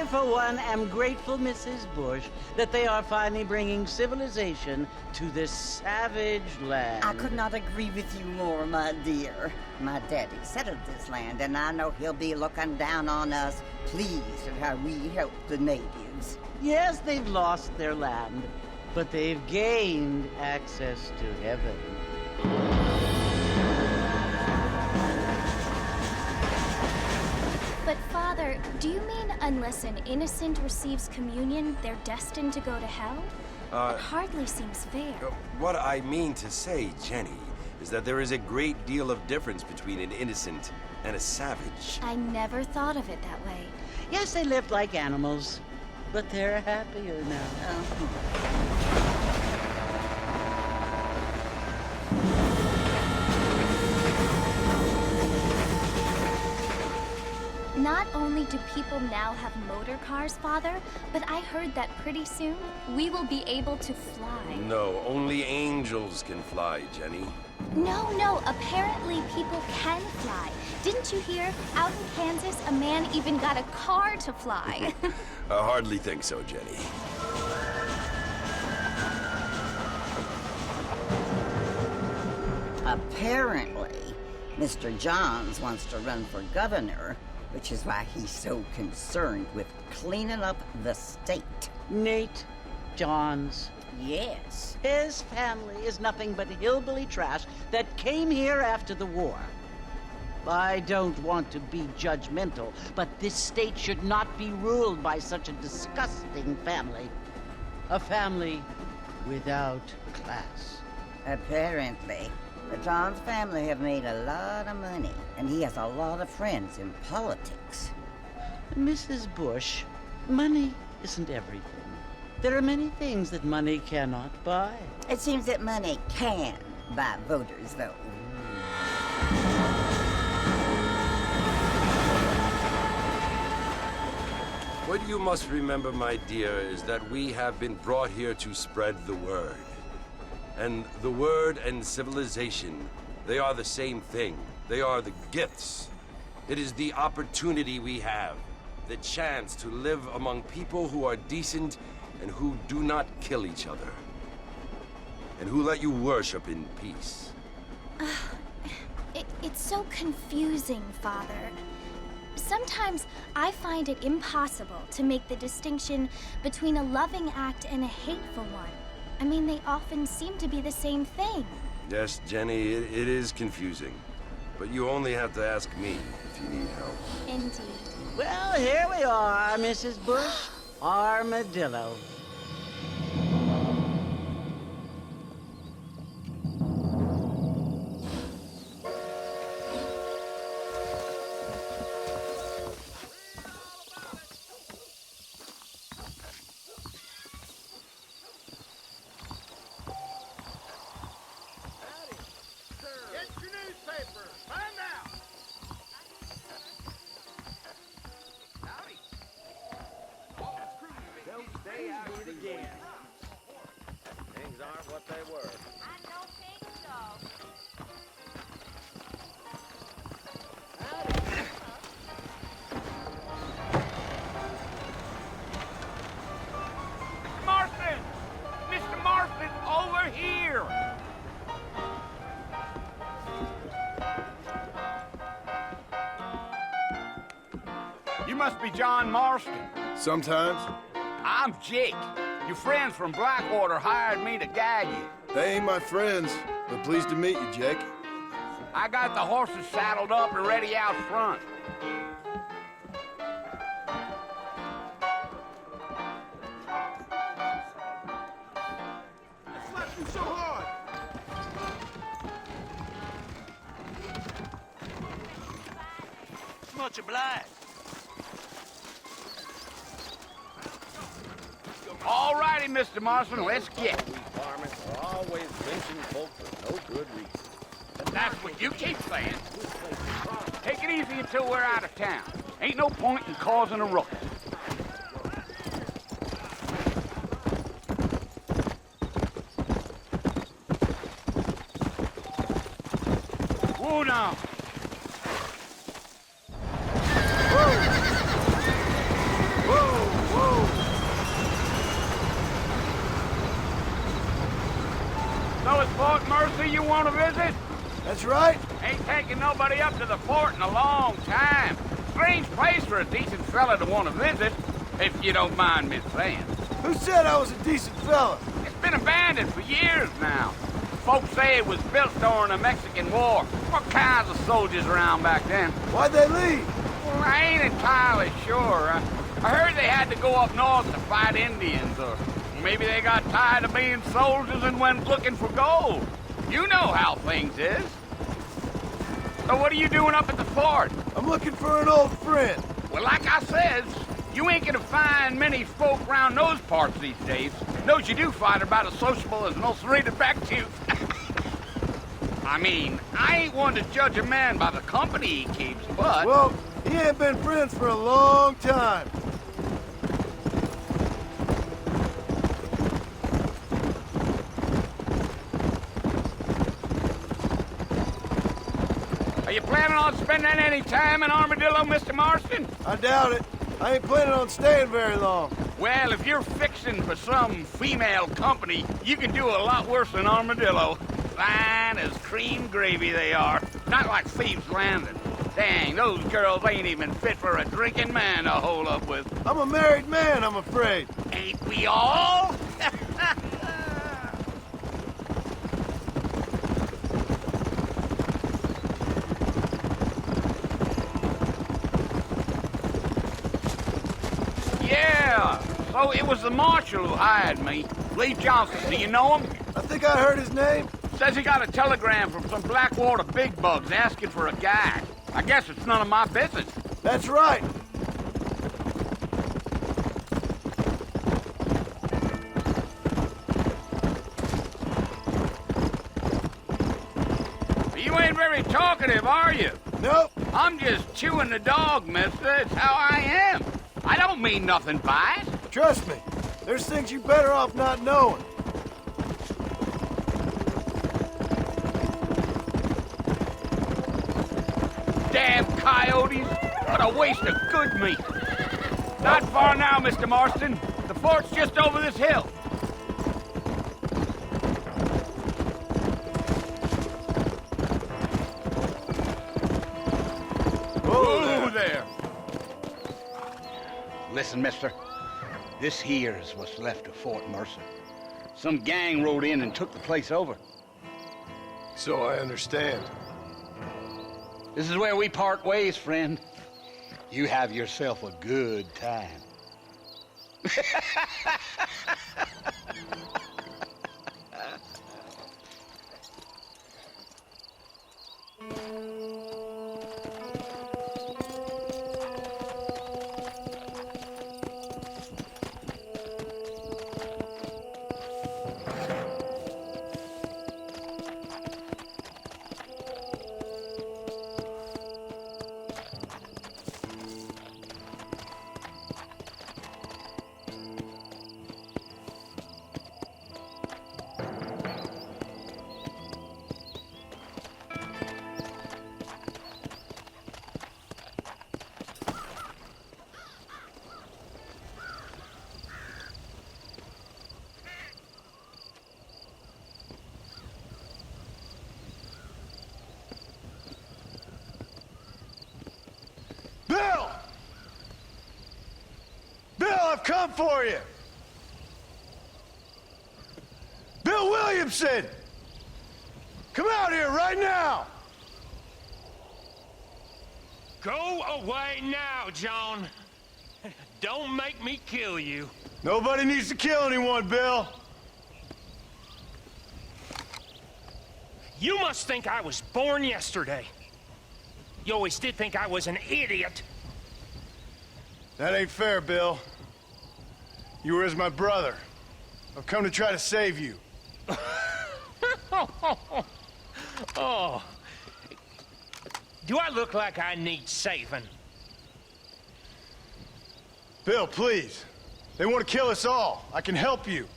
for one, am grateful, Mrs. Bush, that they are finally bringing civilization to this savage land. I could not agree with you more, my dear. My daddy settled this land, and I know he'll be looking down on us, pleased at how we help the natives. Yes, they've lost their land, but they've gained access to heaven. But Father, do you mean unless an innocent receives communion, they're destined to go to hell? It hardly seems fair. What I mean to say, Jenny, is that there is a great deal of difference between an innocent and a savage. I never thought of it that way. Yes, they lived like animals, but they're happier now. Not only do people now have motor cars, Father, but I heard that pretty soon we will be able to fly. No, only angels can fly, Jenny. No, apparently people can fly. Didn't you hear? Out in Kansas, a man even got a car to fly. I hardly think so, Jenny. Apparently, Mr. Johns wants to run for governor, which is why he's so concerned with cleaning up the state. Nate Johns. Yes. His family is nothing but hillbilly trash that came here after the war. I don't want to be judgmental, but this state should not be ruled by such a disgusting family. A family without class. Apparently. The Johns family have made a lot of money, and he has a lot of friends in politics. Mrs. Bush, money isn't everything. There are many things that money cannot buy. It seems that money can buy voters, though. What you must remember, my dear, is that we have been brought here to spread the word. And the word and civilization, they are the same thing. They are the gifts. It is the opportunity we have, the chance to live among people who are decent and who do not kill each other, and who let you worship in peace. It's so confusing, Father. Sometimes I find it impossible to make the distinction between a loving act and a hateful one. I mean, they often seem to be the same thing. Yes, Jenny, it is confusing. But you only have to ask me if you need help. Indeed. Well, here we are, Mrs. Bush. Armadillo. Things aren't what they were. I don't think so. Mr. Marston! Mr. Marston, over here! You must be John Marston. Sometimes. I'm Jake. Your friends from Blackwater hired me to guide you. They ain't my friends, but pleased to meet you, Jake. I got the horses saddled up and ready out front. I slapped you so hard! Much obliged. All righty, Mr. Marston, let's get. We farmers are always lynching folk for no good reason. That's what you keep saying. Take it easy until we're out of town. Ain't no point in causing a ruckus. Whoa now. Whoa! Fort Mercer you want to visit? That's right. Ain't taking nobody up to the fort in a long time. Strange place for a decent fella to want to visit, if you don't mind me saying. Who said I was a decent fella? It's been abandoned for years now. Folks say it was built during the Mexican War. What kinds of soldiers around back then? Why'd they leave? Well, I ain't entirely sure. I heard they had to go up north to fight Indians, or maybe they got tired of being soldiers and went looking for gold. You know how things is. So what are you doing up at the fort? I'm looking for an old friend. Well, like I says, you ain't gonna find many folk around those parts these days. Those you do find are about as sociable as most rated back tooth. I mean, I ain't one to judge a man by the company he keeps, but... Well, he ain't been friends for a long time. Are you planning on spending any time in Armadillo, Mr. Marston? I doubt it. I ain't planning on staying very long. Well, if you're fixing for some female company, you can do a lot worse than Armadillo. Fine as cream gravy they are. Not like Thieves' Landon. Dang, those girls ain't even fit for a drinking man to hold up with. I'm a married man, I'm afraid. Ain't we all? Yeah, so it was the Marshal who hired me. Lee Johnson, do you know him? I think I heard his name. Says he got a telegram from some Blackwater big bugs asking for a guide. I guess it's none of my business. That's right. You ain't very talkative, are you? Nope. I'm just chewing the dog, mister. It's how I am. I don't mean nothing by it. Trust me. There's things you're better off not knowing. Damn coyotes. What a waste of good meat. Not far now, Mr. Marston. The fort's just over this hill. Whoa there. Listen, mister. This here's what's left of Fort Mercer. Some gang rode in and took the place over. So I understand. This is where we part ways, friend. You have yourself a good time. Bill! Bill, I've come for you! Bill Williamson! Come out here right now! Go away now, John. Don't make me kill you. Nobody needs to kill anyone, Bill. You must think I was born yesterday. You always did think I was an idiot. That ain't fair, Bill. You were as my brother. I've come to try to save you. Oh. Do I look like I need saving? Bill, please. They want to kill us all. I can help you.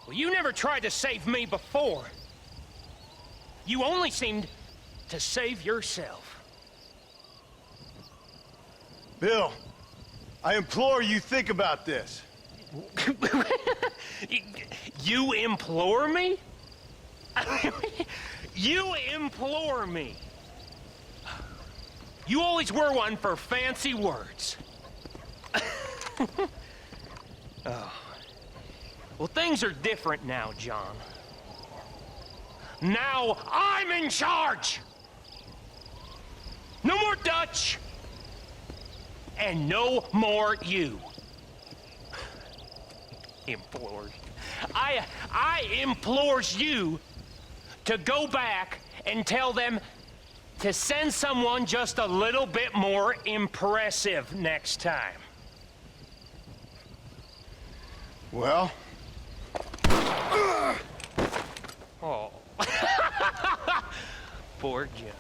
Well, you never tried to save me before. You only seemed to save yourself. Bill, I implore you think about this. You implore me? You implore me? You always were one for fancy words. Oh. Well, things are different now, John. Now I'm in charge! No more Dutch! And no more you. Implores. I implores you to go back and tell them to send someone just a little bit more impressive next time. Well? Oh. Poor John.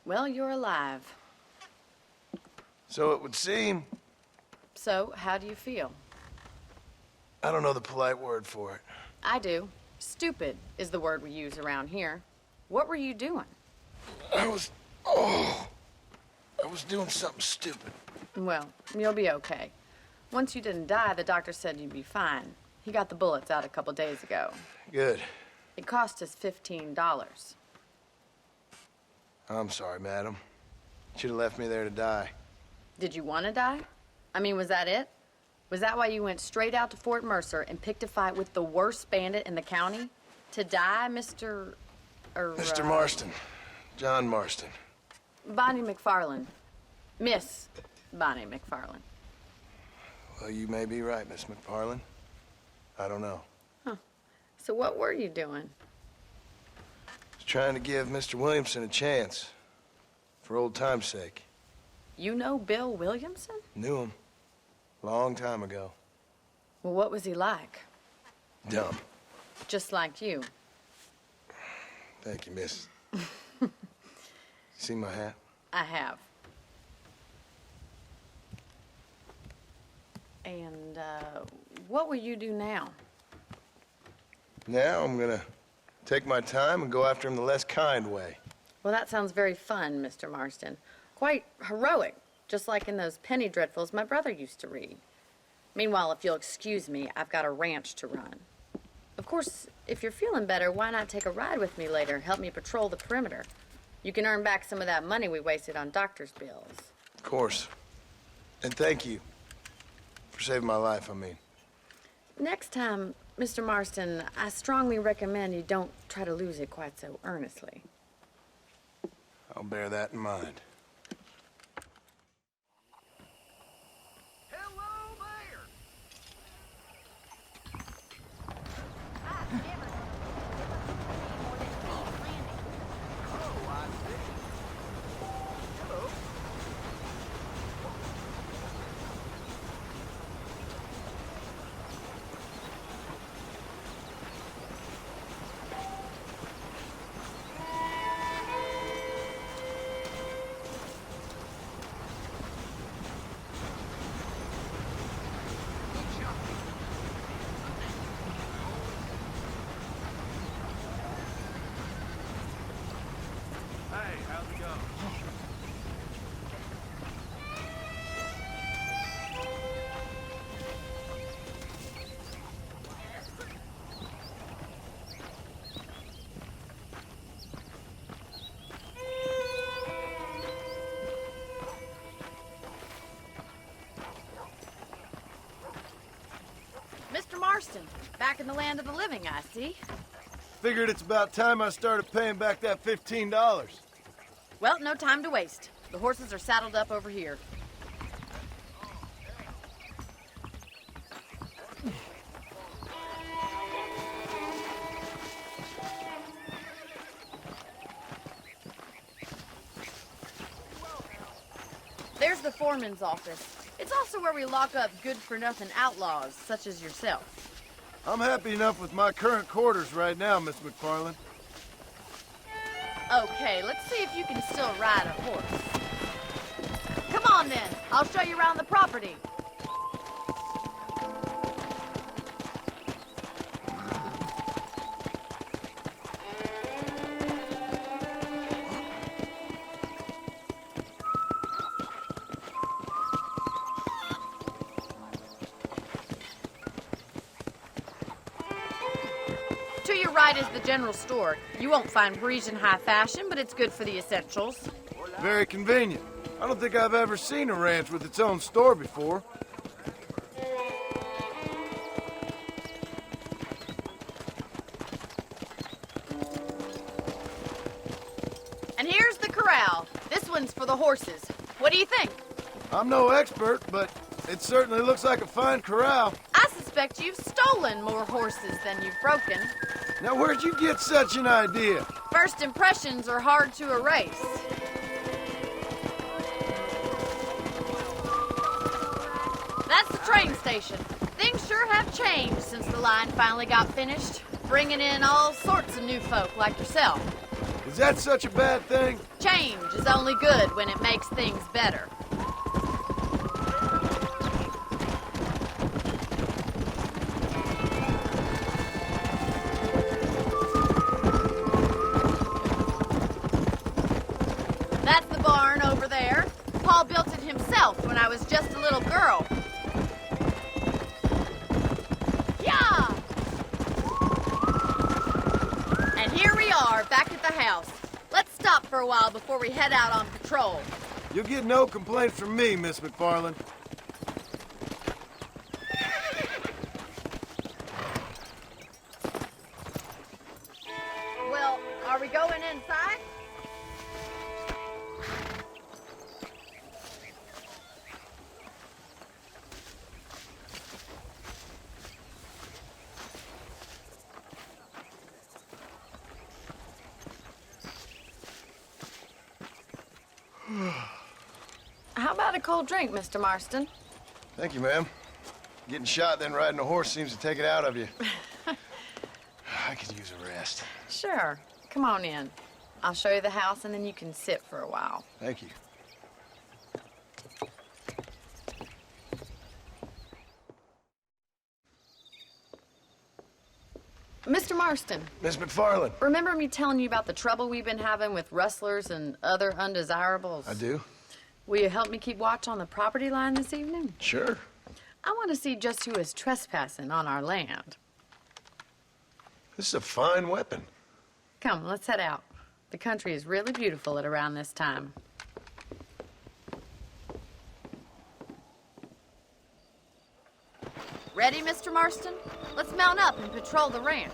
Well, you're alive. So it would seem. So, how do you feel? I don't know the polite word for it. I do. Stupid is the word we use around here. What were you doing? I was doing something stupid. Well, you'll be okay. Once you didn't die, the doctor said you'd be fine. He got the bullets out a couple days ago. Good. It cost us $15. I'm sorry, madam. Should have left me there to die. Did you want to die? I mean, was that it? Was that why you went straight out to Fort Mercer and picked a fight with the worst bandit in the county? To die, Mr. Mr. Marston. John Marston. Bonnie Mcfarlane. Miss Bonnie Mcfarlane. Well, you may be right, Miss Macfarlane. I don't know. Huh. So what were you doing? I was trying to give Mr. Williamson a chance. For old time's sake. You know Bill Williamson? Knew him. Long time ago. Well, what was he like? Dumb. Just like you. Thank you, miss. See my hat? I have. And, what will you do now? Now I'm gonna take my time and go after him the less kind way. Well, that sounds very fun, Mr. Marston. Quite heroic, just like in those penny dreadfuls my brother used to read. Meanwhile, if you'll excuse me, I've got a ranch to run. Of course, if you're feeling better, why not take a ride with me later? Help me patrol the perimeter. You can earn back some of that money we wasted on doctor's bills. Of course. And thank you. For saving my life, I mean. Next time, Mr. Marston, I strongly recommend you don't try to lose it quite so earnestly. I'll bear that in mind. Hello there! Oh, I see. Hello. Marston. Back in the land of the living, I see. Figured it's about time I started paying back that $15. Well, no time to waste. The horses are saddled up over here. There's the foreman's office. It's also where we lock up good-for-nothing outlaws, such as yourself. I'm happy enough with my current quarters right now, Miss Mcfarlane. Okay, let's see if you can still ride a horse. Come on then, I'll show you around the property. To your right is the general store. You won't find Parisian high fashion, but it's good for the essentials. Very convenient. I don't think I've ever seen a ranch with its own store before. And here's the corral. This one's for the horses. What do you think? I'm no expert, but it certainly looks like a fine corral. I suspect you've stolen more horses than you've broken. Now, where'd you get such an idea? First impressions are hard to erase. That's the train station. Things sure have changed since the line finally got finished, bringing in all sorts of new folk like yourself. Is that such a bad thing? Change is only good when it makes things better. That's the barn over there. Paul built it himself when I was just a little girl. Yeah! And here we are, back at the house. Let's stop for a while before we head out on patrol. You'll get no complaints from me, Miss Mcfarlane. Well, are we going inside? How about a cold drink, Mr. Marston? Thank you, ma'am. Getting shot, then riding a horse seems to take it out of you. I could use a rest. Sure. Come on in. I'll show you the house, and then you can sit for a while. Thank you. Mr. Marston, Miss Mcfarlane. remember me telling you about the trouble we've been having with rustlers and other undesirables? I do. Will you help me keep watch on the property line this evening? Sure. I want to see just who is trespassing on our land. This is a fine weapon. Come, let's head out. The country is really beautiful at around this time. Ready, Mr. Marston? Let's mount up and patrol the ranch.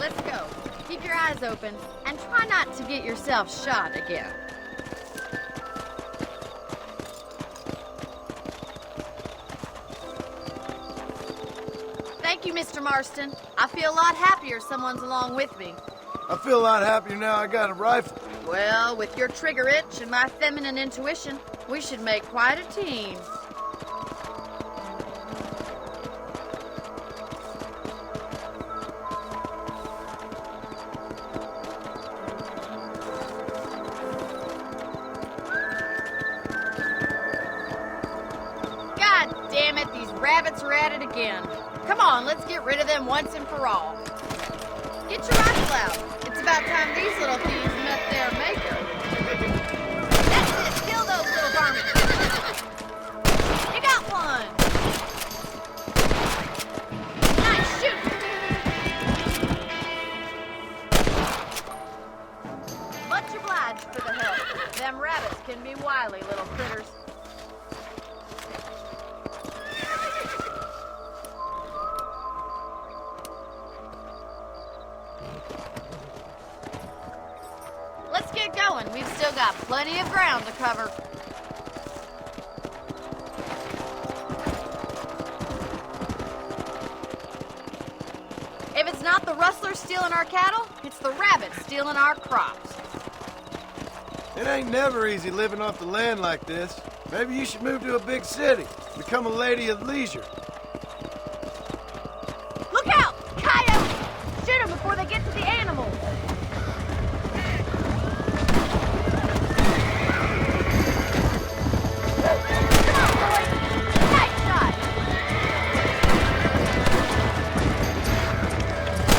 Let's go. Keep your eyes open and try not to get yourself shot again. Thank you, Mr. Marston. I feel a lot happier someone's along with me. I feel a lot happier now I got a rifle. Well, with your trigger itch and my feminine intuition, we should make quite a team. God damn it, these rabbits are at it again. Come on, let's get rid of them once and for all. Get your rifle out. It's about time these little thieves met their maker. That's it. Kill those little varmints. You got one. got plenty of ground to cover. If it's not the rustlers stealing our cattle, it's the rabbits stealing our crops. It ain't never easy living off the land like this. Maybe you should move to a big city, become a lady of leisure. Look out! Coyotes! Shoot them before they get to the animals. Come on, boys! Nice shot!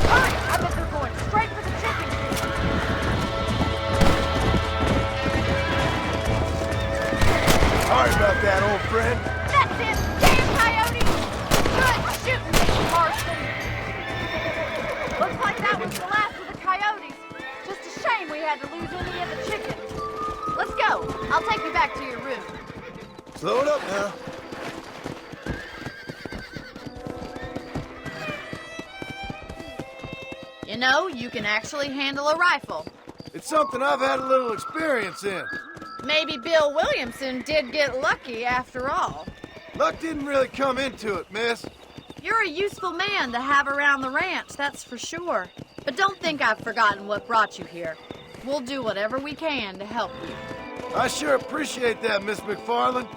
Hurry! I bet they're going straight for the chicken coop. Sorry about that, old friend. That's it! Damn coyotes! Good shooting, Mr. Marston! Looks like that was the last of the coyotes. Just a shame we had to lose any of the chickens. Let's go. I'll take you back to your room. Slow it up now. You know, you can actually handle a rifle. It's something I've had a little experience in. Maybe Bill Williamson did get lucky after all. Luck didn't really come into it, miss. You're a useful man to have around the ranch, that's for sure. But don't think I've forgotten what brought you here. We'll do whatever we can to help you. I sure appreciate that, Miss Mcfarlane.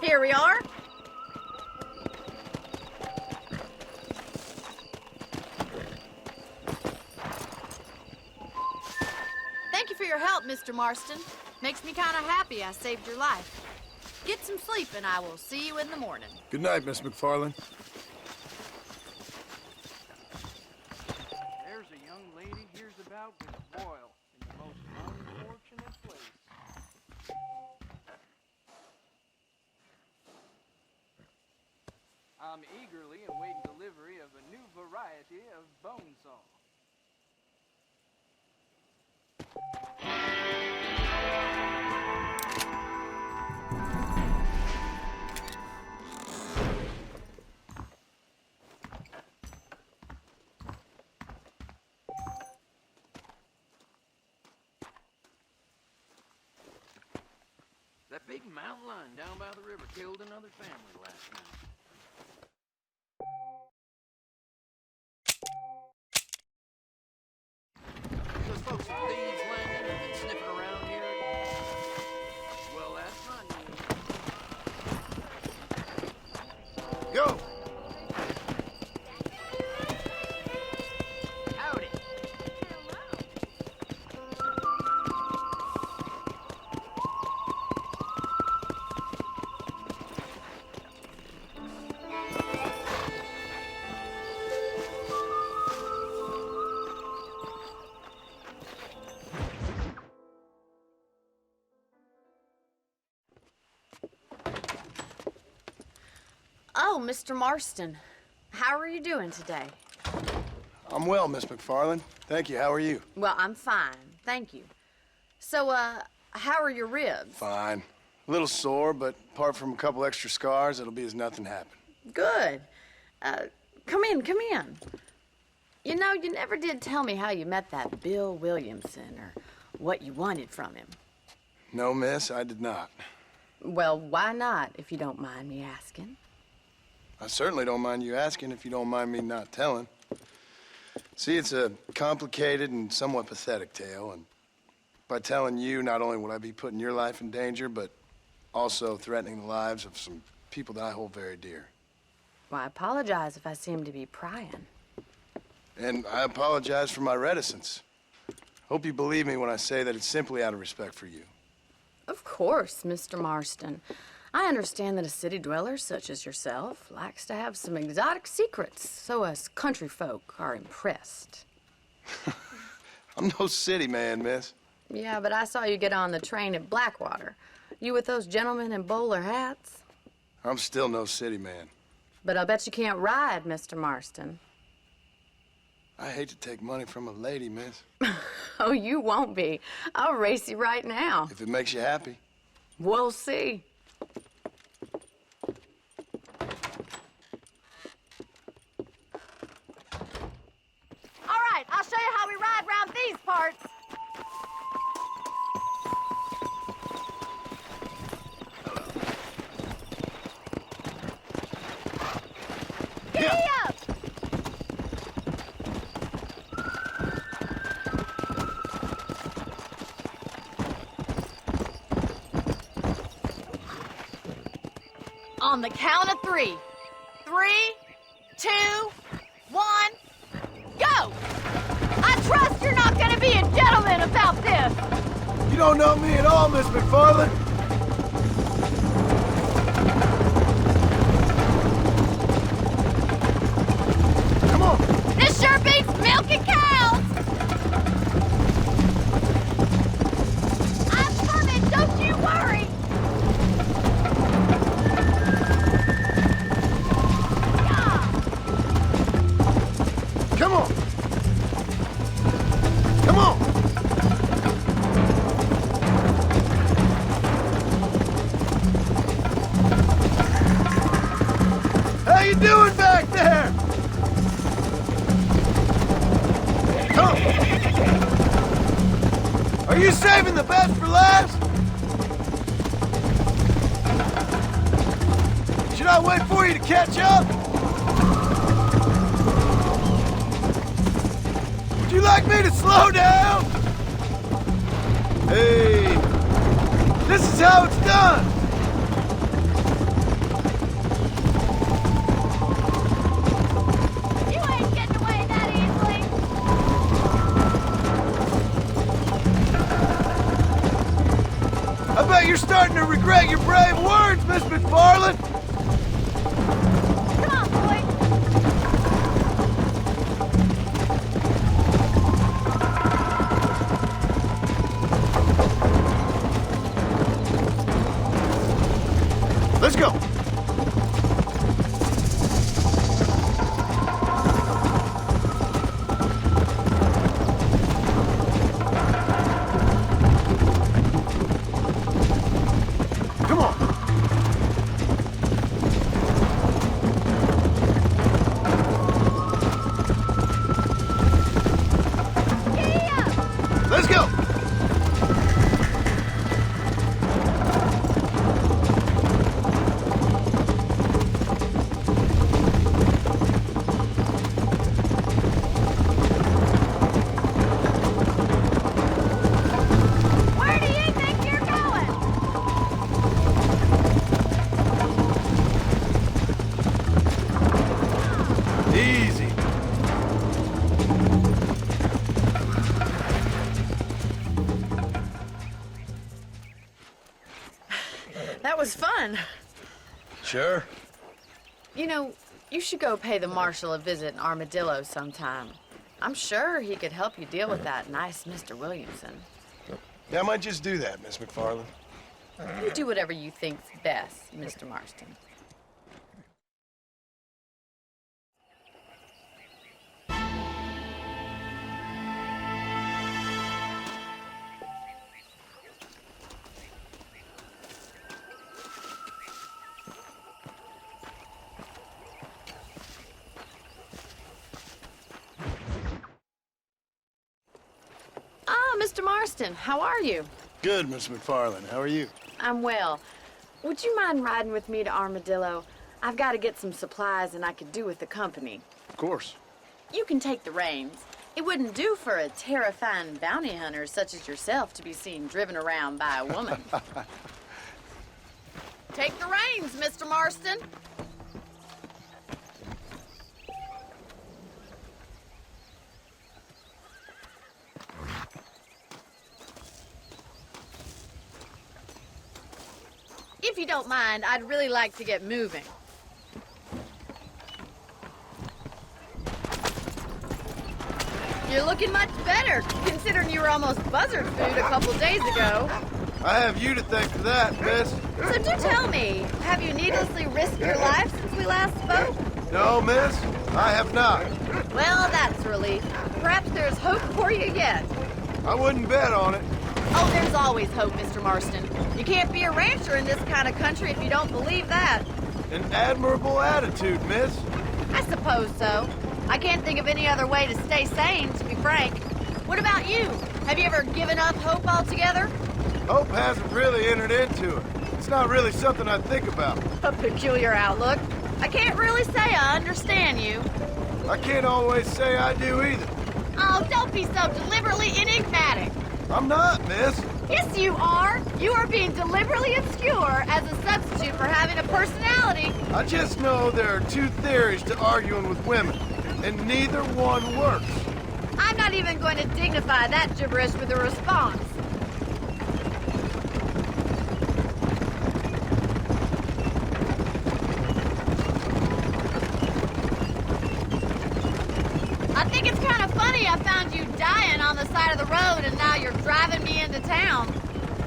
Here we are. Thank you for your help, Mr. Marston. Makes me kind of happy I saved your life. Get some sleep and I will see you in the morning. Good night, Miss Mcfarlane. There's a young lady hears about with Boyle in the most unfortunate place. I'm eagerly awaiting delivery of a new variety of bone saw. That big mountain lion down by the river killed another family last night. Those folks at thieves Landon have been sniffing around here. Well, that's my news. Go! Howdy. Oh, Mr. Marston. How are you doing today? I'm well, Miss Mcfarlane. Thank you. How are you? Well, I'm fine. Thank you. So, how are your ribs? Fine. A little sore, but apart from a couple extra scars, it'll be as nothing happened. Good. Come in, come in. You know, you never did tell me how you met that Bill Williamson or what you wanted from him. No, miss, I did not. Well, why not, if you don't mind me asking? I certainly don't mind you asking if you don't mind me not telling. See, it's a complicated and somewhat pathetic tale, and by telling you, not only would I be putting your life in danger, but also threatening the lives of some people that I hold very dear. Well, I apologize if I seem to be prying. And I apologize for my reticence. Hope you believe me when I say that it's simply out of respect for you. Of course, Mr. Marston. I understand that a city dweller such as yourself likes to have some exotic secrets, so us country folk are impressed. I'm no city man, miss. Yeah, but I saw you get on the train at Blackwater. You with those gentlemen in bowler hats? I'm still no city man. But I'll bet you can't ride, Mr. Marston. I hate to take money from a lady, miss. Oh, you won't be. I'll race you right now. If it makes you happy. We'll see. On the count of 3. 3, 2, 1, go! I trust you're not gonna be a gentleman about this! You don't know me at all, Miss Mcfarlane. Come on! This sure beats milking cows! I'm coming, don't you worry! Come on! Come on! How you doing back there? Come! Are you saving the best for last? Should I wait for you to catch up? Would you like me to slow down? Hey, this is how it's done. You ain't getting away that easily! I bet you're starting to regret your brave words, Miss Mcfarlane. Come on, boy! Let's go. Come on. Let's go. Where do you think you're going? Easy. That was fun. Sure. You know, you should go pay the Marshal a visit in Armadillo sometime. I'm sure he could help you deal with that nice Mr. Williamson. Yeah, I might just do that, Miss Mcfarlane. You do whatever you think's best, Mr. Marston. Ah, Mr. Marston, how are you? Good, Miss Mcfarlane. How are you? I'm well. Would you mind riding with me to Armadillo? I've got to get some supplies and I could do with the company. Of course. You can take the reins. It wouldn't do for a terrifying bounty hunter such as yourself to be seen driven around by a woman. Take the reins, Mr. Marston. If you don't mind, I'd really like to get moving. You're looking much better, considering you were almost buzzard food a couple days ago. I have you to thank for that, miss. So do tell me, have you needlessly risked your life since we last spoke? No, miss, I have not. Well, that's a relief. Perhaps there's hope for you yet. I wouldn't bet on it. Oh, there's always hope, Mr. Marston. You can't be a rancher in this kind of country if you don't believe that. An admirable attitude, miss. I suppose so. I can't think of any other way to stay sane, to be frank. What about you? Have you ever given up hope altogether? Hope hasn't really entered into it. It's not really something I think about. A peculiar outlook. I can't really say I understand you. I can't always say I do either. Oh, don't be so deliberately enigmatic. I'm not, miss. Yes, you are. You are being deliberately obscure as a substitute for having a personality. I just know there are two theories to arguing with women, and neither one works. I'm not even going to dignify that gibberish with a response. I think it's kind of funny I found you dying on the side of the road and now you're driving me into town.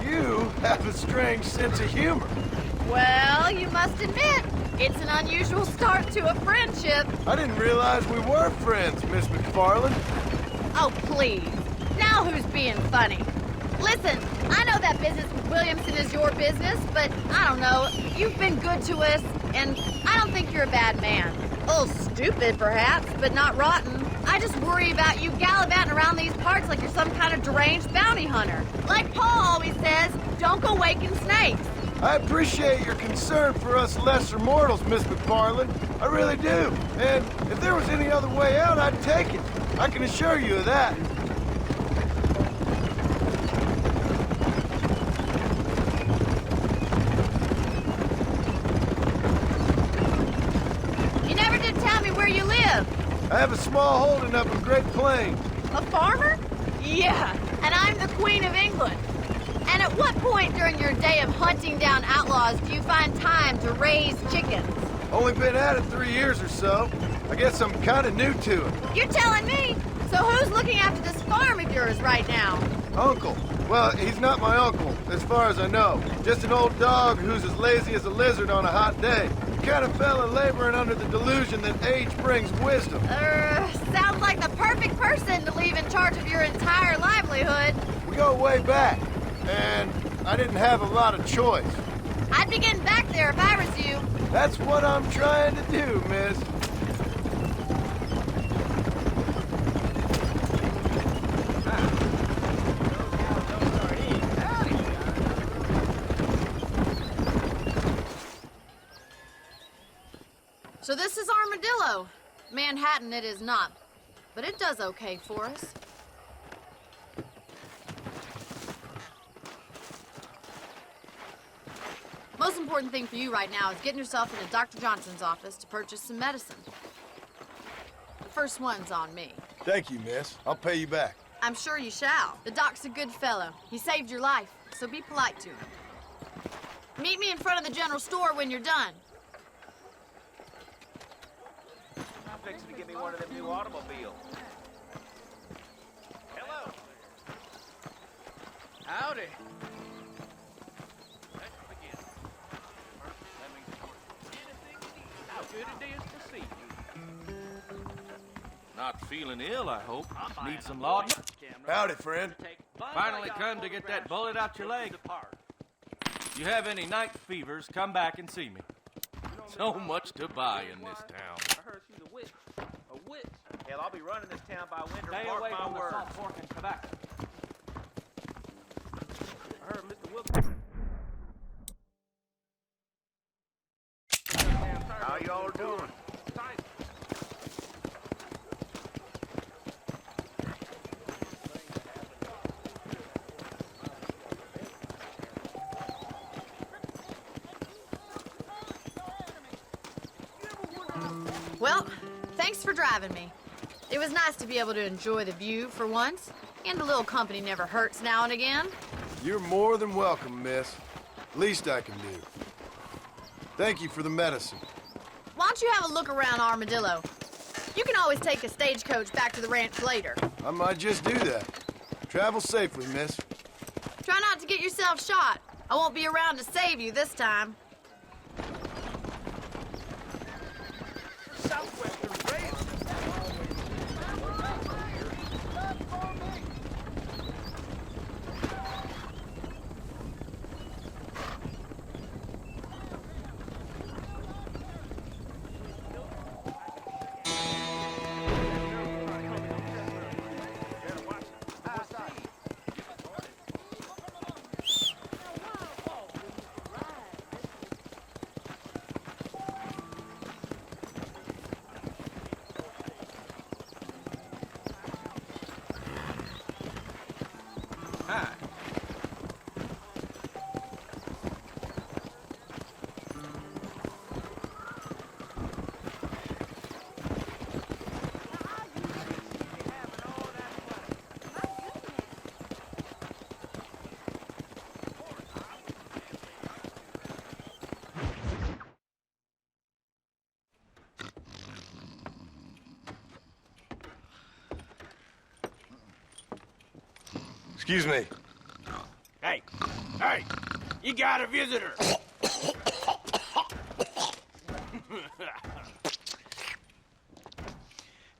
You have a strange sense of humor. Well, you must admit, it's an unusual start to a friendship. I didn't realize we were friends, Miss Mcfarlane. Oh, please. Now who's being funny? Listen, I know that business with Williamson is your business, but I don't know. You've been good to us, and I don't think you're a bad man. A little stupid, perhaps, but not rotten. I just worry about you gallivanting around these parts like you're some kind of deranged bounty hunter. Like Paul always says, don't go waking snakes. I appreciate your concern for us lesser mortals, Miss Mcfarlane. I really do. And if there was any other way out, I'd take it. I can assure you of that. You never did tell me where you live. I have a small holding up in Great Plains. A farmer? Yeah, and I'm the Queen of England. And at what point during your day of hunting down outlaws do you find time to raise chickens? Only been at it 3 years or so. I guess I'm kind of new to it. You're telling me? So who's looking after this farm of yours right now? Uncle. Well, he's not my uncle, as far as I know. Just an old dog who's as lazy as a lizard on a hot day. The kind of fella laboring under the delusion that age brings wisdom. Sounds like the perfect person to leave in charge of your entire livelihood. We go way back, and I didn't have a lot of choice. I'd be getting back there if I was you. That's what I'm trying to do, miss. So this is Armadillo. Manhattan it is not, but it does okay for us. Most important thing for you right now is getting yourself into Dr. Johnson's office to purchase some medicine. The first one's on me. Thank you, miss. I'll pay you back. I'm sure you shall. The doc's a good fellow. He saved your life, so be polite to him. Meet me in front of the general store when you're done. I'm fixing to get me one of them new automobiles. Hello. Howdy. Let's begin. First, let me anything you need. How good it is to see you. Not feeling ill, I hope. Need some laudanum? Howdy, friend. Finally come to get that bullet out your leg. You have any night fevers, come back and see me. So much to buy in this town. I heard she's a witch. A witch? Hell, I'll be running this town by winter. Stay Mark away my from the words. salt pork and tobacco. I heard Mr. Wilkins. How y'all doing? Well, thanks for driving me. It was nice to be able to enjoy the view for once, and a little company never hurts now and again. You're more than welcome, miss. Least I can do. Thank you for the medicine. Why don't you have a look around Armadillo? You can always take a stagecoach back to the ranch later. I might just do that. Travel safely, miss. Try not to get yourself shot. I won't be around to save you this time. Southwestern Rail. Hi. Excuse me. Hey, hey, you got a visitor.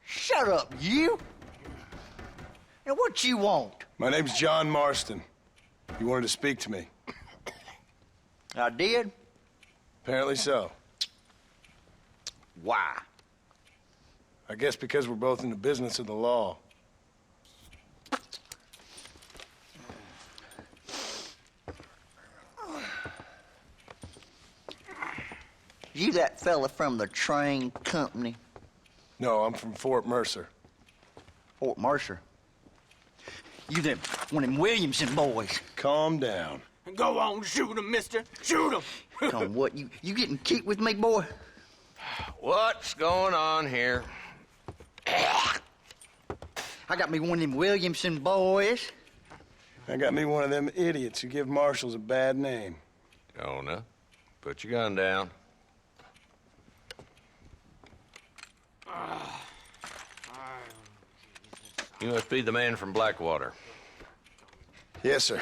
Shut up, you! Now what you want? My name's John Marston. You wanted to speak to me. I did? Apparently so. Why? I guess because we're both in the business of the law. You that fella from the train company? No, I'm from Fort Mercer. Fort Mercer? You them one of them Williamson boys? Calm down. Go on, shoot him, mister. Shoot him. Come on, what, you getting kicked with me, boy? What's going on here? I got me one of them Williamson boys. I got me one of them idiots who give marshals a bad name. Jonah, put your gun down. You must be the man from Blackwater. Yes, sir.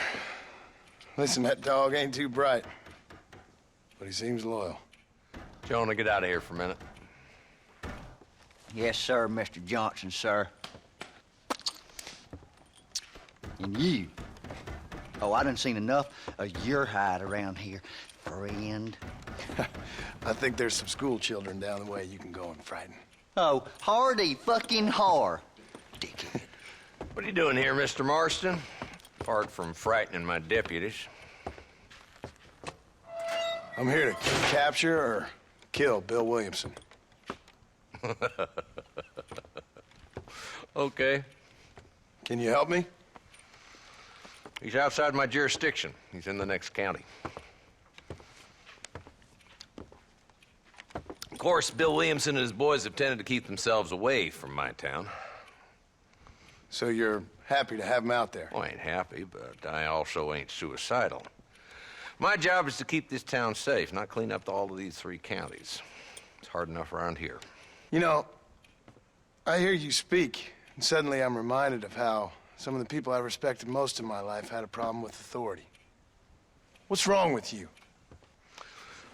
Listen, that dog ain't too bright, but he seems loyal. Jonah, get out of here for a minute. Yes, sir, Mr. Johnson, sir. And you. Oh, I done seen enough of your hide around here, friend. I think there's some school children down the way you can go and frighten. Oh, hardy fucking har. Dickhead. What are you doing here, Mr. Marston? Apart from frightening my deputies. I'm here to capture or kill Bill Williamson. Okay. Can you help me? He's outside my jurisdiction. He's in the next county. Of course, Bill Williamson and his boys have tended to keep themselves away from my town. So you're happy to have him out there? Well, I ain't happy, but I also ain't suicidal. My job is to keep this town safe, not clean up all of these 3 counties. It's hard enough around here. You know, I hear you speak, and suddenly I'm reminded of how some of the people I respected most in my life had a problem with authority. What's wrong with you?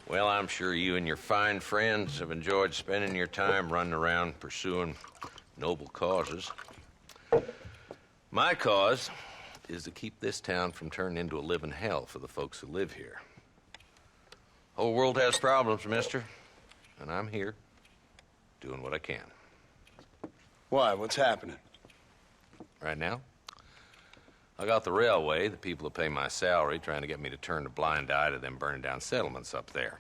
Well, I'm sure you and your fine friends have enjoyed spending your time running around pursuing noble causes. My cause is to keep this town from turning into a living hell for the folks who live here. Whole world has problems, mister, and I'm here doing what I can. Why? What's happening? Right now, I got the railway, the people who pay my salary, trying to get me to turn a blind eye to them burning down settlements up there.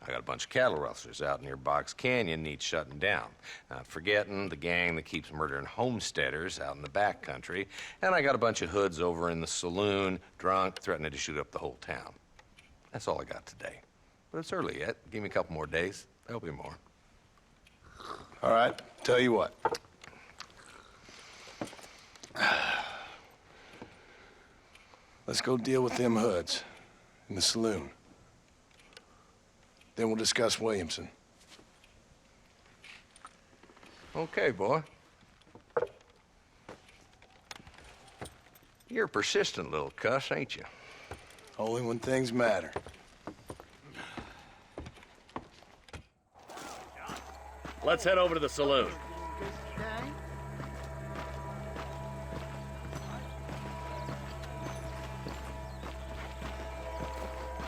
I got a bunch of cattle rustlers out near Box Canyon needs shutting down. Not forgetting the gang that keeps murdering homesteaders out in the back country. And I got a bunch of hoods over in the saloon, drunk, threatening to shoot up the whole town. That's all I got today. But it's early yet. Give me a couple more days. There'll be more. All right, tell you what. Let's go deal with them hoods in the saloon. Then we'll discuss Williamson. Okay, boy. You're a persistent little cuss, ain't you? Only when things matter. Let's head over to the saloon.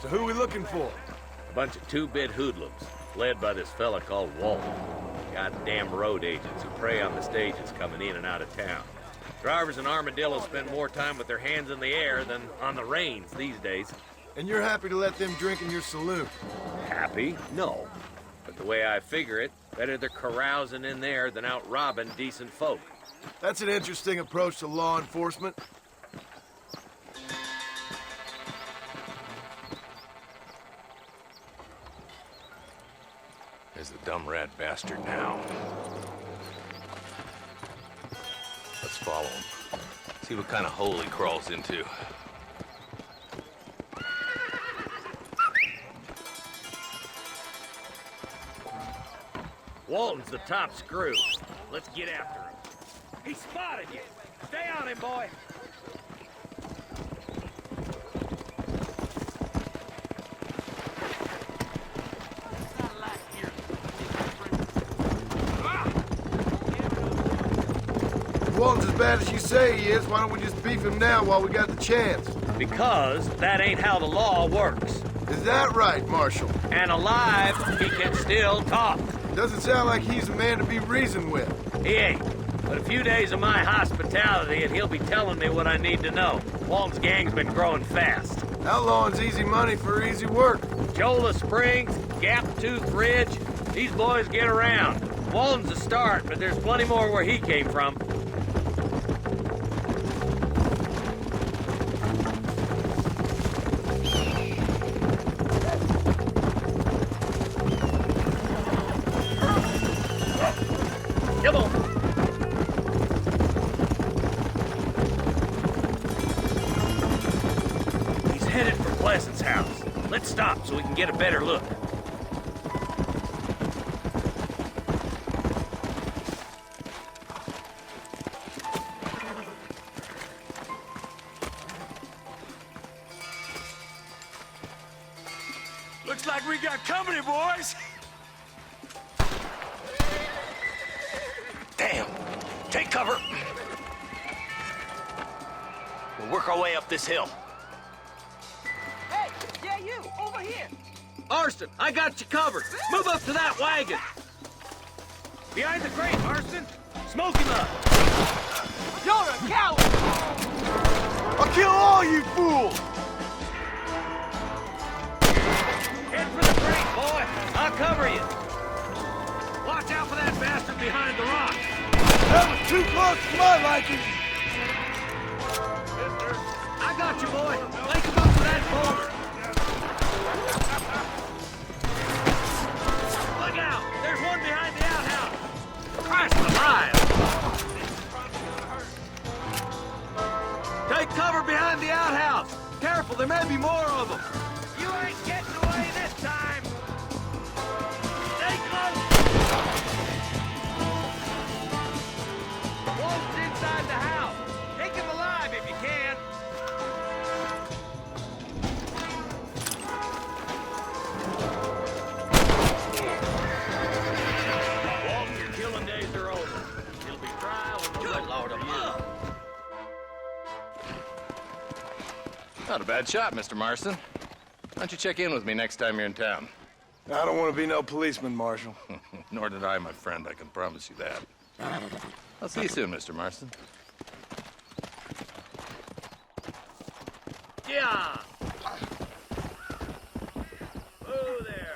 So who are we looking for? A bunch of 2-bit hoodlums, led by this fella called Walton. Goddamn road agents who prey on the stages coming in and out of town. Drivers in Armadillo spend more time with their hands in the air than on the reins these days. And you're happy to let them drink in your saloon? Happy? No. But the way I figure it, better they're carousing in there than out robbing decent folk. That's an interesting approach to law enforcement. There's the dumb rat bastard now. Let's follow him. See what kind of hole he crawls into. Walton's the top screw. Let's get after him. He spotted you. Stay on him, boy. Walton's as bad as you say he is, why don't we just beef him now while we got the chance? Because that ain't how the law works. Is that right, Marshal? And alive, he can still talk. Doesn't sound like he's a man to be reasoned with. He ain't. But a few days of my hospitality and he'll be telling me what I need to know. Walton's gang's been growing fast. Outlawing's easy money for easy work. Jola Springs, Gap Tooth Ridge, these boys get around. Walton's a start, but there's plenty more where he came from. Come on. He's headed for Pleasant's house. Let's stop so we can get a better look. Looks like we got company, boys. Damn. Take cover. We'll work our way up this hill. Hey, yeah, you, over here. Marston, I got you covered. Move up to that wagon. Behind the crate, Marston. Smoke him up. You're a coward. I'll kill all you fools! Head for the crate, boy. I'll cover you. Watch out for that bastard behind the rock. That was too close to my liking! I got you, boy. Link him up to that boulder. Look out! There's one behind the outhouse. Christ alive! Take cover behind the outhouse. Careful, there may be more of them. You ain't getting away this time. Stay close. Walton's inside the house. Take him alive if you can. Walton, your killing days are over. He'll be trial and good Lord above. Not a bad shot, Mr. Marston. Why don't you check in with me next time you're in town? I don't want to be no policeman, Marshal. Nor did I, my friend. I can promise you that. I'll see you soon, Mr. Marston. Yeah. Oh, there.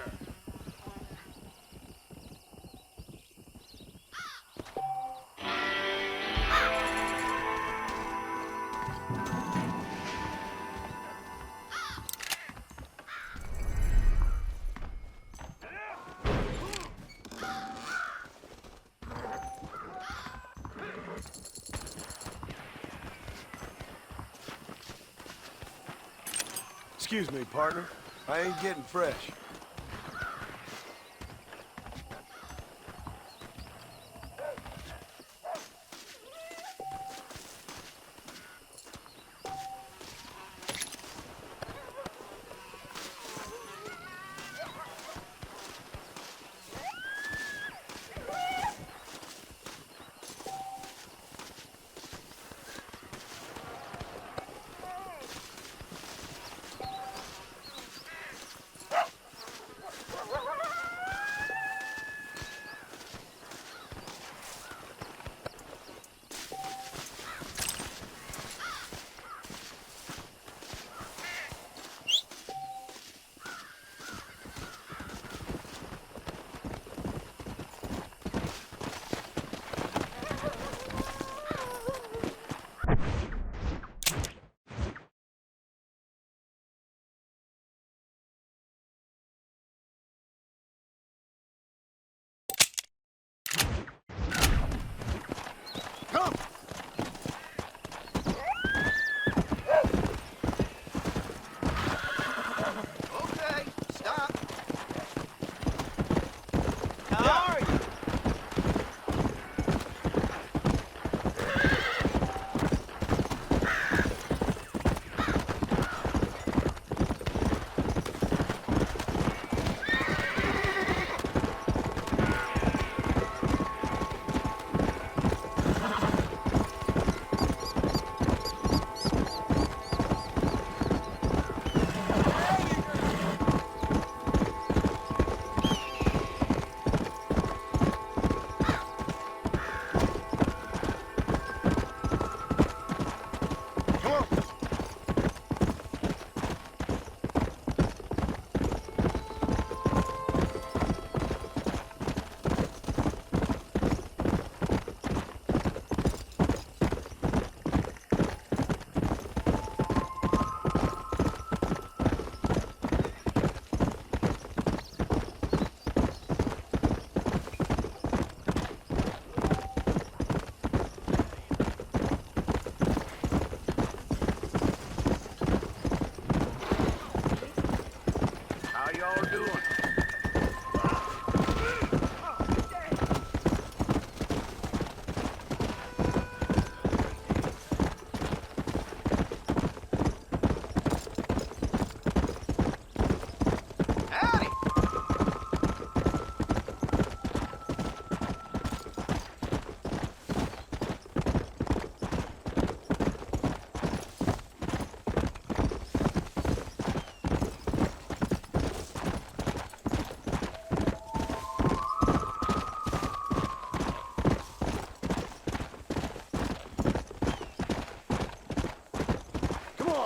Excuse me, partner. I ain't getting fresh.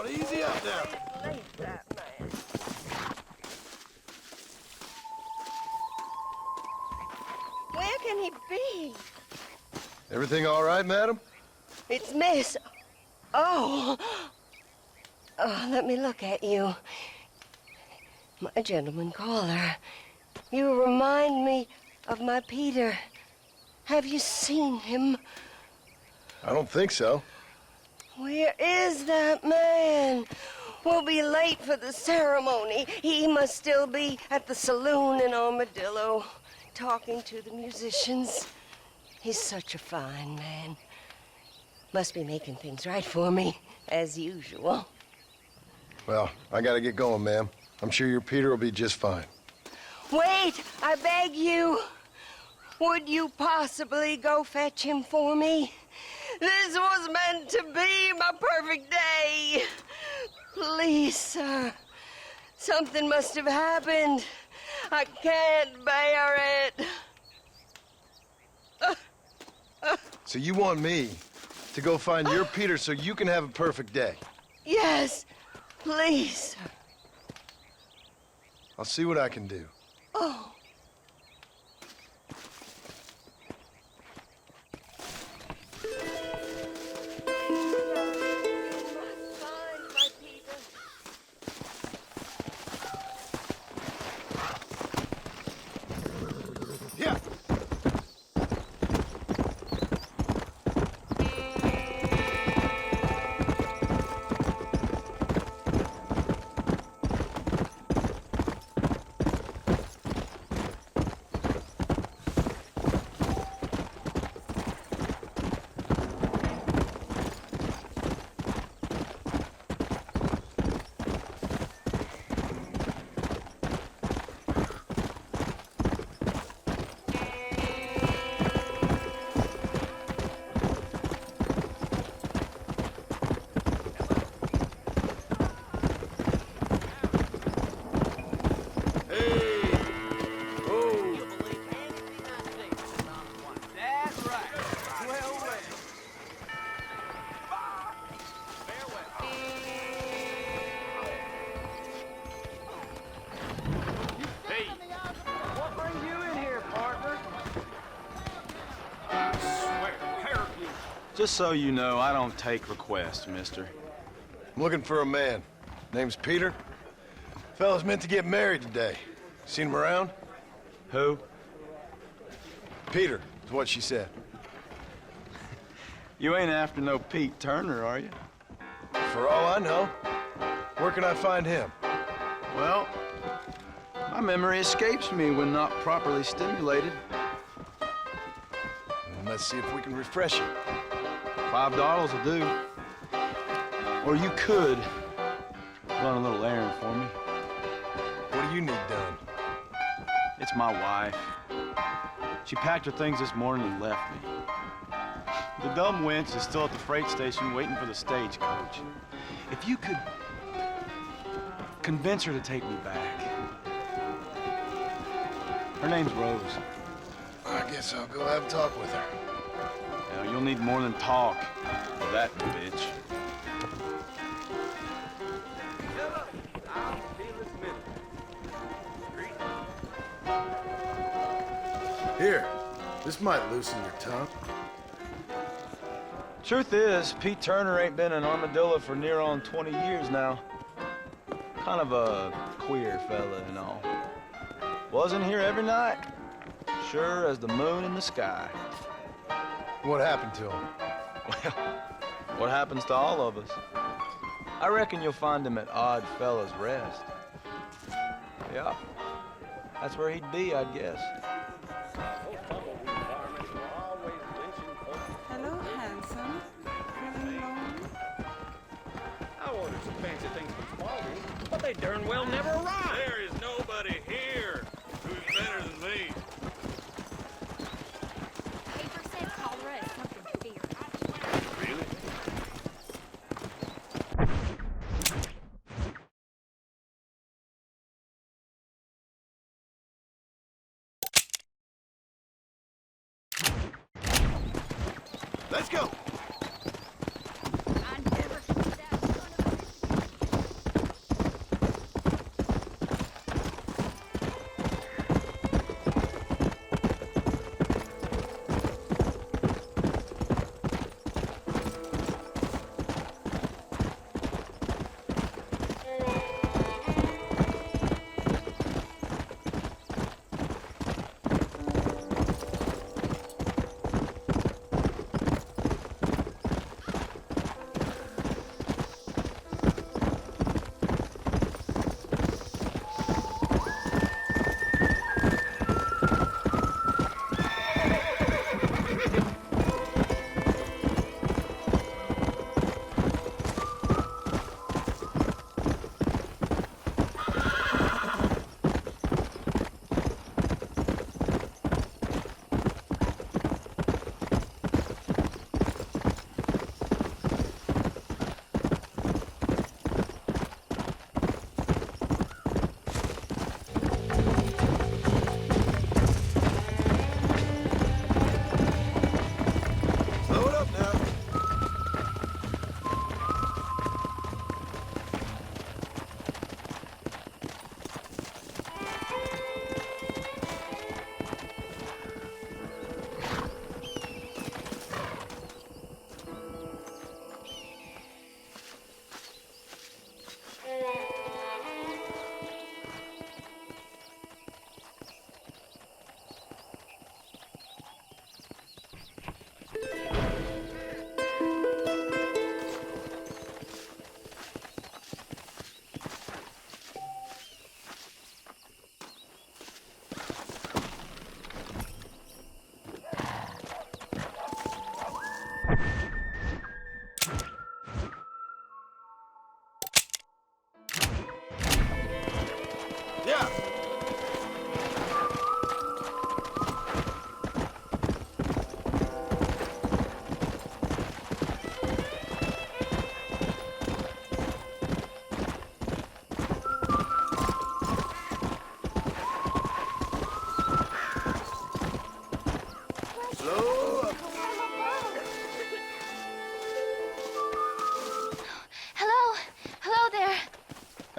on, easy up now. Where can he be? Everything all right, madam? It's Miss. Oh. Oh, let me look at you. My gentleman caller. You remind me of my Peter. Have you seen him? I don't think so. Where is that man? We'll be late for the ceremony. He must still be at the saloon in Armadillo, talking to the musicians. He's such a fine man. Must be making things right for me, as usual. Well, I gotta get going, ma'am. I'm sure your Peter will be just fine. Wait, I beg you. Would you possibly go fetch him for me? This was meant to be my perfect day. Please, sir. Something must have happened. I can't bear it. So you want me to go find your Peter so you can have a perfect day? Yes, please, sir. I'll see what I can do. Oh. Yeah. Just so you know, I don't take requests, mister. I'm looking for a man. Name's Peter. Fella's meant to get married today. Seen him around? Who? Peter, is what she said. You ain't after no Pete Turner, are you? For all I know. Where can I find him? Well, my memory escapes me when not properly stimulated. Let's see if we can refresh it. $5 will do. Or you could run a little errand for me. What do you need done? It's my wife. She packed her things this morning and left me. The dumb wench is still at the freight station waiting for the stagecoach. If you could convince her to take me back. Her name's Rose. I guess I'll go have a talk with her. Now, you'll need more than talk with that bitch. Here, this might loosen your tongue. Truth is, Pete Turner ain't been in Armadillo for near on 20 years now. Kind of a queer fella and all. Wasn't here every night. Sure as the moon in the sky. What happened to him? Well, what happens to all of us? I reckon you'll find him at Odd Fella's Rest. Yeah, that's where he'd be, I'd guess. Hello, handsome. Feeling lonely? I ordered some fancy things from Walgreens, but they darn well never arrived. There is nobody here who's better than me. Paper said cholera is something fierce. Really? Let's go!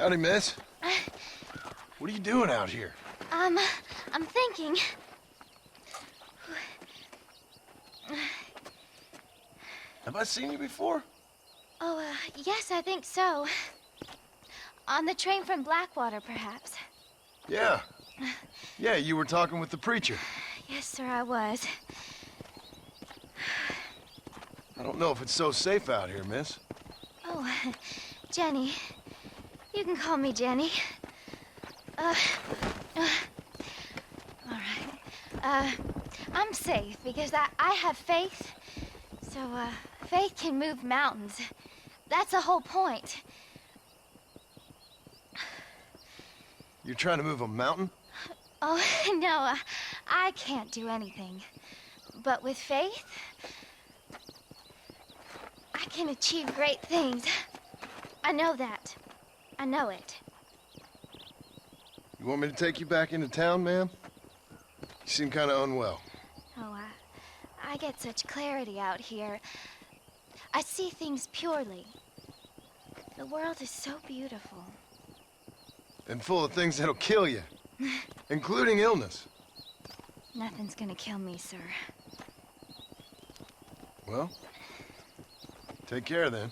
Howdy, miss. What are you doing out here? I'm thinking. Have I seen you before? Oh, yes, I think so. On the train from Blackwater, perhaps. Yeah. Yeah, you were talking with the preacher. Yes, sir, I was. I don't know if it's so safe out here, miss. Oh, Jenny. You can call me Jenny. All right. I'm safe because I have faith. So, faith can move mountains. That's the whole point. You're trying to move a mountain? Oh, no, I can't do anything. But with faith, I can achieve great things. I know that. I know it. You want me to take you back into town, ma'am? You seem kind of unwell. Oh, I get such clarity out here. I see things purely. The world is so beautiful. And full of things that'll kill you. Including illness. Nothing's gonna kill me, sir. Well, take care then.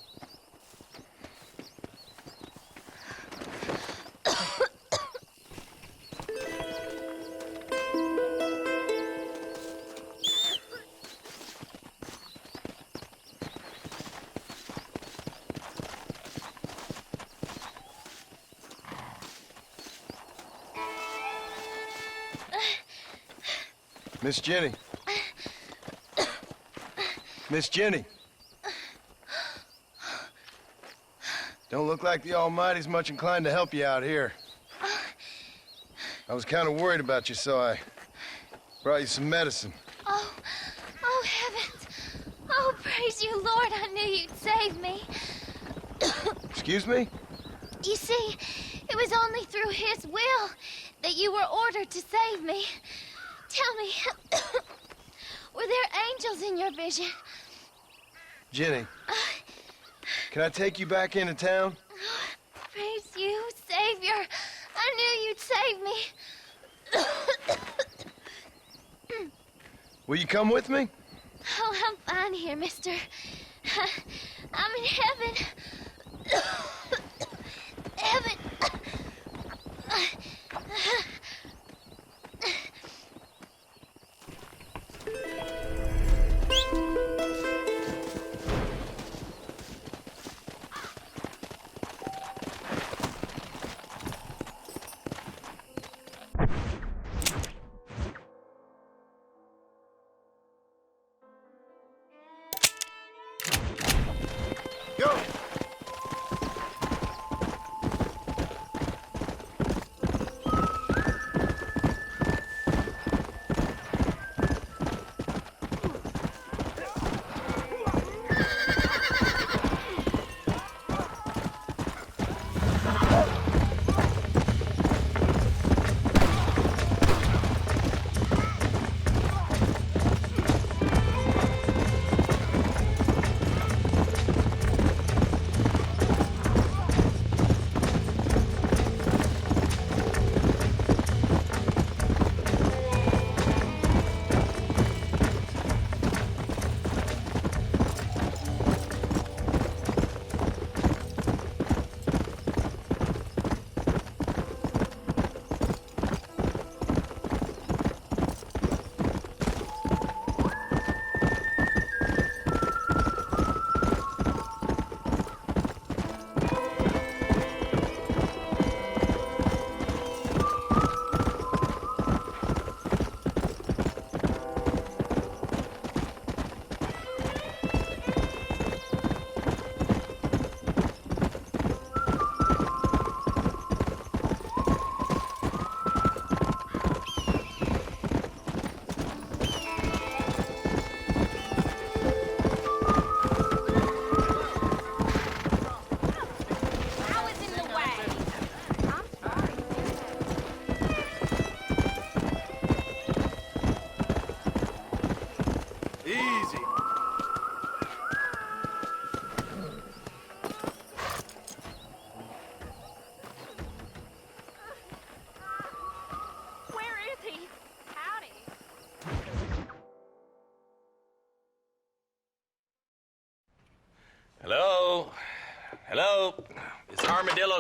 Miss Jenny. Miss Jenny. Don't look like the Almighty's much inclined to help you out here. I was kind of worried about you, so I brought you some medicine. Oh heavens. Oh, praise you, Lord. I knew you'd save me. Excuse me? You see, it was only through his will that you were ordered to save me. Tell me, were there angels in your vision? Jenny, can I take you back into town? Praise you, Savior. I knew you'd save me. Will you come with me? Oh, I'm fine here, mister. I'm in heaven. Heaven.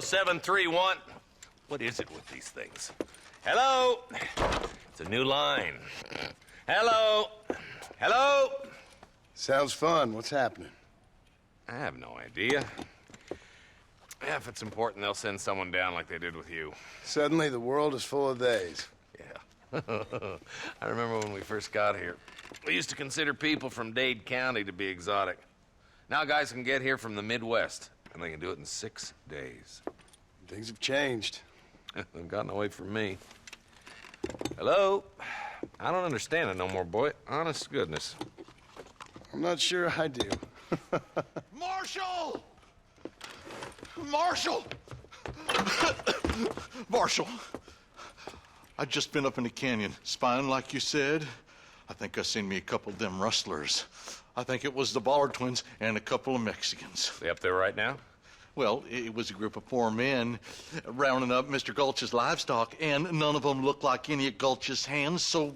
731. What is it with these things? Hello? It's a new line. Hello? Hello? Sounds fun. What's happening? I have no idea. Yeah, if it's important, they'll send someone down like they did with you. Suddenly, the world is full of theys. Yeah. I remember when we first got here. We used to consider people from Dade County to be exotic. Now guys can get here from the Midwest, and they can do it in 6 days. Things have changed. They've gotten away from me. Hello? I don't understand it no more, boy. Honest to goodness. I'm not sure I do. Marshal! Marshal! Marshal! I just been up in the canyon, spying like you said. I think I seen me a couple of them rustlers. I think it was the Ballard twins and a couple of Mexicans. They up there right now? Well, it was a group of 4 men rounding up Mr. Gulch's livestock, and none of them looked like any of Gulch's hands, so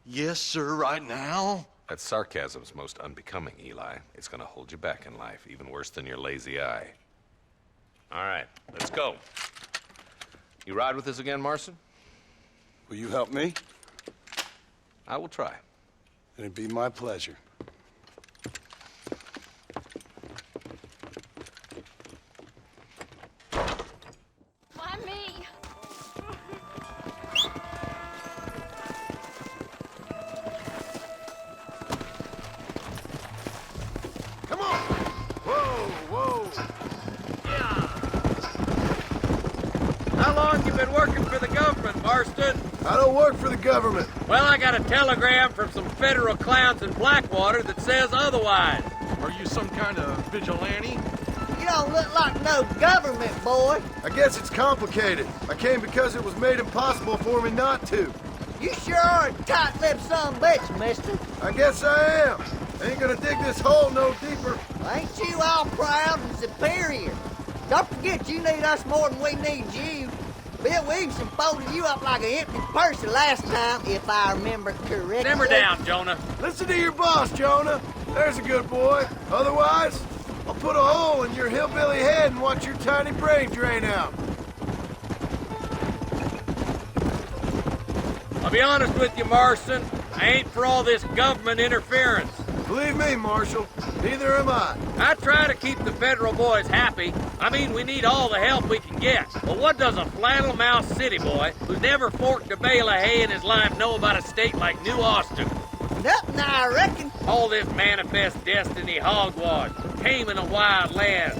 yes, sir, right now. That sarcasm's most unbecoming, Eli. It's gonna hold you back in life, even worse than your lazy eye. All right, let's go. You ride with us again, Marston? Will you help me? I will try. It'd be my pleasure. Why me? Come on! Whoa, whoa! How long you been working for the government, Marston? I don't work for the government. Well, I got a telegram from some federal clowns in Blackwater that says otherwise. Are you some kind of vigilante? You don't look like no government boy. I guess it's complicated. I came because it was made impossible for me not to. You sure are a tight-lipped son of a bitch, mister. I guess I am. I ain't gonna dig this hole no deeper. Ain't you all proud and superior? Don't forget you need us more than we need you. Bill Williamson folded you up like an empty purse last time, if I remember correctly. Simmer down, Jonah. Listen to your boss, Jonah. There's a good boy. Otherwise, I'll put a hole in your hillbilly head and watch your tiny brain drain out. I'll be honest with you, Marston. I ain't for all this government interference. Believe me, Marshal, neither am I. I try to keep the federal boys happy. I mean, we need all the help we can get. But what does a flannel-mouthed city boy who's never forked a bale of hay in his life know about a state like New Austin? Nothing, I reckon. All this manifest destiny hogwash, taming a wild land.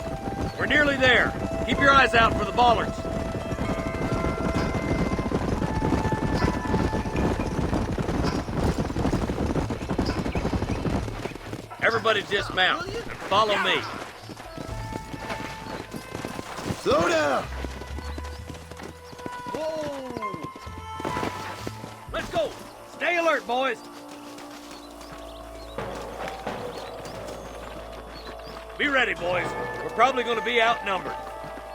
We're nearly there. Keep your eyes out for the Ballards. Everybody dismount and follow me. Slow down. Whoa! Let's go. Stay alert, boys. Be ready, boys. We're probably going to be outnumbered.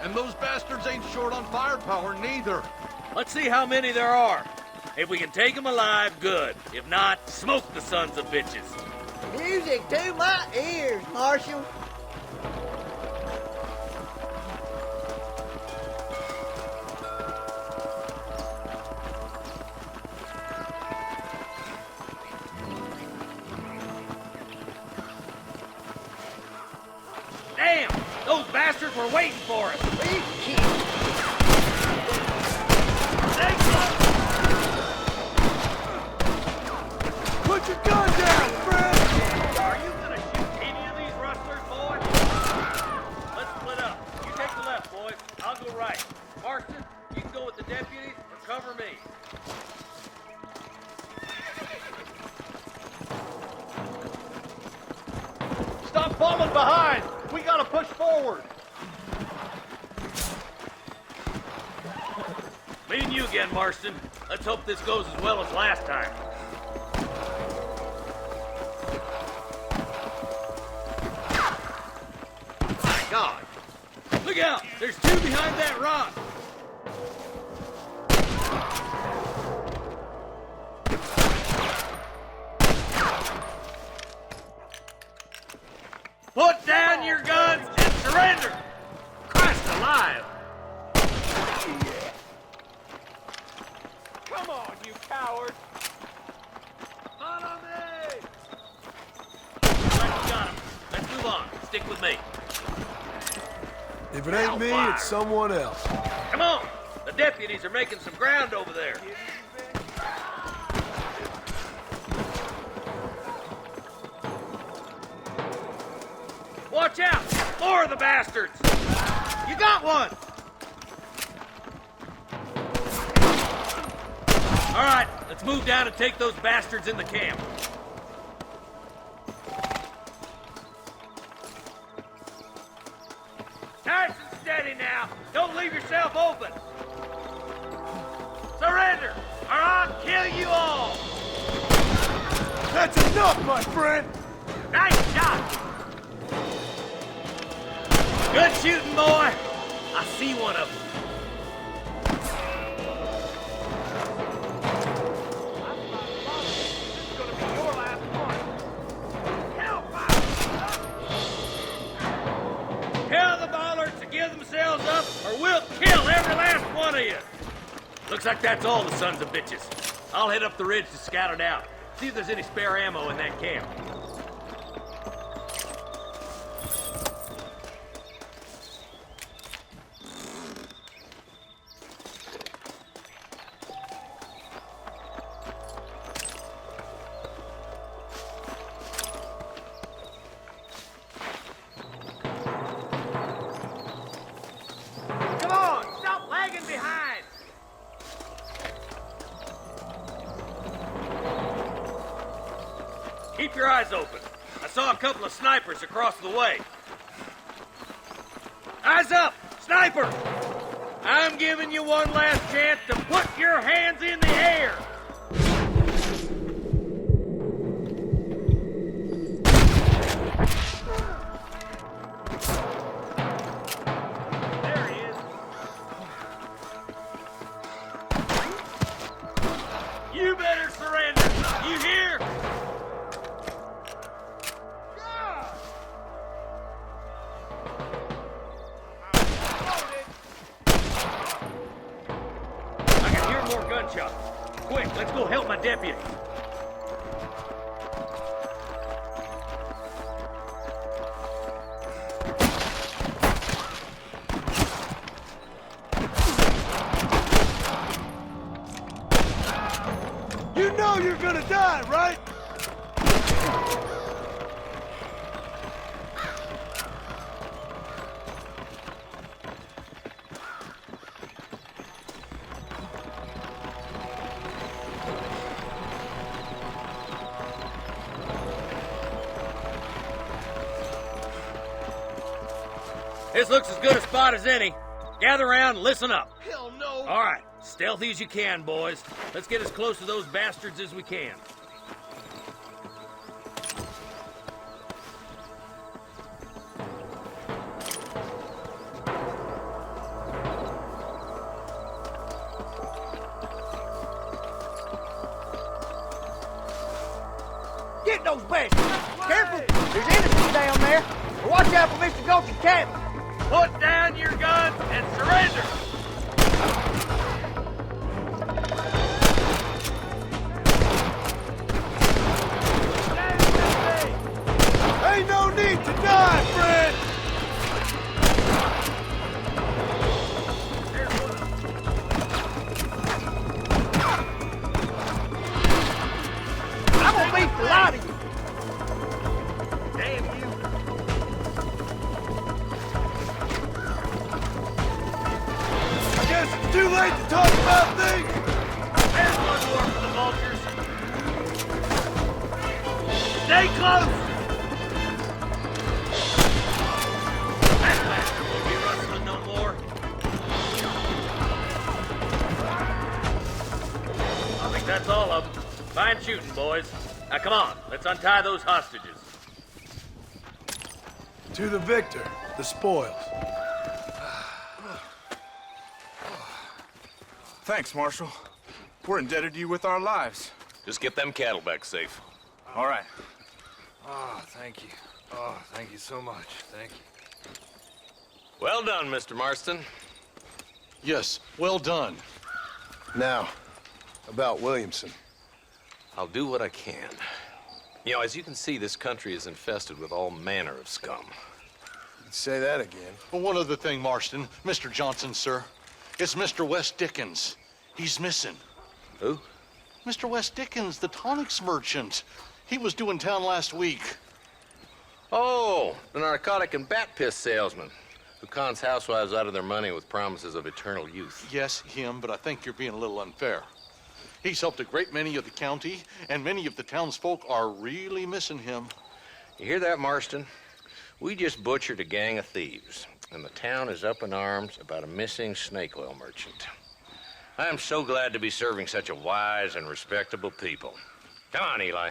And those bastards ain't short on firepower, neither. Let's see how many there are. If we can take them alive, good. If not, smoke the sons of bitches. Music to my ears, Marshal. Damn! Those bastards were waiting for us. Big kid. Put your gun down, friend! Are you gonna shoot any of these rustlers, boy? Let's split up. You take the left, boys. I'll go right. Marston, you can go with the deputies or cover me. Stop falling behind! We gotta push forward! Me and you again, Marston. Let's hope this goes as well as last time. My God! Look out! There's two behind that rock! Put down your guns and surrender! Christ alive! coward! On me! Right, we got him. Let's move on. Stick with me. If it ain't me, it's someone else. Come on! The deputies are making some ground over there. Watch out! More of the bastards! You got one! All right, let's move down and take those bastards in the camp. Nice and steady now. Don't leave yourself open. Surrender, or I'll kill you all. That's enough, my friend! Nice shot. Good shooting, boy. I see one of them. Tell the bollards to give themselves up, or we'll kill every last one of you. Looks like that's all the sons of bitches. I'll head up the ridge to scout it out. See if there's any spare ammo in that camp. Keep your eyes open. I saw a couple of snipers across the way. Eyes up! Sniper! I'm giving you one last chance to put your hands in the air! There he is. You better surrender! You hear? Gunshot. Quick, let's go help my deputy. You know you're gonna die, right? This looks as good a spot as any. Gather around and listen up. Hell no! All right, stealthy as you can, boys. Let's get as close to those bastards as we can. Get those bastards! Careful! There's innocents down there! Watch out for Mr. Gulch's cabin! Put down your guns and surrender! Ain't no need to die, friend! I'm gonna beat the lot of you! Damn you! Guess it's too late to talk about things! There's one more for the vultures. Stay close! That bastard won't be rustling no more. I think that's all of them. Fine shooting, boys. Now come on, let's untie those hostages. To the victor, the spoils. Thanks, Marshal. We're indebted to you with our lives. Just get them cattle back safe. All right. Oh, thank you. Oh, thank you so much. Thank you. Well done, Mr. Marston. Yes, well done. Now, About Williamson. I'll do what I can. You know, as you can see, this country is infested with all manner of scum. Say that again. Well, one other thing, Marston. Mr. Johnson, sir. It's Mr. West Dickens. He's missing. Who? Mr. West Dickens, the tonics merchant. He was due in town last week. Oh, the narcotic and bat piss salesman who cons housewives out of their money with promises of eternal youth. Yes, him, but I think you're being a little unfair. He's helped a great many of the county, and many of the townsfolk are really missing him. You hear that, Marston? We just butchered a gang of thieves, and the town is up in arms about a missing snake oil merchant. I am so glad to be serving such a wise and respectable people. Come on, Eli.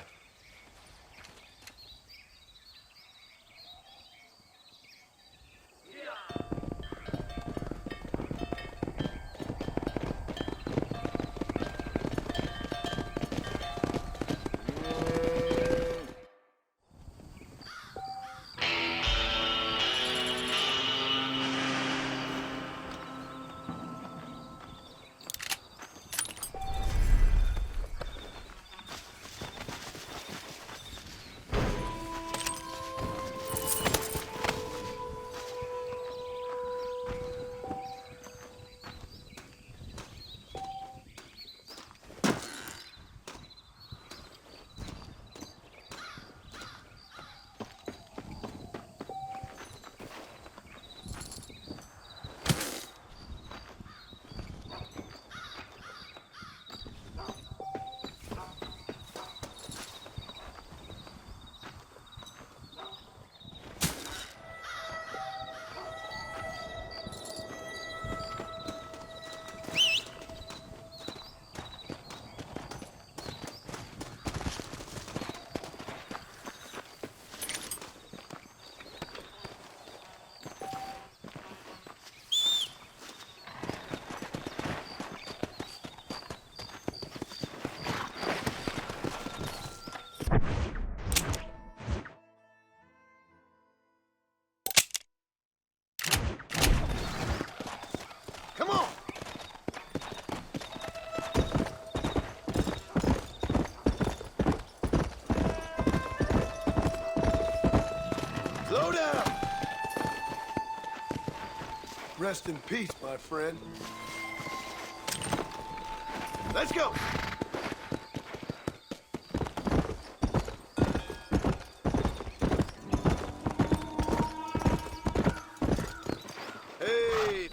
Rest in peace, my friend. Let's go! Hey!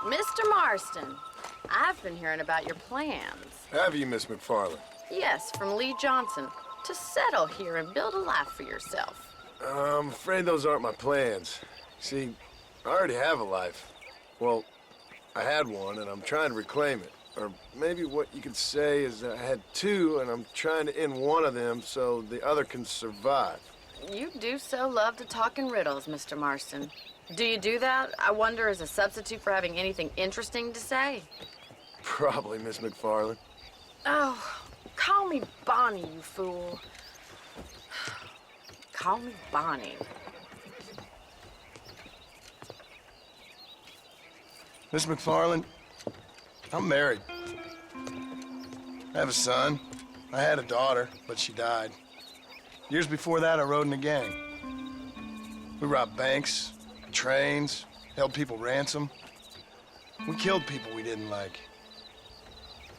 Mr. Marston, I've been hearing about your plans. Have you, Miss Mcfarlane? Yes, from Lee Johnson, to settle here and build a life for yourself. I'm afraid those aren't my plans. See, I already have a life. Well, I had one, and I'm trying to reclaim it. Or maybe what you could say is that I had two, and I'm trying to end one of them so the other can survive. You do so love to talk in riddles, Mr. Marston. Do you do that, I wonder, as a substitute for having anything interesting to say? Probably, Miss Mcfarlane. Oh, call me Bonnie, you fool. Call me Bonnie. Miss Mcfarlane, I'm married. I have a son. I had a daughter, but she died. Years before that, I rode in a gang. We robbed banks, trains, held people ransom. We killed people we didn't like.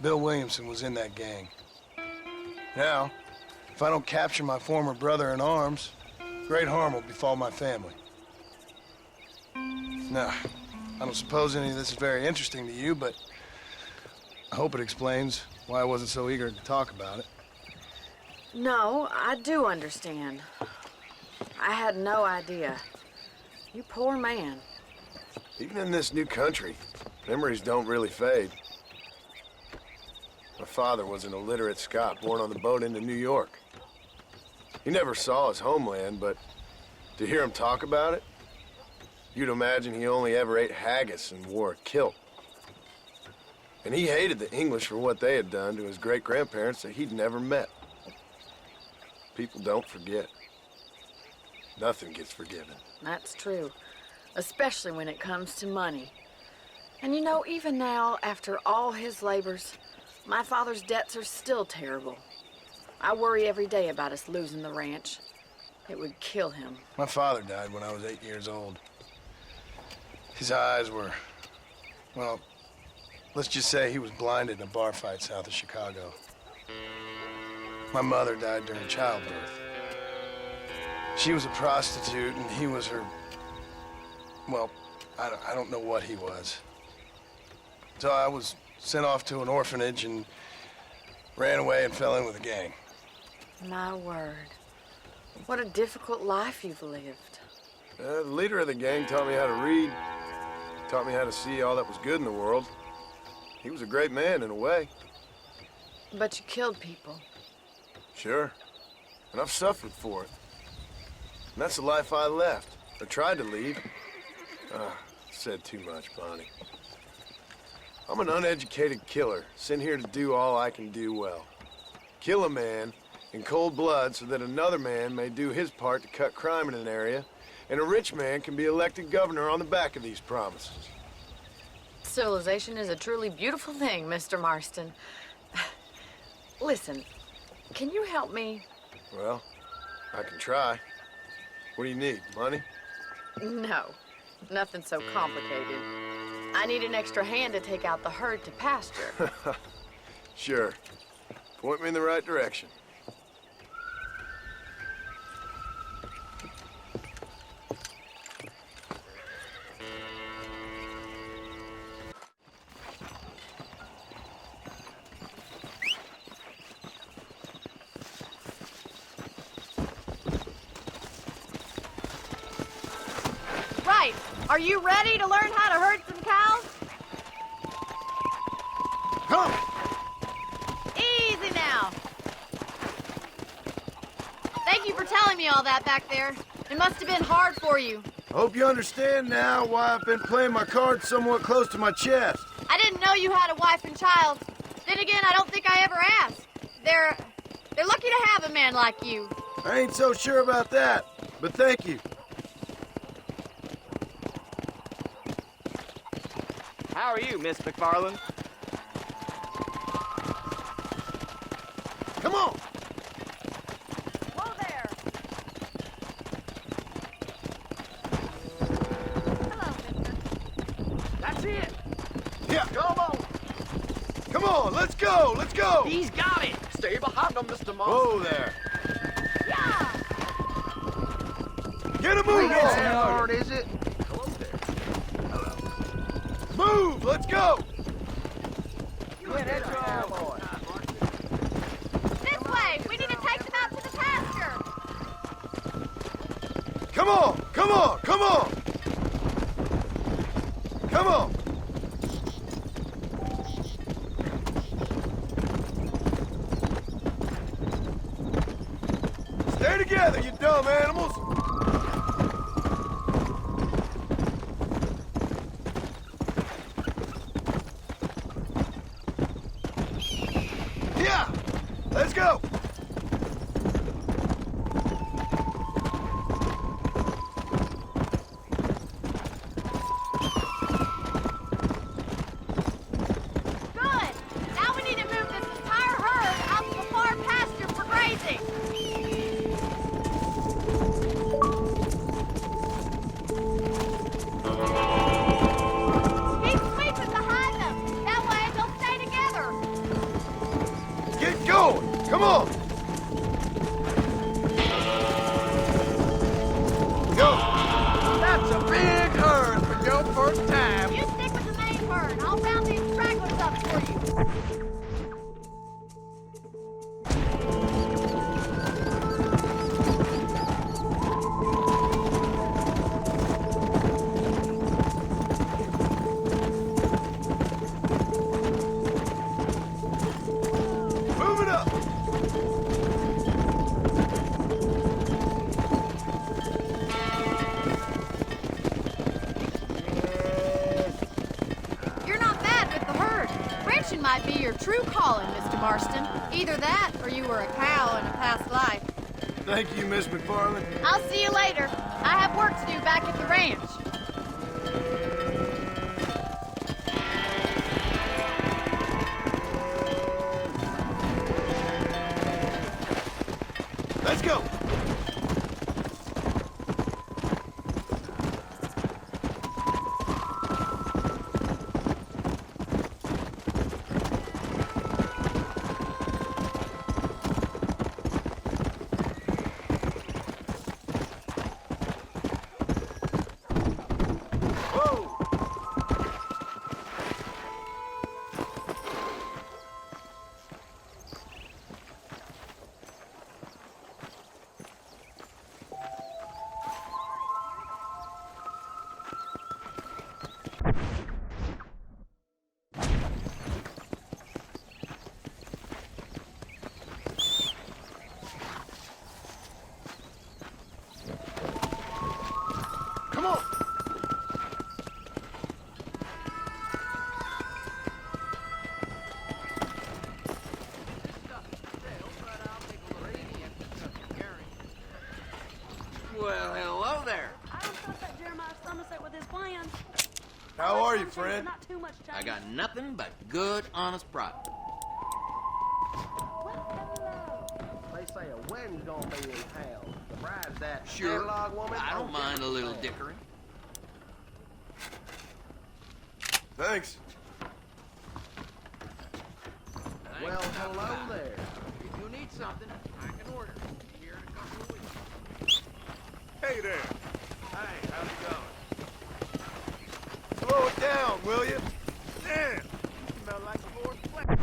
Bill Williamson was in that gang. Now, if I don't capture my former brother in arms, great harm will befall my family. Now, I don't suppose any of this is very interesting to you, but I hope it explains why I wasn't so eager to talk about it. No, I do understand. I had no idea. You poor man. Even in this new country, memories don't really fade. My father was an illiterate Scot born on the boat into New York. He never saw his homeland, but to hear him talk about it, you'd imagine he only ever ate haggis and wore a kilt. And he hated the English for what they had done to his great-grandparents that he'd never met. People don't forget. Nothing gets forgiven. That's true, especially when it comes to money. And you know, even now, after all his labors, my father's debts are still terrible. I worry every day about us losing the ranch. It would kill him. My father died when I was 8 years old. His eyes were, well, let's just say he was blinded in a bar fight south of Chicago. My mother died during childbirth. She was a prostitute, and he was her, well, I don't know what he was. So I was sent off to an orphanage and ran away and fell in with a gang. My word. What a difficult life you've lived. The leader of the gang taught me how to read, taught me how to see all that was good in the world. He was a great man in a way. But you killed people. Sure. And I've suffered for it. And that's the life I left, or tried to leave. Said too much, Bonnie. I'm an uneducated killer, sent here to do all I can do well. Kill a man in cold blood so that another man may do his part to cut crime in an area, and a rich man can be elected governor on the back of these promises. Civilization is a truly beautiful thing, Mr. Marston. Listen, can you help me? Well, I can try. What do you need, money? No, nothing so complicated. I need an extra hand to take out the herd to pasture. Sure. Point me in the right direction. Right. Are you ready to learn how to herd some cows? Come! Easy now. Thank you for telling me all that back there. It must have been hard for you. I hope you understand now why I've been playing my cards somewhat close to my chest. I didn't know you had a wife and child. Then again, I don't think I ever asked. They're lucky to have a man like you. I ain't so sure about that, but thank you. How are you, Miss Mcfarlane? Come on! Whoa there! Hello, mister. That's it! Yeah, come on! Come on, let's go, let's go! He's got it! Stay behind him, Mr. Marston. Whoa there! Yeah! Get a move on! How hard is it? Move! move! Let's go! This way! We need to take them out to the pasture! Come on! Come on! Come on! Come on! Stay together, you dumb animals! Yeah! Let's go! Good! Now we need to move this entire herd out to the far pasture for grazing! Keep sweeping behind them! That way they'll stay together! Get going! Come on! Go! That's a big herd for your first time. You stick with the main herd. I'll round these stragglers up for you. Move it up! You're not bad with the herd. Ranching might be your true calling, Mr. Marston. Either that, or you were a cow in a past life. Thank you, Miss Mcfarlane. I'll see you later. I have work to do back at the ranch. Let's go! Come on! Well, hello there. I don't trust that Jeremiah Somerset with his plans. How are you, friend? Not too much I got nothing but good, honest profit. They say a wedding's gonna be in town. The bride's that Sure. analog woman. I don't mind a little dickery. Thanks. Well, hello there. If you need something, I can order. Here in a couple of weeks. Hey there. Hey, how's it going? Slow it down, will you? Damn! You smell like a Lord's flesh.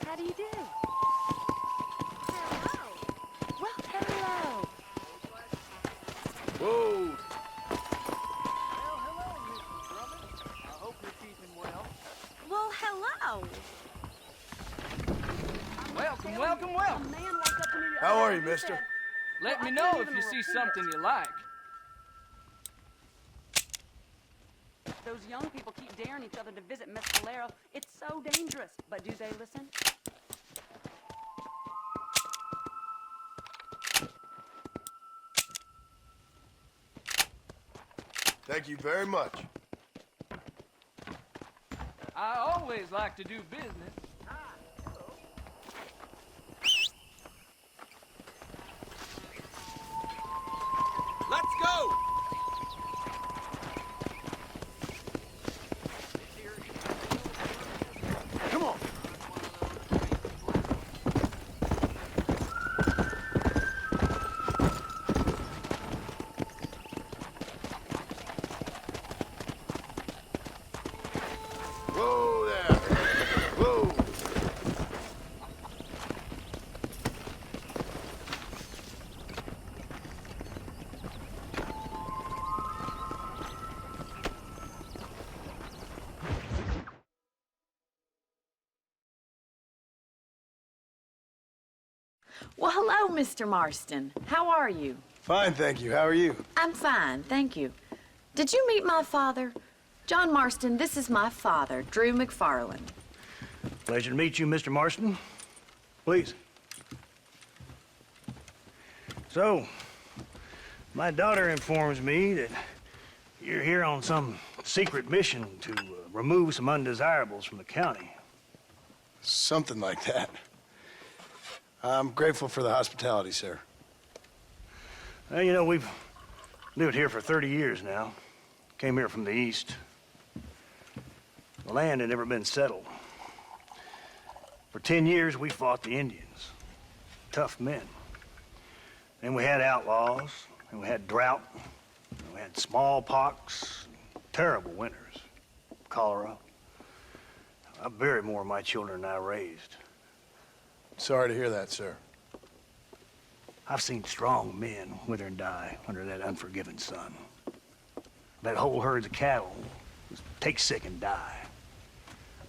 How do you do? Hello. Well, hello. Whoa! Well, hello. Welcome, welcome, welcome. A man walked up to me the How other are day you, and mister? said, Let "Well, me I know can't if even you see repeat something it." you like. Those young people keep daring each other to visit Mescalero. It's so dangerous. But do they listen? Thank you very much. I always like to do business. Let's go! Whoa there. Whoa. Well, hello, Mr. Marston. How are you? Fine, thank you. How are you? I'm fine, thank you. Did you meet my father? John Marston, this is my father, Drew Mcfarlane. Pleasure to meet you, Mr. Marston. Please. So, my daughter informs me that you're here on some secret mission to remove some undesirables from the county. Something like that. I'm grateful for the hospitality, sir. Well, you know, we've lived here for 30 years now. Came here from the east. The land had never been settled. For 10 years, we fought the Indians. Tough men. Then we had outlaws, and we had drought, and we had smallpox, terrible winters, cholera. I buried more of my children than I raised. Sorry to hear that, sir. I've seen strong men wither and die under that unforgiving sun. That whole herds of cattle just take sick and die.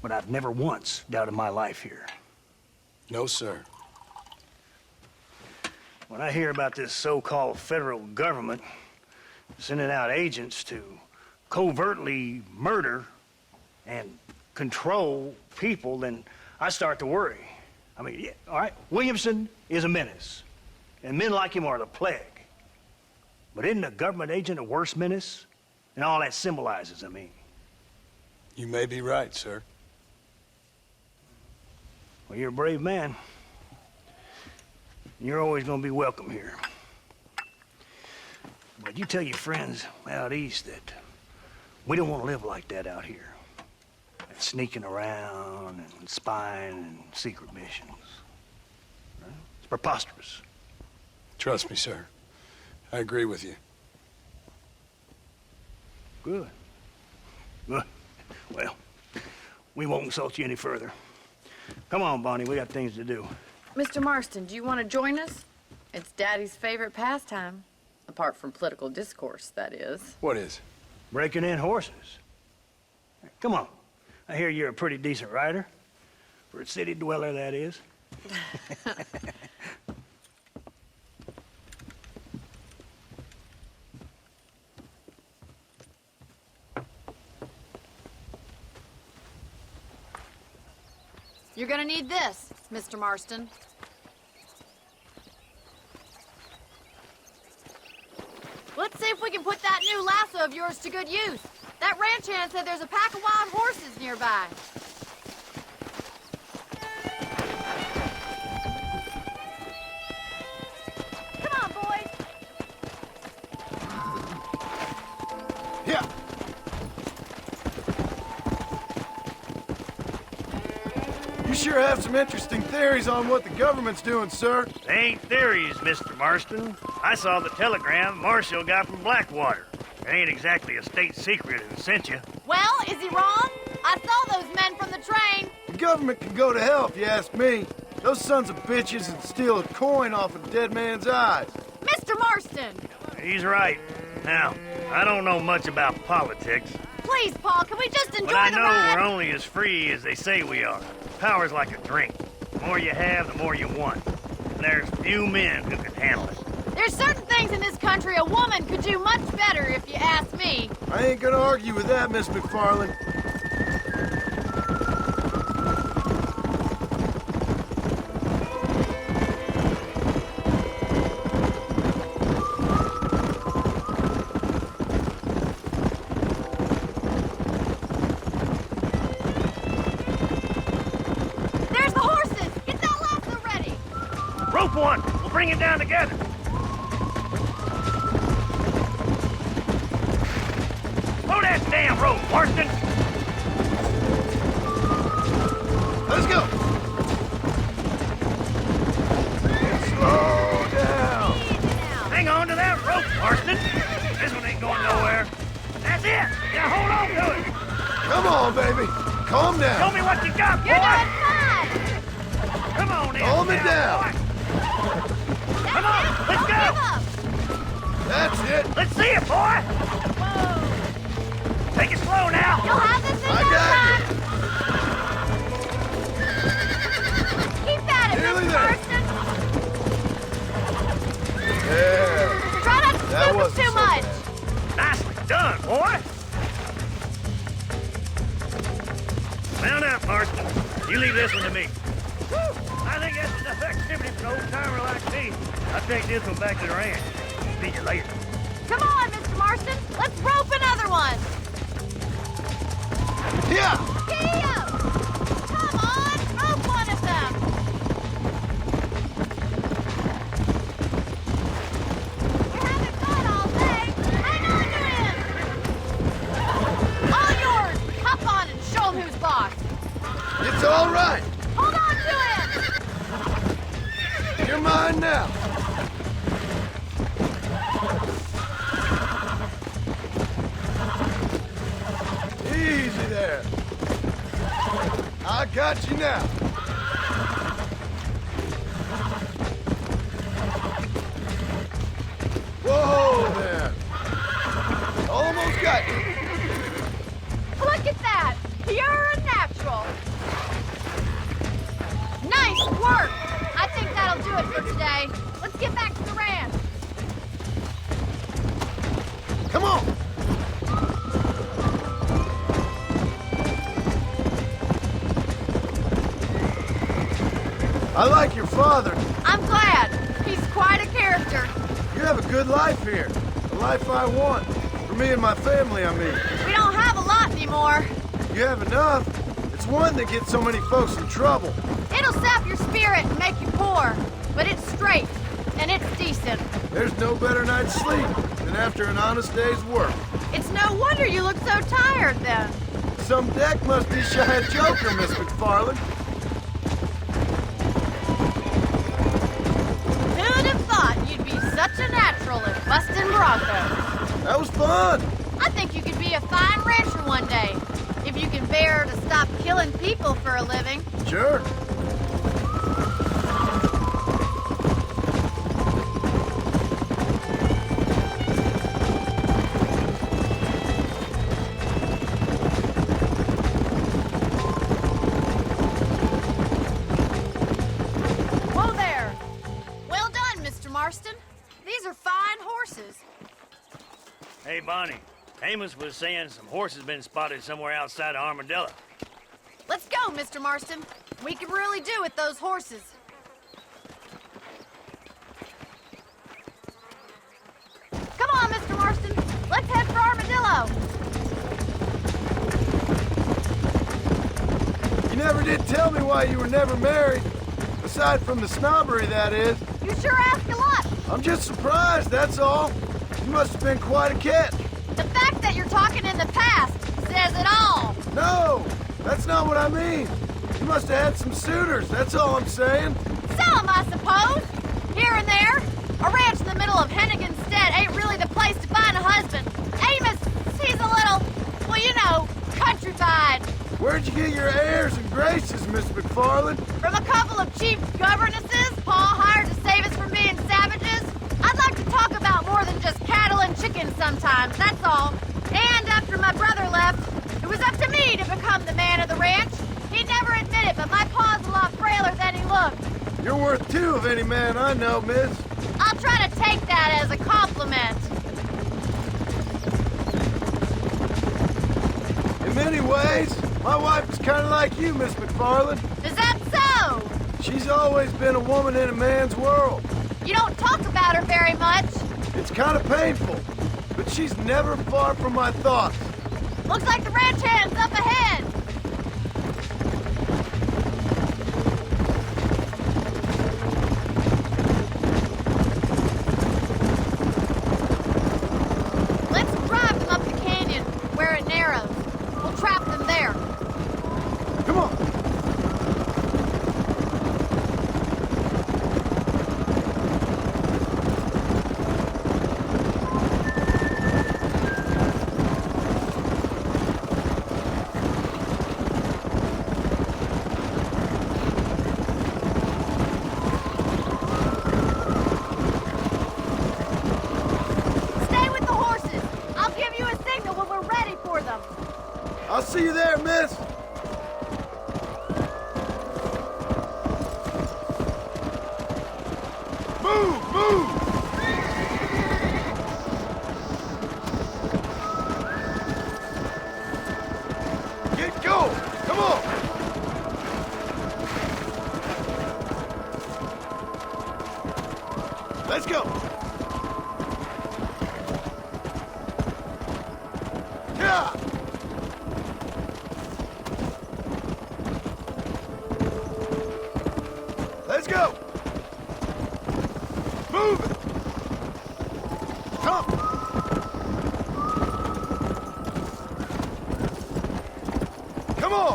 But I've never once doubted my life here. No, sir. When I hear about this so-called federal government sending out agents to covertly murder and control people, then I start to worry. I mean, yeah, all right, Williamson is a menace, and men like him are the plague. But isn't a government agent a worse menace? And all that symbolizes, I mean. You may be right, sir. Well, you're a brave man. You're always gonna be welcome here. But you tell your friends out east that we don't want to live like that out here. Sneaking around and spying and secret missions. Right? It's preposterous. Trust me, sir. I agree with you. Good. Good. Well, we won't insult you any further. Come on, Bonnie, we got things to do. Mr. Marston, do you want to join us? It's Daddy's favorite pastime. Apart from political discourse, that is. What is? Breaking in horses. Come on. I hear you're a pretty decent rider. For a city dweller, that is. You're gonna need this, Mr. Marston. Let's see if we can put that new lasso of yours to good use. That ranch hand said there's a pack of wild horses nearby. Come on, boys. Yeah. You sure have some interesting theories on what the government's doing, sir. They ain't theories, Mr. Marston. I saw the telegram Marshal got from Blackwater. It ain't exactly a state secret who sent you. Well, is he wrong? I saw those men from the train. The government can go to hell if you ask me. Those sons of bitches would steal a coin off a dead man's eyes. Mr. Marston! He's right. Now, I don't know much about politics. Please, Paul, can we just enjoy But I the know ride? we're only as free as they say we are. Power's like a drink. The more you have, the more you want. And there's few men who can handle it. There's certain things in this country a woman could do much better, if you ask me. I ain't gonna argue with that, Miss Macfarlane. There's the horses! Get that lasso ready! Rope one! We'll bring it down together. Throw that damn rope, Marston! Let's go! Slow down! Hang on to that rope, Marston! This one ain't going nowhere. That's it! Now hold on to it! Come on, baby! calm down. Show me what you got, boy. You're doing fine. Come on in. Calm it down. Boy. Come on, let's go. Give up. That's it. Let's see it, boy. Whoa. Take it slow now. You'll have this in I no got time. Keep at it, Nearly Mr. there. Marston. Yeah. Try not to That scoop it wasn't too so much. Nicely done, boy. Mount up, Marston. You leave this one to me. Whew. I think that's enough activity for an old-timer like me. I'll take this one back to the ranch. See you later. Come on, Mr. Marston. Let's rope another one. Yeah. Here! Come on, rope one of them. We haven't gone all day. Hang on to him. All yours. Hop on and show him who's boss. It's all right. Hold on to him. You're mine now. Easy there. I got you now. Whoa there. Almost got you. Look at that. Pure and natural. Nice work. I think that'll do it for today. Let's get back to the ranch. Come on. I like your father. I'm glad. He's quite a character. You have a good life here. The life I want. For me and my family, I mean. We don't have a lot anymore. You have enough. It's one that gets so many folks in trouble. It'll sap your spirit and make you poor. But it's straight. And it's decent. There's no better night's sleep than after an honest day's work. It's no wonder you look so tired then. Some deck must be shy a joker, Miss Mcfarlane. Who'd have thought you'd be such a natural at busting broncos? That was fun. I think you could be a fine rancher one day. If you can bear to stop killing people for a living. Sure. Whoa there. Well done, Mr. Marston. These are fine horses. Hey, Bonnie. Amos was saying some horses been spotted somewhere outside of Armadillo. Let's go, Mr. Marston. We can really do with those horses. Come on, Mr. Marston. Let's head for Armadillo. You never did tell me why you were never married. Aside from the snobbery, that is. You sure ask a lot. I'm just surprised, that's all. You must have been quite a catch. The fact that you're talking in the past says it all. No, that's not what I mean. You must have had some suitors, that's all I'm saying. Some, I suppose. Here and there. A ranch in the middle of Hennigan's Stead ain't really the place to find a husband. Amos, he's a little, well, you know, countrified. Where'd you get your airs and graces, Miss Mcfarlane? From a couple of cheap governesses Pa hired to save us from being savages. I'd like to talk about more than just cattle and chickens sometimes, that's all. And after my brother left, it was up to me to become the man of the ranch. He'd never admit it, but my pa's a lot frailer than he looked. You're worth two of any man I know, miss. I'll try to take that as a compliment. In many ways, my wife is kind of like you, Miss Mcfarlane. Is that so? She's always been a woman in a man's world. You don't talk about her very much. It's kind of painful, but she's never far from my thoughts. Looks like the ranch hand's up ahead. Let's drive them up the canyon where it narrows. We'll trap them there. Come on.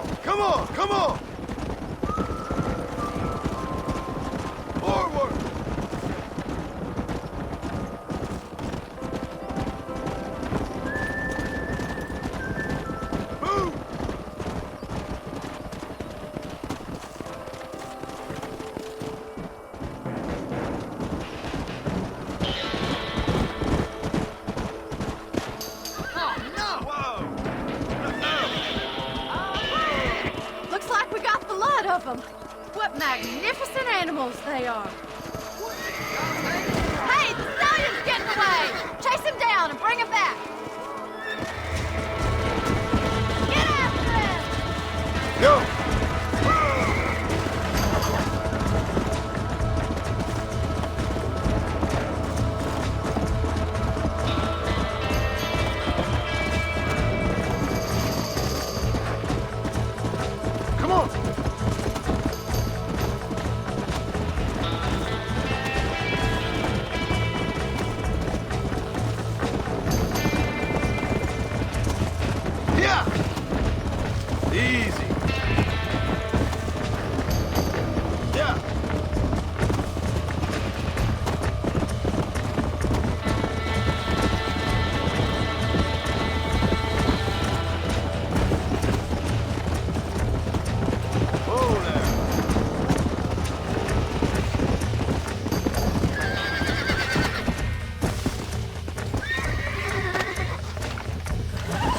on! Come on! Come on! Forward! Move! Looks like we got the lot of them. What magnificent animals they are. Hey, the stallion's getting away! Chase him down and bring him back. Get after him! Go! Come on! Yeah! Easy. Yeah. Whoa there.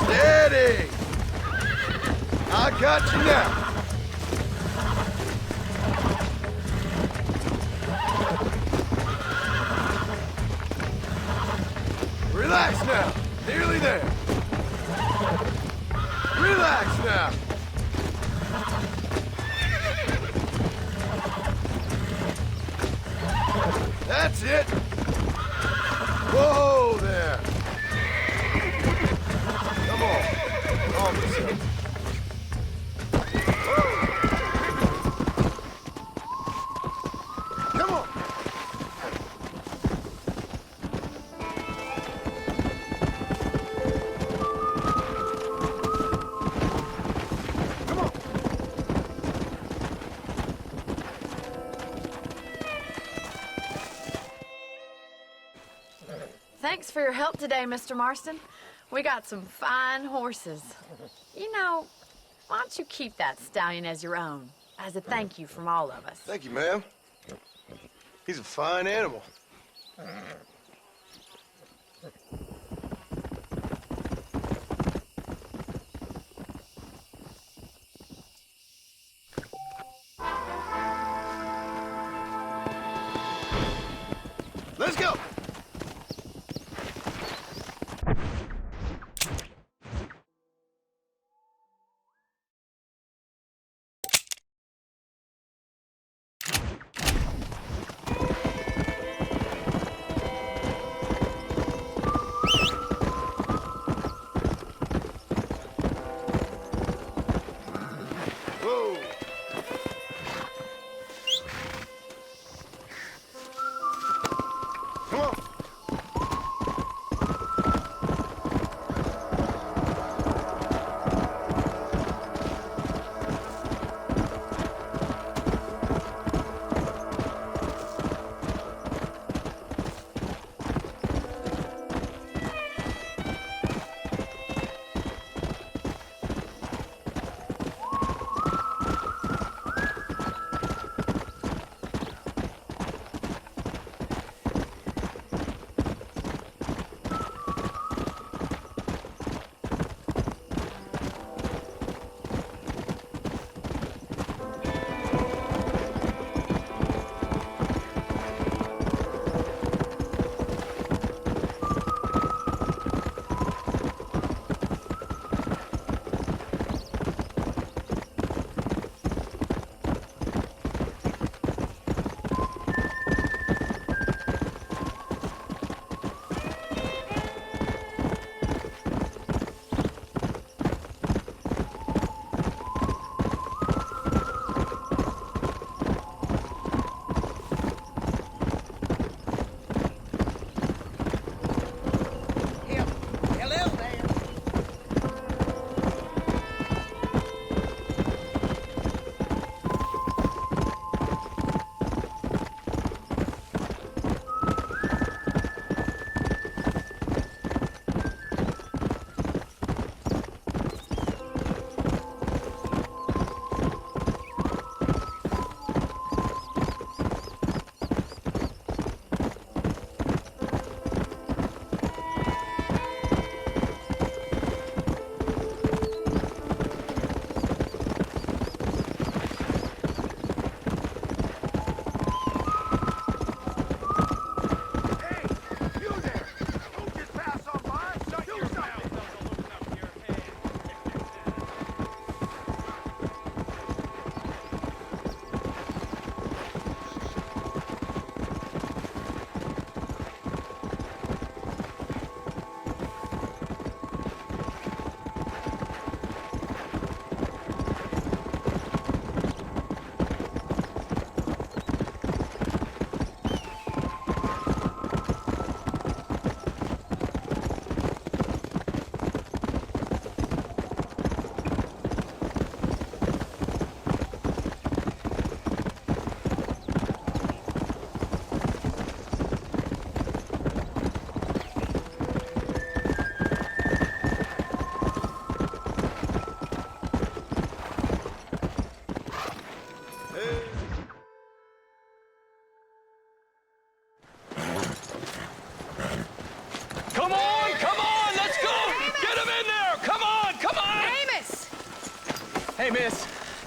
Steady. I got you now. Relax now. Nearly there. Relax now. That's it. Whoa there. Come on. Calm yourself. Come on. Come on. Thanks for your help today, Mr. Marston. We got some fine horses. You know, why don't you keep that stallion as your own, as a thank you from all of us? Thank you, ma'am. He's a fine animal. Let's go! Whoa! Come on!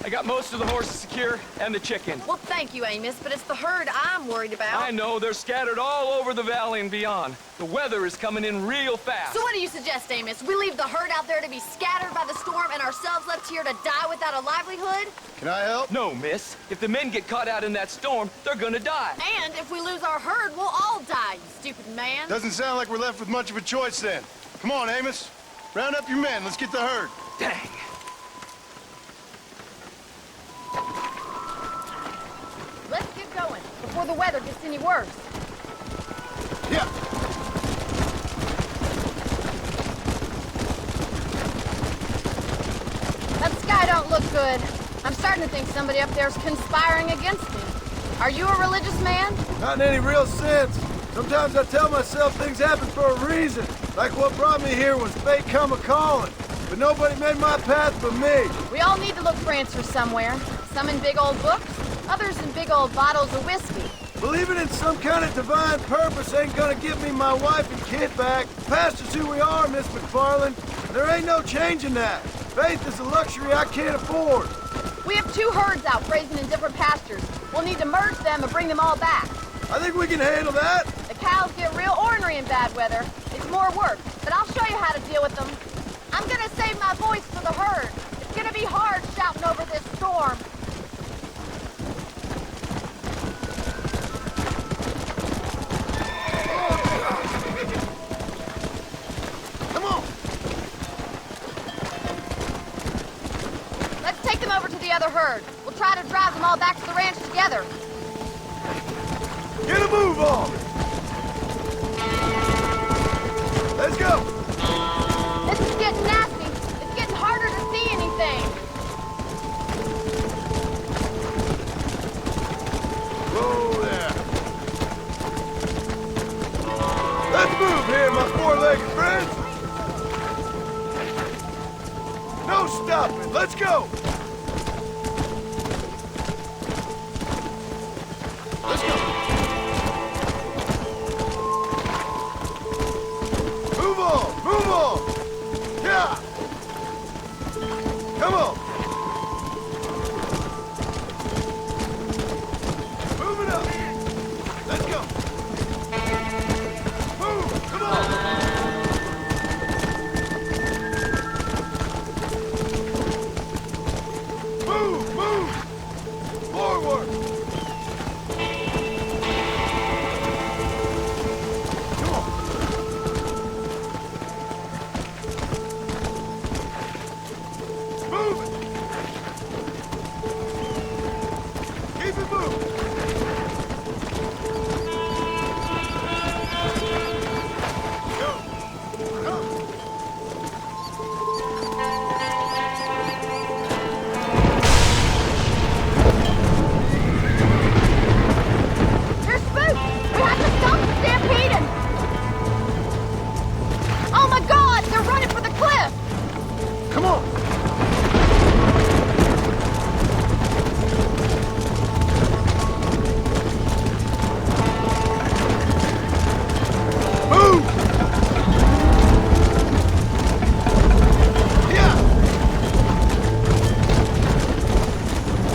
I got most of the horses secure and the chickens. Well, thank you, Amos, but it's the herd I'm worried about. I know, they're scattered all over the valley and beyond. The weather is coming in real fast. So what do you suggest, Amos? We leave the herd out there to be scattered by the storm and ourselves left here to die without a livelihood? Can I help? No, miss. If the men get caught out in that storm, they're gonna die. And if we lose our herd, we'll all die, you stupid man. Doesn't sound like we're left with much of a choice then. Come on, Amos. Round up your men. Let's get the herd. Dang. Let's get going before the weather gets any worse. Yeah. That sky don't look good. I'm starting to think somebody up there's conspiring against me. Are you a religious man? Not in any real sense. Sometimes I tell myself things happen for a reason. Like what brought me here was fate come a-calling. But nobody made my path but me. We all need to look for answers somewhere. Some in big old books, others in big old bottles of whiskey. Believing in some kind of divine purpose ain't gonna give me my wife and kid back. Past is who we are, Miss Macfarlane. There ain't no changing that. Faith is a luxury I can't afford. We have 2 herds out grazing in different pastures. We'll need to merge them and bring them all back. I think we can handle that. The cows get real ornery in bad weather. It's more work, but I'll show you how to deal with them. I'm gonna save my voice for the herd. It's gonna be hard shouting over this storm. Come on. Let's take them over to the other herd. We'll try to drive them all back to the ranch together. Get a move on. Let's go. This is getting nasty. It's getting harder to see anything. Whoa there. Let's move here, my four-legged friends. No stopping. Let's go. Let's go. Move on. Move on. Yeah. Come on. Move it up. Let's go. Move. Come on. Move. Move. Forward. Come on. Move it. Keep it moving. Go. Come. They're spooked. We have to stop the stampeding. Oh my God! They're running for the cliff. Come on. Move! Yeah!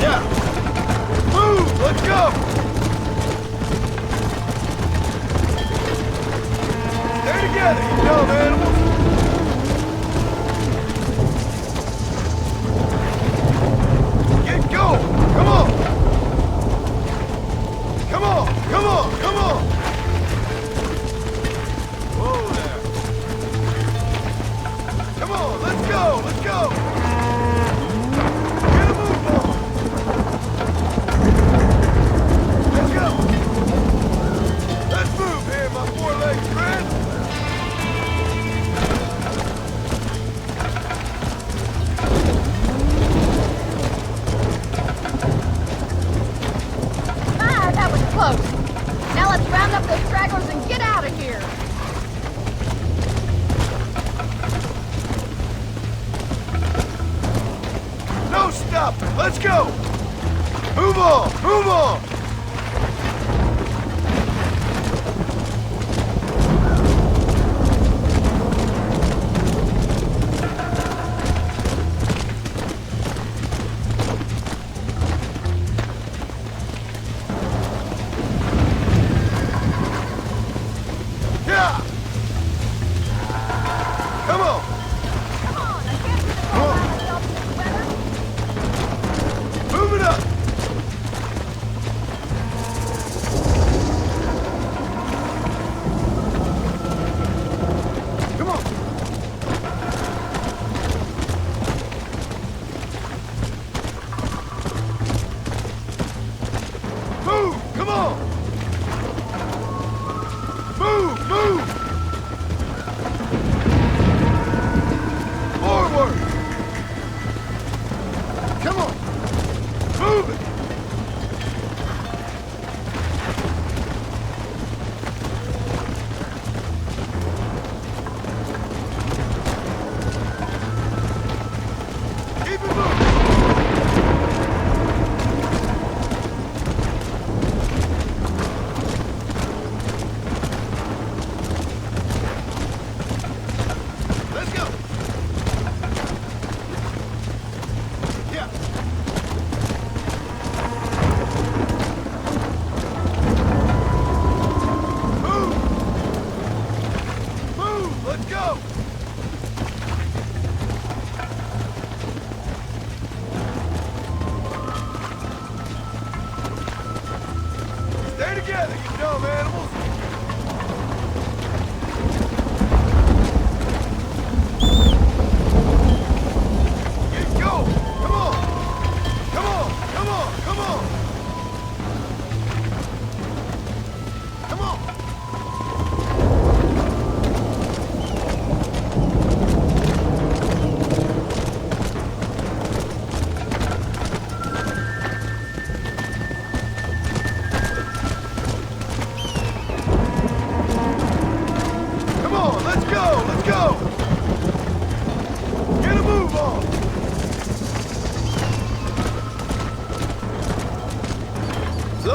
Yeah! Move! Let's go! Stay together, you dumb animals! Get going! Come on! Come on! Come on! Come on! Whoa there! Come on! Let's go! Let's go! Get a move on! Let's go! Let's move here, my four-legged friends! My, that was close. Now let's round up those stragglers and get out of here. No stopping! Let's go! Move on! Move on!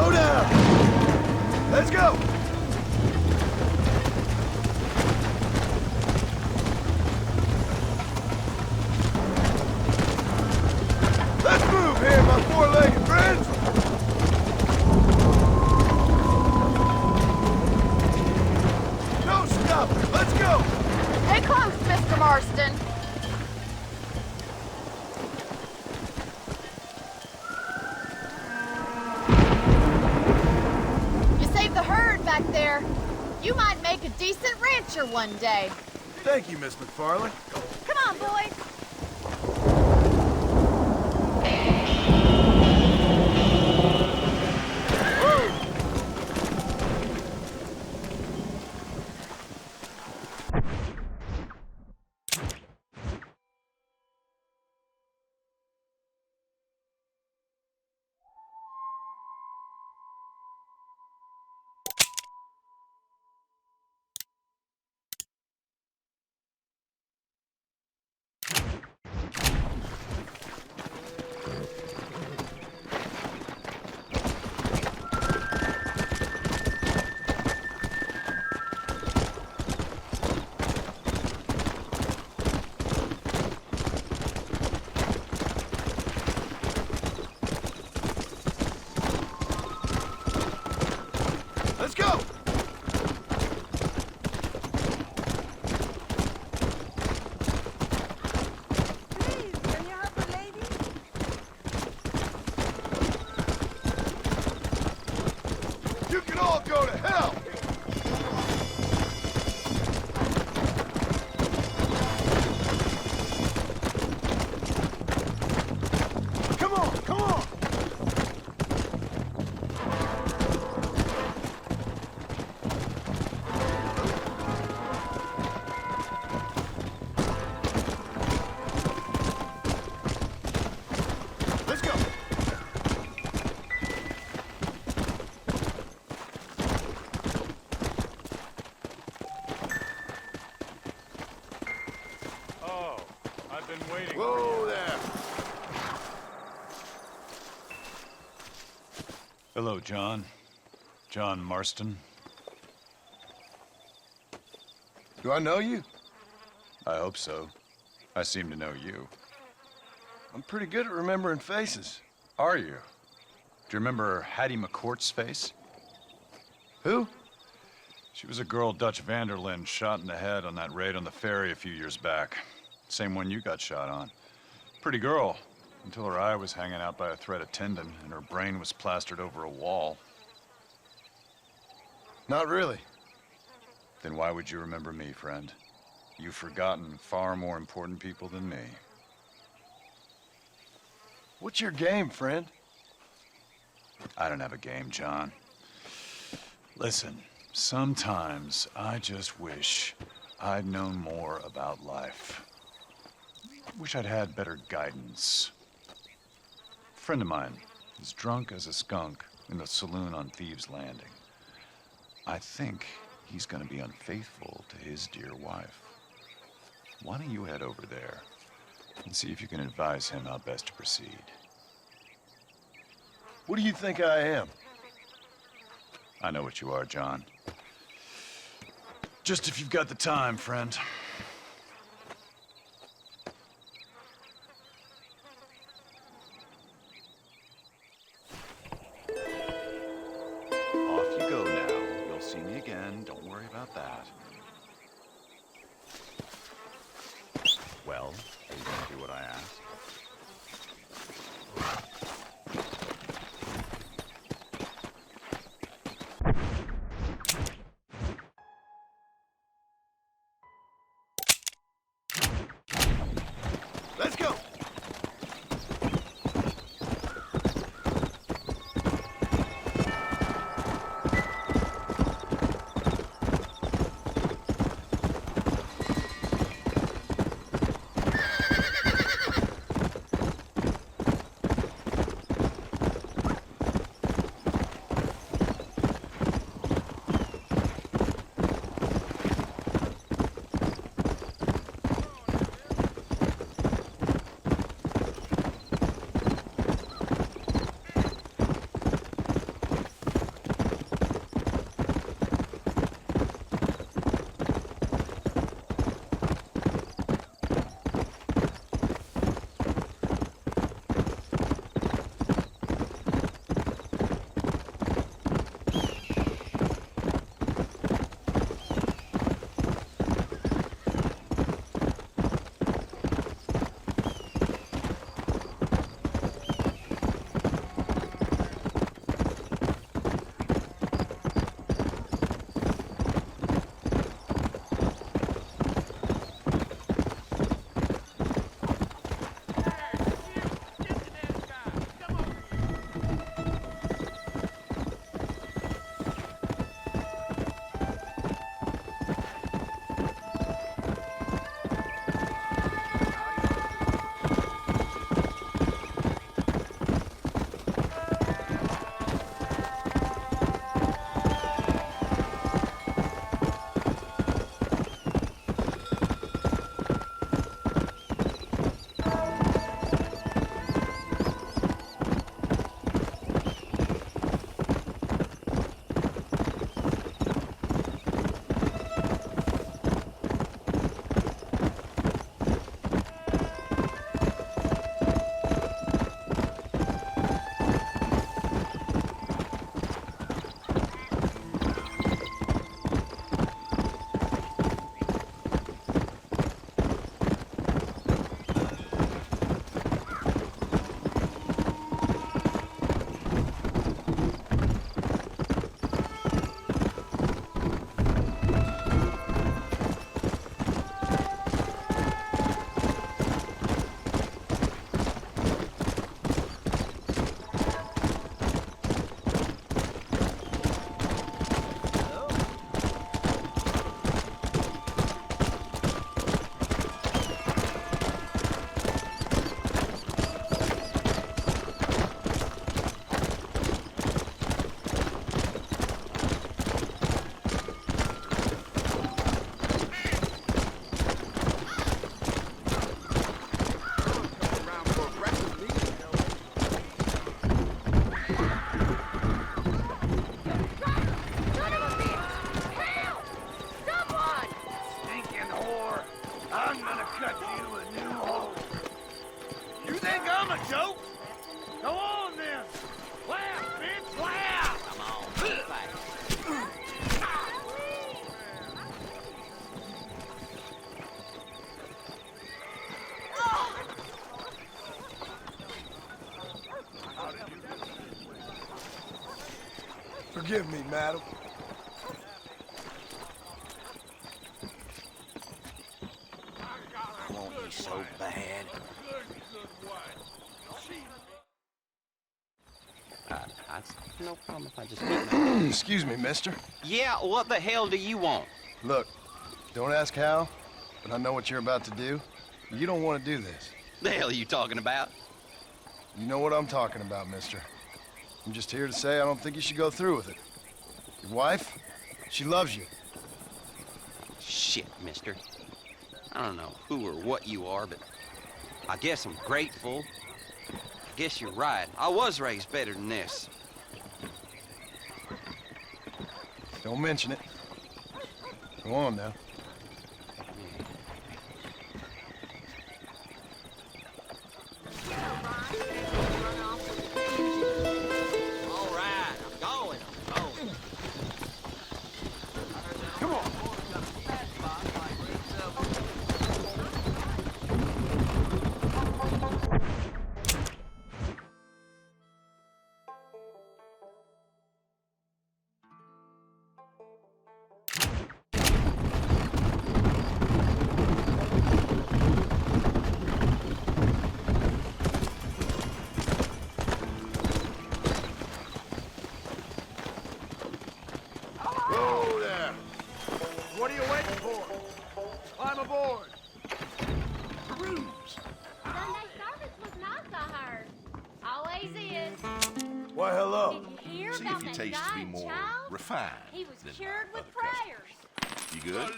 Slow down. Let's go. Let's move here, my four-legged friends. No stopping. Let's go. Stay close, Mr. Marston. You saved the herd back there. You might make a decent rancher one day. Thank you, Miss Mcfarlane. Come on, boys. Let's go. You can all go to hell. Come on, come on. Let's go. Oh, I've been waiting. Whoa there. Hello, John. John Marston. Do I know you? I hope so. I seem to know you. I'm pretty good at remembering faces. Are you? Do you remember Hattie McCourt's face? Who? She was a girl Dutch Vanderlyn shot in the head on that raid on the ferry a few years back. Same one you got shot on. Pretty girl, until her eye was hanging out by a thread of tendon and her brain was plastered over a wall. Not really. Then why would you remember me, friend? You've forgotten far more important people than me. What's your game, friend? I don't have a game, John. Listen, sometimes I just wish I'd known more about life. Wish I'd had better guidance. A friend of mine is drunk as a skunk in the saloon on Thieves' Landing. I think he's gonna be unfaithful to his dear wife. Why don't you head over there and see if you can advise him how best to proceed? What do you think I am? I know what you are, John. Just if you've got the time, friend. Off you go now. You'll see me again. Don't worry about that. Well, are you gonna do what I asked? Forgive me, madam. I want you so bad. That's no problem if I just get Excuse me, mister. Yeah, what the hell do you want? Look, don't ask how, but I know what you're about to do. You don't want to do this. The hell are you talking about? You know what I'm talking about, mister. I'm just here to say I don't think you should go through with it. Your wife, she loves you. Shit, mister. I don't know who or what you are, but I guess I'm grateful. I guess you're right. I was raised better than this. Don't mention it. Go on now. All right, I'm going. Come on. Whoa there. What are you waiting for? Climb aboard. Rooms. Sunday service was nice, I heard. Always is. Why, hello. Did you hear See about if your that taste to be giant more child? refined. He was than cured with other prayers. customers. You good?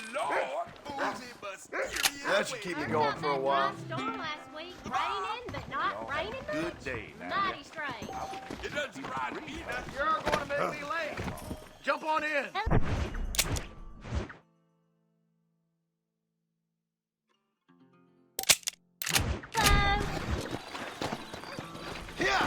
That should keep me going for a while. Storm last week, raining, but not raining much. Good day now. Mighty strange. It doesn't surprise me. You're going to make me late. Jump on in. Here.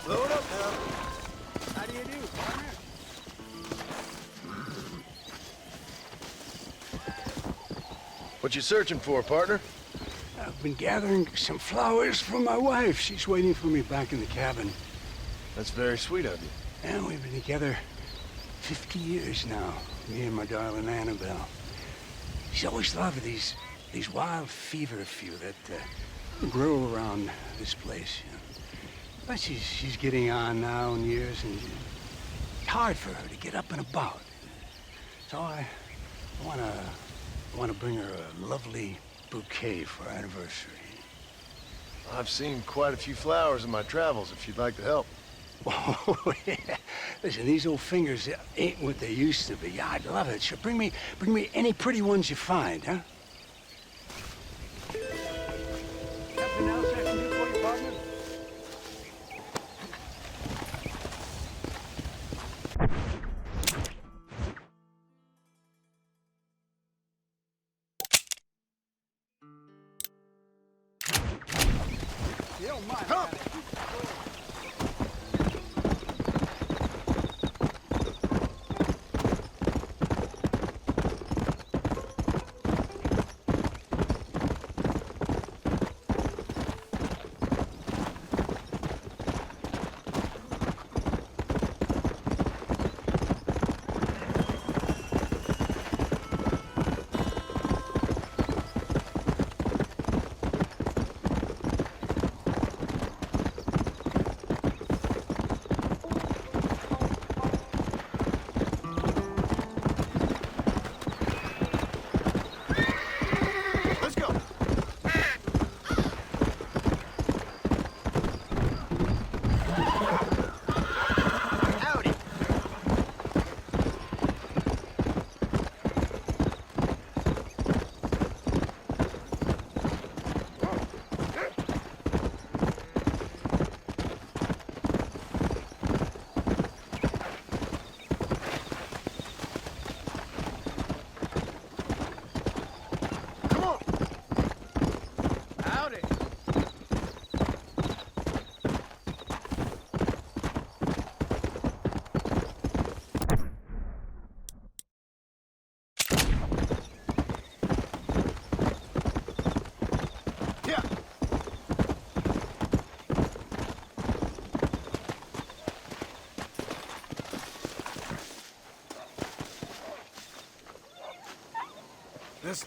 Load up now. How do you do, partner? What you searching for, partner? I've been gathering some flowers for my wife. She's waiting for me back in the cabin. That's very sweet of you. And we've been together 50 years now, me and my darling Annabelle. She's always loved these wild fever few that grow around this place. You know. But she's getting on now in years, and it's hard for her to get up and about. So I want to bring her a lovely bouquet for our anniversary. I've seen quite a few flowers in my travels, if you'd like to help. Oh, yeah. Listen, these old fingers ain't what they used to be. Yeah, I'd love it. Sure, bring me any pretty ones you find, huh? Nothing else I can do for you, partner? You don't mind. Come.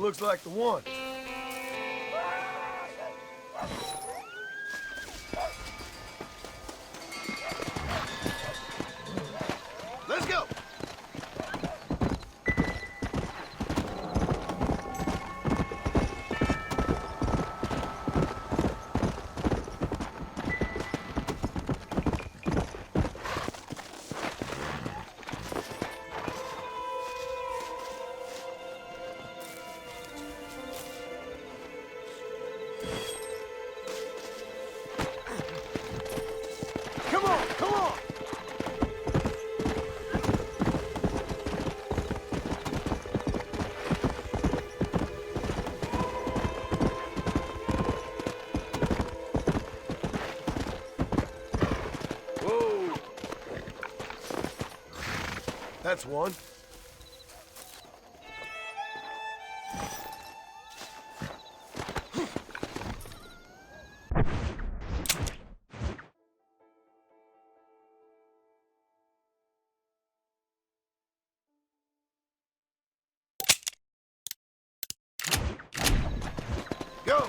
looks like the one. Let's go! Come on, come on! Whoa! That's one. Go!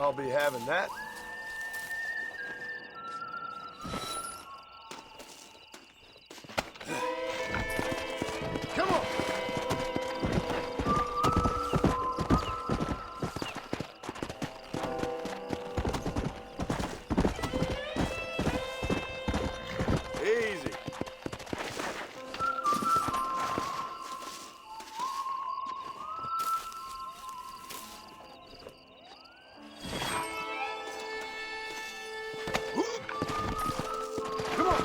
I'll be having that. Come on! Easy. Come on.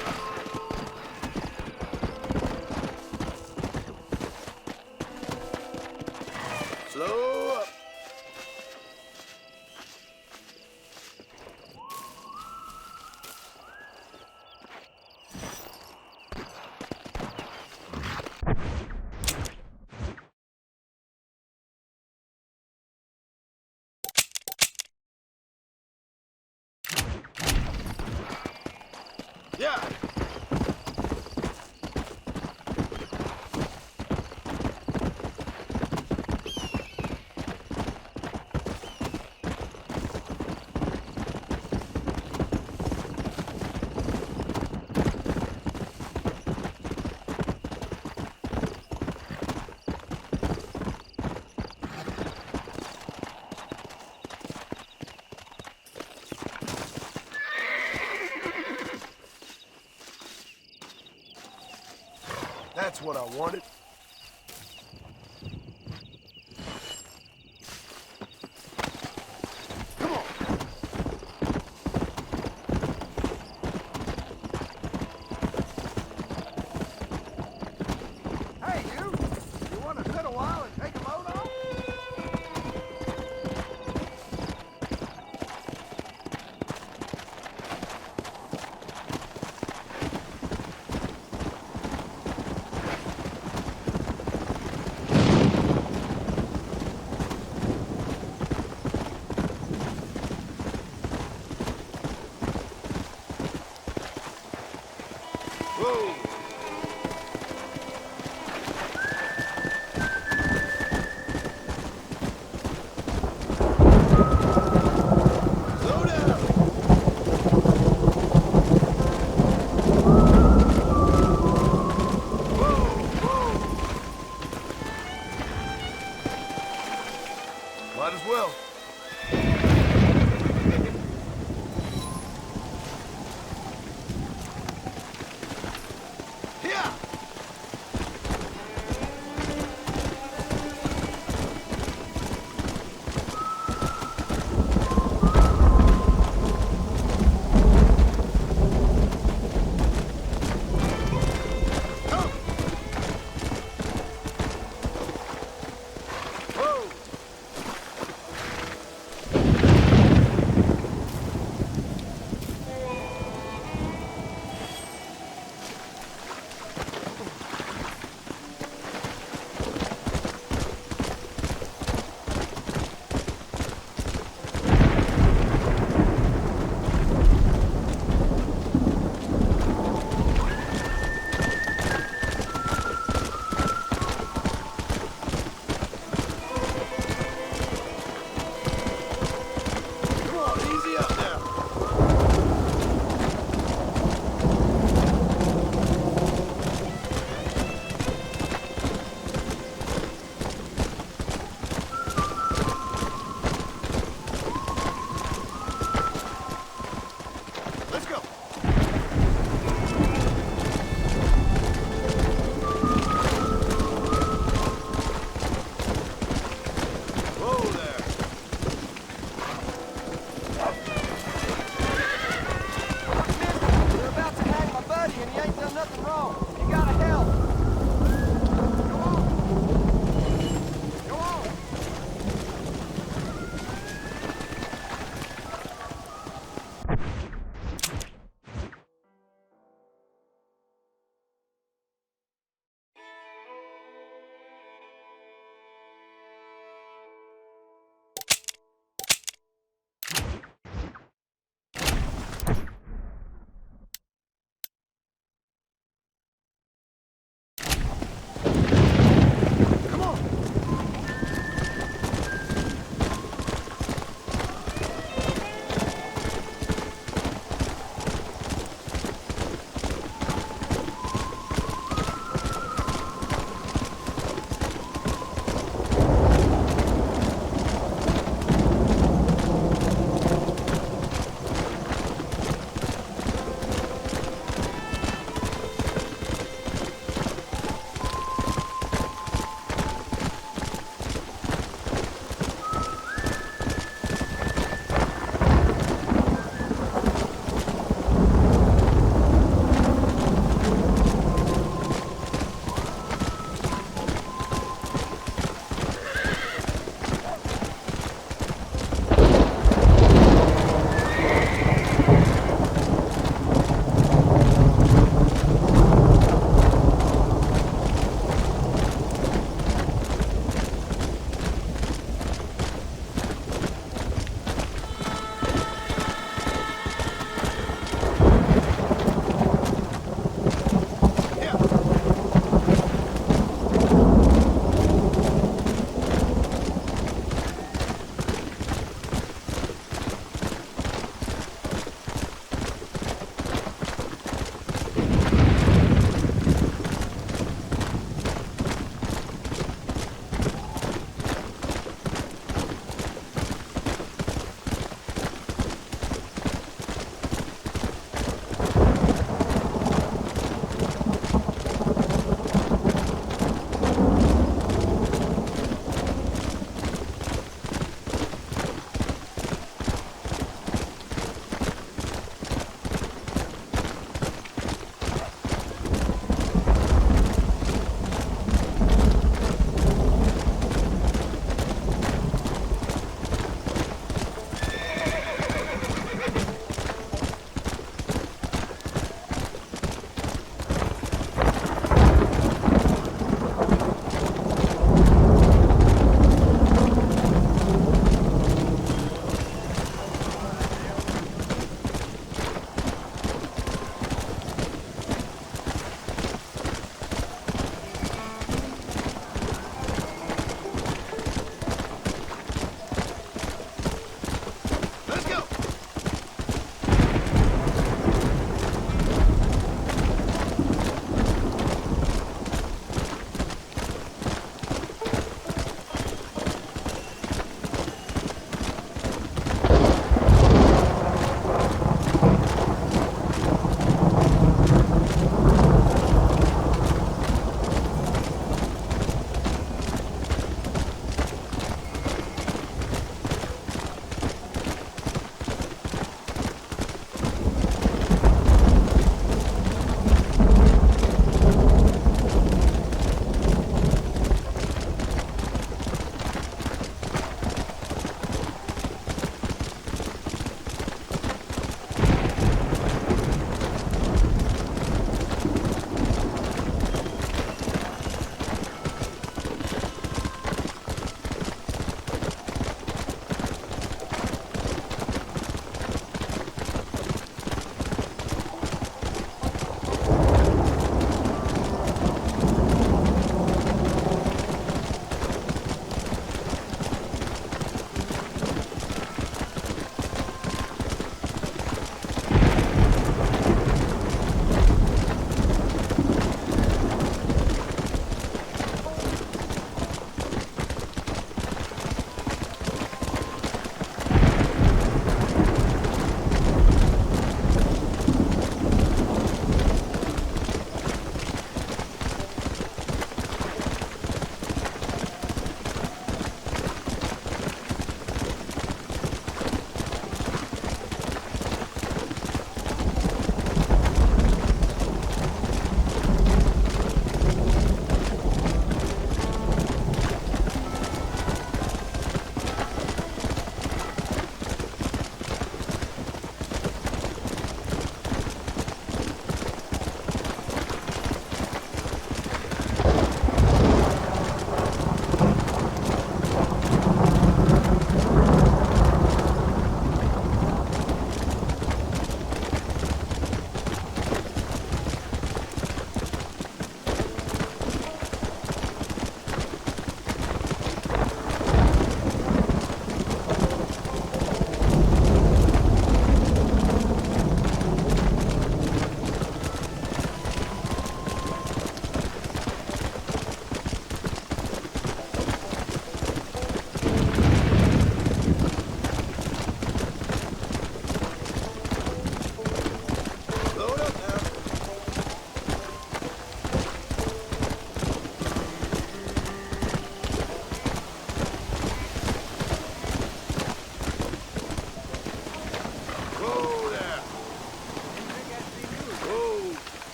Slow up. Yeah. That's what I wanted. Come on. Hey, you! You want to sit a while and take a load off? Whoa! Slow down! Whoa! Whoa! Might as well.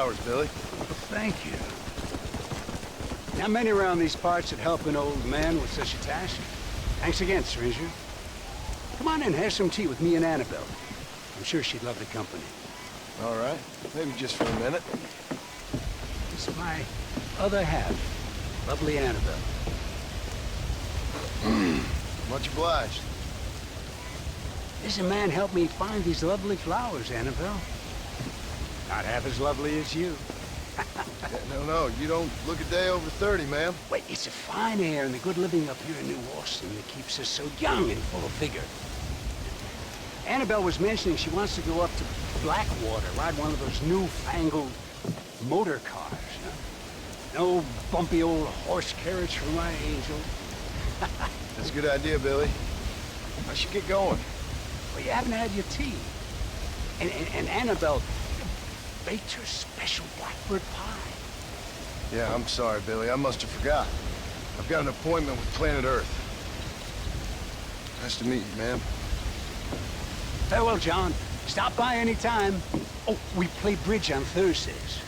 flowers, Billy. Thank you. Not many around these parts that help an old man with such a task. Thanks again, stranger. Come on in, have some tea with me and Annabelle. I'm sure she'd love the company. All right. Maybe just for a minute. This is my other half, lovely Annabelle. Much obliged. This man helped me find these lovely flowers, Annabelle. Not half as lovely as you. No, you don't look a day over 30, ma'am. Wait, it's the fine air and the good living up here in New Austin that keeps us so young and full of vigor. Annabelle was mentioning she wants to go up to Blackwater, ride one of those newfangled motor cars. No bumpy old horse carriage for my angel. That's a good idea, Billy. I should get going. Well, you haven't had your tea. And Annabelle baked her special blackbird pie. Yeah, I'm sorry, Billy. I must have forgot. I've got an appointment with Planet Earth. Nice to meet you, ma'am. Farewell, John. Stop by any time. Oh, we play bridge on Thursdays.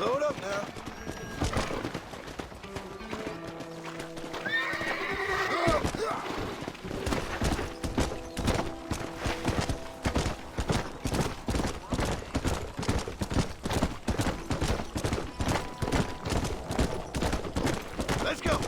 Load up now. Let's go.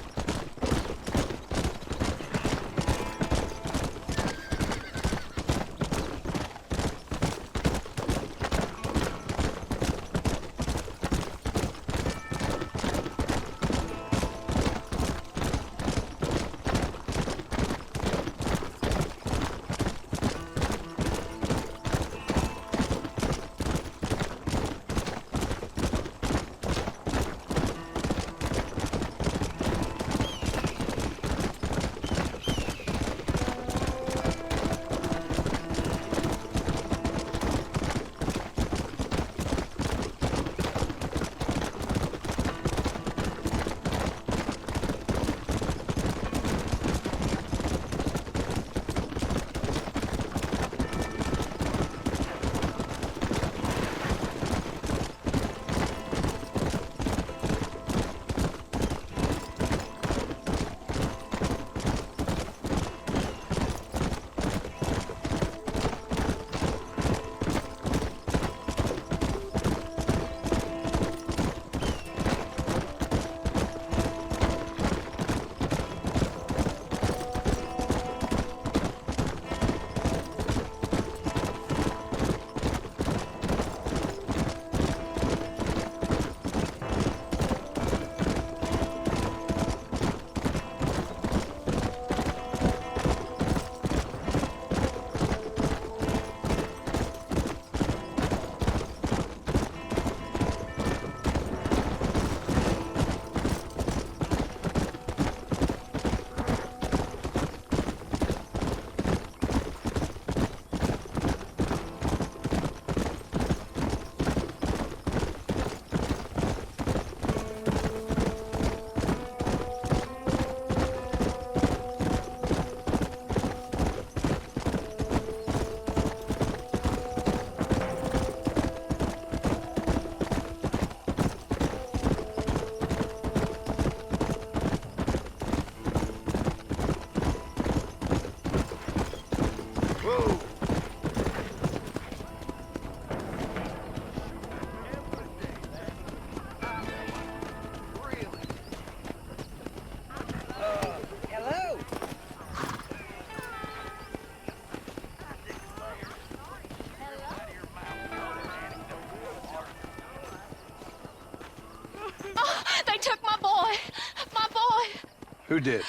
Who did?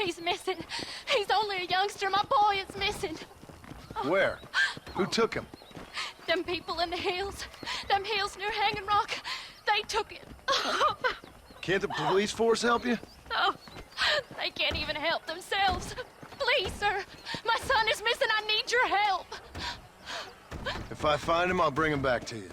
He's missing. He's only a youngster. My boy is missing. Where? Who took him? Them people in the hills. Them hills near Hanging Rock. They took it. Can't the police force help you? Oh, they can't even help themselves. Please, sir. My son is missing. I need your help. If I find him, I'll bring him back to you.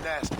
Nasty.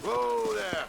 Whoa there!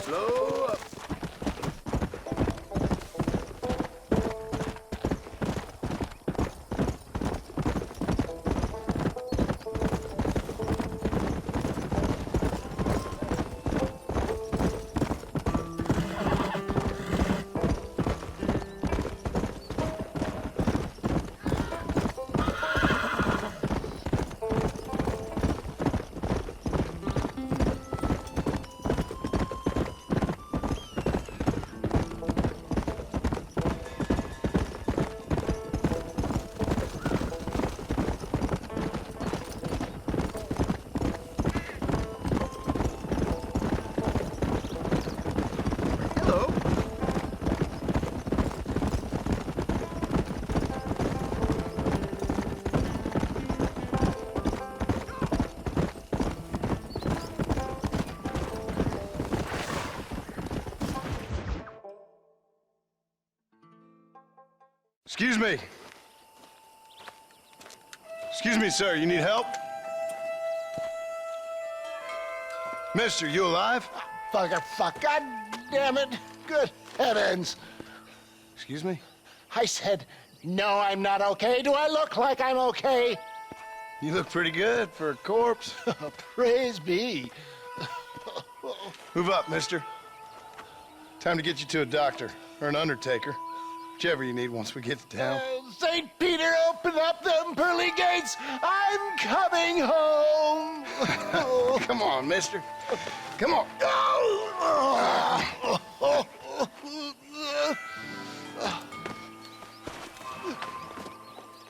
Slow up. Excuse me. Excuse me, sir. You need help? Mister, you alive? Fuck. God damn it. Good heavens. Excuse me? I said, no, I'm not okay. Do I look like I'm okay? You look pretty good for a corpse. Praise be. Move up, mister. Time to get you to a doctor or an undertaker. Whichever you need once we get to town. St. Peter, open up them pearly gates. I'm coming home. Come on, mister. Come on.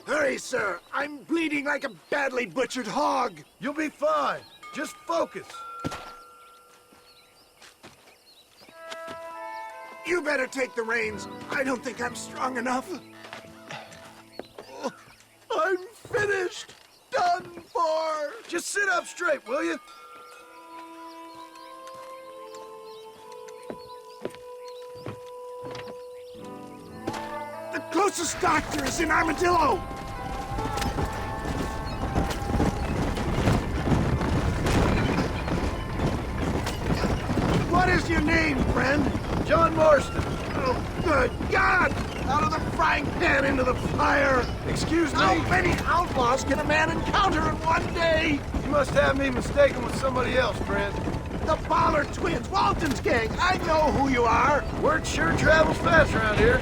Hurry, sir. I'm bleeding like a badly butchered hog. You'll be fine. Just focus. You better take the reins. I don't think I'm strong enough. I'm finished. Done for. Just sit up straight, will you? The closest doctor is in Armadillo. What is your name, friend? John Marston. Oh, good God! Out of the frying pan into the fire! Excuse me? How many outlaws can a man encounter in one day? You must have me mistaken with somebody else, friend. The Ballard twins, Walton's gang. I know who you are. Word sure travels fast around here.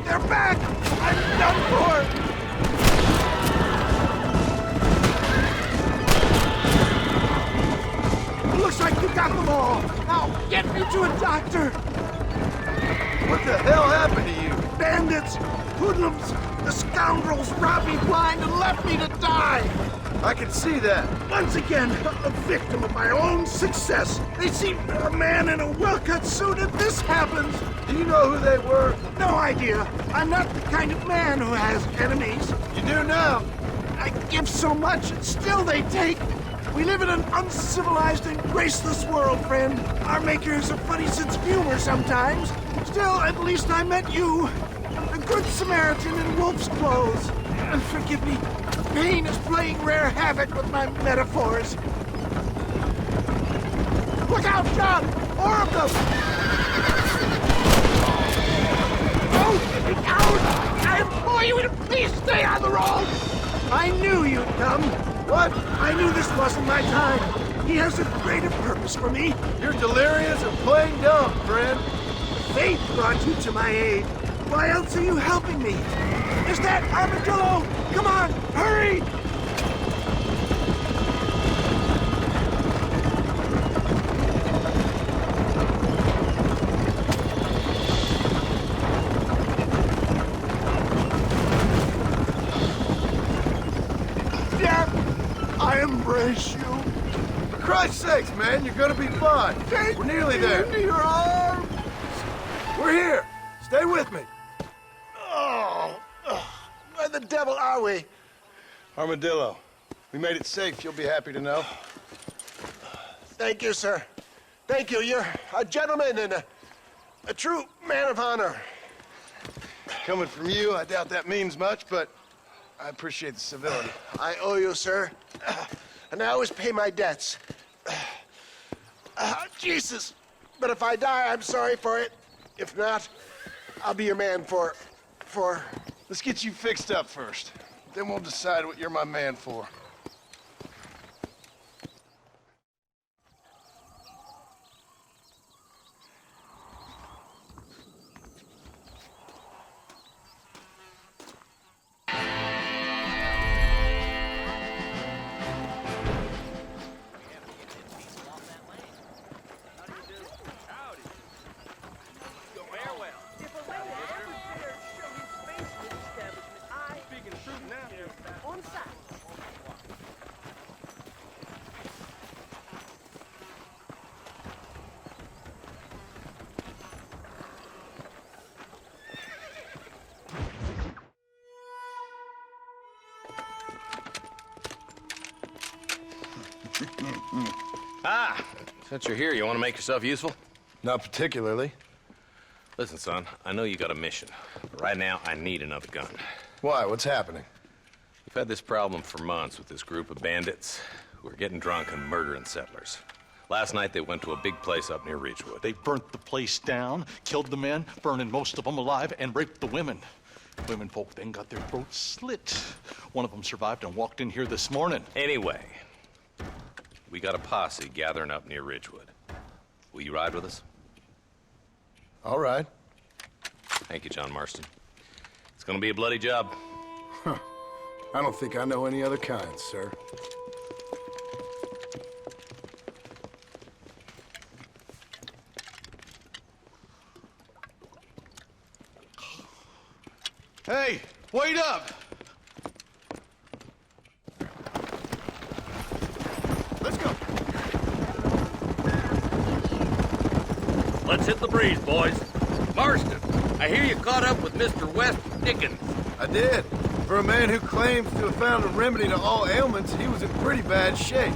They're back! I'm done for! Looks like you got them all. Now, get me to a doctor. What the hell happened to you? Bandits, hoodlums, the scoundrels robbed me blind and left me to die. I can see that. Once again, a victim of my own success. They see a man in a well-cut suit and this happens. Do you know who they were? No idea. I'm not the kind of man who has enemies. You do now. I give so much and still they take. We live in an uncivilized and graceless world, friend. Our maker has a funny sense of humor sometimes. Still, at least I met you. A good Samaritan in wolf's clothes. Forgive me. Pain is playing rare havoc with my metaphors. Look out, John! More of them! Oh, get me down! I implore you to please stay on the road! I knew you'd come. What? I knew this wasn't my time. He has a greater purpose for me. You're delirious and playing dumb, friend. Fate brought you to my aid. Why else are you helping me? Is that Armadillo? Come on, hurry! Death, I embrace you. For Christ's sakes, man, you're gonna be fine. We're nearly there. Into your arms. We're here. Stay with me. Oh, where the devil are we? Armadillo. We made it safe, you'll be happy to know. Thank you, sir. Thank you. You're a gentleman and a true man of honor. Coming from you, I doubt that means much, but I appreciate the civility. I owe you, sir. And I always pay my debts. Jesus. But if I die, I'm sorry for it. If not, I'll be your man for... Let's get you fixed up first. Then we'll decide what you're my man for. Since you're here, you want to make yourself useful? Not particularly. Listen, son, I know you got a mission, but right now I need another gun. Why? What's happening? We've had this problem for months with this group of bandits who are getting drunk and murdering settlers. Last night they went to a big place up near Ridgewood. They burnt the place down, killed the men, burning most of them alive, and raped the women. Women folk then got their throats slit. One of them survived and walked in here this morning. Anyway, we got a posse gathering up near Ridgewood. Will you ride with us? All right. Thank you, John Marston. It's gonna be a bloody job. Huh. I don't think I know any other kind, sir. Hey, wait up! Let's go. Let's hit the breeze, boys. Marston, I hear you caught up with Mr. West Dickens. I did. For a man who claims to have found a remedy to all ailments, he was in pretty bad shape.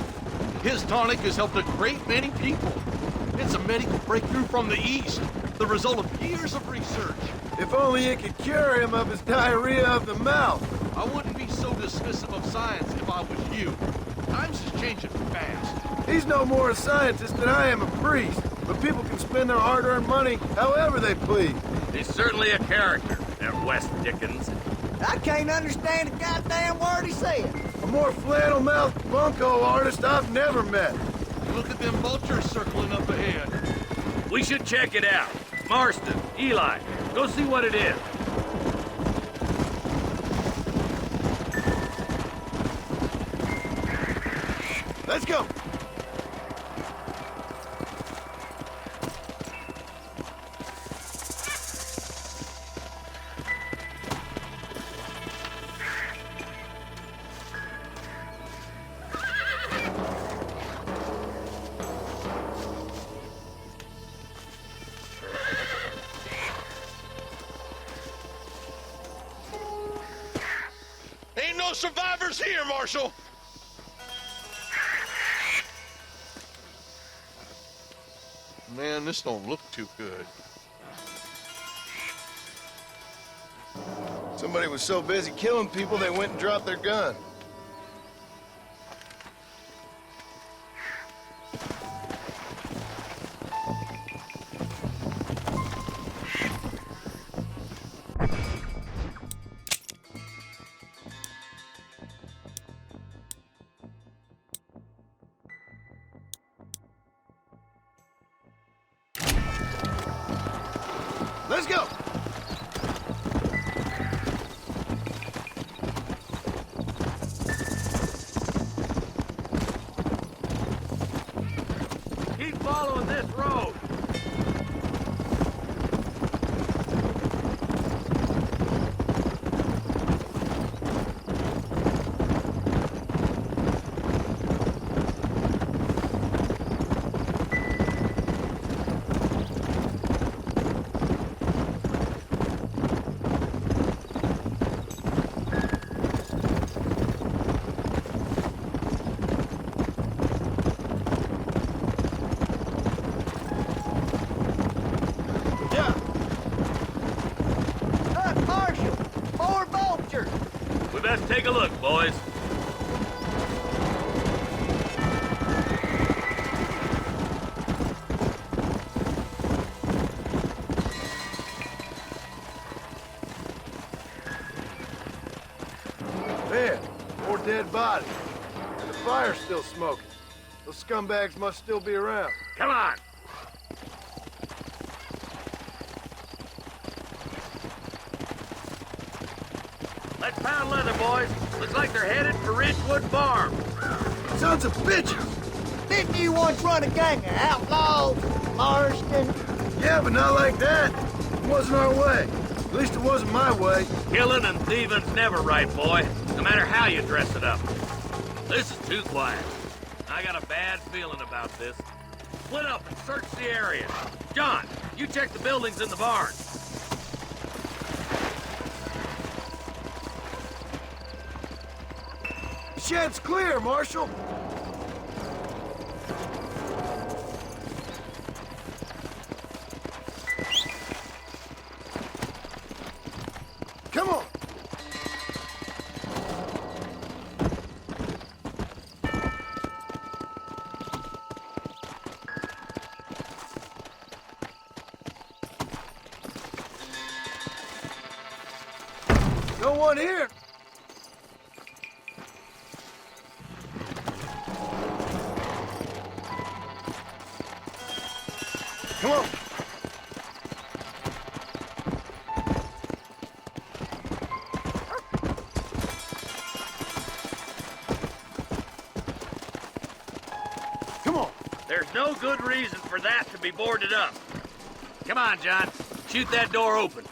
His tonic has helped a great many people. It's a medical breakthrough from the East, the result of years of research. If only it could cure him of his diarrhea of the mouth. I wouldn't be so dismissive of science if I was you. Times is changing fast. He's no more a scientist than I am a priest, but people can spend their hard-earned money however they please. He's certainly a character, that West Dickens. I can't understand a goddamn word he said. A more flannel-mouthed bunco artist I've never met. Look at them vultures circling up ahead. We should check it out. Marston, Eli, go see what it is. Let's go. Ain't no survivors here, Marshal! Man, this don't look too good. Somebody was so busy killing people, they went and dropped their gun. Let's go! Keep following this road. Let's take a look, boys. dead body. And the fire's still smoking. Those scumbags must still be around. Come on! Let's pound leather, boys. Looks like they're headed for Ridgewood Farm. Sons of bitches! Didn't you once run a gang of outlaws, Marston? Yeah, but not like that. It wasn't our way. At least it wasn't my way. Killing and thieving's never right, boy. No matter how you dress it up. This is too quiet. I got a bad feeling about this. Split up and search the area. John, you check the buildings in the barn. Shed's clear, Marshal. Come on. No one here. Come on. Come on. There's no good reason for that to be boarded up. Come on, John. Shoot that door open.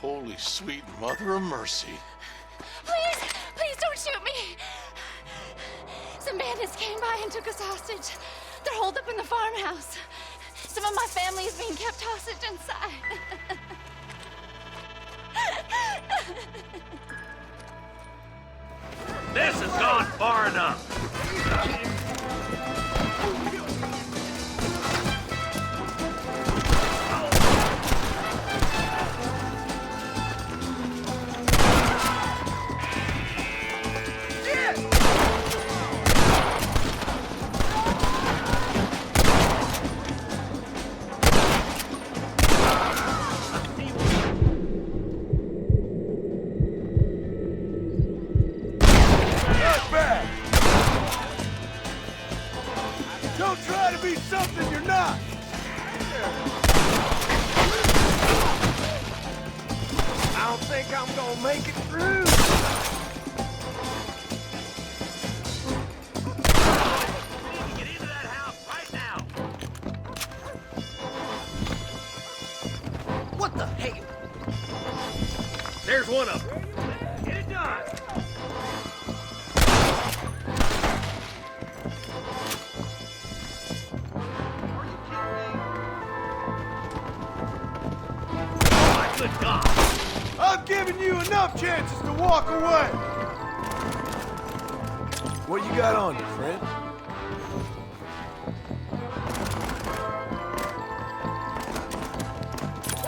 Holy sweet mother of mercy. Please, please don't shoot me. Some bandits came by and took us hostage. They're holed up in the farmhouse. Some of my family is being kept hostage inside. This has gone far enough. Don't try to be something you're not! I don't think I'm gonna make it through! Get into that house right now! What the hell? There's one of them. Get it done! Good God! I've given you enough chances to walk away! What you got on you, friend?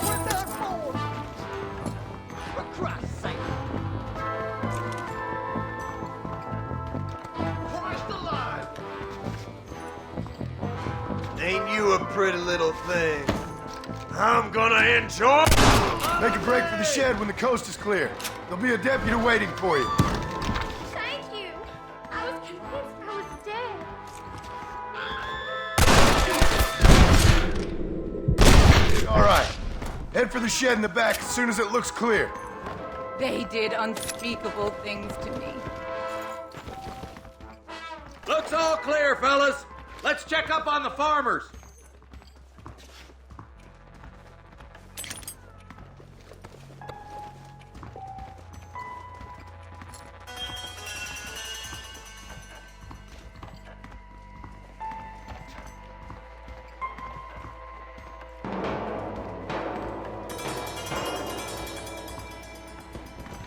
What that for? For Christ's sake. Christ alive! Ain't you a pretty little thing? I'm gonna enjoy... Make a break for the shed when the coast is clear. There'll be a deputy waiting for you. Thank you. I was convinced I was dead. All right. Head for the shed in the back as soon as it looks clear. They did unspeakable things to me. Looks all clear, fellas. Let's check up on the farmers.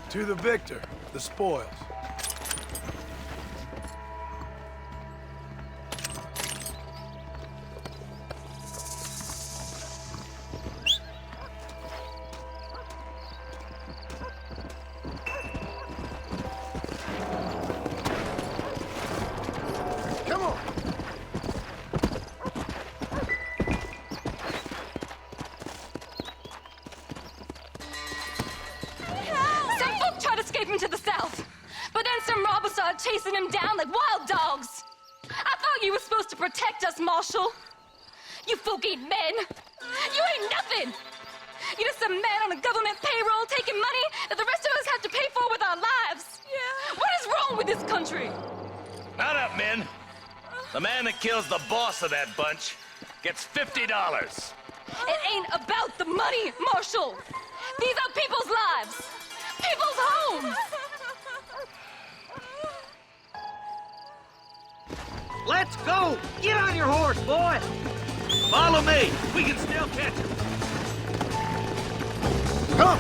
To the victor, the spoils. chasing him down like wild dogs. I thought you were supposed to protect us, Marshal. You folk ain't men. You ain't nothing. You're just a man on a government payroll taking money that the rest of us have to pay for with our lives. Yeah. What is wrong with this country? Mount up, men. The man that kills the boss of that bunch gets $50. It ain't about the money, Marshal. These are people's lives. People's homes. Let's go! Get on your horse, boy! Follow me. We can still catch him. Come!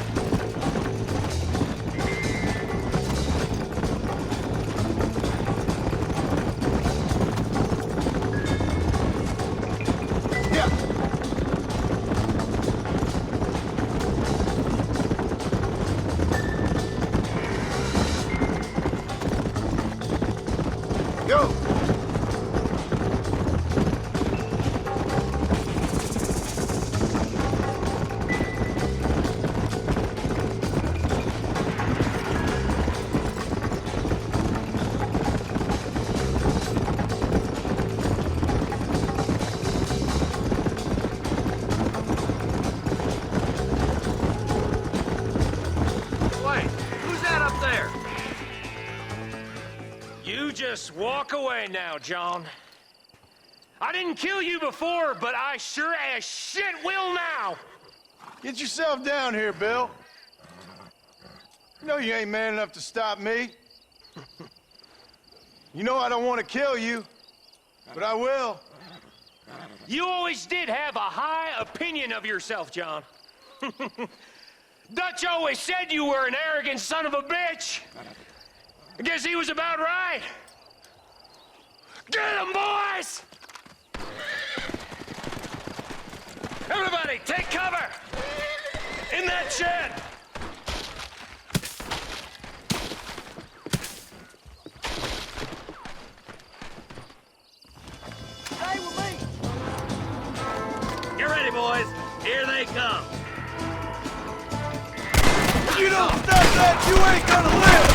Go! Just walk away now, John. I didn't kill you before, but I sure as shit will now. Get yourself down here, Bill. You know you ain't man enough to stop me. You know I don't want to kill you, but I will. You always did have a high opinion of yourself, John. Dutch always said you were an arrogant son of a bitch. I guess he was about right. Get him, boys! Everybody, take cover! In that shed! Stay with me! Get ready, boys. Here they come. If you don't stop that, you ain't gonna live!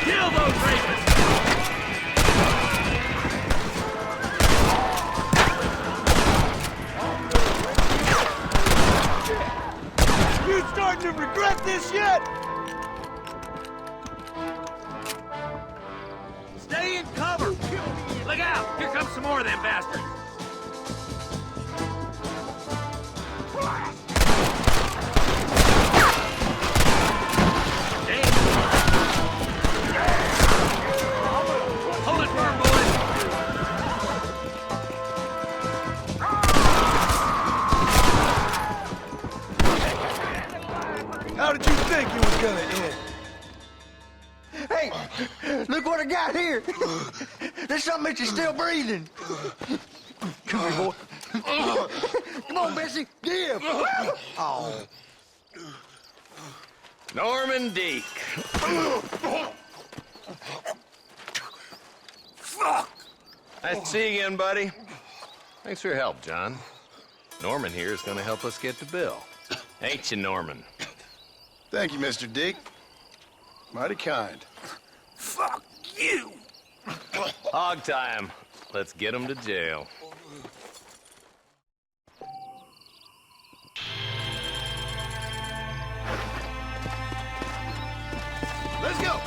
Kill those rapists! You starting to regret this yet? Stay in cover! Look out! Here comes some more of them bastards! Hold it firm, boys! How did you think it was gonna end? Hey, look what I got here. There's something that you're still breathing. Come here, boy. Come on, Bessie, give. Oh. Norman Deek. Nice to see you again, buddy. Thanks for your help, John. Norman here is going to help us get to Bill. Ain't you, Norman? Thank you, Mr. Dick. Mighty kind. Fuck you! Hog time. Let's get him to jail. Let's go!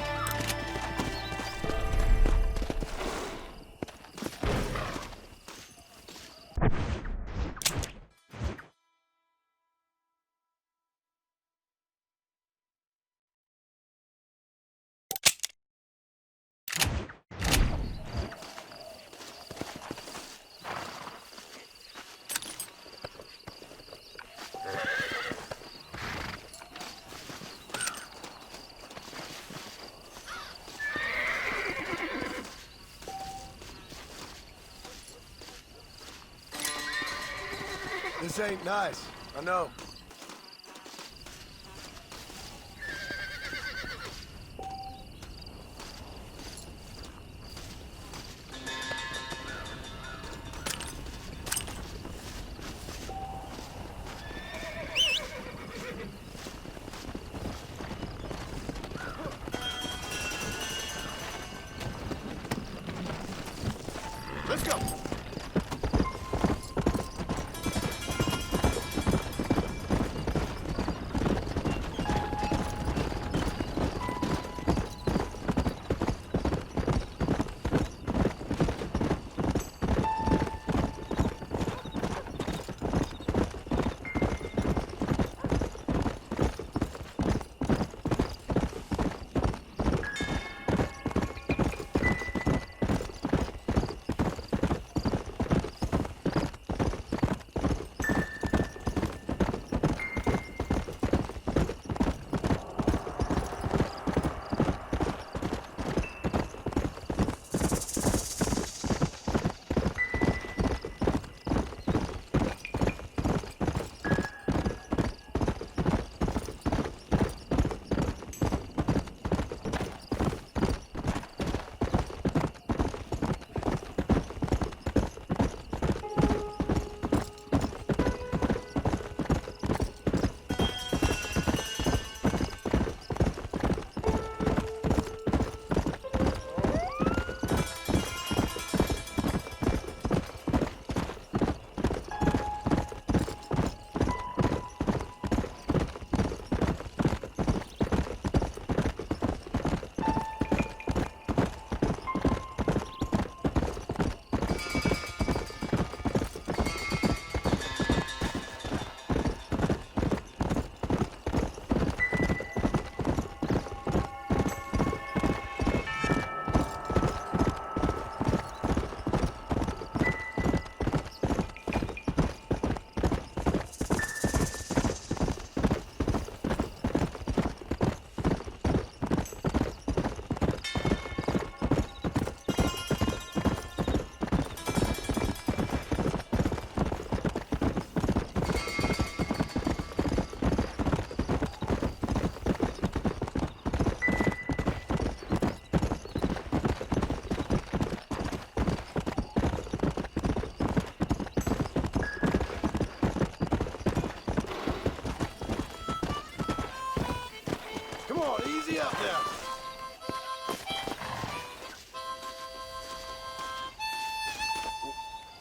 This ain't nice, I know. Let's go.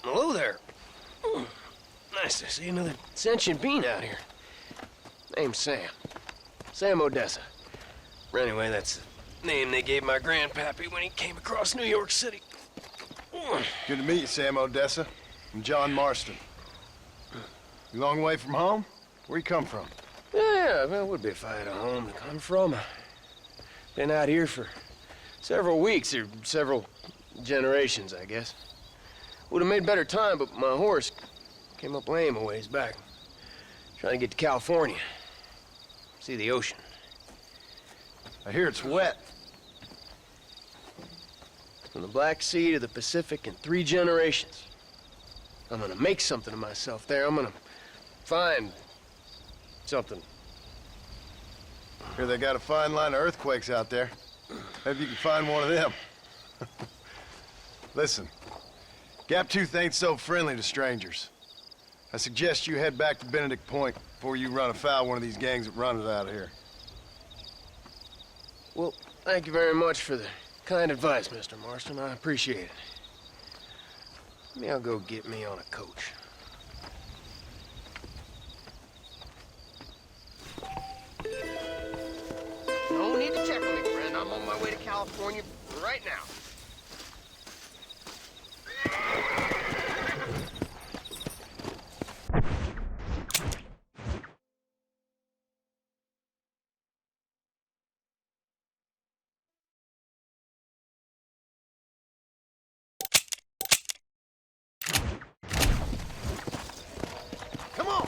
Hello there. Nice to see another sentient being out here. Name's Sam. Sam Odessa. Or anyway, that's the name they gave my grandpappy when he came across New York City. Good to meet you, Sam Odessa. I'm John Marston. You long way from home? Where you come from? Yeah, well, it would be if I had a home to come from. Been out here for several weeks, or several generations, I guess. Would have made better time, but my horse came up lame a ways back. Trying to get to California. See the ocean. I hear it's wet. From the Black Sea to the Pacific in 3 generations. I'm gonna make something of myself there. I'm gonna find something. Hear they got a fine line of earthquakes out there. Maybe you can find one of them. Listen, Gaptooth ain't so friendly to strangers. I suggest you head back to Benedict Point before you run afoul of one of these gangs that run it out of here. Well, thank you very much for the kind advice, Mr. Marston. I appreciate it. Maybe I'll go get me on a coach. No need to check on me, friend. I'm on my way to California right now. Come on!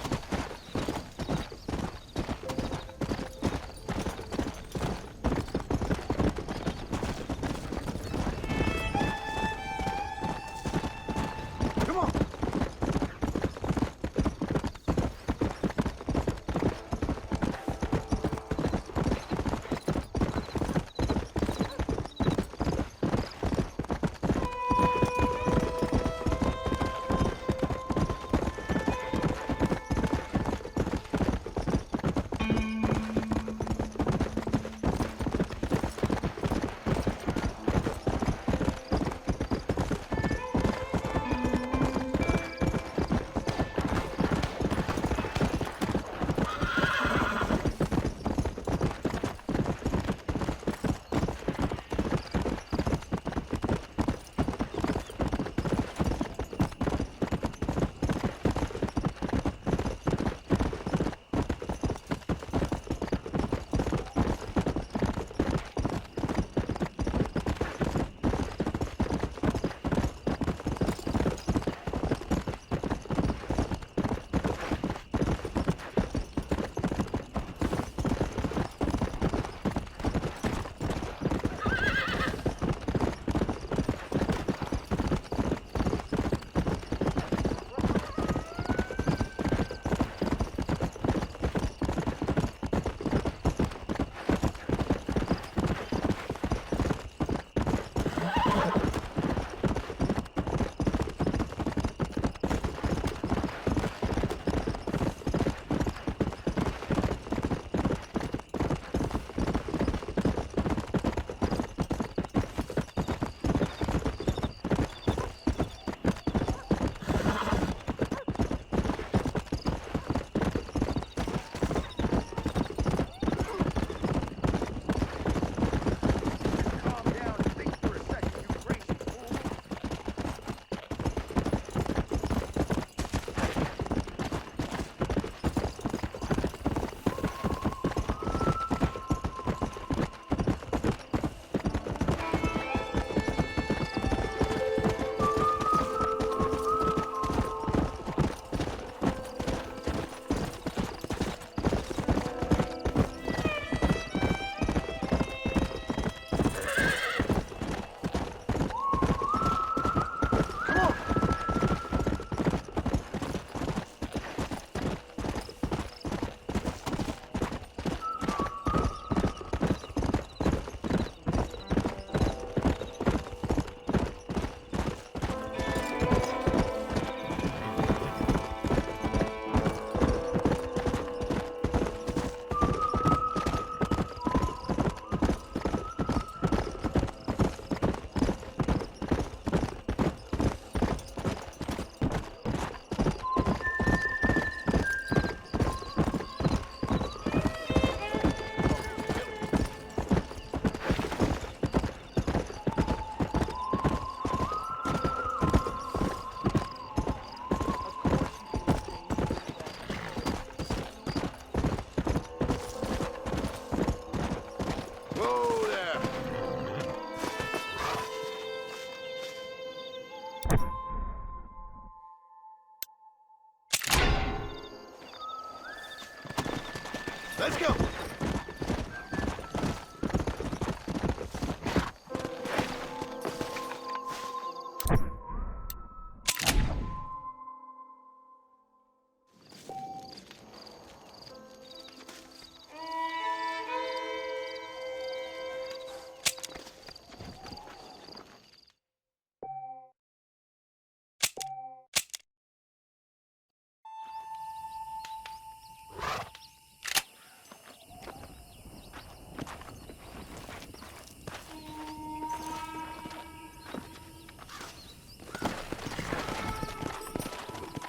Let's go.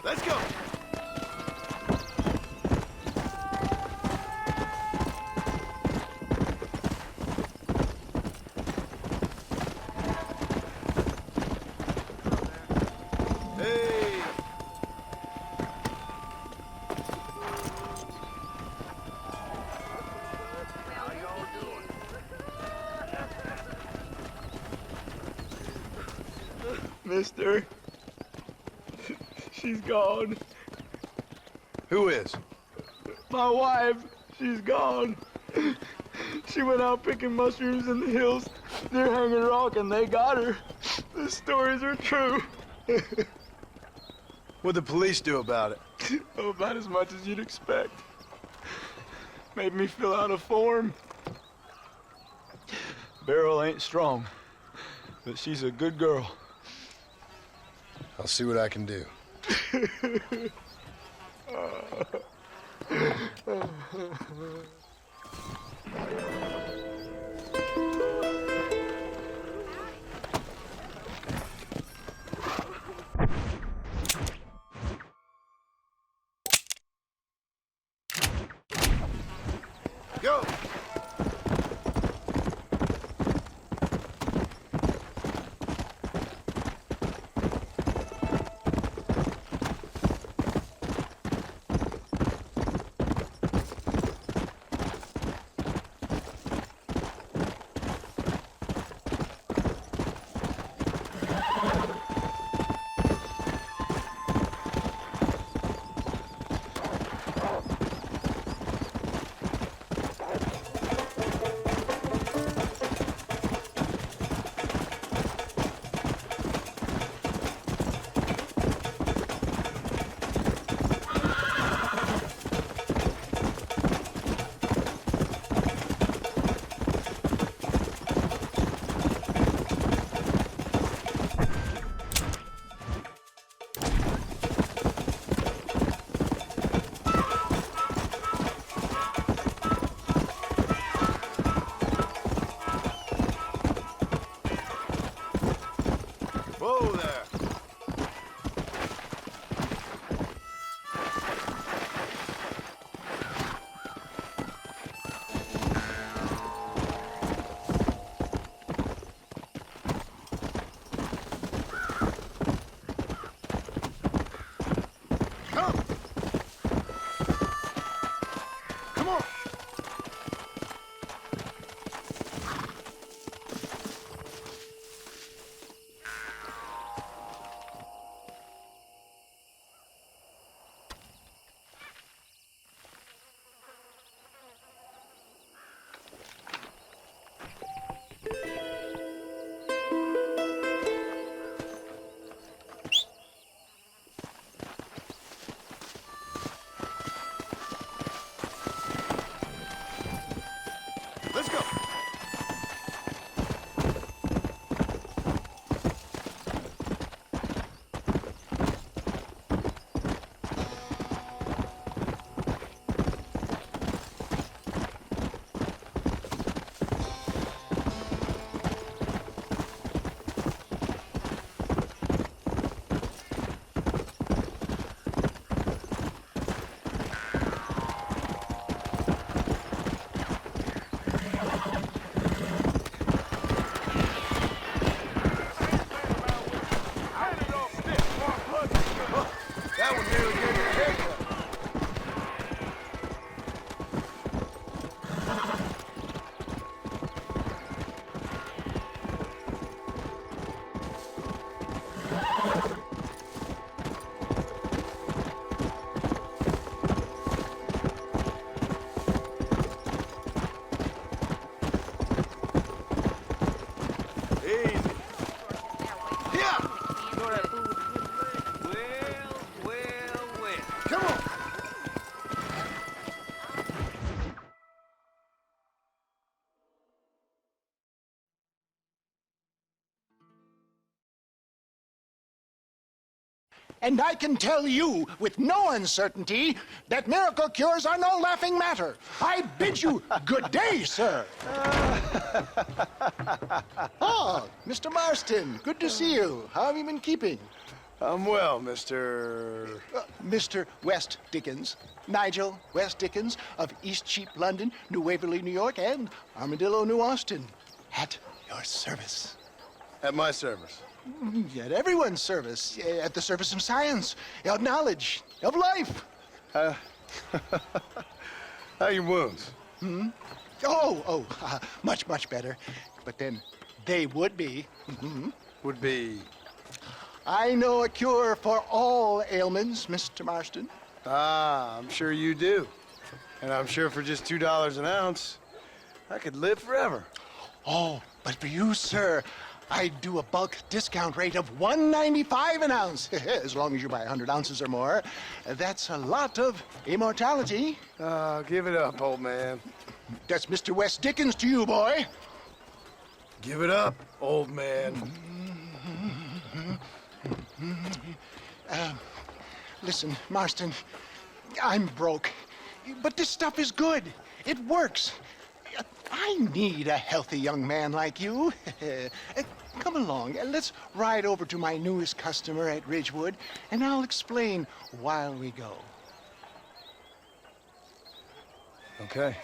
Let's go. Hey. How y'all doing? Mister, she's gone. Who is? My wife, she's gone. She went out picking mushrooms in the hills near Hanging Rock and they got her. The stories are true. What'd the police do about it? Oh, about as much as you'd expect. Made me fill out a form. Peril ain't strong, but she's a good girl. I'll see what I can do. Go! Whoa there! Come! Come on! And I can tell you with no uncertainty that miracle cures are no laughing matter. I bid you good day, sir. Oh, Mr. Marston, good to see you. How have you been keeping? I'm well, Mr. Mr. West Dickens. Nigel West Dickens of East Cheap, London, New Waverly, New York, and Armadillo, New Austin. At your service. At my service. At everyone's service. At the service of science, of knowledge, of life. How are your wounds? Much, much better. But then they would be. Would be? I know a cure for all ailments, Mr. Marston. Ah, I'm sure you do. And I'm sure for just $2 an ounce, I could live forever. Oh, but for you, sir, I'd do a bulk discount rate of $1.95 an ounce, as long as you buy 100 ounces or more. That's a lot of immortality. Give it up, old man. That's Mr. West Dickens to you, boy. Give it up, old man. Listen, Marston, I'm broke, but this stuff is good. It works. I need a healthy young man like you. Come along, and let's ride over to my newest customer at Ridgewood, and I'll explain while we go. Okay.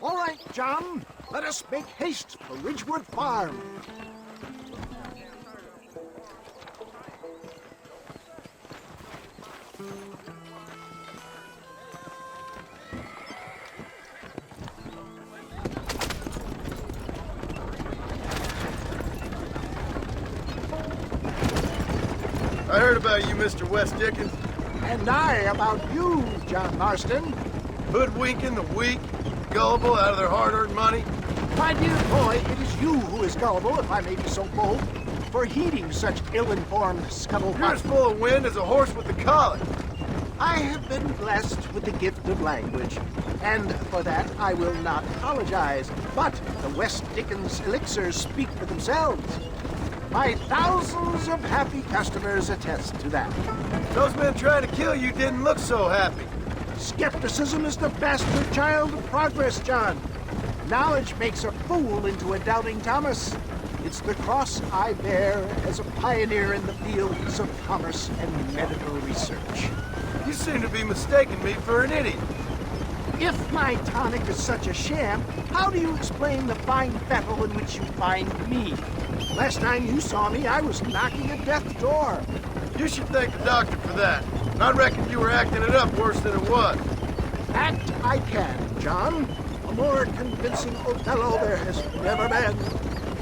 All right, John, let us make haste for Ridgewood Farm. I heard about you, Mr. West Dickens. And I about you, John Marston. Hoodwinking the weak, gullible out of their hard-earned money. My dear boy, it is you who is gullible, if I may be so bold, for heeding such ill-informed scuttlebutt. You're as full of wind as a horse with the colic. I have been blessed with the gift of language, and for that I will not apologize. But the West Dickens elixirs speak for themselves. My thousands of happy customers attest to that. Those men trying to kill you didn't look so happy. Skepticism is the bastard child of progress, John. Knowledge makes a fool into a doubting Thomas. It's the cross I bear as a pioneer in the fields of commerce and medical research. You seem to be mistaking me for an idiot. If my tonic is such a sham, how do you explain the fine fettle in which you find me? Last time you saw me, I was knocking at death's door. You should thank the doctor for that. And I reckon you were acting it up worse than it was. Act I can, John. A more convincing Othello there has never been.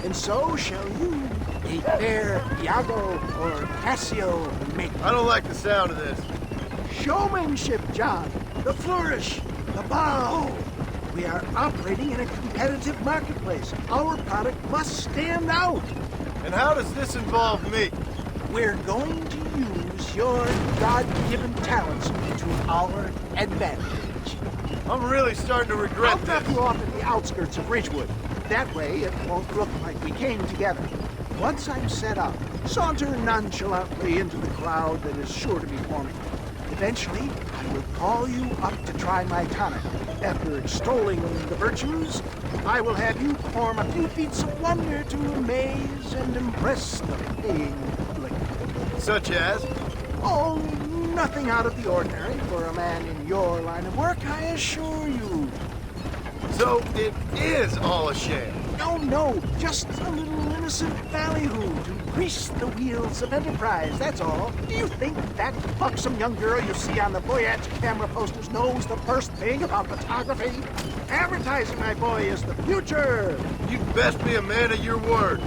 And so shall you, a fair Iago or Cassio make. I don't like the sound of this. Showmanship, John. The flourish, the bow. We are operating in a competitive marketplace. Our product must stand out. And how does this involve me? We're going to use your God-given talents to our advantage. I'm really starting to regret this. I'll drop you off at the outskirts of Ridgewood. That way, it won't look like we came together. Once I'm set up, saunter nonchalantly into the crowd that is sure to be forming. Eventually, I will call you up to try my tonic. After extolling the virtues, I will have you perform a few feats of wonder to amaze and impress the paying public. Such as? Oh, nothing out of the ordinary for a man in your line of work, I assure you. So it is all a sham? No, just a little innocent ballyhoo to grease the wheels of enterprise, that's all. Do you think that buxom young girl you see on the Voyage camera posters knows the first thing about photography? Advertising, my boy, is the future. You'd best be a man of your word.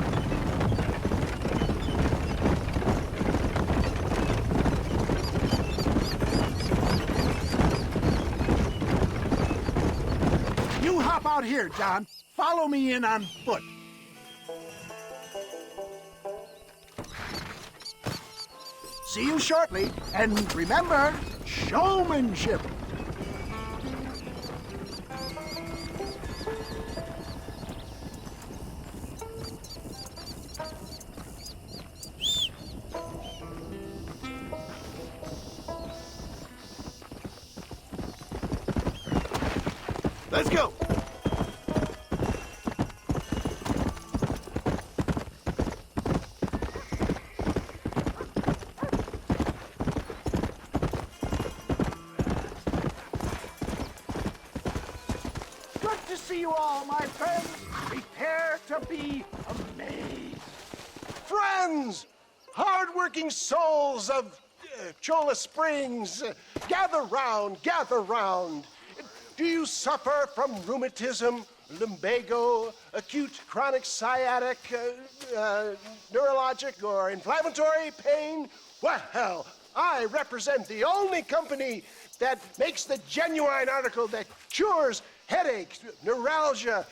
You hop out here, John. Follow me in on foot. See you shortly, and remember, showmanship. Let's go. Good to see you all, my friends. Prepare to be amazed. Friends, hard-working souls of Cholla Springs, gather round, gather round. Do you suffer from rheumatism, lumbago, acute chronic sciatic, neurologic, or inflammatory pain? Well, I represent the only company that makes the genuine article that cures headaches, neuralgia,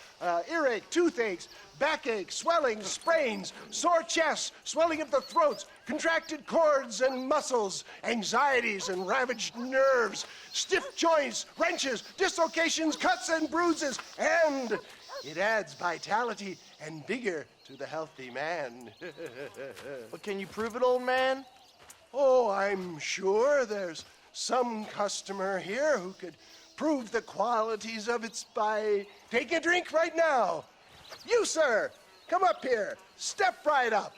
earache, toothaches, backache, swelling, sprains, sore chests, swelling of the throats, contracted cords and muscles, anxieties and ravaged nerves, stiff joints, wrenches, dislocations, cuts and bruises, and it adds vitality and vigor to the healthy man. But can you prove it, old man? Oh, I'm sure there's some customer here who could prove the qualities of it by taking a drink right now. You, sir, come up here. Step right up.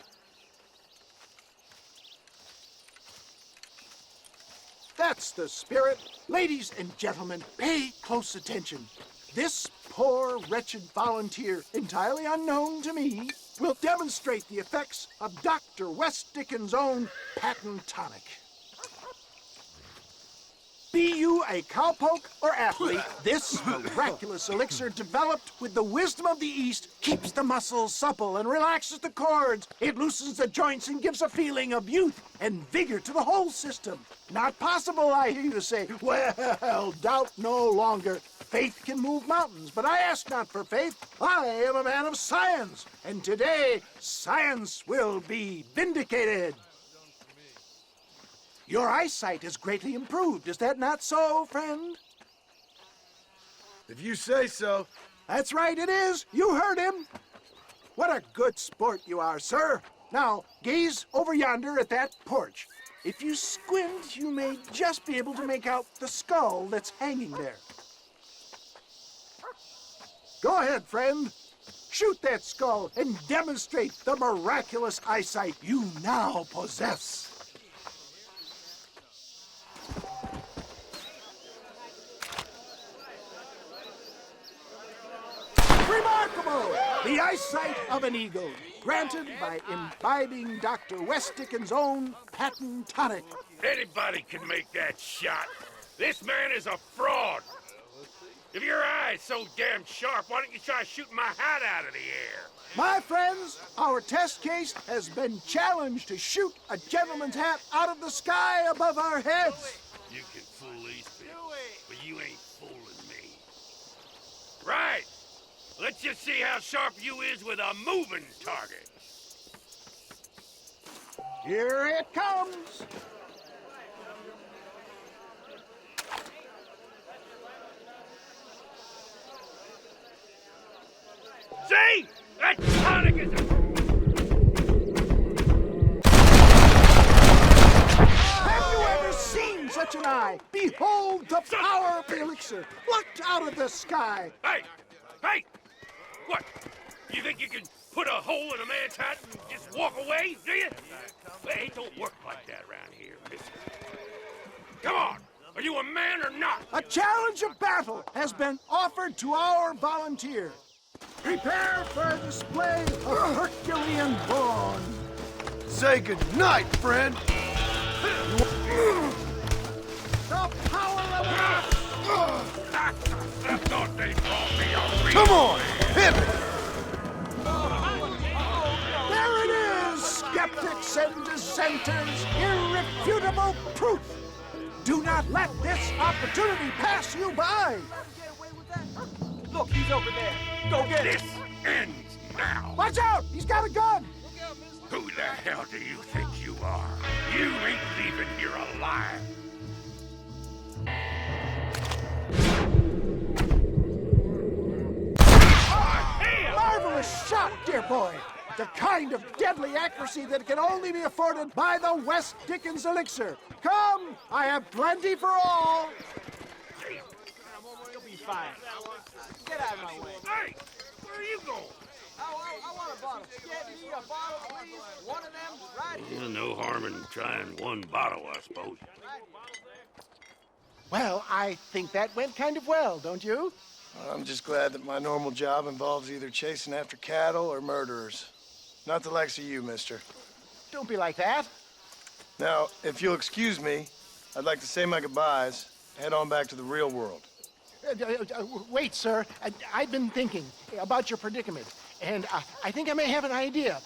That's the spirit. Ladies and gentlemen, pay close attention. This poor, wretched volunteer, entirely unknown to me, will demonstrate the effects of Dr. West Dickens' own patent tonic. Be you a cowpoke or athlete, this miraculous elixir developed with the wisdom of the East keeps the muscles supple and relaxes the cords. It loosens the joints and gives a feeling of youth and vigor to the whole system. Not possible, I hear you say. Well, doubt no longer. Faith can move mountains, but I ask not for faith. I am a man of science, and today science will be vindicated. Your eyesight is greatly improved. Is that not so, friend? If you say so. That's right, it is. You heard him. What a good sport you are, sir. Now, gaze over yonder at that porch. If you squint, you may just be able to make out the skull that's hanging there. Go ahead, friend. Shoot that skull and demonstrate the miraculous eyesight you now possess. Remarkable! The eyesight of an eagle, granted by imbibing Dr. West Dickens' own patent tonic. Anybody can make that shot. This man is a fraud. If your eye's so damn sharp, why don't you try shooting my hat out of the air? My friends, our test case has been challenged to shoot a gentleman's hat out of the sky above our heads. You can fool these people, but you ain't fooling me. Right. Let's just see how sharp you is with a moving target. Here it comes. See? That tonic is a... Have you ever seen such an eye? Behold the power of the elixir, plucked out of the sky. Hey! Hey! What? You think you can put a hole in a man's hat and just walk away, do you? Hey, it don't work like that around here, mister. Come on! Are you a man or not? A challenge of battle has been offered to our volunteer. Prepare for a display of Herculean brawn. Say good night, friend. The power of I thought they brought me a real... Come on, hit me. There it is, skeptics and dissenters, irrefutable proof. Do not let this opportunity pass you by. Look, he's over there. Go get This him. ends now. Watch out! He's got a gun! Who the hell do you think you are? You ain't leaving here alive. Marvelous shot, dear boy. The kind of deadly accuracy that can only be afforded by the West Dickens elixir. Come, I have plenty for all. fine. Get out of my way. Hey, where are you going? I want a bottle. Get me a bottle, please. One of them right here. No harm in trying one bottle, I suppose. Well, I think that went kind of well, don't you? I'm just glad that my normal job involves either chasing after cattle or murderers. Not the likes of you, mister. Don't be like that. Now, if you'll excuse me, I'd like to say my goodbyes, head on back to the real world. Wait, sir. I've been thinking about your predicament, and I think I may have an idea.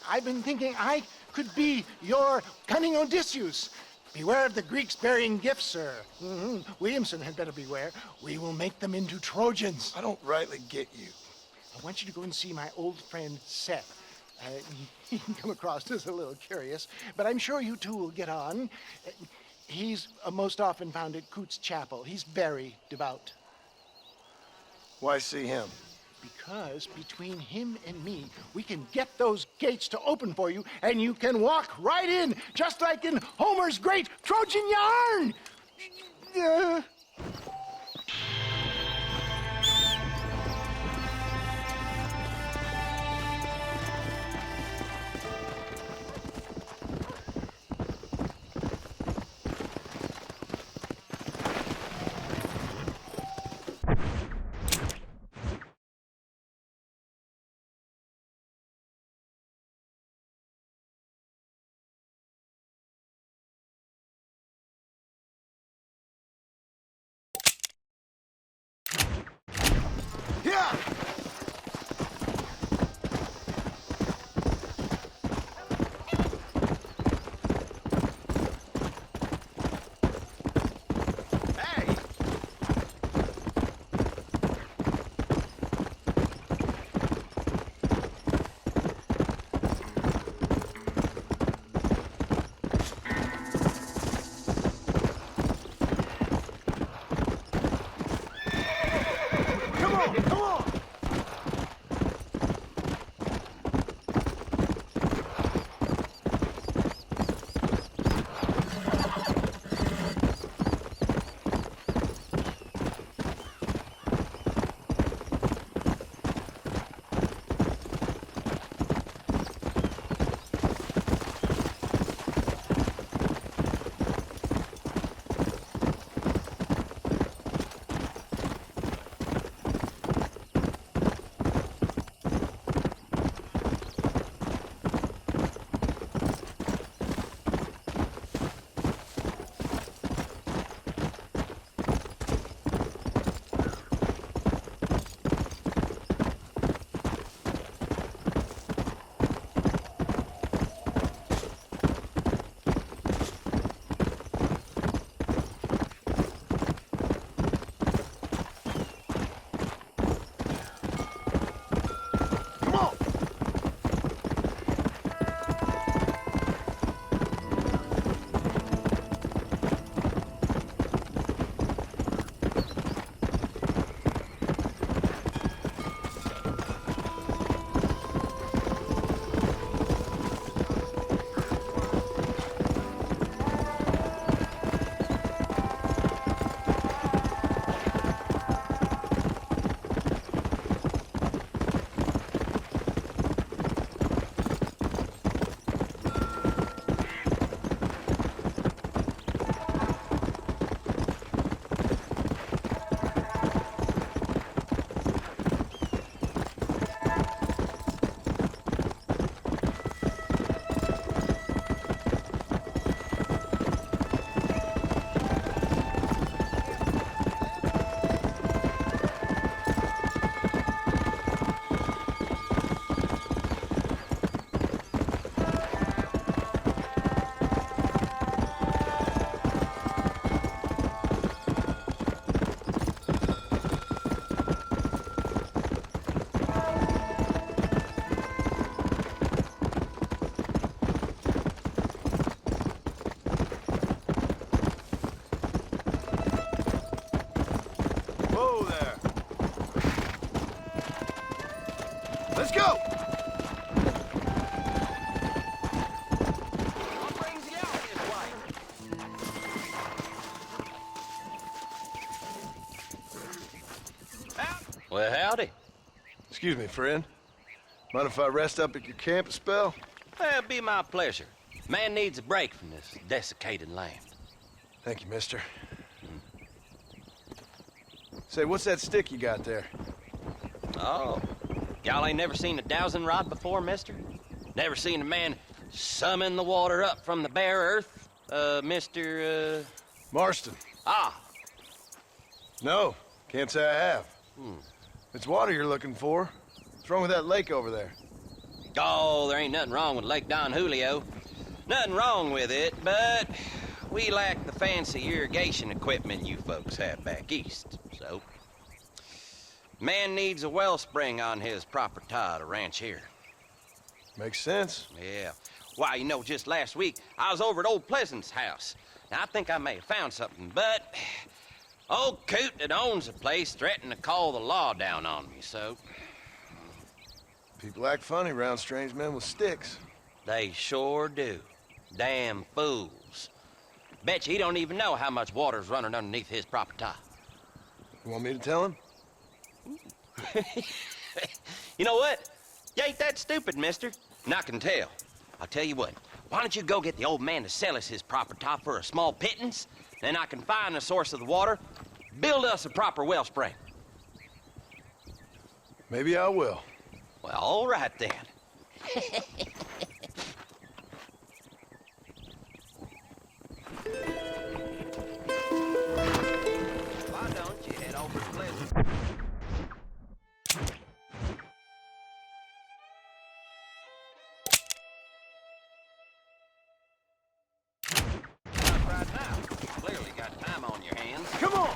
I've been thinking I could be your cunning Odysseus. Beware of the Greeks burying gifts, sir. Williamson had better beware. We will make them into Trojans. I don't rightly get you. I want you to go and see my old friend Seth. He can come across as a little curious, but I'm sure you two will get on. He's most often found at Coote's Chapel. He's very devout. Why see him? Because between him and me, we can get those gates to open for you, and you can walk right in, just like in Homer's great Trojan yarn! Excuse me, friend. Mind if I rest up at your camp a spell? Well, it'd be my pleasure. Man needs a break from this desiccated land. Thank you, mister. Say, what's that stick you got there? Oh, y'all ain't never seen a dowsing rod before, mister? Never seen a man summon the water up from the bare earth? Mr. Marston. Ah. No, can't say I have. It's water you're looking for. What's wrong with that lake over there? Oh, there ain't nothing wrong with Lake Don Julio. Nothing wrong with it, but we lack the fancy irrigation equipment you folks have back east, so... Man needs a wellspring on his property to ranch here. Makes sense. Yeah. Why, you know, just last week, I was over at old Pleasant's house. Now, I think I may have found something, but... Old coot that owns the place threatened to call the law down on me, so... People act funny around strange men with sticks. They sure do. Damn fools. Bet you he don't even know how much water's running underneath his property. You want me to tell him? You know what? You ain't that stupid, mister. And I can tell. I'll tell you what. Why don't you go get the old man to sell us his property for a small pittance? Then I can find the source of the water, build us a proper wellspring. Maybe I will. Well, all right then. Why don't you head over to Pleasant? Right now. You clearly got time on your hands. Come on!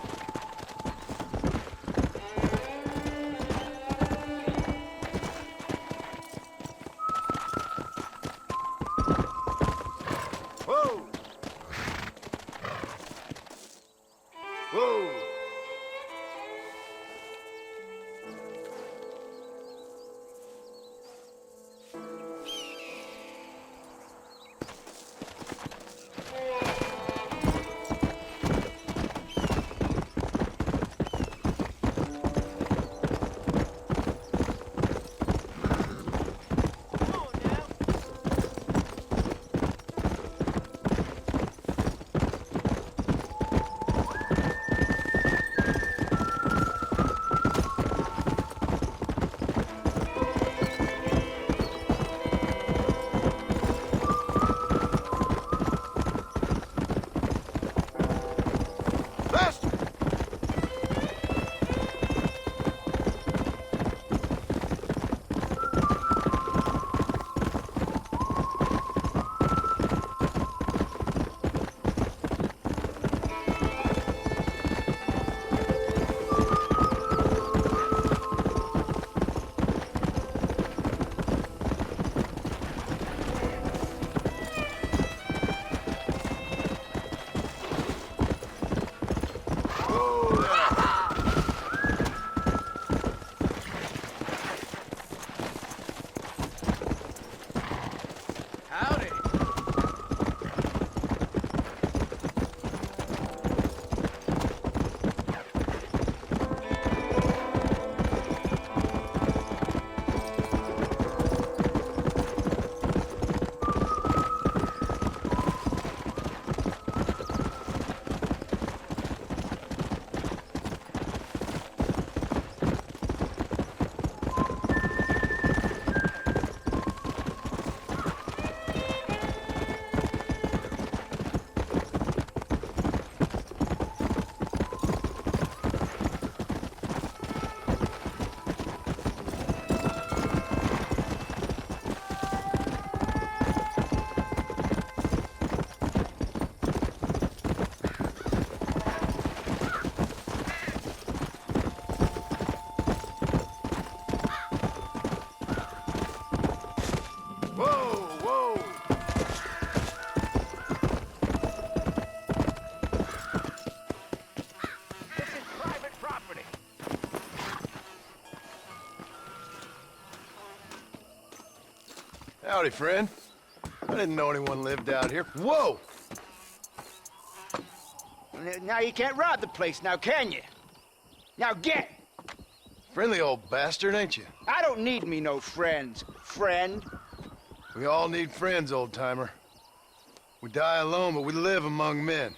Whoa! Whoa! Howdy, friend. I didn't know anyone lived out here. Whoa! Now you can't rob the place now, can you? Now get! Friendly old bastard, ain't you? I don't need me no friends, friend. We all need friends, old-timer. We die alone, but we live among men.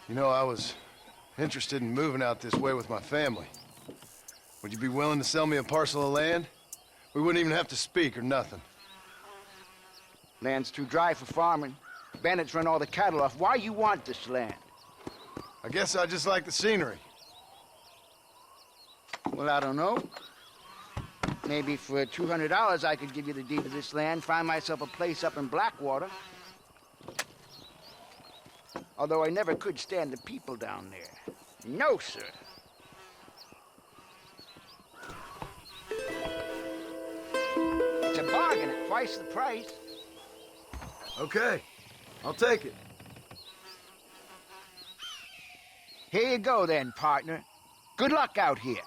You know, I was interested in moving out this way with my family. Would you be willing to sell me a parcel of land? We wouldn't even have to speak or nothing. Land's too dry for farming. Bandits run all the cattle off. Why you want this land? I guess I just like the scenery. Well, I don't know. Maybe for $200 I could give you the deed of this land, find myself a place up in Blackwater. Although I never could stand the people down there. No, sir. It's a bargain at twice the price. Okay, I'll take it. Here you go then, partner. Good luck out here.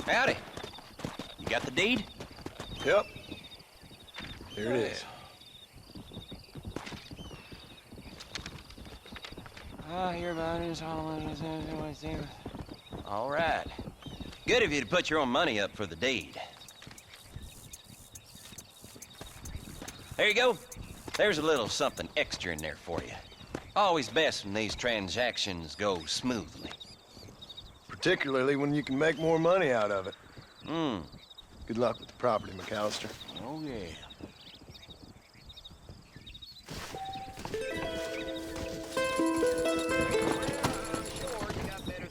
Howdy. You got the deed? Yep. Here it is. I hear about it. All right. Good of you to put your own money up for the deed. There you go. There's a little something extra in there for you. Always best when these transactions go smoothly. Particularly when you can make more money out of it. Hmm. Good luck with the property, McAllister. Oh, yeah. Sure, you got better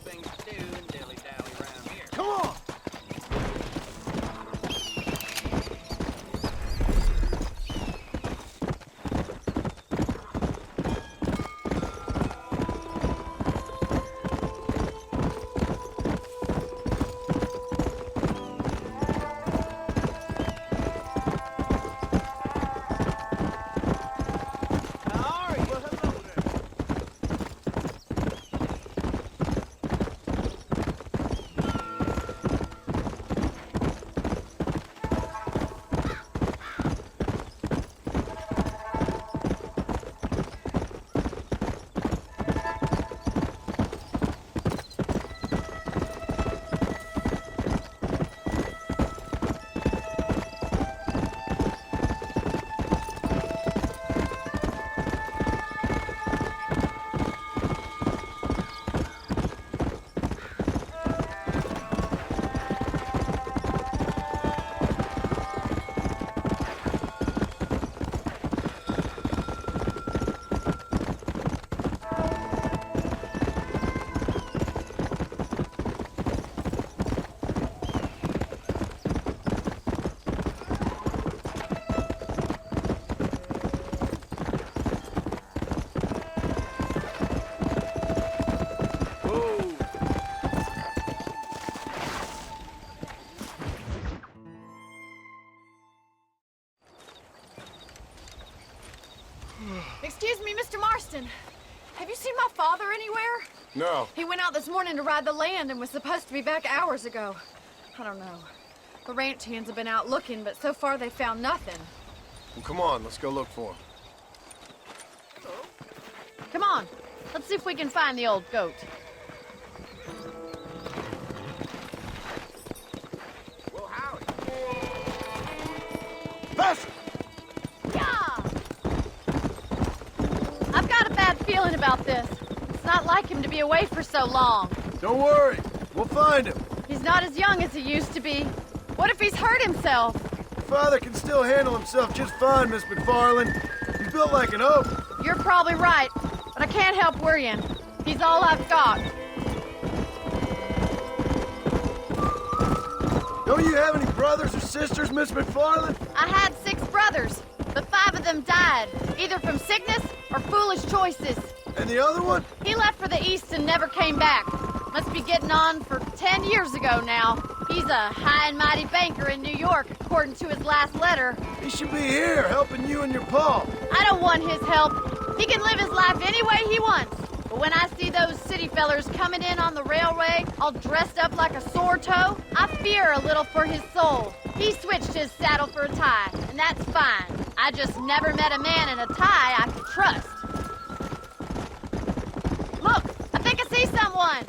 Excuse me, Mr. Marston. Have you seen my father anywhere? No. He went out this morning to ride the land and was supposed to be back hours ago. I don't know. The ranch hands have been out looking, but so far they found nothing. Well, come on, let's go look for him. Come on, let's see if we can find the old goat. Well, howdy. Basin! Yeah! I've got a bad feeling about this. It's not like him to be away for so long. Don't worry, we'll find him. He's not as young as he used to be. What if he's hurt himself? Your father can still handle himself just fine, Miss Macfarlane. He's built like an oak. You're probably right, but I can't help worrying. He's all I've got. Don't you have any brothers or sisters, Miss Macfarlane? I had 6 brothers, but 5 of them died, either from sickness or foolish choices. And the other one? He left for the east and never came back. Must be getting on for 10 years ago now. He's a high and mighty banker in New York, according to his last letter. He should be here, helping you and your pa. I don't want his help. He can live his life any way he wants. But when I see those city fellers coming in on the railway, all dressed up like a sore toe, I fear a little for his soul. He switched his saddle for a tie, and that's fine. I just never met a man in a tie I could trust. Look, I think I see someone.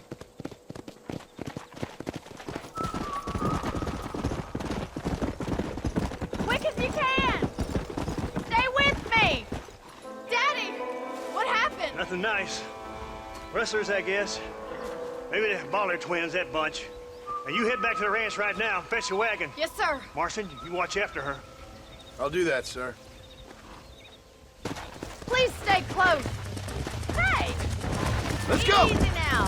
Quick as you can! Stay with me! Daddy! What happened? Nothing nice. Rustlers, I guess. Maybe the Bollard twins, that bunch. Now you head back to the ranch right now and fetch the wagon. Yes, sir. Marston, you watch after her. I'll do that, sir. Please stay close. Hey! Let's go! Easy now.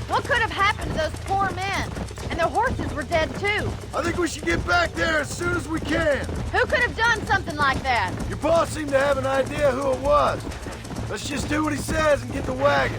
What could have happened to those poor men? And their horses were dead, too. I think we should get back there as soon as we can. Who could have done something like that? Your boss seemed to have an idea who it was. Let's just do what he says and get the wagon.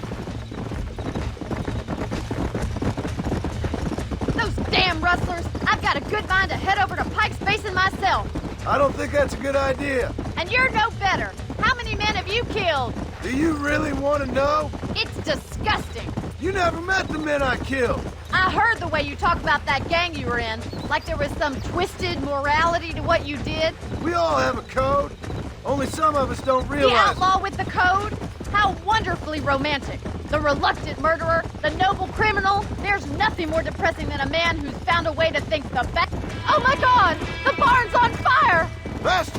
Those damn rustlers! I've got a good mind to head over to Pike's Basin myself. I don't think that's a good idea. And you're no better. How many men have you killed? Do you really want to know? It's disgusting. You never met the men I killed. I heard the way you talk about that gang you were in, like there was some twisted morality to what you did. We all have a code. Only some of us don't realize. The outlaw with the code? How wonderfully romantic. The reluctant murderer, the noble criminal. There's nothing more depressing than a man who's found a way to think the best. Oh my God! The barn's on fire! Best!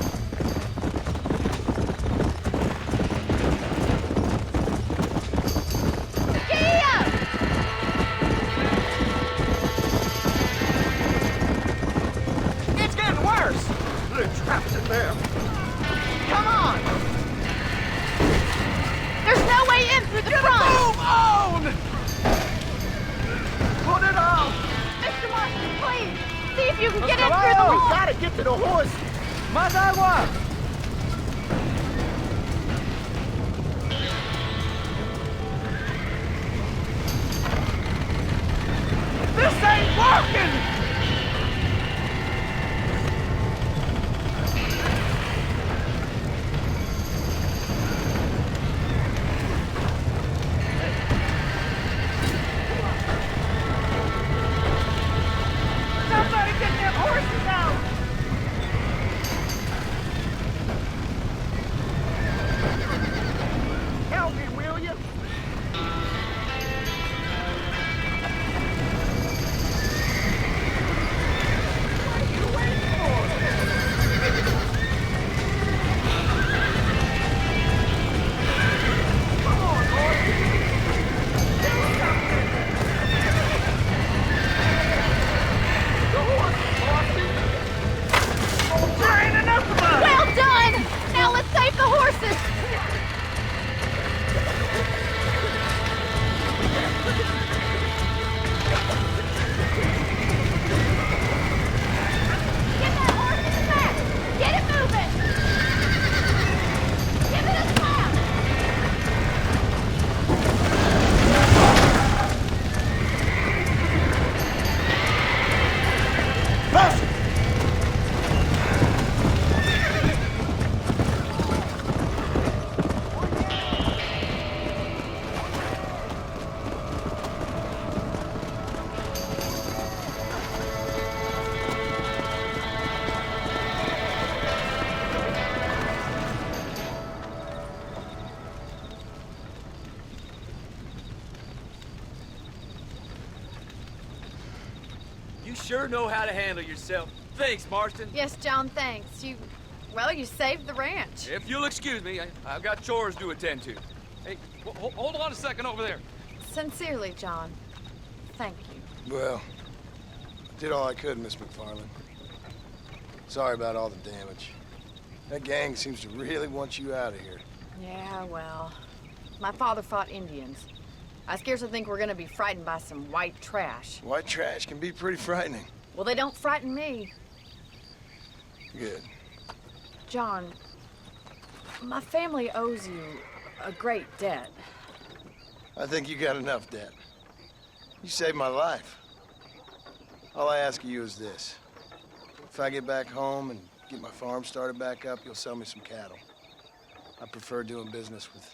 It's getting worse! They're trapped in there. Come on! There's no way in through the front! Move on! Put it on! Mr. Marston, please! See if you can get in Caballo, through the we wall! gotta get to the horse! Más agua! This ain't working! Somebody get them horses out! Help me, will you? sure know how to handle yourself. Thanks, Marston. Yes, John, thanks. Well, you saved the ranch. If you'll excuse me, I've got chores to attend to. Hey, hold on a second over there. Sincerely, John. Thank you. Well, I did all I could, Miss Macfarlane. Sorry about all the damage. That gang seems to really want you out of here. Yeah, well, my father fought Indians. I scarcely think we're gonna be frightened by some white trash. White trash can be pretty frightening. Well, they don't frighten me. Good. John, my family owes you a great debt. I think you got enough debt. You saved my life. All I ask of you is this. If I get back home and get my farm started back up, you'll sell me some cattle. I prefer doing business with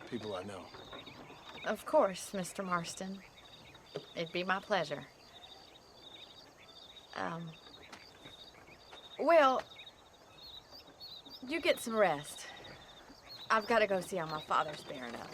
people I know. Of course, Mr. Marston. It'd be my pleasure. Well, you get some rest. I've got to go see how my father's bearing up.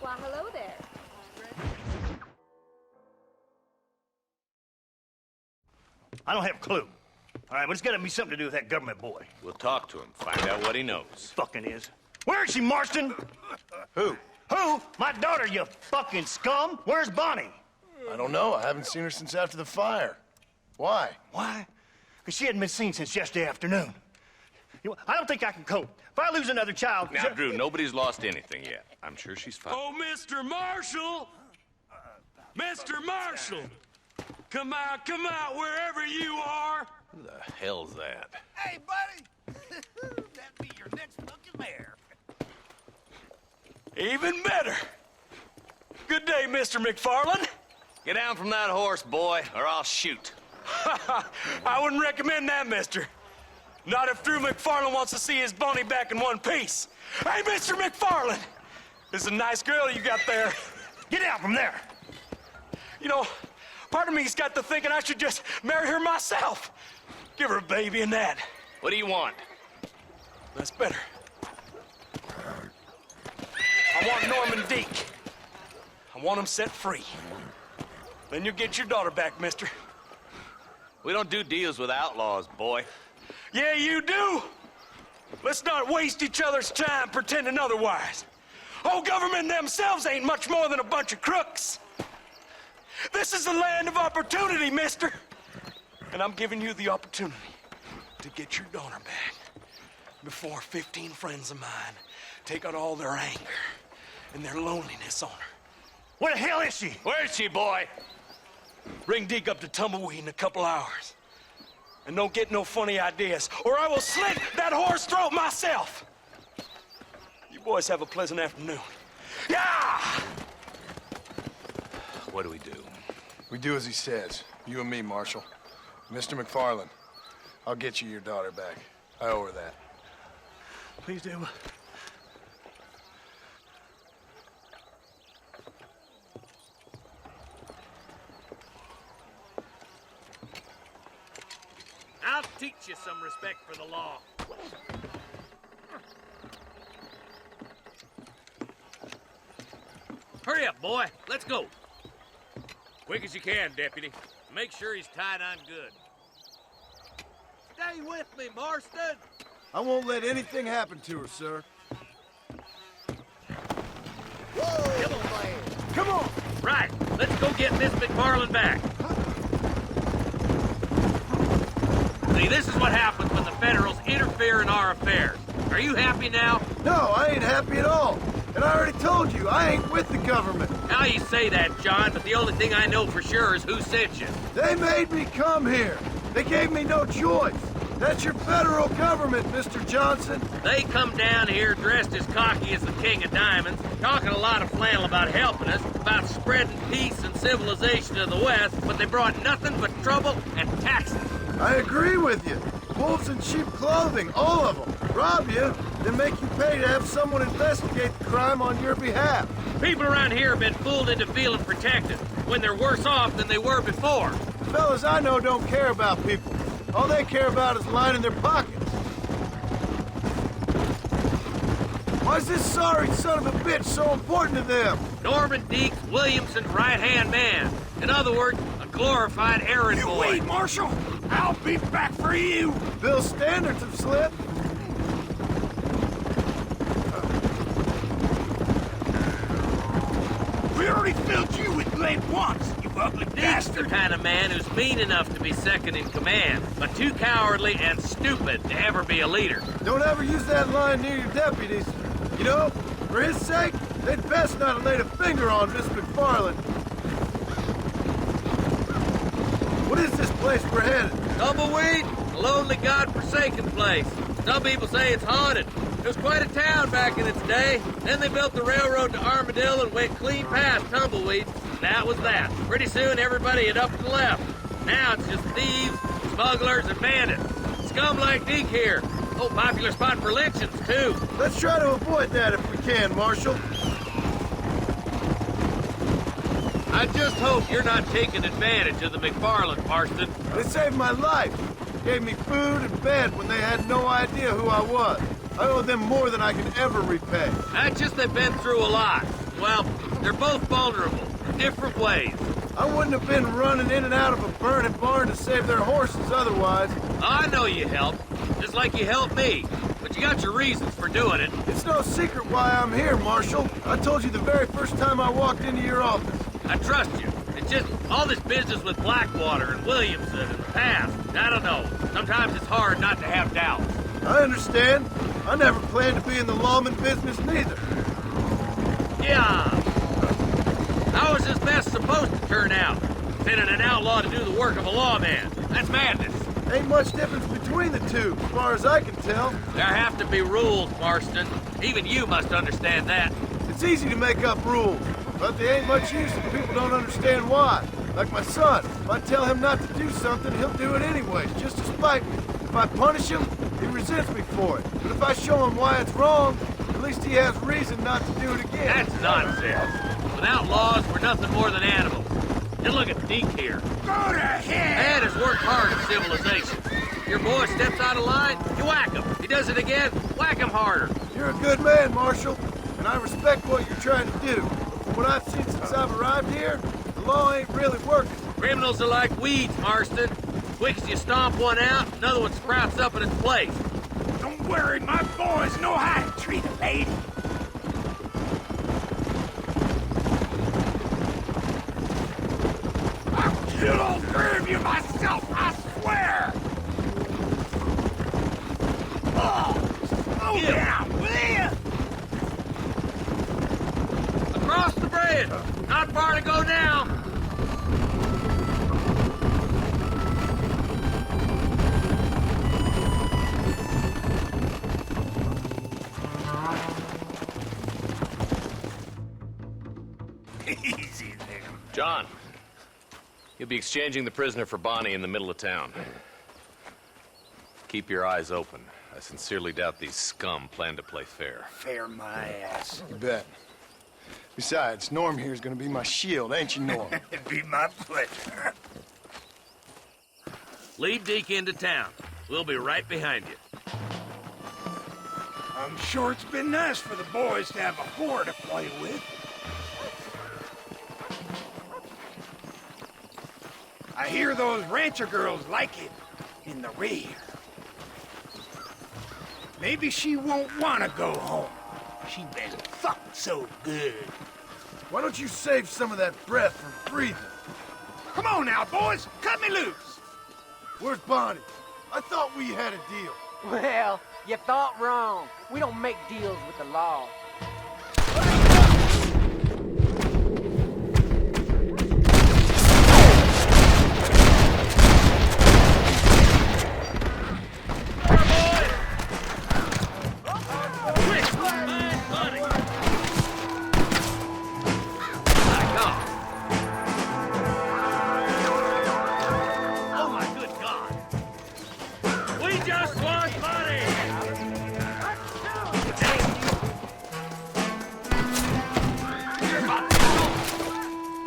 Why, hello there. I don't have a clue. All right, but it's gotta be something to do with that government boy. We'll talk to him, find out what he knows. Fucking is. Where is she, Marston? Who? Who? My daughter, you fucking scum. Where's Bonnie? I don't know. I haven't seen her since after the fire. Why? Why? Because she hadn't been seen since yesterday afternoon. I don't think I can cope. If I lose another child... Now, Drew, nobody's lost anything yet. I'm sure she's fine. Oh, Mr. Marshal! Mr. Marshal! Come out, wherever you are! Who the hell's that? Hey, buddy! That'd be your next fucking mare. Even better! Good day, Mr. Mcfarlane. Get down from that horse, boy, or I'll shoot. I wouldn't recommend that, mister. Not if Drew Mcfarlane wants to see his Bonnie back in one piece. Hey, Mr. Mcfarlane! This is a nice girl you got there. Get out from there! You know, part of me's got to thinking I should just marry her myself. Give her a baby and that. What do you want? That's better. I want Norman Deek. I want him set free. Then you'll get your daughter back, mister. We don't do deals with outlaws, boy. Yeah, you do. Let's not waste each other's time pretending otherwise. Oh, government themselves ain't much more than a bunch of crooks. This is the land of opportunity, mister. And I'm giving you the opportunity to get your daughter back before 15 friends of mine take out all their anger and their loneliness on her. Where the hell is she? Where is she, boy? Bring Deke up to Tumbleweed in a couple hours. And don't get no funny ideas, or I will slit that horse throat myself. You boys have a pleasant afternoon. Yeah! What do we do? We do as he says. You and me, Marshal. Mr. Mcfarlane, I'll get you your daughter back. I owe her that. Please do. I'll teach you some respect for the law. Hurry up, boy. Let's go. Quick as you can, Deputy. Make sure he's tied on good. Stay with me, Marston. I won't let anything happen to her, sir. Whoa, come on, man. Come on! Right. Let's go get Miss Macfarlane back. See, this is what happens when the Federals interfere in our affairs. Are you happy now? No, I ain't happy at all. And I already told you, I ain't with the government. Now you say that, John, but the only thing I know for sure is who sent you. They made me come here. They gave me no choice. That's your federal government, Mr. Johnson. They come down here dressed as cocky as the King of Diamonds, talking a lot of flannel about helping us, about spreading peace and civilization to the West, but they brought nothing but trouble and taxes. I agree with you. Wolves in cheap clothing, all of them. Rob you, then make you pay to have someone investigate the crime on your behalf. People around here have been fooled into feeling protected, when they're worse off than they were before. Fellas I know don't care about people. All they care about is lining their pockets. Why is this sorry son of a bitch so important to them? Norman Deeks, Williamson's right-hand man. In other words, a glorified errand boy. Wait, Marshal! I'll be back for you! Bill's standards have slipped. We already filled you with lead once, you ugly Deeks the kind of man who's mean enough to be second in command, but too cowardly and stupid to ever be a leader. Don't ever use that line near your deputies. You know, for his sake, they'd best not have laid a finger on Miss Macfarlane. What is this place we're headed? Tumbleweed, a lonely, god-forsaken place. Some people say it's haunted. It was quite a town back in its day. Then they built the railroad to Armadillo and went clean past Tumbleweed. And that was that. Pretty soon, everybody had up and left. Now it's just thieves, smugglers, and bandits. Scum like Deke here. Oh, popular spot for lynchings, too. Let's try to avoid that if we can, Marshal. I just hope you're not taking advantage of the Macfarlane, Marston. They saved my life. Gave me food and bed when they had no idea who I was. I owe them more than I can ever repay. That's just they've been through a lot. well, they're both vulnerable in different ways. I wouldn't have been running in and out of a burning barn to save their horses otherwise. I know you helped, just like you helped me. But you got your reasons for doing it. It's no secret why I'm here, Marshal. I told you the very first time I walked into your office. I trust you. It's just all this business with Blackwater and Williamson in the past. I don't know. Sometimes it's hard not to have doubts. I understand. I never planned to be in the lawman business neither. Yeah. How is this mess supposed to turn out? Sending an outlaw to do the work of a lawman. That's madness. Ain't much difference between the two, as far as I can tell. There have to be rules, Marston. Even you must understand that. It's easy to make up rules, but they ain't much use if people don't understand why. Like my son. If I tell him not to do something, he'll do it anyways, just to spite me. If I punish him, he resents me for it. But if I show him why it's wrong, at least he has reason not to do it again. That's nonsense. Without laws, we're nothing more than animals. Just look at Deke here. Go to hell! Dad has worked hard at civilization. Your boy steps out of line, you whack him. He does it again, whack him harder. You're a good man, Marshal, and I respect what you're trying to do. But from what I've seen since I've arrived here, the law ain't really working. Criminals are like weeds, Marston. Quick as you stomp one out, another one sprouts up in its place. Don't worry, my boys know how to treat a lady. I'll kill all three of you myself, I swear! Slow down, will you? Across the bridge. Not far to go now. Easy there. John, you'll be exchanging the prisoner for Bonnie in the middle of town. Keep your eyes open. I sincerely doubt these scum plan to play fair. Fair my ass. You bet. Besides, Norm here's gonna be my shield, ain't you, Norm? It'd be my pleasure. Lead Deke into town. We'll be right behind you. I'm sure it's been nice for the boys to have a whore to play with. I hear those rancher girls like it in the rear. Maybe she won't want to go home. She been fucked so good. Why don't you save some of that breath for breathing? Come on now, boys. Cut me loose. Where's Bonnie? I thought we had a deal. Well, you thought wrong. We don't make deals with the law.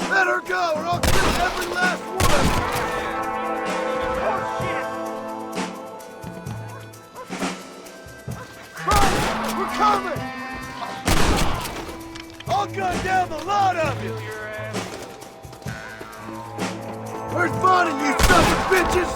Let her go, or I'll kill every last one! Oh, shit! Run! We're coming! I'll gun down the lot of you! Where's Bonnie, you son of bitches?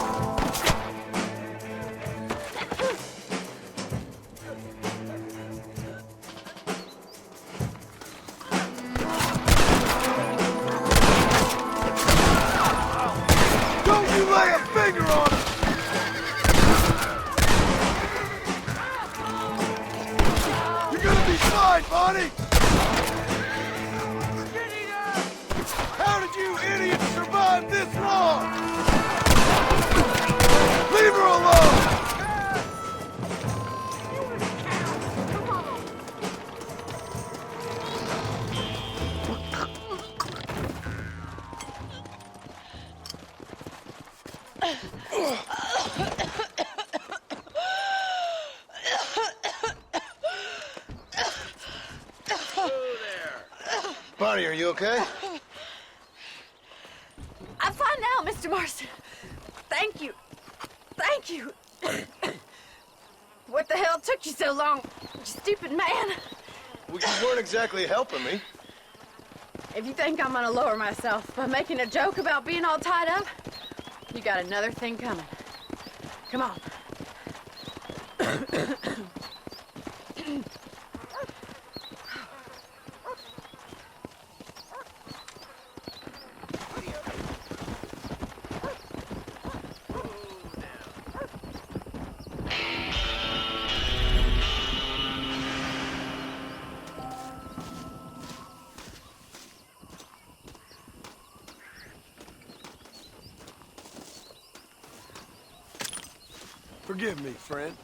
Lay a finger on him! You're gonna be fine, Bonnie! How did you idiots survive this long? Leave her alone! Bonnie, are you okay? I'm fine now, Mr. Marston. Thank you. Thank you. What the hell took you so long, you stupid man? Well, you weren't exactly helping me. If you think I'm gonna lower myself by making a joke about being all tied up, you got another thing coming. Come on. Forgive me, friend.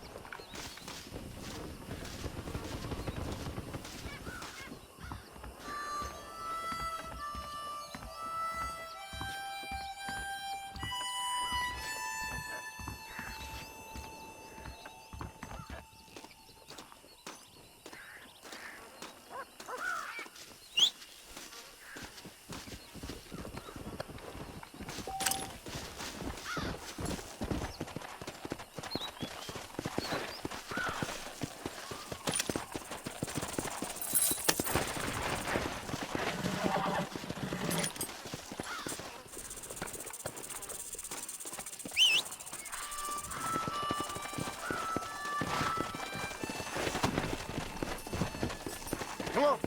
Come on.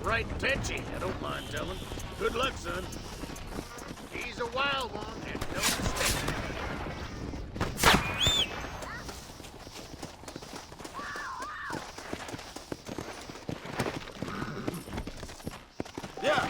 Right tetchy, I don't mind telling. Good luck, son. He's a wild one, and no mistake. Yeah.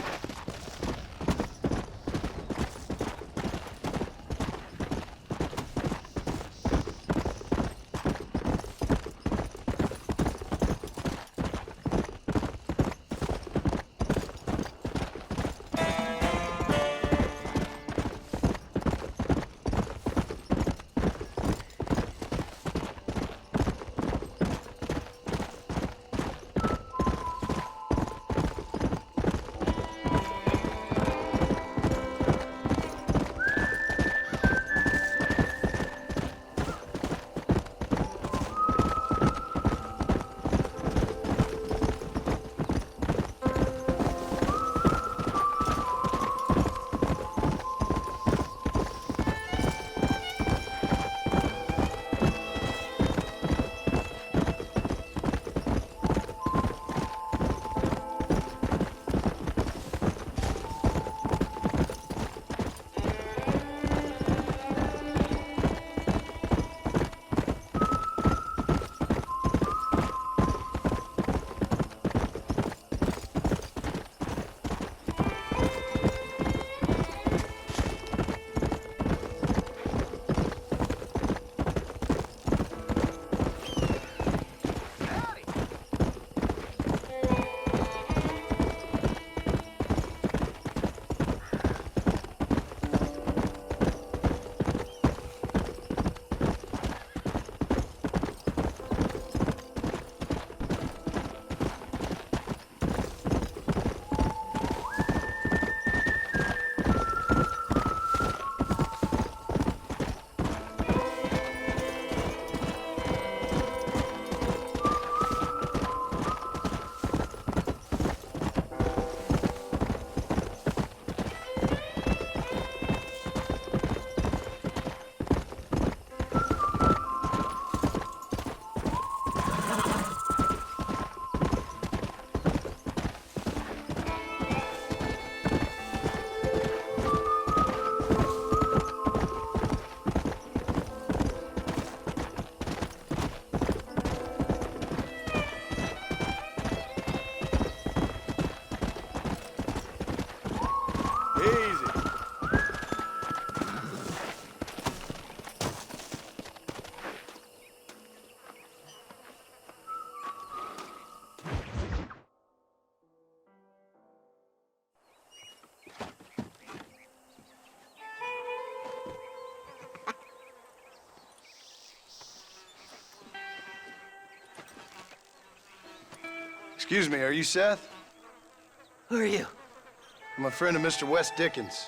Excuse me, are you Seth? Who are you? I'm a friend of Mr. West Dickens.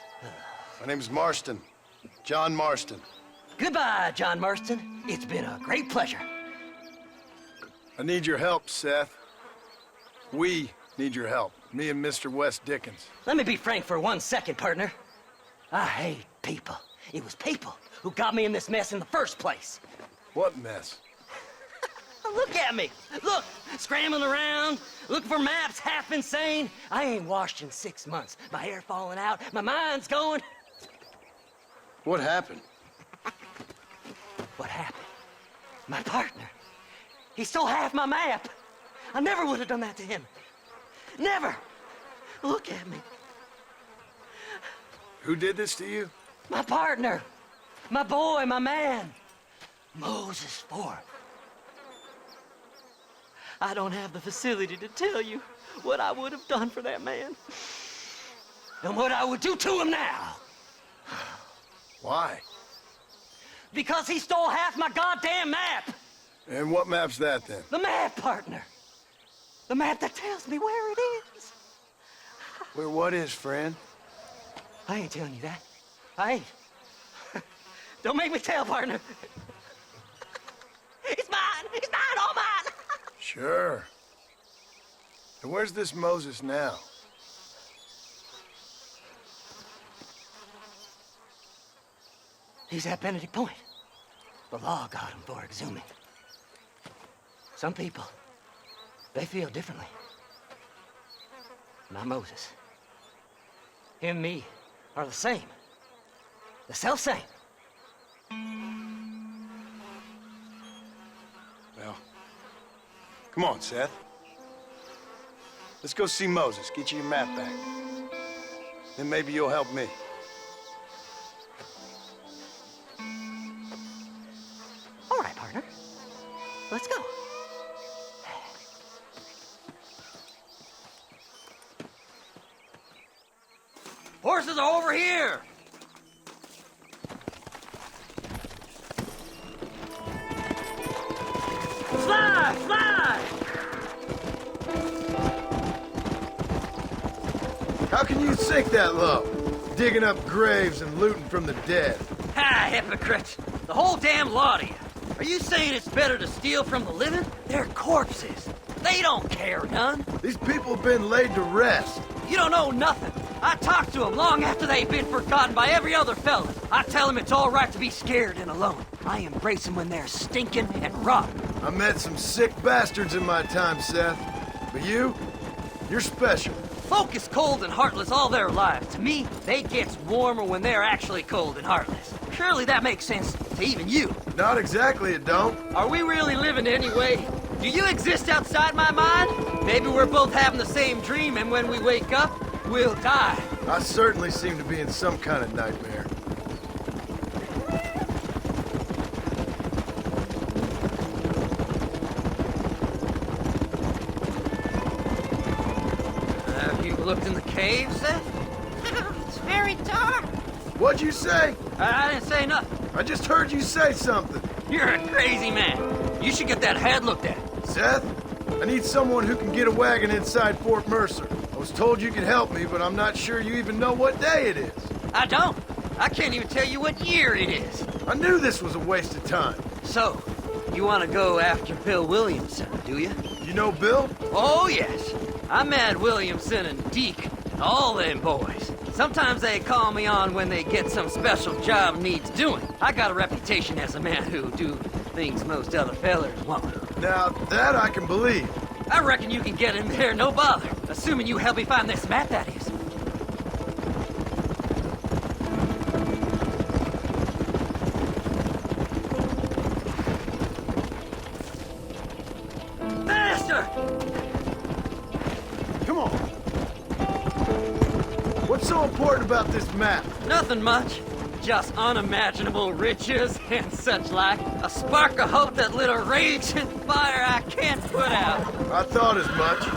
My name's Marston. John Marston. Goodbye, John Marston. It's been a great pleasure. I need your help, Seth. We need your help. Me and Mr. West Dickens. Let me be frank for 1 second, partner. I hate people. It was people who got me in this mess in the first place. What mess? Look at me. Look, scrambling around, looking for maps, half insane. I ain't washed in 6 months. My hair falling out, my mind's going. What happened? What happened? My partner. He stole half my map. I never would have done that to him. Never. Look at me. Who did this to you? My partner. My boy, my man. Moses Ford. I don't have the facility to tell you what I would have done for that man. And what I would do to him now. Why? Because he stole half my goddamn map. And what map's that, then? The map, partner. The map that tells me where it is. Where what is, friend? I ain't telling you that. I ain't. Don't make me tell, partner. It's mine! It's mine! All mine! Sure. And where's this Moses now? He's at Benedict Point. The law got him for exhuming. Some people, they feel differently. Not Moses. Him and me are the same. The self-same. Well, come on, Seth. Let's go see Moses, get you your map back. Then maybe you'll help me. All right, partner. Let's go. Horses are over here! Fly! Fly! How can you sink that low? Digging up graves and looting from the dead. Ha, hypocrite! The whole damn lot of you. Are you saying it's better to steal from the living? They're corpses. They don't care none. These people have been laid to rest. You don't know nothing. I talk to them long after they've been forgotten by every other fella. I tell them it's all right to be scared and alone. I embrace them when they're stinking and rotten. I met some sick bastards in my time, Seth. But you're special. Folk is cold and heartless all their lives. To me, they gets warmer when they're actually cold and heartless. Surely that makes sense to even you. Not exactly, it don't. Are we really living anyway? Do you exist outside my mind? Maybe we're both having the same dream, and when we wake up, we'll die. I certainly seem to be in some kind of nightmare. Have you looked in the cave, Seth? It's very dark. What'd you say? I didn't say nothing. I just heard you say something. You're a crazy man. You should get that head looked at. Seth, I need someone who can get a wagon inside Fort Mercer. I was told you could help me, but I'm not sure you even know what day it is. I don't. I can't even tell you what year it is. I knew this was a waste of time. So, you want to go after Bill Williamson, do you? You know Bill? Oh, yes. I met Williamson and Deke, all them boys. Sometimes they call me on when they get some special job needs doing. I got a reputation as a man who do things most other fellers won't. Now, that I can believe. I reckon you can get in there, no bother. Assuming you help me find this map, that is. Faster! Come on. What's so important about this map? Nothing much. Just unimaginable riches and such like. A spark of hope that lit a raging fire I can't put out. I thought as much.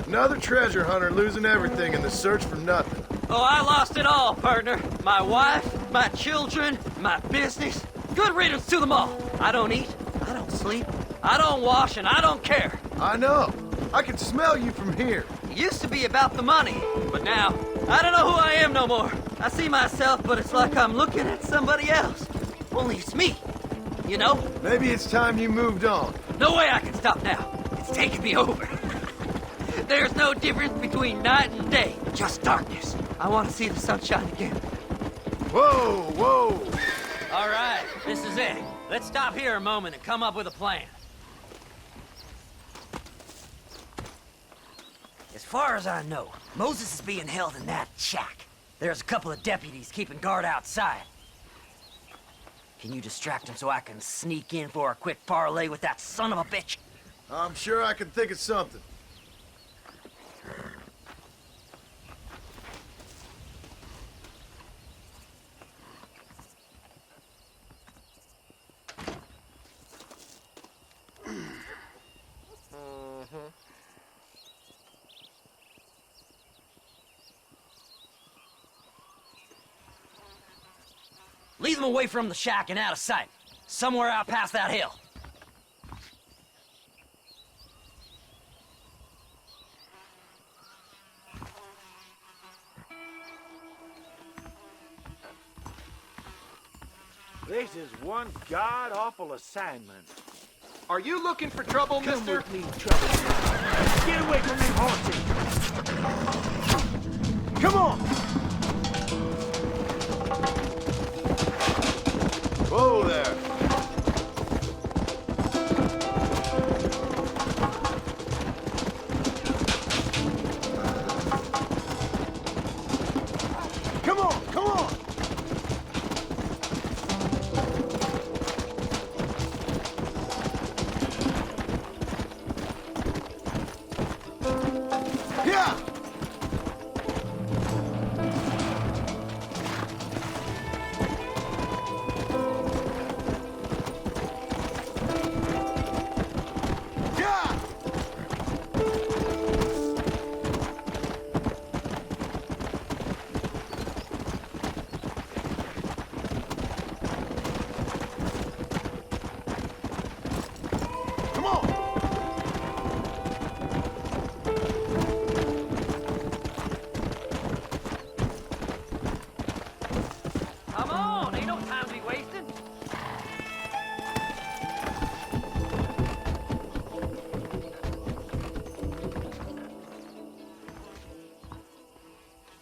Another treasure hunter losing everything in the search for nothing. Oh, I lost it all, partner. My wife, my children, my business. Good riddance to them all. I don't eat, I don't sleep, I don't wash, and I don't care. I know. I can smell you from here. It used to be about the money, but now, I don't know who I am no more. I see myself, but it's like I'm looking at somebody else. Only it's me, you know? Maybe it's time you moved on. No way I can stop now. It's taking me over. There's no difference between night and day, just darkness. I want to see the sunshine again. Whoa, whoa. All right, this is it. Let's stop here a moment and come up with a plan. As far as I know, Moses is being held in that shack. There's a couple of deputies keeping guard outside. Can you distract him so I can sneak in for a quick parlay with that son of a bitch? I'm sure I can think of something. Lead them away from the shack and out of sight. Somewhere out past that hill. This is one god-awful assignment. Are you looking for trouble, mister? With me, trouble. Get away from me horses! Come on! Whoa there. Come on, come on! Yeah!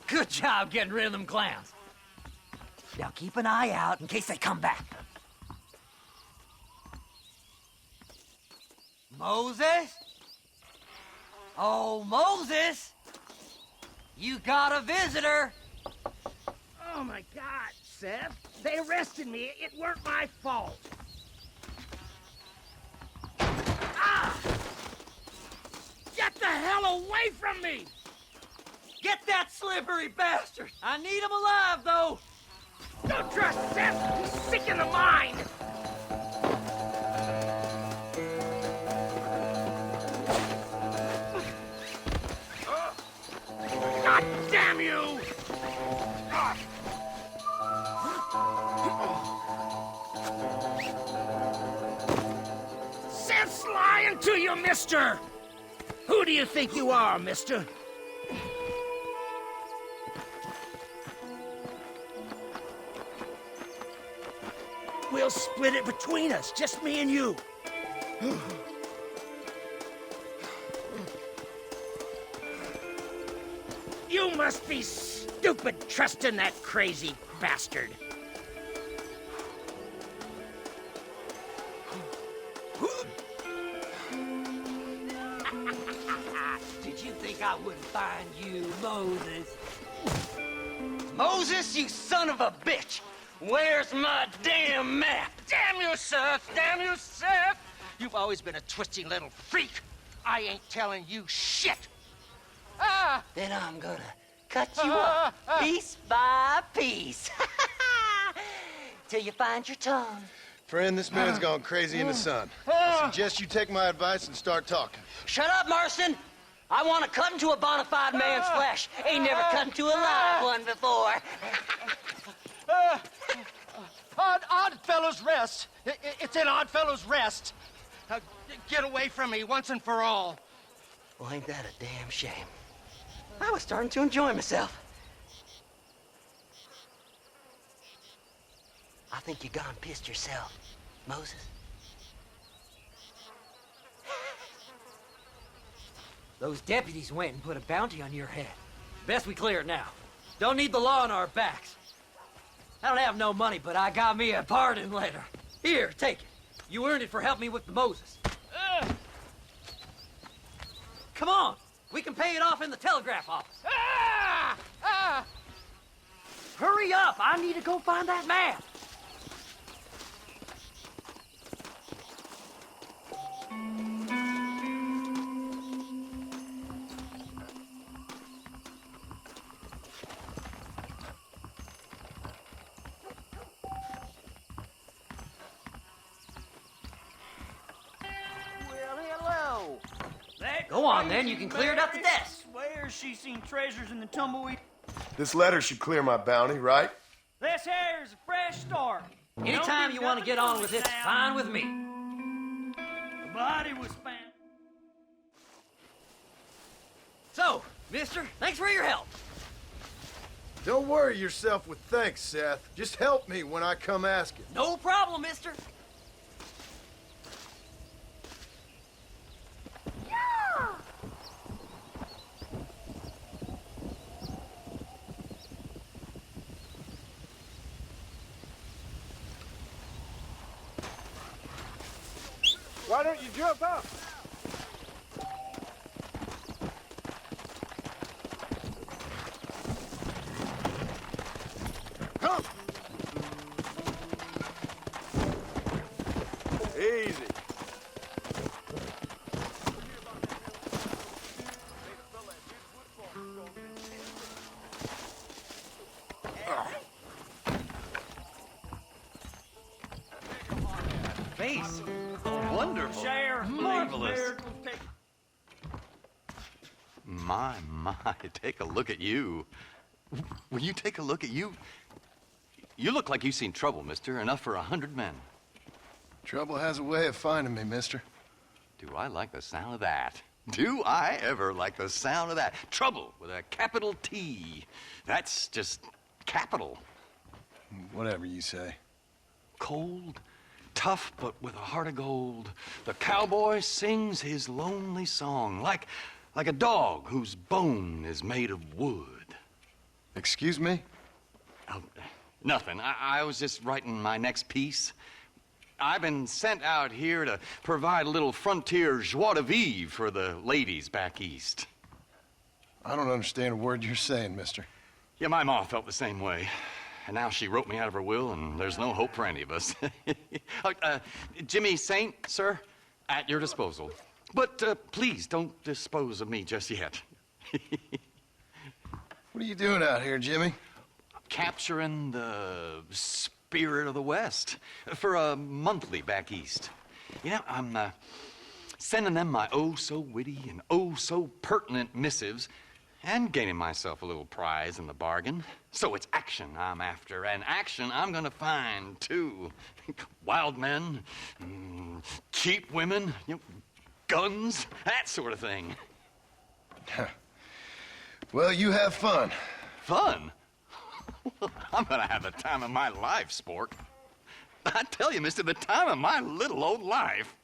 Good job getting rid of them clowns. Now keep an eye out in case they come back. Moses? Oh, Moses! You got a visitor! Oh my God, Seth. They arrested me. It weren't my fault. Ah! Get the hell away from me! Get that slippery bastard! I need him alive, though! Don't trust Seth! He's sick in the mind! God damn you! Seth's lying to you, mister! Who do you think you are, mister? We'll split it between us, just me and you. You must be stupid trusting that crazy bastard. Did you think I wouldn't find you, Moses? Moses, you son of a bitch! Where's my damn map? Damn you, Seth! Damn you, Seth! You've always been a twisty little freak. I ain't telling you shit. Ah! Then I'm gonna cut you up piece by piece. Till you find your tongue. Friend, this man's gone crazy in the sun. I suggest you take my advice and start talking. Shut up, Marston! I want to cut into a bona fide man's flesh. Ain't never cut into a live one before. Odd Fellow's Rest. It's in Odd Fellow's Rest. Get away from me once and for all. Well, ain't that a damn shame? I was starting to enjoy myself. I think you gone pissed yourself, Moses. Those deputies went and put a bounty on your head. Best we clear it now. Don't need the law on our backs. I don't have no money, but I got me a pardon letter. Here, take it. You earned it for helping me with the Moses. Come on, we can pay it off in the telegraph office. Hurry up, I need to go find that man. Go on, then. You can clear it up the desk. Swears she's seen treasures in the tumbleweed. This letter should clear my bounty, right? This here's a fresh start. Anytime you want to get on with it, it's fine with me. The body was found. So, mister, thanks for your help. Don't worry yourself with thanks, Seth. Just help me when I come asking. No problem, mister. Why don't you jump up? Come! Easy. Basin. Wonderful. Share. Marvelous. Miracles take. My, take a look at you. Will you take a look at you? You look like you've seen trouble, mister. Enough for 100 men. Trouble has a way of finding me, mister. Do I like the sound of that? Do I ever like the sound of that? Trouble with a capital T. That's just capital. Whatever you say. Cold, tough, but with a heart of gold. The cowboy sings his lonely song like a dog whose bone is made of wood. Excuse me? Oh, nothing. I was just writing my next piece. I've been sent out here to provide a little frontier joie de vivre for the ladies back east. I don't understand a word you're saying, mister. Yeah, my ma felt the same way. And now she wrote me out of her will, and there's no hope for any of us. Jimmy Saint, sir, at your disposal. But please don't dispose of me just yet. What are you doing out here, Jimmy? Capturing the spirit of the West for a monthly back east. You know, I'm sending them my oh-so-witty and oh-so-pertinent missives and gaining myself a little prize in the bargain. So it's action I'm after, and action I'm gonna find, too. Wild men, cheap women, you know, guns, that sort of thing. Well, you have fun. Fun? I'm gonna have the time of my life, sport. I tell you, mister, the time of my little old life.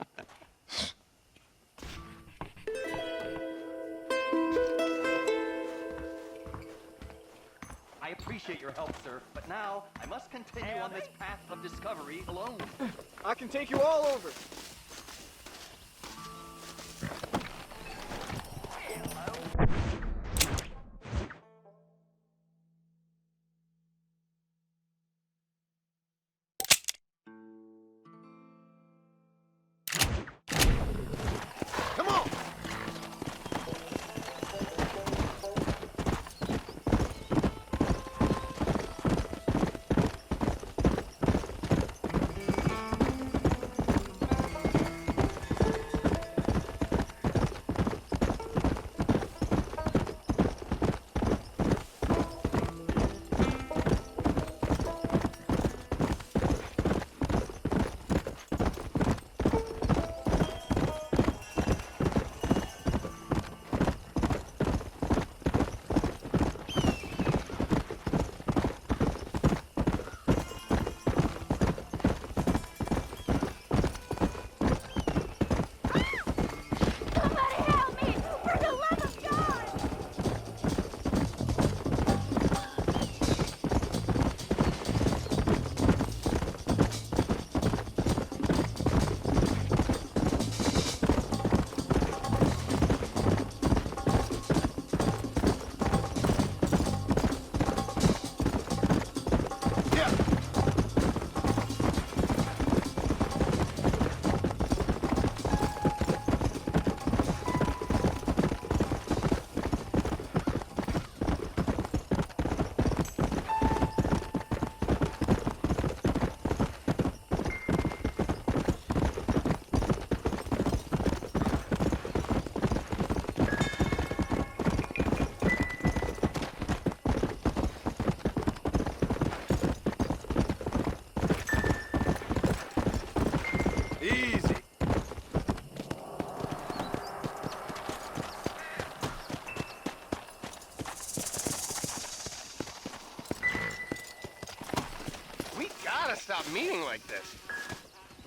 I appreciate your help, sir, but now I must continue on this path of discovery alone. I can take you all over. Come on!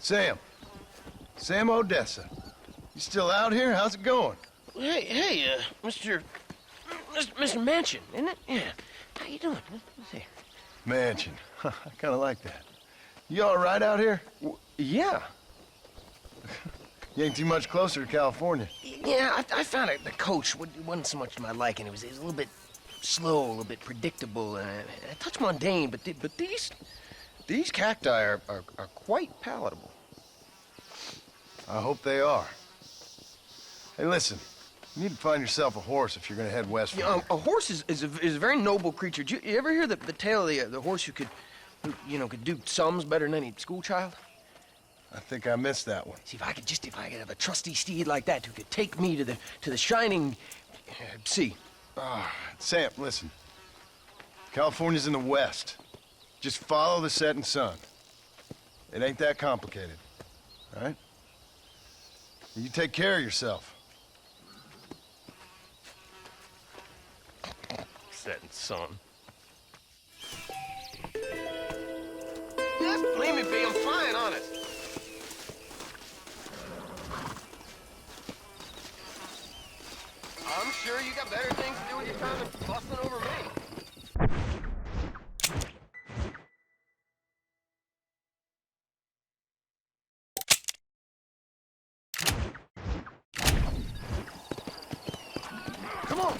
Sam Odessa. You still out here? How's it going? Hey, Mr. Mansion, isn't it? Yeah. How you doing? Hey. Mansion. I kind of like that. You all right out here? Yeah. You ain't too much closer to California. Yeah, I found the coach wasn't so much to my liking. It was a little bit slow, a little bit predictable, and a touch mundane. But these cacti are quite palatable. I hope they are. Hey, listen. You need to find yourself a horse if you're gonna head west from here. A horse is a very noble creature. Did you ever hear the tale of the horse who could do sums better than any schoolchild? I think I missed that one. See, if I could have a trusty steed like that who could take me to the shining sea. Sam, listen. California's in the west. Just follow the setting sun. It ain't that complicated, all right? You take care of yourself. Setting sun. Yeah, believe me, B, I'm fine, honest. I'm sure you got better things to do with your time than fussing over me. Come on.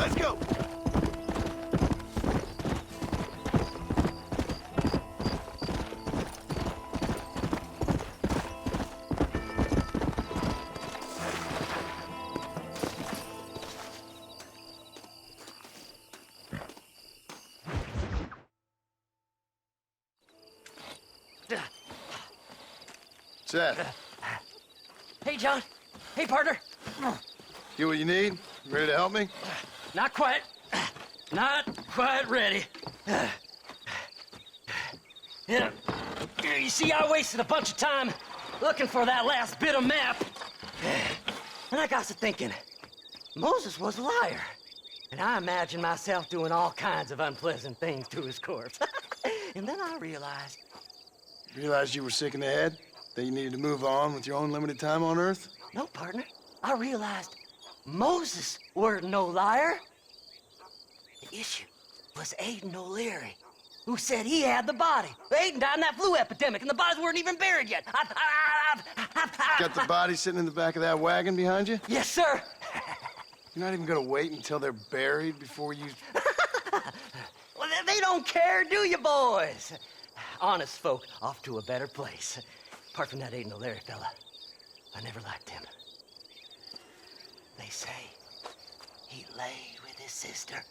Let's go. Seth, Hey, John. Hey, partner. get what you need? Ready to help me? Not quite. Not quite ready. Yeah. You see, I wasted a bunch of time looking for that last bit of map. And I got to thinking, Moses was a liar. And I imagined myself doing all kinds of unpleasant things to his corpse. And then I realized... Realized you were sick in the head? That you needed to move on with your own limited time on Earth? No, partner. I realized Moses were no liar. The issue was Aiden O'Leary, who said he had the body. Aiden died in that flu epidemic, and the bodies weren't even buried yet. Got the body sitting in the back of that wagon behind you? Yes, sir. You're not even gonna wait until they're buried before you... Well, they don't care, do you, boys? Honest folk off to a better place. Apart from that Aiden O'Leary fella, I never liked him. They say he laid with his sister.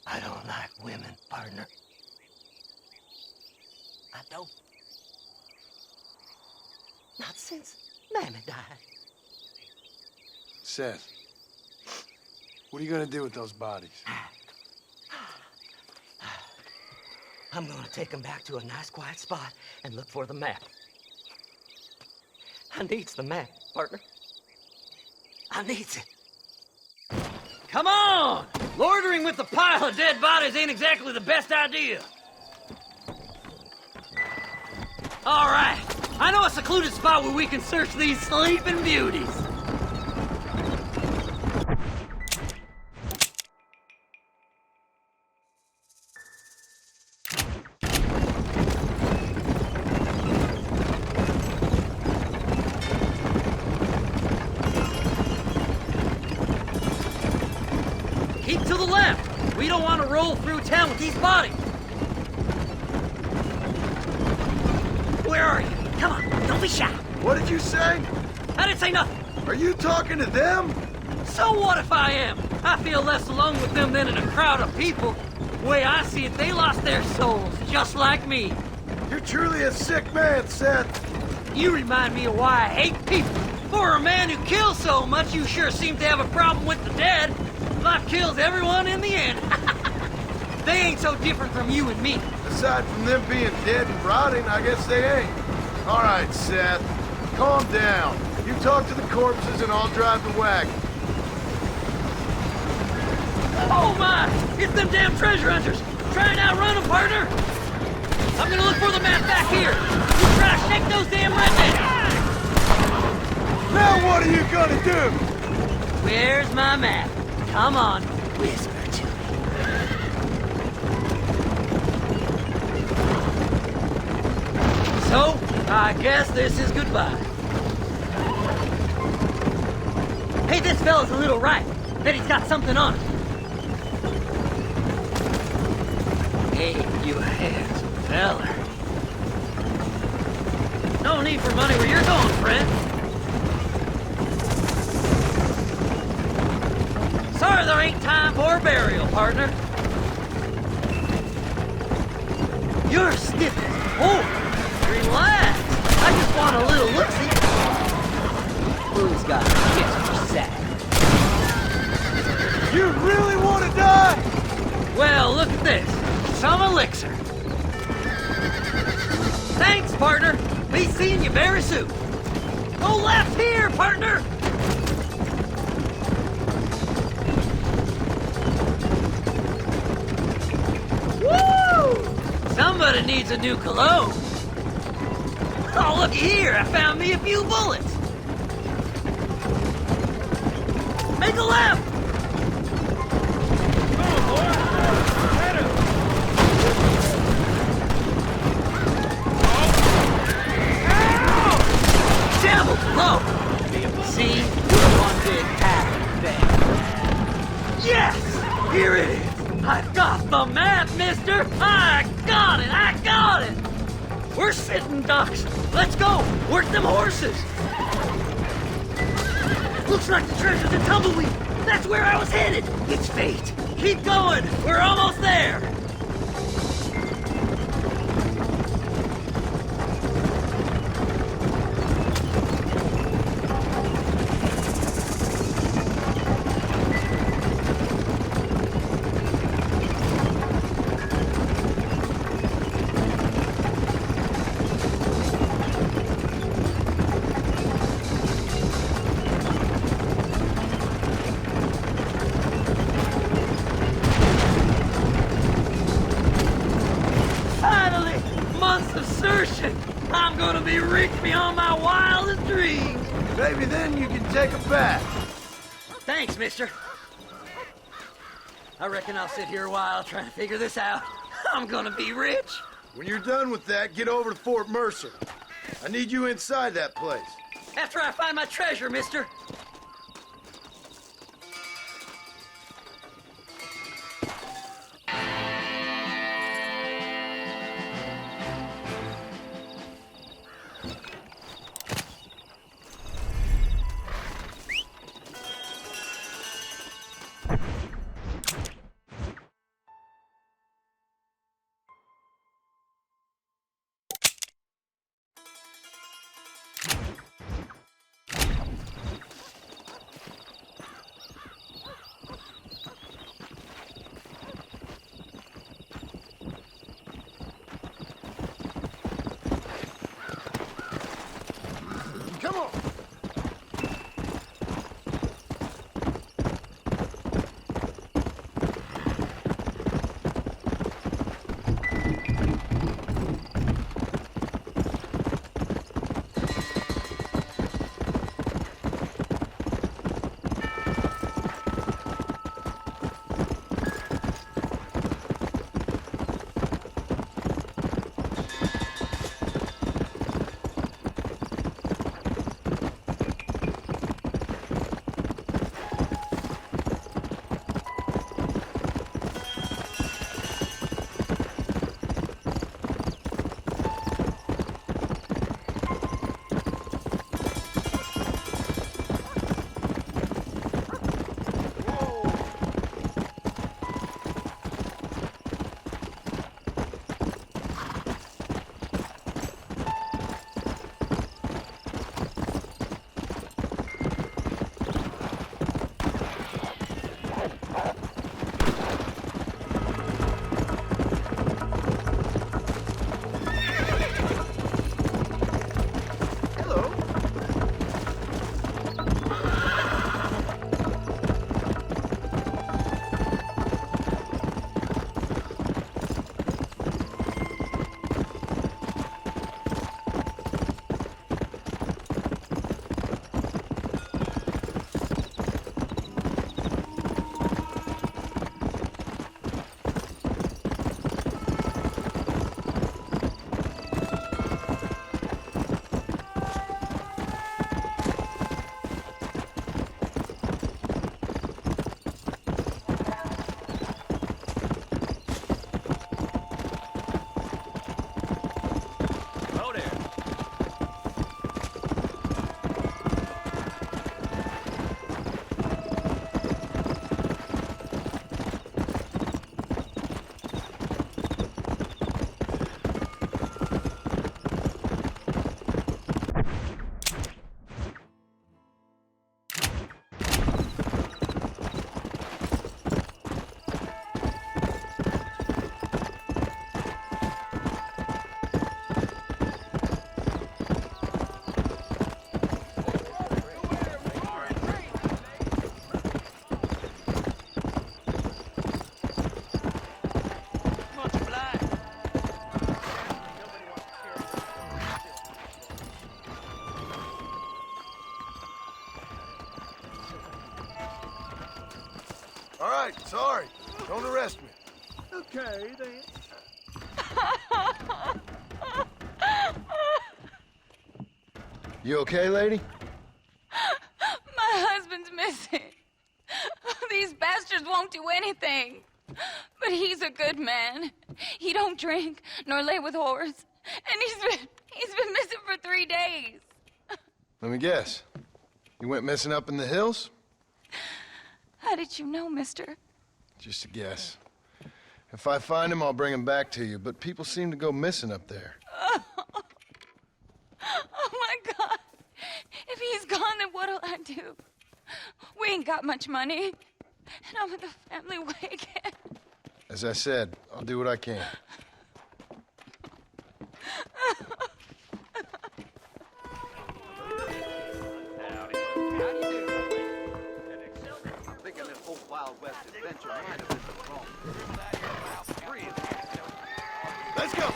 I don't like women, partner. I don't. Not since Mammy died. Seth, what are you gonna do with those bodies? I'm gonna take them back to a nice quiet spot and look for the map. I needs the map, partner. I needs it. Come on! Loitering with a pile of dead bodies ain't exactly the best idea. All right, I know a secluded spot where we can search these sleeping beauties. To the left. We don't want to roll through town with these bodies. Where are you? Come on, don't be shy. What did you say? I didn't say nothing. Are you talking to them? So what if I am? I feel less alone with them than in a crowd of people. The way I see it, they lost their souls, just like me. You're truly a sick man, Seth. You remind me of why I hate people. For a man who kills so much, you sure seem to have a problem with the dead. Life kills everyone in the end. They ain't so different from you and me. Aside from them being dead and rotting, I guess they ain't. All right, Seth. Calm down. You talk to the corpses and I'll drive the wagon. Oh my! It's them damn treasure hunters! Try and outrun them, partner! I'm gonna look for the map back here! You try to shake those damn rednecks! Now what are you gonna do? Where's my map? Come on, whisper to me. So, I guess this is goodbye. Hey, this fella's a little right. Bet he's got something on him. Hey, you handsome fella. No need for money where you're going, friend. Sorry there ain't time for a burial, partner. You're stiff as a board. Relax. I just want a little look-see. Who's got a kiss for Seth? You really want to die? Well, look at this. Some elixir. Thanks, partner. Be seeing you very soon. Go left here, partner. Woo! Somebody needs a new cologne. Oh, look here. I found me a few bullets. Make a left. Devil, low. See, we're one big pack. then. Yes! Here it is! I got the map, mister! I got it! I got it! We're sitting ducks! Let's go! Work them horses! Looks like the treasure's in Tumbleweed! That's where I was headed! It's fate! Keep going! We're almost there! I'm gonna be rich beyond my wildest dreams. Maybe then you can take a bath. Thanks, mister. I reckon I'll sit here a while trying to figure this out. I'm gonna be rich. When you're done with that, get over to Fort Mercer. I need you inside that place. After I find my treasure, mister. Come on. All right, sorry. Don't arrest me. Okay, then. You okay, lady? My husband's missing. These bastards won't do anything. But he's a good man. He don't drink nor lay with whores. And he's been missing for 3 days. Let me guess. You went missing up in the hills? How did you know, mister? Just a guess. If I find him, I'll bring him back to you, but people seem to go missing up there. Oh my God. If he's gone, then what'll I do? We ain't got much money. And I'm in the family wagon. As I said, I'll do what I can. Thinking this whole Wild West adventure might have been the wrong. Let's go!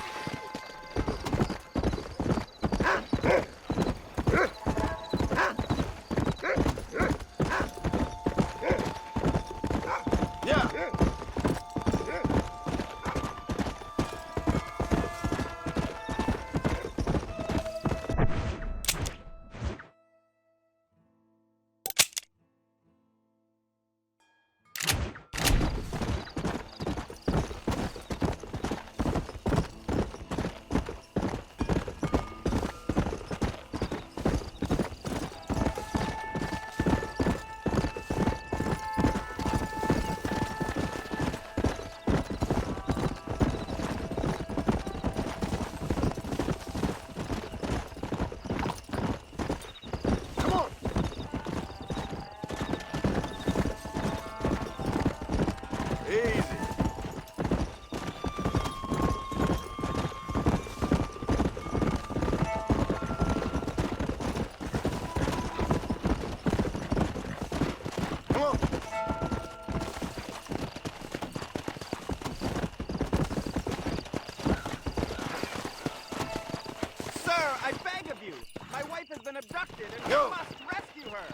Abducted, and we must rescue her.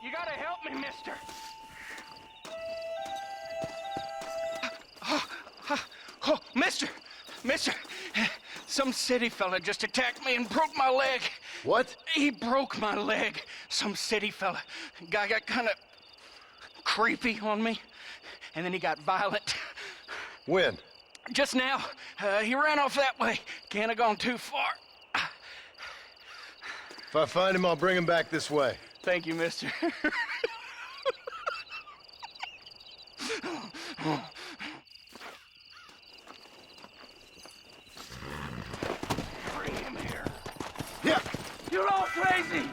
You gotta help me, mister. Oh, mister, some city fella just attacked me and broke my leg. What? He broke my leg. Some city fella. Guy got kind of creepy on me, and then he got violent. When? Just now. He ran off that way. Can't have gone too far. If I find him, I'll bring him back this way. Thank you, mister. Bring him here. Yeah. You're all crazy!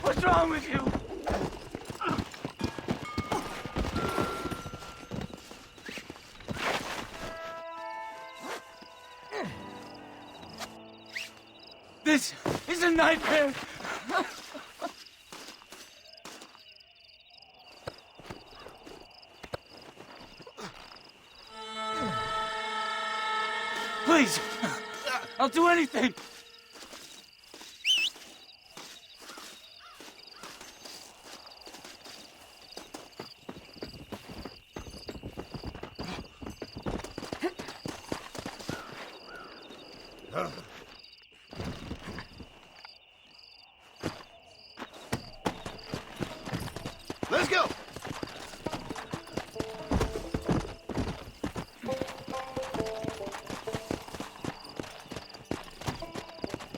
What's wrong with you? This is a nightmare! Please! I'll do anything! Let's go!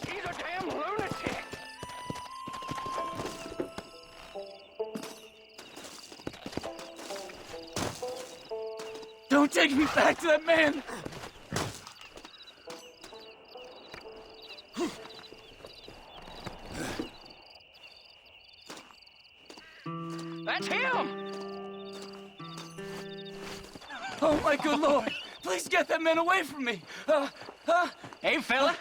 He's a damn lunatic. Don't take me back to that man! That's him! Oh, my good Lord! Please get that man away from me! Hey, fella.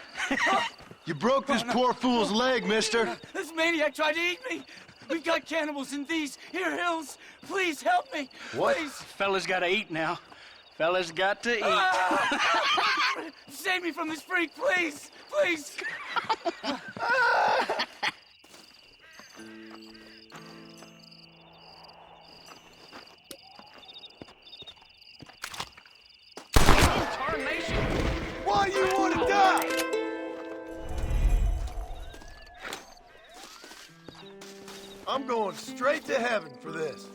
You broke this poor fool's leg, mister. This maniac tried to eat me! We've got cannibals in these here hills! Please help me! What? Please! Fella's gotta eat now. Fella's got to eat. Save me from this freak, please! Please! I'm going straight to heaven for this.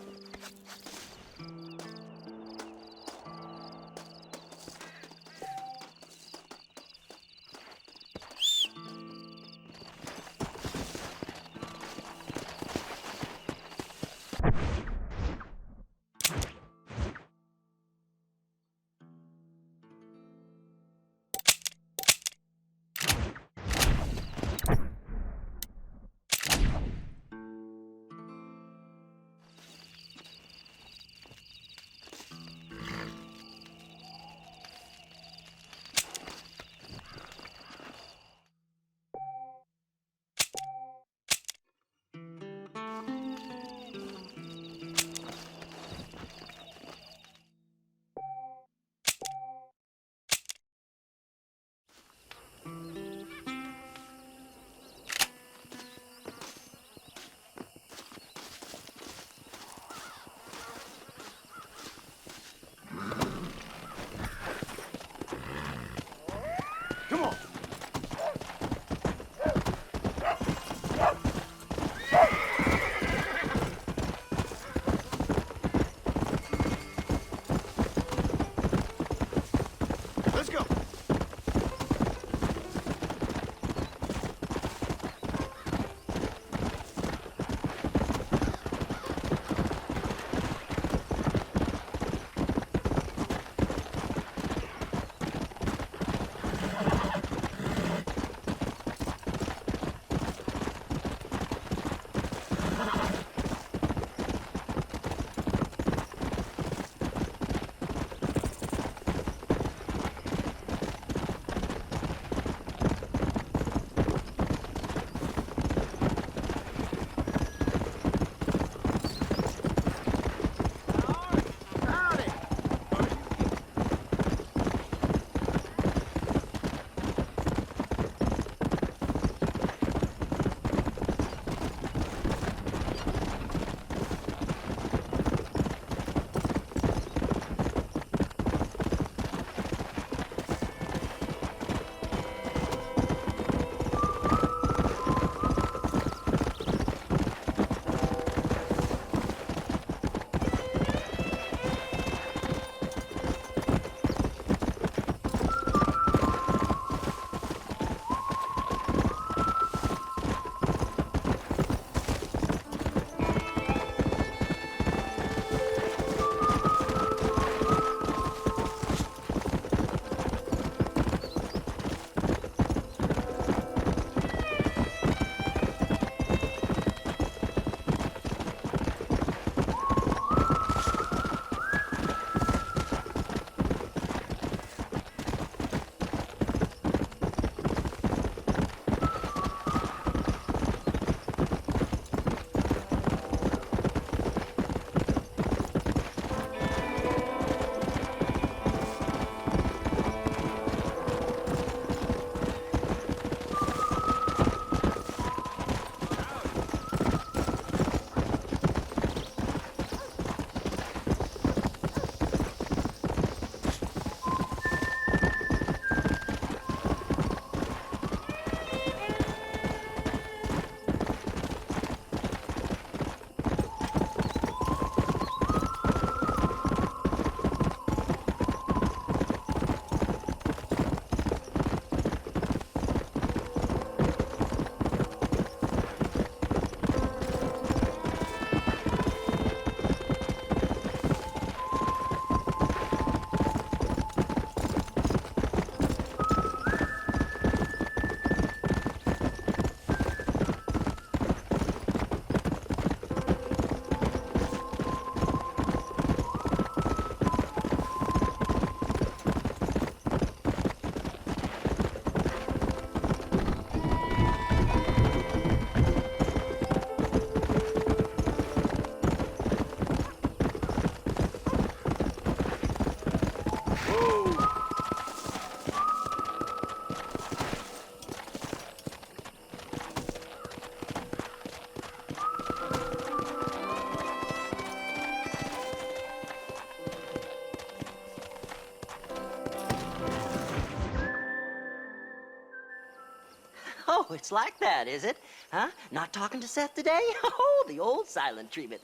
Oh, it's like that, is it? Huh? Not talking to Seth today? Oh, the old silent treatment.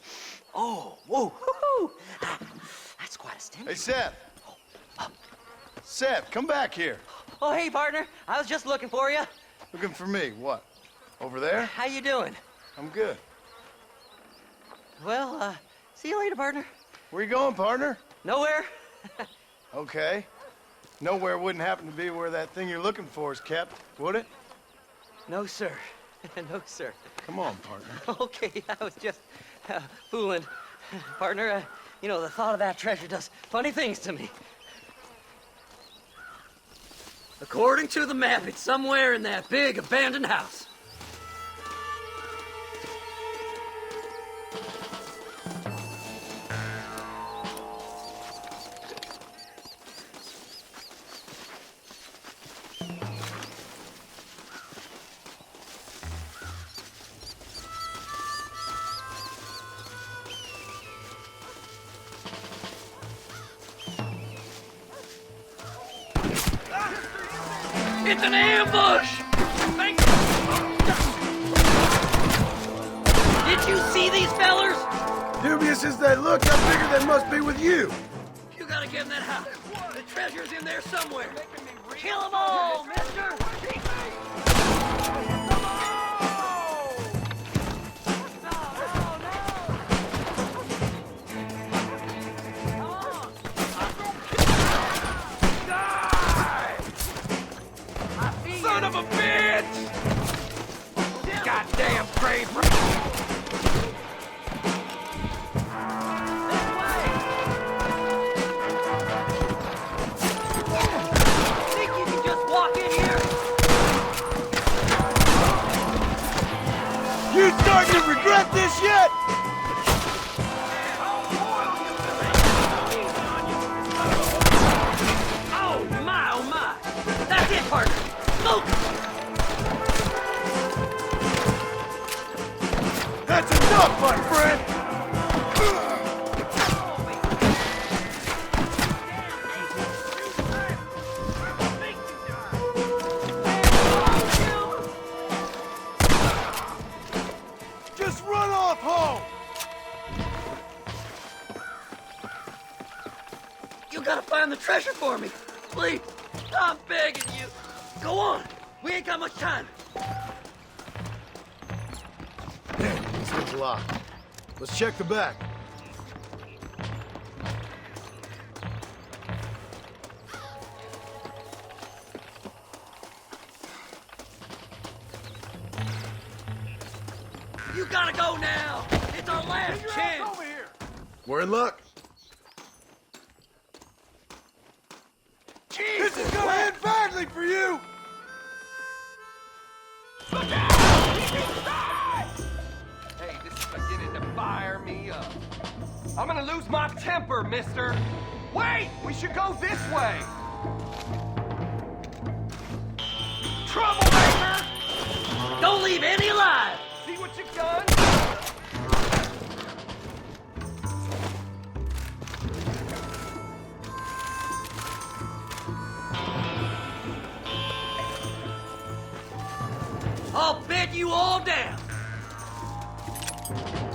Oh, whoa, hoo-hoo. That's quite a stimulus. Hey, Seth. Seth, come back here. Oh, hey, partner. I was just looking for you. Looking for me? What? Over there? How you doing? I'm good. Well, see you later, partner. Where you going, partner? Nowhere. Okay. Nowhere wouldn't happen to be where that thing you're looking for is kept, would it? No, sir. No, sir. Come on, partner. Okay, I was just fooling. Partner, you know, the thought of that treasure does funny things to me. According to the map, it's somewhere in that big abandoned house. It's an ambush! Did you see these fellers? Dubious as they look, I figure they must be with you. You gotta get in that house. The treasure's in there somewhere. Kill them all, mister! Son of a bitch! Goddamn brave. Think you can just walk in here? You starting to regret this yet? Oh my. That's it, partner. Smoke! That's enough, my friend! Just run off home! You gotta find the treasure for me. Please. I'm begging you. Go on. We ain't got much time. Damn, this thing's locked. Let's check the back. You gotta go now. It's our last chance. Over here. We're in luck. This is gonna end badly for you! Hey, this is beginning to fire me up. I'm gonna lose my temper, mister. Wait! We should go this way! Troublemaker! Don't leave any alive! See what you've done? I'll bed you all down!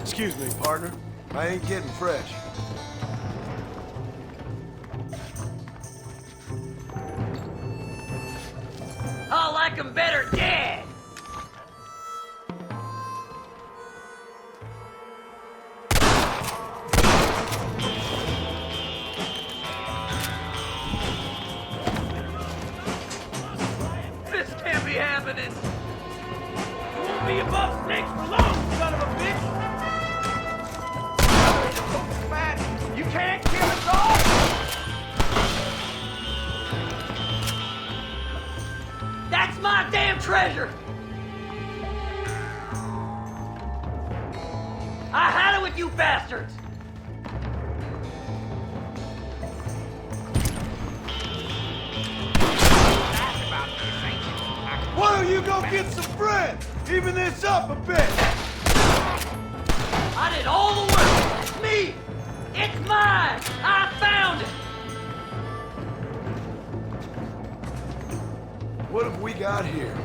Excuse me, partner. I ain't getting fresh. I like 'em better dead! This can't be happening! You won't be above snakes for long, son of a bitch! You can't kill us all! That's my damn treasure! I had it with you bastards! Why don't you go get some friends? Even this up a bit! I did all the work! It's me! It's mine! I found it! What have we got here?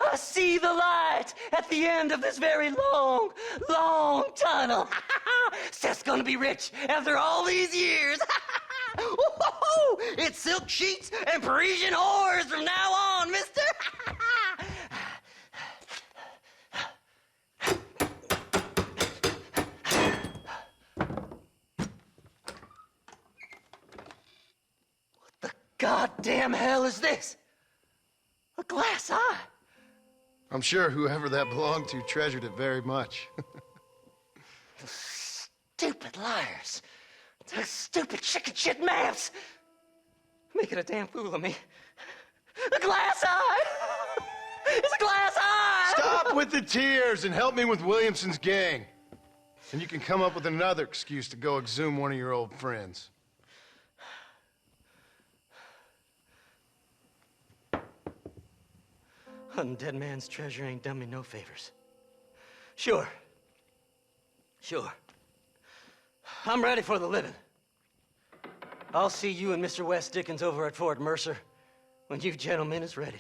I see the light at the end of this very long, long tunnel. Seth's gonna be rich after all these years. It's silk sheets and Parisian whores from now on, mister. What the goddamn hell is this? A glass eye? I'm sure whoever that belonged to treasured it very much. Stupid liars. Those stupid chicken shit maps. Making a damn fool of me. A glass eye! It's a glass eye! Stop with the tears and help me with Williamson's gang. And you can come up with another excuse to go exhume one of your old friends. Hunting dead man's treasure ain't done me no favors. Sure. I'm ready for the living. I'll see you and Mr. West Dickens over at Fort Mercer when you gentlemen is ready.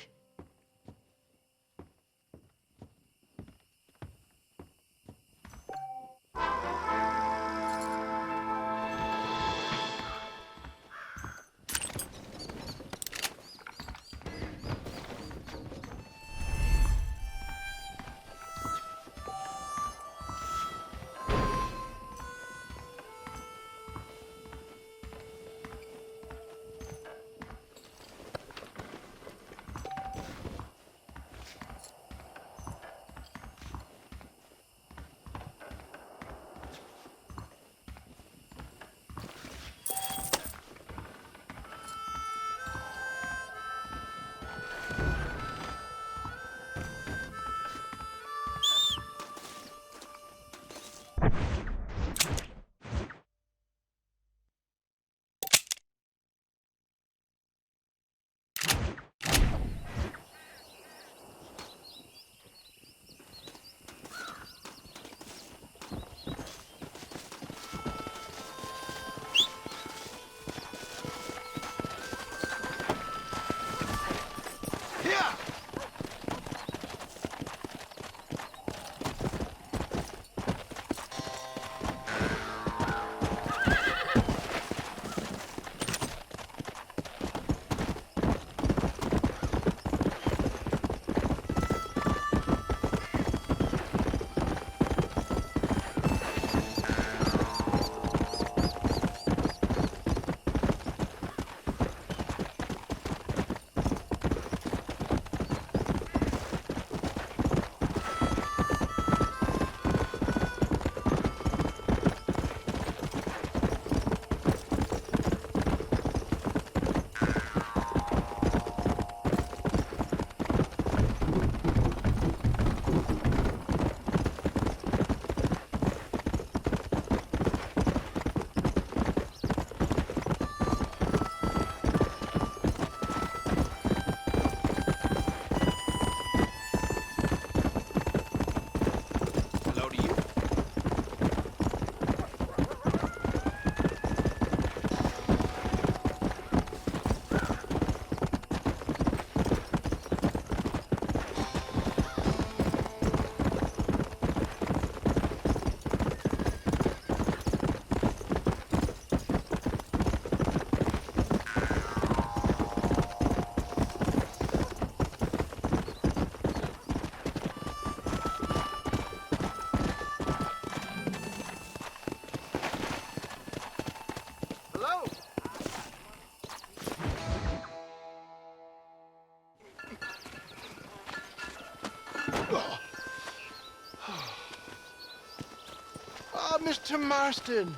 Mr. Marston,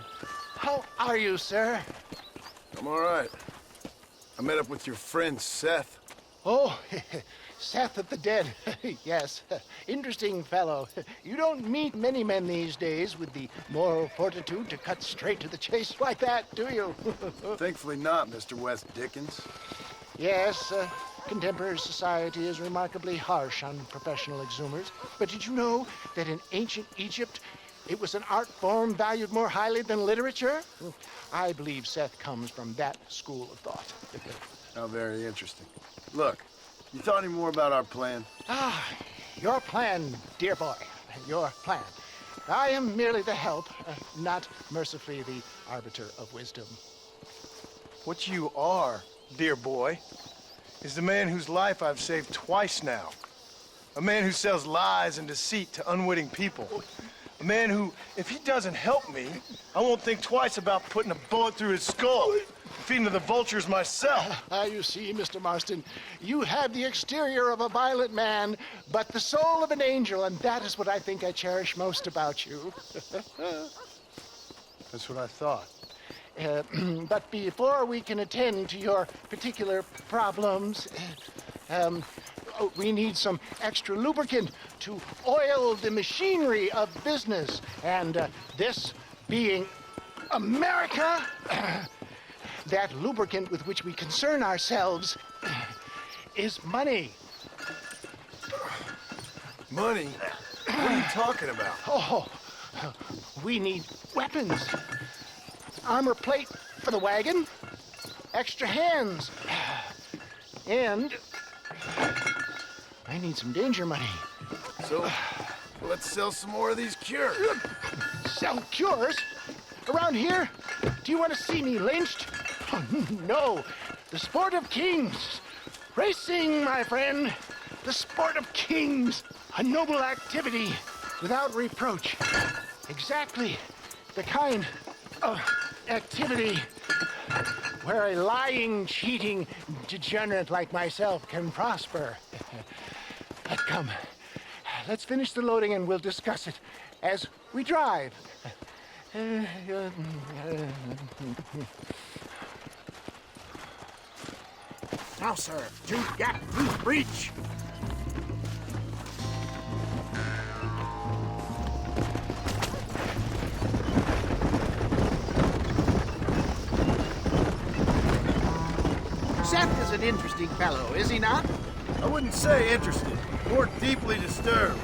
how are you, sir? I'm all right. I met up with your friend, Seth. Oh, Seth of the Dead. Yes, interesting fellow. You don't meet many men these days with the moral fortitude to cut straight to the chase like that, do you? Thankfully not, Mr. West Dickens. Yes, contemporary society is remarkably harsh on professional exhumers. But did you know that in ancient Egypt, it was an art form valued more highly than literature? I believe Seth comes from that school of thought. How very interesting. Look, You thought any more about our plan? Your plan, dear boy. Your plan. I am merely the help, not mercifully the arbiter of wisdom. What you are, dear boy, is the man whose life I've saved twice now. A man who sells lies and deceit to unwitting people. A man who, if he doesn't help me, I won't think twice about putting a bullet through his skull. Feeding to the vultures myself. You see, Mr. Marston, you have the exterior of a violent man, but the soul of an angel, and that is what I think I cherish most about you. That's what I thought. But before we can attend to your particular problems, we need some extra lubricant to oil the machinery of business. And this being America, that lubricant with which we concern ourselves is money. Money? What are you talking about? Oh, we need weapons. Armor plate for the wagon, extra hands, and I need some danger money. So, let's sell some more of these cures. Sell cures? Around here? Do you want to see me lynched? Oh, no. The sport of kings. Racing, my friend. The sport of kings. A noble activity without reproach. Exactly the kind of activity where a lying, cheating degenerate like myself can prosper. But come, let's finish the loading and we'll discuss it as we drive. Now, sir, to gap to breach. Seth is an interesting fellow, is he not? I wouldn't say interested, more deeply disturbed.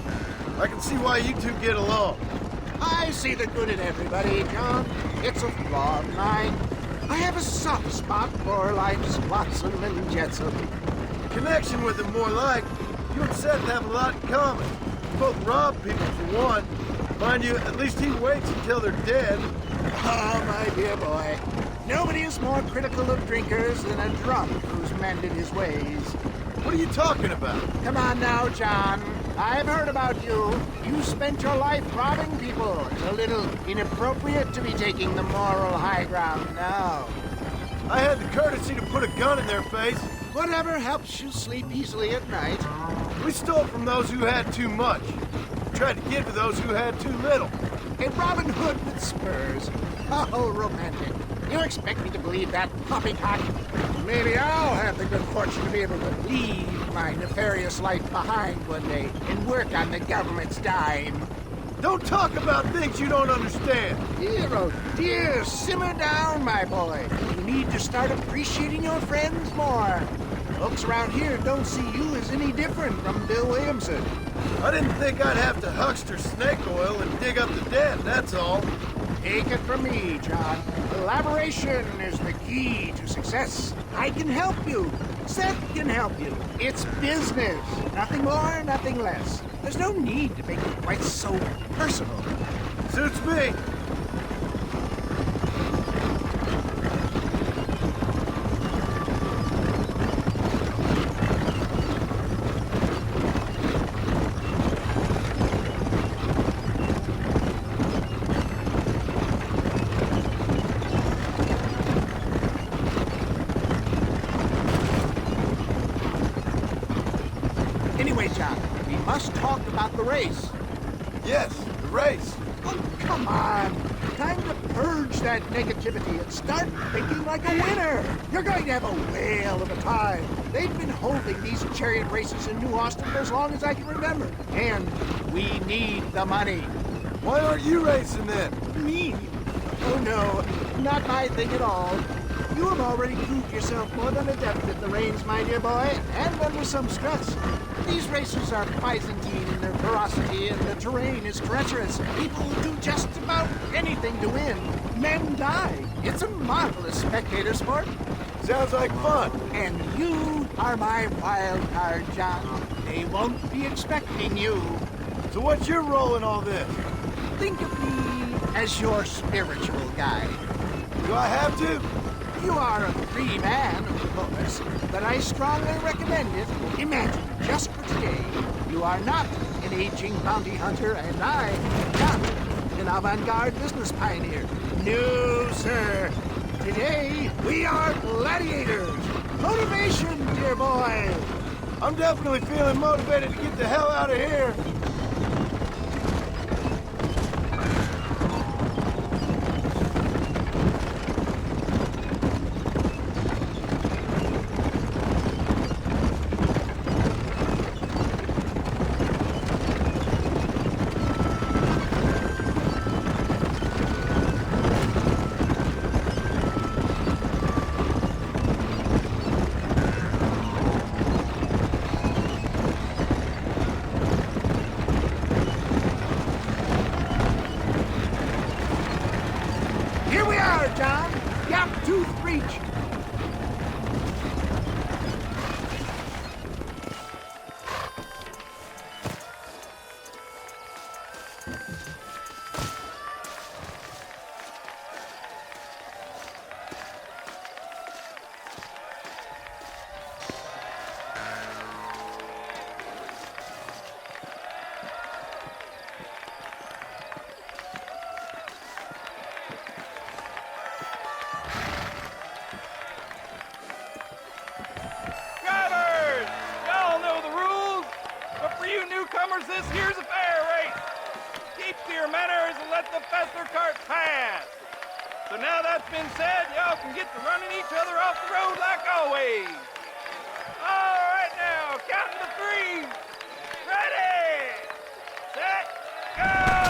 I can see why you two get along. I see the good in everybody, John. It's a flaw of mine. I have a soft spot for life's flotsam and jetsam. Connection with him more like. You and Seth have a lot in common. You both rob people for one. Mind you, at least he waits until they're dead. Oh, my dear boy. Nobody is more critical of drinkers than a drunk who's mended his ways. What are you talking about? Come on now, John. I've heard about you. You spent your life robbing people. It's a little inappropriate to be taking the moral high ground now. I had the courtesy to put a gun in their face. Whatever helps you sleep easily at night. We stole from those who had too much. Tried to give to those who had too little. A Robin Hood with spurs. Oh, romantic. You expect me to believe that, Poppycock? Maybe I'll have the good fortune to be able to leave my nefarious life behind one day and work on the government's dime. Don't talk about things you don't understand. Dear, oh dear, simmer down, my boy. You need to start appreciating your friends more. Folks around here don't see you as any different from Bill Williamson. I didn't think I'd have to huckster snake oil and dig up the dead, that's all. Take it from me, John. Collaboration is the key to success. I can help you. Seth can help you. It's business. Nothing more, nothing less. There's no need to make it quite so personal. Suits me. The race. Yes, the race. Oh, come on. Time to purge that negativity and start thinking like a winner. You're going to have a whale of a time. They've been holding these chariot races in New Austin for as long as I can remember. And we need the money. Why aren't you racing then? Me? Oh, no. Not my thing at all. You have already proved yourself more than adept at the reins, my dear boy, and under some stress. These racers are Byzantine in their ferocity, and the terrain is treacherous. People will do just about anything to win. Men die. It's a marvelous spectator sport. Sounds like fun. And you are my wild card, John. They won't be expecting you. So what's your role in all this? Think of me as your spiritual guide. Do I have to? You are a free man, of course, but I strongly recommend it. Imagine, just for today, you are not an aging bounty hunter, and I am not an avant-garde business pioneer. No, sir. Today, we are gladiators. Motivation, dear boy. I'm definitely feeling motivated to get the hell out of here. This here's a fair race. Keep to your manners and let the faster cart pass. So now that's been said, y'all can get to running each other off the road like always. All right now, counting to three. Ready, set, go!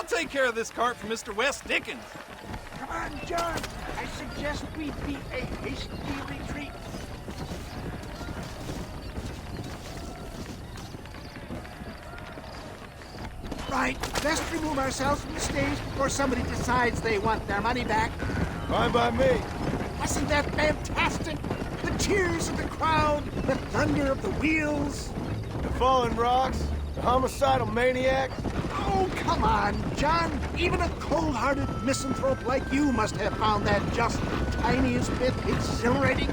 take care of this cart for Mr. West Dickens. Come on, John. I suggest we beat a hasty retreat. Right, best remove ourselves from the stage before somebody decides they want their money back. Fine by me. Wasn't that fantastic? The cheers of the crowd, the thunder of the wheels. The falling rocks, the homicidal maniacs. Oh, come on, John. Even a cold-hearted misanthrope like you must have found that just the tiniest bit exhilarating.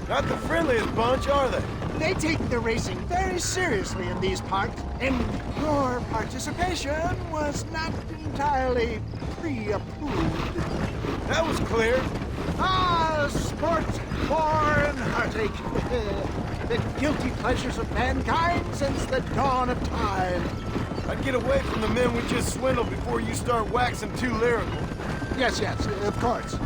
Not the friendliest bunch, are they? They take the racing very seriously in these parts, and your participation was not entirely pre-approved. That was clear. Ah, sport, war, and heartache. The guilty pleasures of mankind since the dawn of time. I'd get away from the men we just swindled before you start waxing too lyrical. Yes, of course.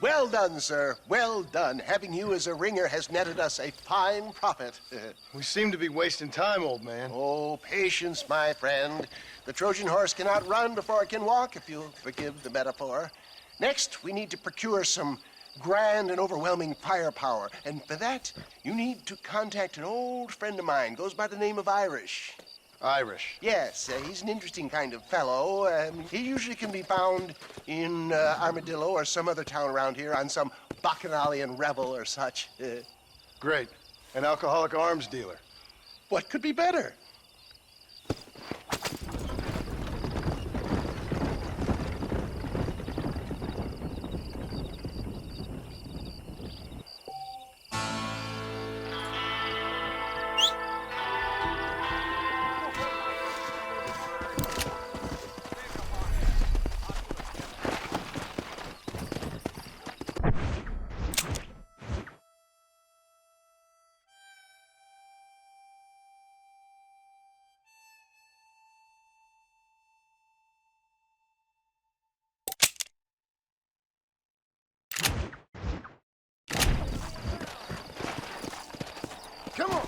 Well done, sir. Well done. Having you as a ringer has netted us a fine profit. We seem to be wasting time, old man. Oh, patience, my friend. The Trojan horse cannot run before it can walk, if you'll forgive the metaphor. Next, we need to procure some grand and overwhelming firepower. And for that, you need to contact an old friend of mine. Goes by the name of Irish. Irish? Yes, he's an interesting kind of fellow. He usually can be found in Armadillo or some other town around here on some bacchanalian revel or such. Great. An alcoholic arms dealer. What could be better? Come on.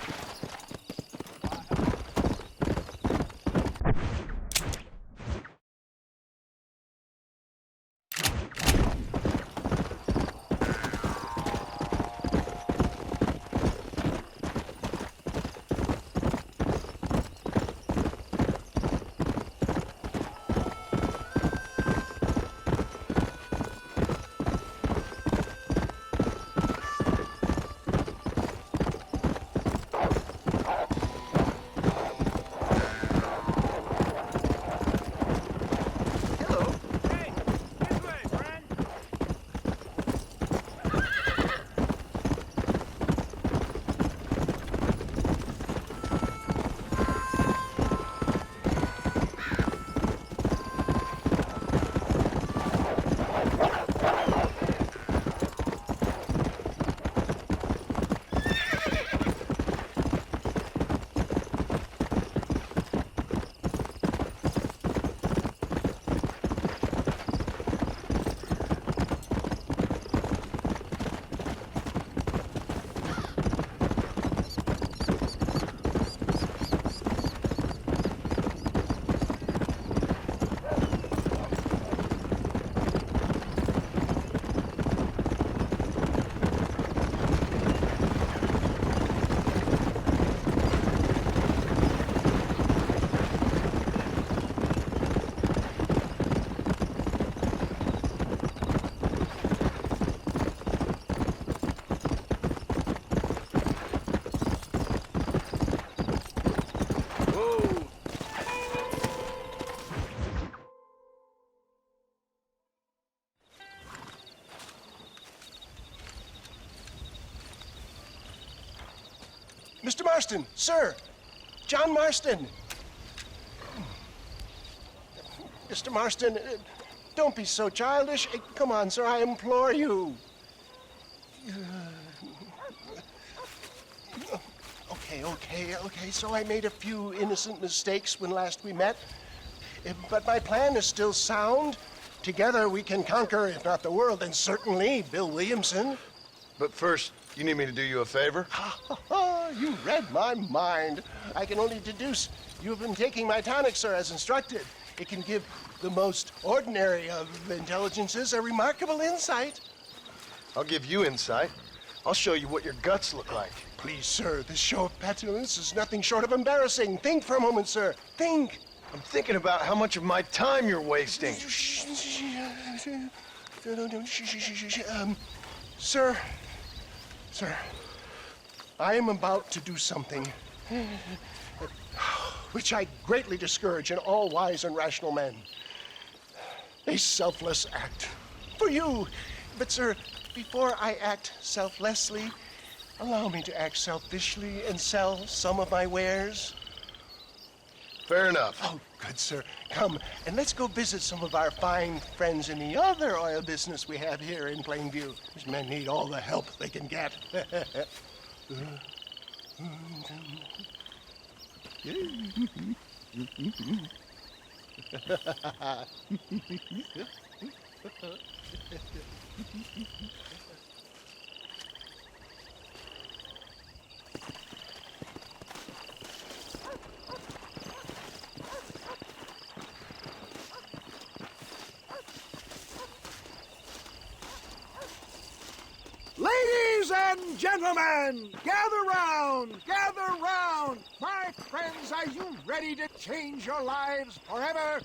Mr. Marston, sir. John Marston. Mr. Marston, don't be so childish. Come on, sir, I implore you. Okay. Okay. So I made a few innocent mistakes when last we met. But my plan is still sound. Together we can conquer, if not the world, then certainly Bill Williamson. But first, you need me to do you a favor? You read my mind. I can only deduce you've been taking my tonic, sir, as instructed. It can give the most ordinary of intelligences a remarkable insight. I'll give you insight. I'll show you what your guts look like. Please, sir, this show of petulance is nothing short of embarrassing. Think for a moment, sir. Think. I'm thinking about how much of my time you're wasting. Sir, I am about to do something which I greatly discourage in all wise and rational men. A selfless act for you. But, sir, before I act selflessly, allow me to act selfishly and sell some of my wares. Fair enough. Oh, good, sir. Come, and let's go visit some of our fine friends in the other oil business we have here in Plainview. These men need all the help they can get. Ladies and gentlemen, gather round, gather round. My friends, are you ready to change your lives forever?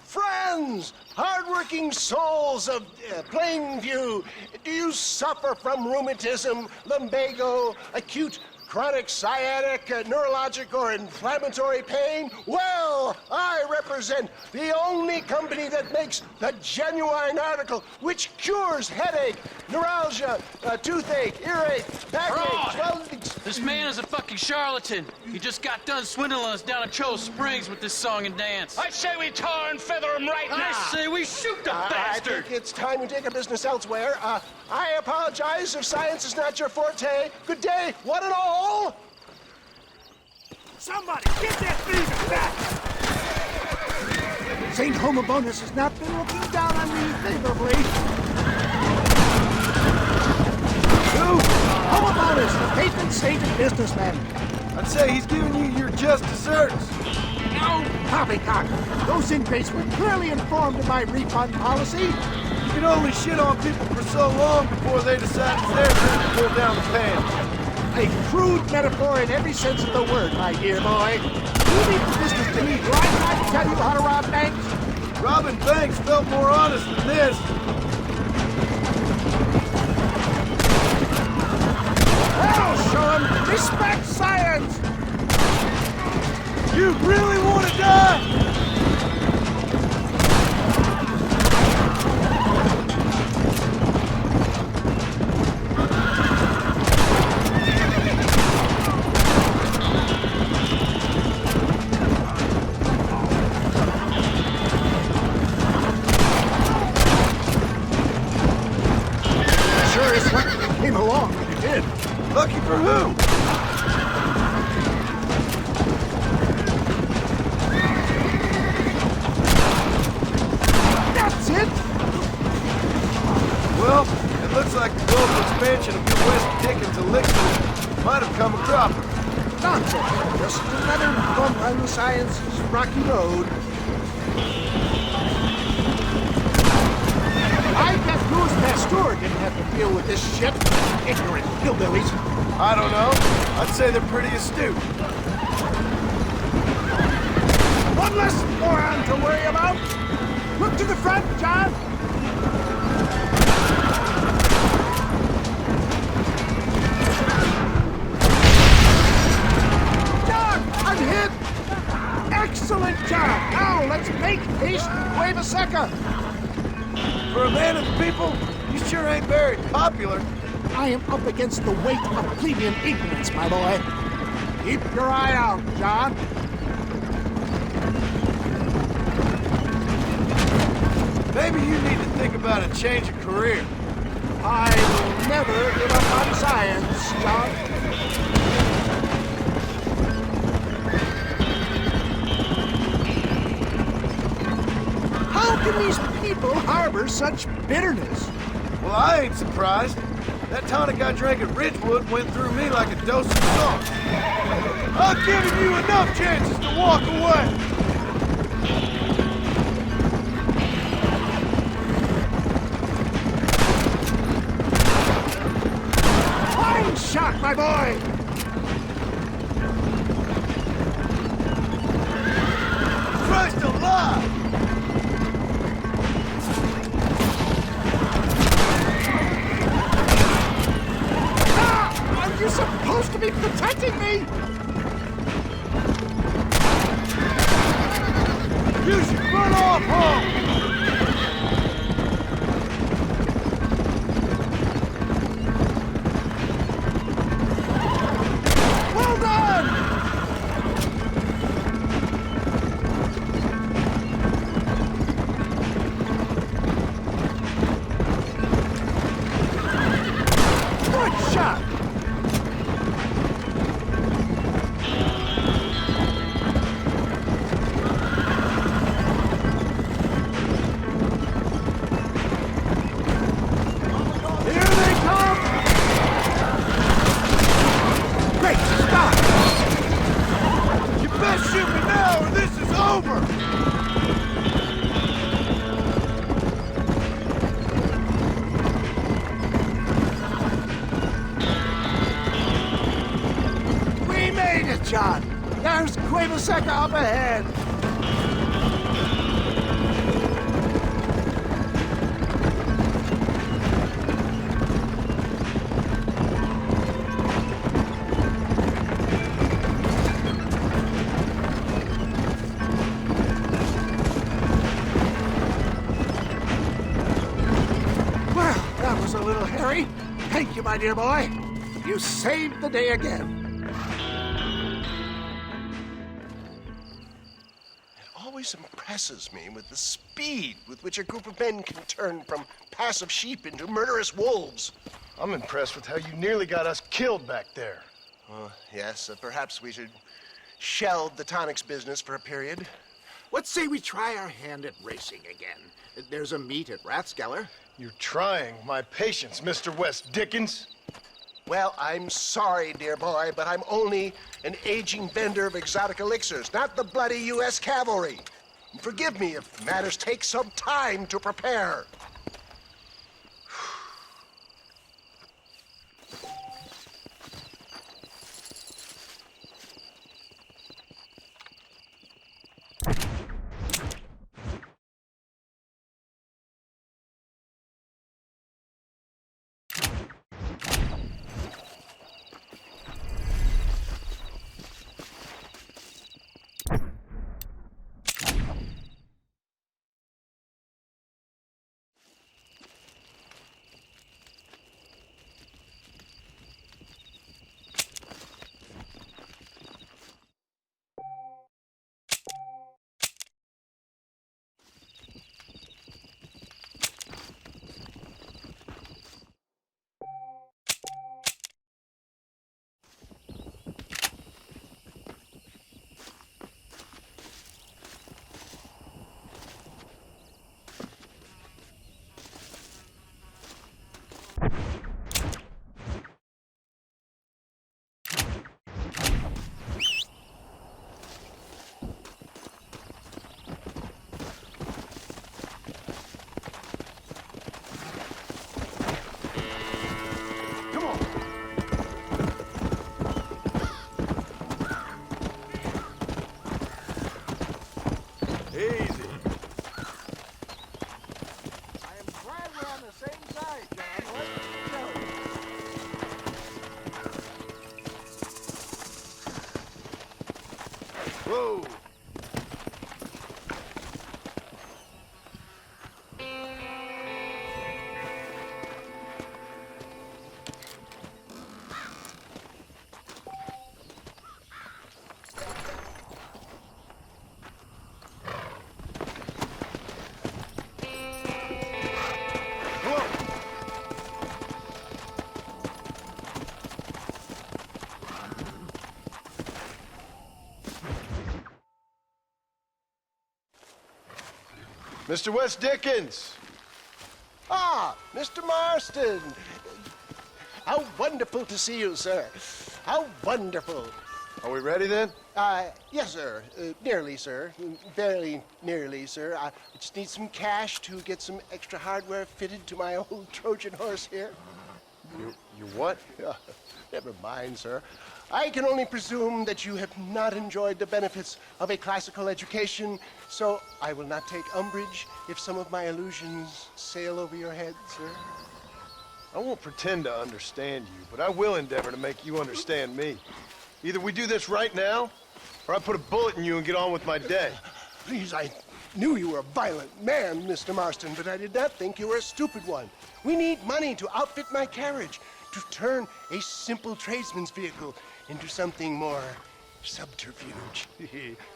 Friends, hardworking souls of Plainview, do you suffer from rheumatism, lumbago, acute chronic sciatic, neurologic, or inflammatory pain? Well, I represent the only company that makes the genuine article which cures headache, neuralgia, toothache, earache, backache, swelling. This man is a fucking charlatan. He just got done swindling us down at Cho Springs with this song and dance. I say we tar and feather him right now. I say we shoot the bastard. I think it's time we take our business elsewhere. I apologize if science is not your forte. Good day, one and all. Somebody, get that thief back! St. Homobonus has not been looking down on me favorably. Who? Homobonus, the patron saint of businessmen. I'd say he's giving you your just desserts. No, Poppycock. Those ingrates were clearly informed of my refund policy. You can only shit on people for so long before they decide it's their turn to pull down the pants. A crude metaphor in every sense of the word, my dear boy. You leave the business to me. Do I try to tell you how to rob banks? Robbing banks felt more honest than this. I'll show him. Respect science. You really want to die? Came along when you did. Lucky for who? That's it. Well, it looks like the global expansion of Midwest Dickens elixir might have come a cropper. Nonsense. Just another bump on the science's rocky road. I bet Louis Pasteur didn't have to deal with this shit. Ignorant hillbillies. I don't know. I'd say they're pretty astute. One less moron to worry about. Look to the front, John. John, I'm hit. Excellent job. Now let's make haste and wave a sucker. For a man of the people, you sure ain't very popular. I am up against the weight of plebeian ignorance, my boy. Keep your eye out, John. Maybe you need to think about a change of career. I will never give up on science, John. can these people harbor such bitterness? Well, I ain't surprised. That tonic I drank at Ridgewood went through me like a dose of salt. I've given you enough chances to walk away. Fine shot, my boy! Christ alive! You're supposed to be protecting me! You should run off home! Well done! Good shot! John, there's Quaverseca up ahead. Well, that was a little hairy. Thank you, my dear boy. You saved the day again. Impresses me with the speed with which a group of men can turn from passive sheep into murderous wolves. I'm impressed with how you nearly got us killed back there. Yes, perhaps we should shelve the tonics business for a period. Let's say we try our hand at racing again. There's a meet at Rathskeller. You're trying my patience, Mr. West Dickens. Well, I'm sorry, dear boy, but I'm only an aging vendor of exotic elixirs, not the bloody U.S. cavalry. Forgive me if matters take some time to prepare. Mr. West Dickens! Ah, Mr. Marston! How wonderful to see you, sir. How wonderful. Are we ready then? Yes, sir. Nearly, sir. Very nearly, sir. I just need some cash to get some extra hardware fitted to my old Trojan horse here. You what? Never mind, sir. I can only presume that you have not enjoyed the benefits of a classical education, so I will not take umbrage if some of my allusions sail over your head, sir. I won't pretend to understand you, but I will endeavor to make you understand me. Either we do this right now, or I put a bullet in you and get on with my day. Please, I knew you were a violent man, Mr. Marston, but I did not think you were a stupid one. We need money to outfit my carriage, to turn a simple tradesman's vehicle into something more subterfuge.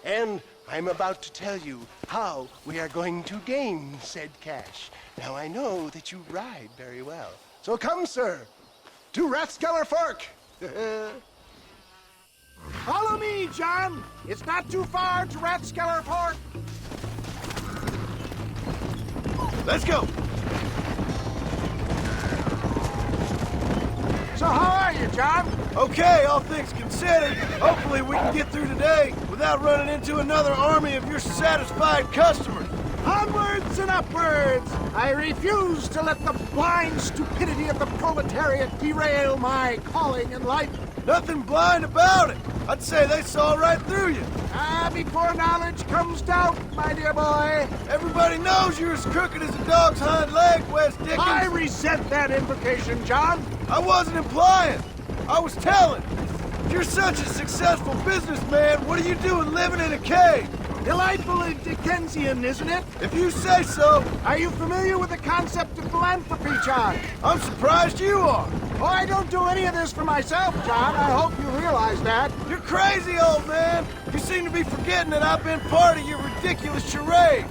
And I'm about to tell you how we are going to gain said cash. Now, I know that you ride very well. So come, sir, to Rathskeller Fork. Follow me, John. It's not too far to Rathskeller Fork. Let's go. So how are you, John? Okay, all things considered. Hopefully we can get through today without running into another army of your satisfied customers. Onwards and upwards! I refuse to let the blind stupidity of the proletariat derail my calling in life. Nothing blind about it. I'd say they saw right through you. Before knowledge comes doubt, my dear boy. Everybody knows you're as crooked as a dog's hind leg, West Dickens. I resent that implication, John. I wasn't implying. I was telling. If you're such a successful businessman, what are you doing living in a cave? Delightfully Dickensian, isn't it? If you say so. Are you familiar with the concept of philanthropy, John? I'm surprised you are. Oh, I don't do any of this for myself, John. I hope you realize that. You're crazy, old man. You seem to be forgetting that I've been part of your ridiculous charade.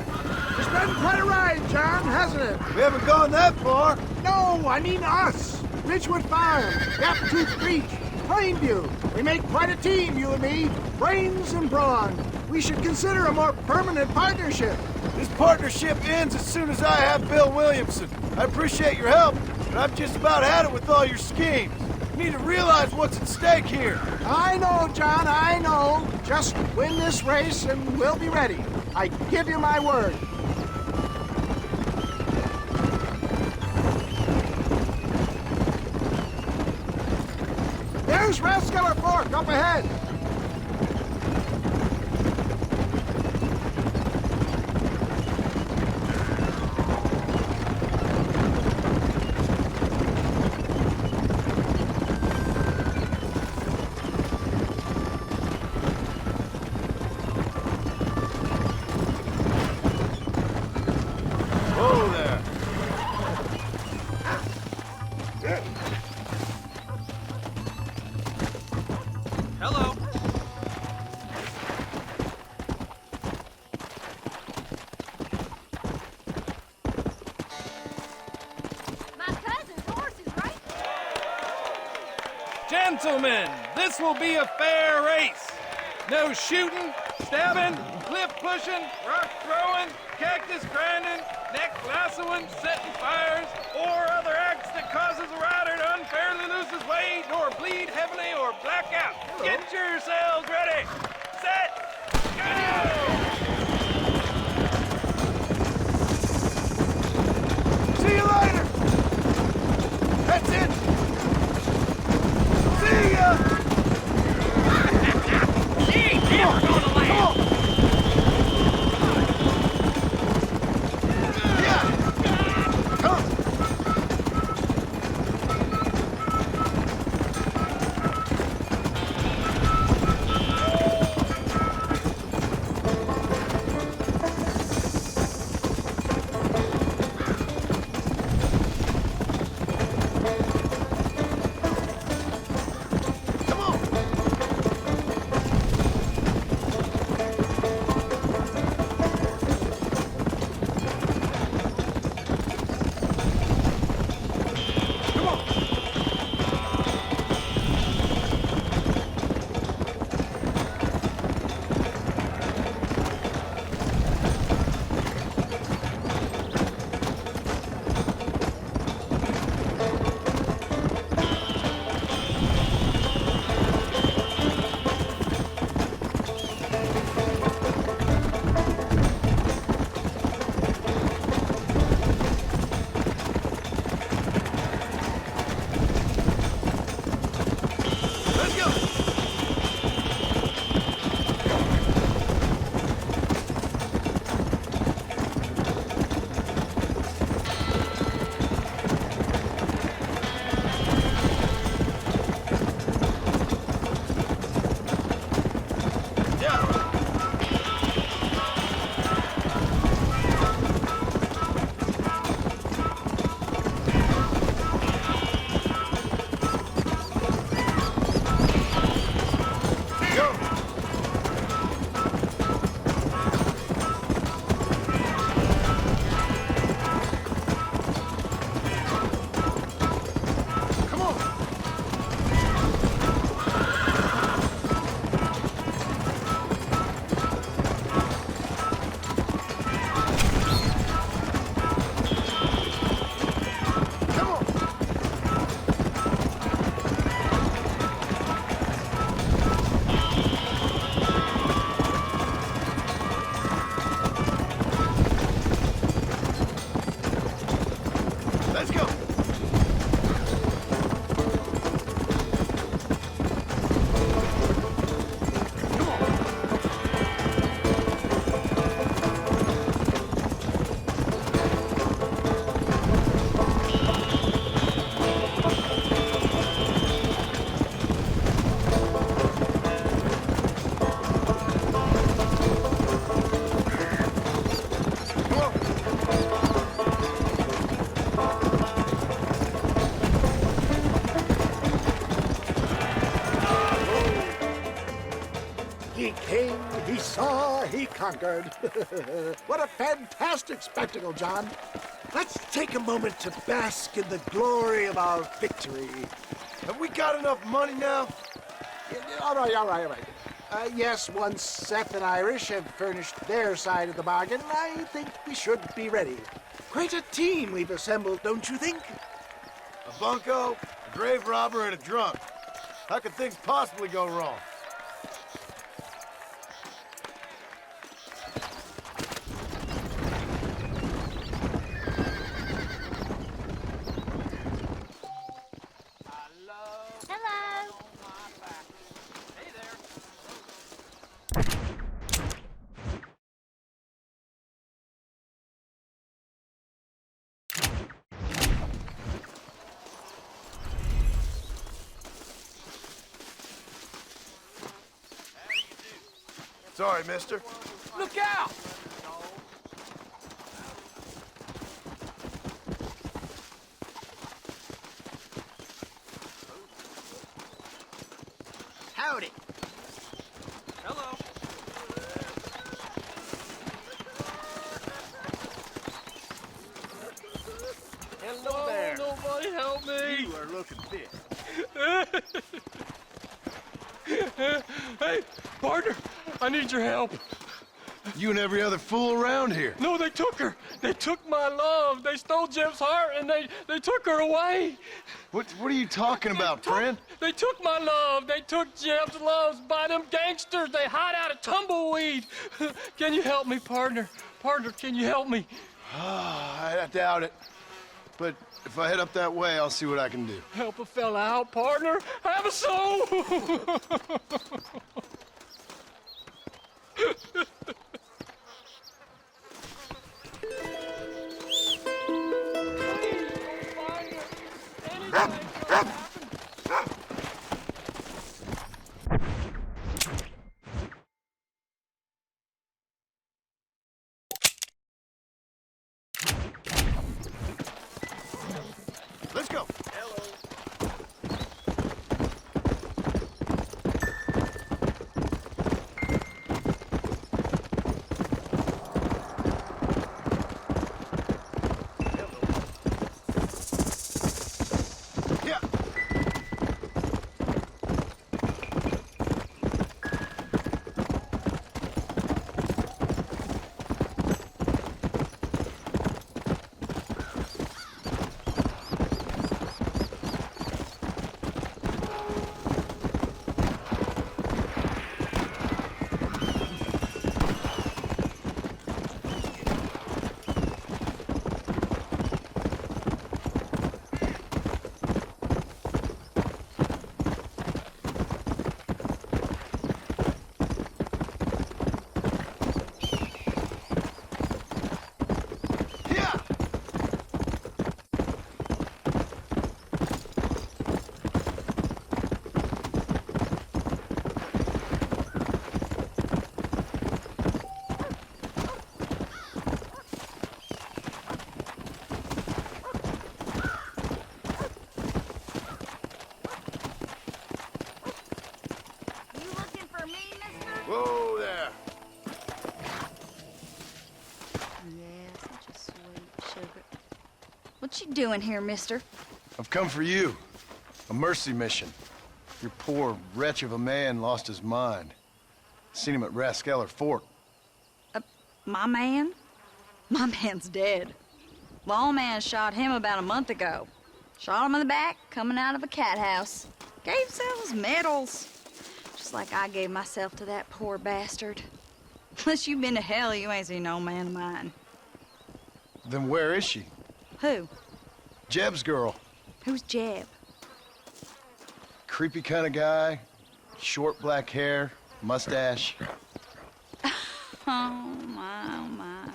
It's been quite a ride, John, hasn't it? We haven't gone that far. No, I mean us. Ridgewood Farm, Gaptooth Beach, Plainview. We make quite a team, you and me. Brains and brawn. We should consider a more permanent partnership. This partnership ends as soon as I have Bill Williamson. I appreciate your help, but I've just about had it with all your schemes. You need to realize what's at stake here. I know, John, I know. Just win this race and we'll be ready. I give you my word. There's Rathskeller Fork up ahead. Gentlemen, this will be a fair race. No shooting, stabbing, cliff pushing, rock throwing, cactus grinding, neck lassoing, setting fires, or other acts that causes a rider to unfairly lose his way, nor bleed heavily or black out. Get yourselves ready. Set, go! See you later. That's it. See ya! Never gonna land! Let's go! He came, he saw, he conquered. What a fantastic spectacle, John. Let's take a moment to bask in the glory of our victory. Have we got enough money now? All right. Yes, once Seth and Irish have furnished their side of the bargain, I think we should be ready. Quite a team we've assembled, don't you think? A bunco, a grave robber, and a drunk. How could things possibly go wrong? Sorry, mister. Look out! Howdy. Hello. Hello there. Nobody help me. You are looking fit. Hey, partner, I need your help. You and every other fool around here. No, they took her. They took my love. They stole Jim's heart and they took her away. What are you talking about, friend? They took my love. They took Jim's loves by them gangsters. They hide out of tumbleweed. Can you help me, partner? Partner, can you help me? I doubt it. But if I head up that way, I'll see what I can do. Help a fella out, partner. Have a soul. Let's go. Whoa there. Yeah, such a sweet sugar. What you doing here, mister? I've come for you. A mercy mission. Your poor wretch of a man lost his mind. Seen him at Raskeller Fort. My man? My man's dead. Lawman shot him about a month ago. Shot him in the back, coming out of a cat house. Gave himself medals. Just like I gave myself to that poor bastard. Unless you've been to hell, you ain't seen no man of mine. Then where is she? Who? Jeb's girl. Who's Jeb? Creepy kind of guy. Short black hair, mustache. Oh, my, oh, my.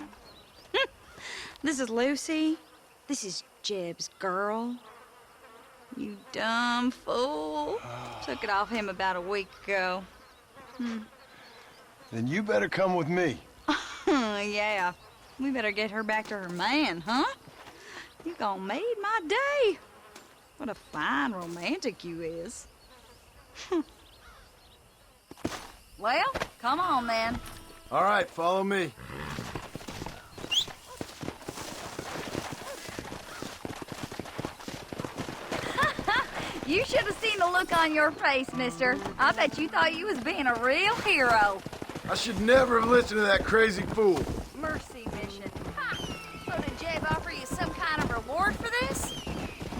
This is Lucy. This is Jeb's girl. You dumb fool. Took it off him about a week ago. Then you better come with me. Yeah. We better get her back to her man, huh? You gonna made my day. What a fine romantic you is. Well, come on then. All right, follow me. You should have seen the look on your face, mister. I bet you thought you was being a real hero. I should never have listened to that crazy fool. Mercy mission. Ha! So did Jeb offer you some kind of reward for this?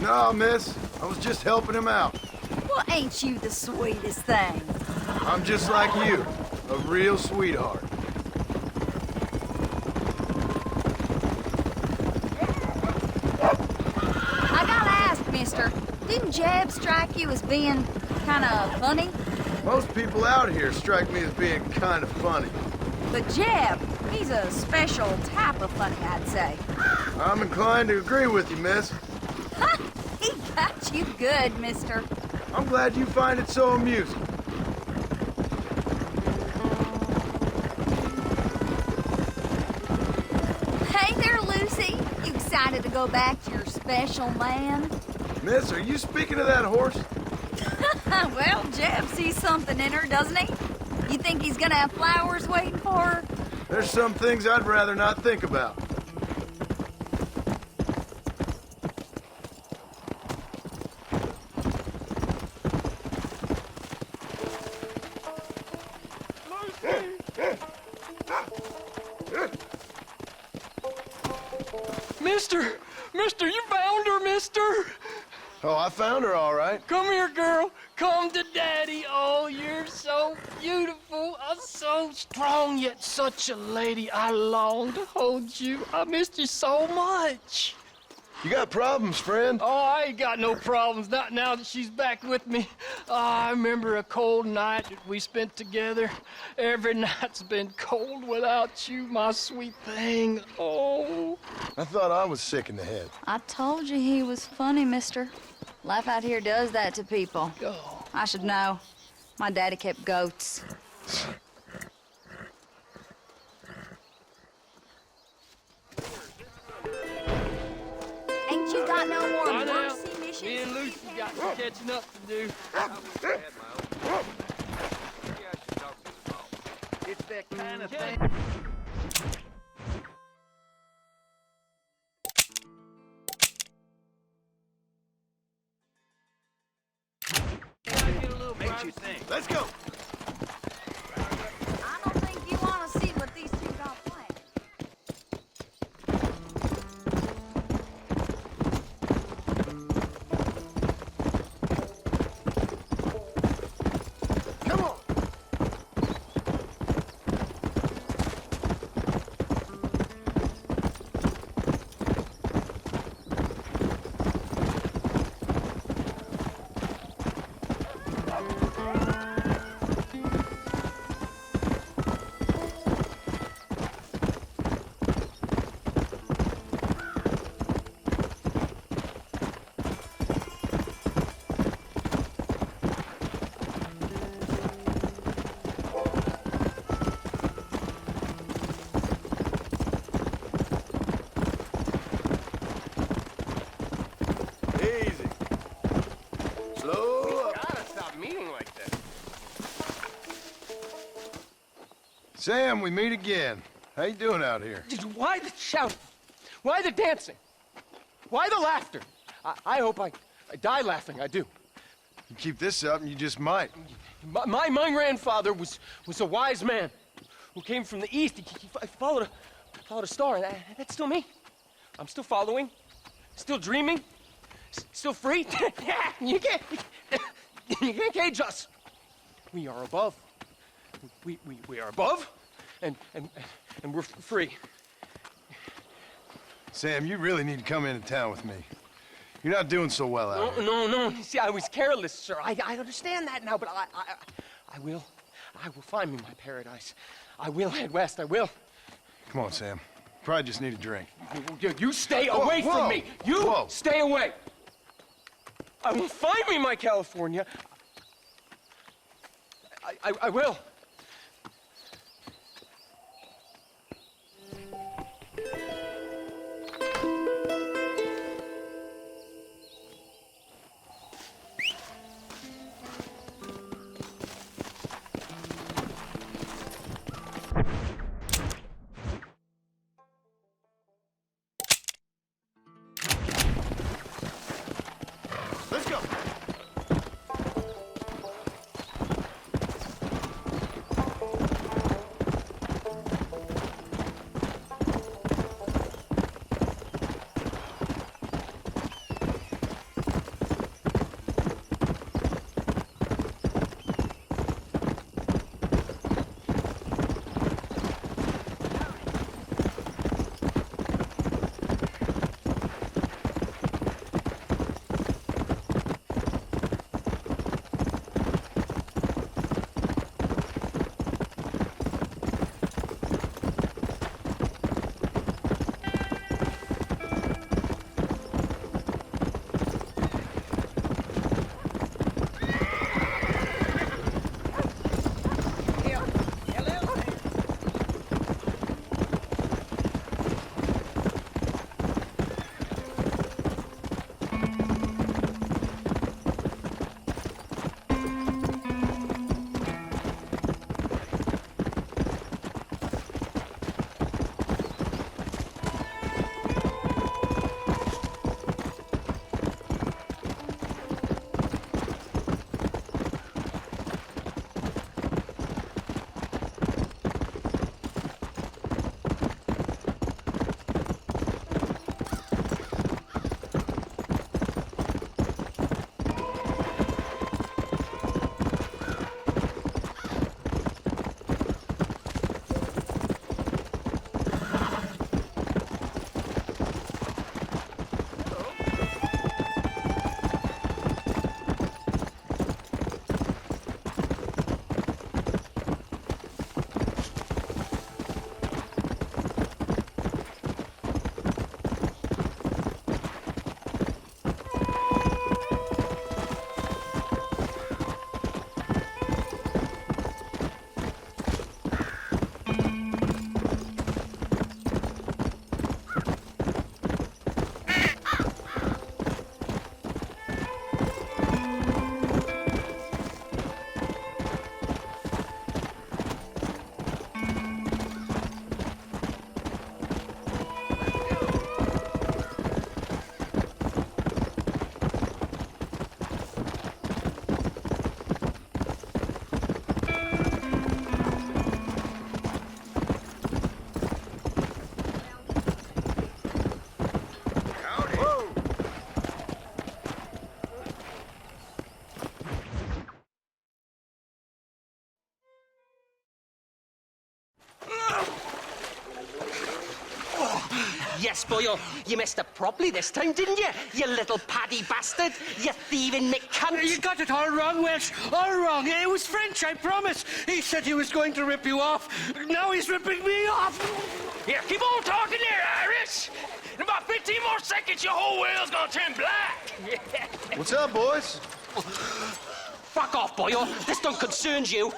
No, miss. I was just helping him out. Well, ain't you the sweetest thing? I'm just like you, a real sweetheart. I gotta ask, mister, didn't Jeb strike you as being kind of funny? Most people out here strike me as being kind of funny. But Jeb, he's a special type of funny, I'd say. I'm inclined to agree with you, miss. He got you good, mister. I'm glad you find it so amusing. Hey there, Lucy. You excited to go back to your special man? Miss, are you speaking of that horse? Well, Jeb sees something in her, doesn't he? You think he's gonna have flowers waiting for her? There's some things I'd rather not think about. Mister, you found her, mister! Oh, I found her all right. Come here, girl. Come to Daddy. Oh, you're so beautiful. So strong, yet such a lady. I long to hold you. I missed you so much. You got problems, friend? Oh, I ain't got no problems, not now that she's back with me. Oh, I remember a cold night that we spent together. Every night's been cold without you, my sweet thing. Oh. I thought I was sick in the head. I told you he was funny, mister. Life out here does that to people. Oh. I should know. My daddy kept goats. Ain't you got no more mercy missions? Me and Lucy got some catching up to do. It's that kind of thing. Makes you think. Let's go. I don't think you want to see what these two got planned. Come on. Easy. Slow up. Gotta stop meeting like this. Sam, we meet again. How you doing out here? Why the shouting? Why the dancing? Why the laughter? I hope I die laughing, I do. You keep this up and you just might. My grandfather was a wise man who came from the east. He followed a star, and that's still me. I'm still following, still dreaming, still free. You can't cage us. We are above. We are above, and we're free. Sam, you really need to come into town with me. You're not doing so well out here. No. See, I was careless, sir. I understand that now, but I will find me my paradise. I will head west, I will. Come on, Sam. Probably just need a drink. You stay away from me. You stay away. I will find me my California. I will. Let's go. Yes, boyo, you messed up properly this time, didn't you? You little paddy bastard. You thieving McCunt. You got it all wrong, Welsh. All wrong. It was French, I promise. He said he was going to rip you off. Now he's ripping me off. Here, keep on talking there, Irish. In about 15 more seconds, your whole world's gonna turn black. What's up, boys? Fuck off, boyo. This don't concern you.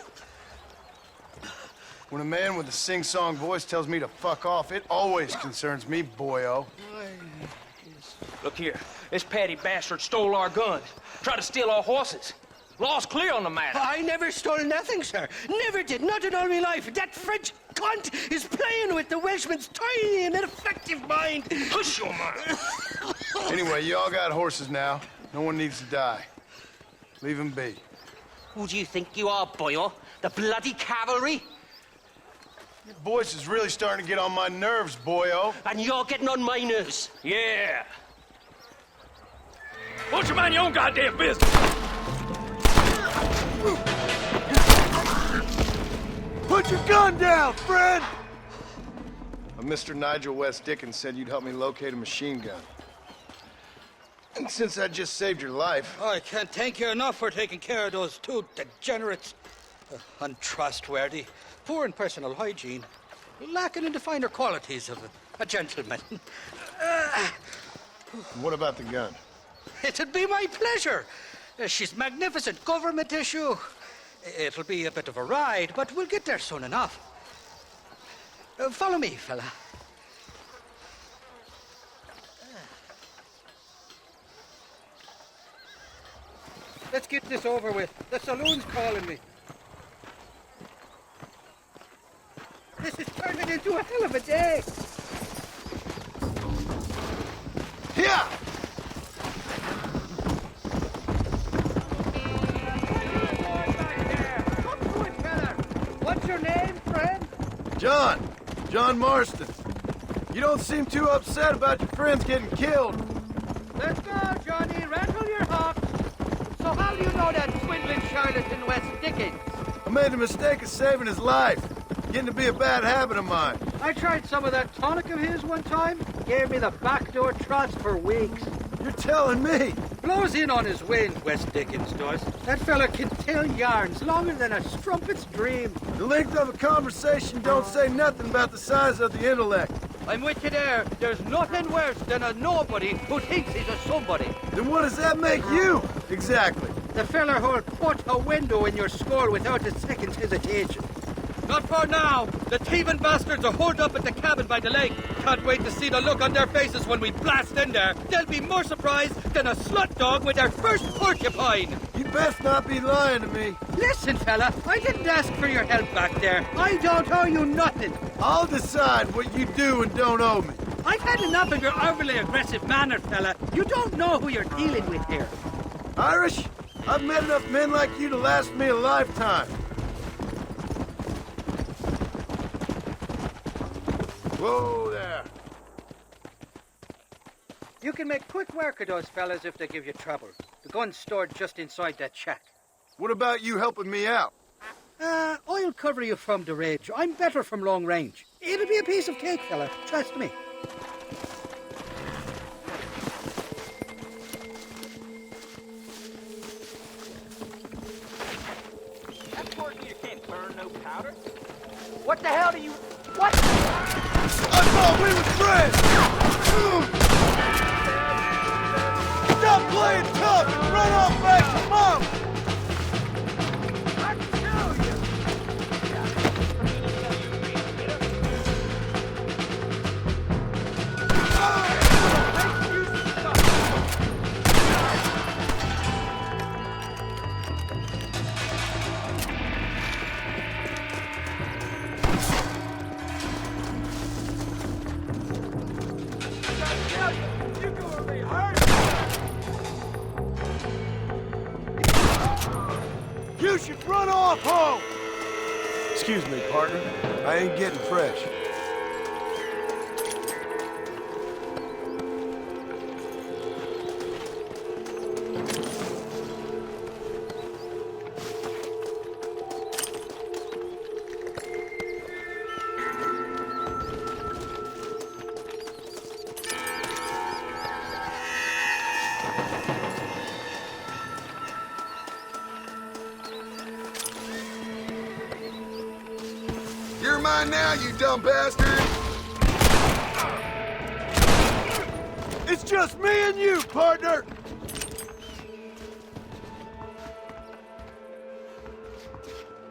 When a man with a sing-song voice tells me to fuck off, it always concerns me, boyo. Look here, this Paddy bastard stole our guns, tried to steal our horses. Law's clear on the matter. I never stole nothing, sir. Never did. Not in all my life. That French cunt is playing with the Welshman's tiny and ineffective mind. Hush your mouth. Anyway, you all got horses now. No one needs to die. Leave them be. Who do you think you are, boyo? The bloody cavalry? Your voice is really starting to get on my nerves, boyo. And you're getting on my nerves. Yeah. Why don't you mind your own goddamn business? Put your gun down, Fred! Mr. Nigel Dickens said you'd help me locate a machine gun. And since I just saved your life... I can't thank you enough for taking care of those two degenerates. Untrustworthy, poor in personal hygiene, lacking in the finer qualities of a gentleman. What about the gun? It'd be my pleasure. She's magnificent, government issue. It'll be a bit of a ride, but we'll get there soon enough. Follow me, fella. Let's get this over with. The saloon's calling me. This is turning into a hell of a day. Here! What's your name, friend? John Marston. You don't seem too upset about your friends getting killed. Let's go, Johnny. Rattle your hops. So how do you know that swindling charlatan West Dickens? I made the mistake of saving his life. Getting to be a bad habit of mine. I tried some of that tonic of his one time. Gave me the backdoor trots for weeks. You're telling me? Blows in on his wind, West Dickens does. That fella can tell yarns longer than a strumpet's dream. The length of a conversation don't say nothing about the size of the intellect. I'm with you there. There's nothing worse than a nobody who thinks he's a somebody. Then what does that make you, exactly? The fella who'll put a window in your skull without a second's hesitation. Not for now. The thieving bastards are holed up at the cabin by the lake. Can't wait to see the look on their faces when we blast in there. They'll be more surprised than a slut dog with their first porcupine. You best not be lying to me. Listen, fella, I didn't ask for your help back there. I don't owe you nothing. I'll decide what you do and don't owe me. I've had enough of your overly aggressive manner, fella. You don't know who you're dealing with here. Irish, I've met enough men like you to last me a lifetime. Whoa there. You can make quick work of those fellas if they give you trouble. The gun's stored just inside that shack. What about you helping me out? I'll cover you from the ridge. I'm better from long range. It'll be a piece of cake, fella. Trust me. That's working, you can't burn no powder. What the hell do you... What? I thought we were friends! Stop playing tough and run off back to Mom! You should run off home! Excuse me, partner. I ain't getting fresh. You're mine now, you dumb bastard! It's just me and you, partner!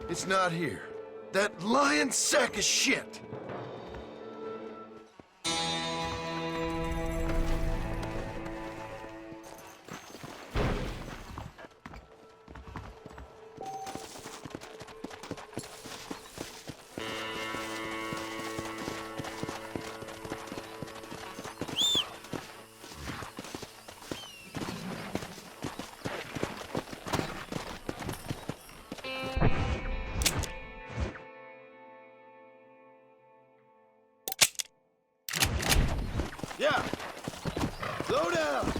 It's not here. That lying sack of shit! Yeah. Slow down.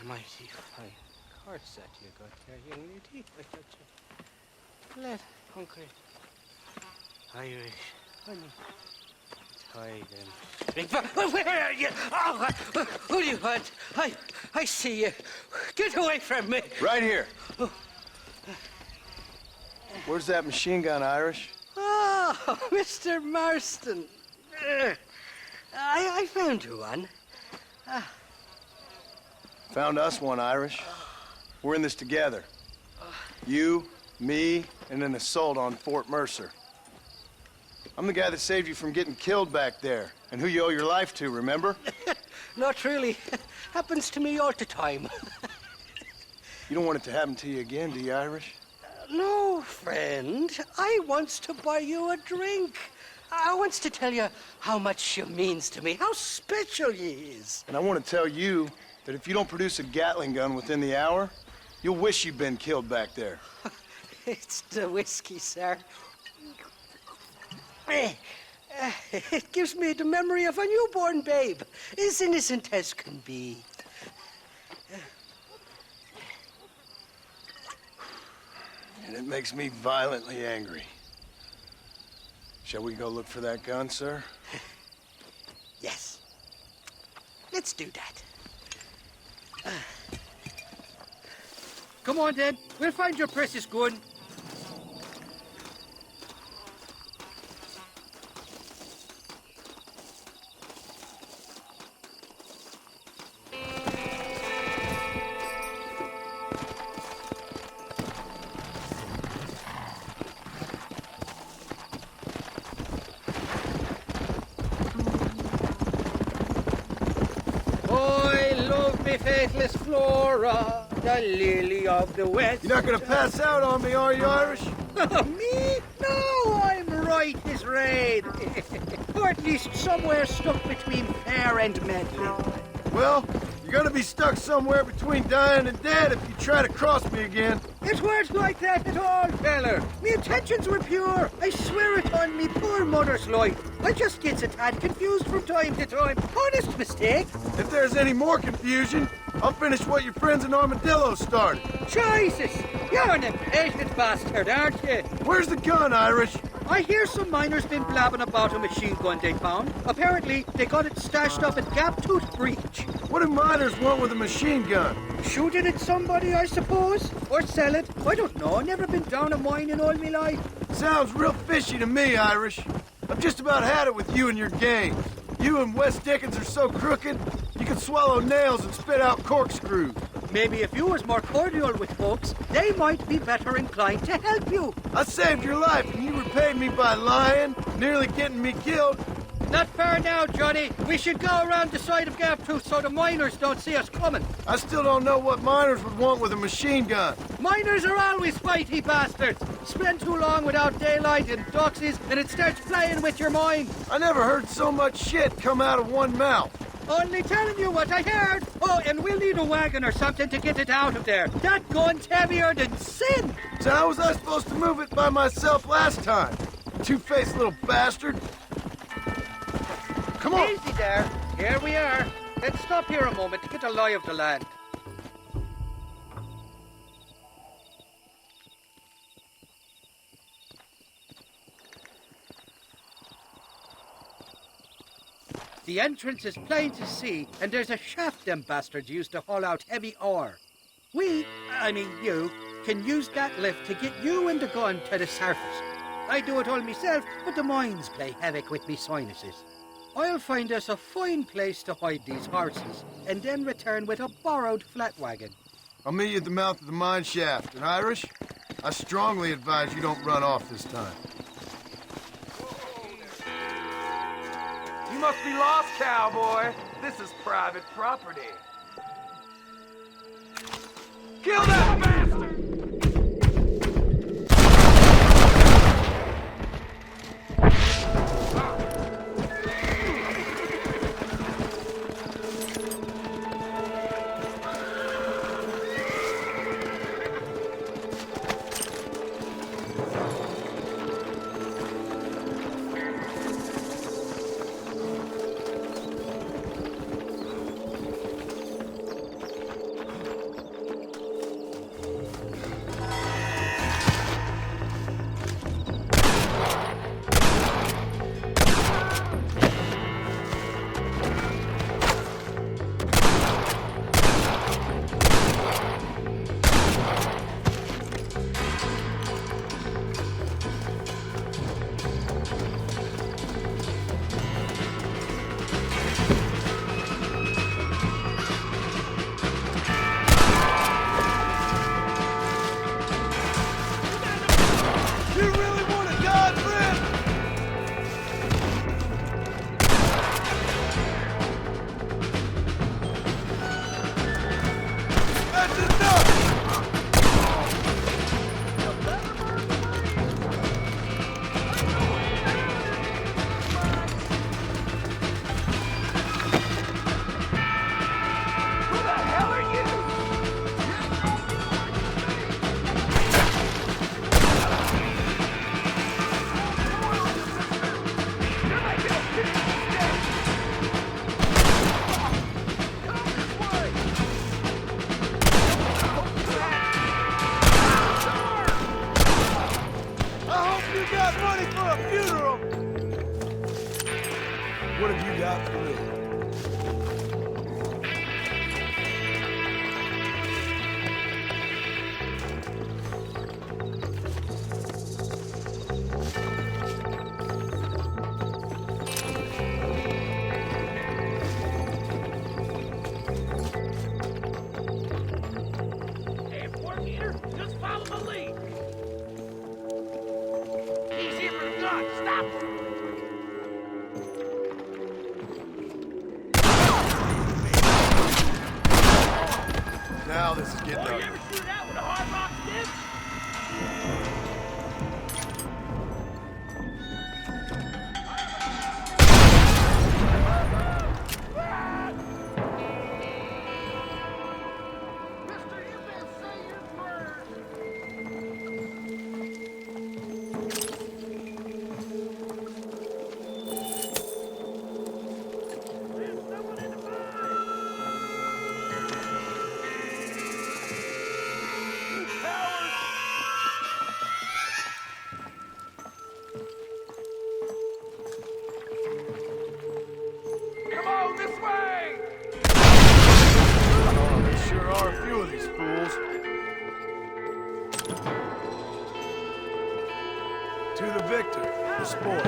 Mighty fine cards that you got there, young lady. I got you. Let hungry Irish honey. Tie them. Where are you? Oh, who do you want? I see you. Get away from me. Right here. Where's that machine gun, Irish? Oh, Mr. Marston. I found you one. Found us one, Irish. We're in this together. You, me, and an assault on Fort Mercer. I'm the guy that saved you from getting killed back there, and who you owe your life to, remember? Not really. Happens to me all the time. You don't want it to happen to you again, do you, Irish? No, friend. I wants to buy you a drink. I wants to tell you how much you means to me, how special you is. And I want to tell you that if you don't produce a Gatling gun within the hour, you'll wish you'd been killed back there. It's the whiskey, sir. It gives me the memory of a newborn babe, as innocent as can be. And it makes me violently angry. Shall we go look for that gun, sir? Yes. Let's do that. Come on, then. We'll find your precious gun. Faithless Flora, the lily of the West. You're not gonna pass out on me, are you, Irish? Me? No, I'm right as rain. Or at least somewhere stuck between fair and meddling. Well, you're gonna be stuck somewhere between dying and dead if you try to cross me again. It weren't like that at all, feller. Me intentions were pure. I swear it on me poor mother's life. I just gets a tad confused from time to time. Honest mistake. If there's any more confusion, I'll finish what your friends in Armadillo started. Jesus! You're an impatient bastard, aren't you? Where's the gun, Irish? I hear some miners been blabbing about a machine gun they found. Apparently, they got it stashed up at Gaptooth Breach. What do miners want with a machine gun? Shoot it at somebody, I suppose? Or sell it? I don't know. Never been down a mine in all my life. Sounds real fishy to me, Irish. I've just about had it with you and your games. You and Wes Dickens are so crooked, you can swallow nails and spit out corkscrews. Maybe if you was more cordial with folks, they might be better inclined to help you. I saved your life, and you repaid me by lying, nearly getting me killed. Not far now, Johnny. We should go around the side of Gaptooth so the miners don't see us coming. I still don't know what miners would want with a machine gun. Miners are always fighty bastards. Spend too long without daylight and doxies, and it starts playing with your mind. I never heard so much shit come out of one mouth. Only telling you what I heard. Oh, and we'll need a wagon or something to get it out of there. That gun's heavier than sin. So how was I supposed to move it by myself last time? Two-faced little bastard. Come on. Easy there. Here we are. Let's stop here a moment to get a lie of the land. The entrance is plain to see, and there's a shaft them bastards used to haul out heavy ore. I mean you, can use that lift to get you and the gun to the surface. I do it all myself, but the mines play havoc with me sinuses. I'll find us a fine place to hide these horses, and then return with a borrowed flat wagon. I'll meet you at the mouth of the mine shaft. And Irish, I strongly advise you don't run off this time. You must be lost, cowboy. This is private property. Kill that bastard! What have you got for me? Hey, Pork Eater, just follow my lead. He's here for the gun. Stop him. Now this is getting Oh, you ugly. ever shoot out with a hard rock dip? Come on, this way! Oh, there sure are a few of these fools. To the victor, the spoils.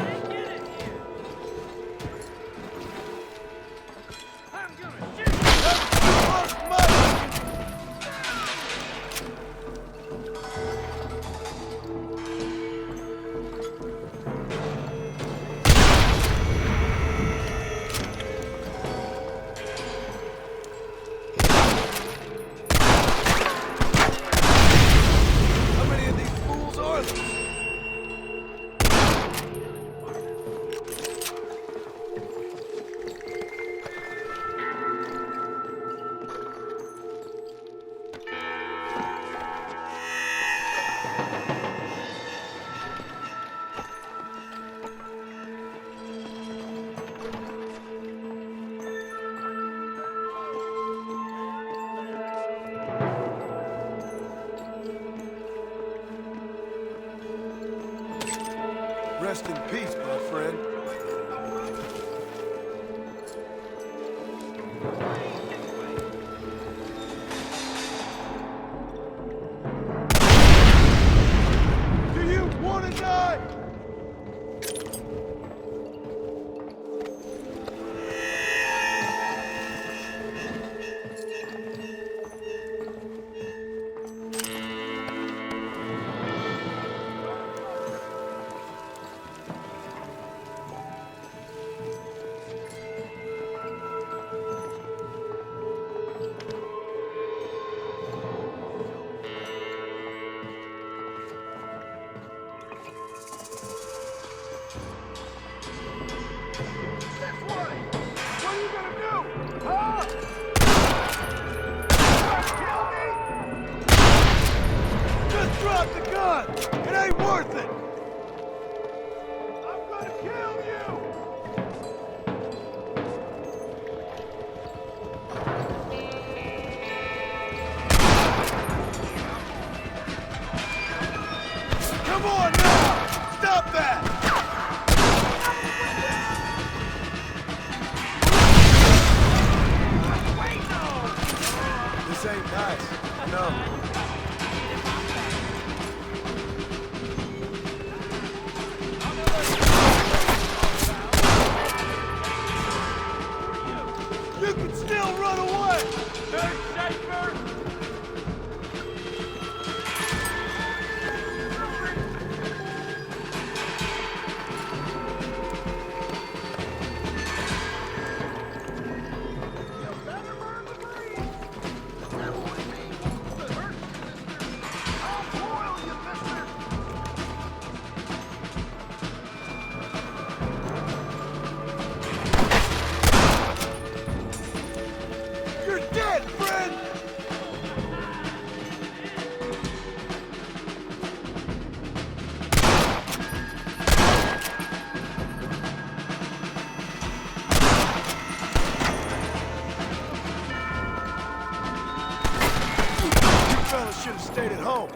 How many of these fools are there? Rest in peace, my friend. Do you want to die? Just drop the gun! It ain't worth it! I'm gonna kill you! Come on now! Stop that! This ain't nice. No. You can still run away! They're safer! You're dead, friend! You fellas should have stayed at home.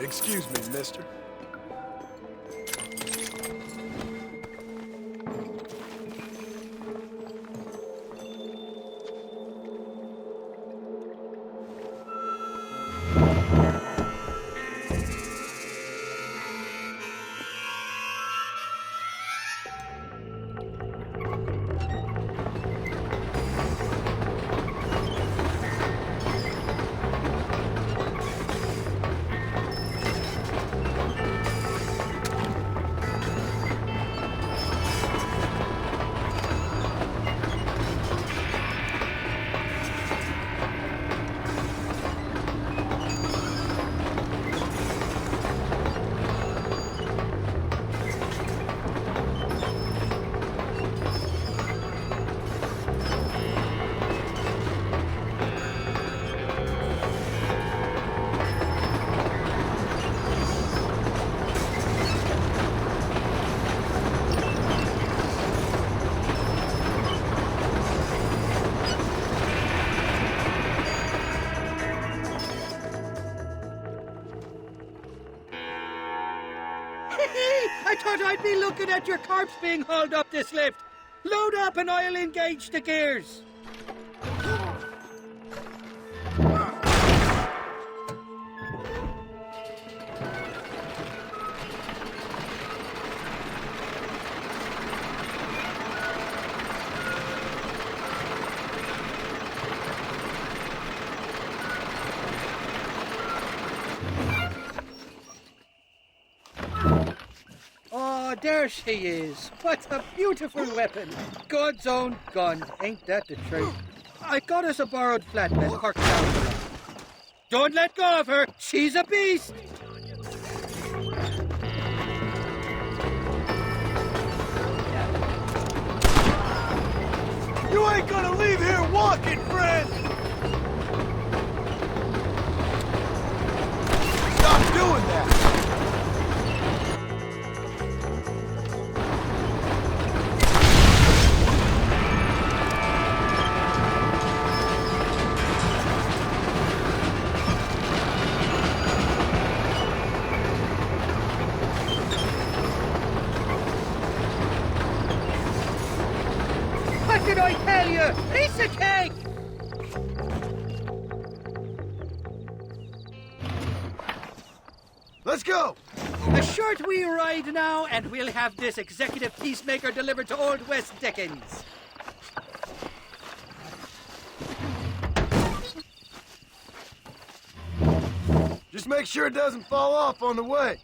Excuse me, mister. I thought I'd be looking at your corpse being hauled up this lift. Load up and I'll engage the gears. Oh, there she is. What a beautiful weapon. God's own gun. Ain't that the truth? I got us a borrowed flatbed parked down below. Don't let go of her. She's a beast. You ain't gonna leave here walking, friend! Stop doing that! What did I tell you? Piece of cake! Let's go! A short wee ride now, and we'll have this executive peacemaker delivered to Old West Dickens. Just make sure it doesn't fall off on the way.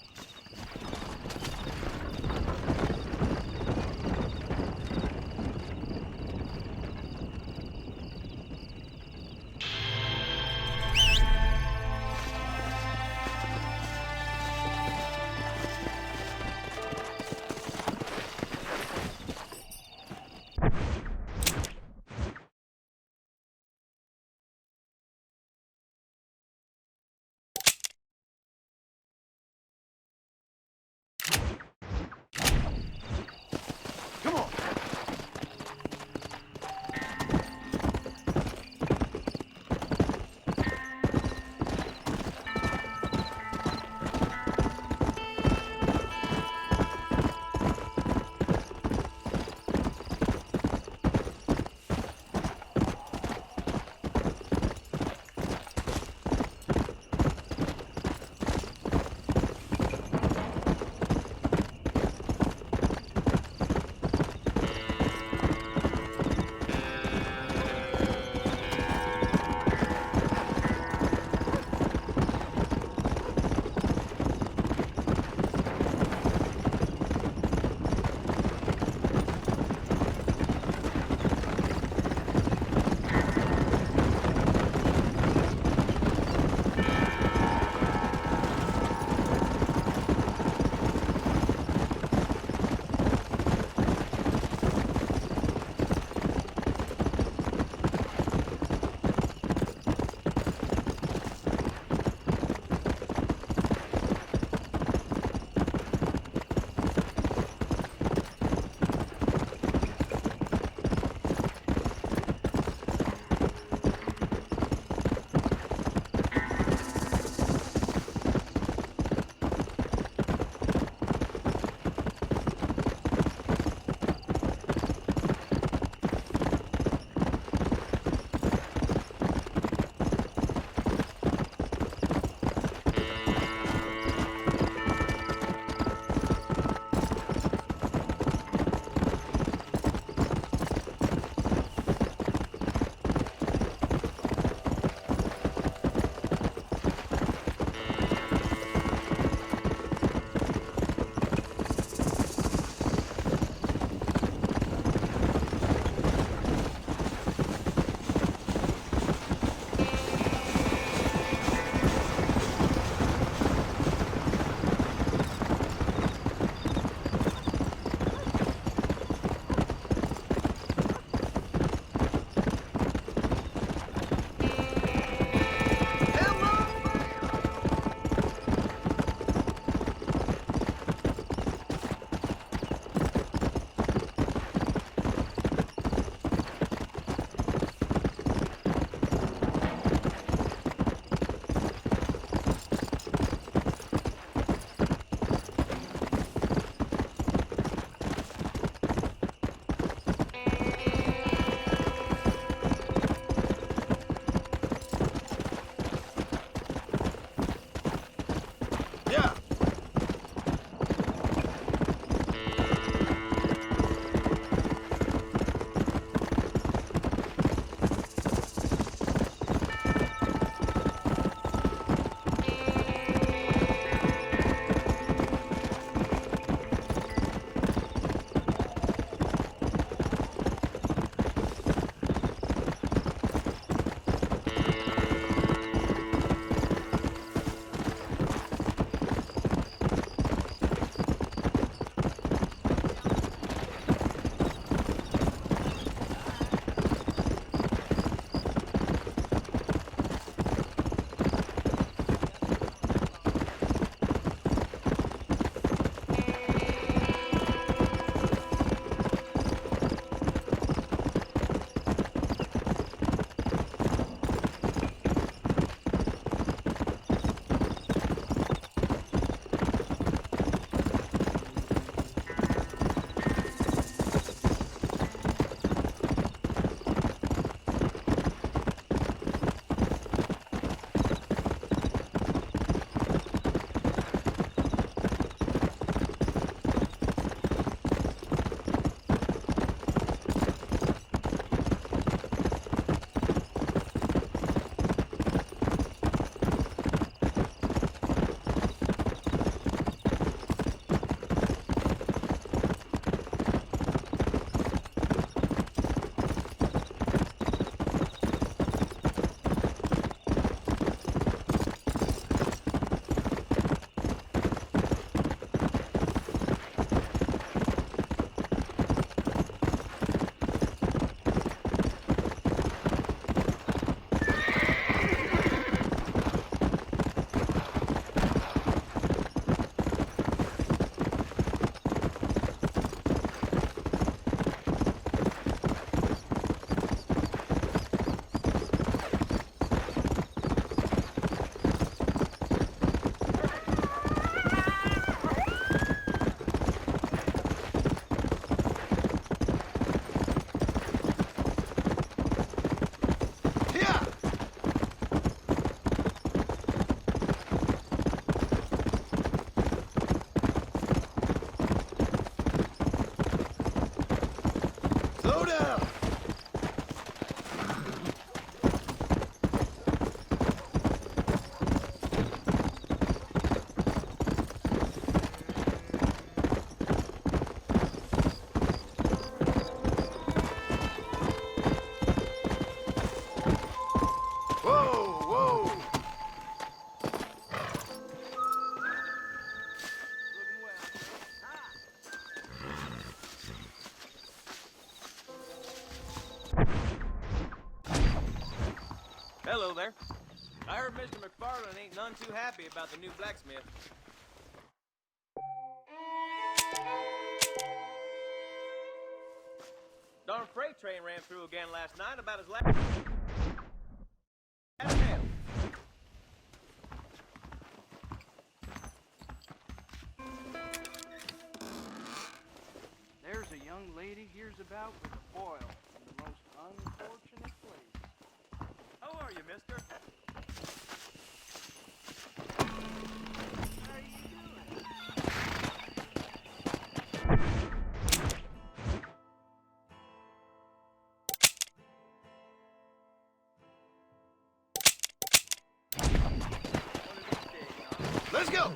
Hello there. I heard Mr. Mcfarlane ain't none too happy about the new blacksmith. Darn freight train ran through again last night about his last... There's a young lady hears about with a boil in the most unfortunate place. How are you, mister? Let's go!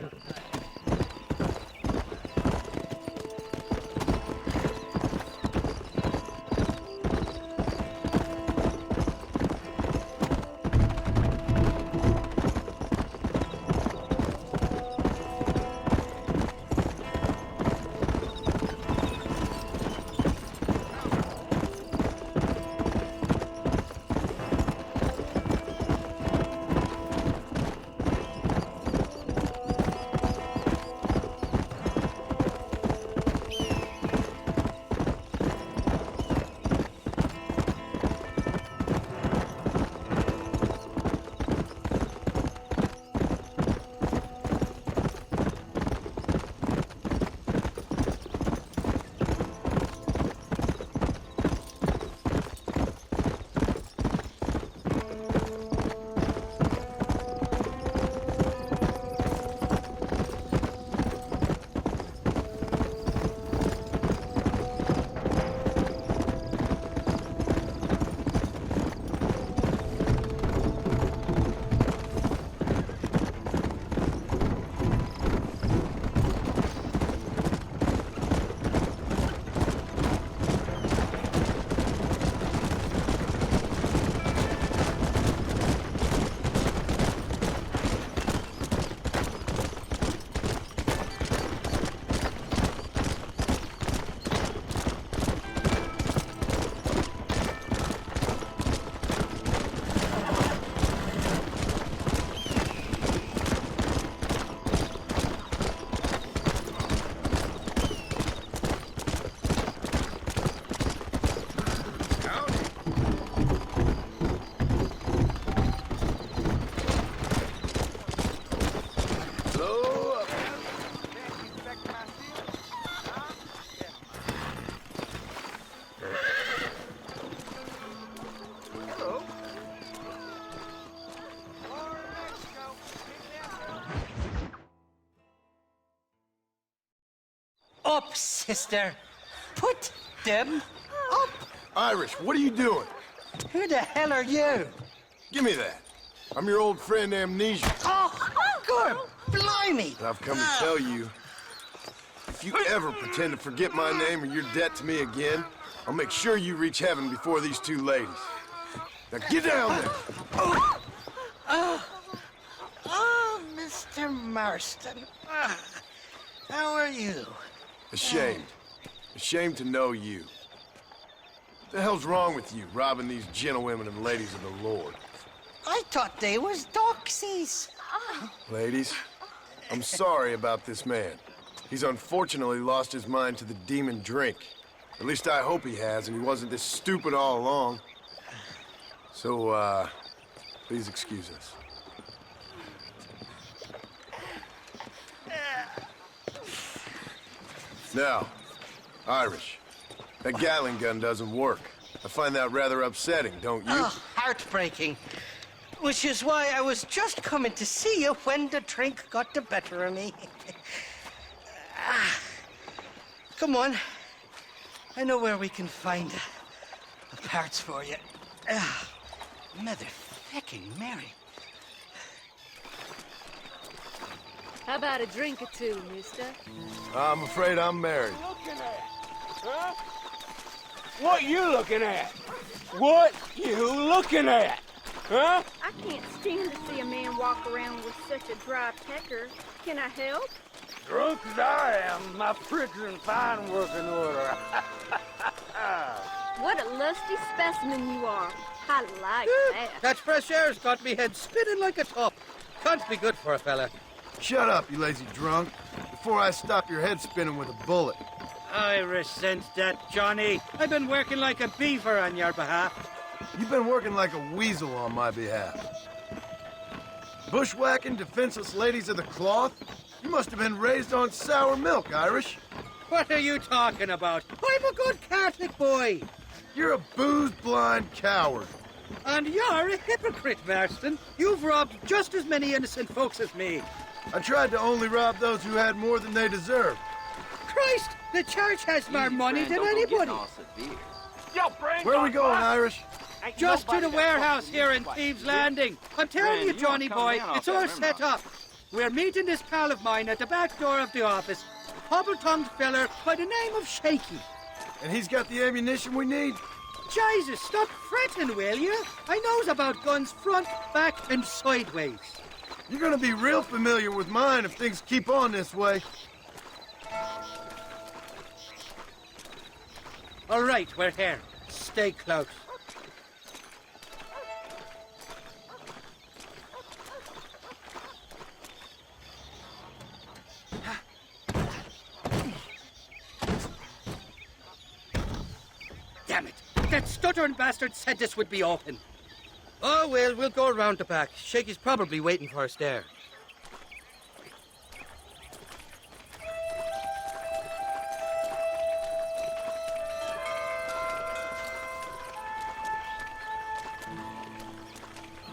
Up, sister. Put them up. Irish, what are you doing? Who the hell are you? Give me that. I'm your old friend Amnesia. Oh, good blimey. And I've come to tell you, if you ever pretend to forget my name or your debt to me again, I'll make sure you reach heaven before these two ladies. Now get down there. Oh, Mr. Marston. How are you? Ashamed. Ashamed to know you. What the hell's wrong with you, robbing these gentlewomen and ladies of the Lord? I thought they was doxies. Ladies, I'm sorry about this man. He's unfortunately lost his mind to the demon drink. At least I hope he has, and he wasn't this stupid all along. So, please excuse us. Now, Irish, that Gatling gun doesn't work. I find that rather upsetting, don't you? Oh, heartbreaking. Which is why I was just coming to see you when the drink got the better of me. Come on. I know where we can find the parts for you. Mother-fecking Mary. How about a drink or two, mister? I'm afraid I'm married. Looking at? Huh? What you looking at? What you looking at? Huh? I can't stand to see a man walk around with such a dry pecker. Can I help? Drunk as I am, my pricks in fine working order. What a lusty specimen you are. I like that. That fresh air's got me head spinning like a top. Can't be good for a fella. Shut up, you lazy drunk, before I stop your head spinning with a bullet. I resent that, Johnny. I've been working like a beaver on your behalf. You've been working like a weasel on my behalf. Bushwhacking defenseless ladies of the cloth? You must have been raised on sour milk, Irish. What are you talking about? I'm a good Catholic boy. You're a booze-blind coward. And you're a hypocrite, Marston. You've robbed just as many innocent folks as me. I tried to only rob those who had more than they deserved. Christ, the church has more money than anybody. Where are we going, Irish? Just to the warehouse here in Thieves' Landing. I'm telling you, Johnny boy, it's all set up. We're meeting this pal of mine at the back door of the office. Hobble-tongued feller by the name of Shaky. And he's got the ammunition we need? Jesus, stop fretting, will you? I knows about guns front, back, and sideways. You're gonna be real familiar with mine if things keep on this way. All right, we're here. Stay close. Damn it! That stuttering bastard said this would be open. Oh, well, we'll go around the back. Shaky's probably waiting for us there.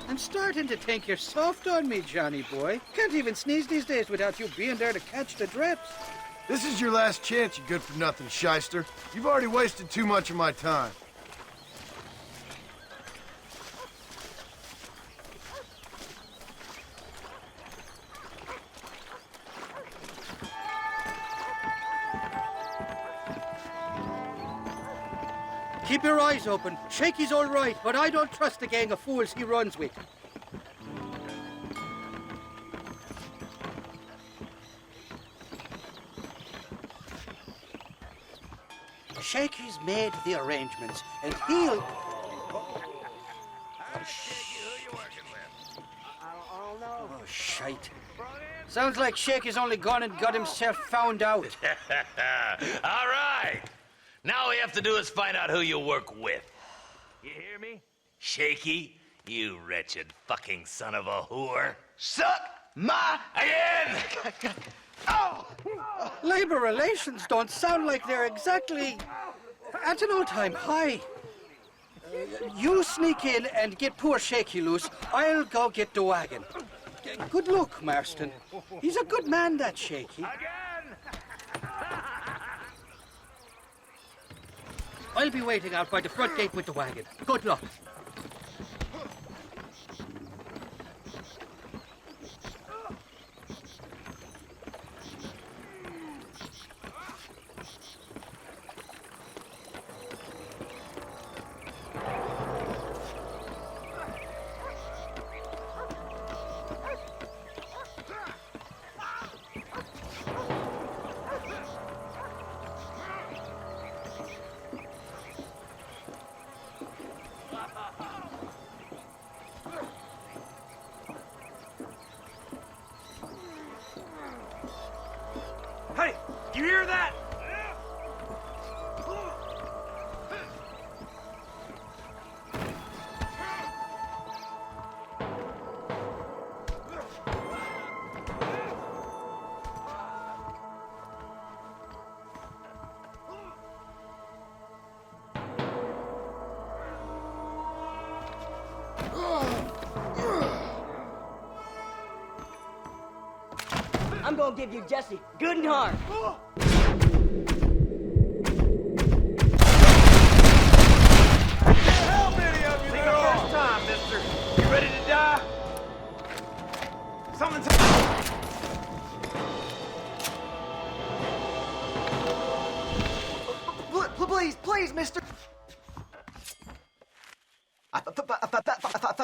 I'm starting to think you're soft on me, Johnny boy. Can't even sneeze these days without you being there to catch the drips. This is your last chance, you good-for-nothing shyster. You've already wasted too much of my time. Keep your eyes open. Shaky's all right, but I don't trust the gang of fools he runs with. Shaky's made the arrangements, and he'll... Oh, shite. Sounds like Shaky's only gone and got himself found out. All right. Now all we have to do is find out who you work with. You hear me? Shaky, you wretched fucking son of a whore. Suck my... Again! Oh! Labor relations don't sound like they're exactly at an all-time high. You sneak in and get poor Shaky loose. I'll go get the wagon. Good luck, Marston. He's a good man, that Shaky. I'll be waiting out by the front gate with the wagon. Good luck. Hey, you hear that? I'm gonna give you Jesse good and hard. How many of you there are? First time, mister. You ready to die? Something's... Please, mister.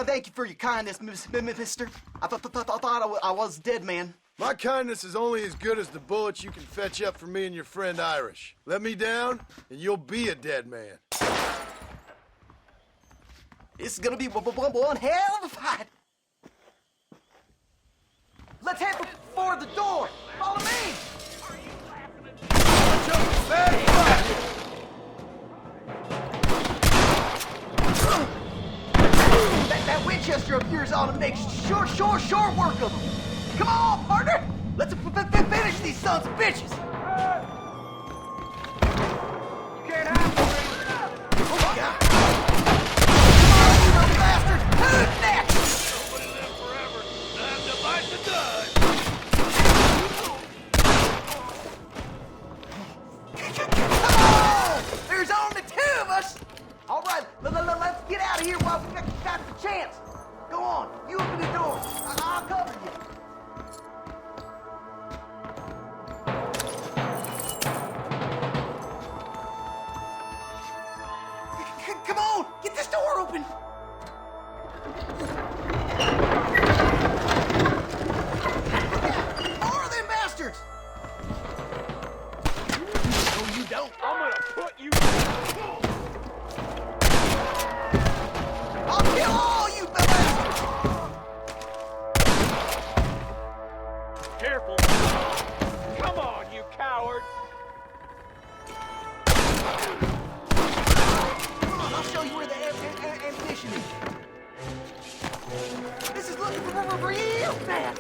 Thank you for your kindness, mister. I thought I was dead, man. My kindness is only as good as the bullets you can fetch up for me and your friend Irish. Let me down, and you'll be a dead man. This is gonna be one hell of a fight. Let's head for the door. Follow me. That Winchester of yours ought to make short work of them. Come on, partner. Let's finish these sons of bitches. You can't have me. Oh, my God. Come on, you little bastard. Who's next? Nobody lives forever. Time to bite the dust. Come on! There's only two of us. All right, let's get out of here while we got the chance. Go on, you open the door. I'll cover you. Come on, get this door open. More of them bastards. No, you don't. I'm gonna put you. I'll kill all you bastards. Careful. Come on, you coward. I'll show you where the ammunition is. This is looking real bad.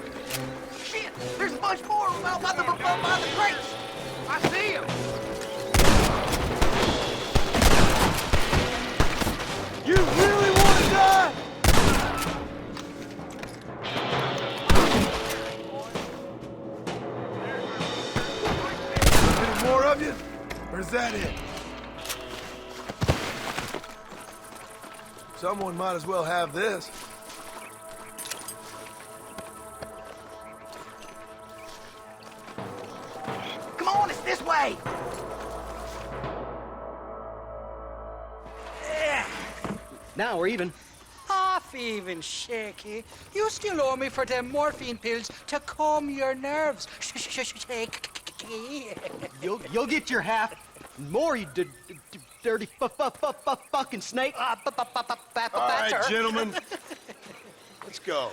Shit, there's a bunch more out by the crates. I see him. You really want to die? Any more of you? Or is that it? Someone might as well have this. Come on, it's this way. Now we're even. Half even, Shaky. You still owe me for them morphine pills to calm your nerves. Shaky. You'll get your half. More, you dirty fucking snake. All right, gentlemen. Let's go.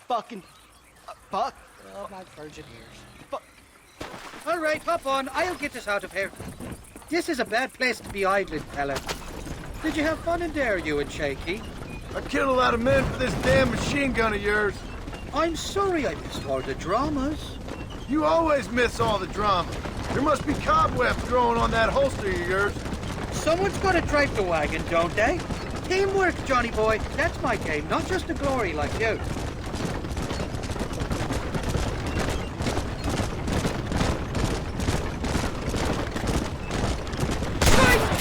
Fucking fuck. Oh, my virgin ears. All right, hop on. I'll get us out of here. This is a bad place to be idling, fella. Did you have fun in there, you and Shaky? I killed a lot of men for this damn machine gun of yours. I'm sorry I missed all the dramas. You always miss all the drama. There must be cobwebs growing on that holster of yours. Someone's got to drive the wagon, don't they? Teamwork, Johnny boy. That's my game, not just the glory like you.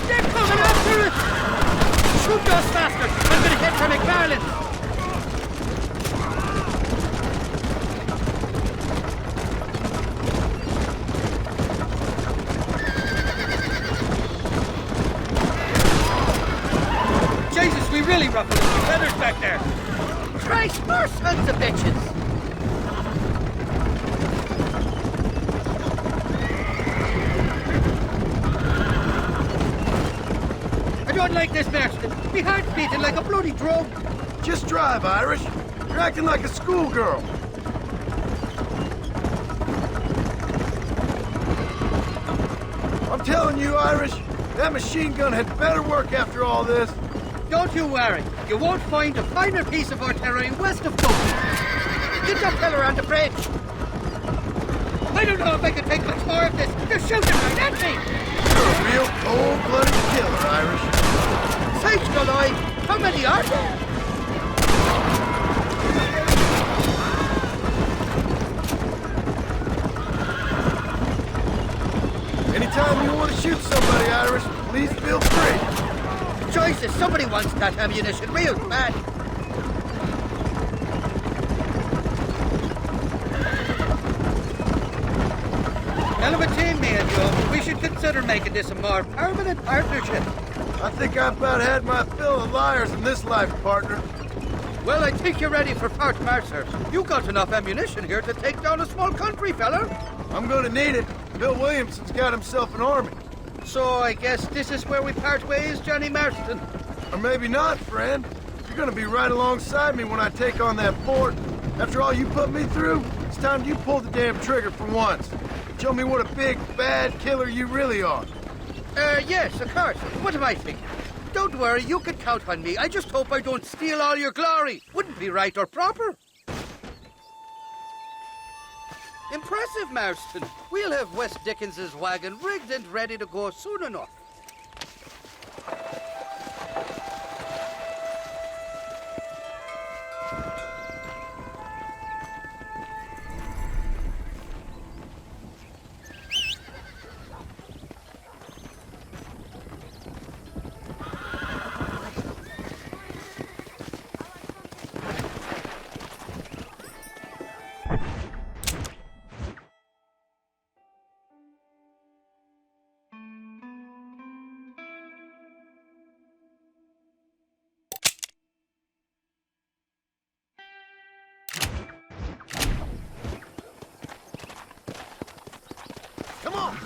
They're coming after us! Shoot those bastards! I'm gonna head for Mcfarlane! Jesus, we really ruffled a few feathers back there! Christ, more sons of bitches! I don't like this, Marston. My heart's beating like a bloody drum. Just drive, Irish. You're acting like a schoolgirl. I'm telling you, Irish, that machine gun had better work after all this. Don't you worry. You won't find a finer piece of artillery west of Dublin. Get that fella on the bridge. I don't know if I can take much more of this. They're shooting right at me. You're a real cold-blooded killer, Irish. Sakes alive! How many are there? Anytime you want to shoot somebody, Irish, please feel free. Jesus, somebody wants that ammunition real bad. Hell of a team, me and you. We should consider making this a more permanent partnership. I think I've about had my fill of liars in this life, partner. Well, I think you're ready for Fort Mercer. You got enough ammunition here to take down a small country, fella. I'm gonna need it. Bill Williamson's got himself an army. So I guess this is where we part ways, Johnny Marston. Or maybe not, friend. You're gonna be right alongside me when I take on that fort. After all you put me through, it's time you pull the damn trigger for once. Show me what a big, bad killer you really are. Yes, of course. What am I thinking? Don't worry, you can count on me. I just hope I don't steal all your glory. Wouldn't be right or proper. Impressive, Marston. We'll have West Dickens's wagon rigged and ready to go soon enough. Come on!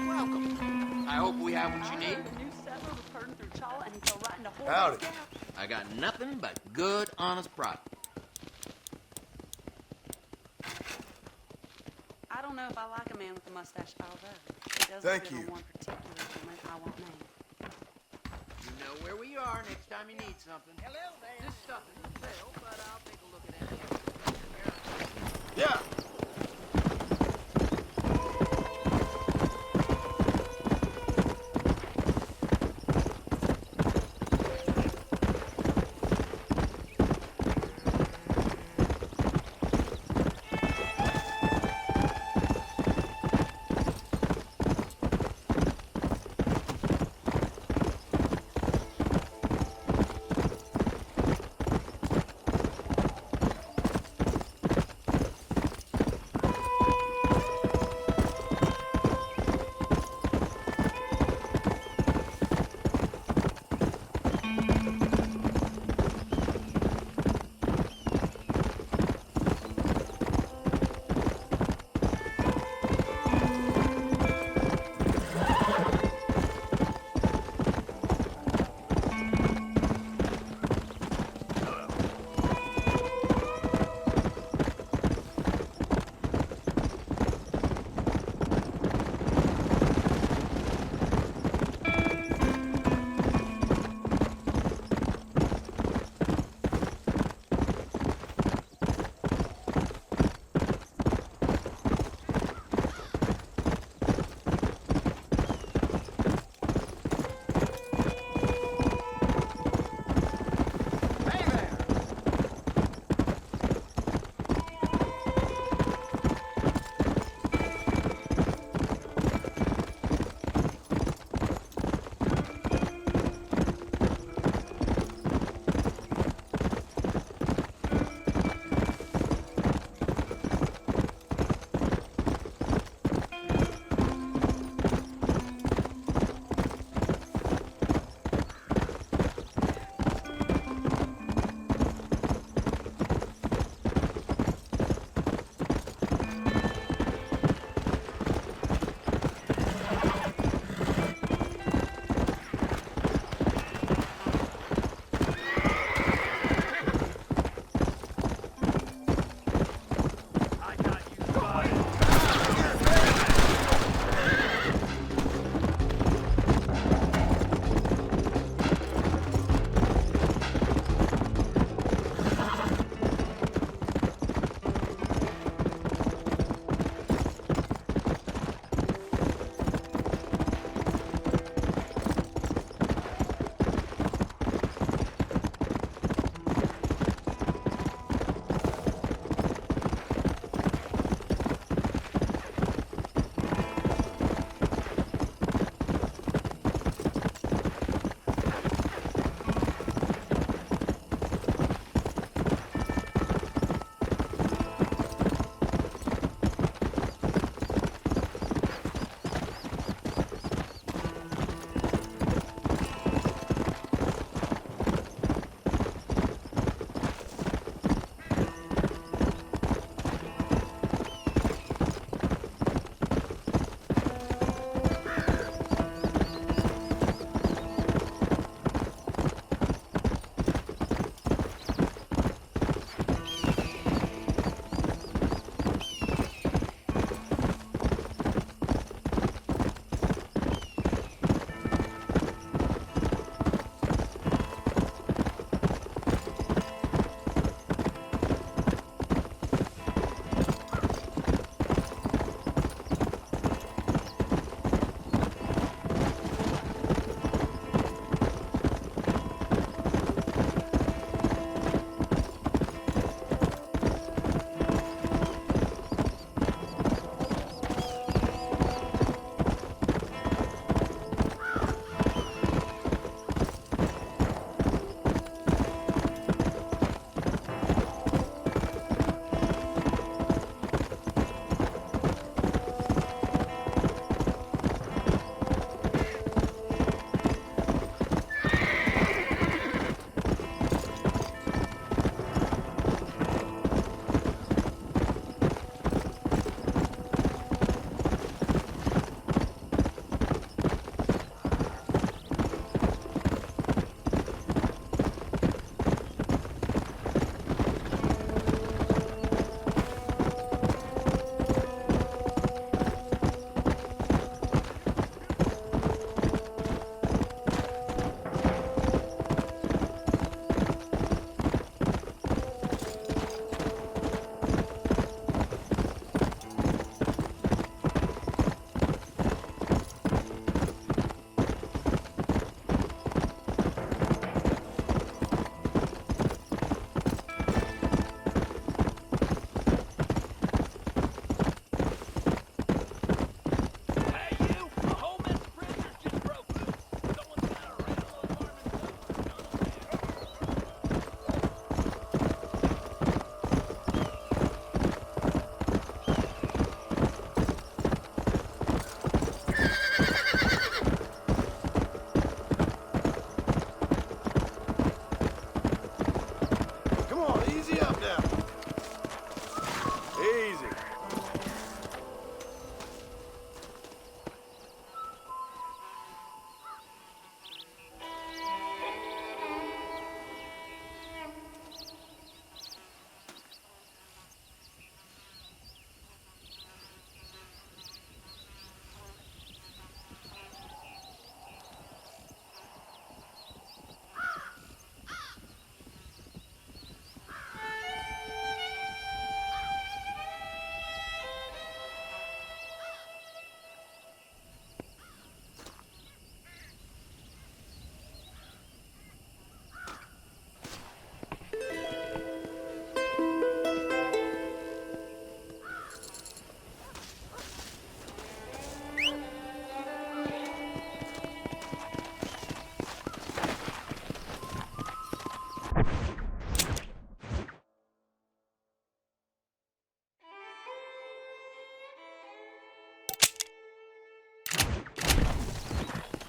Welcome. I hope we have what you need. Howdy. I got nothing but good, honest product. I don't know if I like a man with a mustache, although it doesn't Thank fit you. on one particular woman I won't name. You know where we are next time you need something. Hello there. This stuff is for sale, but I'll take a look at it. Yeah.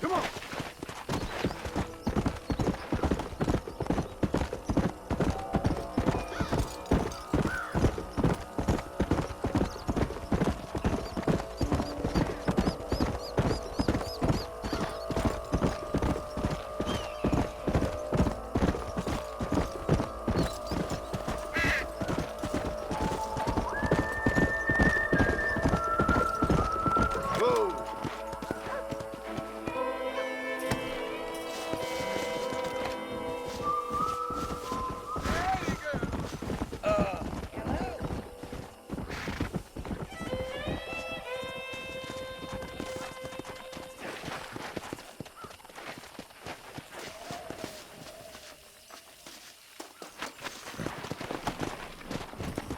Come on.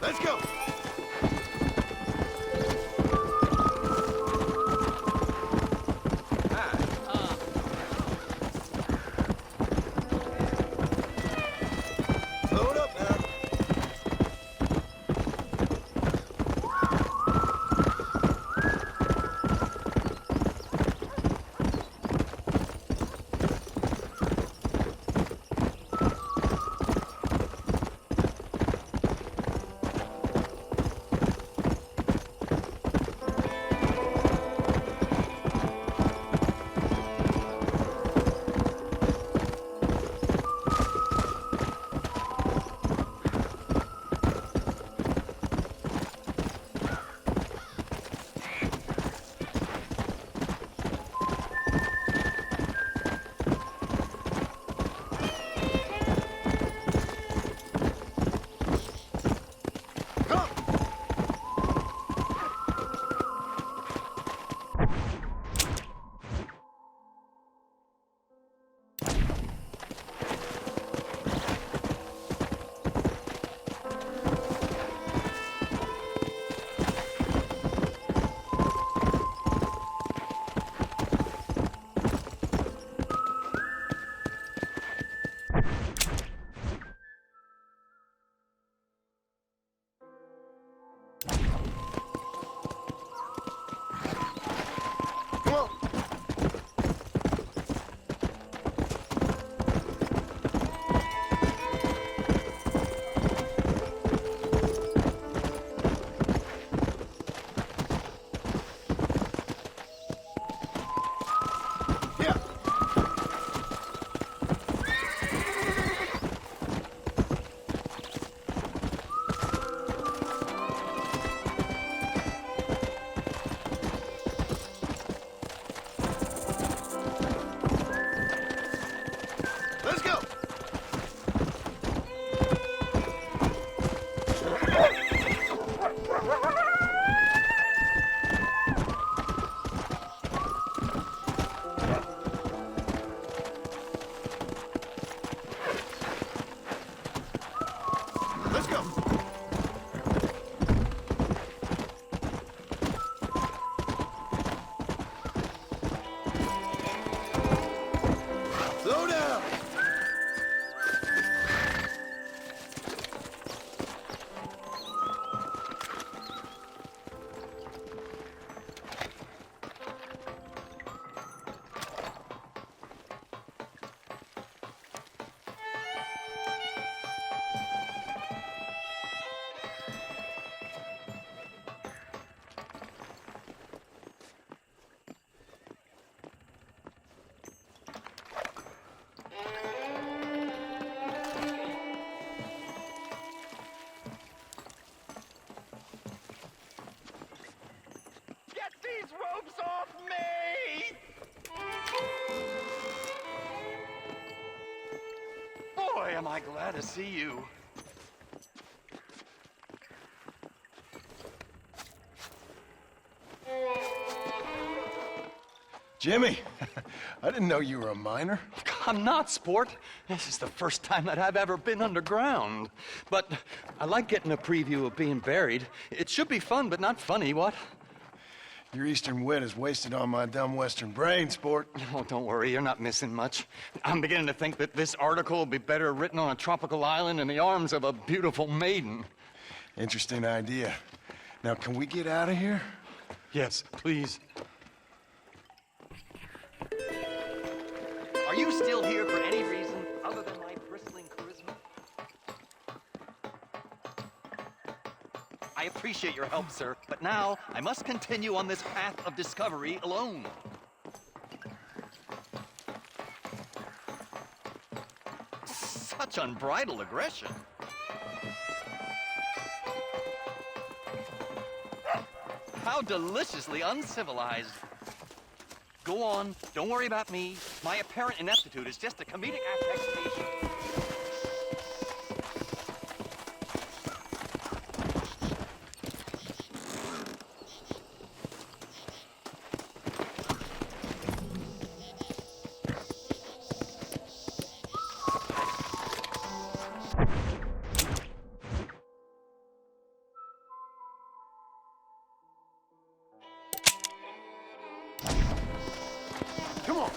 Let's go. Load up now. ropes off me! Boy, am I glad to see you. Jimmy, I didn't know you were a miner. I'm not, sport. This is the first time that I've ever been underground. But I like getting a preview of being buried. It should be fun, but not funny, what? Your eastern wit is wasted on my dumb western brain, sport. Oh, don't worry, you're not missing much. I'm beginning to think that this article will be better written on a tropical island in the arms of a beautiful maiden. Interesting idea. Now, can we get out of here? Yes, please. appreciate your help, sir, but now I must continue on this path of discovery alone. Such unbridled aggression. How deliciously uncivilized. Go on, don't worry about me. My apparent ineptitude is just a comedic affectation. Come on.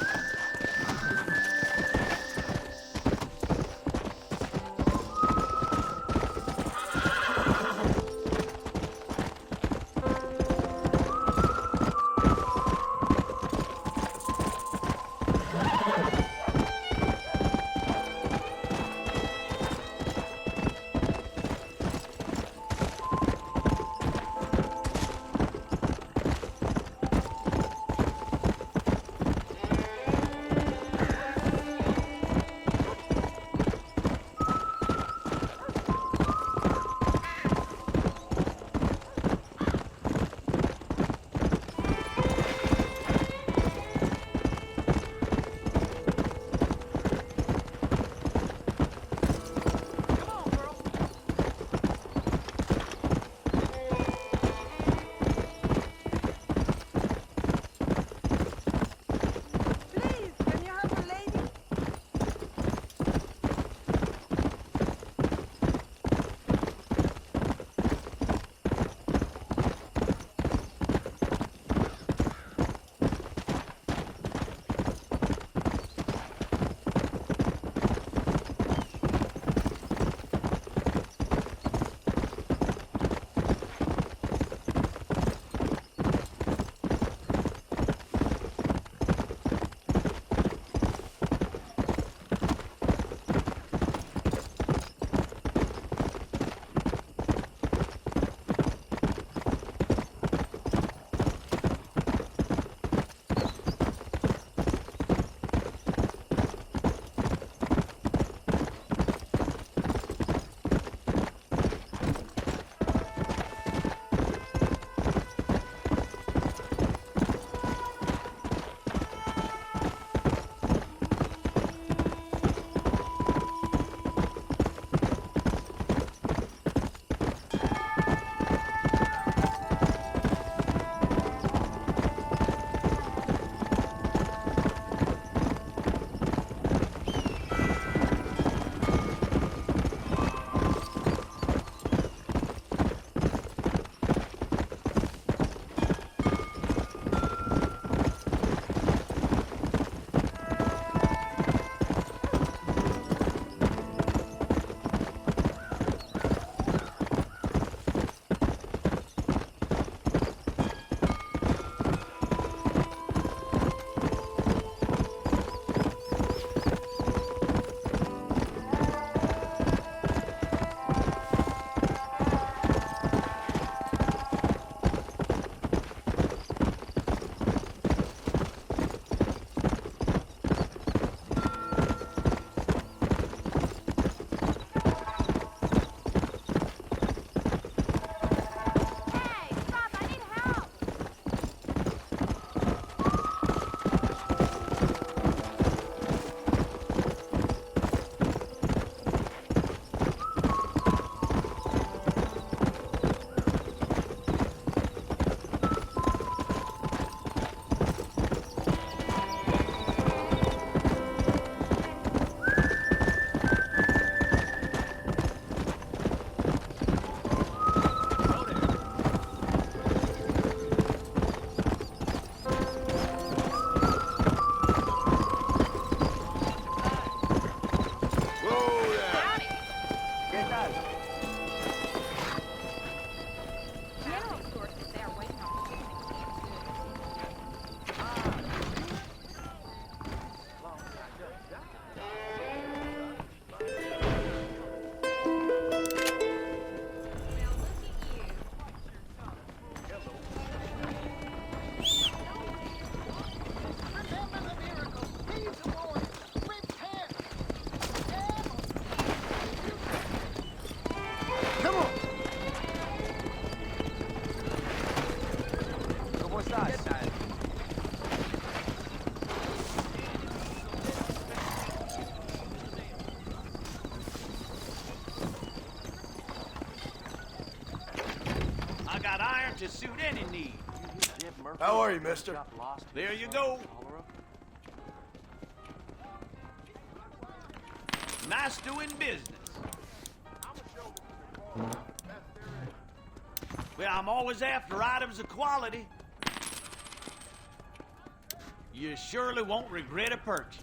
side. I got iron to suit any need. How are you, mister? There you go. Nice doing business. Well, I'm always after items of quality. You surely won't regret a purchase.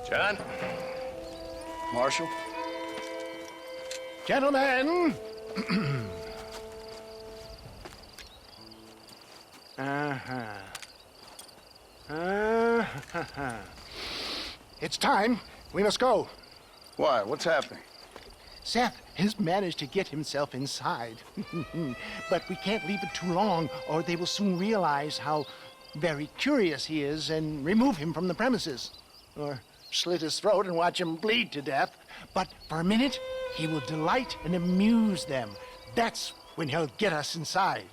John? Marshal? Gentlemen! It's time. We must go. Why? What's happening? Seth has managed to get himself inside. But we can't leave it too long, or they will soon realize how very curious he is and remove him from the premises. Or slit his throat and watch him bleed to death. But for a minute, he will delight and amuse them. That's when he'll get us inside.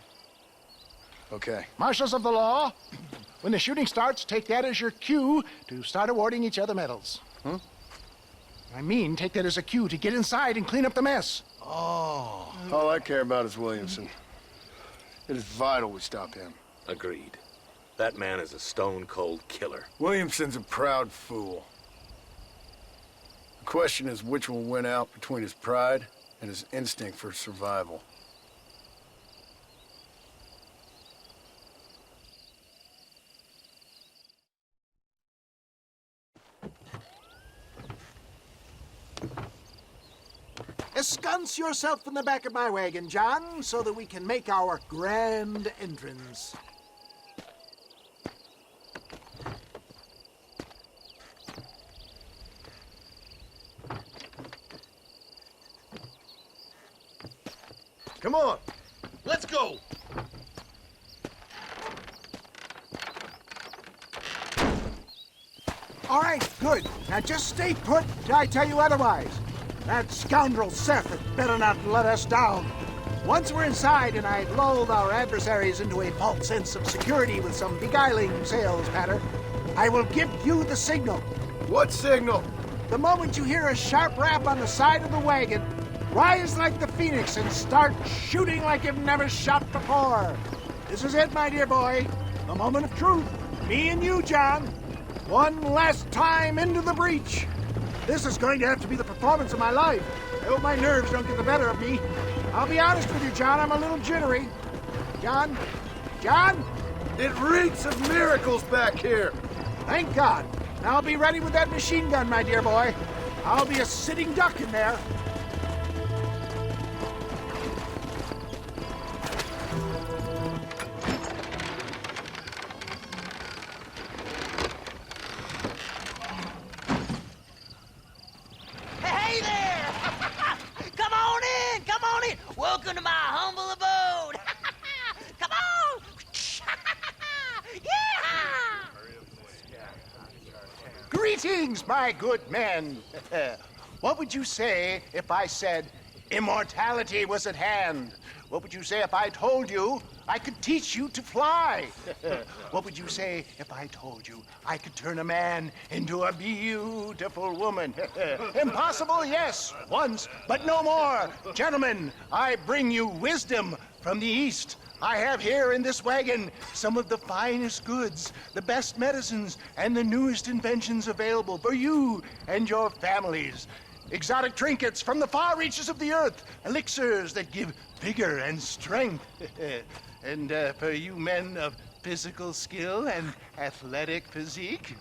Okay. Marshals of the law, when the shooting starts, take that as your cue to start awarding each other medals. Huh? I mean, take that as a cue to get inside and clean up the mess. Oh. All I care about is Williamson. It is vital we stop him. Agreed. That man is a stone-cold killer. Williamson's a proud fool. The question is which will win out between his pride and his instinct for survival. Ensconce yourself in the back of my wagon, John, so that we can make our grand entrance. Come on. Let's go! All right, good. Now just stay put till I tell you otherwise. That scoundrel Seth had better not let us down. Once we're inside and I've lulled our adversaries into a false sense of security with some beguiling sales patter, I will give you the signal. What signal? The moment you hear a sharp rap on the side of the wagon, rise like the phoenix and start shooting like you've never shot before. This is it, my dear boy. The moment of truth. Me and you, John. One last time into the breach. This is going to have to be the performance of my life. I hope my nerves don't get the better of me. I'll be honest with you, John, I'm a little jittery. John? John? It reeks of miracles back here. Thank God. Now I'll be ready with that machine gun, my dear boy. I'll be a sitting duck in there. Hey there! Come on in! Come on in! Welcome to my humble abode! Come on! Yeah! Greetings, my good men. What would you say if I said immortality was at hand? What would you say if I told you I could teach you to fly? What would you say if I told you I could turn a man into a beautiful woman? Impossible, yes, once, but no more. Gentlemen, I bring you wisdom from the East. I have here in this wagon some of the finest goods, the best medicines, and the newest inventions available for you and your families. Exotic trinkets from the far reaches of the earth, elixirs that give vigor and strength. And for you men of physical skill and athletic physique,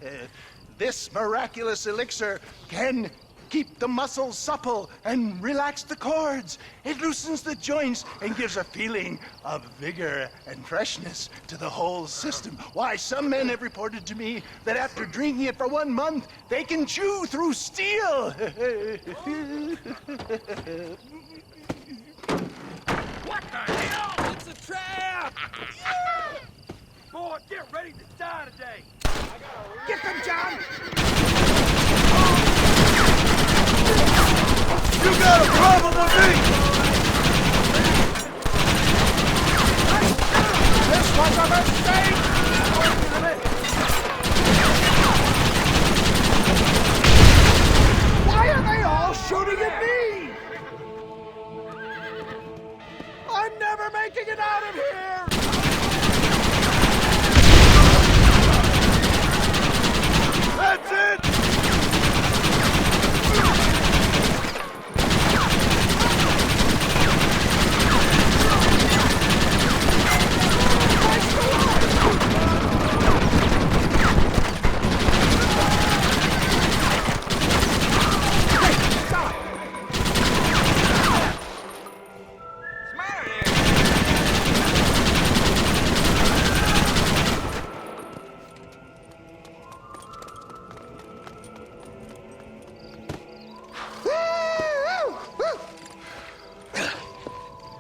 this miraculous elixir can keep the muscles supple and relax the cords. It loosens the joints and gives a feeling of vigor and freshness to the whole system. Why, some men have reported to me that after drinking it for 1 month, they can chew through steel. What the hell? It's a trap! Boy, get ready to die today. Get them, John! You got a problem with me! This was a mistake! Why are they all shooting at me? I'm never making it out of here! That's it!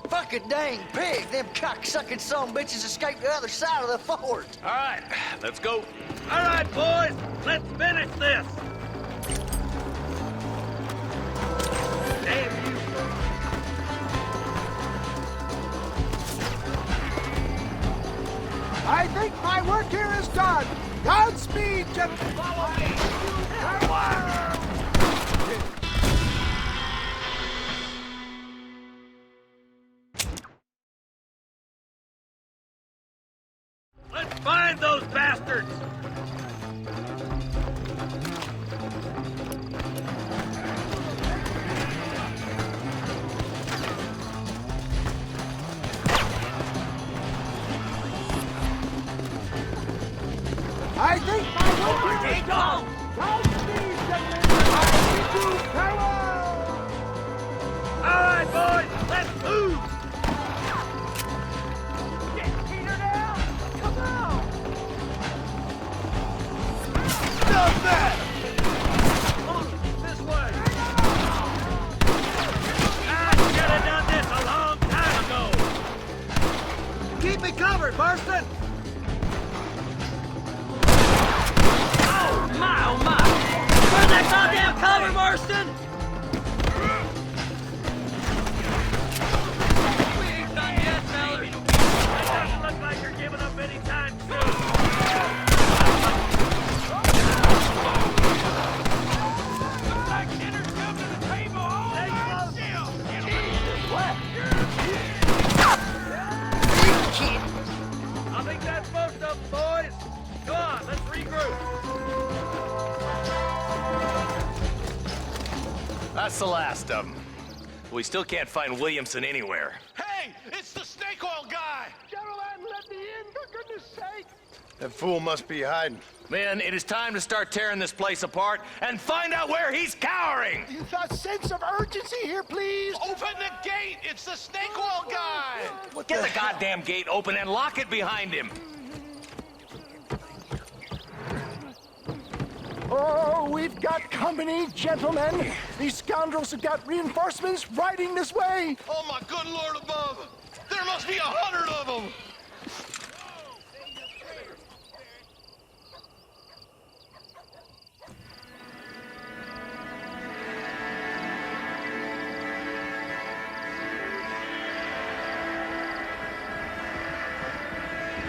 Fucking dang pig! Them cocksucking son bitches escaped the other side of the fort. All right, let's go. All right, boys, let's finish this. Damn you. I think my work here is done. Godspeed, gentlemen. Let's Find those bastards! I think my Take off! All right, boys, let's move! Get Peter down! Come on! Stop that! This way! I should have done this a long time ago! Keep me covered, Marston! Oh my! Turn that goddamn cover, Marston! We ain't done yet, fellas. It doesn't look like you're giving up any time soon. Looks like dinner's coming to the table. Hold still. What? I think that's most of them, boys. Come on, let's regroup. That's the last of them. We still can't find Williamson anywhere. Hey, it's the snake oil guy! Gentlemen, let me in, for goodness sake! That fool must be hiding. Men, it is time to start tearing this place apart and find out where he's cowering! A sense of urgency here, please! Open the gate! It's the snake oil guy! Get the goddamn gate open and lock it behind him! Oh, we've got company, gentlemen. These scoundrels have got reinforcements riding this way. Oh my good lord above! There must be 100 of them!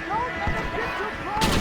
Don't let them get too close!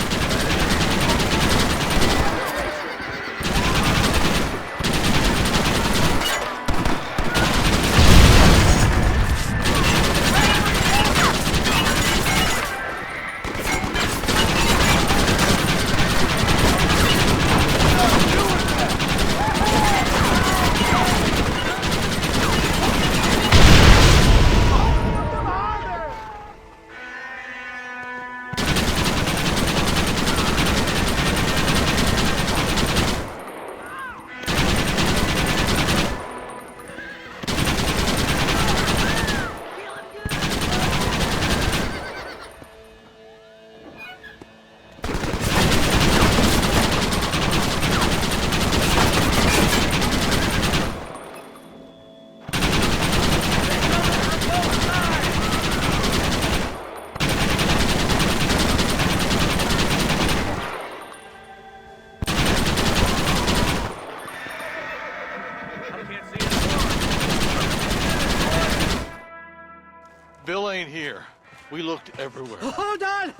Bill ain't here. We looked everywhere. Hold on!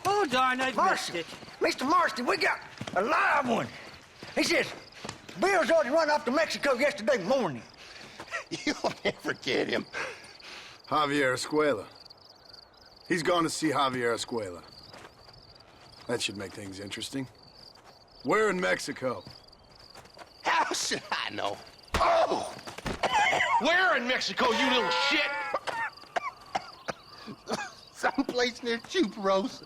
Oh, darn, I missed it. Mr. Marston, we got a live one. He says, Bill's already run off to Mexico yesterday morning. You'll never get him. Javier Escuela. He's gone to see Javier Escuela. That should make things interesting. Where in Mexico? How should I know? Oh! Where in Mexico, you little shit? Someplace near Chuparosa,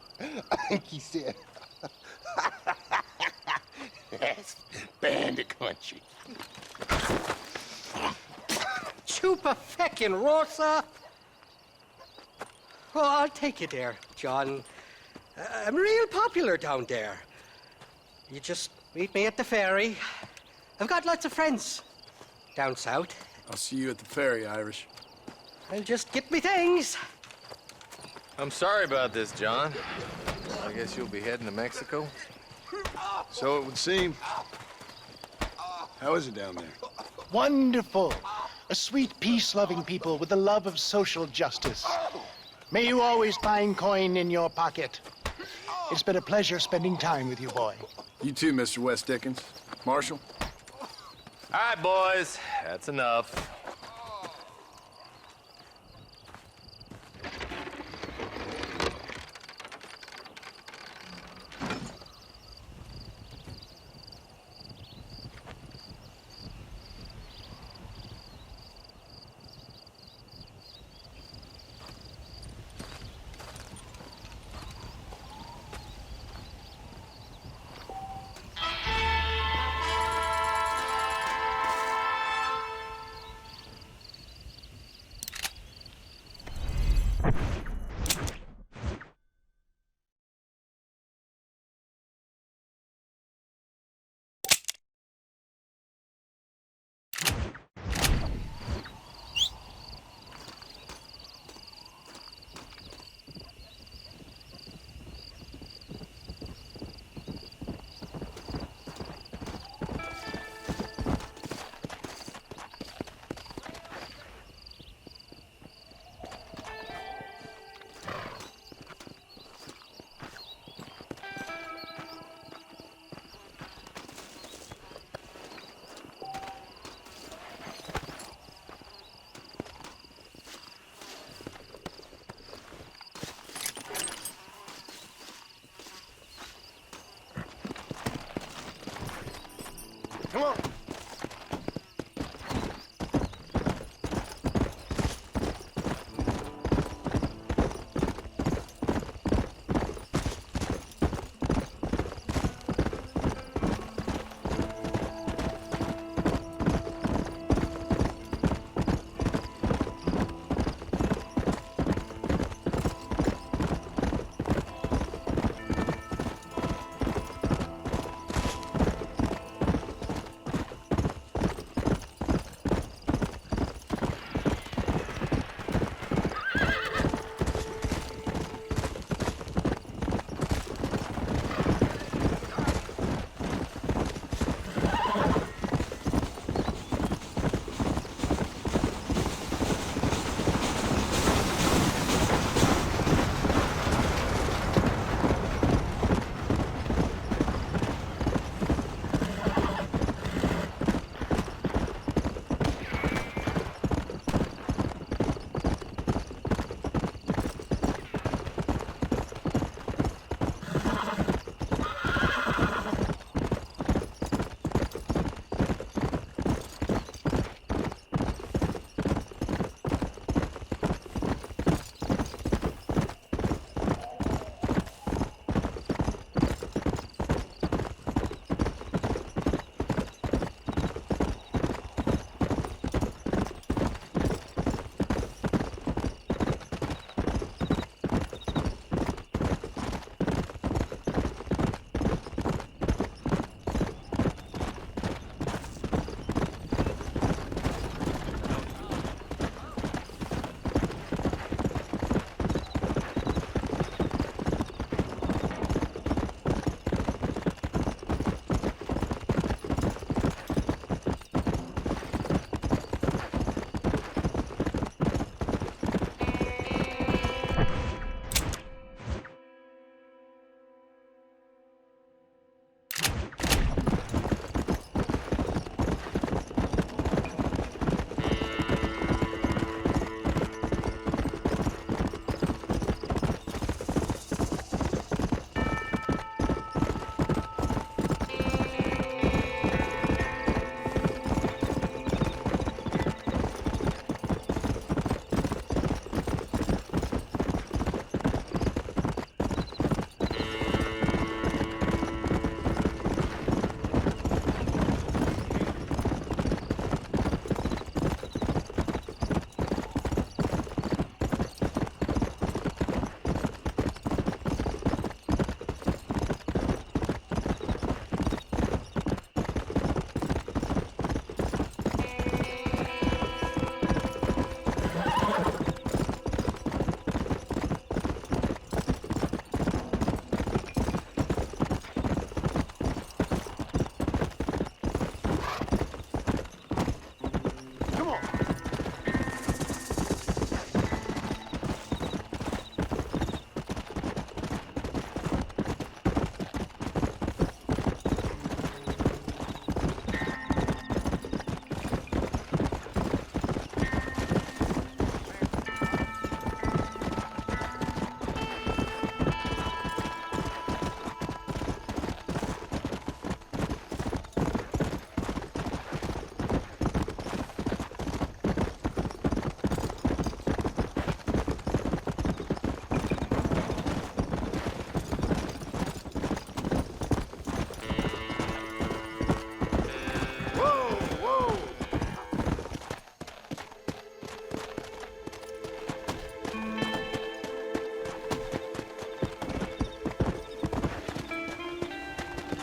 I think he said. That's bandit country. Chupa-feckin' Rosa. Well, I'll take you there, John. I'm real popular down there. You just meet me at the ferry. I've got lots of friends down south. I'll see you at the ferry, Irish. I'll just get me things. I'm sorry about this, John. I guess you'll be heading to Mexico? So it would seem. How is it down there? Wonderful. A sweet, peace-loving people with the love of social justice. May you always find coin in your pocket. It's been a pleasure spending time with you, boy. You too, Mr. West Dickens. Marshal? All right, boys. That's enough. Come on.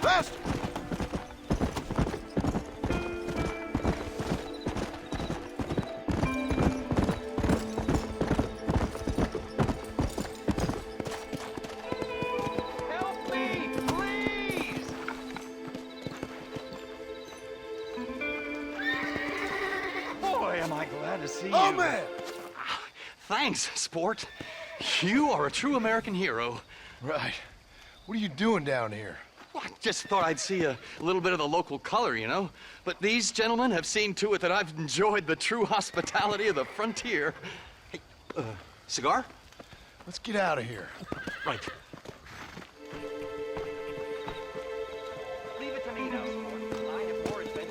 Faster! Help me, please! Boy, am I glad to see you. Oh, man! Thanks, sport. You are a true American hero. Right. What are you doing down here? Well, I just thought I'd see a little bit of the local color, you know? But these gentlemen have seen to it that I've enjoyed the true hospitality of the frontier. Hey, cigar? Let's get out of here. Right. Leave it to me now, sport. I have more adventures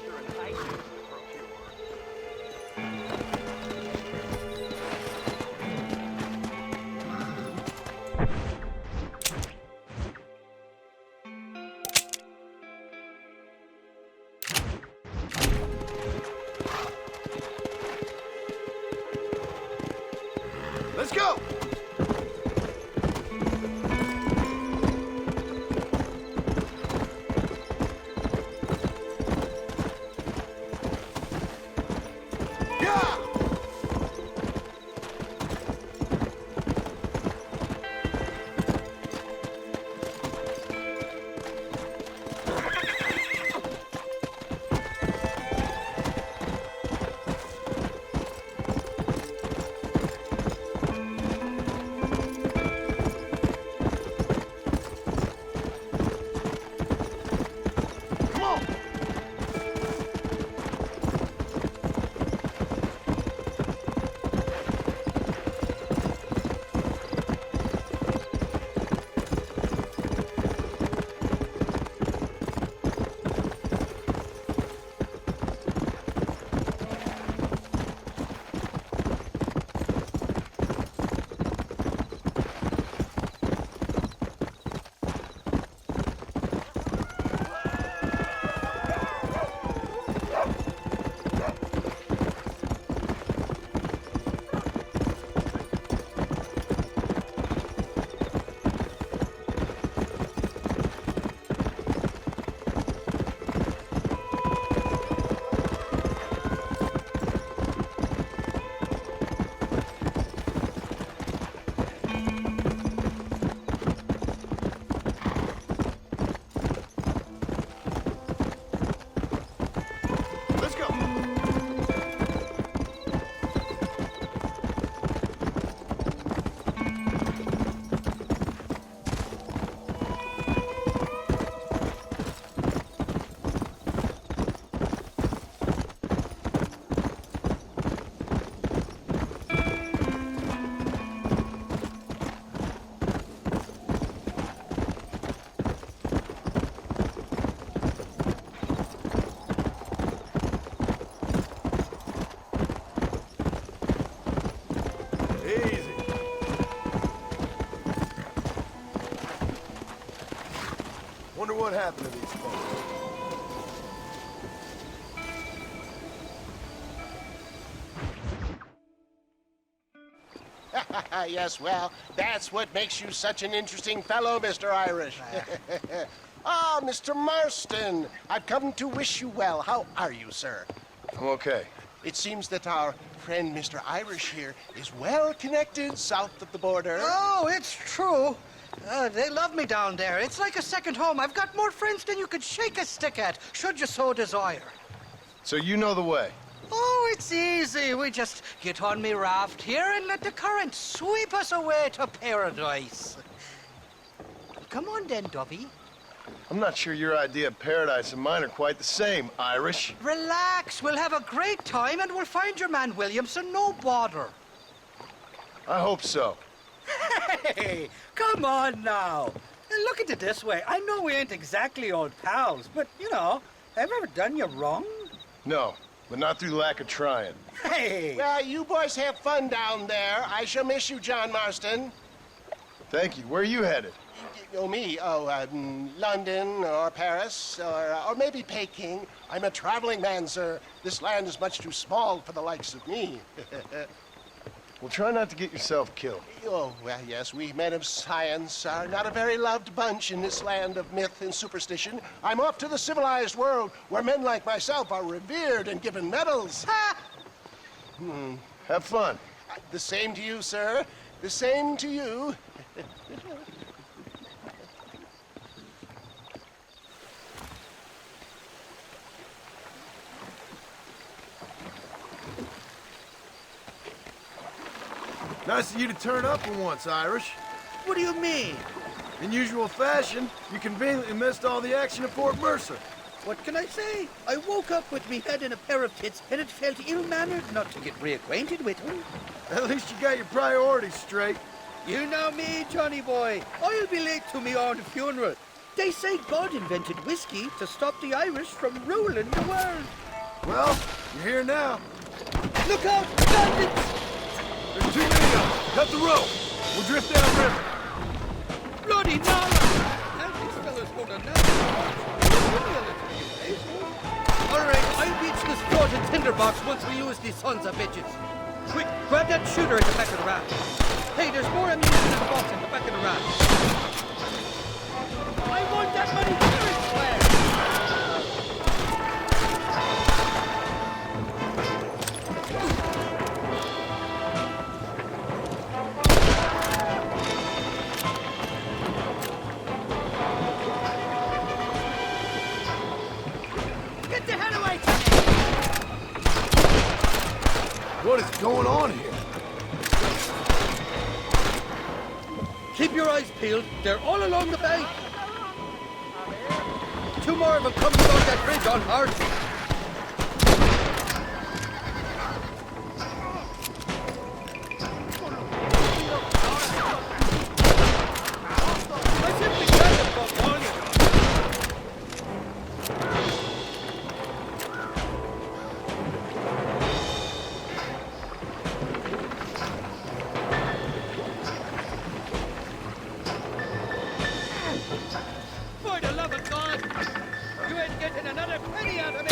Wonder what happened to these folks. Yes, well, that's what makes you such an interesting fellow, Mr. Irish. Ah, Mr. Marston, I've come to wish you well. How are you, sir? I'm okay. It seems that our friend Mr. Irish here is well connected south of the border. Oh, it's true. They love me down there. It's like a second home. I've got more friends than you could shake a stick at, should you so desire. So you know the way? Oh, it's easy. We just get on me raft here and let the current sweep us away to paradise. Come on then, Dovey. I'm not sure your idea of paradise and mine are quite the same, Irish. Relax. We'll have a great time and we'll find your man Williamson, no bother. I hope so. Hey, come on now. Look at it this way. I know we ain't exactly old pals, but, you know, have I ever done you wrong? No, but not through lack of trying. Hey! Well, you boys have fun down there. I shall miss you, John Marston. Thank you. Where are you headed? Oh, me? Oh, London or Paris or maybe Peking. I'm a traveling man, sir. This land is much too small for the likes of me. Well, try not to get yourself killed. Oh, well, yes, we men of science are not a very loved bunch in this land of myth and superstition. I'm off to the civilized world where men like myself are revered and given medals. Ha! Have fun. The same to you, sir. The same to you. Nice of you to turn up for once, Irish. What do you mean? In usual fashion, you conveniently missed all the action at Fort Mercer. What can I say? I woke up with me head in a pair of tits, and it felt ill-mannered not to get reacquainted with him. At least you got your priorities straight. You know me, Johnny boy. I'll be late to me own funeral. They say God invented whiskey to stop the Irish from ruling the world. Well, you're here now. Look out, bandits! There's too many of them. Cut the rope. We'll drift downriver. Bloody Nala! And these fellas hold a knife. All right, I'll beach this floating tinderbox once we use these sons of bitches. Quick, grab that shooter at the back of the raft. Hey, there's more ammunition in the box in the back of the raft. I want that money very square. Get the hell away from me! What is going on here? Keep your eyes peeled. They're all along the bank. Two more of them coming along that bridge on hard. I simply can't have got on it. For the love of God, you ain't getting another penny out of me!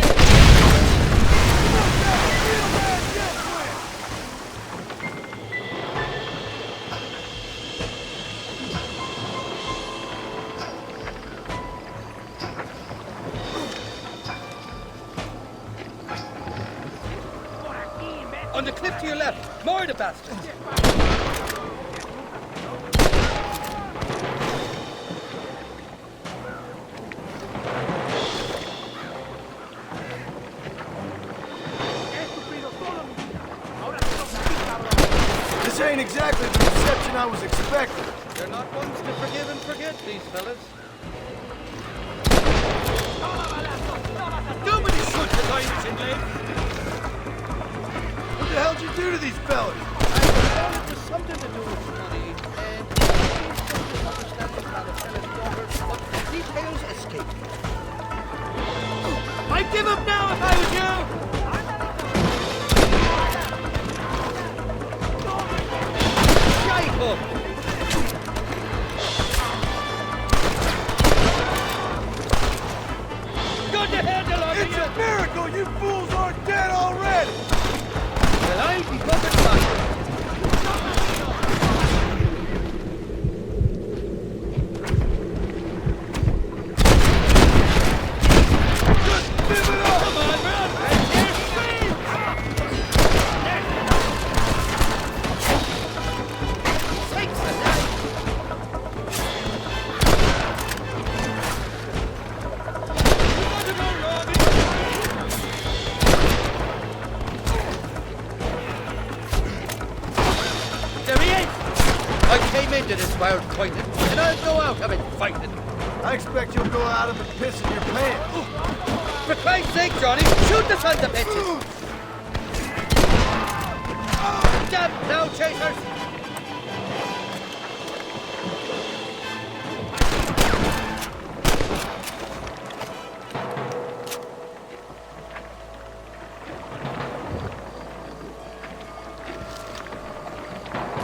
On the cliff to your left, more of the bastards! This ain't exactly the reception I was expecting. They're not ones to forgive and forget, these fellas. Nobody shoots at Irish in late. What the hell did you do to these fellas? I thought it was something to do with money, and understanding how the fellas daughter, but the details escaped me. I'd give up now if I was you! Right hook! wild fighting, and I'll go out of it fighting. I expect you'll go out of it pissing your pants. For Christ's sake, Johnny, shoot the sons of bitches! Jump now, chasers!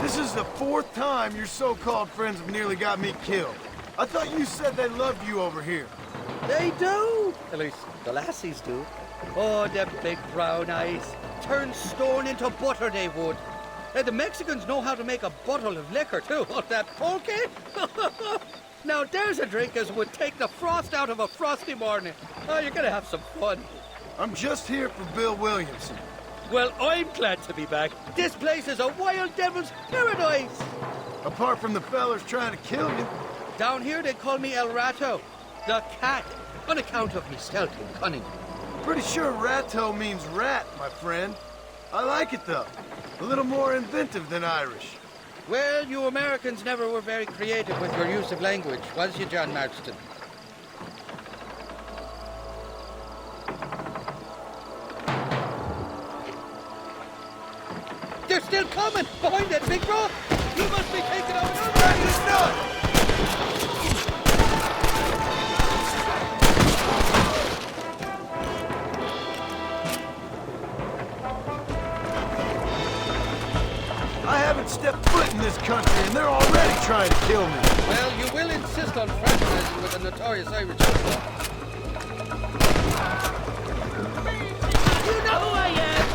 This is the 4th time your so-called friends have nearly got me killed. I thought you said they loved you over here. They do! At least the lassies do. Oh, them big brown eyes. Turn stone into butter, they would. And the Mexicans know how to make a bottle of liquor, too. Oh, that pulque? Now, there's a drink as would take the frost out of a frosty morning. Oh, you're gonna have some fun. I'm just here for Bill Williamson. Well, I'm glad to be back. This place is a wild devil's paradise. Apart from the fellers trying to kill you. Down here, they call me El Rato, the cat, on account of me stealth and cunning. Pretty sure Rato means rat, my friend. I like it, though. A little more inventive than Irish. Well, you Americans never were very creative with your use of language, was you, John Marston? They're still coming! Behind that big rock! You must be taking out another! I haven't stepped foot in this country, and they're already trying to kill me. Well, you will insist on fraternizing with the notorious Irish outlaw. You know who I am!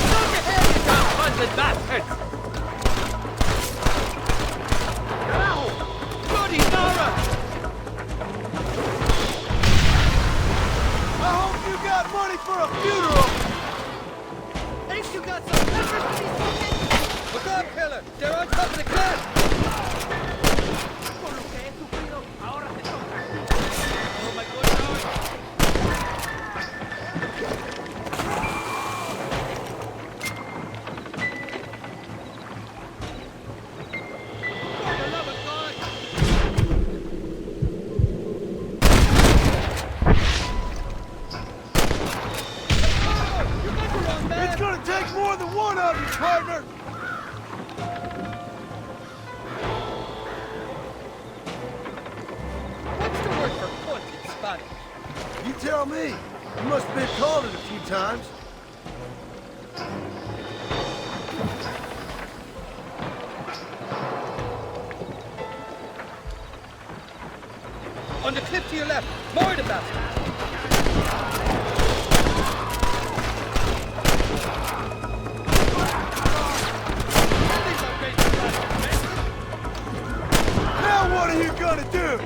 Look ahead, you dumb-funded bastards! Ow! Bloody Nora! I hope you got money for a funeral! Ain't you got some peppers to be cooking? Look out, killer! They're on top of the cliff! Oh my God, For the love of God! It's gonna take more than one of you, partner! What's the word for foot in Spanish? You tell me. You must have been called it a few times. On the cliff to your left, more the bastard! Now what are you gonna do?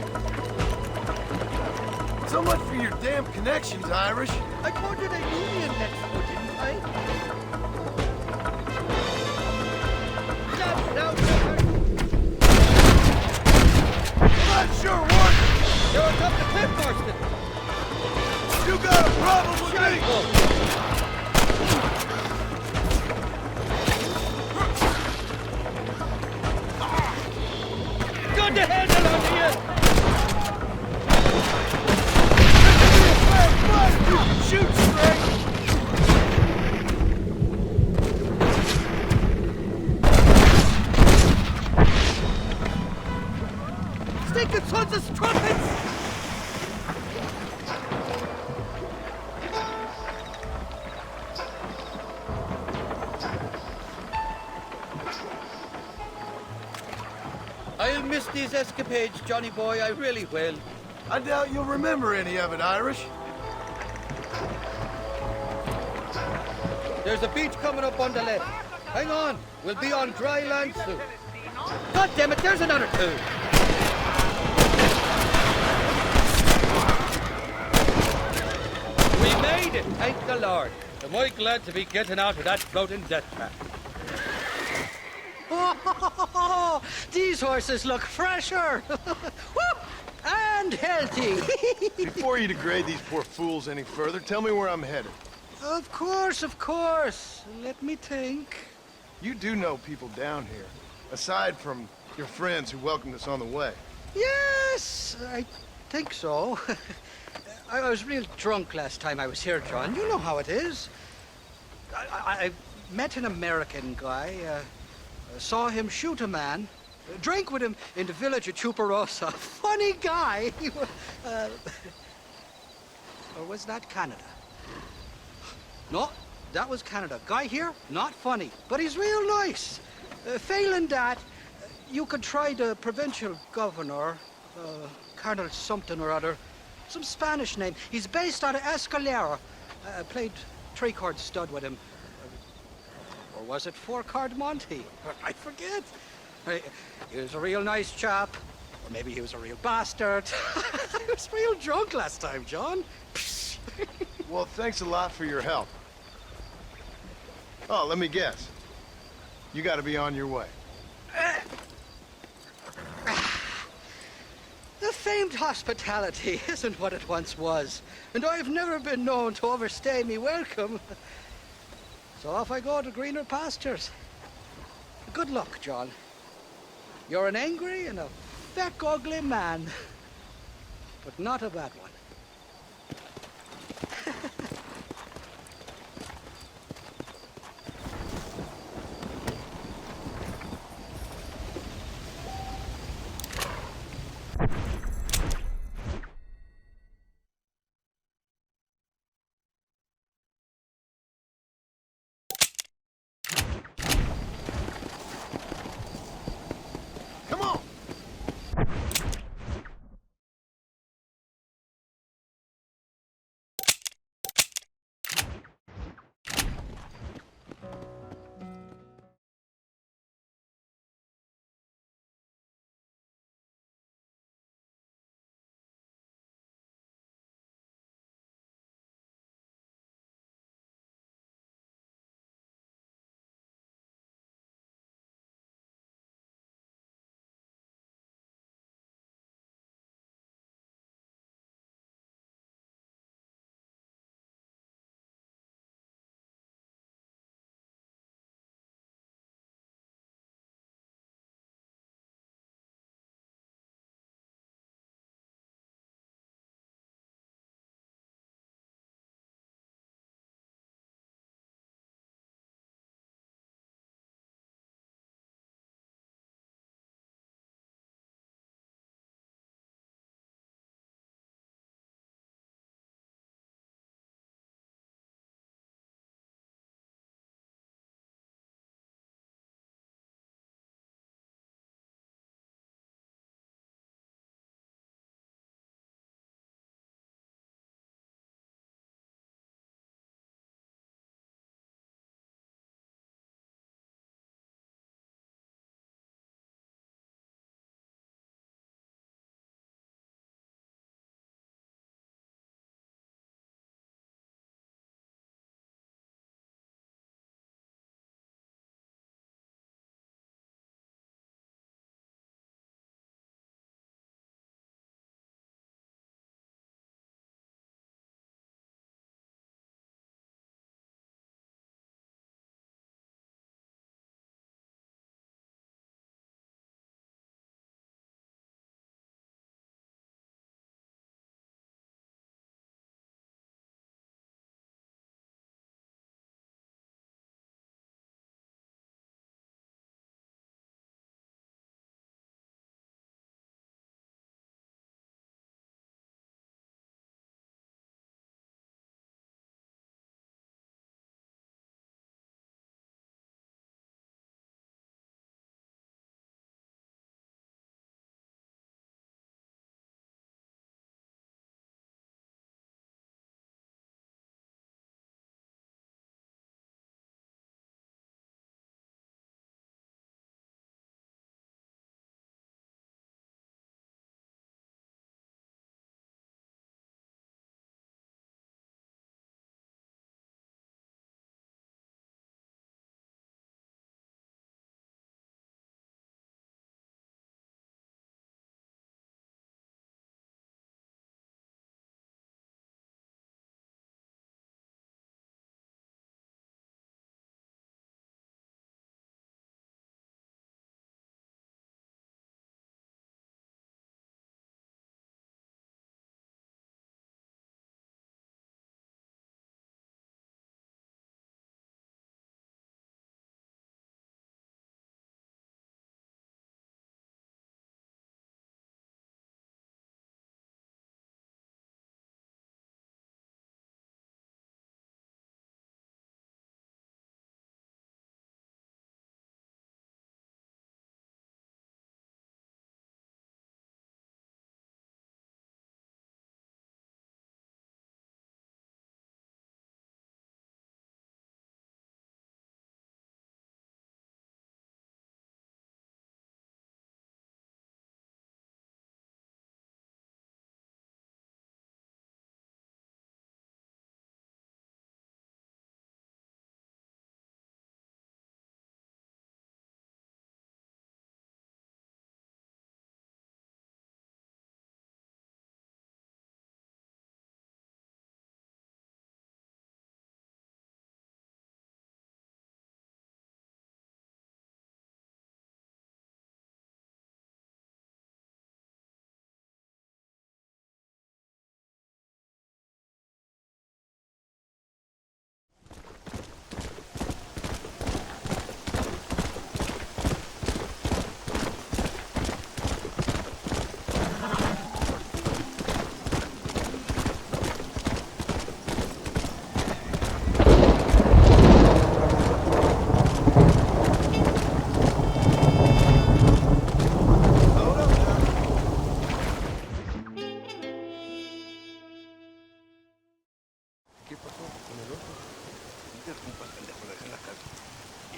So much for your damn connections, Irish. I told you they knew me in Mexico, didn't I? Stop now, Trevor! Not sure what. You're on top of the cliff, Marston! You got a problem with me? Got the handle on you! You can shoot straight! Stinking sons of trumpets! I'll miss these escapades, Johnny boy, I really will. I doubt you'll remember any of it, Irish. There's a beach coming up on the left. Hang on, we'll be on dry land soon. God damn it, there's another two. We made it, thank the Lord. Am I glad to be getting out of that floating death trap. Oh, these horses look fresher. Whoop! Ah! and healthy. Before you degrade these poor fools any further, tell me where I'm headed. Of course, of course. Let me think. You do know people down here, aside from your friends who welcomed us on the way. Yes, I think so. I was real drunk last time I was here, John. You know how it is. I met an American guy, saw him shoot a man, drank with him in the village of Chuparosa. Funny guy. Or was that Canada? No, that was Canada. Guy here, not funny, but he's real nice. Failing that, you could try the provincial governor, Colonel something or other, some Spanish name. He's based out of Escalera. Played three-card stud with him. Or was it four-card Monty? I forget. He was a real nice chap. Or maybe he was a real bastard. I was real drunk last time, John. Well, thanks a lot for your help. Oh, let me guess. You gotta be on your way. The famed hospitality isn't what it once was, and I've never been known to overstay me welcome. So off I go to greener pastures. Good luck, John. You're an angry and a fat, ugly man, but not a bad one.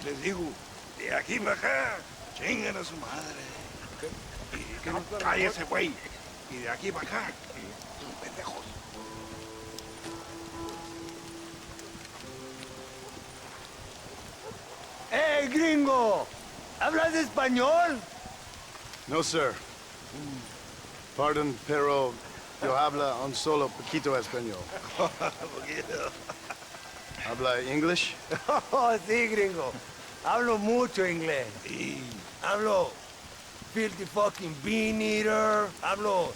Y les digo, de aquí para acá, chingan a su madre. Cállese, güey. Y de aquí para acá, pendejos. ¡Hey, gringo! ¿Hablas español? No, sir. Pardon, pero yo habla un solo poquito español. ¿Habla English? Oh, sí, gringo. Hablo mucho inglés. Sí. Hablo filthy fucking bean eater. Hablo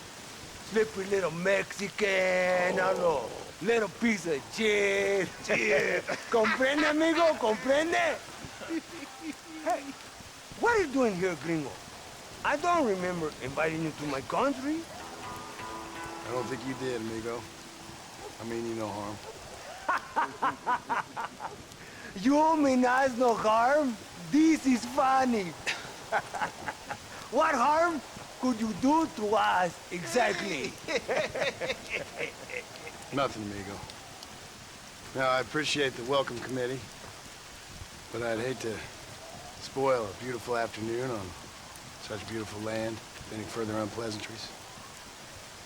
slippery little Mexican. Hablo little piece of shit. ¿Comprende, amigo? ¿Comprende? Hey, what are you doing here, gringo? I don't remember inviting you to my country. I don't think you did, amigo. I mean you no harm. You mean us no harm? This is funny. What harm could you do to us, exactly? Nothing, amigo. Now, I appreciate the welcome committee, but I'd hate to spoil a beautiful afternoon on such beautiful land with any further unpleasantries.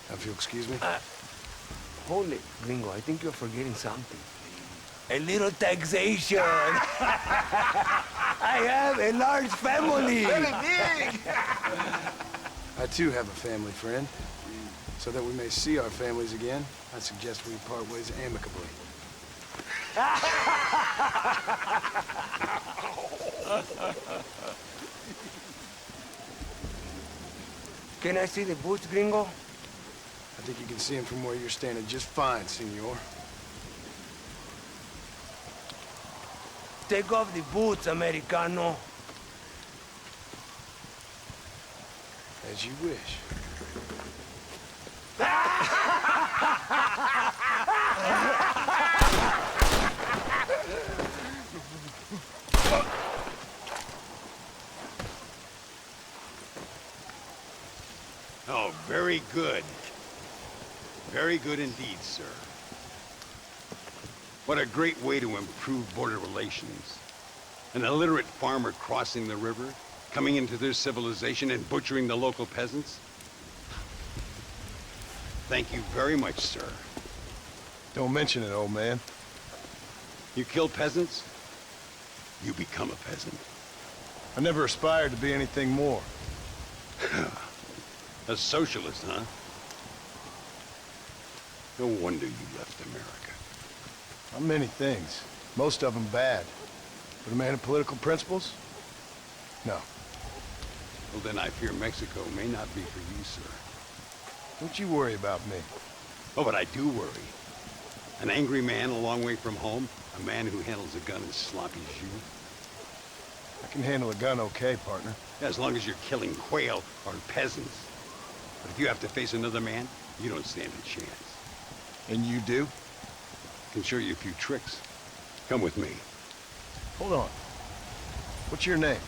Now, if you'll excuse me. Hold it, gringo. I think you're forgetting something. A little taxation. I have a large family. Very big. I, too, have a family, friend. So that we may see our families again, I suggest we part ways amicably. Can I see the boots, gringo? I think you can see them from where you're standing just fine, senor. Take off the boots, Americano. As you wish. Oh, very good. Very good indeed, sir. What a great way to improve border relations. An illiterate farmer crossing the river, coming into their civilization and butchering the local peasants. Thank you very much, sir. Don't mention it, old man. You kill peasants, you become a peasant. I never aspired to be anything more. A socialist, huh? No wonder you left America. I'm many things. Most of them bad. But a man of political principles? No. Well, then I fear Mexico may not be for you, sir. Don't you worry about me. Oh, but I do worry. An angry man a long way from home, a man who handles a gun as sloppy as you. I can handle a gun okay, partner. Yeah, as long as you're killing quail or peasants. But if you have to face another man, you don't stand a chance. And you do? I can show you a few tricks. Come with me. Hold on. What's your name?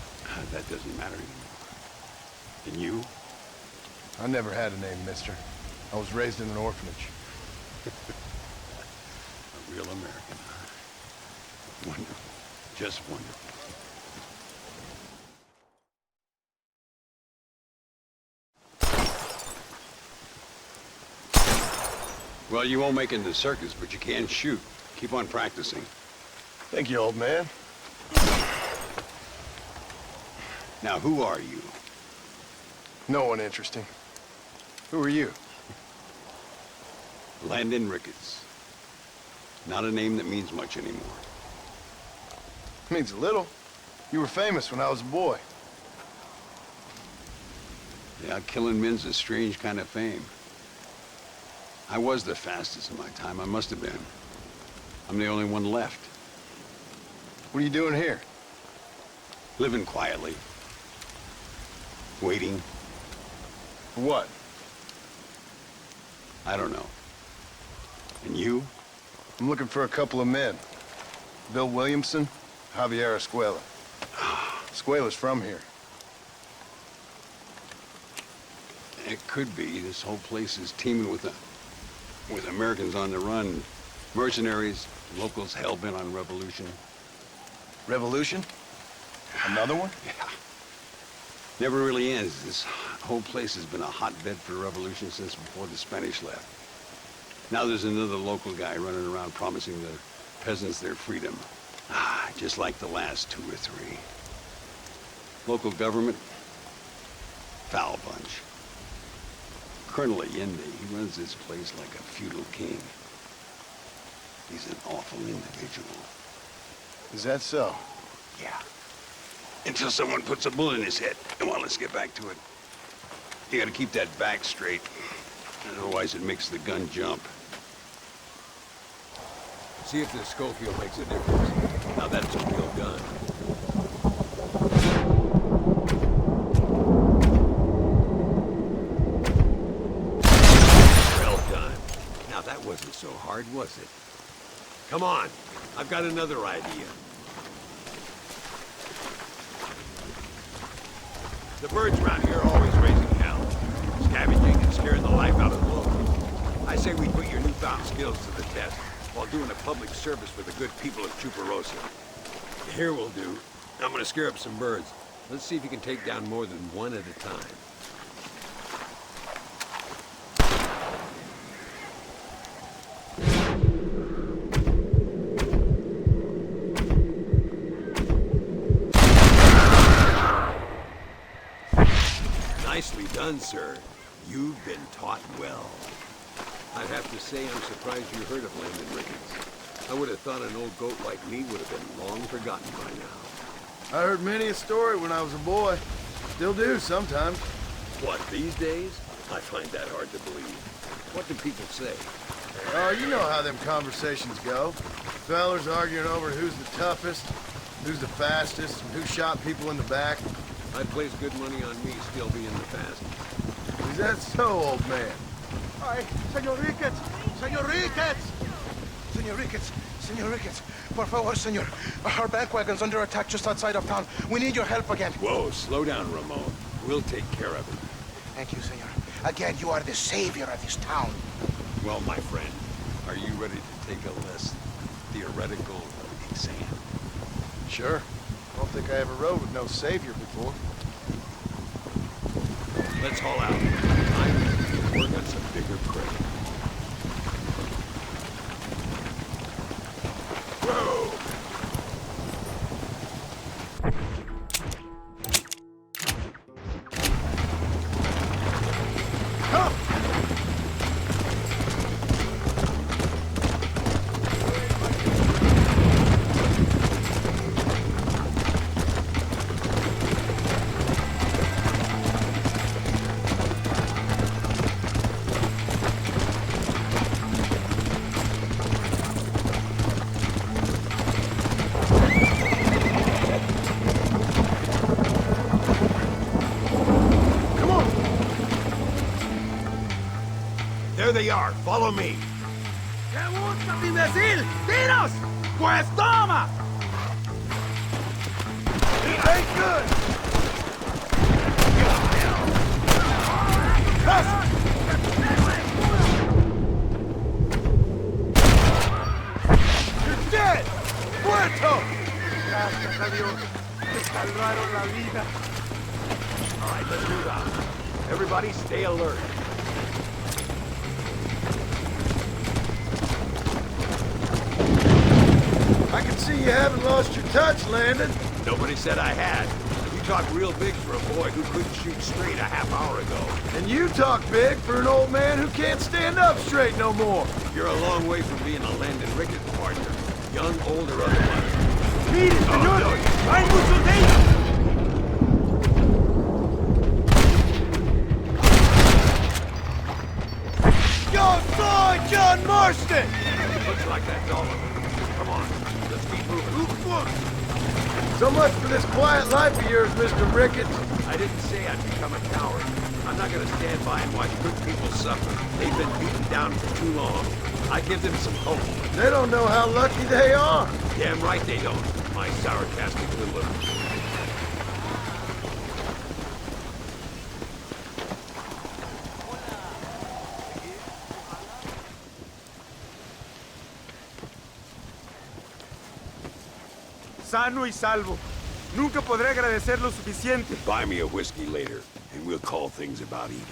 That doesn't matter anymore. And you? I never had a name, mister. I was raised in an orphanage. A real American, huh? Wonderful. Just wonderful. Well, you won't make it in the circus, but you can shoot. Keep on practicing. Thank you, old man. Now, who are you? No one interesting. Who are you? Landon Ricketts. Not a name that means much anymore. Means a little. You were famous when I was a boy. Yeah, killing men's a strange kind of fame. I was the fastest in my time. I must have been. I'm the only one left. What are you doing here? Living quietly. Waiting. For what? I don't know. And you? I'm looking for a couple of men. Bill Williamson, Javier Escuela. Escuela's from here. It could be. This whole place is teeming with Americans on the run. Mercenaries, locals hell-bent on revolution. Revolution? Another one? Yeah. Never really ends. This whole place has been a hotbed for revolution since before the Spanish left. Now there's another local guy running around promising the peasants their freedom. Just like the last 2 or 3. Local government, foul bunch. Colonel Allende, he runs this place like a feudal king. He's an awful individual. Is that so? Yeah. Until someone puts a bullet in his head. Come on, let's get back to it. You gotta keep that back straight. Otherwise it makes the gun jump. See if this Schofield makes a difference. Now that's a real gun. Well done. Now that wasn't so hard, was it? Come on, I've got another idea. The birds around here are always raising hell, scavenging and scaring the life out of the locals. I say we put your newfound skills to the test while doing a public service for the good people of Chuparosa. Here we'll do. I'm gonna scare up some birds. Let's see if you can take down more than one at a time. Nicely done, sir. You've been taught well. I'd have to say I'm surprised you heard of Landon Ricketts. I would have thought an old goat like me would have been long forgotten by now. I heard many a story when I was a boy. Still do sometimes. What, these days? I find that hard to believe. What do people say? Oh, you know how them conversations go. Fellers arguing over who's the toughest, who's the fastest, and who shot people in the back. I'd place good money on me still being the fastest. Is that so, old man? Ay, Señor Ricketts! Señor Ricketts! Señor Ricketts! Señor Ricketts! Por favor, señor. Our bank wagon's under attack just outside of town. We need your help again. Whoa, slow down, Ramon. We'll take care of it. Thank you, señor. Again, you are the savior of this town. Well, my friend, are you ready to take a less theoretical exam? Sure. I don't think I ever rode with no savior before. Let's haul out. I'm ready to work on some bigger prey. Whoa! There they are. Follow me. ¿Qué buscas, imbécil? ¡Tiros! ¡Pues toma! It ain't good! You're dead! ¡Muerto! Gracias a Dios. Me salvaron la vida. All right, let's move out. Everybody stay alert. I can see you haven't lost your touch, Landon. Nobody said I had. You talk real big for a boy who couldn't shoot straight a half hour ago. And you talk big for an old man who can't stand up straight no more. You're a long way from being a Landon Ricketts partner. Young, old, or otherwise. Mire, señor, hay muchos de ellos. Yo soy John Marston! Looks like that's all of them. Come on, let's keep moving. So much for this quiet life of yours, Mr. Ricketts. I didn't say I'd become a coward. I'm not gonna stand by and watch good people suffer. They've been beaten down for too long. I give them some hope. They don't know how lucky they are. Damn right they don't. My sarcastic little... Sano y salvo. Nunca podré agradecer lo suficiente. Buy me a whiskey later, and we'll call things about even.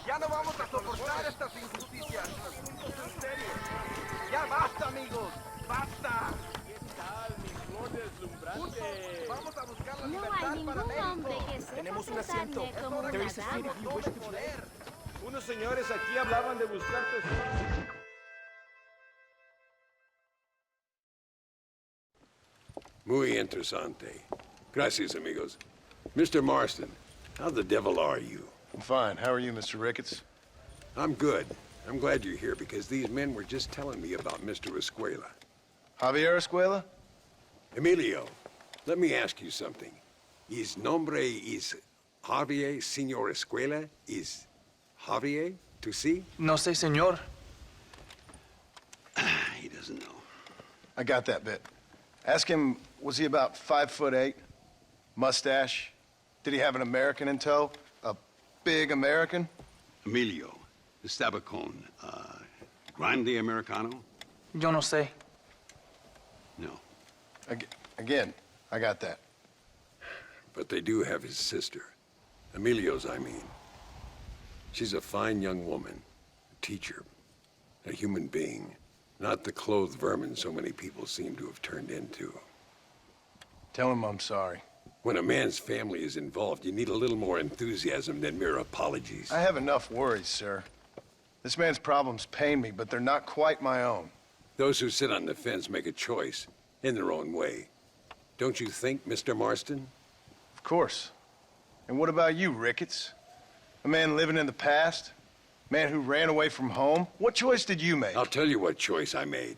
Ya no vamos a soportar estas injusticias. En serio. Ya basta, amigos. Basta. ¿Qué tal, mi flor deslumbrante? Vamos a buscar la libertad para México. Tenemos un asiento. There is a seat if you wish to play. Unos señores aquí hablaban de buscar tesoros. Muy interesante. Gracias, amigos. Mr. Marston, how the devil are you? I'm fine. How are you, Mr. Ricketts? I'm good. I'm glad you're here because these men were just telling me about Mr. Escuela. Javier Escuela? Emilio, let me ask you something. His nombre is Javier Señor Escuela? Is Javier to see? No sé, señor. He doesn't know. I got that bit. Ask him, was he about 5'8"? Mustache? Did he have an American in tow? A big American? Emilio, Estabacon, Grande Americano? Yo no sé. No. Again, I got that. But they do have his sister. Emilio's, I mean. She's a fine young woman, a teacher, a human being, not the clothed vermin so many people seem to have turned into. Tell him I'm sorry. When a man's family is involved, you need a little more enthusiasm than mere apologies. I have enough worries, sir. This man's problems pain me, but they're not quite my own. Those who sit on the fence make a choice, in their own way. Don't you think, Mr. Marston? Of course. And what about you, Ricketts? A man living in the past? Man who ran away from home? What choice did you make? I'll tell you what choice I made.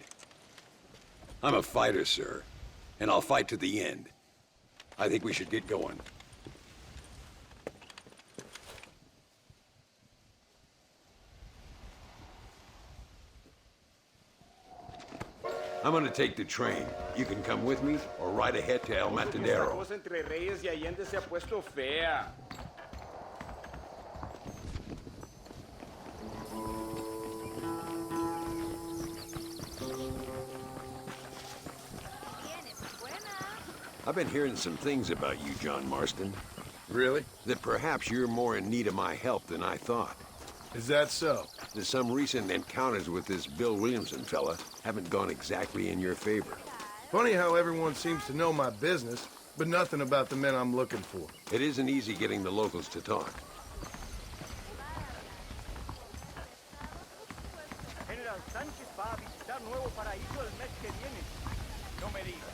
I'm a fighter, sir, and I'll fight to the end. I think we should get going. I'm gonna take the train. You can come with me or ride ahead to El Matadero. Esta cosa entre Reyes y Allende se ha puesto fea. I've been hearing some things about you, John Marston. Really? That perhaps you're more in need of my help than I thought. Is that so? That some recent encounters with this Bill Williamson fella haven't gone exactly in your favor. Funny how everyone seems to know my business, but nothing about the men I'm looking for. It isn't easy getting the locals to talk. General Sánchez va a visitar Nuevo Paraíso el mes que viene. No me digas.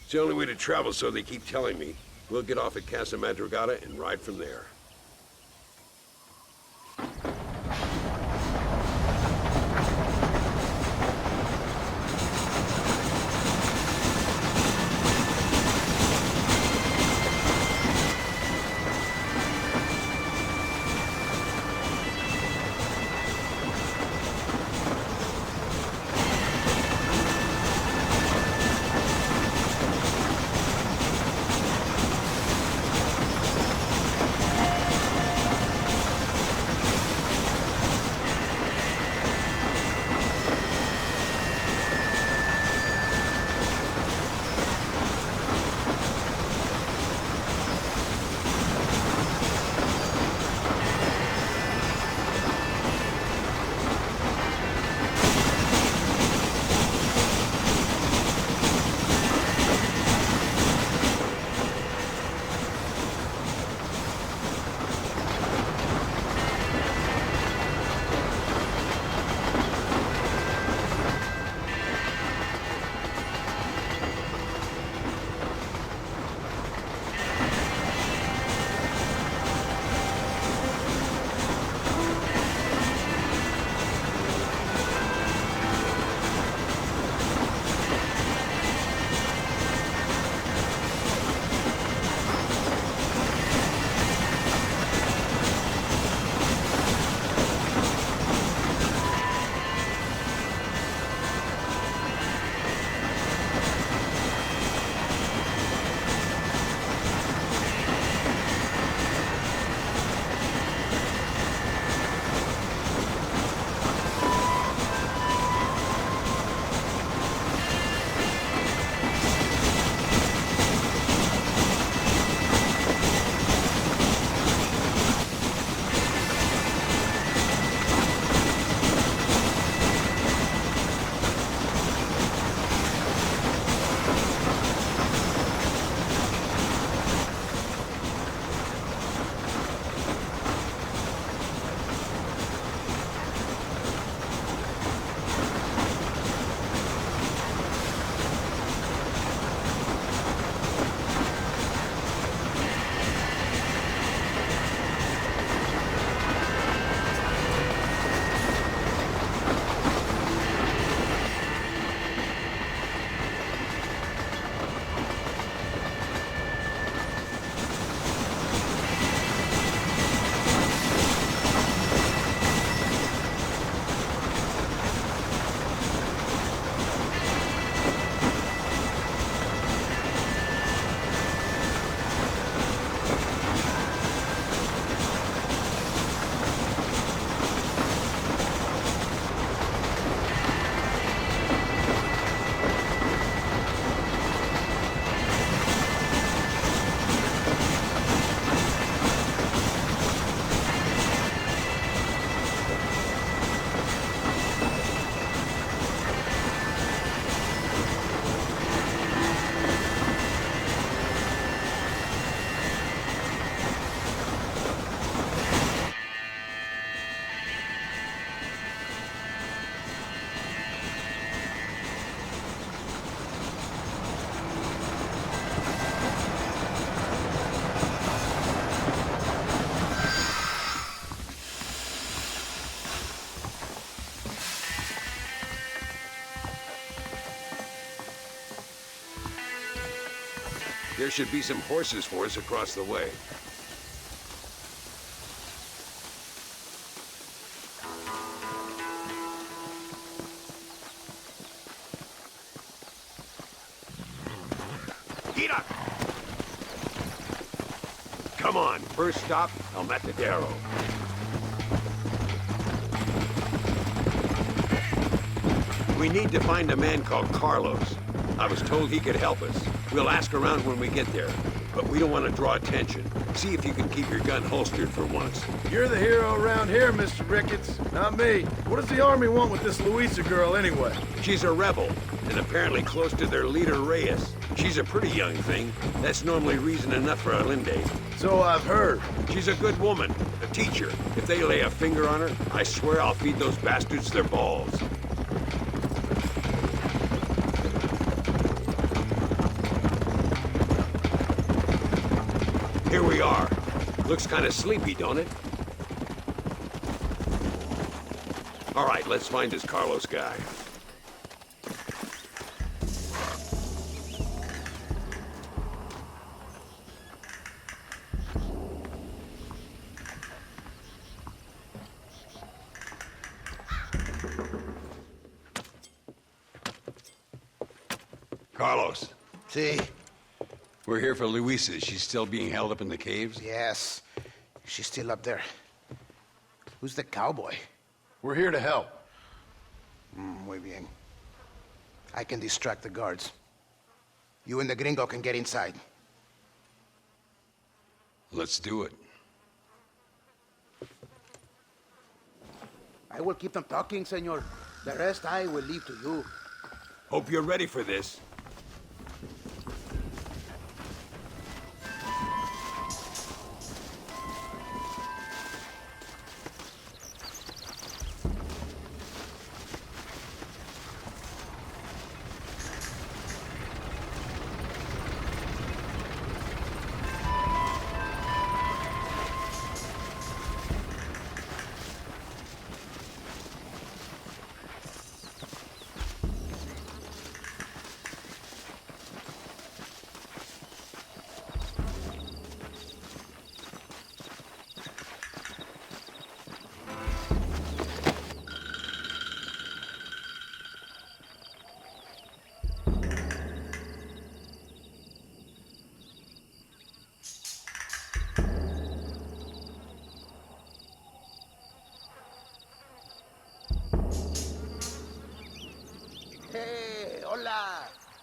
It's the only way to travel, so they keep telling me. We'll get off at Casa Madrugada and ride from there. There should be some horses for us across the way. Get up! Come on, first stop, El Matadero. We need to find a man called Carlos. I was told he could help us. We'll ask around when we get there. But we don't want to draw attention. See if you can keep your gun holstered for once. You're the hero around here, Mr. Ricketts, not me. What does the army want with this Luisa girl anyway? She's a rebel, and apparently close to their leader, Reyes. She's a pretty young thing. That's normally reason enough for a Linde. So I've heard. She's a good woman, a teacher. If they lay a finger on her, I swear I'll feed those bastards their balls. Here we are. Looks kind of sleepy, don't it? All right, let's find this Carlos guy. Carlos. See? We're here for Luisa. She's still being held up in the caves? Yes. She's still up there. Who's the cowboy? We're here to help. Muy bien. I can distract the guards. You and the gringo can get inside. Let's do it. I will keep them talking, senor. The rest I will leave to you. Hope you're ready for this.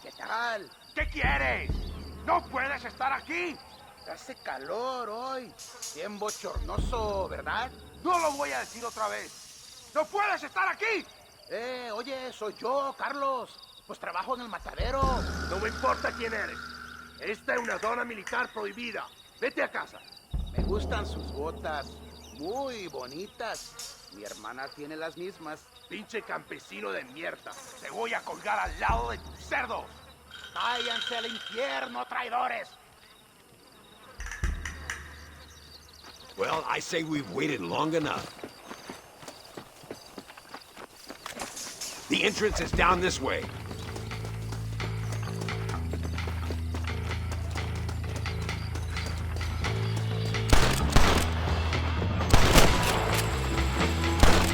¿Qué tal? ¿Qué quieres? ¡No puedes estar aquí! Hace calor hoy. Bien bochornoso, ¿verdad? No lo voy a decir otra vez. ¡No puedes estar aquí! Oye, soy yo, Carlos. Pues trabajo en el matadero. No me importa quién eres. Esta es una zona militar prohibida. Vete a casa. Me gustan sus botas. Muy bonitas. Mi hermana tiene las mismas. Pinche campesino de mierda. Te voy a colgar al lado de tus cerdos. Váyanse al infierno, traidores. Well, I say we've waited long enough. The entrance is down this way.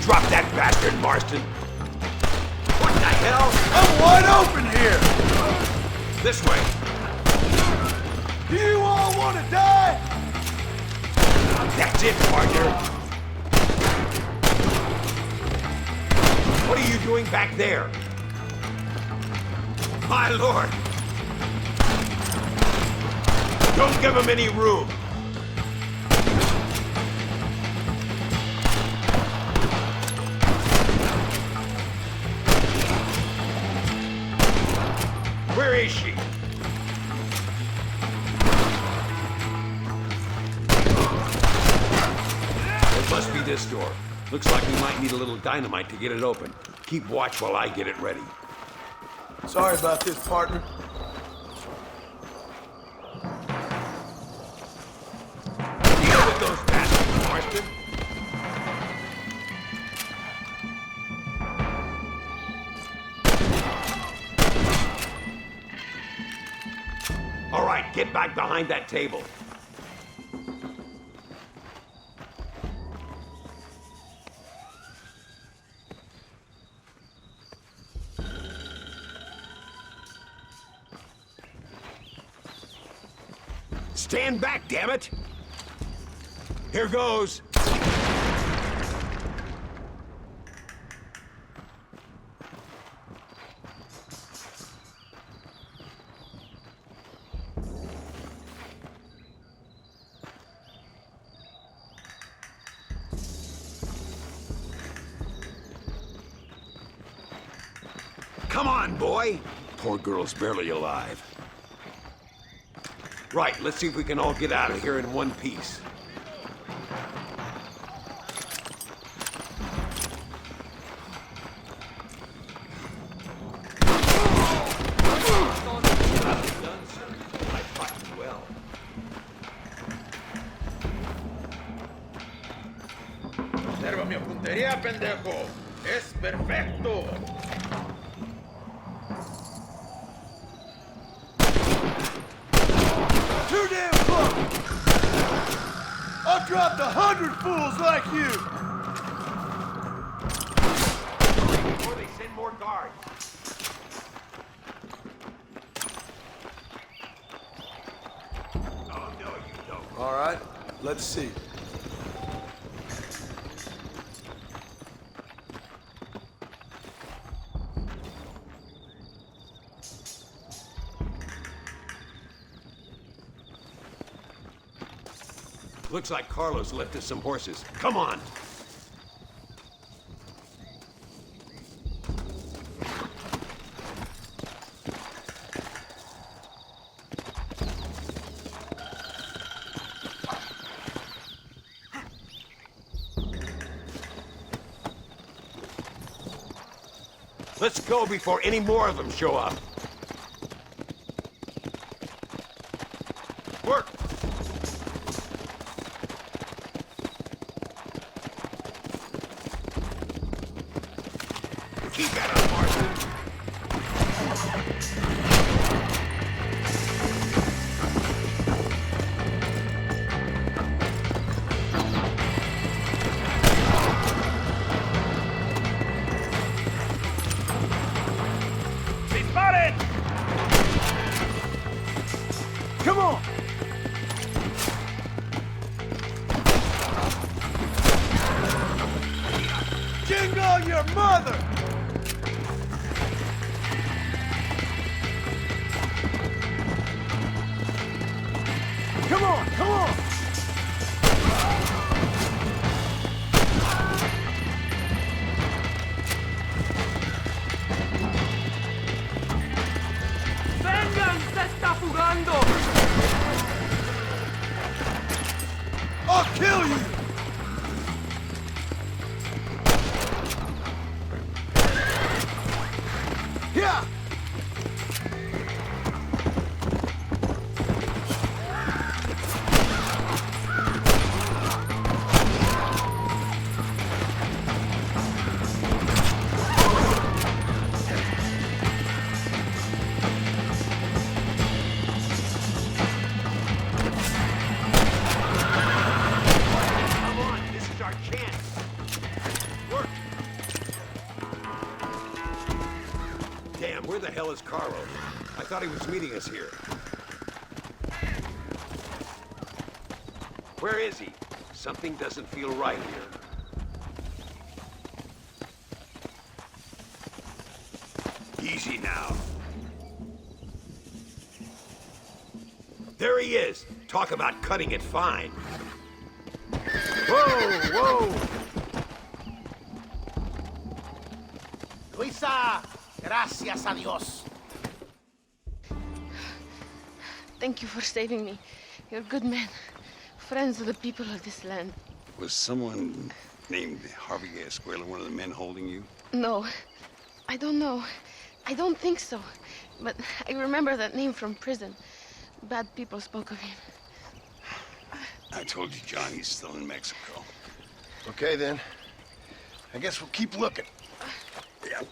Drop that bastard, Marston. What the hell? I'm wide open here! This way. Do you all want to die? That's it, partner. What are you doing back there? My lord! Don't give him any room. Where is she? It must be this door. Looks like we might need a little dynamite to get it open. Keep watch while I get it ready. Sorry about this, partner. Deal with those bastards, Marston. All right, get back behind that table. Stand back, damn it! Here goes. on, boy. Poor girl's barely alive. Right, let's see if we can all get out of here in one piece. Observa mi puntería, pendejo. Es perfecto. Too damn close! I've dropped 100 fools like you! Before they send more guards. Oh, no, you don't. All right, let's see. Looks like Carlos left us some horses. Come on! Let's go before any more of them show up. Work! Keep that up, Marshal. They spotted! Come on! Jingle your mother! Come on, come on! ¡Vengan! ¡Se está fugando! I'll kill you! Yeah! Where the hell is Carlos? I thought he was meeting us here. Where is he? Something doesn't feel right here. Easy now. There he is. Talk about cutting it fine. Whoa, whoa! Luisa! Gracias a Dios. Thank you for saving me. You're good men. Friends of the people of this land. Was someone named Harvey Escuela one of the men holding you? No. I don't know. I don't think so. But I remember that name from prison. Bad people spoke of him. I told you, John, he's still in Mexico. Okay, then. I guess we'll keep looking. Yeah.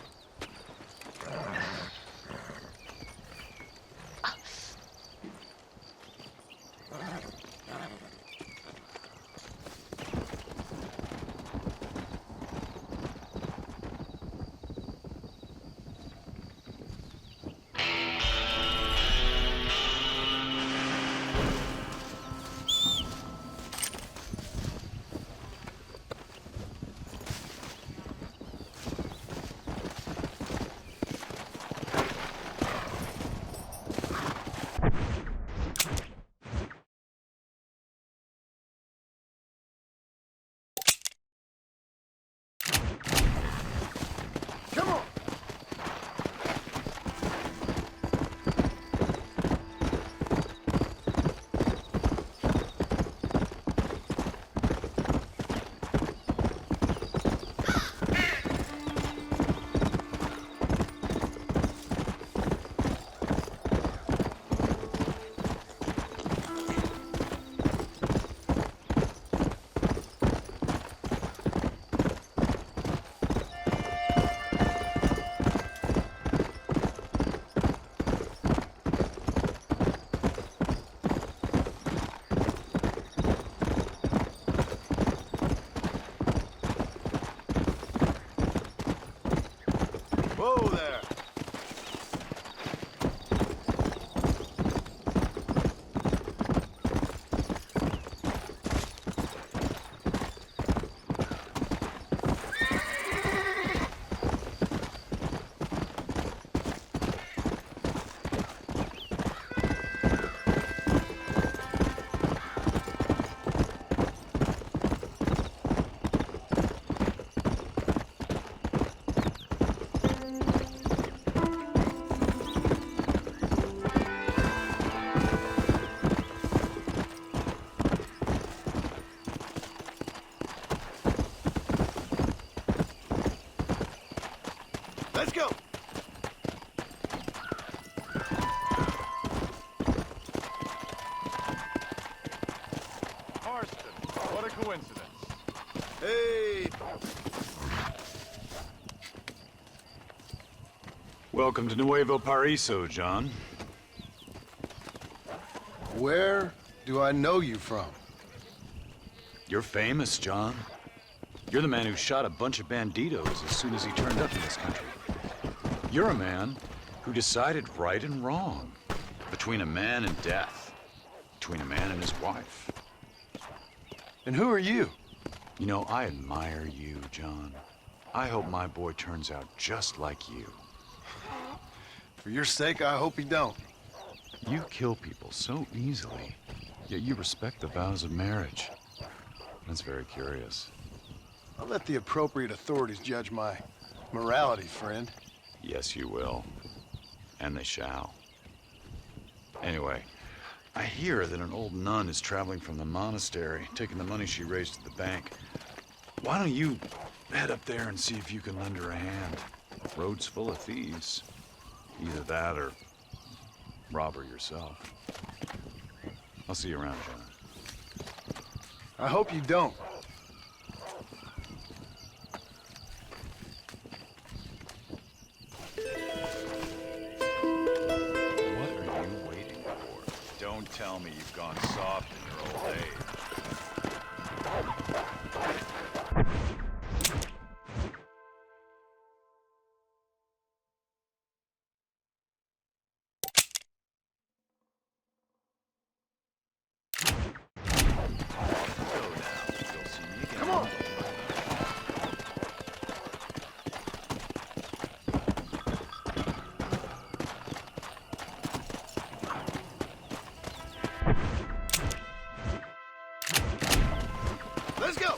Welcome to Nuevo Paraiso, John. Where do I know you from? You're famous, John. You're the man who shot a bunch of banditos as soon as he turned up in this country. You're a man who decided right and wrong, between a man and death, between a man and his wife. And who are you? You know, I admire you, John. I hope my boy turns out just like you. For your sake, I hope he don't. You kill people so easily, yet you respect the vows of marriage. That's very curious. I'll let the appropriate authorities judge my morality, friend. Yes, you will. And they shall. Anyway, I hear that an old nun is traveling from the monastery, taking the money she raised at the bank. Why don't you head up there and see if you can lend her a hand? Road's full of thieves. Either that or rob her yourself. I'll see you around, John. I hope you don't. What are you waiting for? Don't tell me you've gone soft in your old age. Let's go!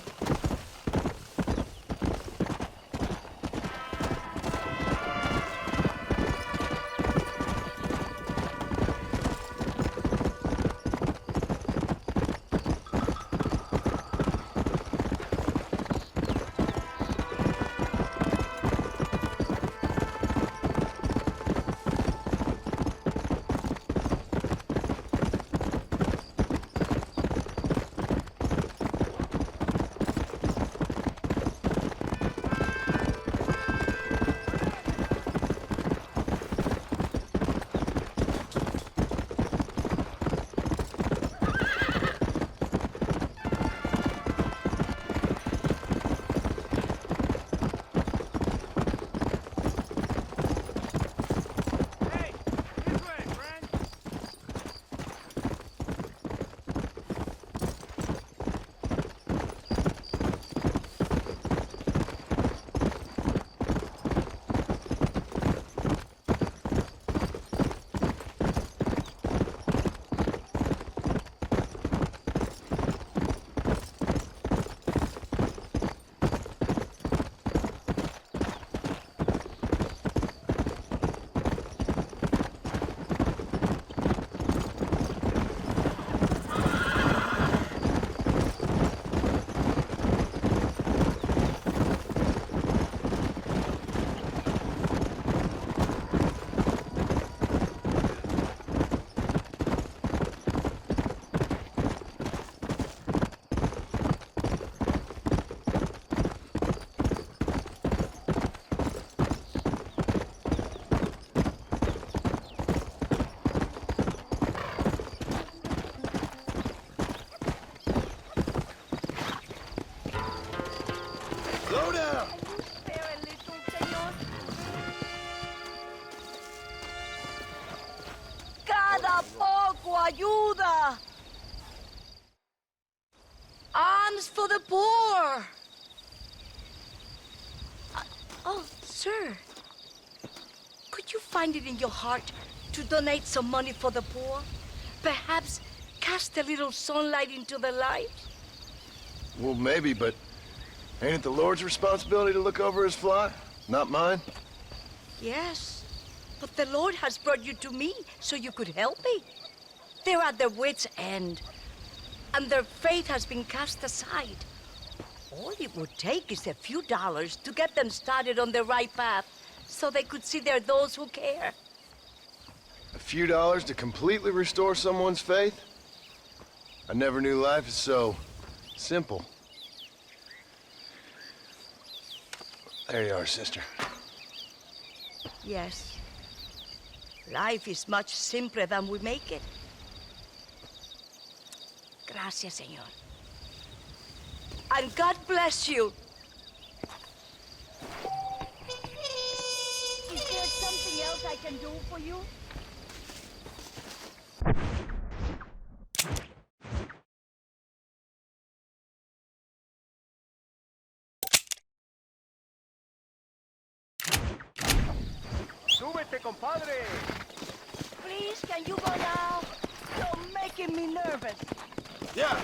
Slow down! Cada poco ayuda! Alms for the poor! Oh, sir. Could you find it in your heart to donate some money for the poor? Perhaps cast a little sunlight into their lives? Well, maybe, but ain't it the Lord's responsibility to look over his flock? Not mine? Yes, but the Lord has brought you to me so you could help me. They're at their wits' end, and their faith has been cast aside. All it would take is a few dollars to get them started on the right path so they could see there are those who care. A few dollars to completely restore someone's faith? I never knew life is so simple. There you are, sister. Yes, Life is much simpler than we make it. Gracias, señor. And God bless you. Is there something else I can do for you? Súbete, compadre. Please, can you go now? You're making me nervous. Yeah.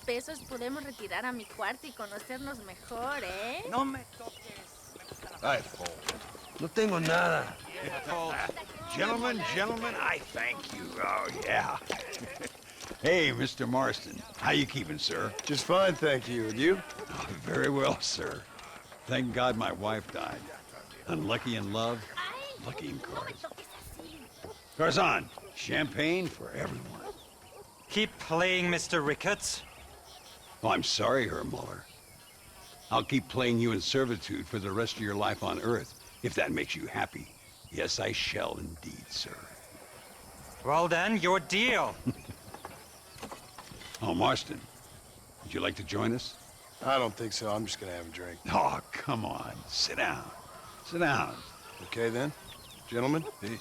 pesos podemos retirar a mi cuarto y conocernos mejor, ¿eh? No me toques. Ay, no tengo nada. Gentlemen, I thank you. Oh, yeah. Hey, Mr. Marston. How you keeping, sir? Just fine, thank you. And you? Oh, very well, sir. Thank God my wife died. Unlucky in love, lucky in cards. Garzon, champagne for everyone. Keep playing, Mr. Ricketts. Oh, I'm sorry, Herr Muller. I'll keep playing you in servitude for the rest of your life on Earth, if that makes you happy. Yes, I shall indeed, sir. Well then, your deal. Oh, Marston, would you like to join us? I don't think so. I'm just gonna have a drink. Oh, come on. Sit down. Sit down. Okay, then. Gentlemen? Hey.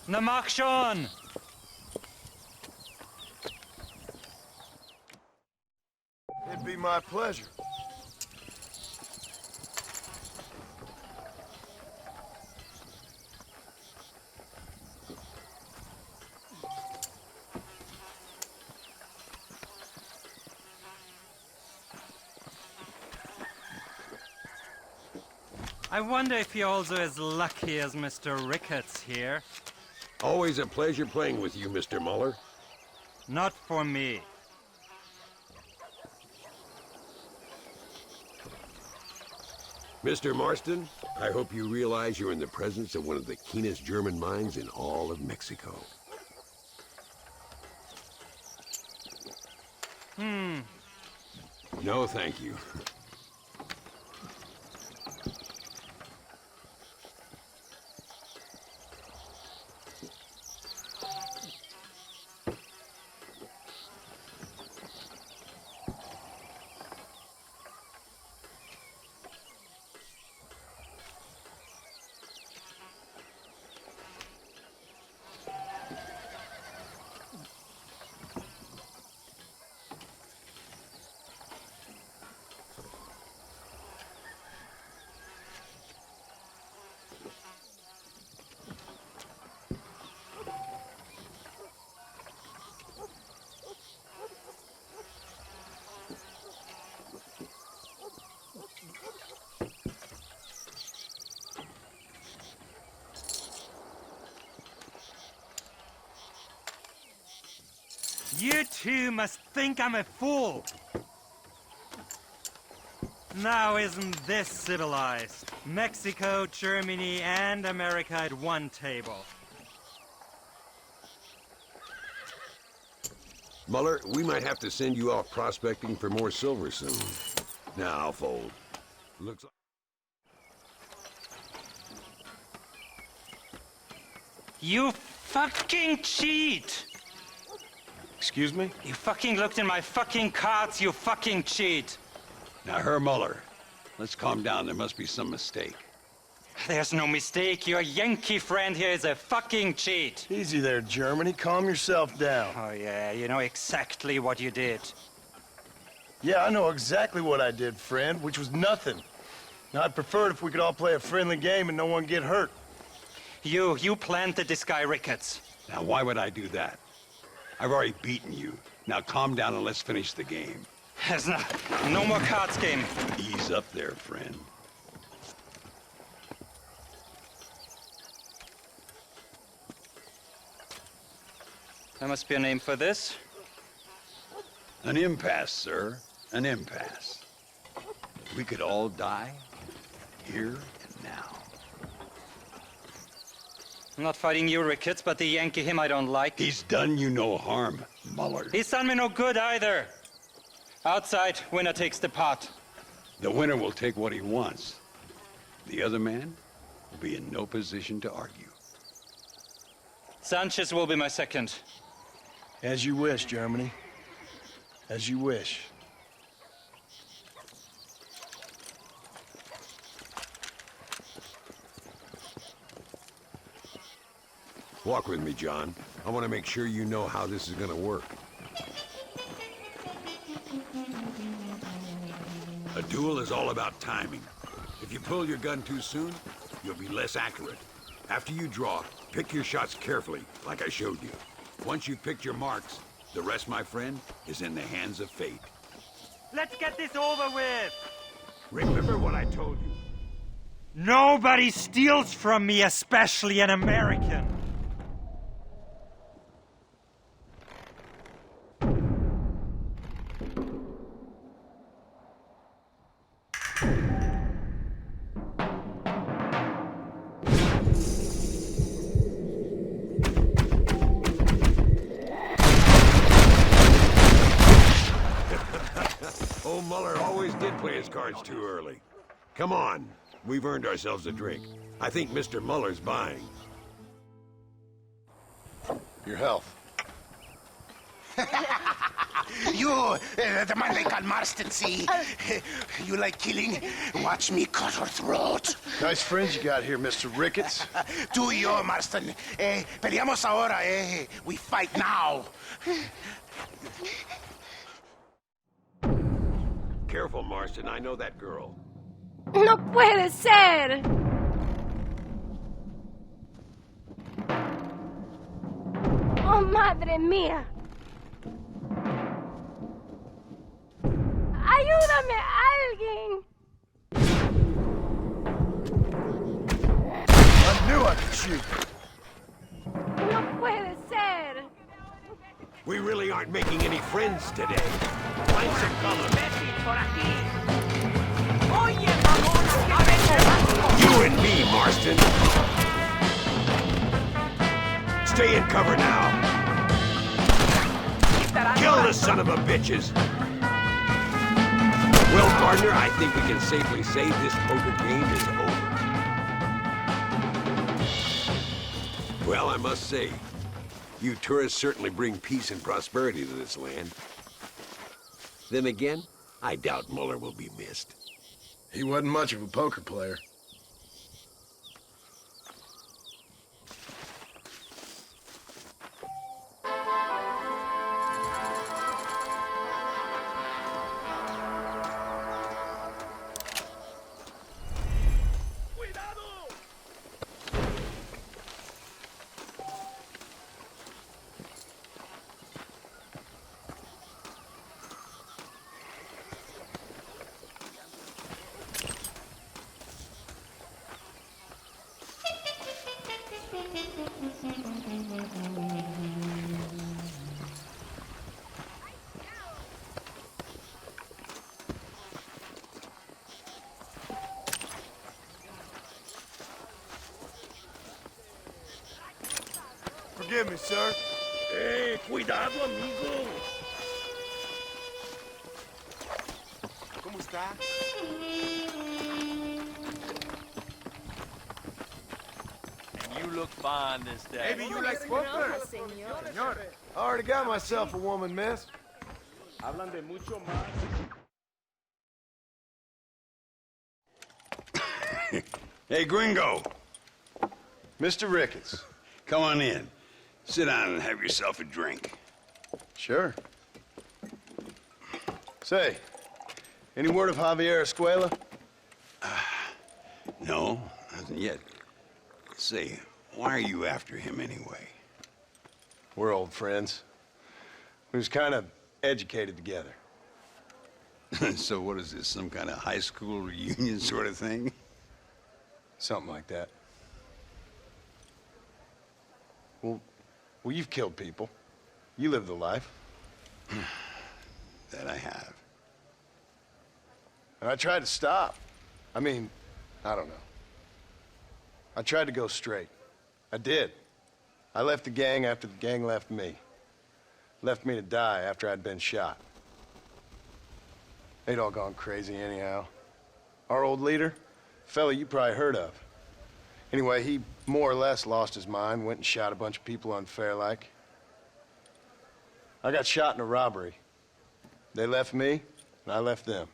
Na mach schon! It'd be my pleasure. I wonder if you're also as lucky as Mr. Ricketts here. Always a pleasure playing with you, Mr. Muller. Not for me. Mr. Marston, I hope you realize you're in the presence of one of the keenest German minds in all of Mexico. No, thank you. You two must think I'm a fool. Now isn't this civilized? Mexico, Germany, and America at one table. Muller, we might have to send you off prospecting for more silver soon. Now I'll fold. Looks like... You fucking cheat! Excuse me? You fucking looked in my fucking cards, you fucking cheat! Now, Herr Muller, let's calm down. There must be some mistake. There's no mistake. Your Yankee friend here is a fucking cheat. Easy there, Germany. Calm yourself down. Oh, yeah, you know exactly what you did. Yeah, I know exactly what I did, friend, which was nothing. Now, I'd prefer it if we could all play a friendly game and no one get hurt. You planted this guy Ricketts. Now, why would I do that? I've already beaten you. Now, calm down and let's finish the game. There's no more cards game. Ease up there, friend. There must be a name for this. An impasse, sir. An impasse. We could all die, here and now. I'm not fighting you, Ricketts, but the Yankee him I don't like. He's done you no harm, Muller. He's done me no good either. Outside, winner takes the pot. The winner will take what he wants. The other man will be in no position to argue. Sanchez will be my second. As you wish, Germany. As you wish. Walk with me, John. I want to make sure you know how this is going to work. A duel is all about timing. If you pull your gun too soon, you'll be less accurate. After you draw, pick your shots carefully, like I showed you. Once you've picked your marks, the rest, my friend, is in the hands of fate. Let's get this over with! Remember what I told you. Nobody steals from me, especially an American. Old Muller always did play his cards too early. Come on, we've earned ourselves a drink. I think Mr. Muller's buying. Your health. You, the man they call Marston, see? You like killing? Watch me cut her throat. Nice friends you got here, Mr. Ricketts. Do you, Marston? Peleamos ahora, We fight now. Careful, Marston, I know that girl. No puede ser. Oh, madre mía. Ayúdame, alguien. I knew I could shoot. No puede ser. We really aren't making any friends today. Find some cover. You and me, Marston. Stay in cover now. Kill the son of a bitches. Well, partner, I think we can safely say this poker game is over. Well, I must say, you tourists certainly bring peace and prosperity to this land. Then again, I doubt Muller will be missed. He wasn't much of a poker player. Forgive me, sir. Cuidado, amigo. ¿Cómo está? And you look fine this day. Maybe you like poker? Senor. I already got myself a woman, miss. Hablan de mucho más. Hey, gringo. Mr. Ricketts. Come on in. Sit down and have yourself a drink. Sure. Say, any word of Javier Escuela? No, nothing yet. Say, why are you after him anyway? We're old friends. We was kind of educated together. So what is this, some kind of high school reunion sort of thing? Something like that. Well, you've killed people. You lived the life. That I have. And I tried to stop. I mean, I don't know. I tried to go straight. I did. I left the gang after the gang left me. Left me to die after I'd been shot. They'd all gone crazy anyhow. Our old leader, fella you probably heard of. Anyway, he more or less lost his mind, went and shot a bunch of people unfair like. I got shot in a robbery. They left me, and I left them.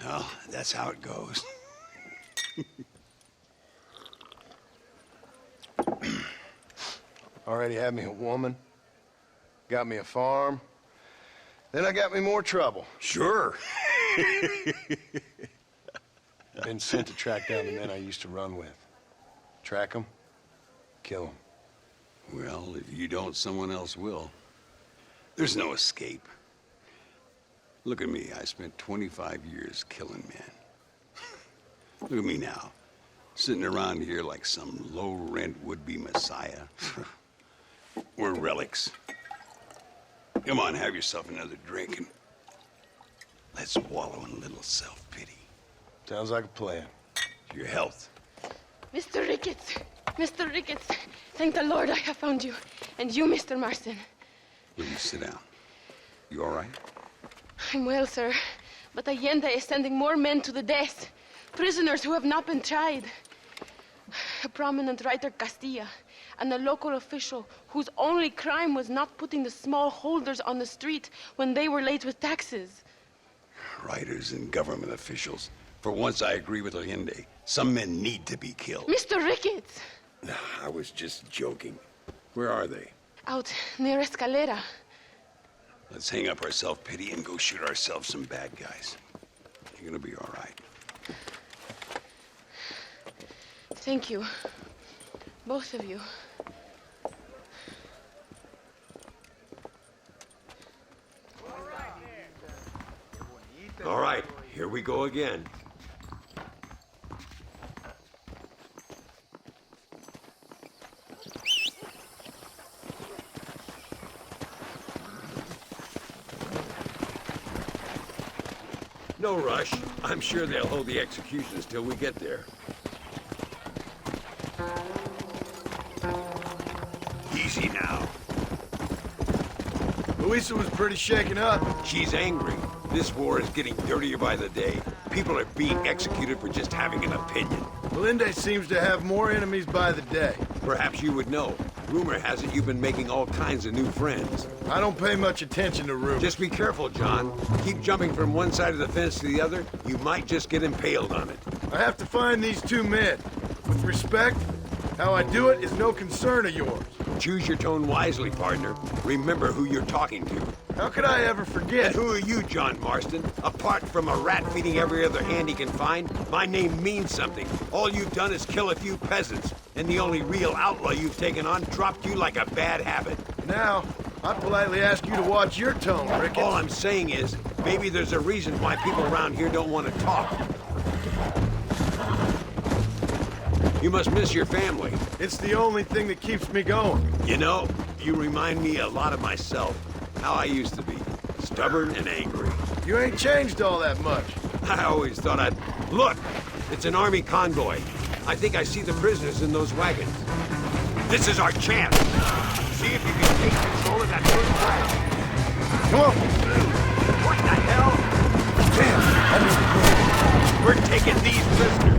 Well, that's how it goes. Already had me a woman, got me a farm, then I got me more trouble. Sure. Been sent to track down the men I used to run with. Track them, kill them. Well, if you don't, someone else will. There's no escape. Look at me, I spent 25 years killing men. Look at me now, sitting around here like some low-rent would-be messiah. We're relics. Come on, have yourself another drink and let's wallow in a little self-pity. Sounds like a plan. Your health. Mr. Ricketts! Mr. Ricketts! Thank the Lord I have found you. And you, Mr. Marston. Will you sit down? You all right? I'm well, sir. But Allende is sending more men to the death. Prisoners who have not been tried. A prominent writer, Castilla, and a local official whose only crime was not putting the small holders on the street when they were late with taxes. Writers and government officials. For once, I agree with Allende. Some men need to be killed. Mr. Ricketts! I was just joking. Where are they? Out near Escalera. Let's hang up our self-pity and go shoot ourselves some bad guys. You're gonna be all right. Thank you. Both of you. All right, here we go again. No rush. I'm sure they'll hold the executions till we get there. Easy now. Luisa was pretty shaken up. She's angry. This war is getting dirtier by the day. People are being executed for just having an opinion. Allende seems to have more enemies by the day. Perhaps you would know. Rumor has it you've been making all kinds of new friends. I don't pay much attention to rumors. Just be careful, John. Keep jumping from one side of the fence to the other, you might just get impaled on it. I have to find these two men. With respect, how I do it is no concern of yours. Choose your tone wisely, partner. Remember who you're talking to. How could I ever forget? And who are you, John Marston? Apart from a rat feeding every other hand he can find, my name means something. All you've done is kill a few peasants, and the only real outlaw you've taken on dropped you like a bad habit. Now, I politely ask you to watch your tone, Ricketts. All I'm saying is, maybe there's a reason why people around here don't want to talk. You must miss your family. It's the only thing that keeps me going. You know, you remind me a lot of myself. How I used to be. Stubborn and angry. You ain't changed all that much. I always thought I'd... Look! It's an army convoy. I think I see the prisoners in those wagons. This is our chance. See if you can take control of that first wagon. Come on! What the hell? Damn! We're taking these prisoners.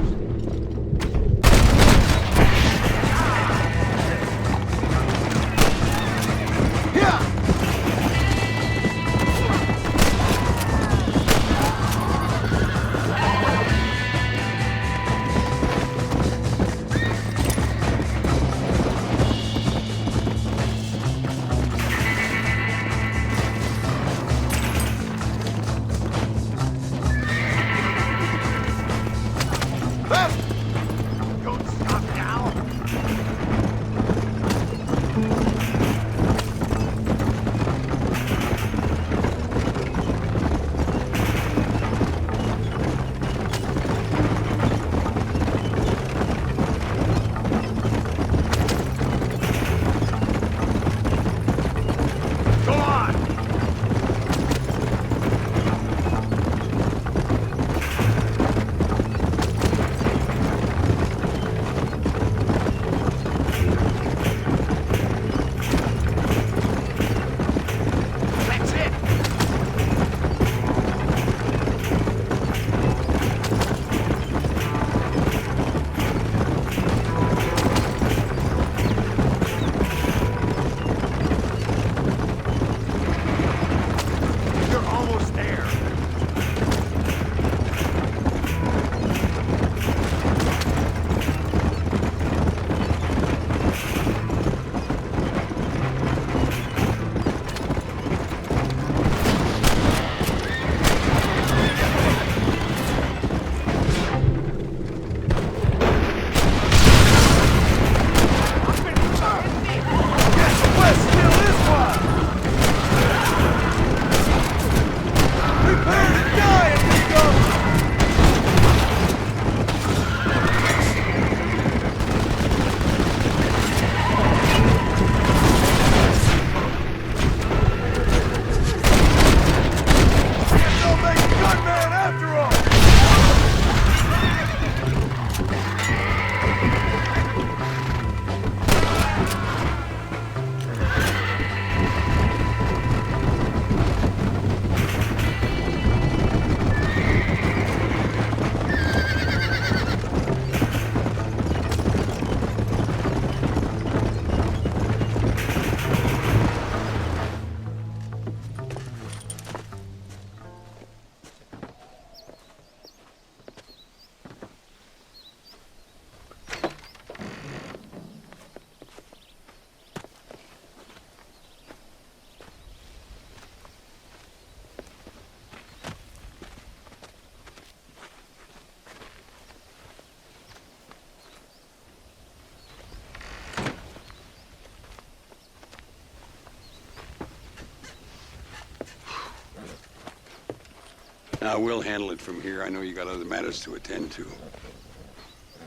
Now, we'll handle it from here. I know you got other matters to attend to.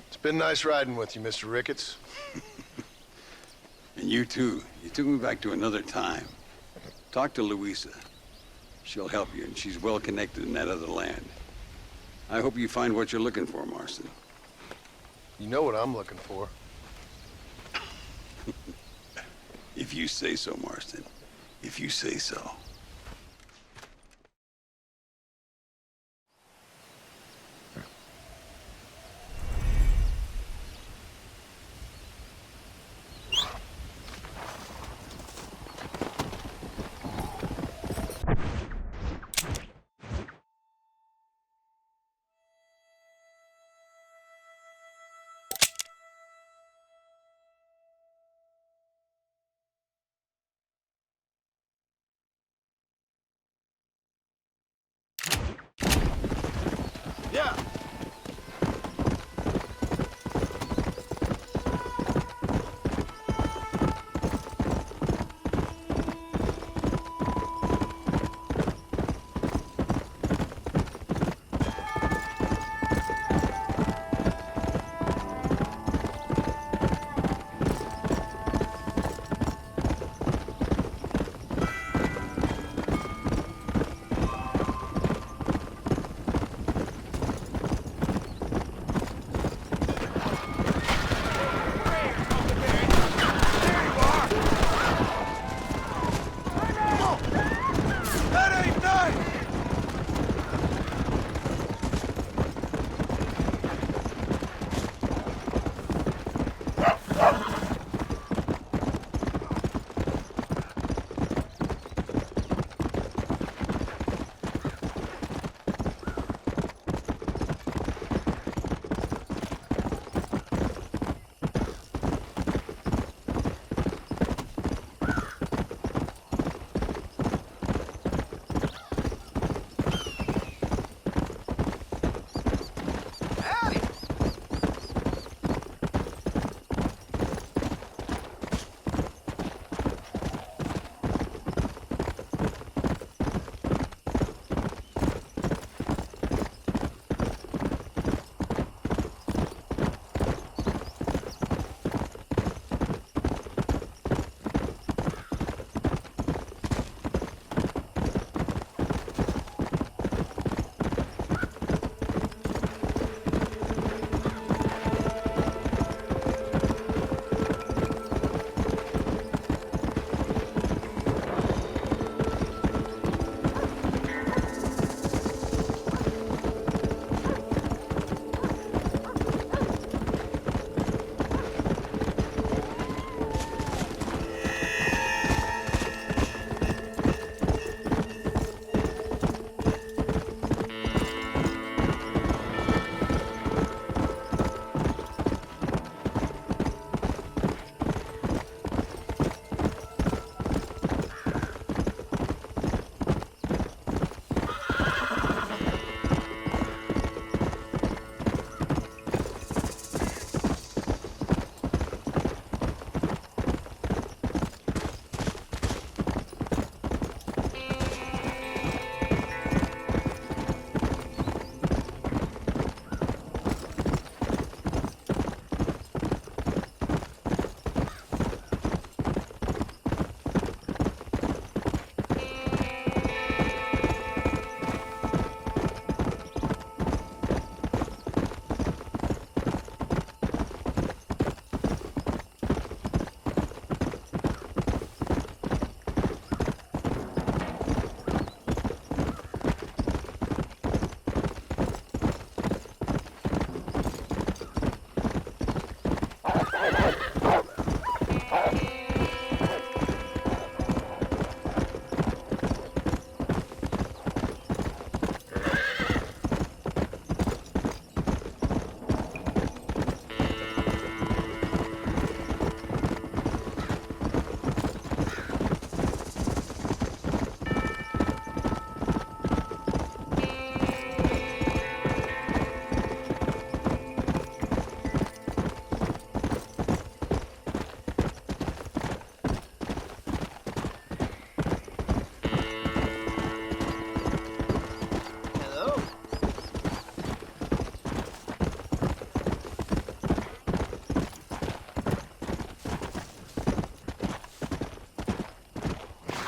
It's been nice riding with you, Mr. Ricketts. And you too. You took me back to another time. Talk to Luisa. She'll help you, and she's well connected in that other land. I hope you find what you're looking for, Marston. You know what I'm looking for. If you say so, Marston. If you say so.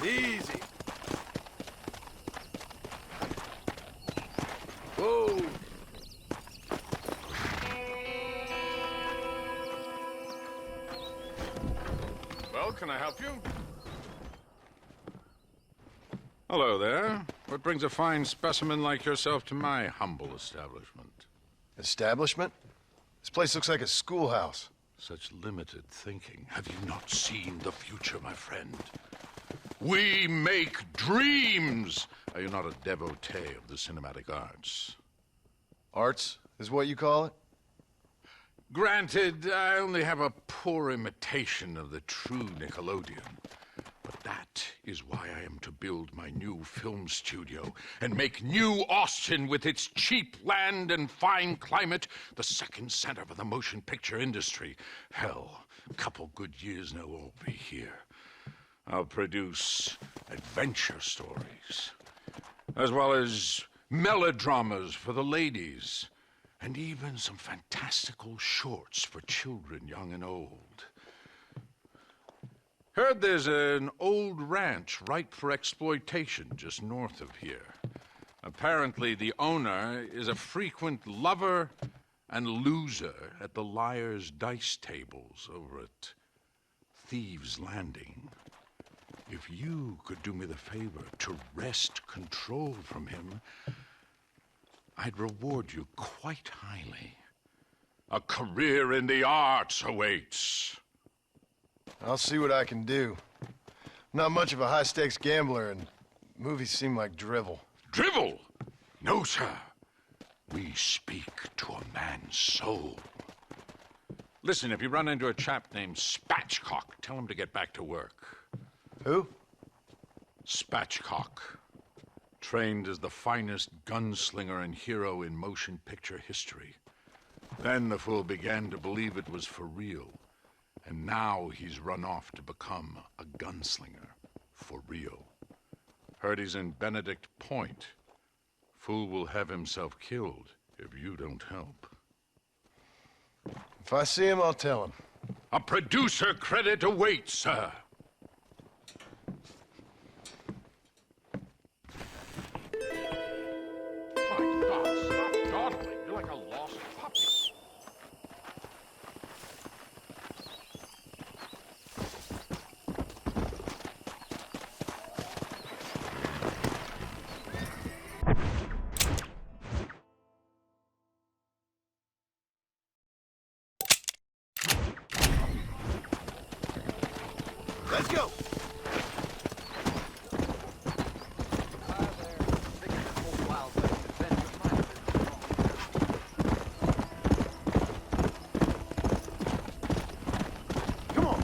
Easy. Whoa. Well, can I help you? Hello there. What brings a fine specimen like yourself to my humble establishment? Establishment? This place looks like a schoolhouse. Such limited thinking. Have you not seen the future, my friend? We make dreams! Are you not a devotee of the cinematic arts? Arts is what you call it? Granted, I only have a poor imitation of the true Nickelodeon. But that is why I am to build my new film studio and make New Austin, with its cheap land and fine climate, the second center for the motion picture industry. Hell, a couple good years now I'll be here. I'll produce adventure stories, as well as melodramas for the ladies, and even some fantastical shorts for children young and old. Heard there's an old ranch ripe for exploitation just north of here. Apparently the owner is a frequent lover and loser at the liar's dice tables over at Thieves' Landing. If you could do me the favor to wrest control from him, I'd reward you quite highly. A career in the arts awaits. I'll see what I can do. I'm not much of a high-stakes gambler, and movies seem like drivel. Drivel? No, sir. We speak to a man's soul. Listen, if you run into a chap named Spatchcock, tell him to get back to work. Who? Spatchcock. Trained as the finest gunslinger and hero in motion picture history. Then the fool began to believe it was for real. And now he's run off to become a gunslinger. For real. Heard he's in Benedict Point. Fool will have himself killed if you don't help. If I see him, I'll tell him. A producer credit awaits, sir. My God, stop dawdling. You're like a lost puppy. Let's go. Come on.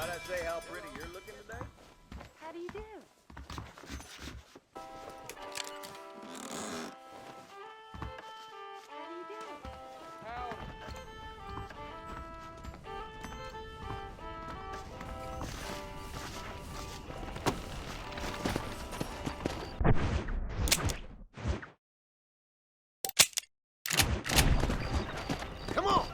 Might I say how pretty you're looking today? How do you do? How do you do? Come on!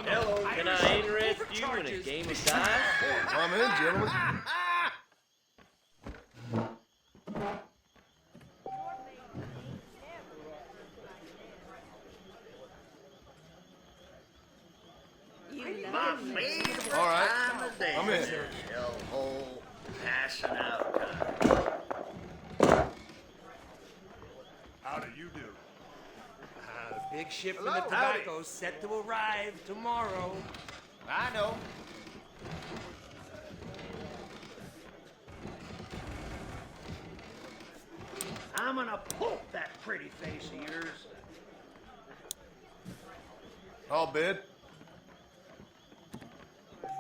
Hello, can I interest you in a game of dice? Come in, gentlemen. My favorite All right, time of day. I'm in. Hellhole, passing out time. How do you do? Big shipment of tobacco set to arrive tomorrow. I know. I'm gonna poke that pretty face of yours. All bid.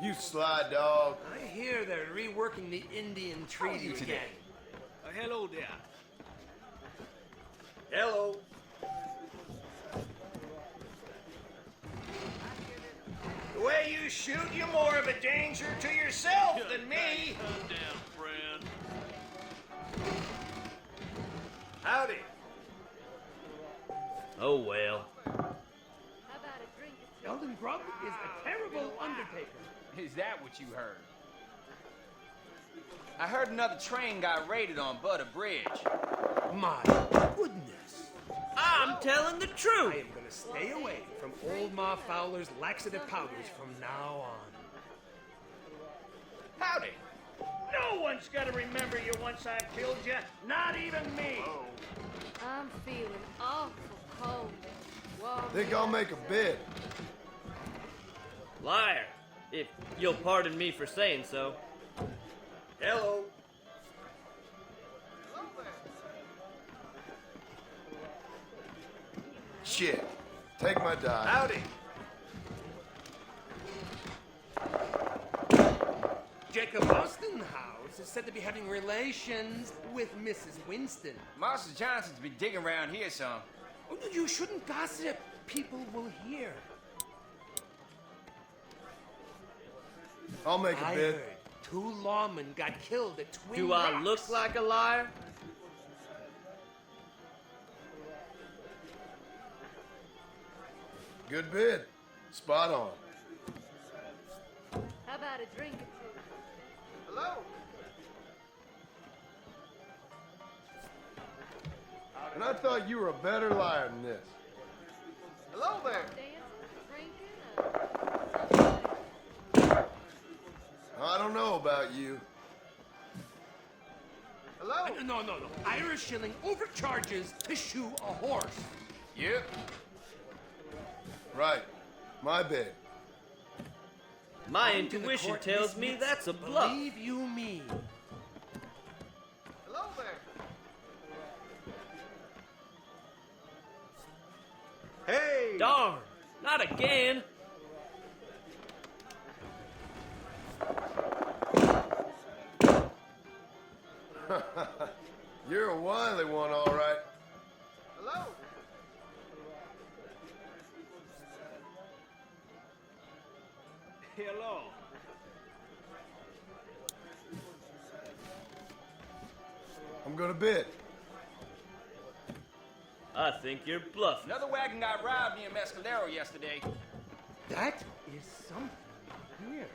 You sly dog. I hear they're reworking the Indian treaty again. Hello there. Hello. The way you shoot, you're more of a danger to yourself than me. Calm down, friend. Howdy. Oh, well. How about a drink? Sheldon Grubb is a terrible undertaker. Is that what you heard? I heard another train got raided on Butter Bridge. My goodness. I'm telling the truth. I am gonna stay away from old Ma Fowler's laxative powders from now on. Howdy. No one's gonna remember you once I've killed you. Not even me. I'm feeling awful cold. Warm. Think I'll make a bid. Liar. If you'll pardon me for saying so. Hello. Shit. Take my die. Howdy. Jacob Austenhouse is said to be having relations with Mrs. Winston. Marshal Johnson's been digging around here some. Oh, no, you shouldn't gossip. People will hear. I'll make a I bid. heard 2 lawmen got killed at Twin Do I Rocks. look like a liar? Good bid. Spot on. How about a drink or two? Hello? And I thought you were a better liar than this. Hello there. I don't know about you. Hello? No. Irish shilling overcharges to shoe a horse. Yep. Right. My bid. My Come to the intuition court, tells Miss me Mitz. that's a bluff. Believe you me. Hello there. Hey! Darn! Not again! You're a wily one, all right. Hello? Hello. I'm gonna bid. I think you're bluffing. Another wagon got robbed near Mescalero yesterday. That is something here.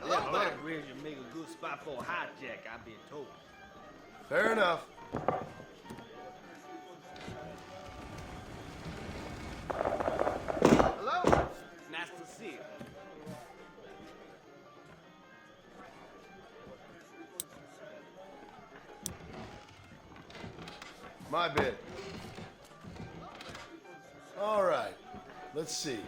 Yeah, that bridge would make a good spot for a hijack, I've been told. Fair enough. Hello? Nice to see you. My bid. All right. Let's see.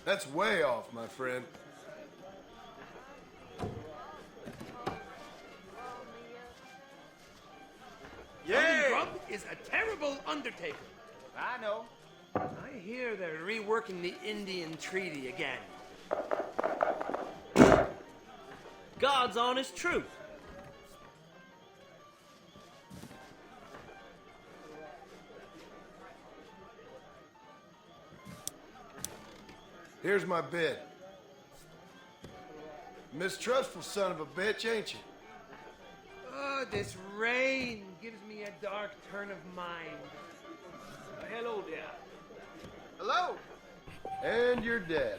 That's way off, my friend. Young Grub is a terrible undertaker. I know. I hear they're reworking the Indian Treaty again. God's honest truth. Here's my bid. Mistrustful son of a bitch, ain't you? Oh, this rain gives me a dark turn of mind. Hello there. Hello? And you're dead.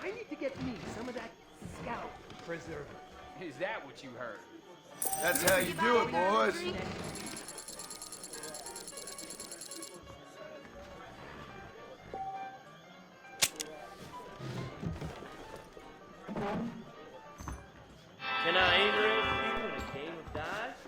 I need to get me some of that scalp preserver. Is that what you heard? That's how you do it, boys. Can I interest you in a game of dice?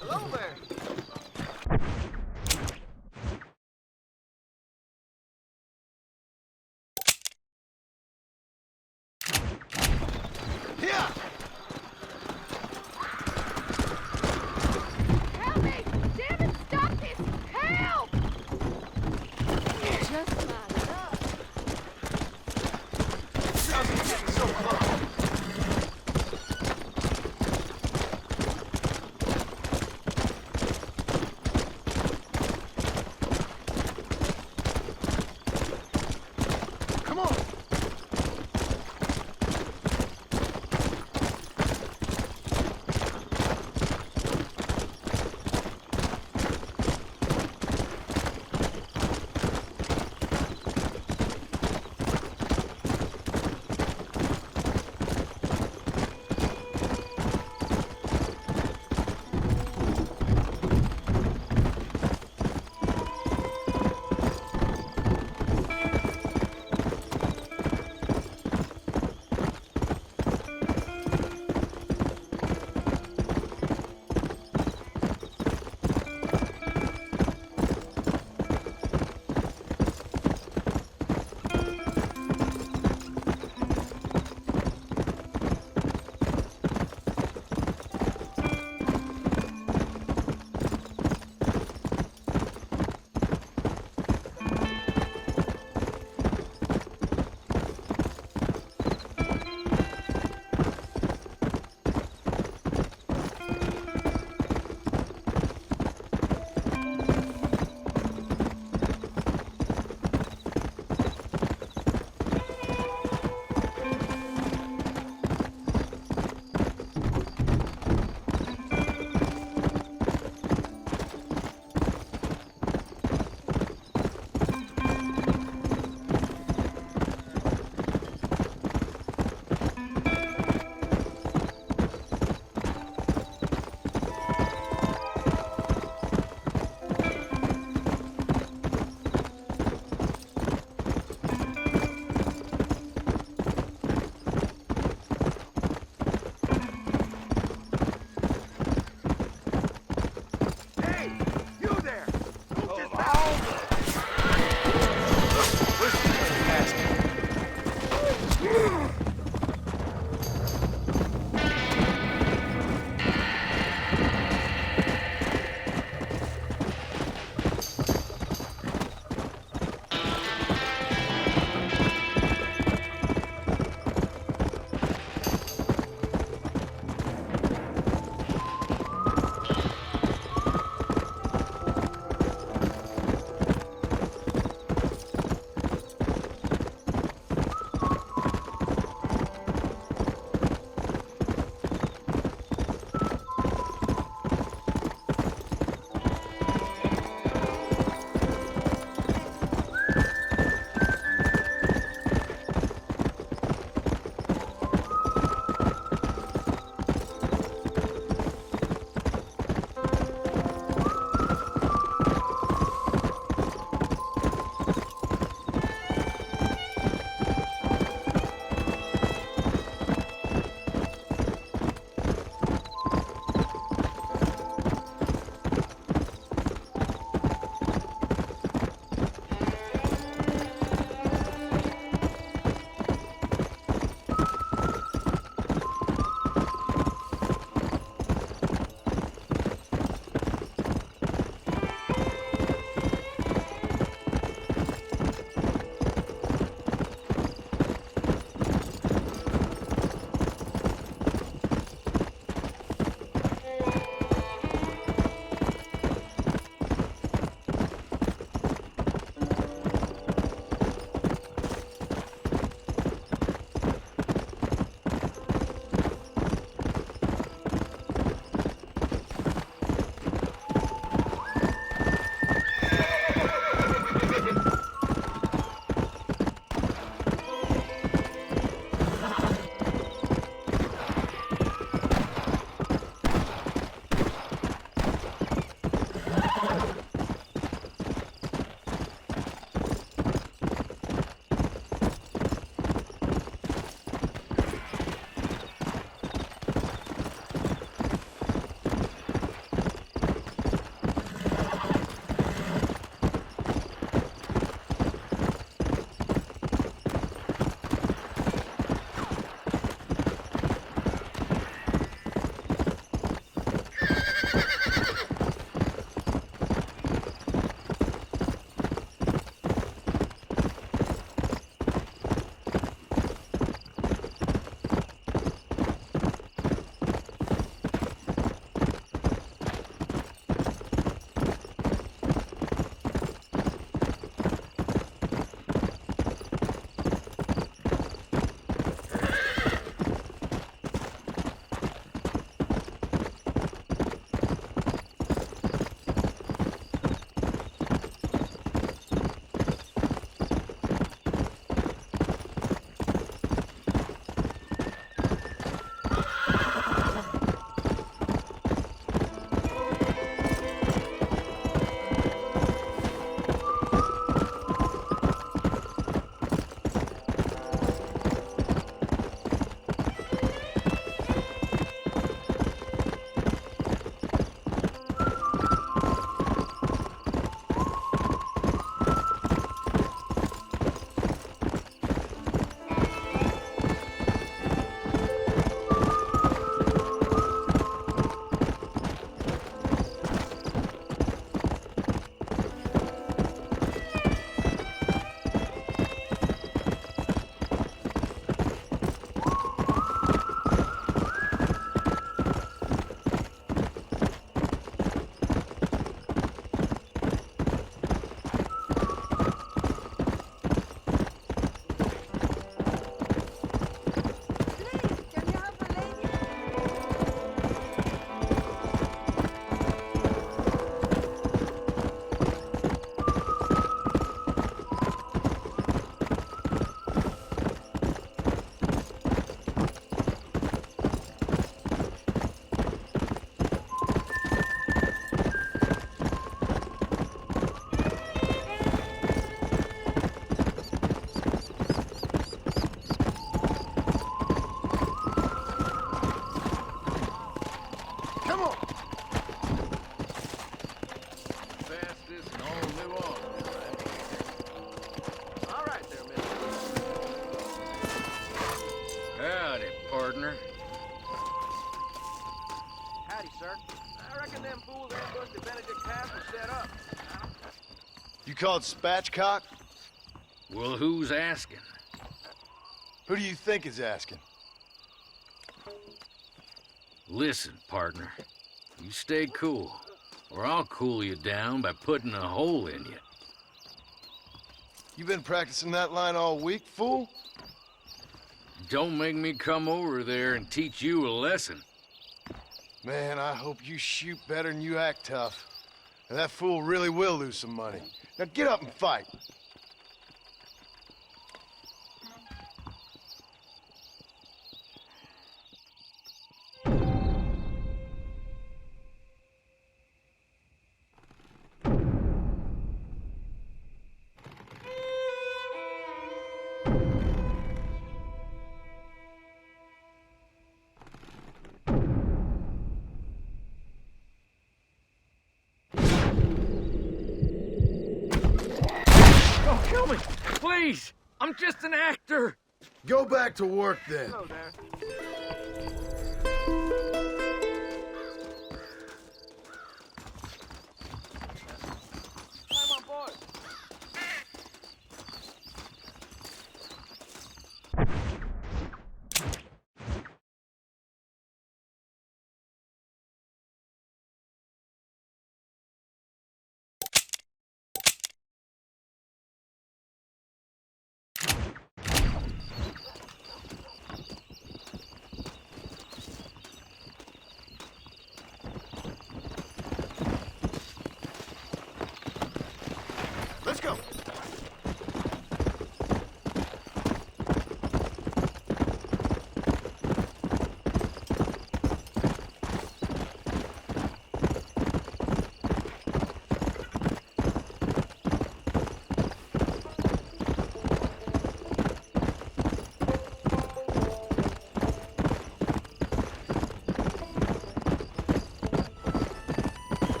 Hello there. Howdy, sir. I reckon them fools ambushed the Benedict camp were set up. You called Spatchcock? Well, who's asking? Who do you think is asking? Listen, partner. You stay cool, or I'll cool you down by putting a hole in you. You been practicing that line all week, fool? Don't make me come over there and teach you a lesson. Man, I hope you shoot better than you act tough. And that fool really will lose some money. Now get up and fight. Don't kill me! Please! I'm just an actor! Go back to work then. Hello there. Climb on board. Let's go.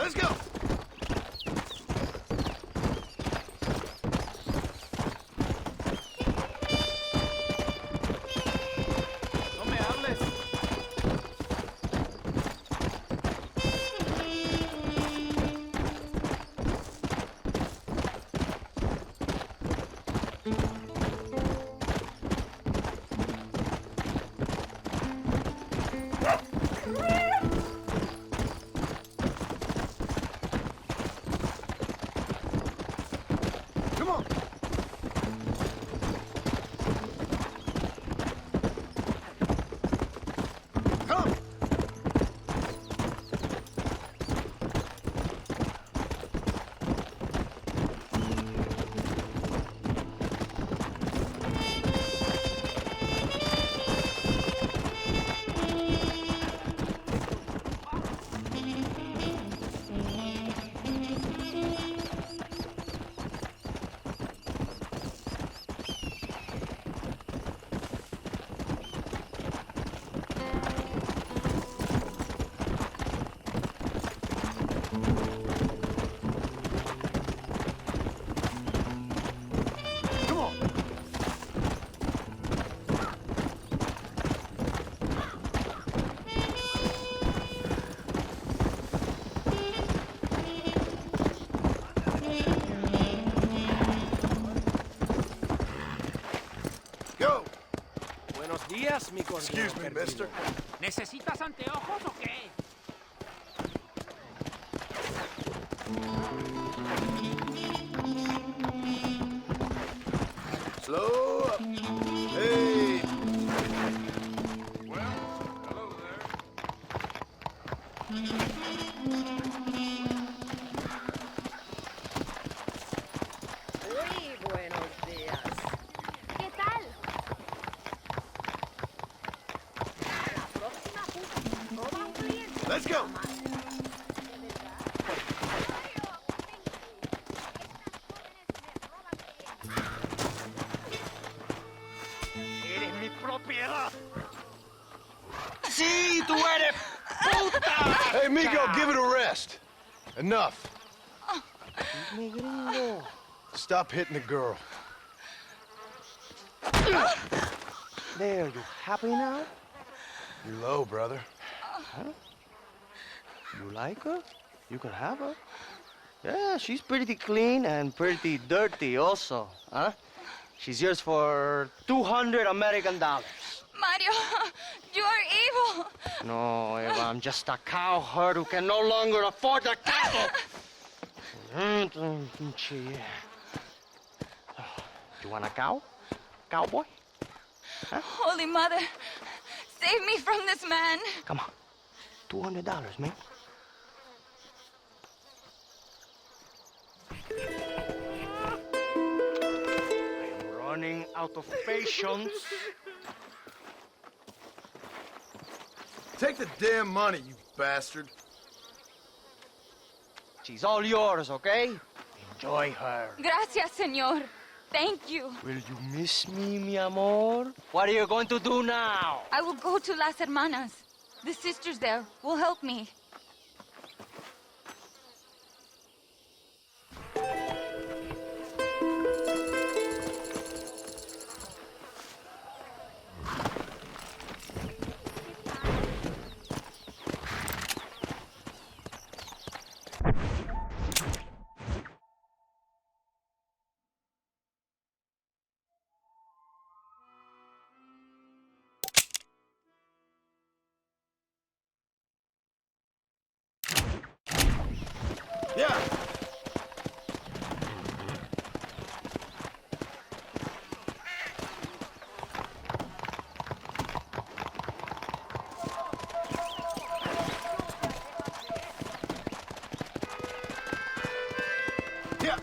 Let's go! Días, mi cordero. Excuse me, mister. ¿Necesitas anteojos o qué? Slow up. Hey. Well, hello there. Muy buenos días. ¿Qué tal? La próxima junta, todo incluyente. Let's go. Eres mi propiedad. Sí, tú eres puta! Hey, Migo, give it a rest. Enough. Mi gringo. Stop hitting the girl. There, you happy now? You're low, brother. Huh? You like her? You can have her. Yeah, she's pretty clean and pretty dirty also, huh? She's yours for 200 American dollars. Mario, you are evil. No, Eva, I'm just a cowherd who can no longer afford the cattle. You want a cow? Cowboy? Huh? Holy Mother, save me from this man. Come on. $200, man. I am running out of patience. Take the damn money, you bastard. She's all yours, okay? Enjoy her. Gracias, señor. Thank you. Will you miss me, mi amor? What are you going to do now? I will go to Las Hermanas. The sisters there will help me. Yeah. Yeah.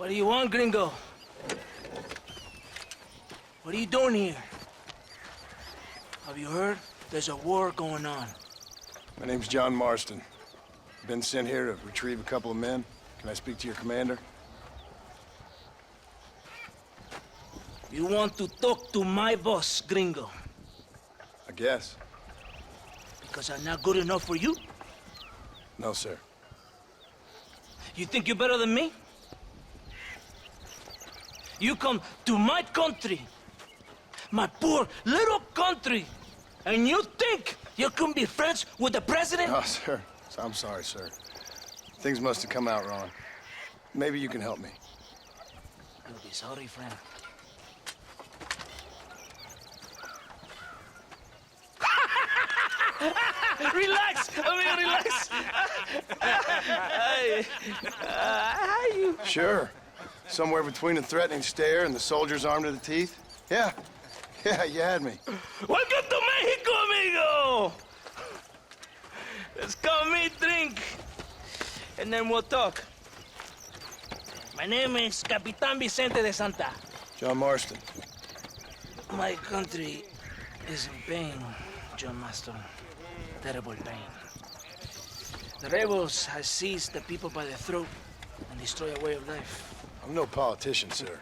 What do you want, gringo? What are you doing here? Have you heard? There's a war going on. My name's John Marston. Been sent here to retrieve a couple of men. Can I speak to your commander? You want to talk to my boss, gringo? I guess. Because I'm not good enough for you? No, sir. You think you're better than me? You come to my country, my poor little country, and you think you can be friends with the president? Oh, sir. I'm sorry, sir. Things must have come out wrong. Maybe you can help me. You'll be sorry, friend. Relax! Amigo, relax! How you? Sure. Somewhere between a threatening stare and the soldier's arm to the teeth? Yeah. Yeah, you had me. Welcome to Mexico, amigo! Let's come meet, drink, and then we'll talk. My name is Capitan Vicente de Santa. John Marston. My country is in pain, John Marston. Terrible pain. The rebels have seized the people by the throat and destroyed a way of life. I'm no politician, sir.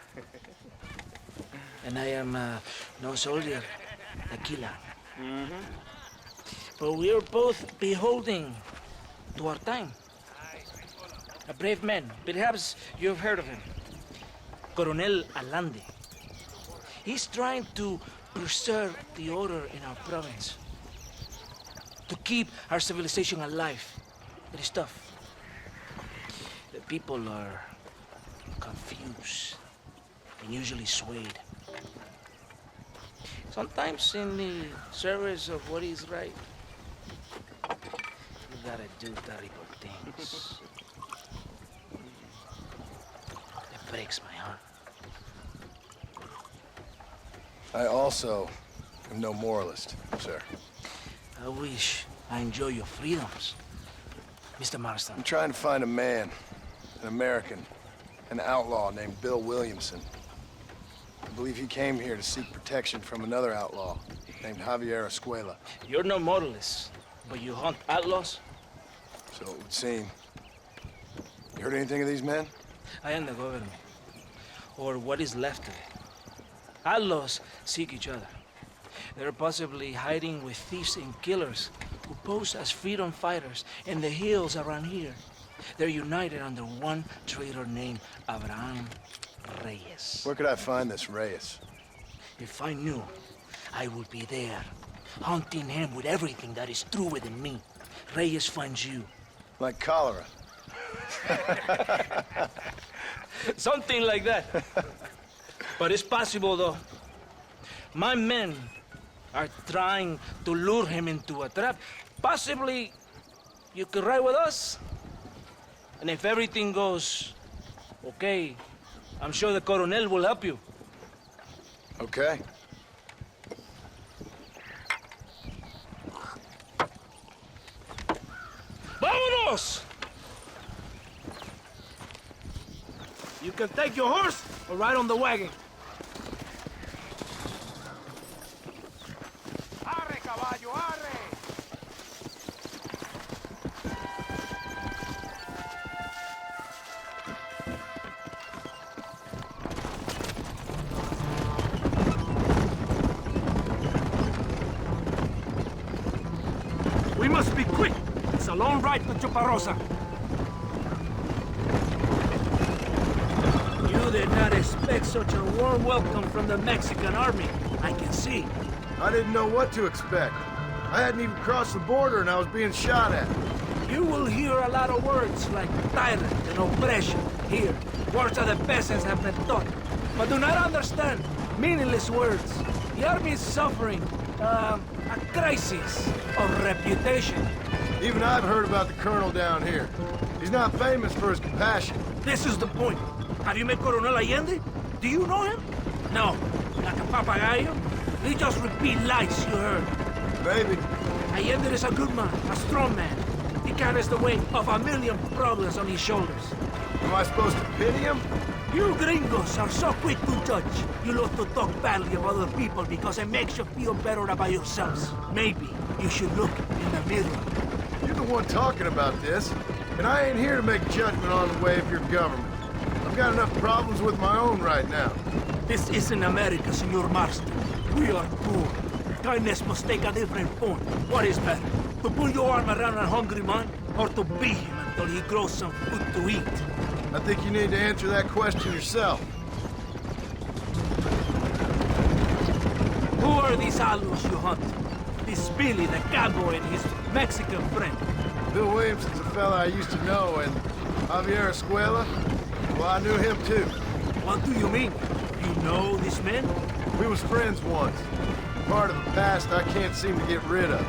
And I am no soldier, a killer. But we are both beholding to our time. A brave man, perhaps you've heard of him. Coronel Allende. He's trying to preserve the order in our province. To keep our civilization alive. It is tough. The people are confused and usually swayed. Sometimes in the service of what is right, you gotta do terrible things. It breaks my heart. I also am no moralist, sir. I wish I enjoy your freedoms, Mr. Marston. I'm trying to find a man, an American, an outlaw named Bill Williamson. I believe he came here to seek protection from another outlaw named Javier Escuela. You're no moralist, but you hunt outlaws? So it would seem. You heard anything of these men? I am the government, or what is left of it. Outlaws seek each other. They're possibly hiding with thieves and killers who pose as freedom fighters in the hills around here. They're united under one traitor named Abraham Reyes. Where could I find this Reyes? If I knew, I would be there, hunting him with everything that is true within me. Reyes finds you. Like cholera. Something like that. But it's possible, though. My men are trying to lure him into a trap. Possibly, you could ride with us. And if everything goes okay, I'm sure the Coronel will help you. Okay. ¡Vámonos! You can take your horse or ride on the wagon. Arre, caballo, arre! We must be quick. It's a long ride to Chuparosa. You did not expect such a warm welcome from the Mexican army, I can see. I didn't know what to expect. I hadn't even crossed the border and I was being shot at. You will hear a lot of words like tyrant and oppression here. Words that the peasants have been taught. But do not understand meaningless words. The army is suffering a crisis of reputation. Even I've heard about the colonel down here. He's not famous for his compassion. This is the point. Have you met Coronel Allende? Do you know him? No. Like a papagayo? He just repeat lies you heard. Maybe. Allende is a good man, a strong man. He carries the weight of 1,000,000 problems on his shoulders. Am I supposed to pity him? You gringos are so quick to judge. You love to talk badly of other people because it makes you feel better about yourselves. Maybe you should look in the mirror. You're the one talking about this, and I ain't here to make judgment on the way of your government. I've got enough problems with my own right now. This isn't America, Senor Marston. We are poor. Kindness must take a different form. What is better, to pull your arm around a hungry man, or to beat him until he grows some food to eat? I think you need to answer that question yourself. Who are these alus you hunt? This Billy, the cowboy, and his Mexican friend. Bill Williamson's a fella I used to know, and Javier Escuela, well, I knew him too. What do you mean? You know this man? We was friends once. Part of the past I can't seem to get rid of.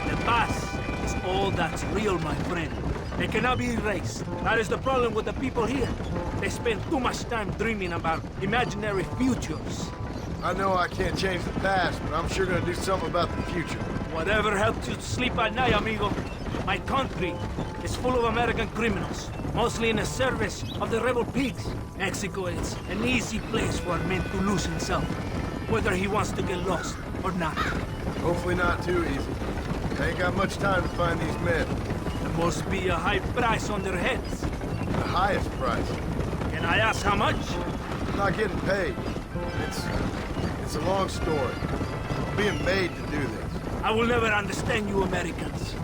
The past is all that's real, my friend. It cannot be erased. That is the problem with the people here. They spend too much time dreaming about imaginary futures. I know I can't change the past, but I'm sure gonna do something about the future. Whatever helps you sleep at night, amigo. My country is full of American criminals, mostly in the service of the rebel pigs. Mexico is an easy place for a man to lose himself, whether he wants to get lost or not. Hopefully not too easy. I ain't got much time to find these men. There must be a high price on their heads. The highest price. Can I ask how much? I'm not getting paid. It's a long story. I'm being made to do this. I will never understand you Americans.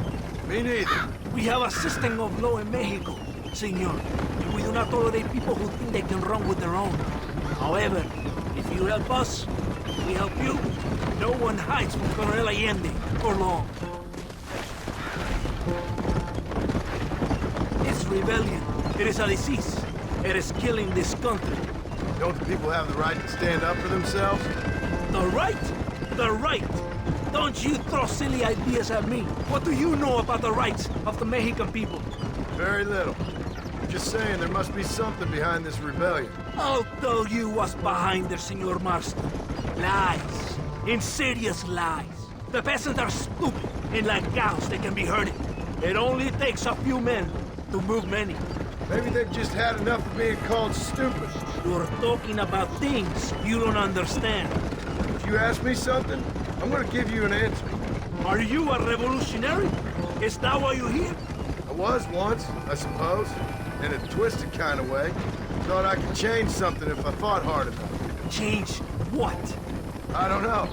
Me neither. We have a system of law in Mexico, senor, and we do not tolerate people who think they can run with their own. However, if you help us, we help you. No one hides from Colonel Allende for long. It's rebellion. It is a disease. It is killing this country. Don't the people have the right to stand up for themselves? The right? The right! Don't you throw silly ideas at me. What do you know about the rights of the Mexican people? Very little. Just saying there must be something behind this rebellion. I'll tell you what's behind there, Senor Marston. Lies. Insidious lies. The peasants are stupid, and like cows, they can be herded. It only takes a few men to move many. Maybe they've just had enough of being called stupid. You're talking about things you don't understand. If you ask me something, I'm gonna give you an answer. Are you a revolutionary? Is that why you're here? I was once, I suppose. In a twisted kind of way. Thought I could change something if I fought hard enough. Change what? I don't know.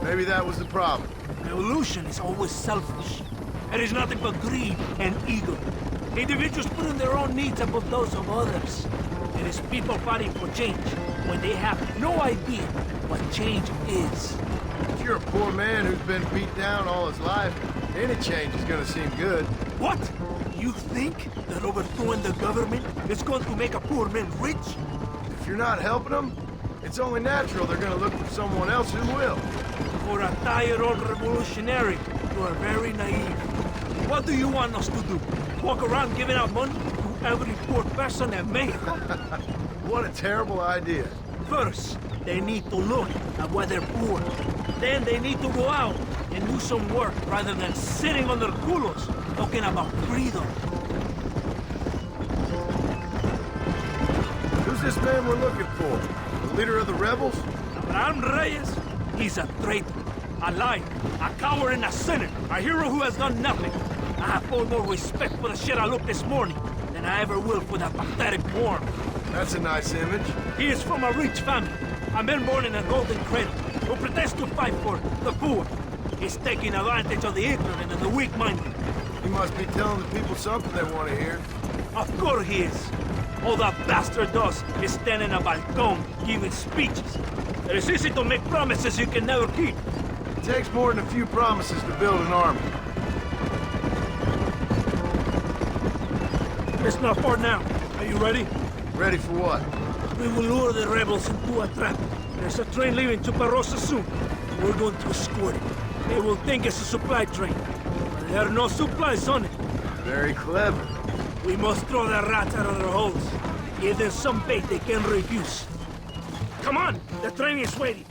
Maybe that was the problem. Revolution is always selfish. It is nothing but greed and ego. Individuals putting their own needs above those of others. It is people fighting for change when they have no idea what change is. If you're a poor man who's been beat down all his life, any change is gonna seem good. What? You think that overthrowing the government is going to make a poor man rich? If you're not helping them, it's only natural they're gonna look for someone else who will. For a tired old revolutionary, you are very naive. What do you want us to do? Walk around giving out money to every poor person in Mexico? What a terrible idea. First, they need to look at why they're poor. Then they need to go out and do some work rather than sitting on their culos talking about freedom. Who's this man we're looking for? The leader of the rebels? Abraham Reyes? He's a traitor, a liar, a coward and a sinner, a hero who has done nothing. I have far more respect for the shit I looked this morning than I ever will for that pathetic worm. That's a nice image. He is from a rich family, a man born in a golden cradle, who pretends to fight for the poor. He's taking advantage of the ignorant and the weak-minded. He must be telling the people something they want to hear. Of course he is. All that bastard does is stand in a balcony giving speeches. It is easy to make promises you can never keep. It takes more than a few promises to build an army. It's not far now. Are you ready? Ready for what? We will lure the rebels into a trap. There's a train leaving Chuparosa soon. We're going to escort it. They will think it's a supply train. But there are no supplies on it. Very clever. We must throw the rats out of their holes. Give them some bait they can refuse. Come on! The train is waiting.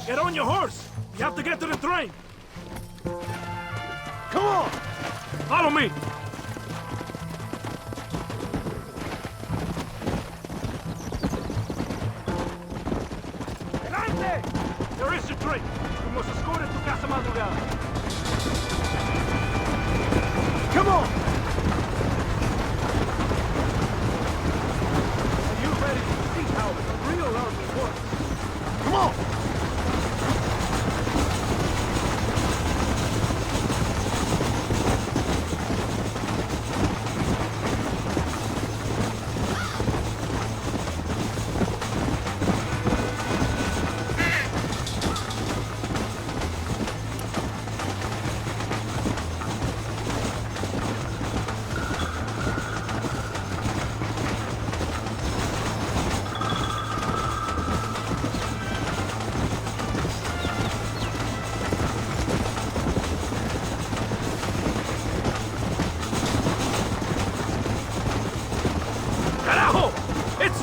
Get on your horse! You have to get to the train! Come on! Follow me! There is a train! We must escort it to Casa Madrugada! Come on! Are you ready to see how a real army works? Come on!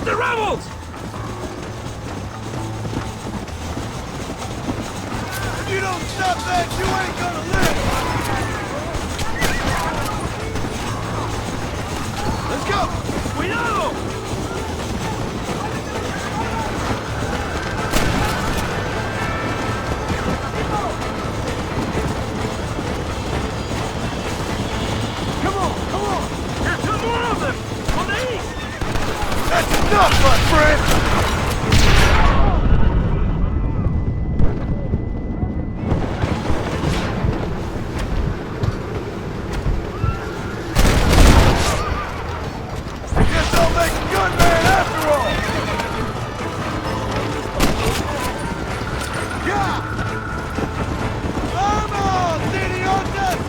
The rebels! If you don't stop that, you ain't gonna live! Let's go! Cuidado! Come on, come on! Here's two more of them! On the east! That's enough, my friend! I guess I'll make a good man after all! Yeah! Vamos, idiotas!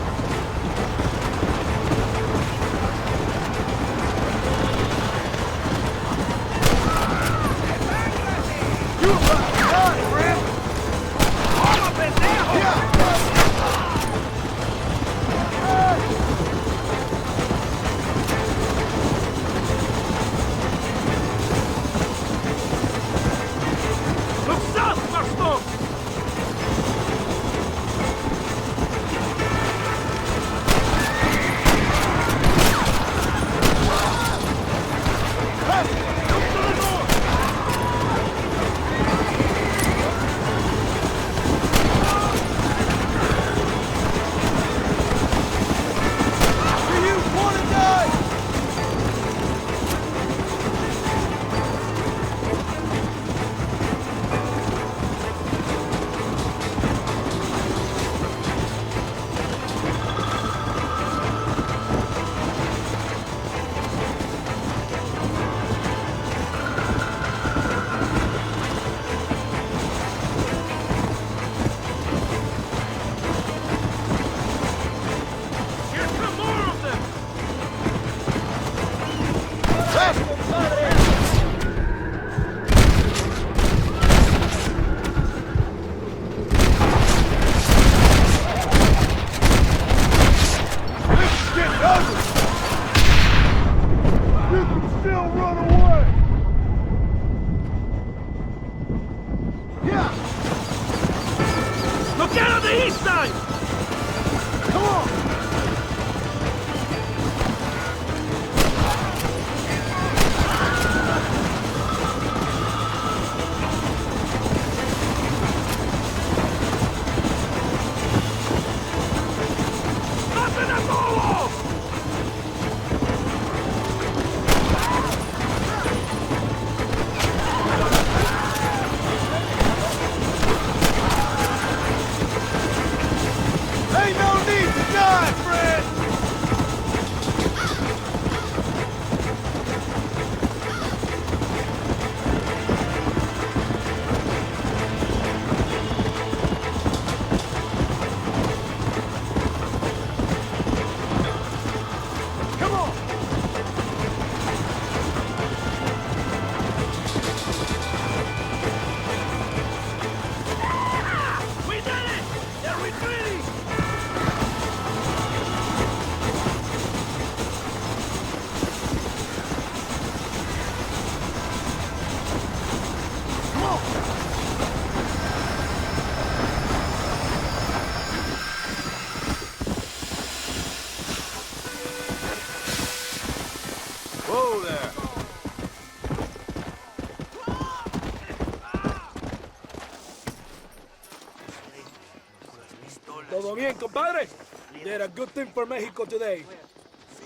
Todo bien, compadre? You did a good thing for Mexico today.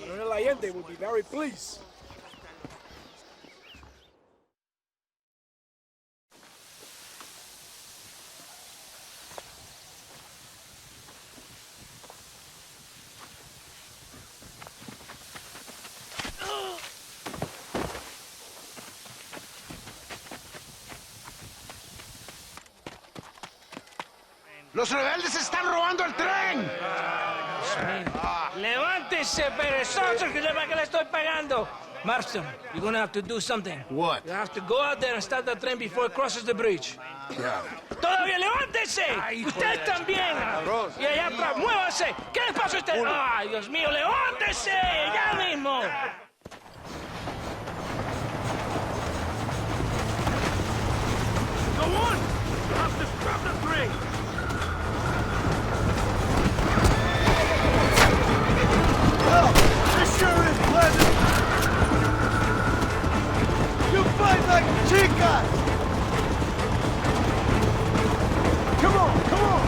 Colonel Allende will be very pleased. ¡Los rebeldes están robando el tren! ¡Levántese, perezosos, que sepa que le estoy pagando! Marshal, you're gonna have to do something. What? You have to go out there and stop the train before it crosses the bridge. Yeah. ¡Todavía levántese! ¡Usted también! Y allá atrás, muévase. ¿Qué le pasa a usted? ¡Ay, Dios mío, levántese! ¡Ya mismo! Go on! You have to stop the train! Oh, this sure is pleasant! You fight like chicas! Come on, come on!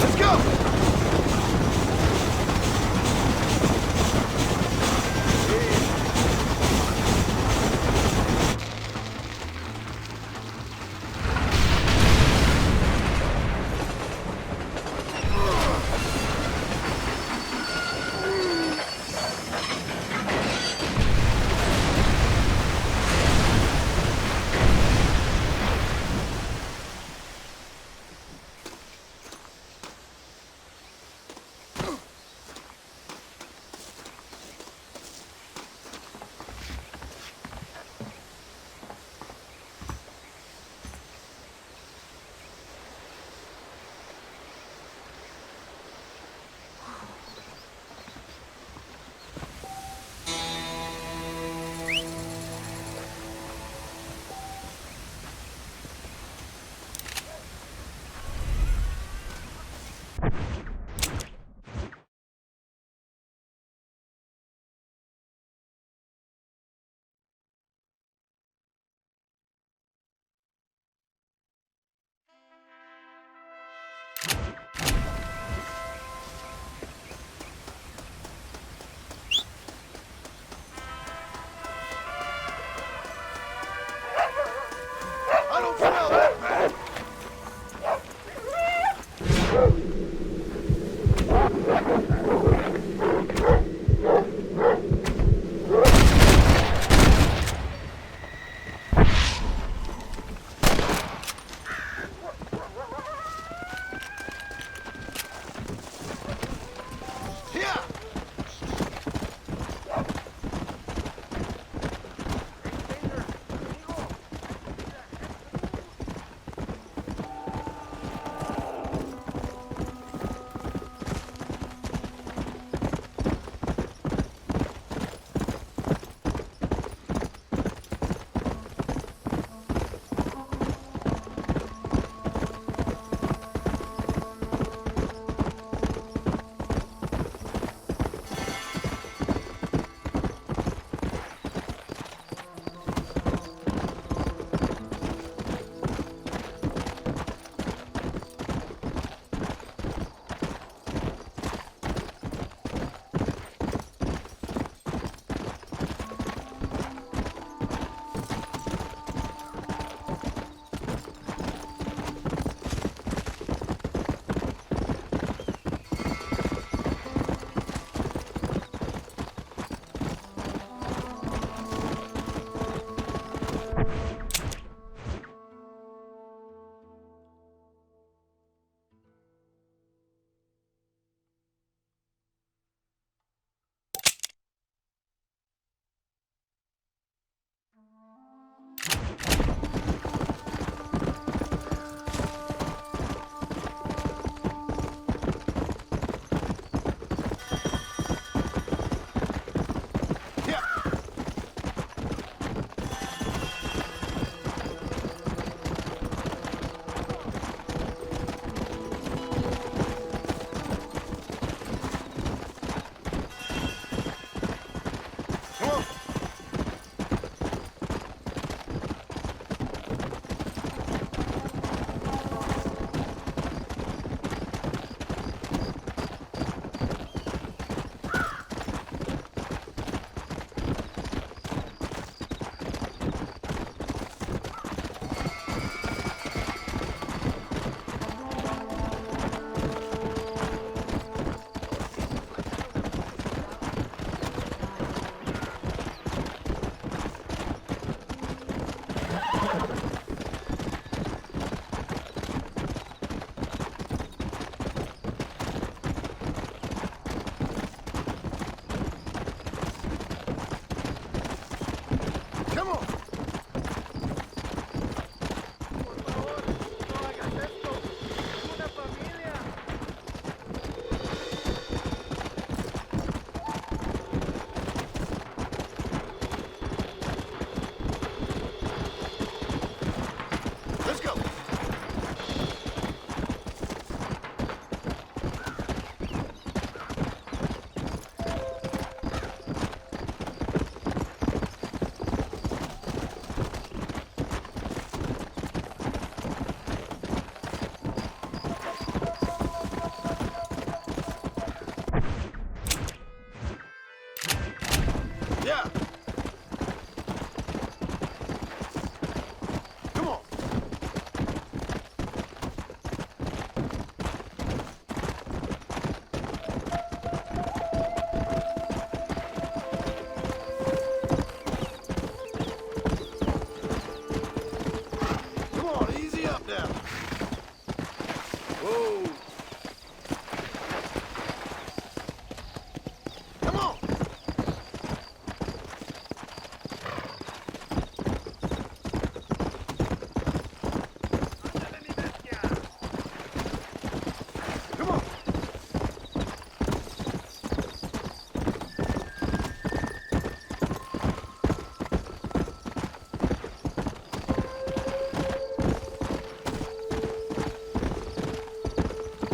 Let's go! Let's go. Yeah. Come on. Come on, easy up now. Whoa. Come on. Come on.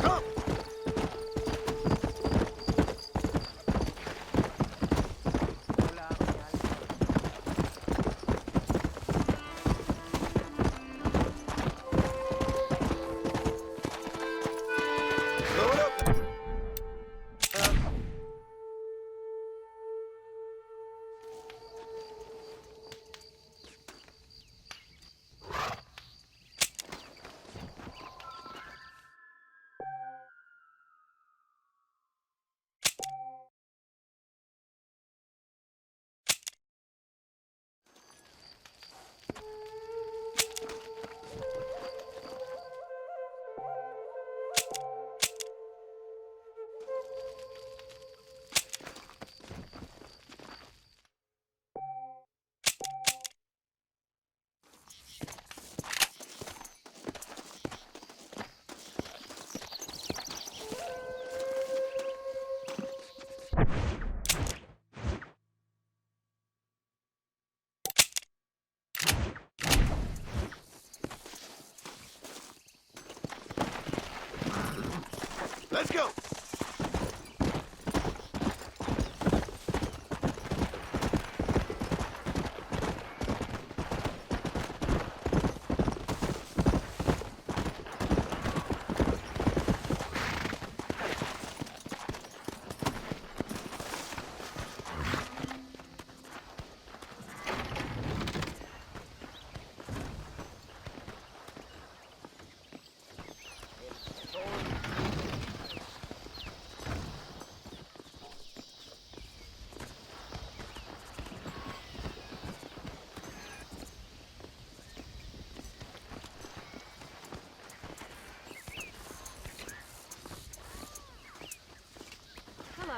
Come. Load up. Let's go. Hello.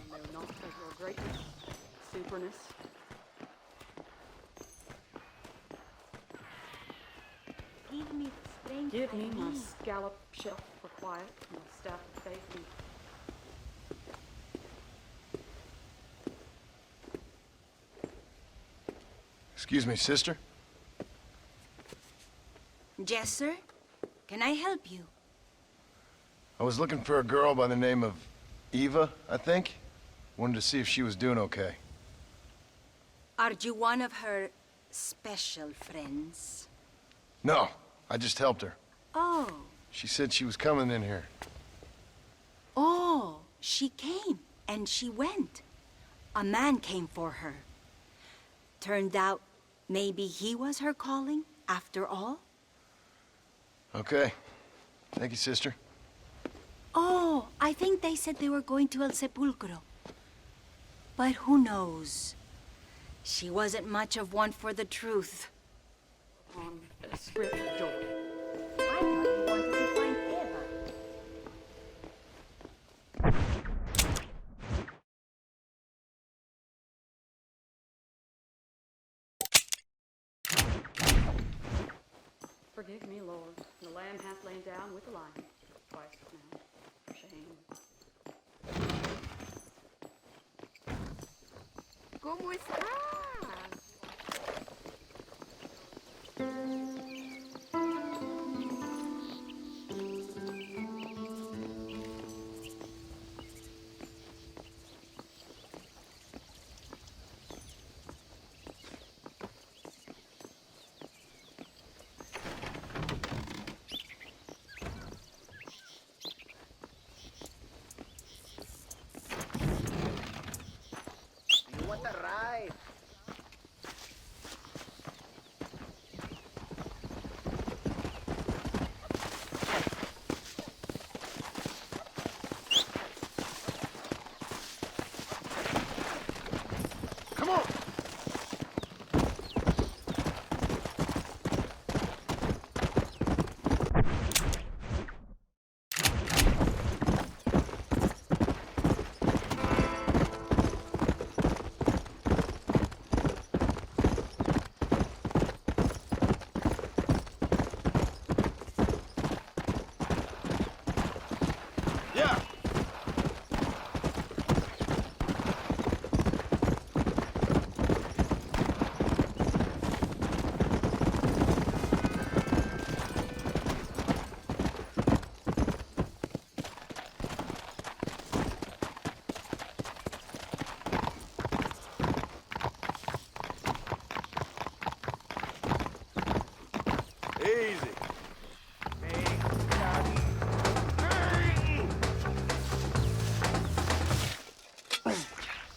No, not of your greatness, superness. Give me my scallop shelf for quiet, my staff of faith, and Excuse me, sister? Yes, sir? Can I help you? I was looking for a girl by the name of Eva, I think. Wanted to see if she was doing okay. Are you one of her special friends? No, I just helped her. Oh. She said she was coming in here. Oh, she came and she went. A man came for her. Turned out maybe he was her calling after all? Okay. Thank you, sister. Oh, I think they said they were going to El Sepulcro. But who knows? She wasn't much of one for the truth. on a script of joy. I thought you wanted to find Eva. Forgive me, Lord. The lamb hath lain down with the lion. Twice now. ¿Cómo estás? Easy.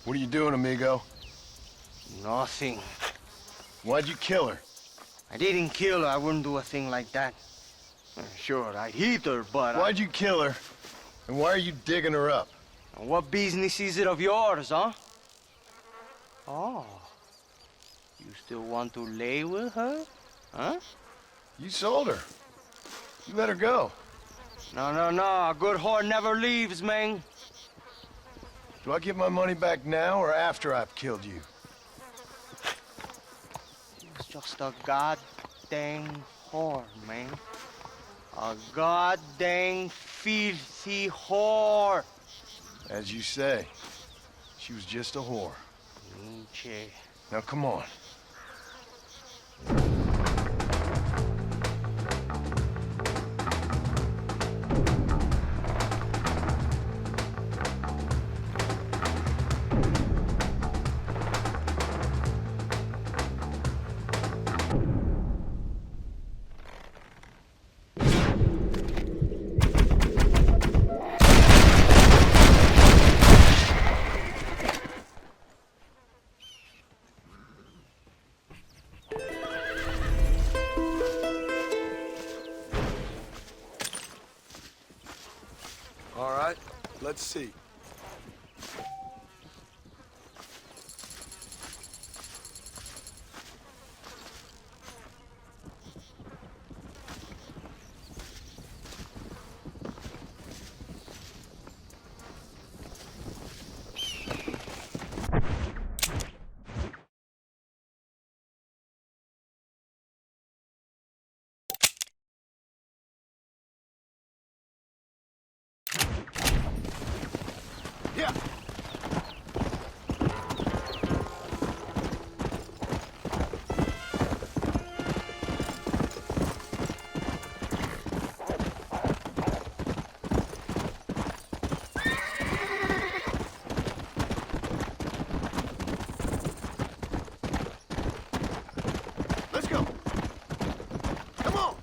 What are you doing, amigo? Nothing. Why'd you kill her? I didn't kill her. I wouldn't do a thing like that. Sure, I hit her, but Why'd you kill her? And why are you digging her up? What business is it of yours, huh? Oh. You still want to lay with her? Huh? You sold her. You let her go. No. A good whore never leaves, man. Do I get my money back now or after I've killed you? It's just a goddamn whore, man. A goddamn filthy whore. As you say, she was just a whore. Nietzsche. Now come on. Let's see. Yeah. Let's go. Come on.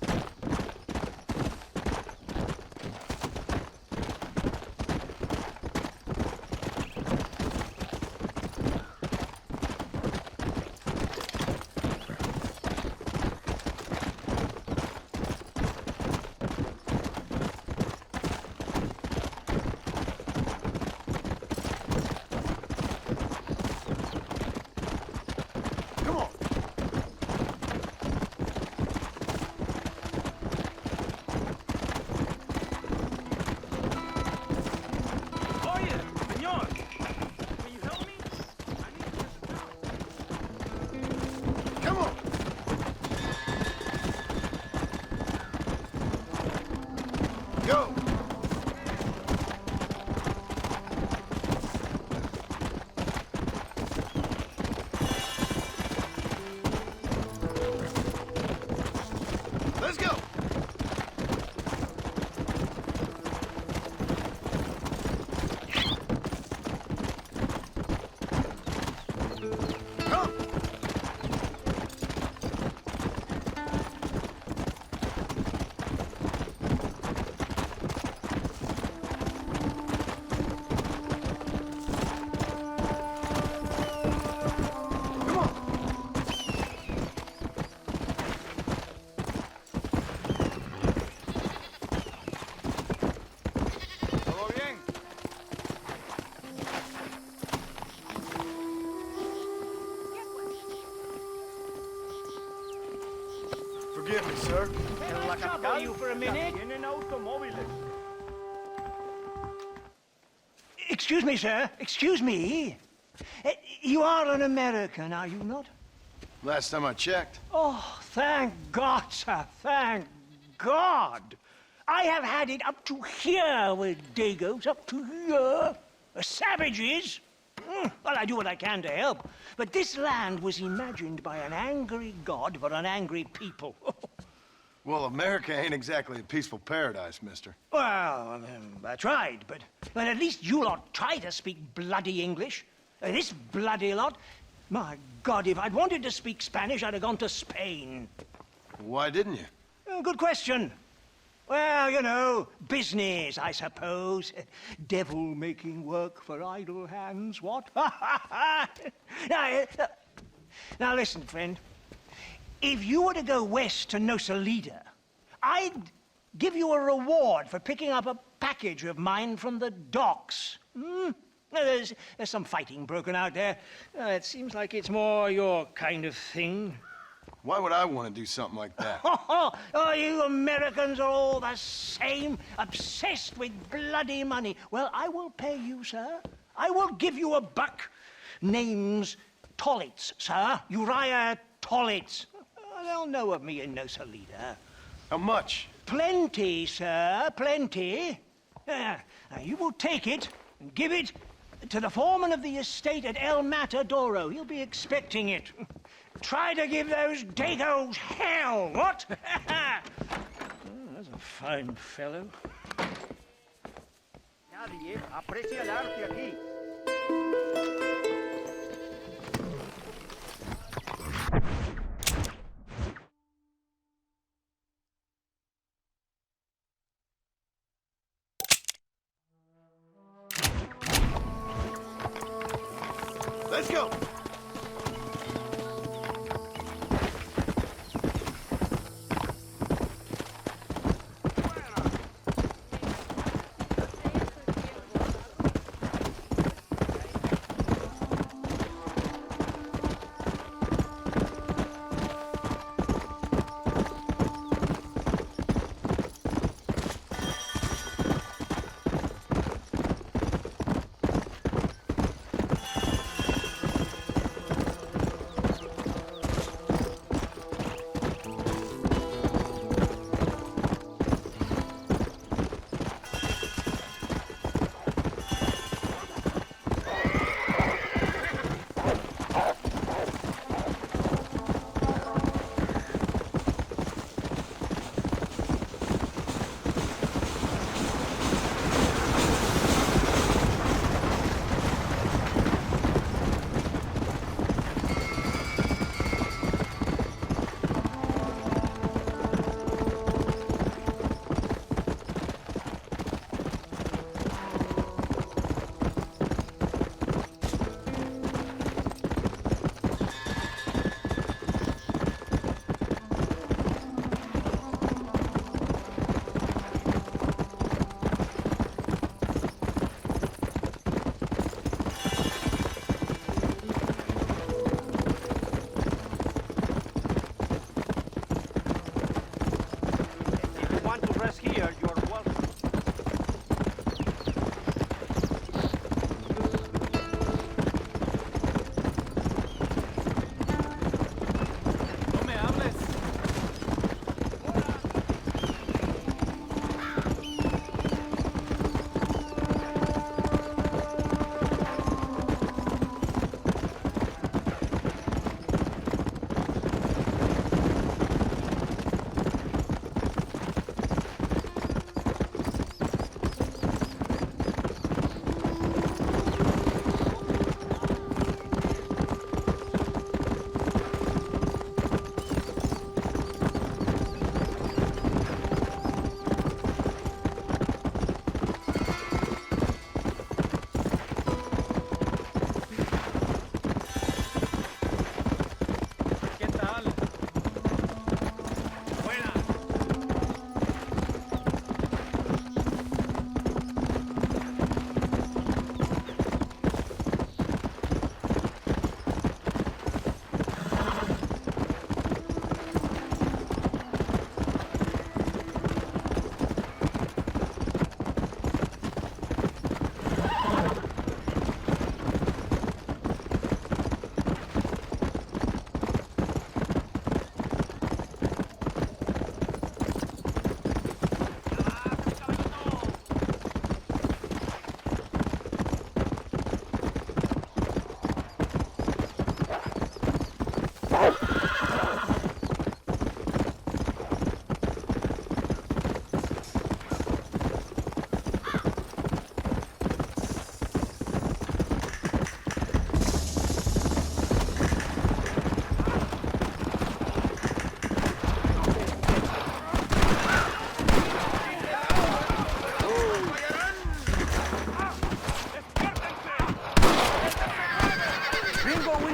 sir. En la capital you for a minute? tienen automóviles. Excuse me, sir. Excuse me. You are an American, are you not? Last time I checked. Oh, thank God, sir. Thank God. I have had it up to here with Dagos, up to here. Savages. Well, I do what I can to help. But this land was imagined by an angry god for an angry people. Well, America ain't exactly a peaceful paradise, mister. Well, I tried, but at least you lot try to speak bloody English. This bloody lot, my God, if I'd wanted to speak Spanish, I'd have gone to Spain. Why didn't you? Good question. Well, you know, business, I suppose. Devil making work for idle hands, what? Now, listen, friend. If you were to go west to Nosalida, I'd give you a reward for picking up a package of mine from the docks. There's some fighting broken out there. It seems like it's more your kind of thing. Why would I want to do something like that? Oh, you Americans are all the same, obsessed with bloody money. Well, I will pay you, sir. I will give you $1. Name's Tollitz, sir. Uriah Tollitz. They'll know of me in Nosalida. How much? Plenty, sir, plenty. Now, you will take it and give it to the foreman of the estate at El Matadoro. He'll be expecting it. Try to give those Dagos hell, what? That's a fine fellow. Nadie aprecia el arte aquí. Let's go!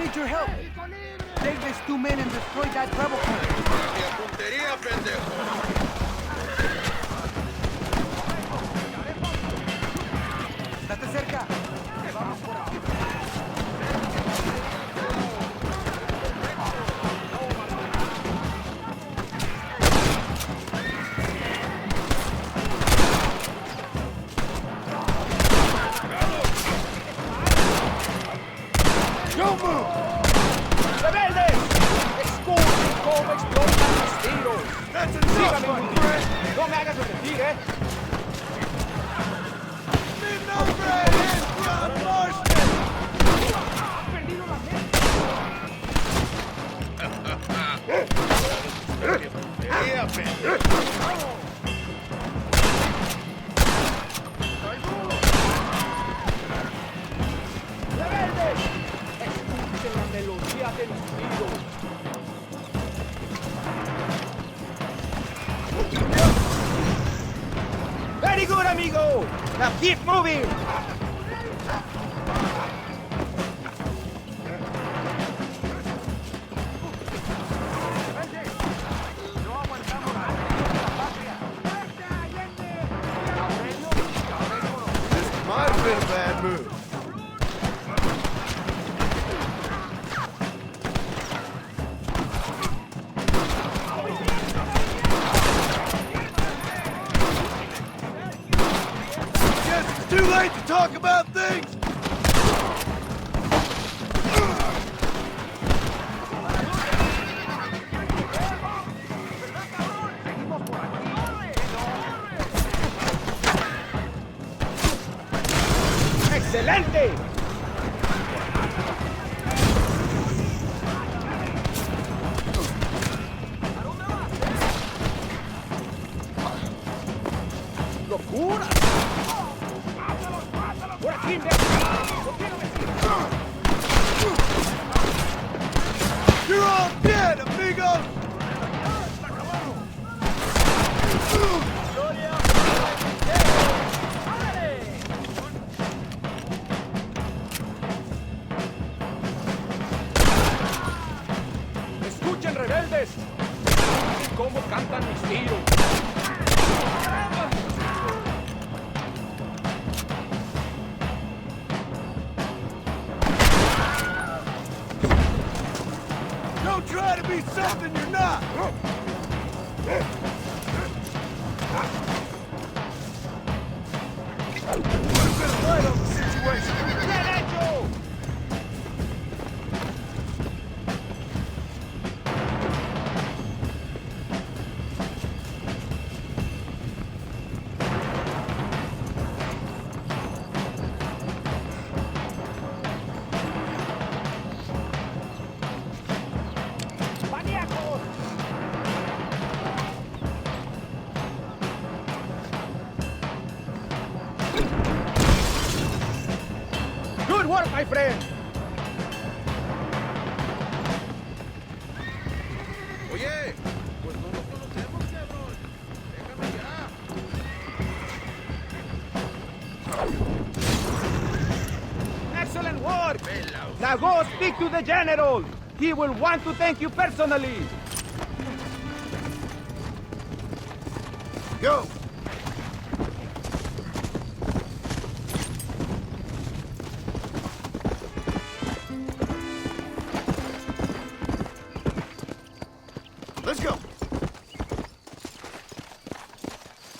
need your help. Take these 2 men and destroy that rebel camp. ¡Puntería, pendejo! Estate cerca. Vamos por ahí. Don't move! ¡Rebeldes! ¡Escuchen cómo explotan los tiros! That's ¡Sígame, Gutiérrez! ¡No me hagas repetir, eh! ¡Mi nombre es Marshal! ¡Perdido la ¡Puntería, pendejo! ¡Rebeldes! Escuchen la melodía de mis tiros. Very good, amigo! Now keep moving! This might have been a bad move. Too late to talk about things! ¡Excelente! ¡Locura! ¡Por aquí, You're all dead, amigos! ¡Escuchen, rebeldes! ¿Cómo cantan mis tiros? Don't try to be something you're not! Put a bit of light on the situation! ¡Derecho! ¡Maníacos! Good work, my friend! Oye, pues no nos conocemos, cabrón. Déjame ya. Excellent work! Now go speak to the general! He will want to thank you personally! Go! Let's go!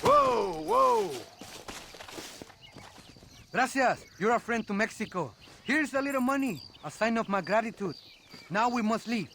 Whoa, whoa! Gracias. You're a friend to Mexico. Here's a little money, a sign of my gratitude. Now we must leave.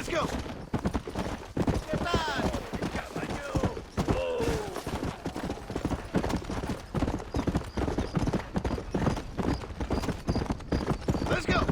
Let's go. Let's go.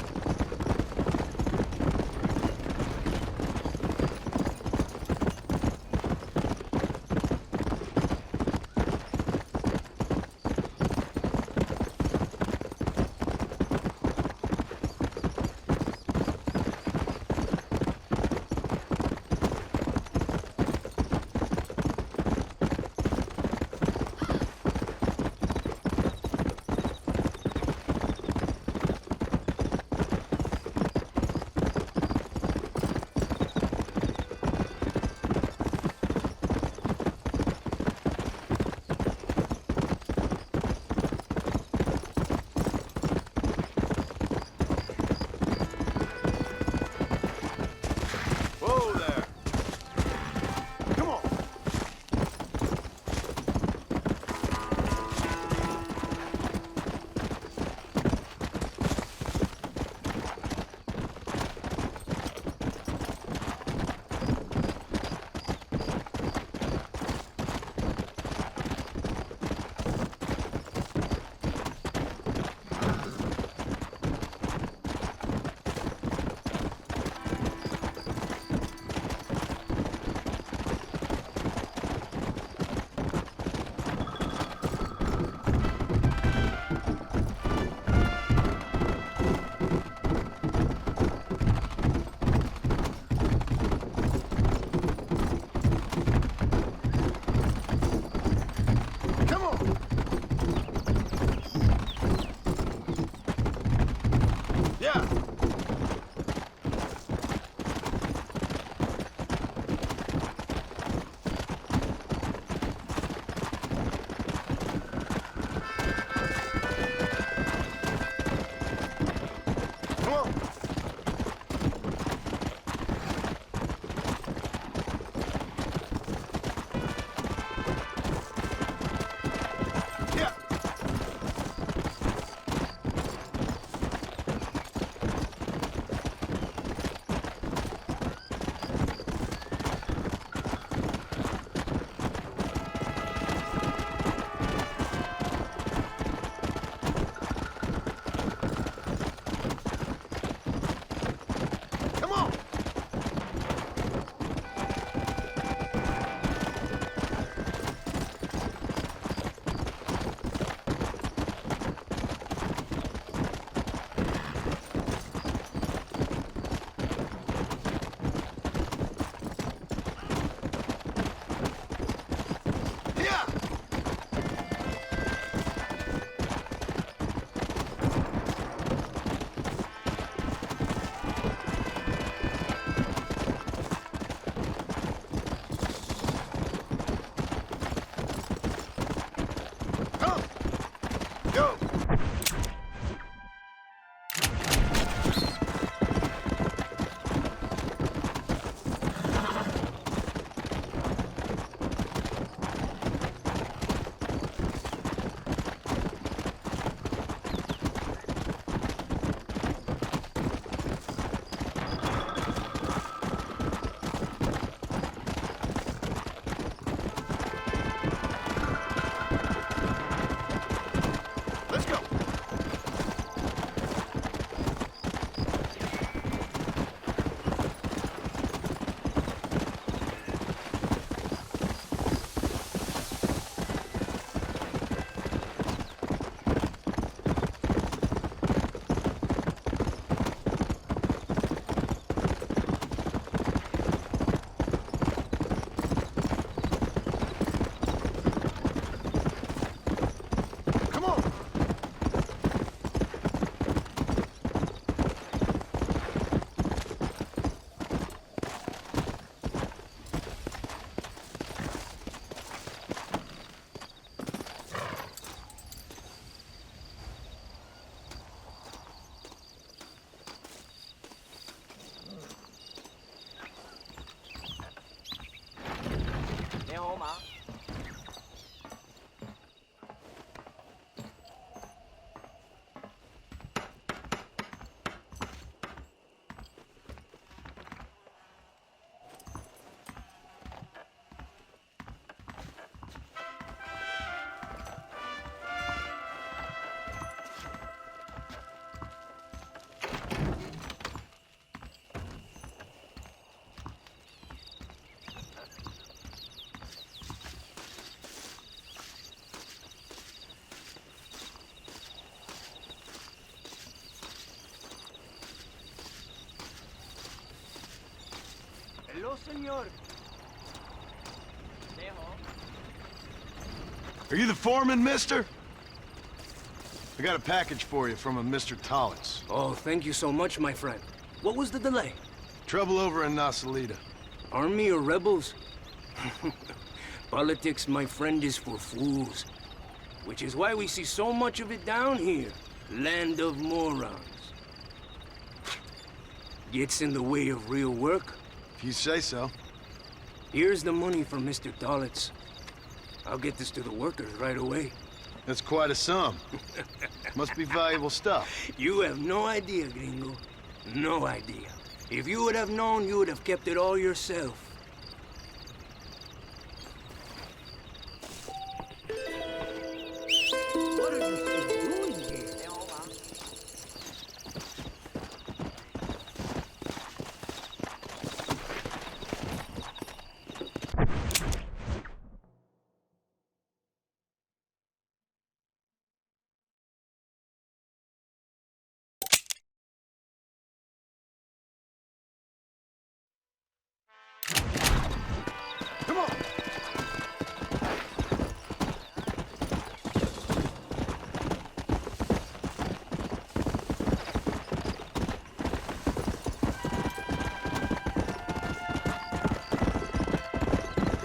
Hello, senor. Are you the foreman, mister? I got a package for you from a Mr. Tollitz. Oh, thank you so much, my friend. What was the delay? Trouble over in Nasalita. Army or rebels? Politics, my friend, is for fools. Which is why we see so much of it down here. Land of morons. Gets in the way of real work. If you say so. Here's the money from Mr. Tollitz. I'll get this to the workers right away. That's quite a sum. Must be valuable stuff. You have no idea, gringo. No idea. If you would have known, you would have kept it all yourself. What are you still doing here? Come on!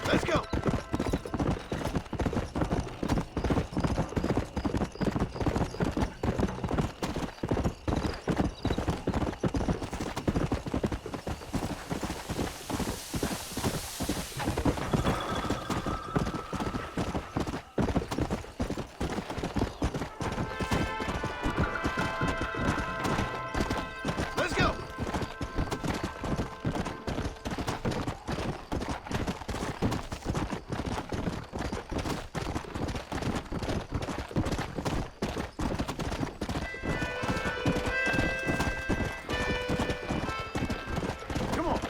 Let's go! Let's go! Come on!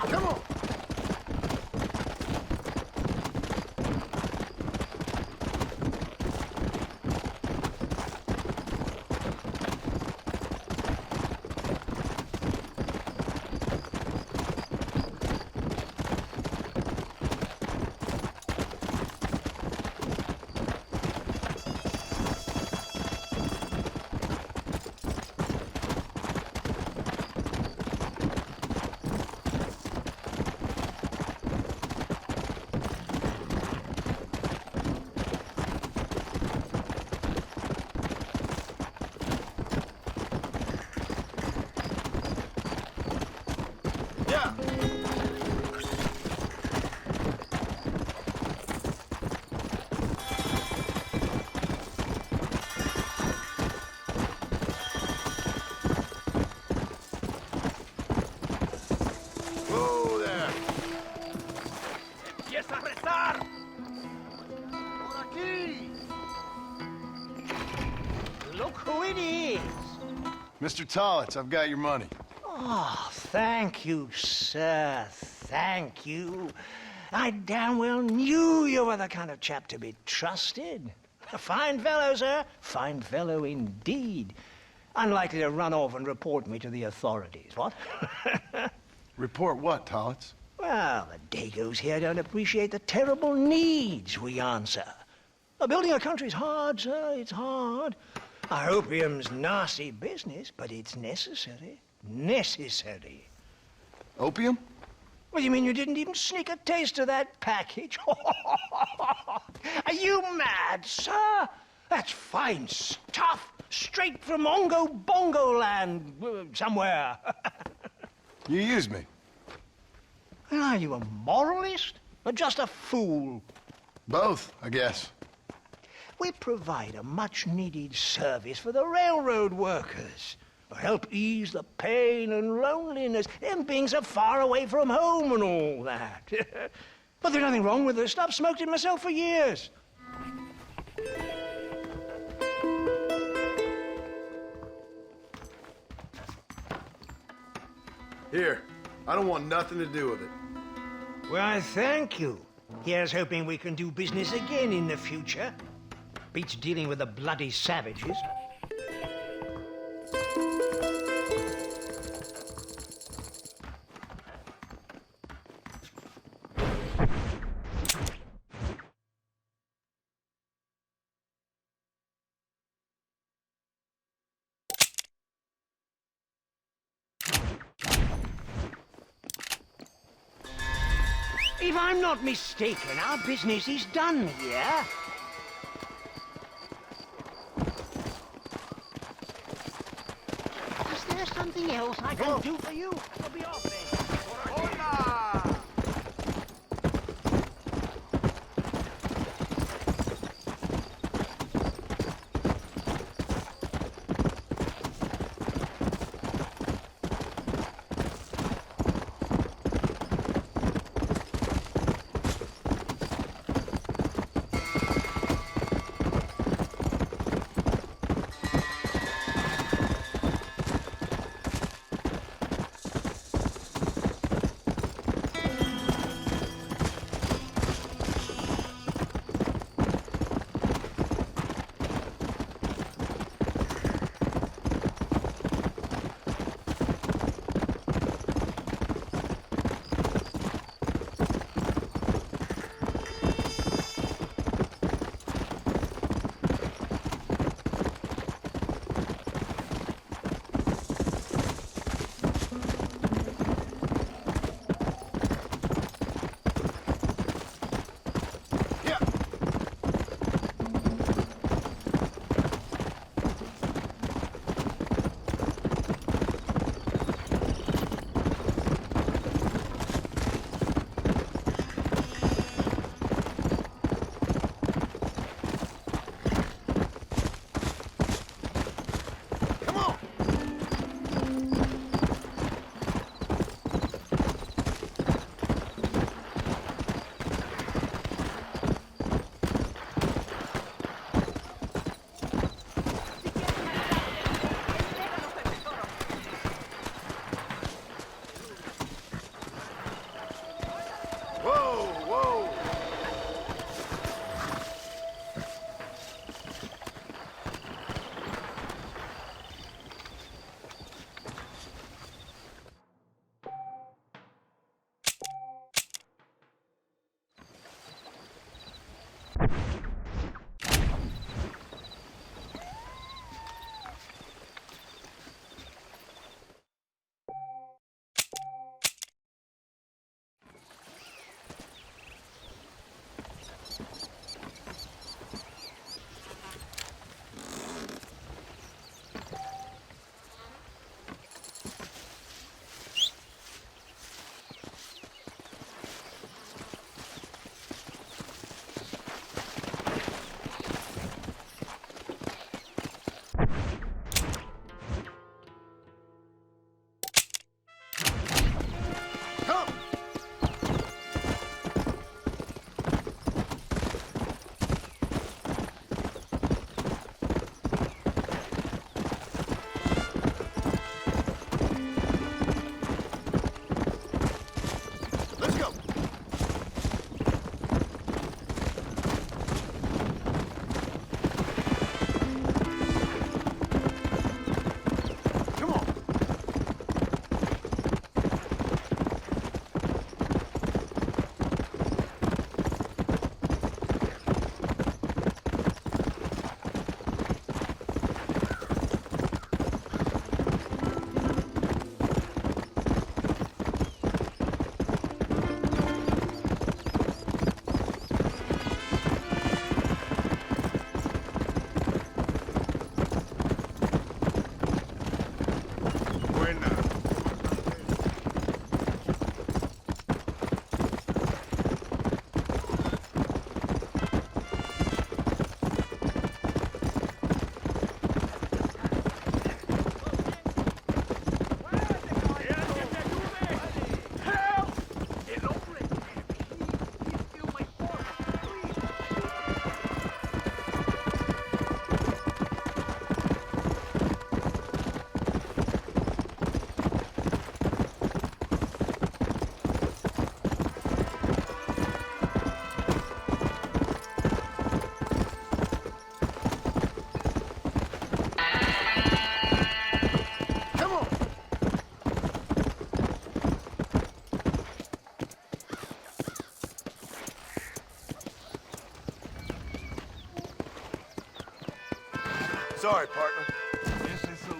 Come on! Yeah! Whoa there! ¡Empieza a rezar! Por aquí! Look who it is! Mr. Tollitz, I've got your money. Oh, thank you, sir. Thank you. I damn well knew you were the kind of chap to be trusted. A fine fellow, sir. Fine fellow indeed. Unlikely to run off and report me to the authorities, what? Report what, Tollitz? Well, the Dagos here don't appreciate the terrible needs we answer. Building a country's hard, sir. It's hard. Our opium's nasty business, but it's necessary. Necessary. Opium? Well, you mean you didn't even sneak a taste of that package? Are you mad, sir? That's fine stuff. Straight from Ongo Bongo land, somewhere. You used me. Well, are you a moralist or just a fool? Both, I guess. We provide a much-needed service for the railroad workers. Help ease the pain and loneliness. Them beings are far away from home and all that. But there's nothing wrong with it. I've smoked it myself for years. Here, I don't want nothing to do with it. Why, thank you. Here's hoping we can do business again in the future. Beats dealing with the bloody savages. If I'm not mistaken, our business is done here. Is there something else I can do for you? I'll be off then. Hola! Sorry, partner. This is so...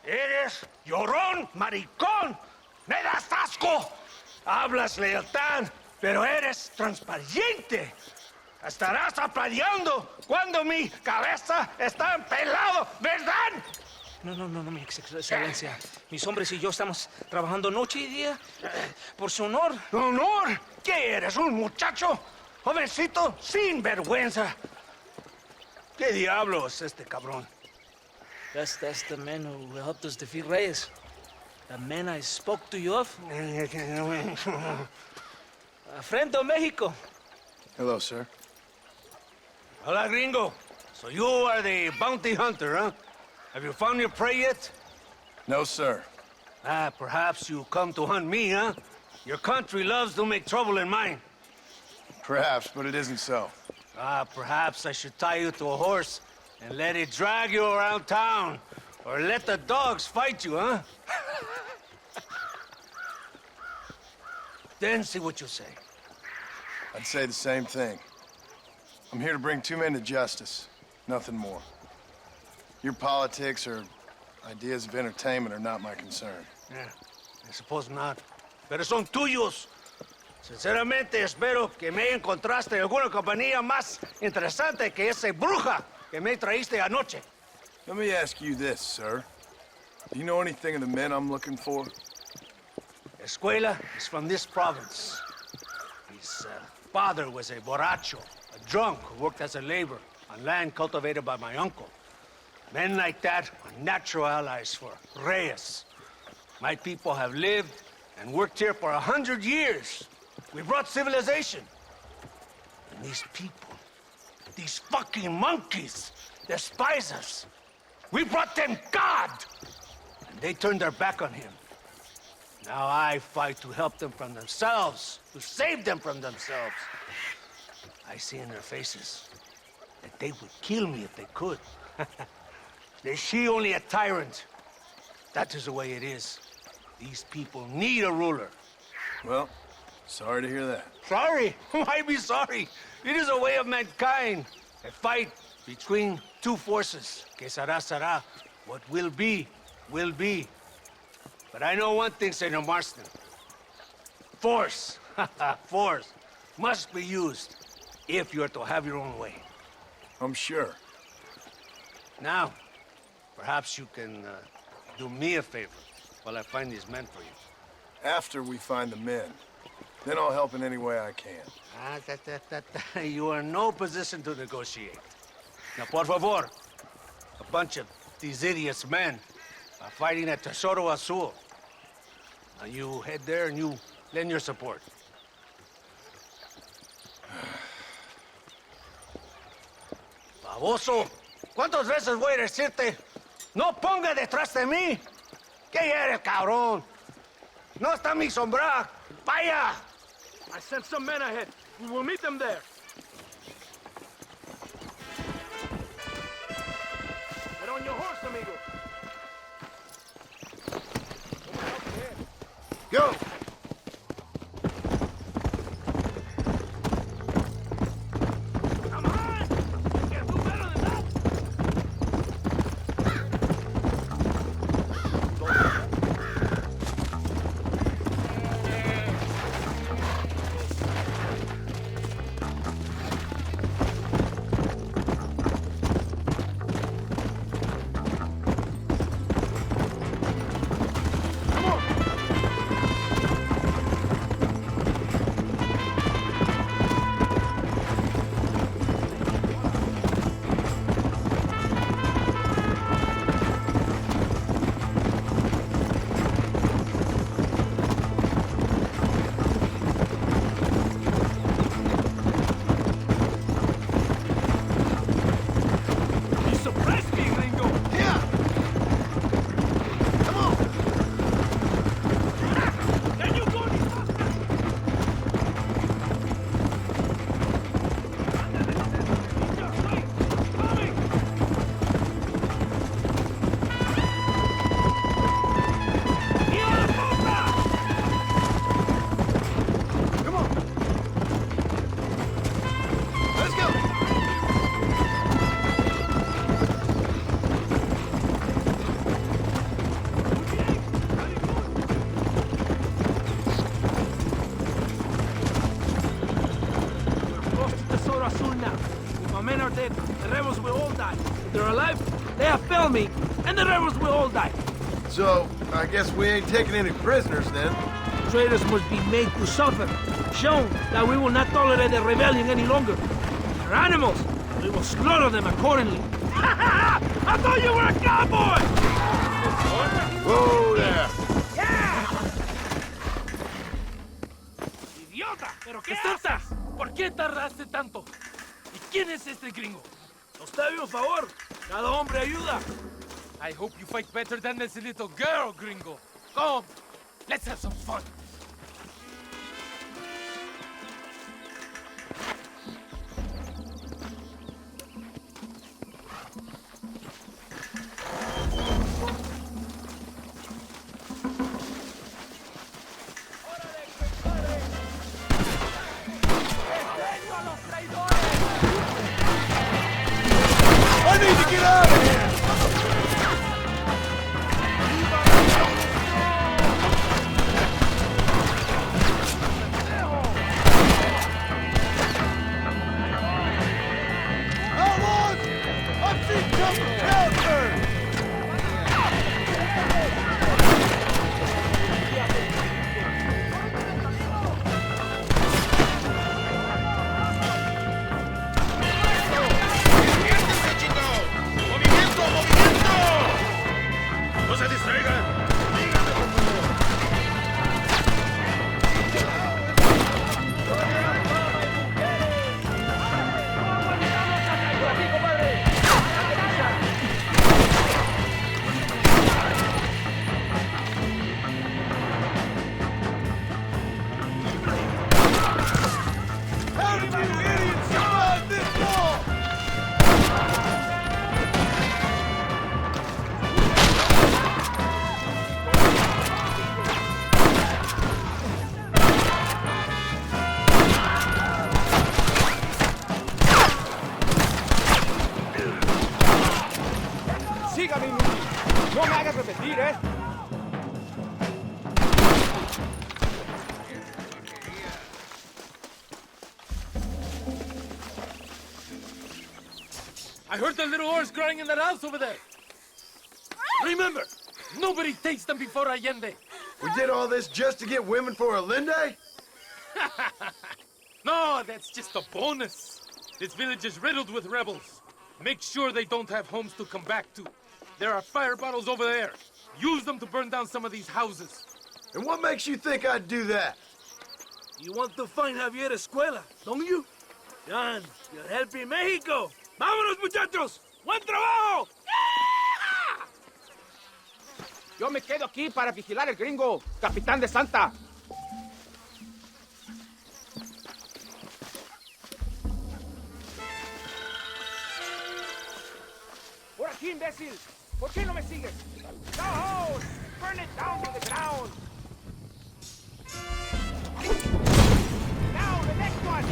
Eres llorón, maricón. Me das asco. Hablas lealtad, pero eres transparente. Estarás aplaudiendo cuando mi cabeza está empelado, ¿verdad? No, mi excelencia. Mis hombres y yo estamos trabajando noche y día por su honor. ¿Honor? ¿Qué eres, un muchacho? Jovencito, sin vergüenza. ¿Qué diablo es este cabrón? That's the man who helped us defeat Reyes. The man I spoke to you of. A friend of Mexico. Hello, sir. Hola, gringo. So you are the bounty hunter, huh? Have you found your prey yet? No, sir. Perhaps you come to hunt me, huh? Your country loves to make trouble in mine. Perhaps, but it isn't so. Perhaps I should tie you to a horse and let it drag you around town. Or let the dogs fight you, huh? Then see what you say. I'd say the same thing. I'm here to bring two men to justice, nothing more. Your politics or ideas of entertainment are not my concern. Yeah, I suppose not. Pero son tuyos. Sinceramente, espero que me encontraste alguna compañía más interesante que esa bruja que me traíste anoche. Let me ask you this, sir. Do you know anything of the men I'm looking for? Escuela is from this province. His father was a borracho, a drunk who worked as a laborer on land cultivated by my uncle. Men like that are natural allies for Reyes. My people have lived and worked here for 100 years. We brought civilization. And these people, these fucking monkeys, despise us. We brought them God! And they turned their back on him. Now I fight to help them from themselves, to save them from themselves. I see in their faces that they would kill me if they could. They see only a tyrant. That is the way it is. These people need a ruler. Well, sorry to hear that. Sorry? Why be sorry? It is a way of mankind. A fight between two forces. Que será. What will be, will be. But I know one thing, Senor Marston. Force, force, must be used if you're to have your own way. I'm sure. Now, perhaps you can do me a favor while I find these men for you. After we find the men, then I'll help in any way I can. You are in no position to negotiate. Now, por favor, a bunch of these idiots men are fighting at Tesoro Azul. Now you head there and you lend your support. Baboso, ¿cuántas veces voy a decirte? No ponga detrás de mí. ¿Qué eres, cabrón? No está mi sombra. Vaya. I sent some men ahead. We will meet them there. Get on your horse, amigo. Go! rebels will all die. If they're alive, they have failed me, and the rebels will all die. So, I guess we ain't taking any prisoners then. Traitors must be made to suffer, shown that we will not tolerate the rebellion any longer. They're animals. We will slaughter them accordingly. I thought you were a cowboy! Whoa there! ¡Idiota! ¿Pero qué haces? ¿Por qué tardaste tanto? ¿Y quién es este gringo? Nos debe un favor. Cada hombre ayuda. I hope you fight better than this little girl, gringo. Come, let's have some fun. I need to get out of here! Outlaws! I've seen some characters! ¡No se distraigan! How did you idiots survive this long? Sígame, Luis. No me hagas repetir, ¿eh? I heard the little horse crying in that house over there. Remember, nobody takes them before Allende. We did all this just to get women for Allende? No, that's just a bonus. This village is riddled with rebels. Make sure they don't have homes to come back to. There are fire bottles over there. Use them to burn down some of these houses. And what makes you think I'd do that? You want to find Javier Escuela, don't you? John, you're helping Mexico. ¡Vámonos, muchachos! ¡Buen trabajo! Yo me quedo aquí para vigilar el gringo, capitán de Santa. Por aquí, imbécil. ¿Por qué no me sigues? No! Burn it down to the ground. Now, the next one.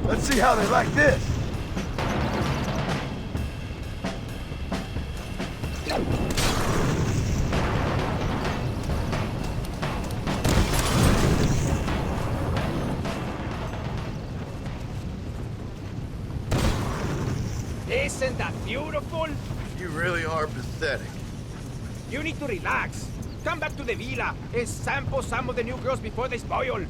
Let's see how they like this. Isn't that beautiful? You really are pathetic. You need to relax. Come back to the villa and sample some of the new girls before they spoil.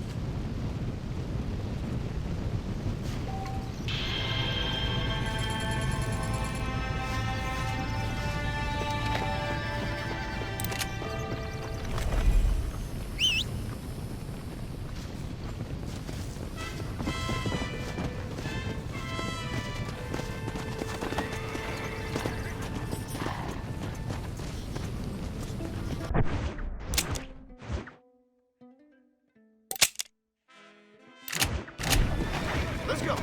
Let's go.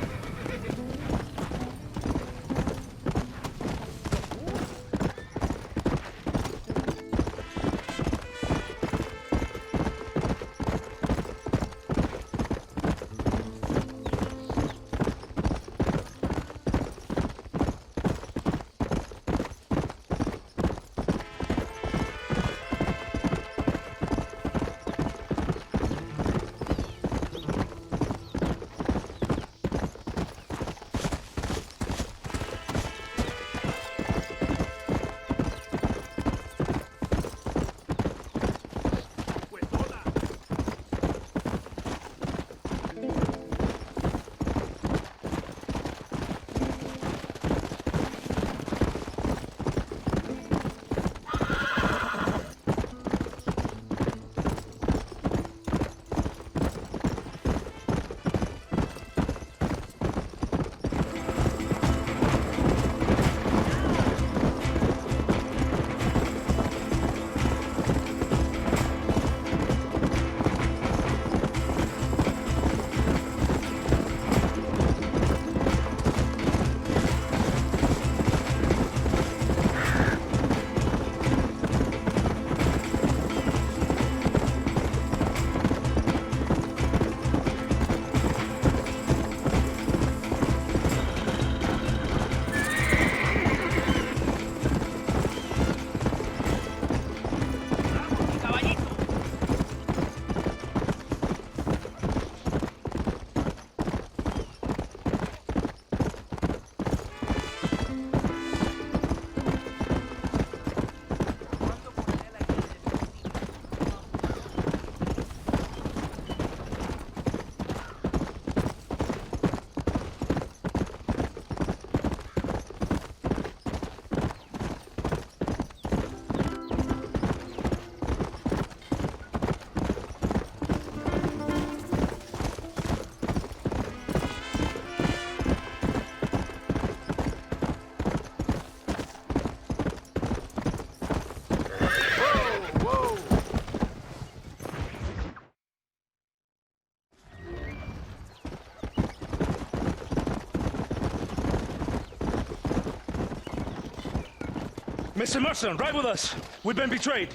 Mr. Mercer, ride with us. We've been betrayed.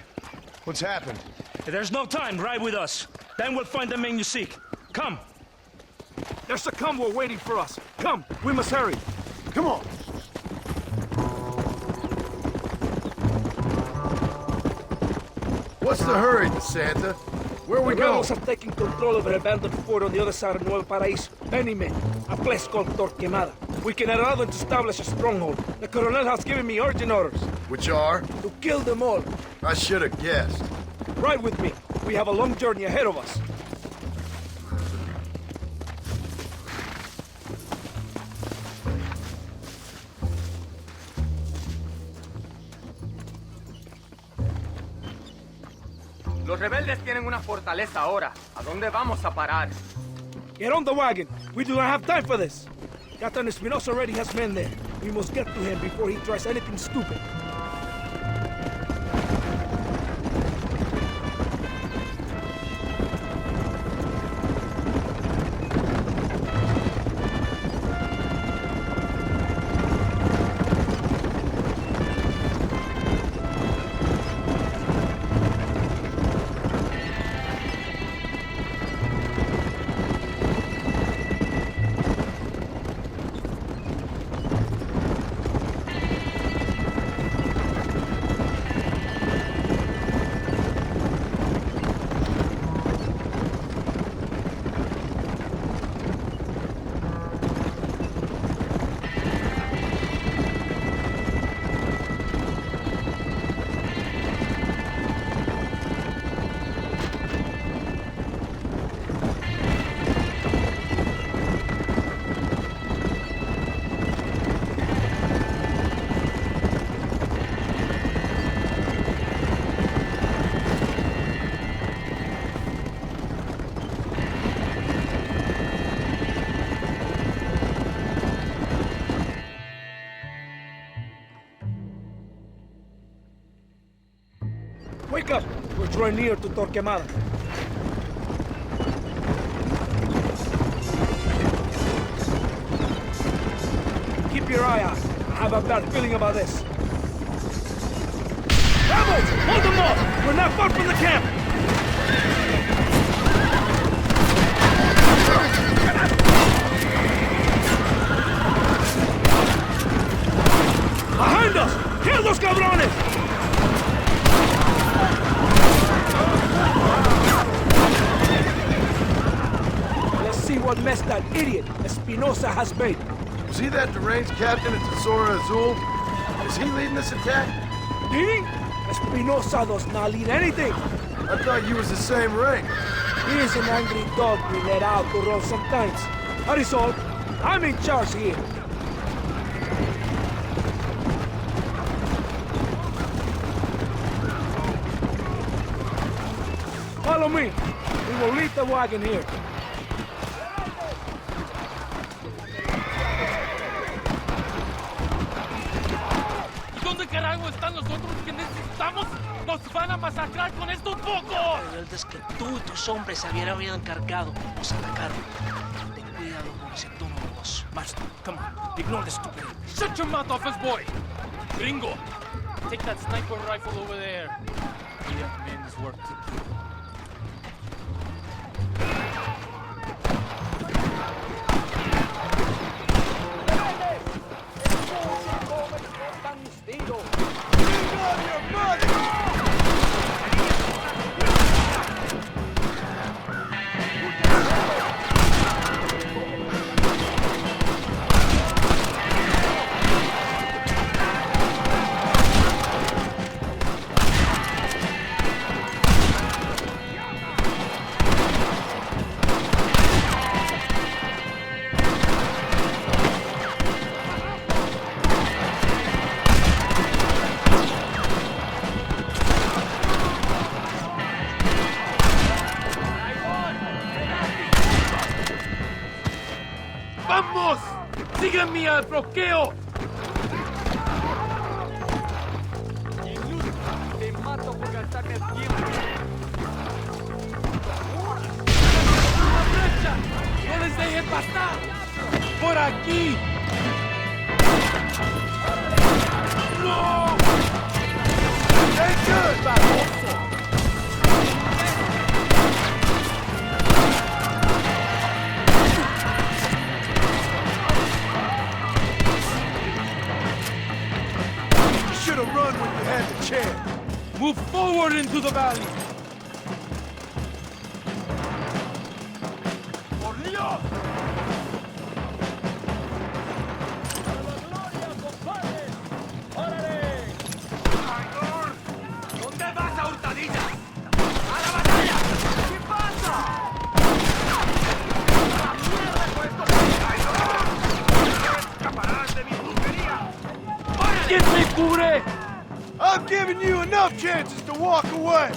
What's happened? There's no time. Ride with us. Then we'll find the men you seek. Come. There's a convoy waiting for us. Come, we must hurry. Come on. What's the hurry, Santa? Where we The going? rebels have taken control of an abandoned fort on the other side of Nuevo Paraíso. Many men. A place called Torquemada. We can allow them to establish a stronghold. The Colonel has given me urgent orders. Which are? To kill them all. I should have guessed. Ride with me. We have a long journey ahead of us. Los rebeldes tienen una fortaleza ahora. ¿A dónde vamos a parar? Get on the wagon. We do not have time for this. Captain Espinosa already has men there. We must get to him before he tries anything stupid. Wake up! We're drawing near to Torquemada. Keep your eye out. I have a bad feeling about this. Rebels! Hold them off! We're not far from the camp! Behind us! Kill those cabrones! See what mess that idiot Espinosa has made. Was he that deranged captain at Tesoro Azul? Is he leading this attack? Leading? Espinosa does not lead anything. I thought you was the same rank. He is an angry dog we let out to roam sometimes. That is all. I'm in charge here. Follow me. We will leave the wagon here. ¿Dónde carajo están los otros que necesitamos? ¡Nos van a masacrar con estos pocos! Rebeldes que tú y tus hombres se habían encargado nos atacaron. Ten cuidado con ese tono de voz. Marshal, come on. Ignore the stupid. Shut your mouth off his boy! Gringo, take that sniper rifle over there. We have men's work to do. ¡Vamos! ¡Síganme al bloqueo! Te mato por gastarme el tiempo. ¡A la derecha! ¡No les dejen pasar! ¡Por aquí! ¡No! ain't good! You should have run when you had the chance. Move forward into the valley. Por Dios! ¿Dónde vas a hurtadillas? ¡A la batalla! ¿Qué pasa? ¡A la mierda con estos traidores! ¡Escaparás de mi brujería! ¿Quién me cubre? I'm giving you enough chances to walk away.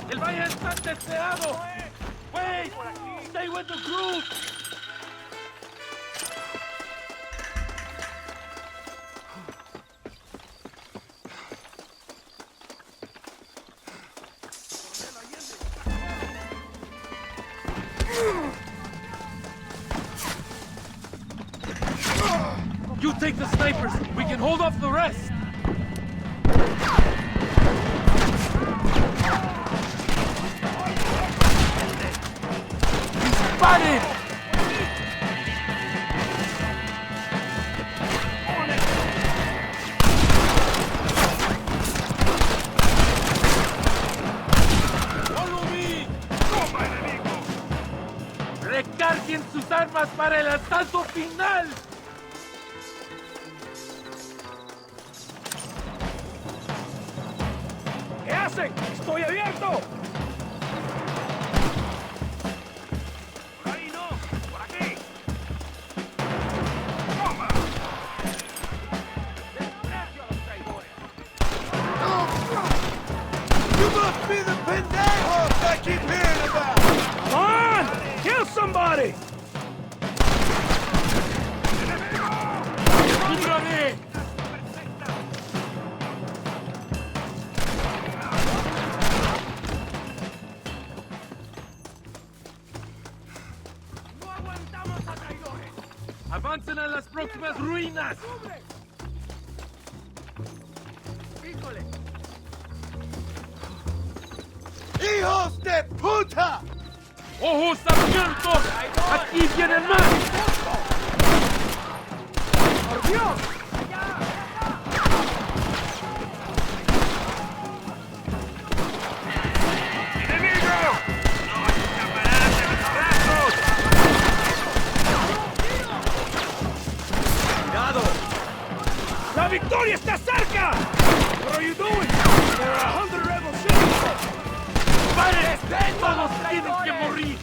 El valle está deseado. Wait! Stay with the group. You take the snipers. We can hold off the rest. He's spotted! Follow me! ¡Toma, enemigo! Recarguen sus armas para el asalto final. ¿Qué hacen? ¡Estoy abierto! Por ahí no, por aquí. ¡Toma! ¡Desprecio a los traidores! You must be the pendejos I keep hearing about! Come on! Kill somebody! ¡Cúbrame! ¡No aguantamos a traidores! ¡Avancen a las próximas ruinas! ¡Híjole! ¡Hijos de puta! ¡Ojos abiertos! ¡Aquí vienen más! ¡Por Dios! ¡Enemigo! ¡No escaparás de mis brazos! ¡Cuidado! ¡La victoria está cerca! What are you doing? There are 100 rebels shooting at us! ¡Paren! ¡Todos tienen que morir!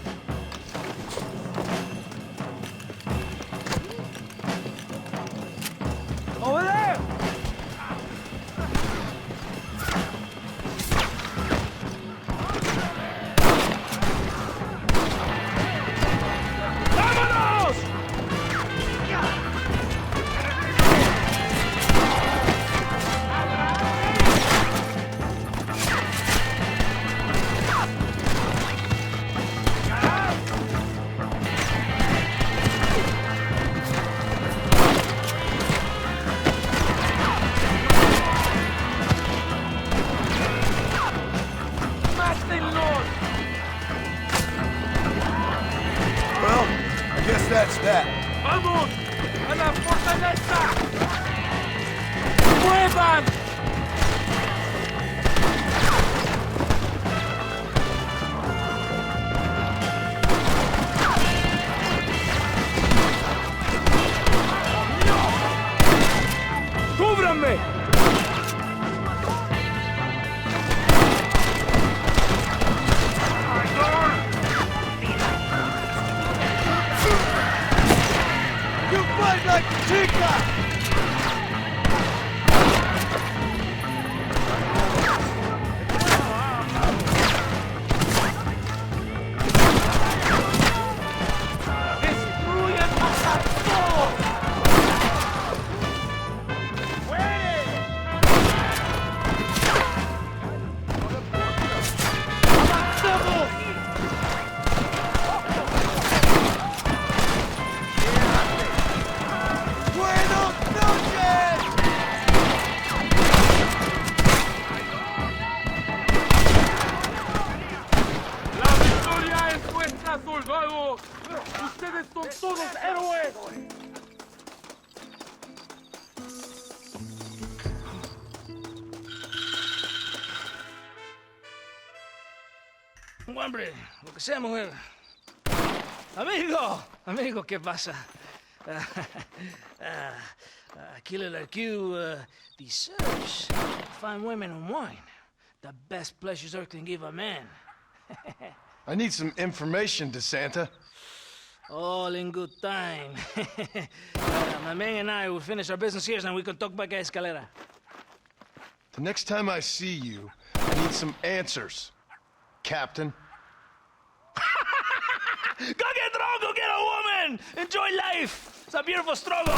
Tengo hambre. Lo que sea, mujer. Amigo, ¿qué pasa? Killer like you deserves fine women and wine. The best pleasures Earth can give a man. I need some information, DeSanta. All in good time. My man and I will finish our business here, and we can talk back at Escalera. The next time I see you, I need some answers, Captain. Go get drunk, go get a woman! Enjoy life! It's a beautiful struggle!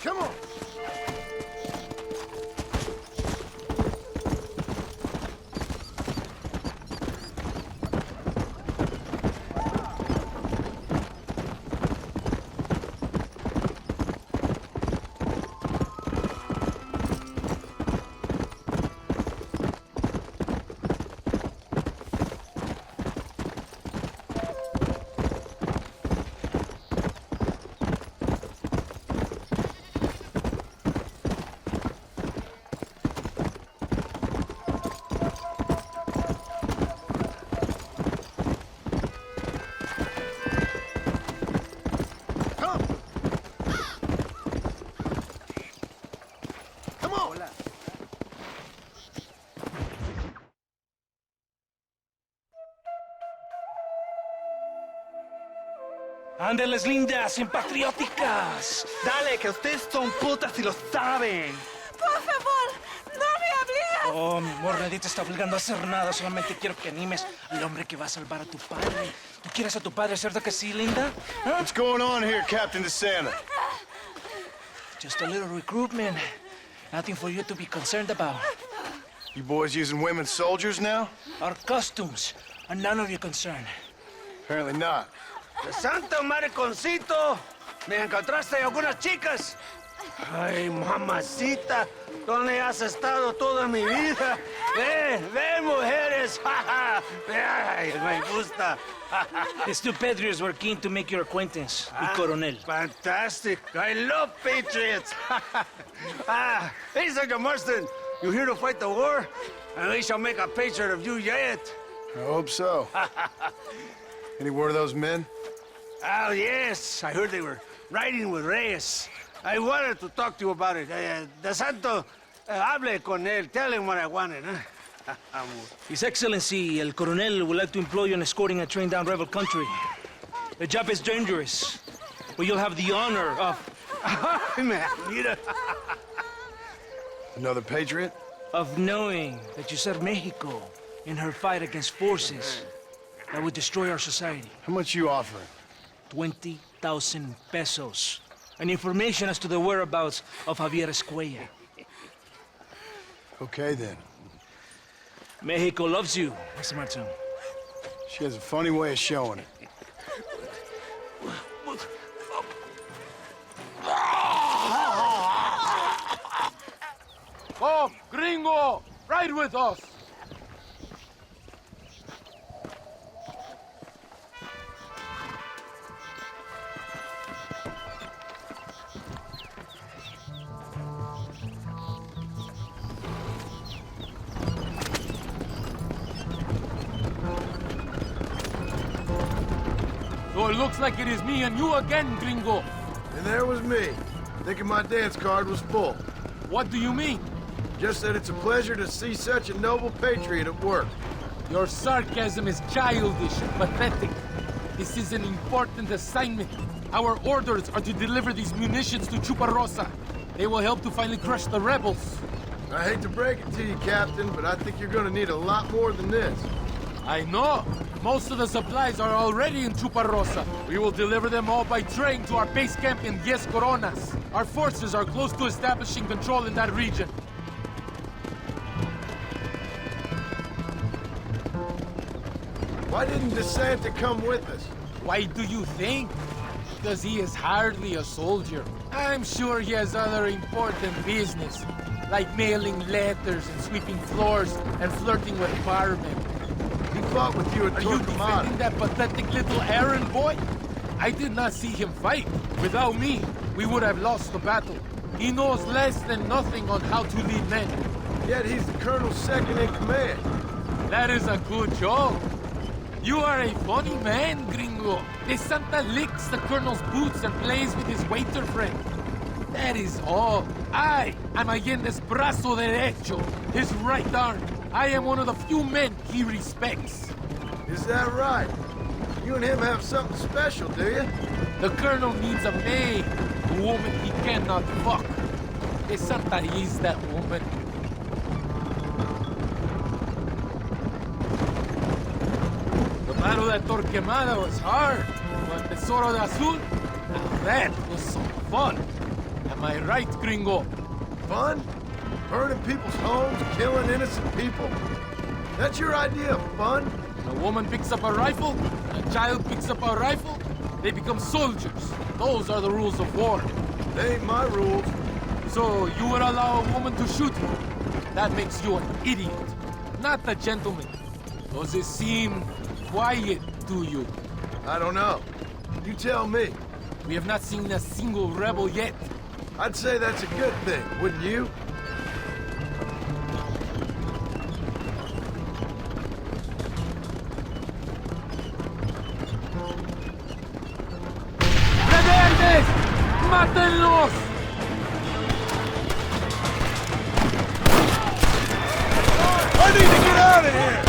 Come on! Ándeles, lindas, impatrióticas. Dale, que ustedes son putas y lo saben. Por favor, no me obligas. Oh, mi amor, nadie te está obligando a hacer nada. Solamente quiero que animes al hombre que va a salvar a tu padre. ¿Tú quieres a tu padre, cierto que sí, linda? ¿Ah? What's going on here, Captain DeSanta? Just a little recruitment. Nothing for you to be concerned about. You boys using women soldiers now? Our costumes are none of your concern. Apparently not. ¡De santo mariconcito! ¿Me encontraste algunas chicas? Ay, mamacita, ¿dónde has estado toda mi vida? Ven, ven, mujeres. Ay, me gusta. These two patriots were keen to make your acquaintance with Coronel. Fantastic. I love patriots. Hey, Sergeant Marston, you here to fight the war? And we shall make a patriot of you yet. I hope so. Any word of those men? Oh, yes. I heard they were riding with Reyes. I wanted to talk to you about it. De Santo, hable con él. Tell him what I wanted, huh? His Excellency, El Coronel, would like to employ you in escorting a train down rebel country. The job is dangerous, but you'll have the honor of... Another patriot? Of knowing that you served Mexico in her fight against forces that would destroy our society. How much you offering? 20,000 pesos. And information as to the whereabouts of Javier Escuella. Okay, then. Mexico loves you, Mr. Martin. She has a funny way of showing it. Come, gringo! Ride with us! So it looks like it is me and you again, gringo. And there was me, thinking my dance card was full. What do you mean? Just that it's a pleasure to see such a noble patriot at work. Your sarcasm is childish and pathetic. This is an important assignment. Our orders are to deliver these munitions to Chuparosa. They will help to finally crush the rebels. I hate to break it to you, Captain, but I think you're gonna need a lot more than this. I know. Most of the supplies are already in Chuparosa. We will deliver them all by train to our base camp in 10 Coronas. Our forces are close to establishing control in that region. Why didn't DeSanta come with us? Why do you think? Because he is hardly a soldier. I'm sure he has other important business, like mailing letters and sweeping floors and flirting with barmen. He fought with you at Are you defending that pathetic little errand boy? I did not see him fight. Without me, we would have lost the battle. He knows less than nothing on how to lead men. Yet he's the colonel's second in command. That is a good joke. You are a funny man, gringo. DeSanta licks the colonel's boots and plays with his waiter friend. That is all. I am Allende's brazo derecho, his right arm. I am one of the few men he respects. Is that right? You and him have something special, do you? The colonel needs a maid, a woman he cannot fuck. DeSanta is that woman. The battle at Torquemada was hard, but Tesoro de Azul, now that was some fun. Am I right, gringo? Fun? Burning people's homes, killing innocent people? That's your idea of fun? A woman picks up a rifle, a child picks up a rifle, they become soldiers. Those are the rules of war. They ain't my rules. So you would allow a woman to shoot you? That makes you an idiot, not a gentleman. Does it seem quiet to you? I don't know. You tell me. We have not seen a single rebel yet. I'd say that's a good thing, wouldn't you? ¡Rebeldes! ¡Mátenlos! I need to get out of here!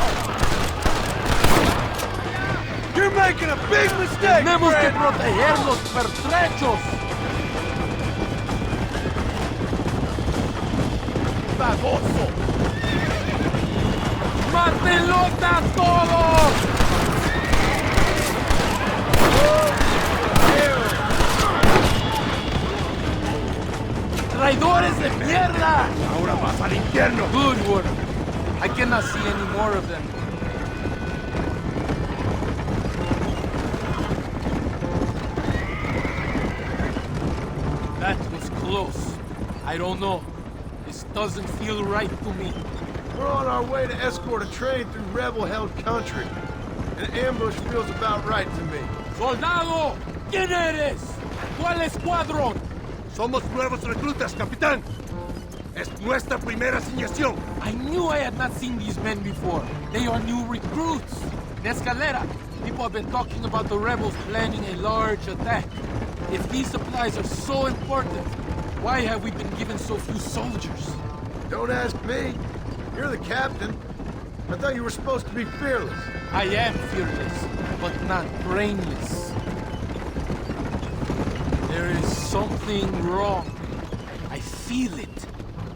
You're making a big mistake, Tenemos que Fred! proteger los pertrechos. ¡Baboso! ¡Mátenlos a todos! ¡Traidores de mierda! Ahora vas al infierno! Good work. I cannot see any more of them. That was close. I don't know. This doesn't feel right to me. We're on our way to escort a train through rebel-held country. An ambush feels about right to me. ¡Soldado! ¿Quién eres? ¿Cuál escuadrón? Somos nuevos reclutas, capitán. Es nuestra primera asignación. I knew I had not seen these men before. They are new recruits. In Escalera, people have been talking about the rebels planning a large attack. If these supplies are so important, why have we been given so few soldiers? Don't ask me. You're the captain. I thought you were supposed to be fearless. I am fearless, but not brainless. There is something wrong. I feel it.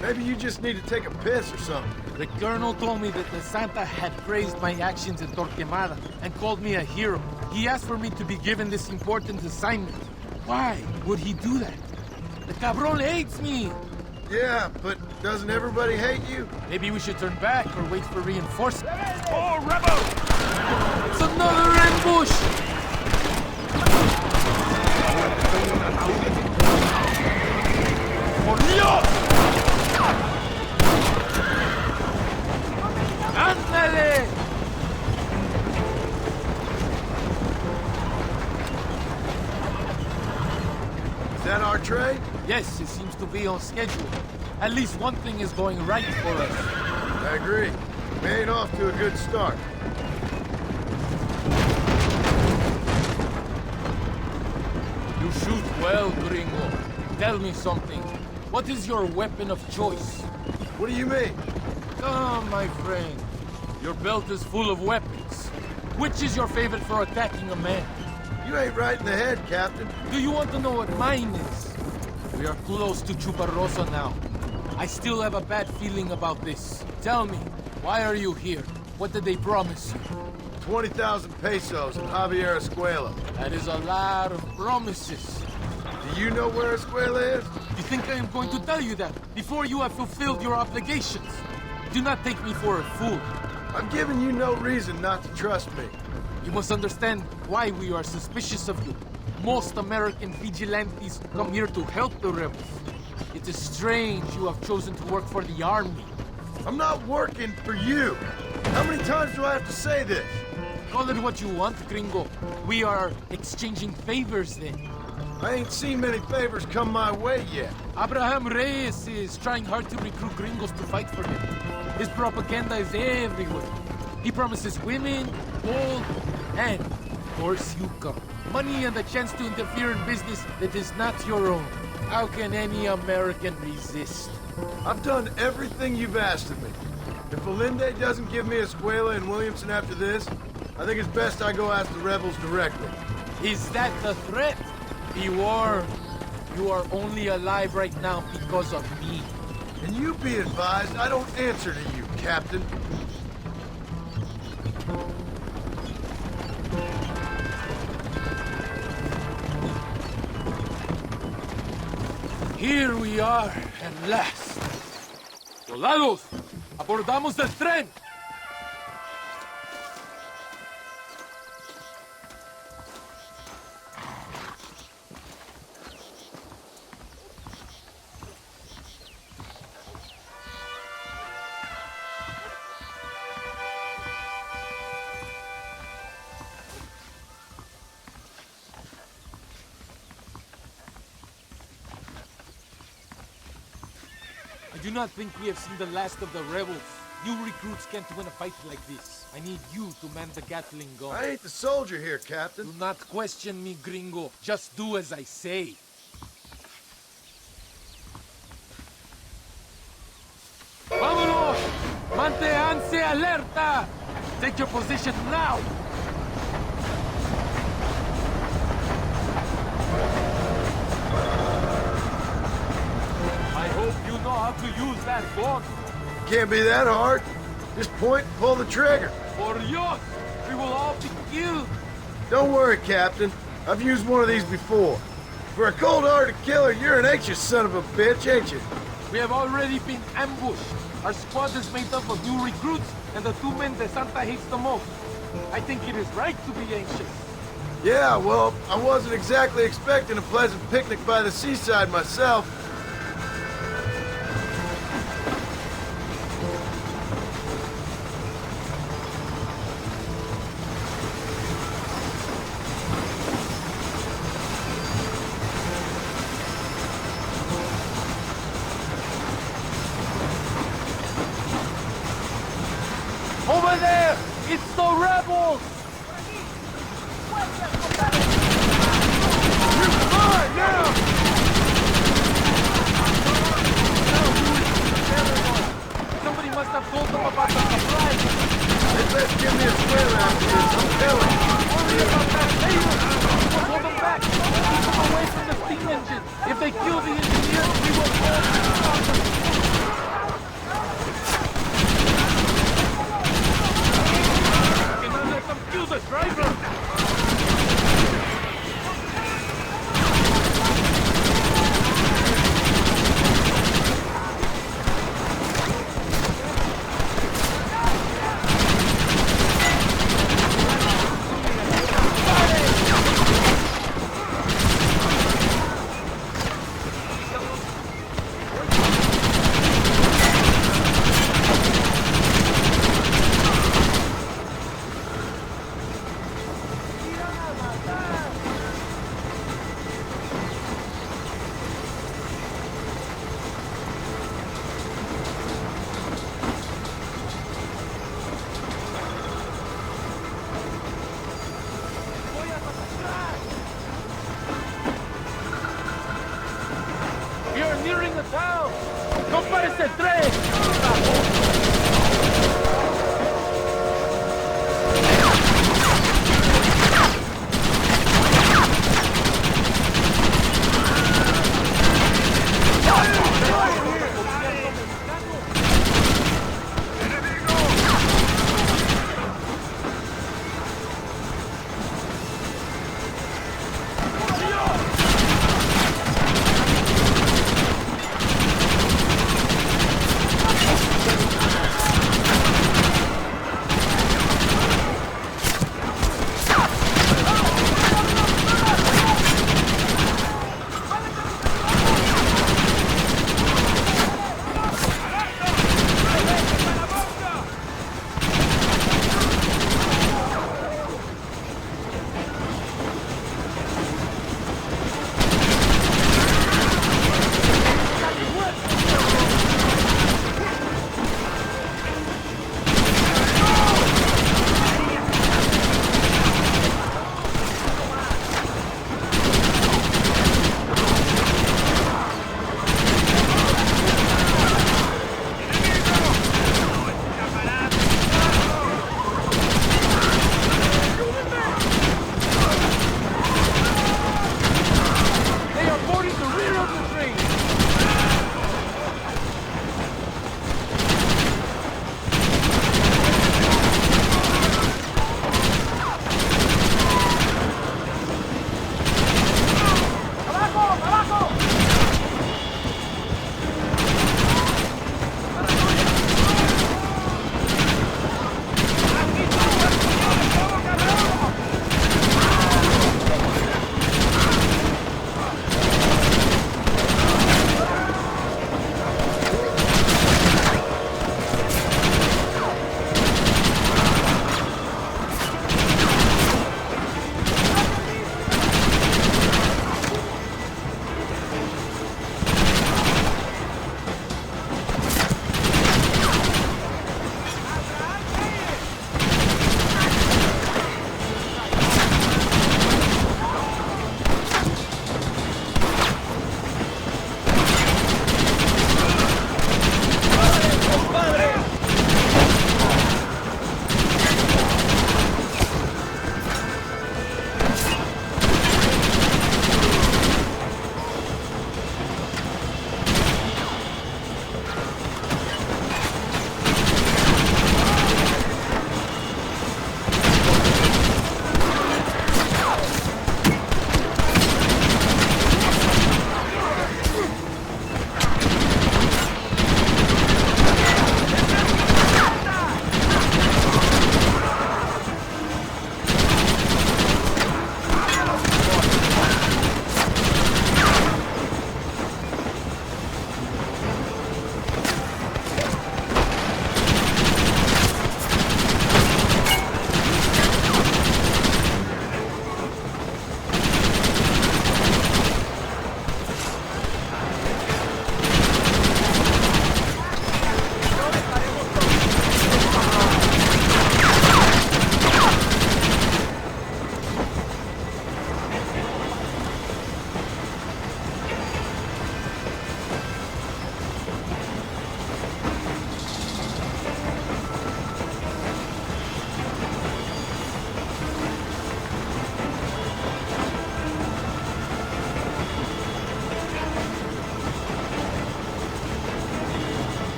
Maybe you just need to take a piss or something. The colonel told me that DeSanta had praised my actions in Torquemada and called me a hero. He asked for me to be given this important assignment. Why would he do that? The cabron hates me. Yeah, but doesn't everybody hate you? Maybe we should turn back or wait for reinforcements. Oh, rebels! It's another ambush! ¡Por Dios! ¡Ándale! Is that our train? Yes, it seems to be on schedule. At least one thing is going right for us. I agree. We ain't off to a good start. You shoot well, gringo. Tell me something. What is your weapon of choice? What do you mean? Come, my friend. Your belt is full of weapons. Which is your favorite for attacking a man? You ain't right in the head, Captain. Do you want to know what mine is? We are close to Chuparosa now. I still have a bad feeling about this. Tell me, why are you here? What did they promise you? 20,000 pesos in Javier Escuela. That is a lot of promises. Do you know where Escuela is? You think I am going to tell you that before you have fulfilled your obligations? Do not take me for a fool. I'm giving you no reason not to trust me. You must understand why we are suspicious of you. Most American vigilantes come here to help the rebels. It is strange you have chosen to work for the army. I'm not working for you. How many times do I have to say this? Call it what you want, gringo. We are exchanging favors then. I ain't seen many favors come my way yet. Abraham Reyes is trying hard to recruit gringos to fight for him. His propaganda is everywhere. He promises women, gold, and, of course, you come. Money and the chance to interfere in business that is not your own. How can any American resist? I've done everything you've asked of me. If Allende doesn't give me Escuela and Williamson after this, I think it's best I go ask the rebels directly. Is that the threat? Be warned. You are only alive right now because of me. And you be advised, I don't answer to you, Captain. Here we are, at last. Soldados, abordamos el tren. I do not think we have seen the last of the rebels. New recruits can't win a fight like this. I need you to man the Gatling gun. I ain't the soldier here, Captain. Do not question me, gringo. Just do as I say. ¡Vámonos! ¡Manténganse alerta! Take your position now! I hope you know how to use that gun. Can't be that hard. Just point and pull the trigger. Por Dios! We will all be killed! Don't worry, Captain. I've used one of these before. For a cold-hearted killer, you're an anxious son of a bitch, ain't you? We have already been ambushed. Our squad is made up of new recruits and the two men that Santa hates the most. I think it is right to be anxious. Yeah, well, I wasn't exactly expecting a pleasant picnic by the seaside myself. Over there! It's the rebels! Somebody must have told them about the supply. They best give me a square after this, I'm telling you. Worry about that later! We'll hold them back! Keep them away from the steam engine! If they kill the engineer, we will hold them. Kill the driver! Nearing the town! ¡No parece el tren!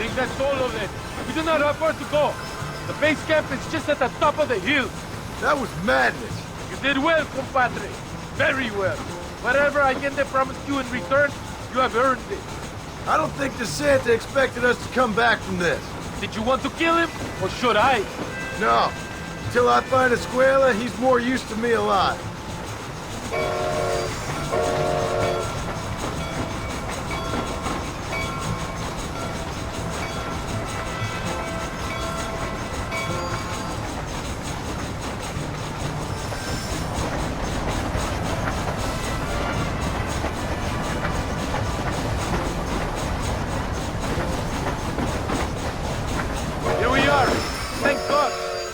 think that's all of it. We do not have far to go. The base camp is just at the top of the hill. That was madness. You did well, compadre. Very well. Whatever Allende promised you in return, you have earned it. I don't think the Santa expected us to come back from this. Did you want to kill him, or should I? No. Till I find Escuela, he's more used to me alive.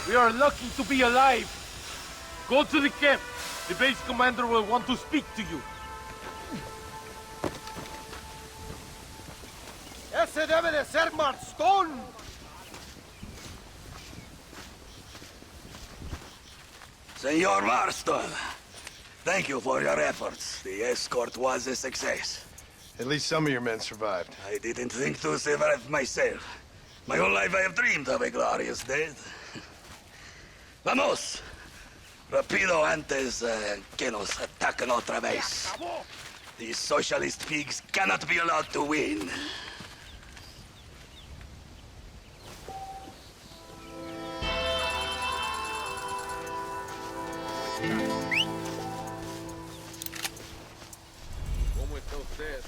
We are lucky to be alive. Go to the camp. The base commander will want to speak to you. Ese debe de ser Marshal. Senor Marshal, thank you for your efforts. The escort was a success. At least some of your men survived. I didn't think to survive myself. My whole life I have dreamed of a glorious death. Vamos! Rapido antes que nos ataquen otra vez. These socialist pigs cannot be allowed to win. ¿Cómo está usted?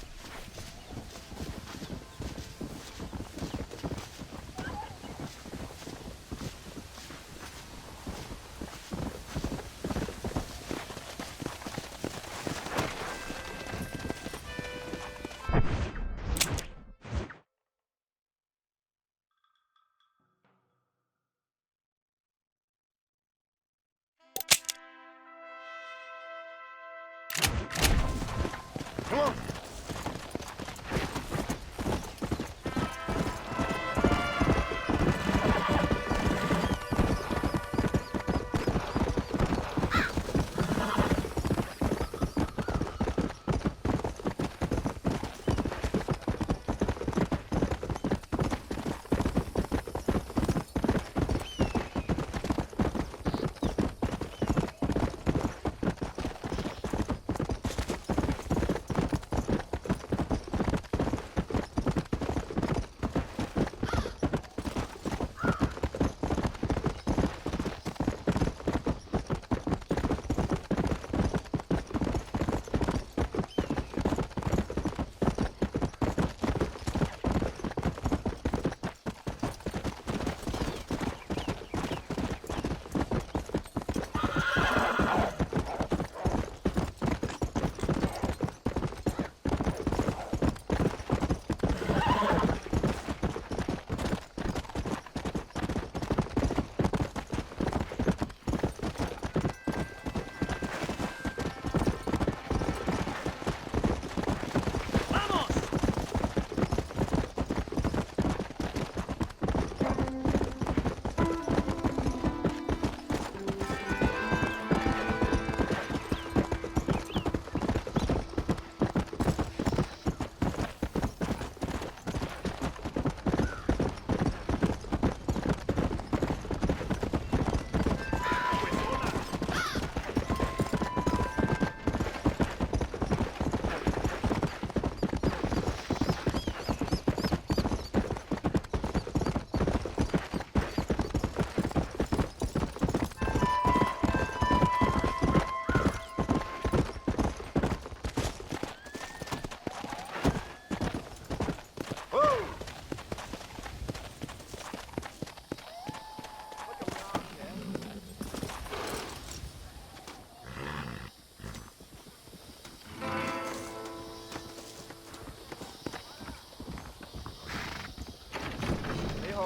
Come on.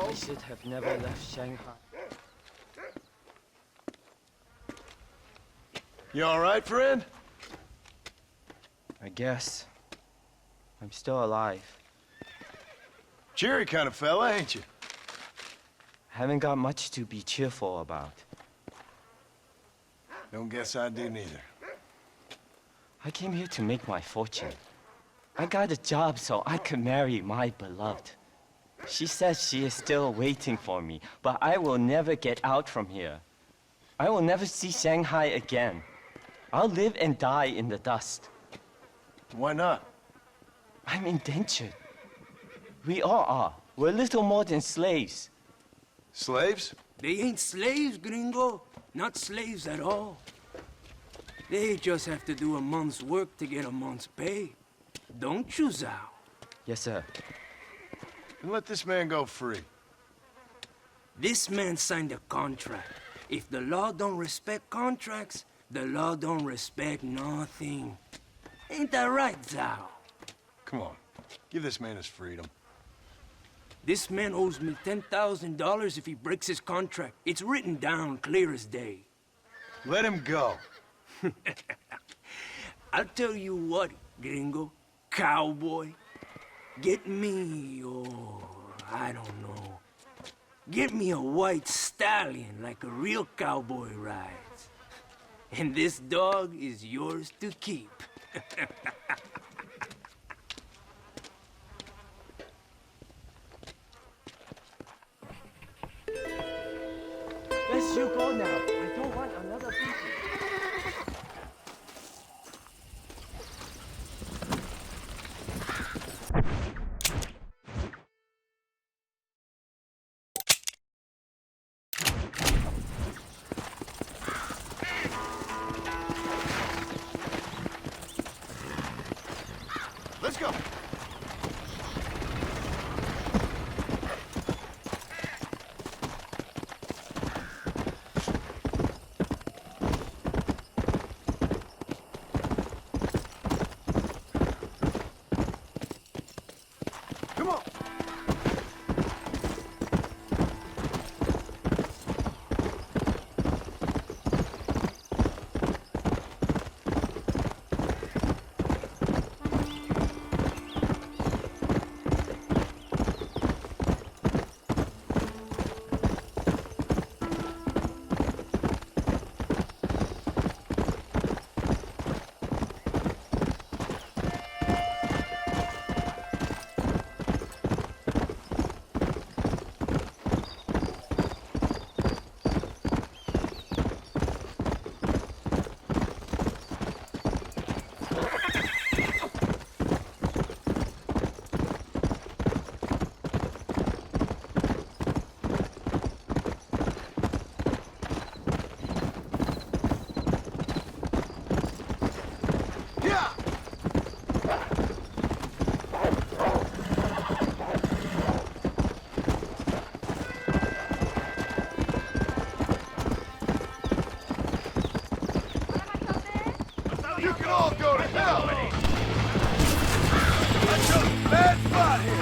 I should have never left Shanghai. You all right, friend? I guess. I'm still alive. Cheery kind of fella, ain't you? Haven't got much to be cheerful about. Don't guess I do neither. I came here to make my fortune. I got a job so I could marry my beloved. She says she is still waiting for me, but I will never get out from here. I will never see Shanghai again. I'll live and die in the dust. Why not? I'm indentured. We all are. We're little more than slaves. Slaves? They ain't slaves, gringo. Not slaves at all. They just have to do a month's work to get a month's pay. Don't you, Zhao? Yes, sir. Then let this man go free. This man signed a contract. If the law don't respect contracts, the law don't respect nothing. Ain't that right, Zhao? Come on. Give this man his freedom. This man owes me $10,000 if he breaks his contract. It's written down clear as day. Let him go. I'll tell you what, gringo, cowboy. Get me, I don't know. Get me a white stallion like a real cowboy rides. And this dog is yours to keep. Let's you go now. I don't want another beating. Let's go. Come on. You can all go to hell! I chose a bad spot here!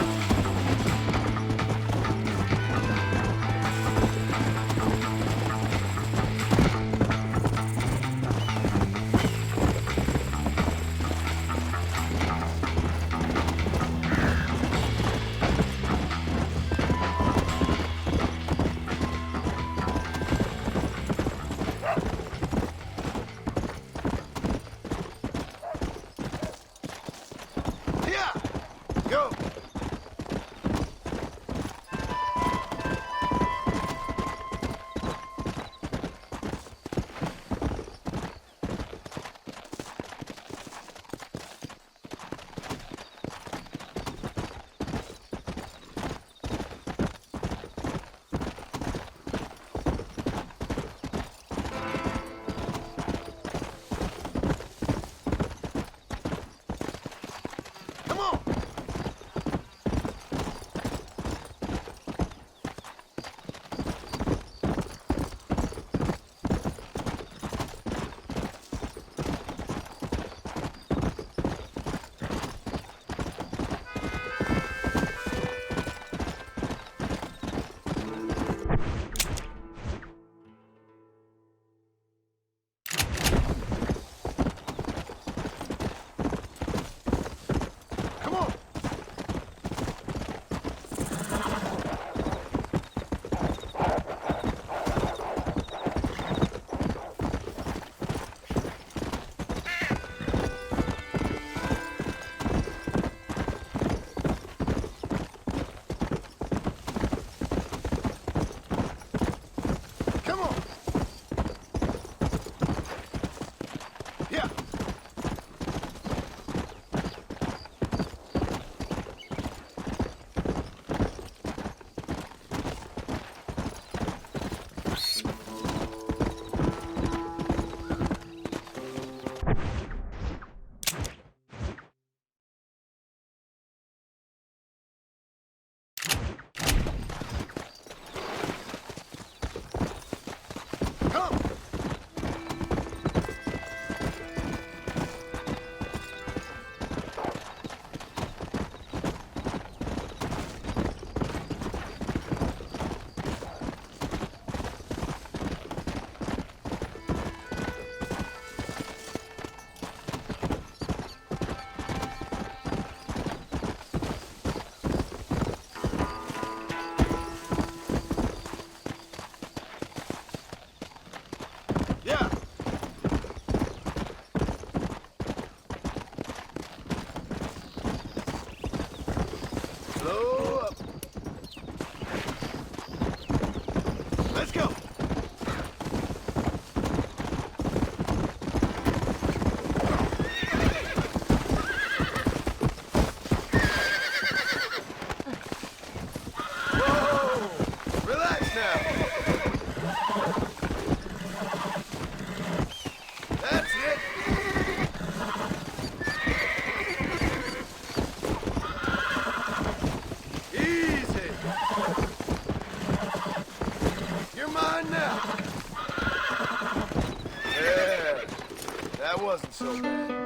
wasn't so bad.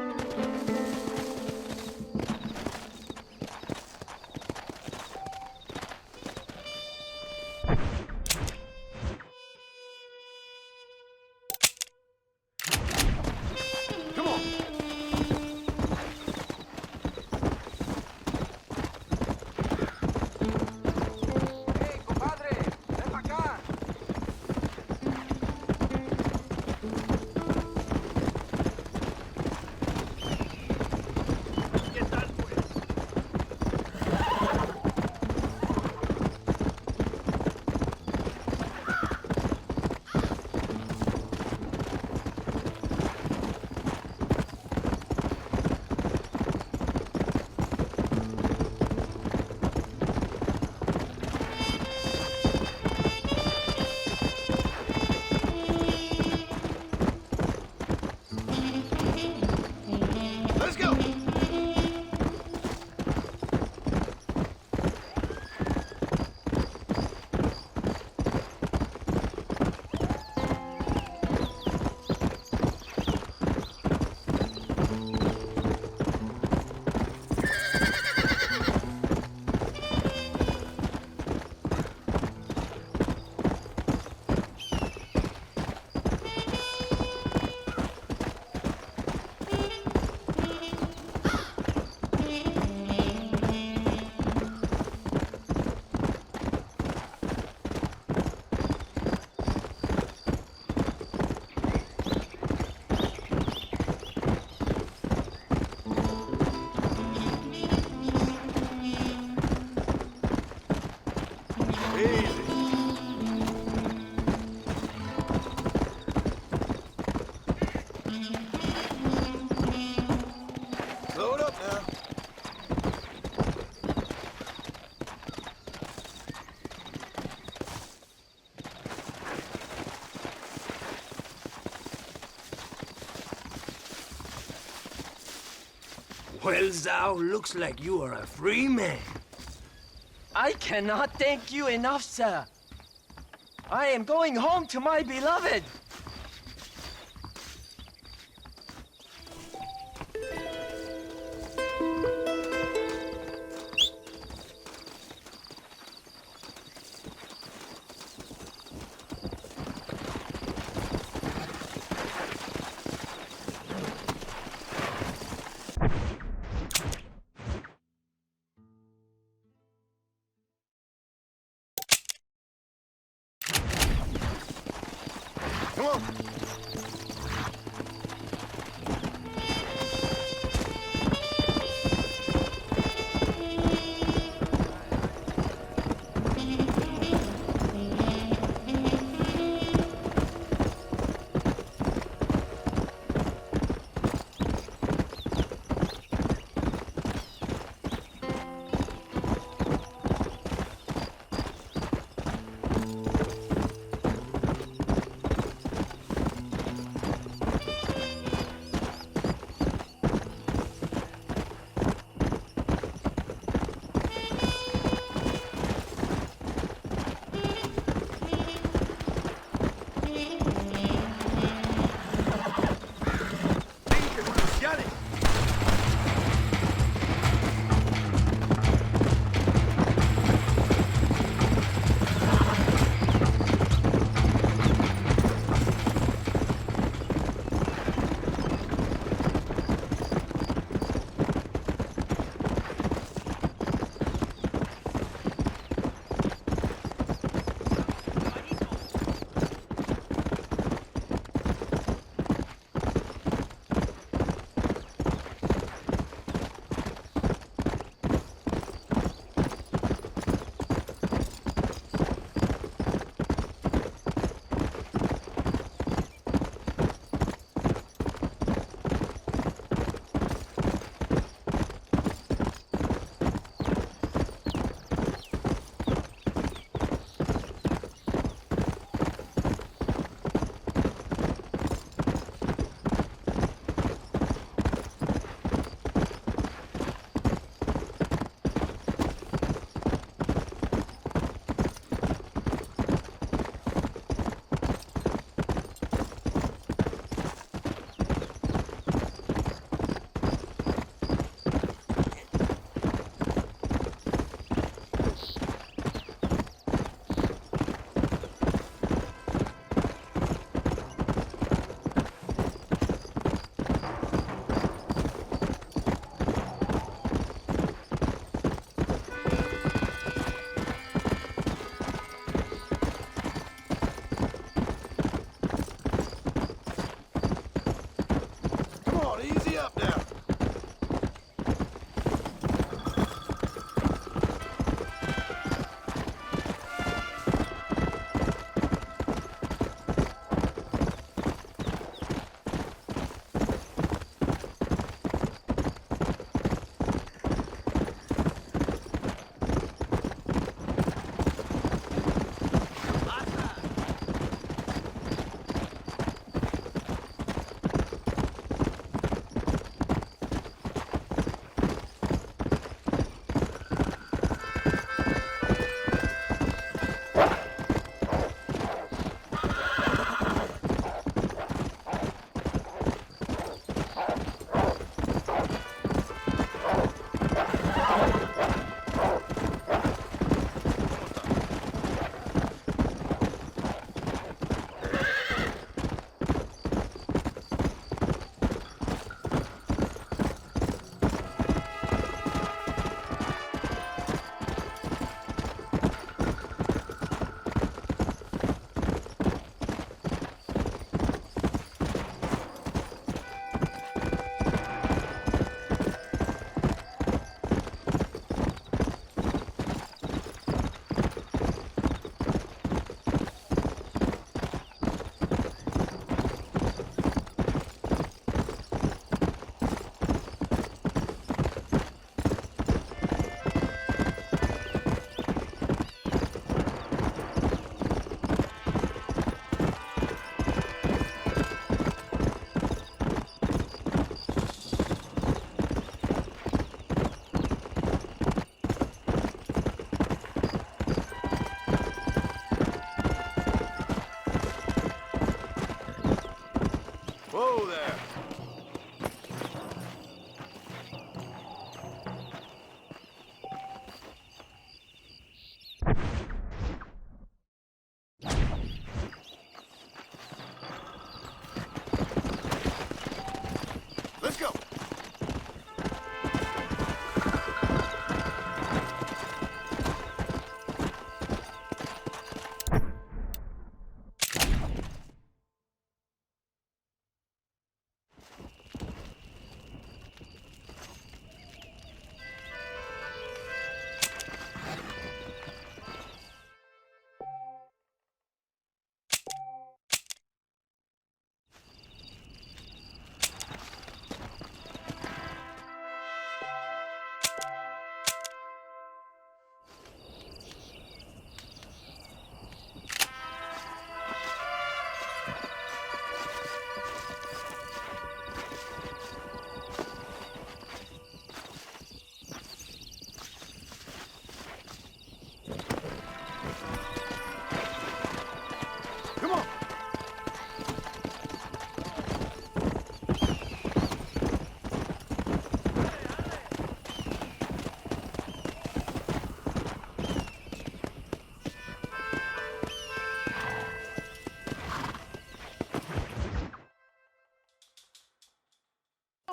Well, thou looks like you are a free man. I cannot thank you enough, sir. I am going home to my beloved.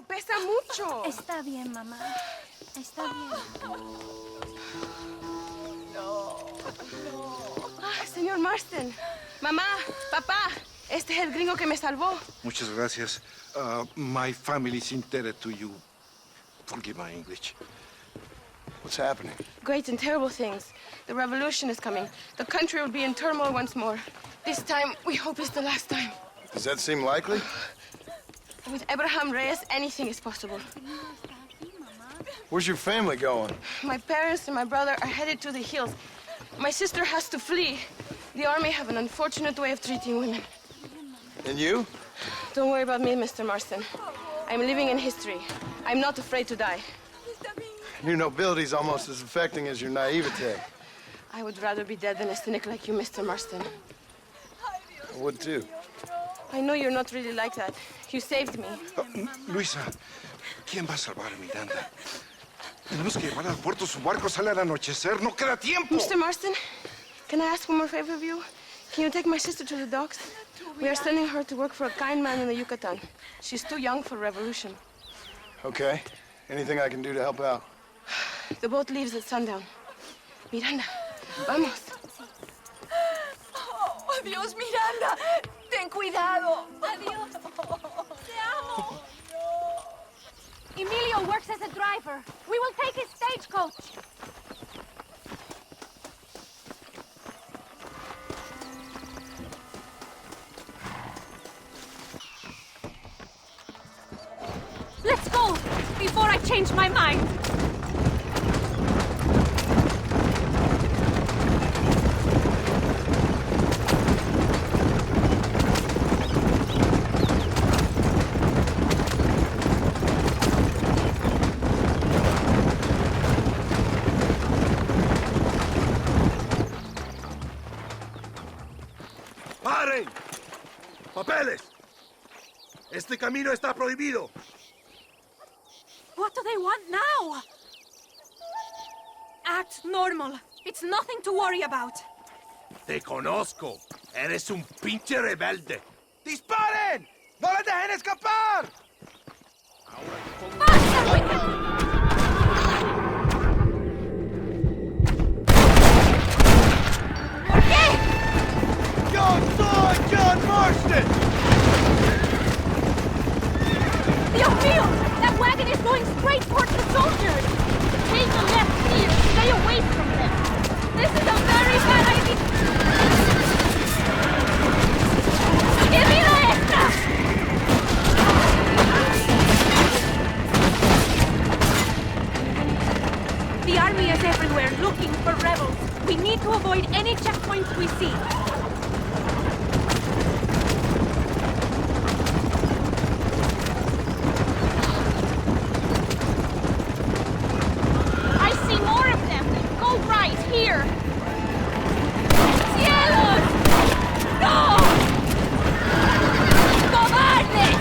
Pesa mucho. Está bien, mamá. Está bien. Señor Marston. Mamá, papá, este es el gringo que me salvó. Muchas gracias. My family is indebted to you. Forgive my English. What's happening? Great and terrible things. The revolution is coming. The country will be in turmoil once more. This time, we hope it's the last time. Does that seem likely? With Abraham Reyes, anything is possible. Where's your family going? My parents and my brother are headed to the hills. My sister has to flee. The army have an unfortunate way of treating women. And you? Don't worry about me, Mr. Marston. I'm living in history. I'm not afraid to die. Your nobility's almost as affecting as your naivete. I would rather be dead than a cynic like you, Mr. Marston. I would too. I know you're not really like that. You saved me. Luisa, ¿quién va a salvar a Miranda? Tenemos que llevar al puerto. Su barco sale al anochecer. No queda tiempo. Mr. Marston, can I ask one more favor of you? Can you take my sister to the docks? We are sending her to work for a kind man in the Yucatan. She's too young for revolution. Okay. Anything I can do to help out? The boat leaves at sundown. Miranda, vamos. Oh, Dios, Miranda. Ten cuidado. Adiós. Te amo. Emilio works as a driver. We will take his stagecoach. Let's go, before I change my mind. ¡Paren! ¡Papeles! Este camino está prohibido. What do they want now? Act normal. It's nothing to worry about. Te conozco. Eres un pinche rebelde. ¡Disparen! ¡No le dejen escapar! ¿Por qué? ¡Yo soy John Marston! Dios mío! That wagon is going straight towards the soldiers! Take the left here! Stay away from them! This is a very bad idea! ¡Que mira esta! The army is everywhere looking for rebels. We need to avoid any checkpoints we see. Here! ¡Cielos! ¡No! ¡Cobardes!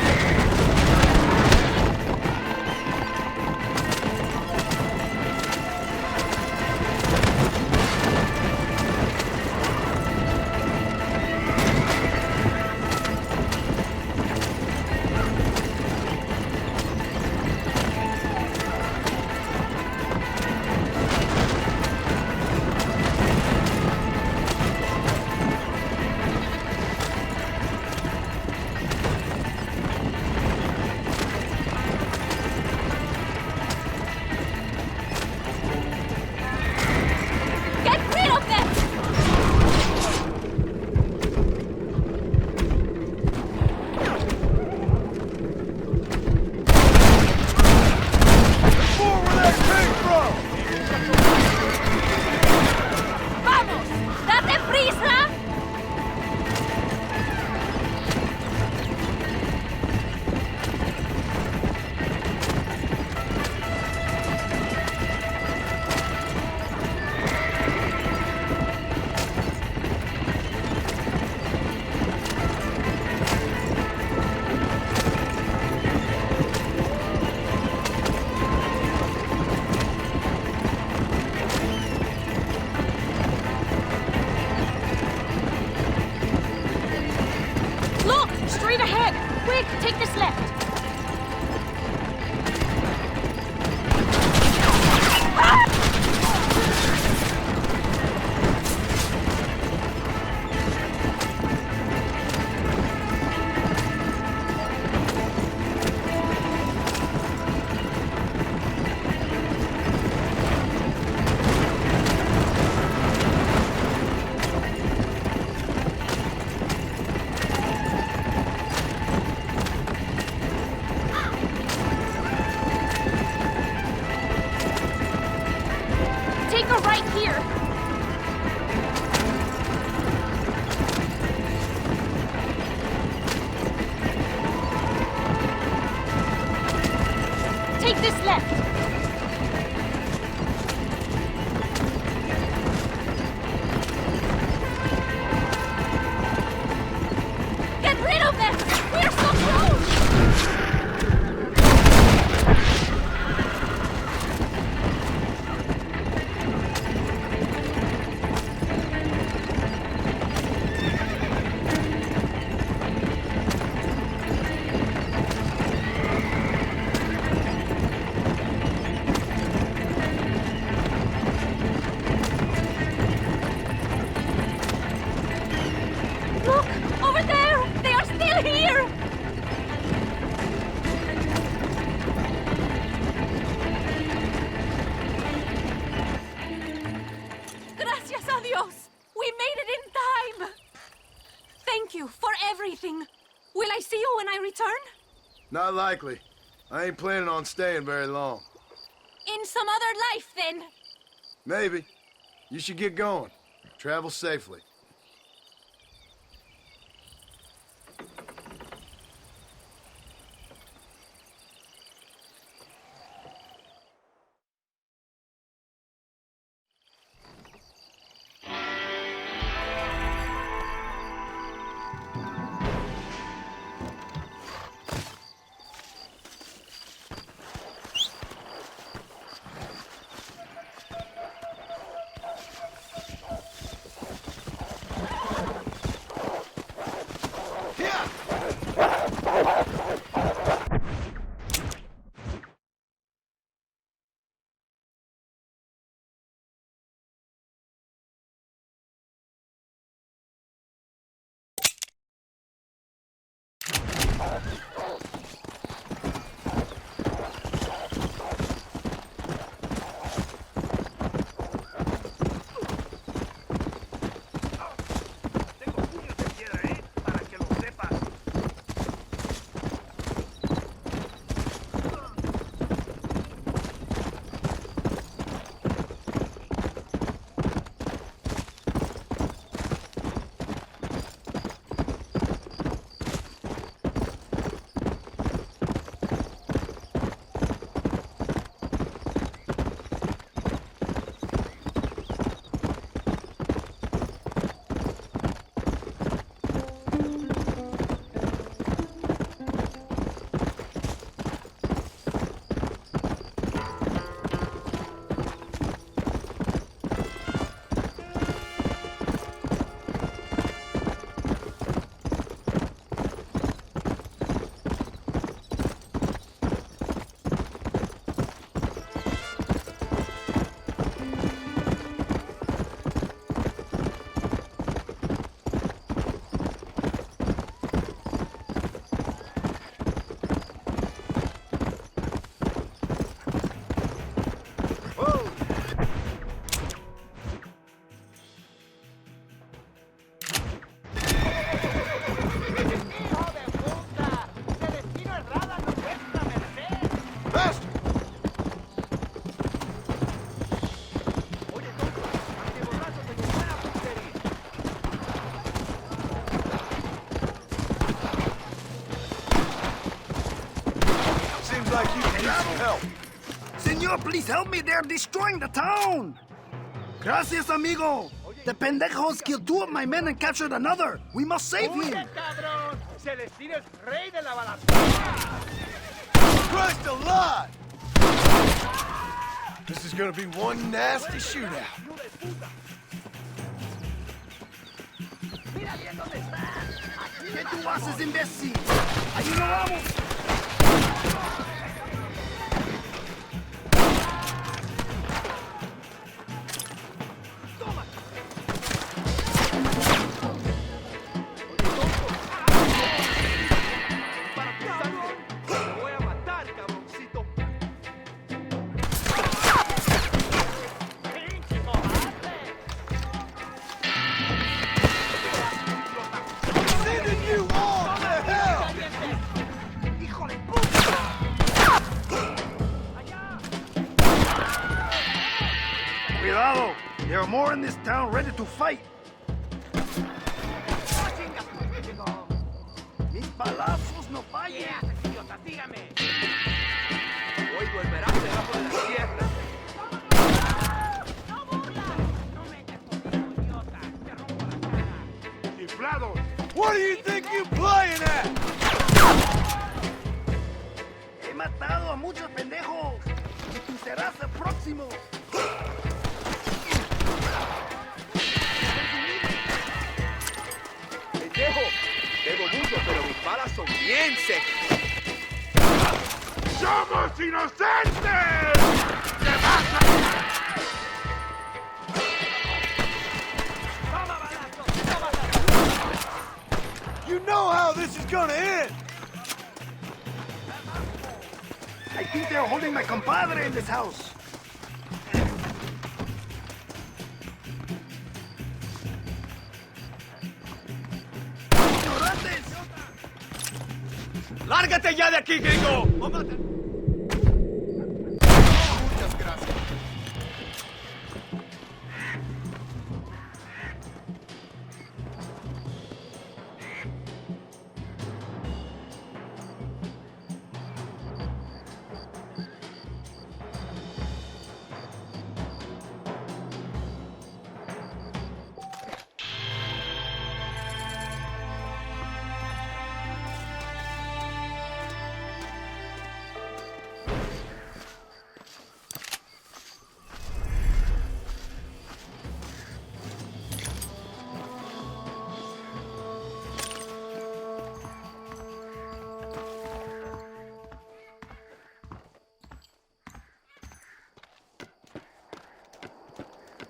Take this left. Get rid of them! We're so close! Will I see you when I return? Not likely. I ain't planning on staying very long. In some other life, then? Maybe. You should get going. Travel safely. Senor, please help me. They're destroying the town. Gracias, amigo. The pendejos killed 2 of my men and captured another. We must save him. Christ alive! This is gonna be one nasty shootout. Mira bien dónde están. ¿Qué tú haces, imbécil? Ahí no vamos. There are more in this town ready to fight. Mis balazos no fallan. Oigo What do you think you playing at? He matado a muchos pendejos. Y tú serás el próximo. Pendejo, bebo mucho, pero mis balas son bien secas. ¡Somos inocentes! ¡Te vas a... You know how this is gonna end! I think they're holding my compadre in this house. ¡Lárgate ya de aquí, gringo! Muchas gracias.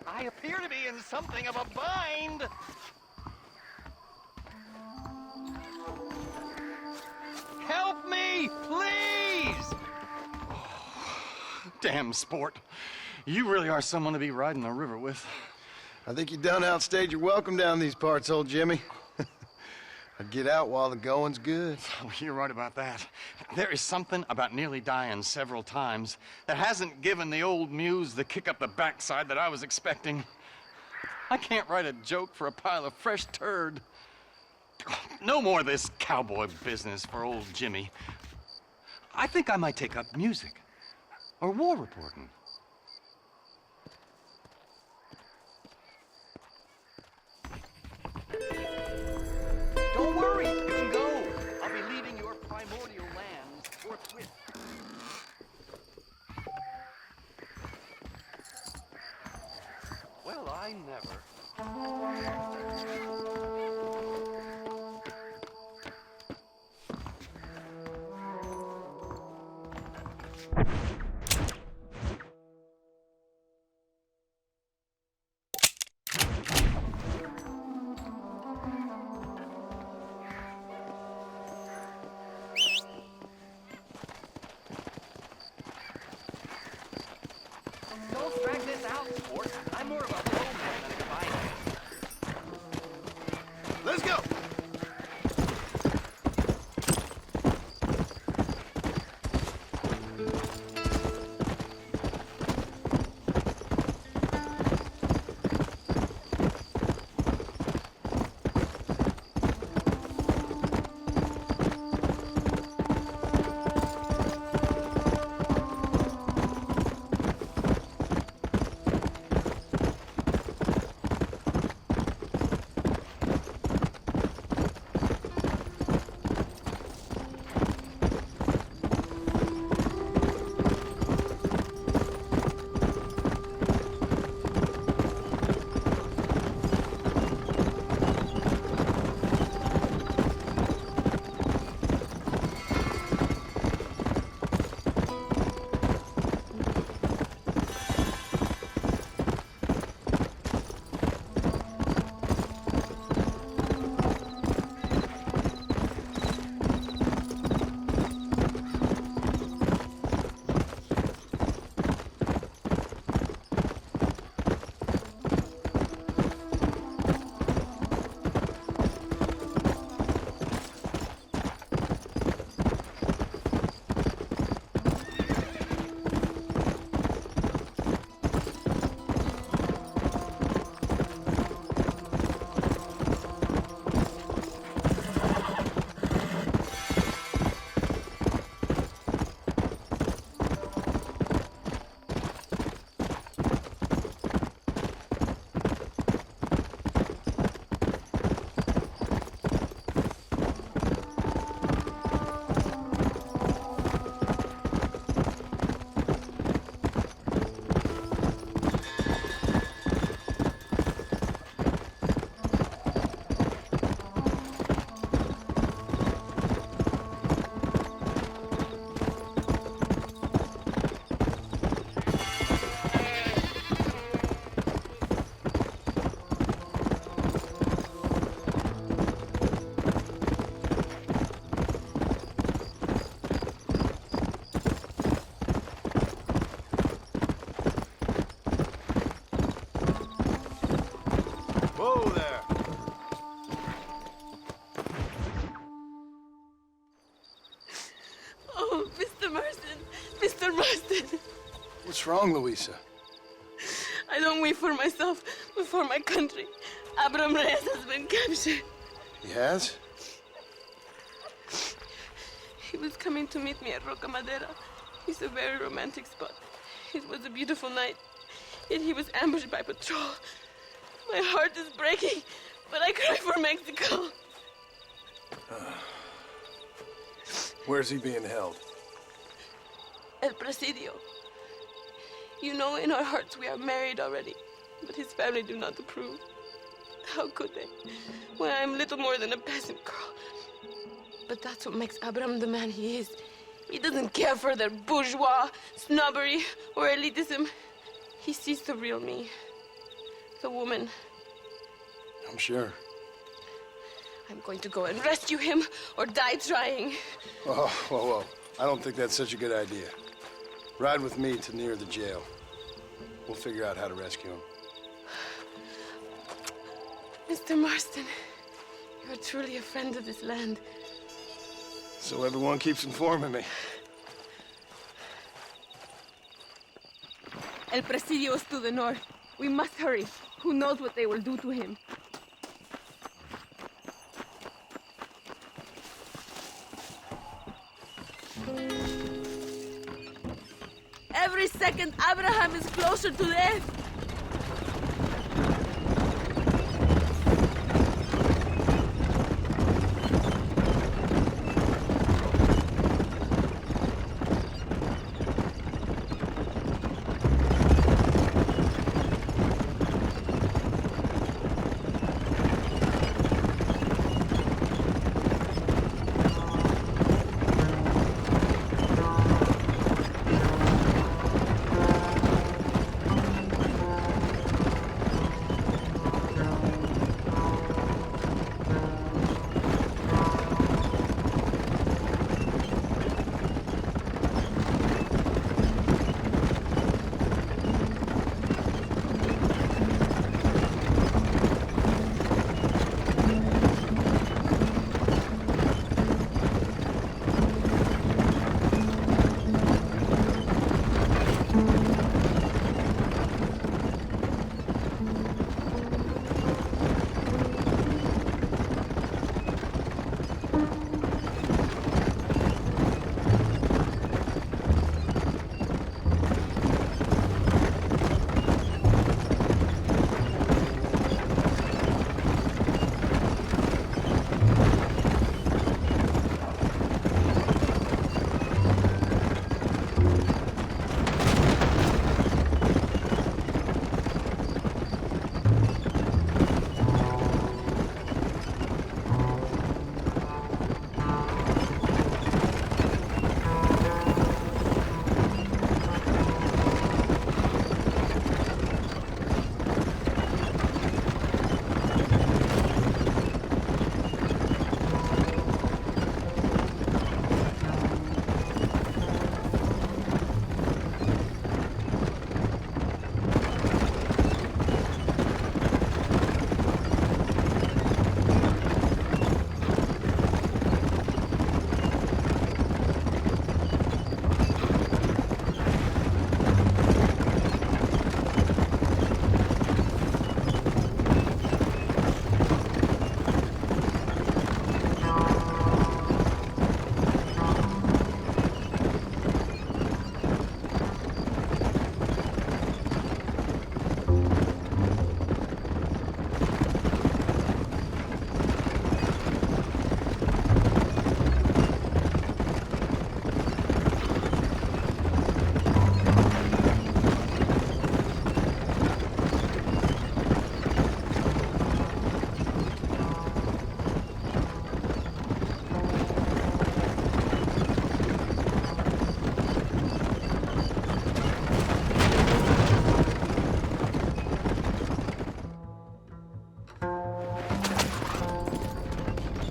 I appear to be in something of a bind. Help me, please! Damn sport. You really are someone to be riding the river with. I think you done outstayed your welcome down these parts, old Jimmy. I'd get out while the going's good. Oh, you're right about that. There is something about nearly dying several times that hasn't given the old muse the kick up the backside that I was expecting. I can't write a joke for a pile of fresh turd. No more of this cowboy business for old Jimmy. I think I might take up music or war reporting. Don't worry, you can go. I'll be leaving your primordial lands forthwith. Well, I never. Don't drag this out, sport. I'm more of a pro man than a combined. Let's go! Mr. Marston. What's wrong, Luisa? I don't wait for myself, but for my country. Abraham Reyes has been captured. He has? He was coming to meet me at Roca Madera. It's a very romantic spot. It was a beautiful night, yet he was ambushed by patrol. My heart is breaking, but I cry for Mexico. Where's he being held? El Presidio. You know, in our hearts we are married already, but his family do not approve. How could they, when I am little more than a peasant girl? But that's what makes Abraham the man he is. He doesn't care for their bourgeois, snobbery, or elitism. He sees the real me, the woman. I'm sure. I'm going to go and rescue him or die trying. Oh, whoa. I don't think that's such a good idea. Ride with me to near the jail. We'll figure out how to rescue him. Mr. Marston, you are truly a friend of this land. So everyone keeps informing me. El Presidio is to the north. We must hurry. Who knows what they will do to him? Every second, Abraham is closer to death.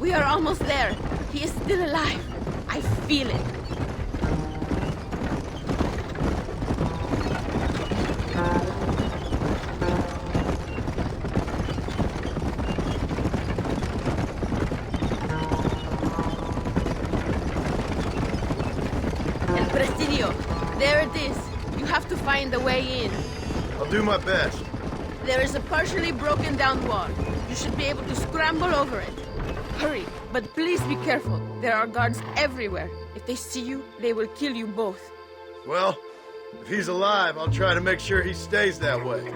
We are almost there. He is still alive. I feel it. El Presidio. Look, there it is. You have to find the way in. I'll do my best. There is a partially broken down wall. You should be able to scramble over it. Hurry, but please be careful. There are guards everywhere. If they see you, they will kill you both. Well, if he's alive, I'll try to make sure he stays that way.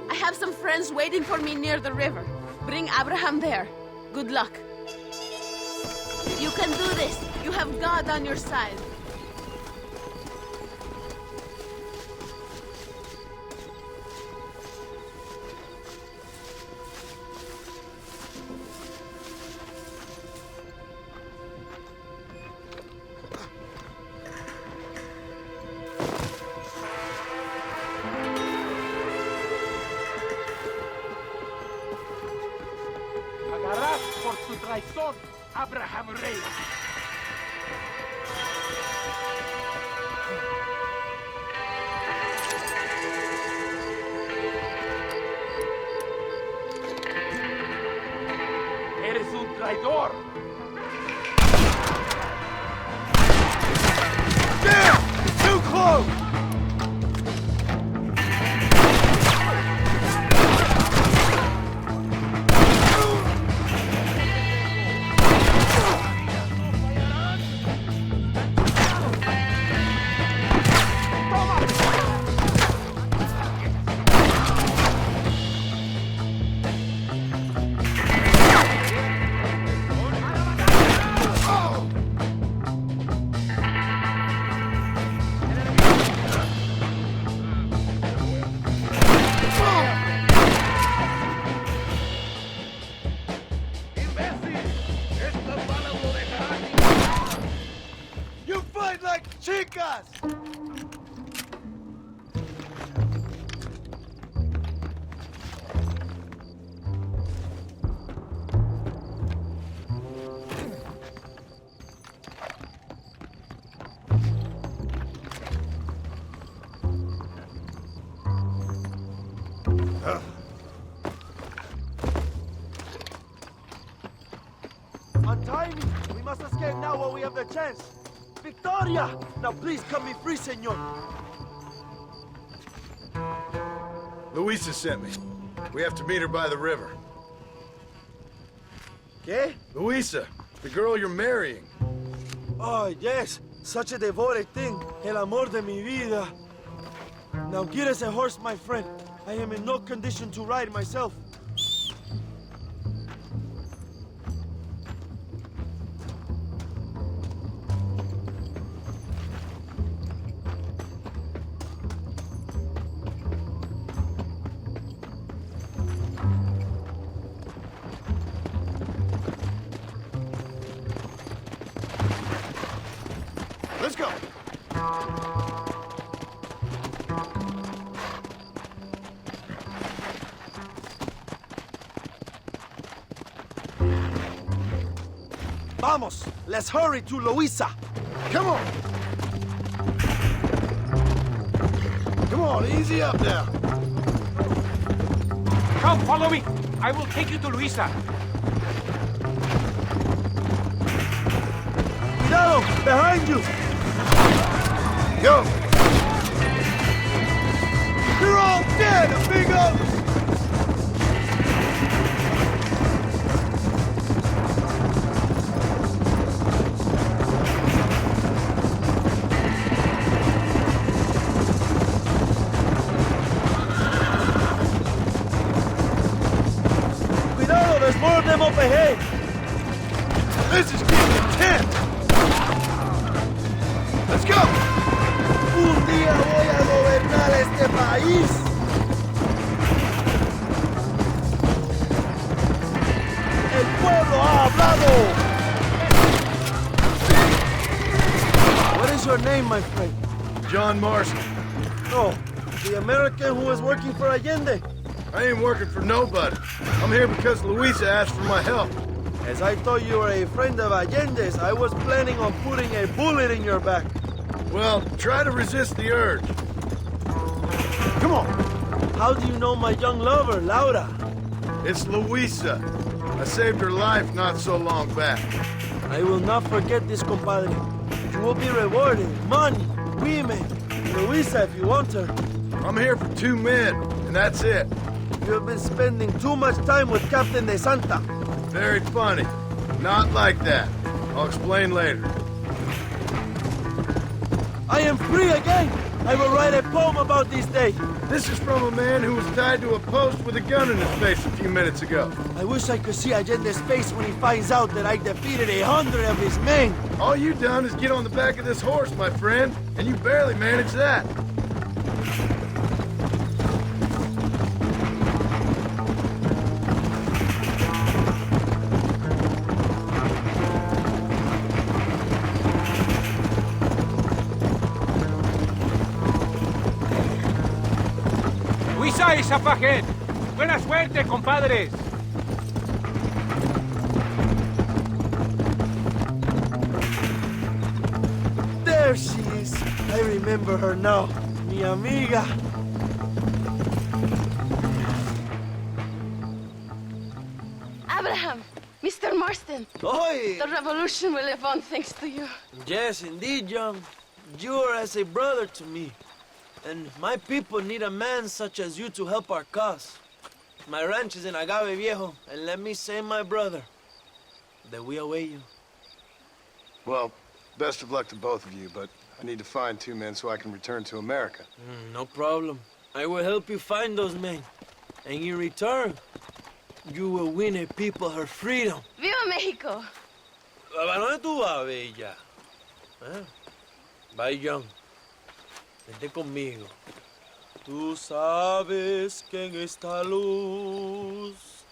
I have some friends waiting for me near the river. Bring Abraham there. Good luck. You can do this. You have God on your side. Pagarás por tu traición, Abraham Rey. Eres un traidor. Damn! Too close! You fight like chicas! Untie me! We must escape now while we have the chance! Victoria! Now please cut me free, senor! Luisa sent me. We have to meet her by the river. ¿Qué? Luisa, the girl you're marrying. Oh, yes! Such a devoted thing! El amor de mi vida! Now get us a horse, my friend. I am in no condition to ride myself. Let's go! Vamos! Let's hurry to Luisa! Come on! Come on, easy up now. Come, follow me. I will take you to Luisa. Cuidado! Behind you! Go! You're all dead, amigos! Cuidado! There's more of them up ahead! This is getting intense! Let's go! Un día voy a gobernar este país! ¡El pueblo ha hablado! What is your name, my friend? John Marshal. Oh, the American who is working for Allende. I ain't working for nobody. I'm here because Luisa asked for my help. As I thought you were a friend of Allende's, I was planning on putting a bullet in your back. Well, try to resist the urge. Come on. How do you know my young lover, Laura? It's Luisa. I saved her life not so long back. I will not forget this, compadre. You will be rewarded. Money, women. Luisa, if you want her. I'm here for 2 men, and that's it. You have been spending too much time with Captain de Santa. Very funny. Not like that. I'll explain later. I am free again! I will write a poem about this day. This is from a man who was tied to a post with a gun in his face a few minutes ago. I wish I could see Allende's face when he finds out that I defeated 100 of his men. All you done is get on the back of this horse, my friend, and you barely managed that. Luisa y Zapajet. Buena suerte, compadres. There she is. I remember her now. Mi amiga. Abraham, Mr. Marston. Oi! The revolution will live on thanks to you. Yes, indeed, young. You are as a brother to me. And my people need a man such as you to help our cause. My ranch is in Agave Viejo, and let me say, my brother, that we await you. Well, best of luck to both of you, but I need to find 2 men so I can return to America. No problem. I will help you find those men. And in return, you will win a people her freedom. Viva Mexico! ¿A dónde tú vas, bella? Bye, young. Vente conmigo. Tú sabes que en esta luz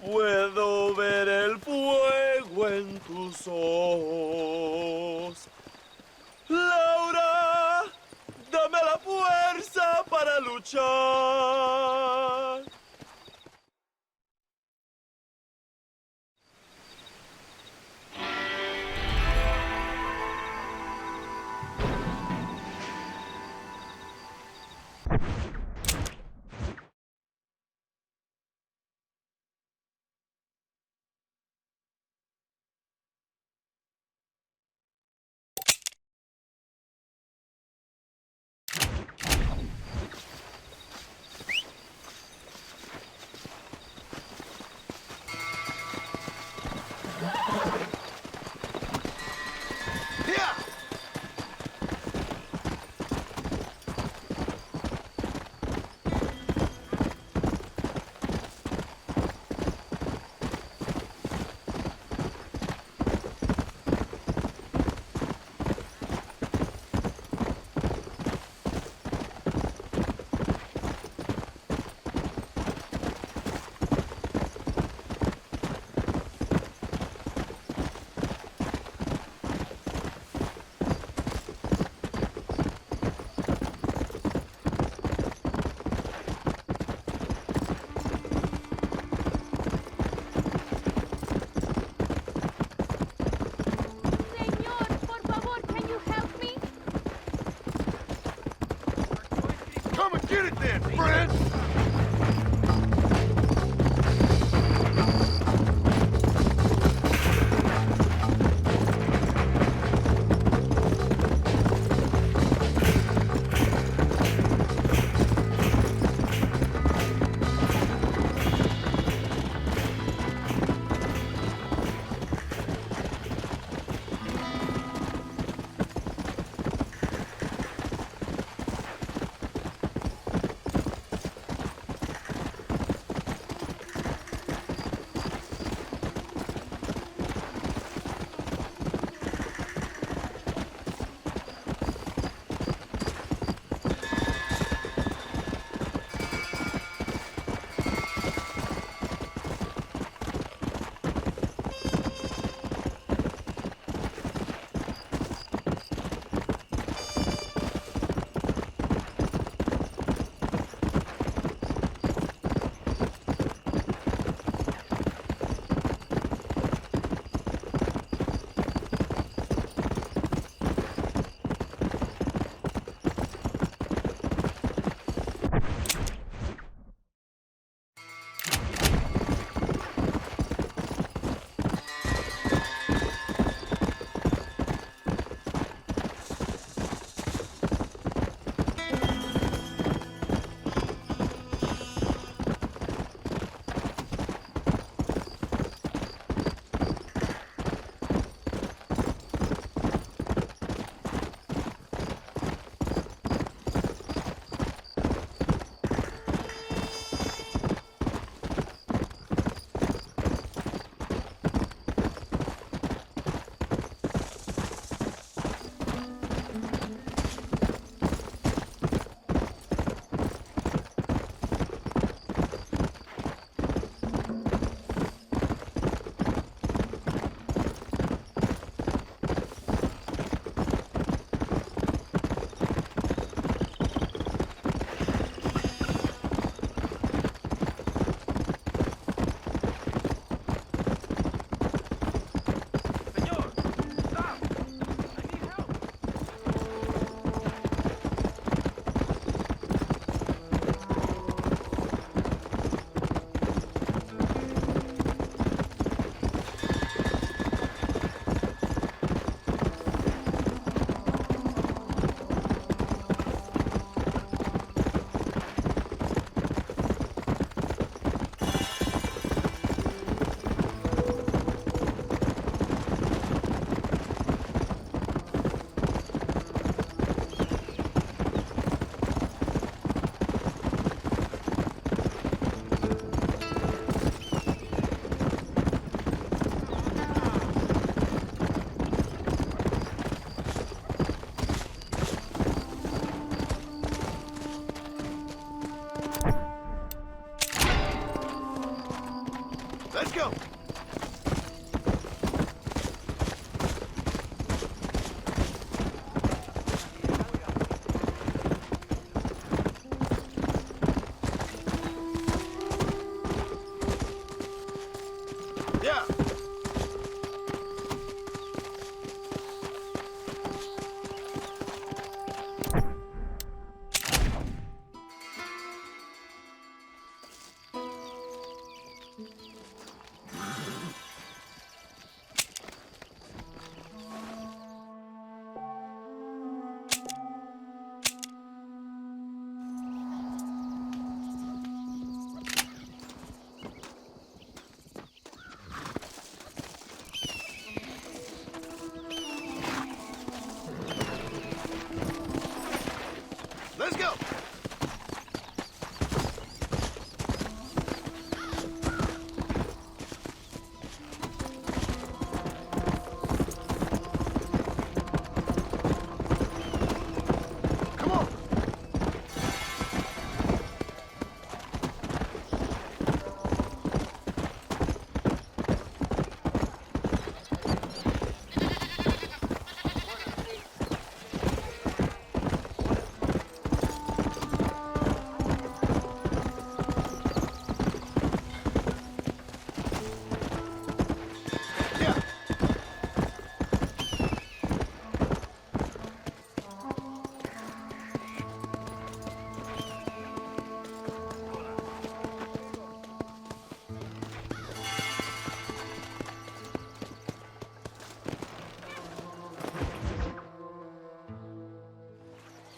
puedo ver el fuego en tus ojos. Laura, dame la fuerza para luchar. Get it then, friend!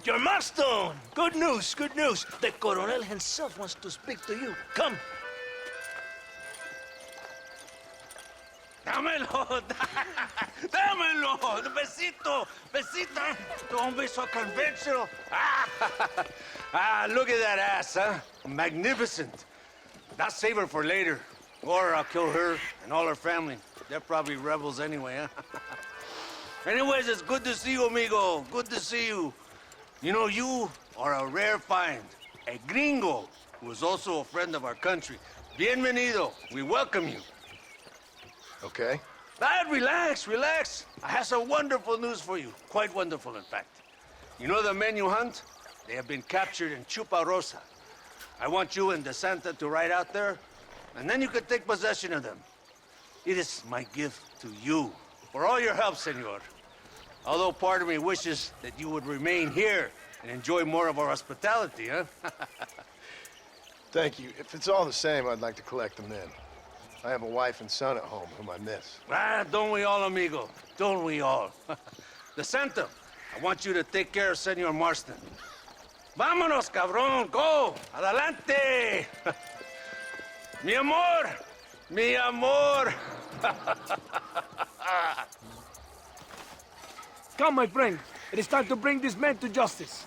Your milestone! Good news, good news. The Coronel himself wants to speak to you. Come. Dámelo! Dámelo! Besito! Besita! Don't be so conventional. Look at that ass, huh? Magnificent. I'll save her for later. Or I'll kill her and all her family. They're probably rebels anyway, huh? Anyways, it's good to see you, amigo. Good to see you. You know, you are a rare find. A gringo who is also a friend of our country. Bienvenido. We welcome you. Okay. Relax, relax. I have some wonderful news for you. Quite wonderful, in fact. You know the men you hunt? They have been captured in Chuparosa. I want you and DeSanta to ride out there, and then you can take possession of them. It is my gift to you for all your help, senor. Although part of me wishes that you would remain here and enjoy more of our hospitality, huh? Thank you. If it's all the same, I'd like to collect the men. I have a wife and son at home whom I miss. Don't we all, amigo? Don't we all? DeSanta, I want you to take care of Senor Marston. Vámonos, cabrón, go! Adelante! Mi amor! Mi amor! Come, my friend. It is time to bring this man to justice.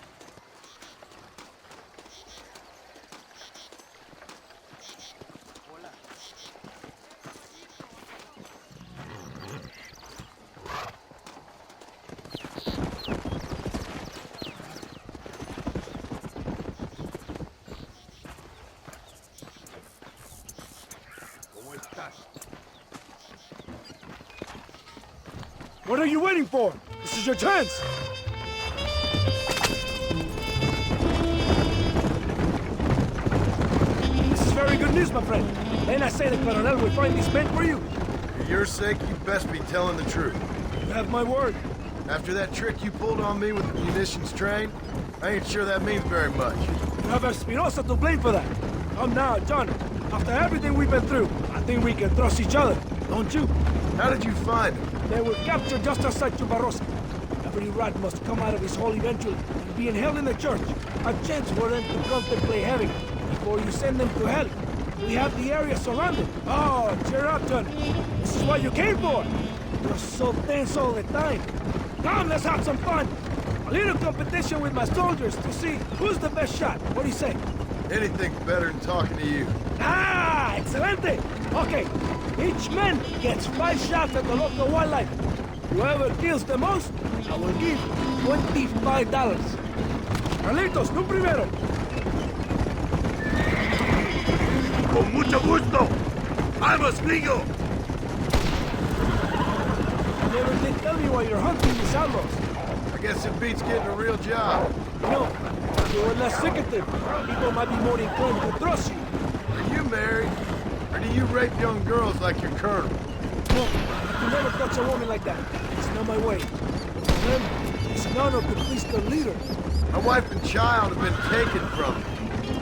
What are you waiting for? This is your chance! This is very good news, my friend. Then I say the Coronel will find these men for you. For your sake, you best be telling the truth. You have my word. After that trick you pulled on me with the munitions train, I ain't sure that means very much. You have Espinosa to blame for that. Come now, John. After everything we've been through, I think we can trust each other, don't you? How did you find them? They were captured just outside Chuparosa. Every rat must come out of his hole eventually and be in hell in the church. A chance for them to contemplate heaven before you send them to hell. We have the area surrounded. Oh, cheer up, John. This is what you came for. You're so tense all the time. Come, let's have some fun. A little competition with my soldiers to see who's the best shot. What do you say? Anything's better than talking to you. Ah, excelente. Okay, each man gets 5 shots at the local wildlife. Whoever kills the most, I will give $25. Carlitos, tú primero. Con mucho gusto. Vamos, gringo. You never did tell me why you're hunting these outlaws. I guess it beats getting a real job. No, you were less secretive. People might be more inclined to trust you. Are you married? Or do you rape young girls like your colonel? No, I can never touch a woman like that. It's not my way. For them, it's an honor to please their leader. My wife and child have been taken from me.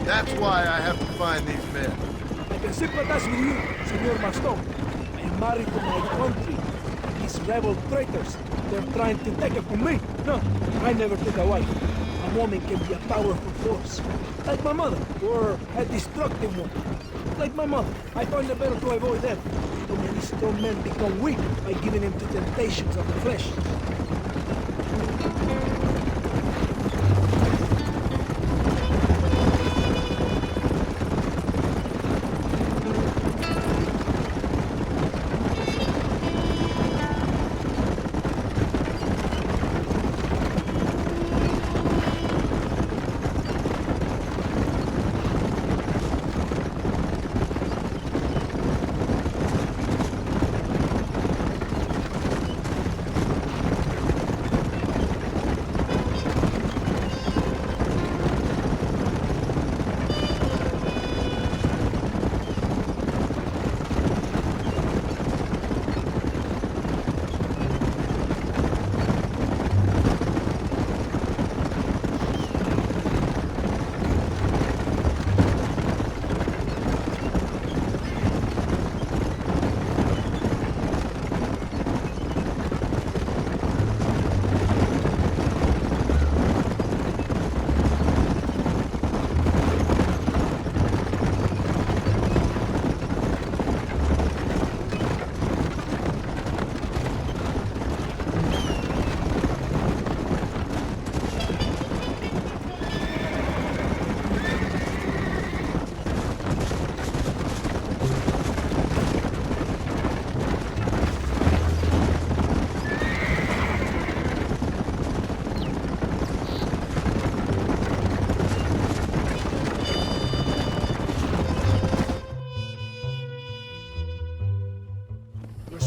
That's why I have to find these men. I can sympathize with you, Senor Marston. I am married to my country. These rebel traitors, they're trying to take it from me. No, I never took a wife. A woman can be a powerful force. Like my mother, or a destructive one. Like my mother, I find it better to avoid them. Too many strong men become weak by giving in to temptations of the flesh.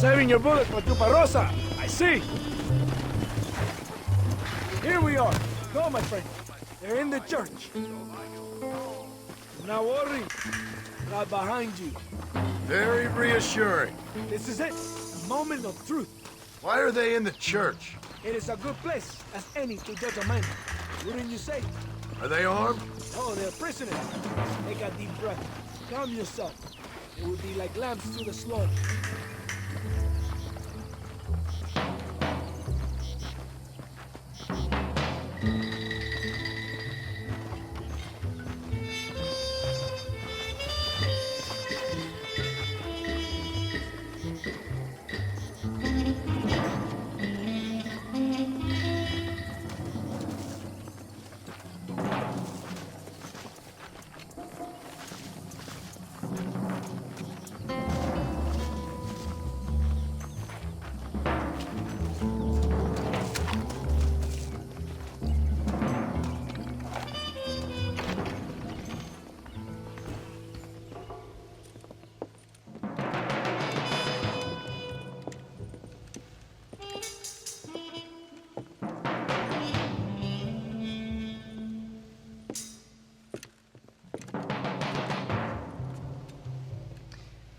Saving your bullet for Tuparosa. I see. Here we are. Go, my friend. They're in the church. Now worry. Right behind you. Very reassuring. This is it. A moment of truth. Why are they in the church? It is a good place as any to judge a man. Wouldn't you say? Are they armed? Oh, they're prisoners. Take a deep breath. Calm yourself. It would be like lambs to the slaughter.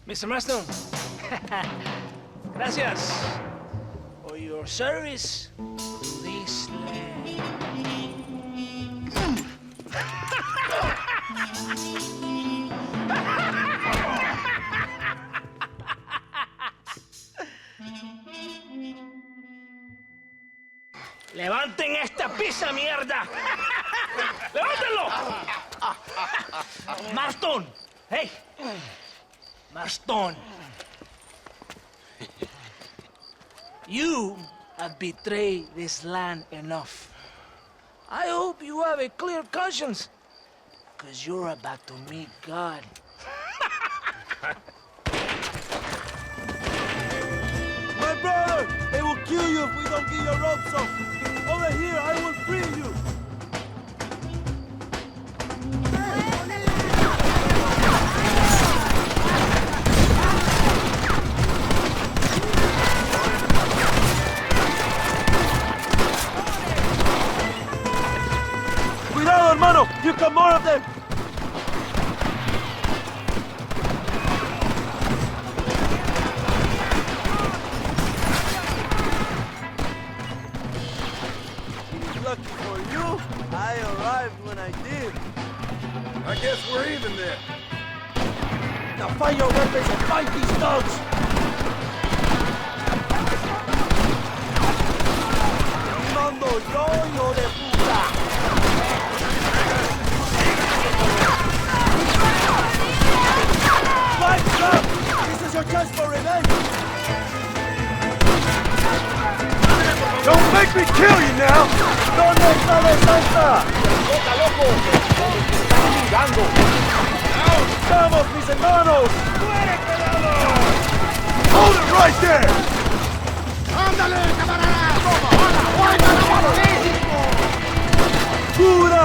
Mr. Marston, gracias for your service to this land. ¡Levanten esta pizza, mierda! ¡Levántenlo! Marston, hey. Marston, you have betrayed this land enough. I hope you have a clear conscience, because you're about to meet God. My brother! They will kill you if we don't get your ropes off. Over here, I will free you. Hermano, you got more of them! Lucky for you, I arrived when I did. I guess we're even then. Now find your weapons and fight these dogs! Mando yo, hijo de puta! Fight up! This is your chance for revenge! Don't make me kill you now! ¿Dónde está la salsa? ¡Boca loco! ¡Están mirando! ¡Vamos, mis hermanos! ¡Muérete, dado! Hold it right there! ¡Ándale, camarada! ¡Toma, ¡hala! ¡Guárdala, malísimo! ¡Cura!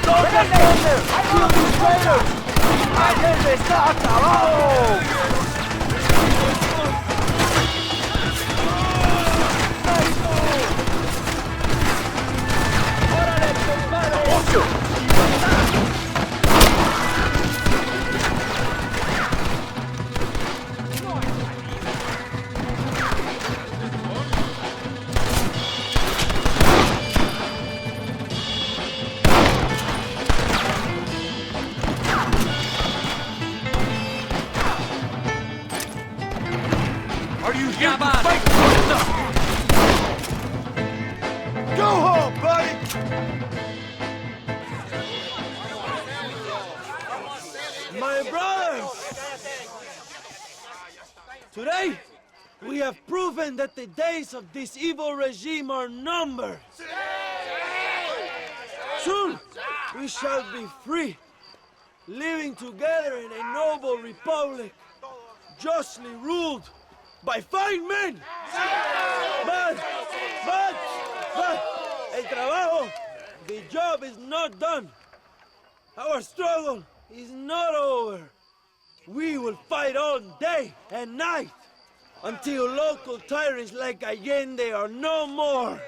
¡Don't get down there! ¡Kill these traitors! ¡Alguien está acabado! Go home, buddy! My brothers! Today, we have proven that the days of this evil regime are numbered. Soon, we shall be free, living together in a noble republic, justly ruled by fine men. But, El trabajo, the job is not done. Our struggle is not over. We will fight all day and night until local tyrants like Allende are no more.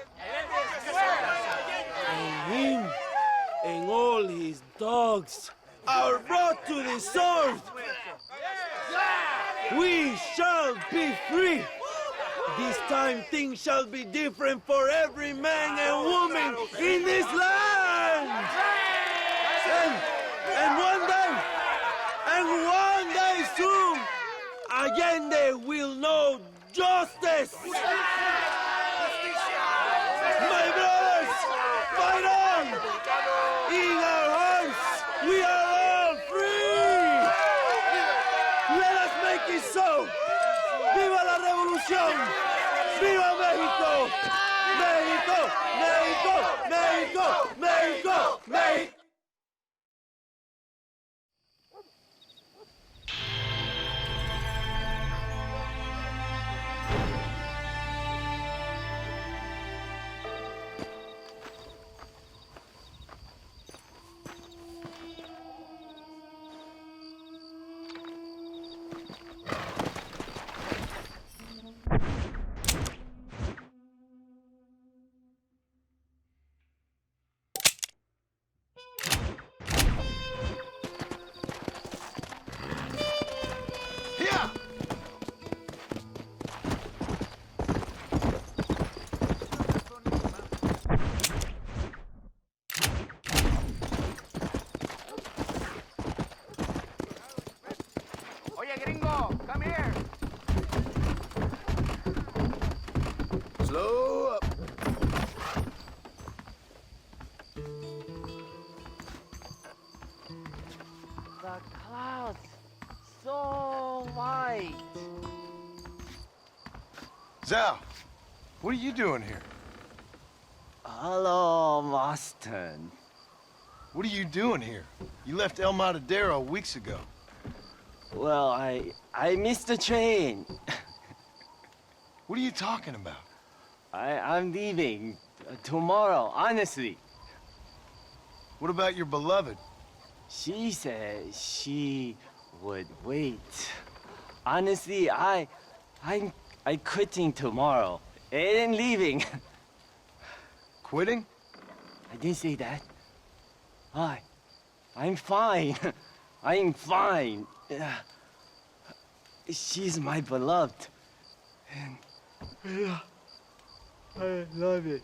And him and all his dogs are brought to the sword. We shall be free. This time things shall be different for every man and woman in this land. And one day soon, Allende will know justice. My brothers, fight on! In our hearts, we are all free! Let us make it so! ¡Viva la revolución! ¡Viva México! ¡México! ¡México! ¡México! ¡México! ¡México! Slow up. The clouds, so white. Zal, what are you doing here? Hello, Marston. What are you doing here? You left El Matadero weeks ago. Well, I missed the train. What are you talking about? I'm leaving tomorrow, honestly. What about your beloved? She said she would wait. Honestly, I'm quitting tomorrow. And leaving. Quitting? I didn't say that. I'm fine. I'm fine. She's my beloved. And I love it.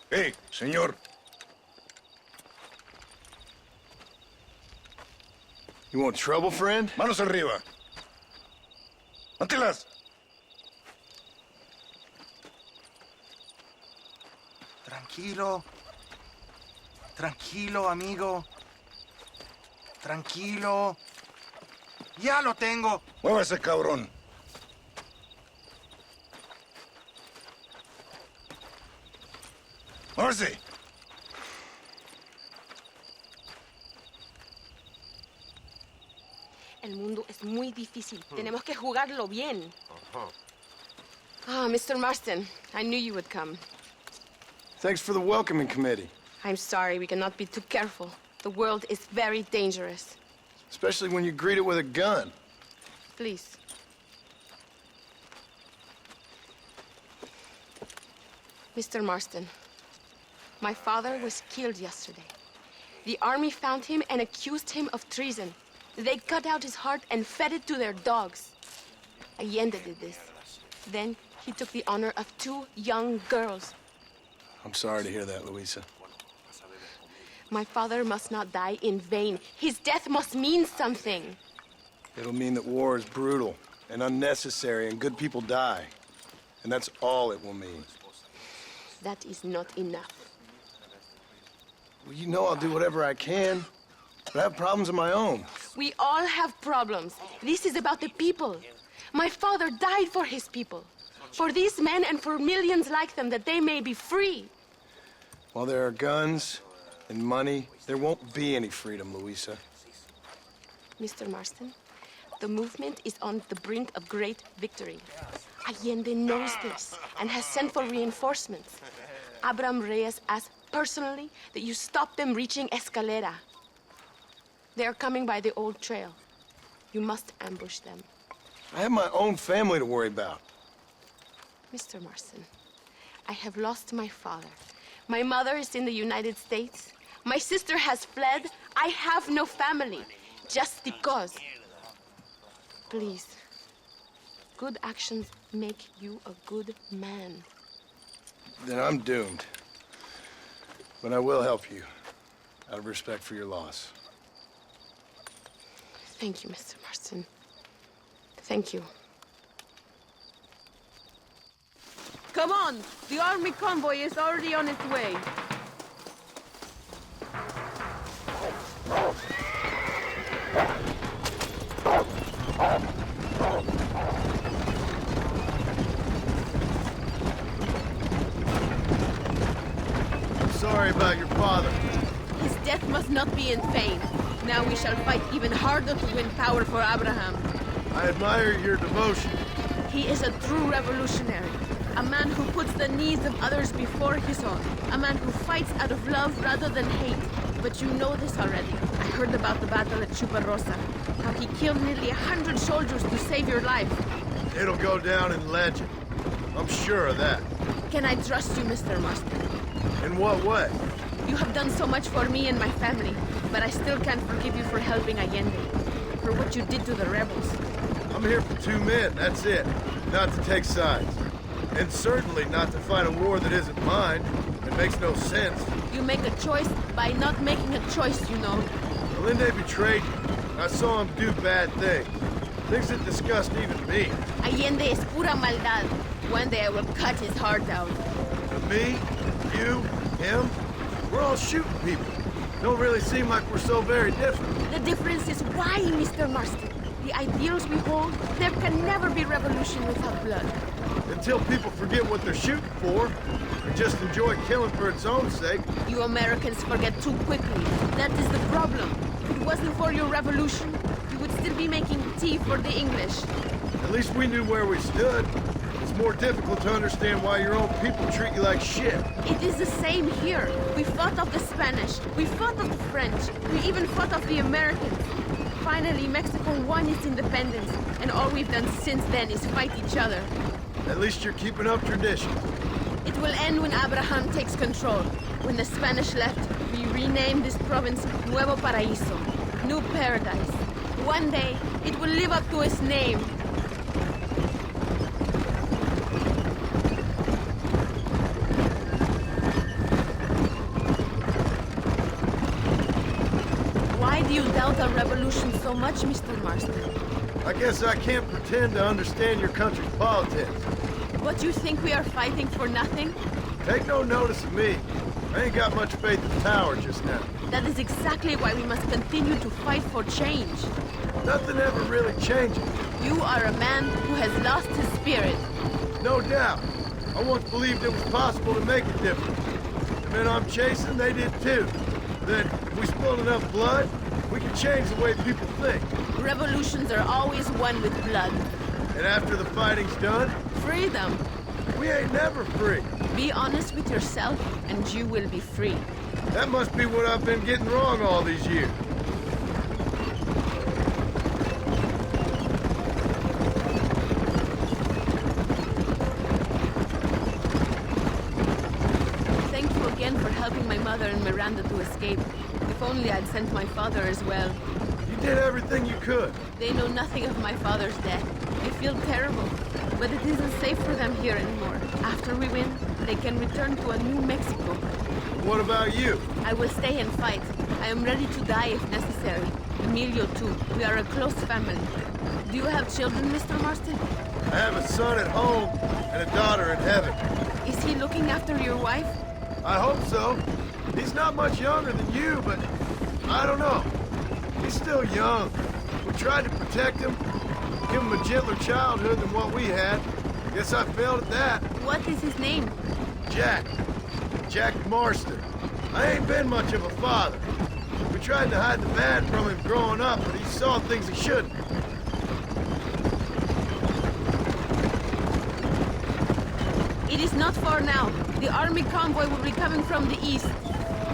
Hey, señor. You want trouble, friend? Manos arriba. Mantelas. Tranquilo. Tranquilo, amigo. Tranquilo. Ya lo tengo. Muévase, cabrón. Muévase. El mundo es muy difícil. Tenemos que jugarlo bien. Mr. Marston, I knew you would come. Thanks for the welcoming committee. I'm sorry, we cannot be too careful. The world is very dangerous. Especially when you greet it with a gun. Please. Mr. Marston, my father was killed yesterday. The army found him and accused him of treason. They cut out his heart and fed it to their dogs. Allende did this. Then he took the honor of 2 young girls. I'm sorry to hear that, Luisa. My father must not die in vain. His death must mean something. It'll mean that war is brutal and unnecessary and good people die. And that's all it will mean. That is not enough. Well, you know I'll do whatever I can, but I have problems of my own. We all have problems. This is about the people. My father died for his people. For these men and for millions like them, that they may be free. While there are guns and money, there won't be any freedom, Luisa. Mr. Marston, the movement is on the brink of great victory. Allende knows this and has sent for reinforcements. Abraham Reyes asked personally that you stop them reaching Escalera. They are coming by the old trail. You must ambush them. I have my own family to worry about. Mr. Marston, I have lost my father. My mother is in the United States. My sister has fled. I have no family, just because. Please, good actions make you a good man. Then I'm doomed. But I will help you, out of respect for your loss. Thank you, Mr. Marston. Thank you. Come on! The army convoy is already on its way. Sorry about your father. His death must not be in vain. Now we shall fight even harder to win power for Abraham. I admire your devotion. He is a true revolutionary. A man who puts the needs of others before his own. A man who fights out of love rather than hate. But you know this already. I heard about the battle at Chuparosa. How he killed nearly 100 soldiers to save your life. It'll go down in legend. I'm sure of that. Can I trust you, Mr. Marston? In what way? You have done so much for me and my family, but I still can't forgive you for helping Allende. For what you did to the rebels. I'm here for 2 men, that's it. Not to take sides. And certainly not to fight a war that isn't mine. It makes no sense. You make a choice by not making a choice, you know. Allende betrayed me. I saw him do bad things. Things that disgust even me. Allende es pura maldad. One day I will cut his heart out. To me, you, him, we're all shooting people. Don't really seem like we're so very different. The difference is why, Mr. Marston. The ideals we hold, there can never be revolution without blood. Until people forget what they're shooting for, and just enjoy killing for its own sake. You Americans forget too quickly. That is the problem. If it wasn't for your revolution, you would still be making tea for the English. At least we knew where we stood. It's more difficult to understand why your own people treat you like shit. It is the same here. We fought off the Spanish. We fought off the French. We even fought off the Americans. Finally, Mexico won its independence, and all we've done since then is fight each other. At least you're keeping up tradition. It will end when Abraham takes control. When the Spanish left, we renamed this province Nuevo Paraíso, New Paradise. One day, it will live up to its name. do you doubt our revolution so much, Mr. Marston? I guess I can't pretend to understand your country's politics. What, you think we are fighting for nothing? Take no notice of me. I ain't got much faith in power just now. That is exactly why we must continue to fight for change. Nothing ever really changes. You are a man who has lost his spirit. No doubt. I once believed it was possible to make a difference. The men I'm chasing, they did too. That if we spilled enough blood, we could change the way people think. Revolutions are always won with blood. And after the fighting's done? Freedom. We ain't never free. Be honest with yourself, and you will be free. That must be what I've been getting wrong all these years. Thank you again for helping my mother and Miranda to escape. If only I'd sent my father as well. You did everything you could. They know nothing of my father's death. They feel terrible. But it isn't safe for them here anymore. After we win, they can return to a New Mexico. What about you? I will stay and fight. I am ready to die if necessary. Emilio too. We are a close family. Do you have children, Mr. Marston? I have a son at home and a daughter in heaven. Is he looking after your wife? I hope so. He's not much younger than you, but I don't know. He's still young. We tried to protect him, give him a gentler childhood than what we had. Guess I failed at that. What is his name? Jack. Jack Marston. I ain't been much of a father. We tried to hide the bad from him growing up, but he saw things he shouldn't. It is not far now. The army convoy will be coming from the east.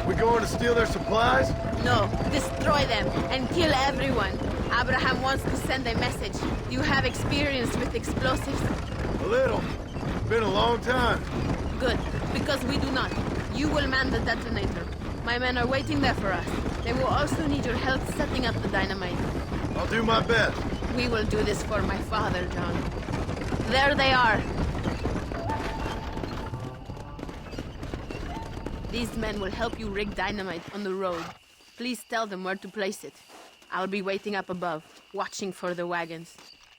We going to steal their supplies? No, destroy them and kill everyone. Abraham wants to send a message. Do you have experience with explosives? A little. Been a long time. Good, because we do not. You will man the detonator. My men are waiting there for us. They will also need your help setting up the dynamite. I'll do my best. We will do this for my father, John. There they are. These men will help you rig dynamite on the road. Please tell them where to place it. I'll be waiting up above, watching for the wagons.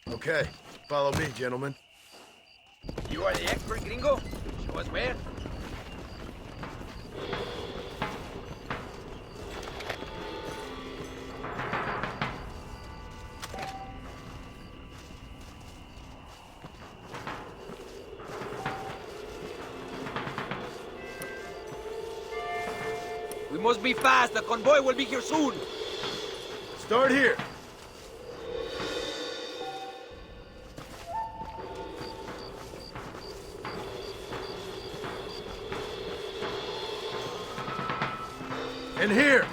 Okay, follow me, gentlemen. You are the expert, gringo? Show us where. We must be fast. The convoy will be here soon. Start here. And here.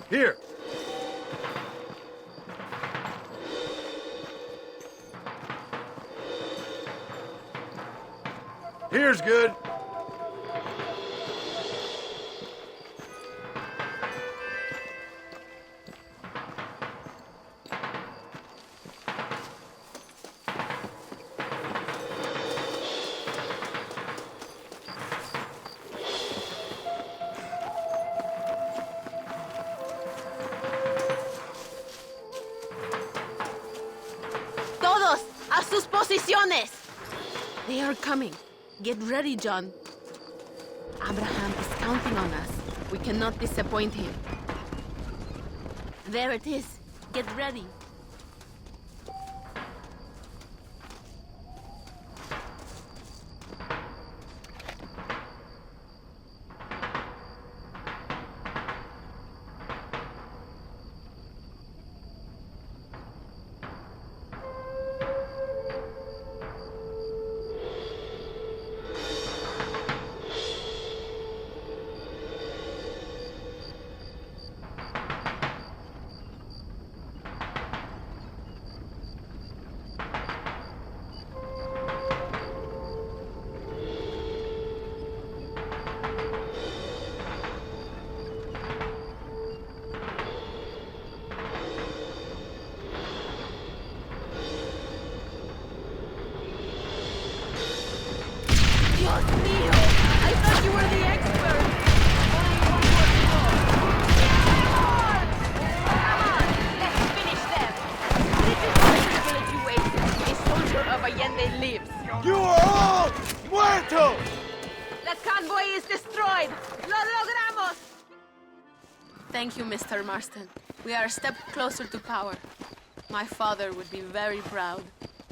Here. Here's good. Todos, a sus posiciones! They are coming. Get ready, John. Abraham is counting on us. We cannot disappoint him. There it is. Get ready. Thank you, Mr. Marston. We are a step closer to power. My father would be very proud.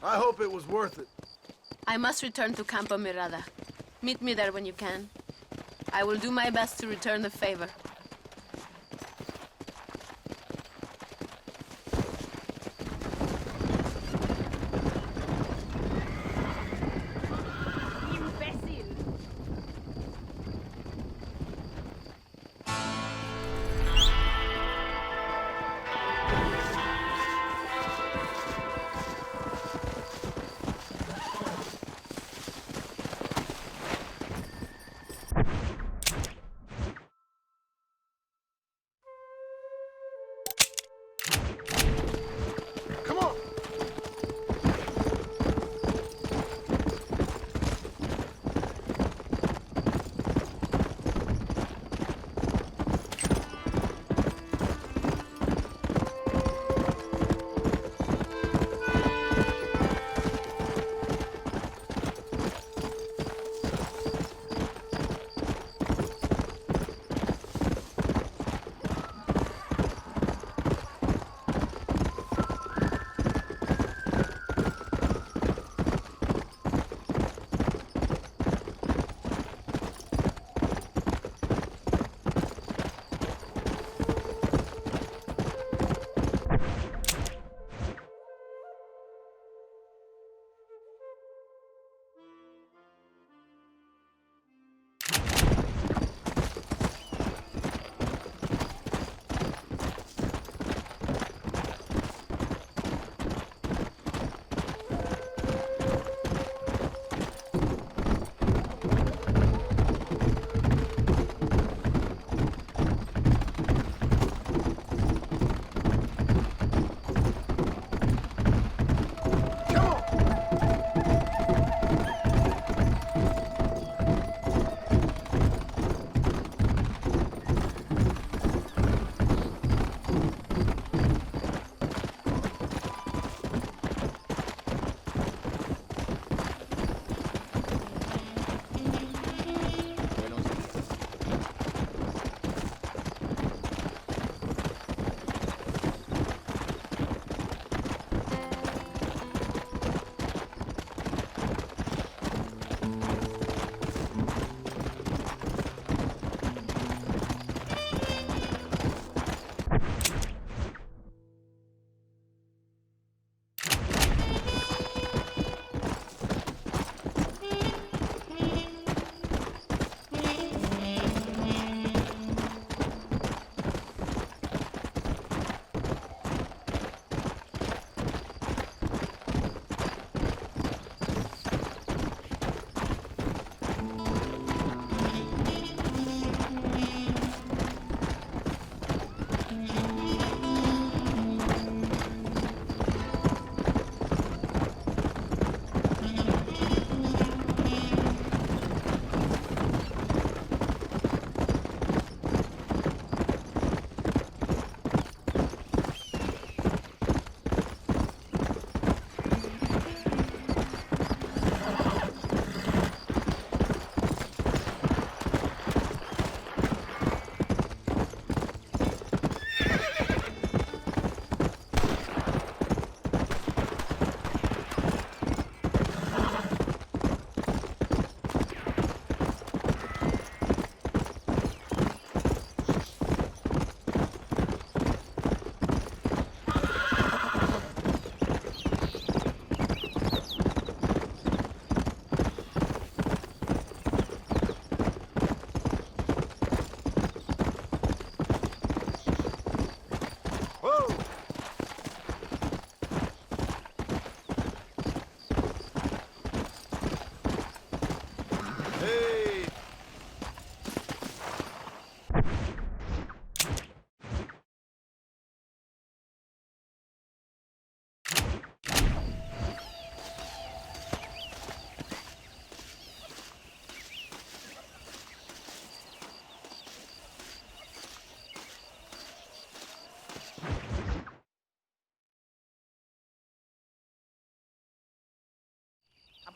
I hope it was worth it. I must return to Campo Mirada. Meet me there when you can. I will do my best to return the favor.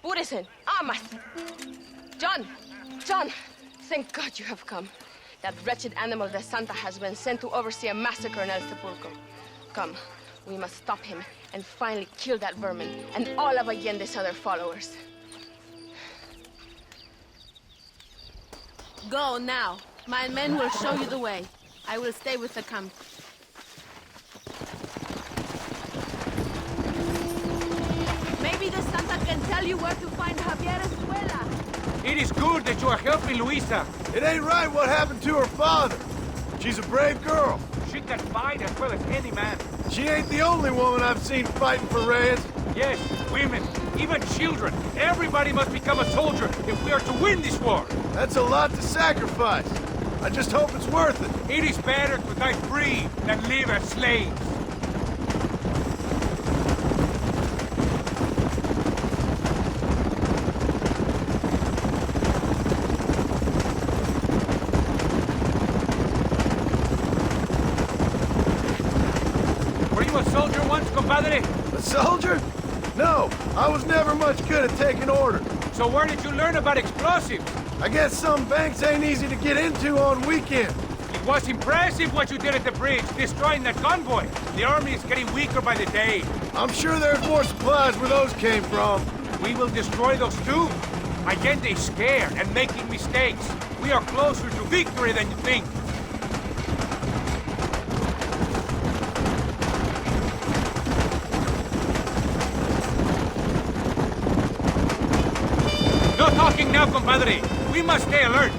Apúrese. Amas. John. John. Thank God you have come. That wretched animal de Santa has been sent to oversee a massacre in El Sepulcro. Come, we must stop him and finally kill that vermin and all of Allende's other followers. Go now. My men will show you the way. I will stay with the camp. Maybe the Santa can tell you where to find Javier Escuela. It is good that you are helping Luisa. It ain't right what happened to her father. She's a brave girl. She can fight as well as any man. She ain't the only woman I've seen fighting for Reyes. Yes, women, even children. Everybody must become a soldier if we are to win this war. That's a lot to sacrifice. I just hope it's worth it. It is better to die free than live as slaves. A soldier? No, I was never much good at taking orders. So where did you learn about explosives? I guess some banks ain't easy to get into on weekends. It was impressive what you did at the bridge, destroying that convoy. The army is getting weaker by the day. I'm sure there's more supplies where those came from. We will destroy those too. Allende is scared and making mistakes. We are closer to victory than you think. No talking now, compadre. We must stay alert.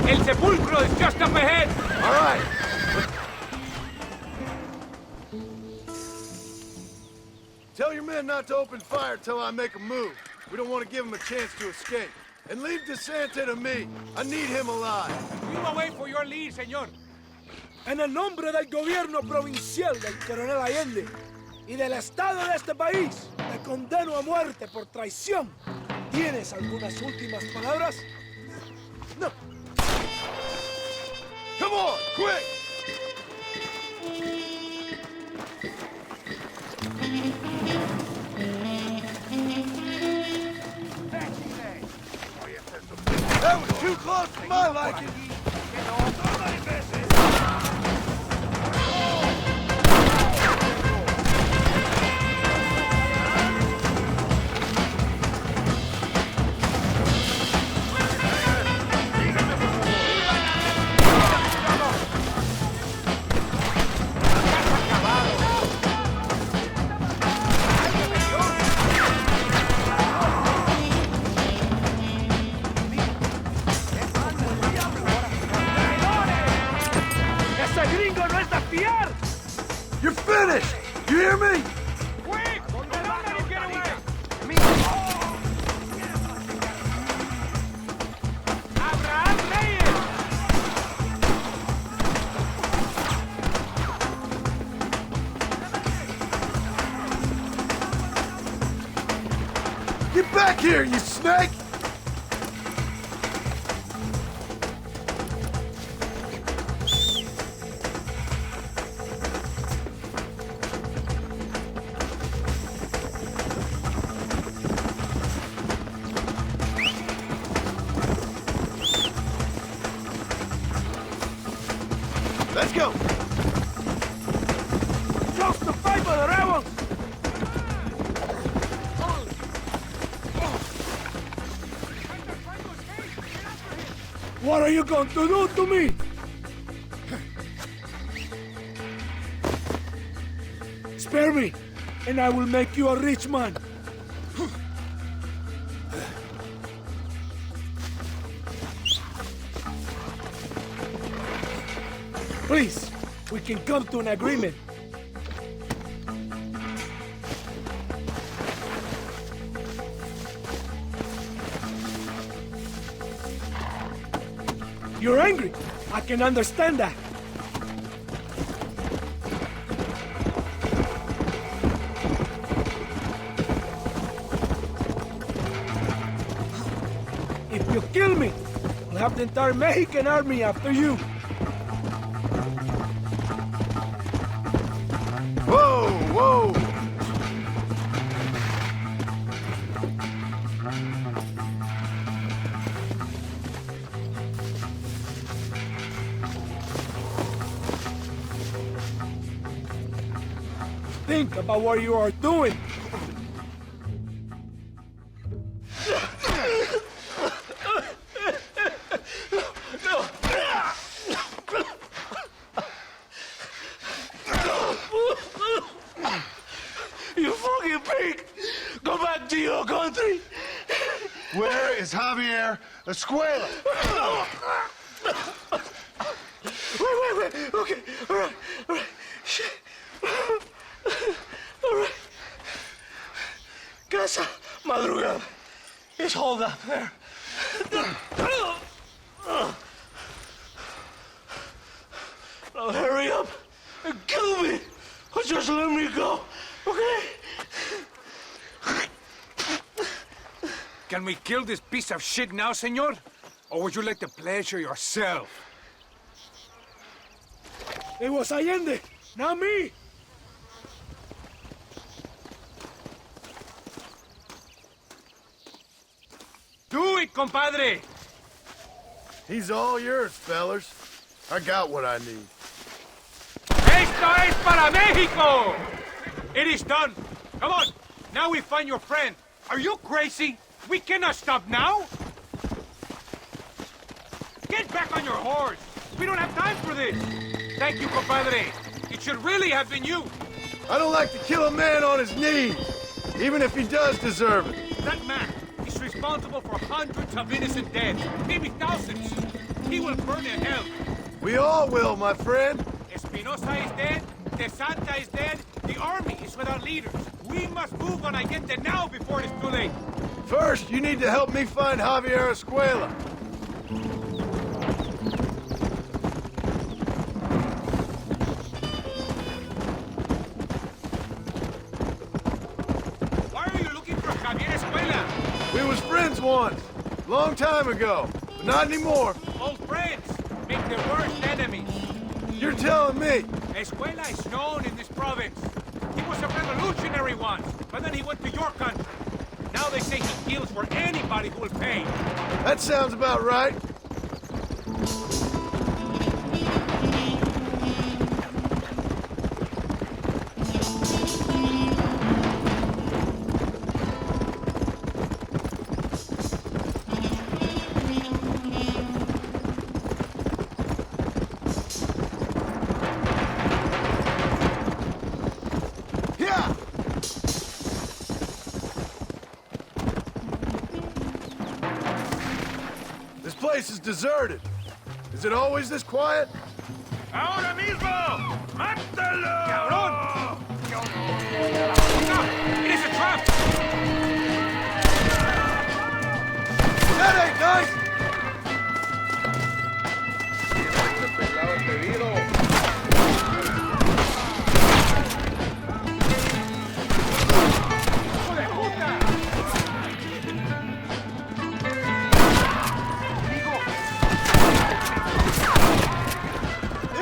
El Sepulcro is just up ahead. All right. Tell your men not to open fire till I make a move. We don't want to give them a chance to escape. And leave DeSanta to me. I need him alive. We will wait for your lead, señor. En el nombre del gobierno provincial del coronel Allende y del Estado de este país, te condeno a muerte por traición. ¿Tienes algunas últimas palabras? No. Come on, quick! That was too close for my liking. You're finished! You hear me? Quick! Don't let him get away! Abraham Reyes! Get back here, you snake! Let's go! Just the fight for the rebels! What are you going to do to me? Spare me, and I will make you a rich man. Please, we can come to an agreement. You're angry. I can understand that. If you kill me, I'll have the entire Mexican army after you. think about what you are doing. You fucking pig! Go back to your country! Where is Javier Escuela? Wait. Okay, all right. Shit. All right. Casa Madrugada. It's hold up there. Now hurry up and kill me, or just let me go, okay? Can we kill this piece of shit now, senor? Or would you like the pleasure yourself? It was Allende, not me. Do it, compadre! He's all yours, fellers. I got what I need. Esto es para Mexico! It is done. Come on, now we find your friend. Are you crazy? We cannot stop now! Get back on your horse! We don't have time for this! Thank you, compadre. It should really have been you. I don't like to kill a man on his knees, even if he does deserve it. That man is responsible for hundreds of innocent deaths, maybe thousands. He will burn in hell. We all will, my friend. Espinosa is dead, De Santa is dead, the army is without leaders. We must move on Allende now before it is too late. First, you need to help me find Javier Escuela. Why are you looking for Javier Escuela? We was friends once, long time ago, but not anymore. Old friends make the worst enemies. You're telling me? Escuela is known in this province. He was a revolutionary once, but then he went to your country. Now they say he kills for anybody who will pay. That sounds about right. This place is deserted. Is it always this quiet? ¡Ahora mismo! ¡Mátalo! ¡Cabrón! No! It is a trap! That ain't nice!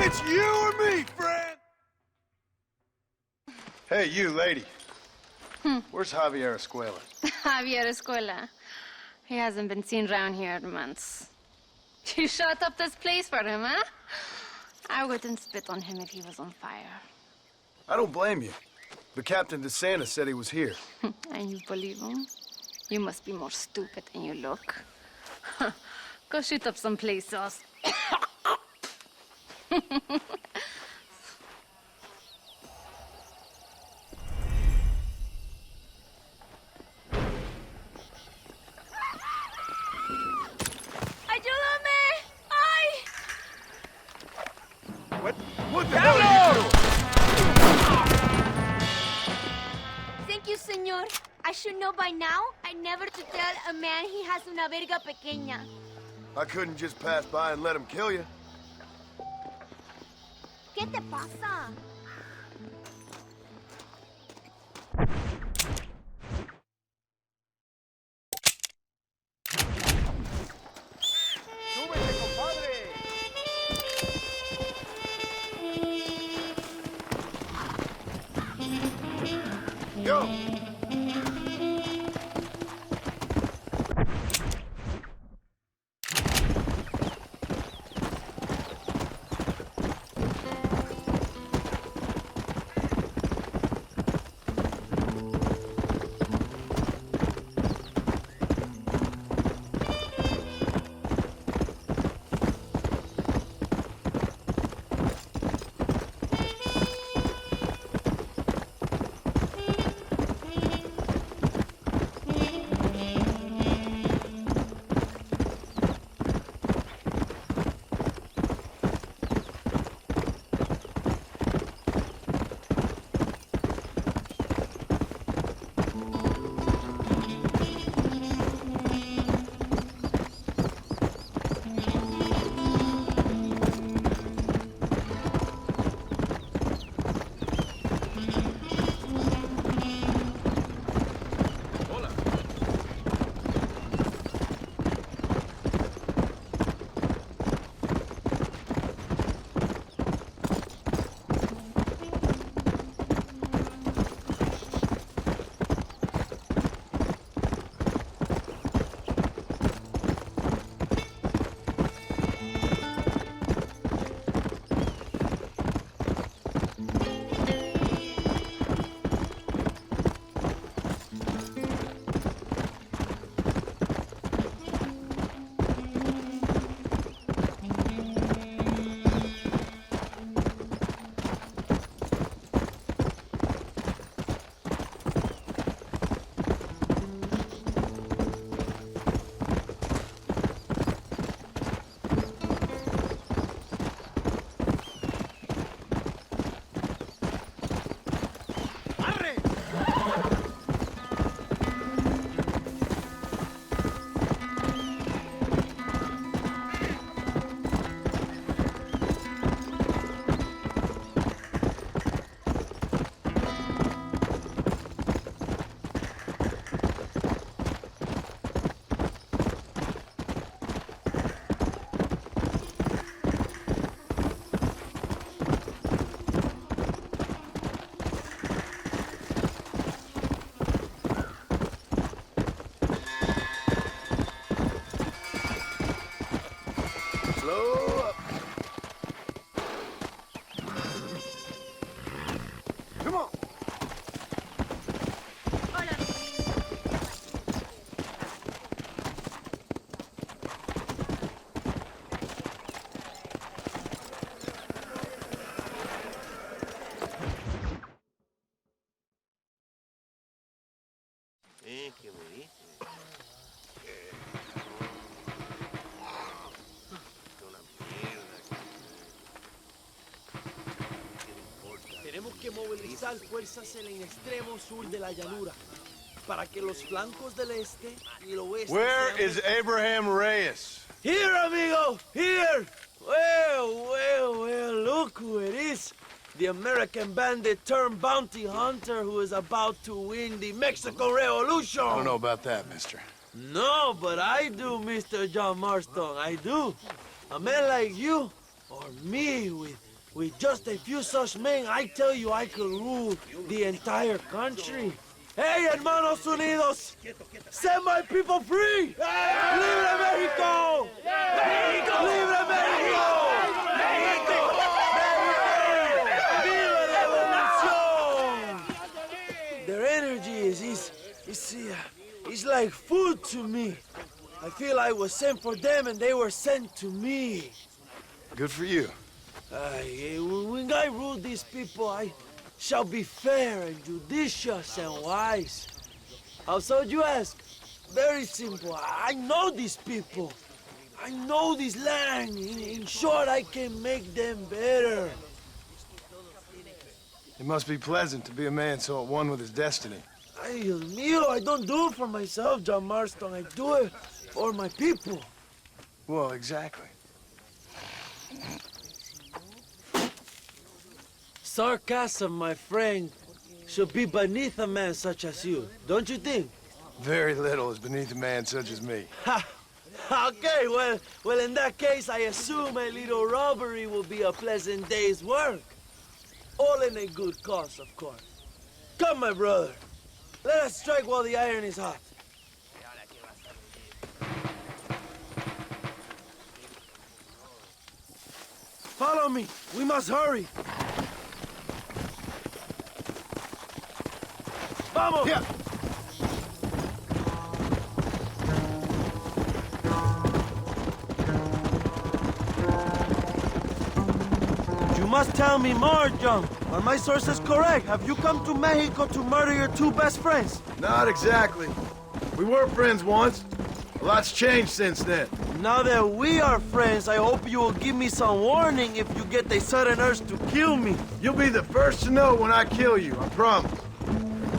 It's you or me, friend! Hey, you, lady. Where's Javier Escuela? Javier Escuela. He hasn't been seen around here in months. You shut up this place for him, huh? I wouldn't spit on him if he was on fire. I don't blame you. But Captain DeSanta said he was here. And you believe him? You must be more stupid than you look. Go shoot up someplace else. ¡Ayúdame! ¡Ay! What the hell are you doing? Thank you, señor. I should know by now. I never to tell a man he has una verga pequeña. I couldn't just pass by and let him kill you. ¿Qué te pasa? ¡Súbete, compadre! Go! movilizar fuerzas en el extremo sur de la llanura, para que los flancos del este y el oeste... Where is Abraham Reyes? Here, amigo! Here! Well, look who it is. The American bandit turned bounty hunter who is about to win the Mexican Revolution. I don't know about that, mister. No, but I do, Mr. John Marston, I do. A man like you, or me, with just a few such men, I tell you I could rule the entire country. Hey, hermanos unidos! Set my people free! Libre Mexico! Mexico! Libre Mexico! Mexico! Viva Revolución! Their energy is like food to me. I feel I was sent for them and they were sent to me. Good for you. When I rule these people, I shall be fair and judicious and wise. How so, you ask? Very simple. I know these people. I know this land. In short, I can make them better. It must be pleasant to be a man so at one with his destiny. Ay, Dios mío, I don't do it for myself, John Marston. I do it for my people. Well, exactly. Sarcasm, my friend, should be beneath a man such as you, don't you think? Very little is beneath a man such as me. Ha! Okay, well, in that case, I assume a little robbery will be a pleasant day's work. All in a good cause, of course. Come, my brother. Let us strike while the iron is hot. Follow me. We must hurry. Vamos! Yeah. You must tell me more, John. Are my sources correct? Have you come to Mexico to murder your two best friends? Not exactly. We were friends once. A lot's changed since then. Now that we are friends, I hope you will give me some warning if you get a sudden urge to kill me. You'll be the first to know when I kill you, I promise.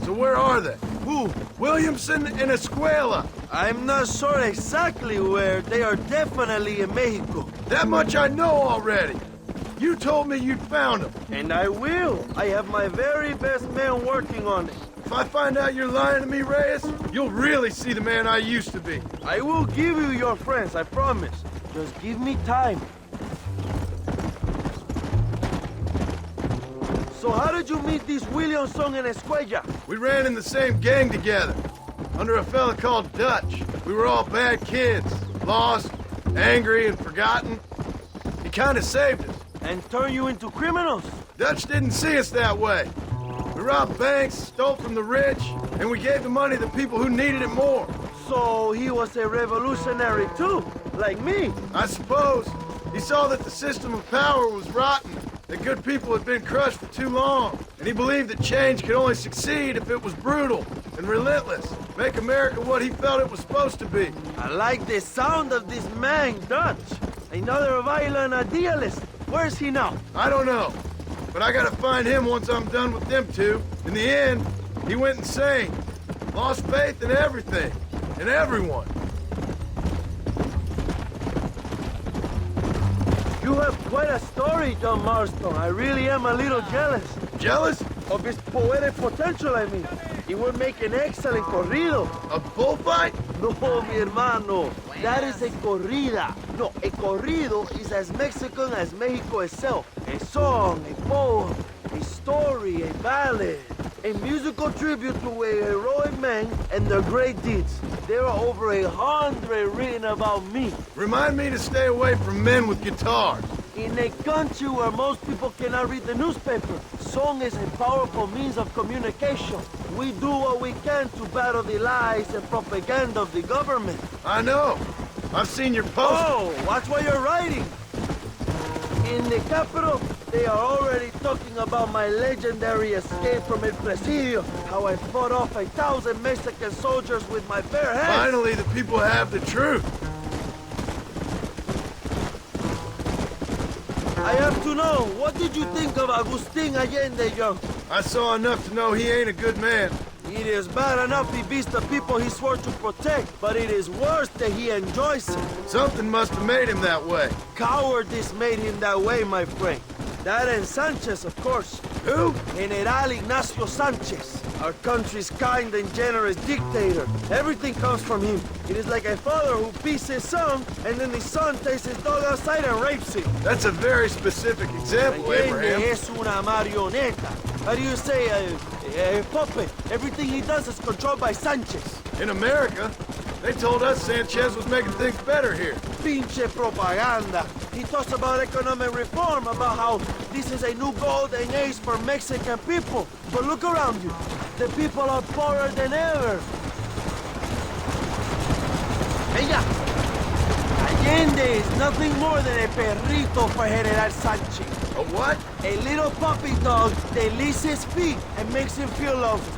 So where are they? Who? Williamson and Escuela. I'm not sure exactly where. They are definitely in Mexico. That much I know already. You told me you'd found them. And I will. I have my very best men working on it. If I find out you're lying to me, Reyes, you'll really see the man I used to be. I will give you your friends, I promise. Just give me time. So how did you meet these Williamson and Escuella? We ran in the same gang together, under a fella called Dutch. We were all bad kids, lost, angry, and forgotten. He kind of saved us. And turned you into criminals? Dutch didn't see us that way. We robbed banks, stole from the rich, and we gave the money to people who needed it more. So he was a revolutionary too, like me? I suppose. He saw that the system of power was rotten, that good people had been crushed for too long, and he believed that change could only succeed if it was brutal and relentless, make America what he felt it was supposed to be. I like the sound of this man, Dutch. Another violent idealist. Where's he now? I don't know, but I gotta find him once I'm done with them two. In the end, he went insane, lost faith in everything, and everyone. You have quite a story, John Marston. I really am a little jealous. Jealous? Of his poetic potential, I mean. He would make an excellent corrido. A bullfight? No, mi hermano. That is a corrida. No, a corrido is as Mexican as Mexico itself. A song, a poem, a story, a ballad. A musical tribute to a heroic man and their great deeds. There are over 100 written about me. Remind me to stay away from men with guitars. In a country where most people cannot read the newspaper, song is a powerful means of communication. We do what we can to battle the lies and propaganda of the government. I know. I've seen your post. Oh, watch what you're writing. In the capital, they are already talking about my legendary escape from El Presidio, how I fought off 1,000 Mexican soldiers with my bare hands. Finally, the people have the truth. I have to know, what did you think of Agustin Allende, Young? I saw enough to know he ain't a good man. It is bad enough he beats the people he swore to protect, but it is worse that he enjoys it. Something must have made him that way. Cowardice made him that way, my friend. That and Sanchez, of course. Who? General Ignacio Sanchez, our country's kind and generous dictator. Everything comes from him. It is like a father who beats his son, and then the son takes his dog outside and rapes him. That's a very specific example, Abraham. Es una marioneta. How do you say, a puppet? Everything he does is controlled by Sanchez. In America, they told us Sanchez was making things better here. Pinche propaganda. He talks about economic reform, about how this is a new golden age for Mexican people. But look around you. The people are poorer than ever. Ella! Allende is nothing more than a perrito for General Sanchez. A what? A little puppy dog that licks his feet and makes him feel loved.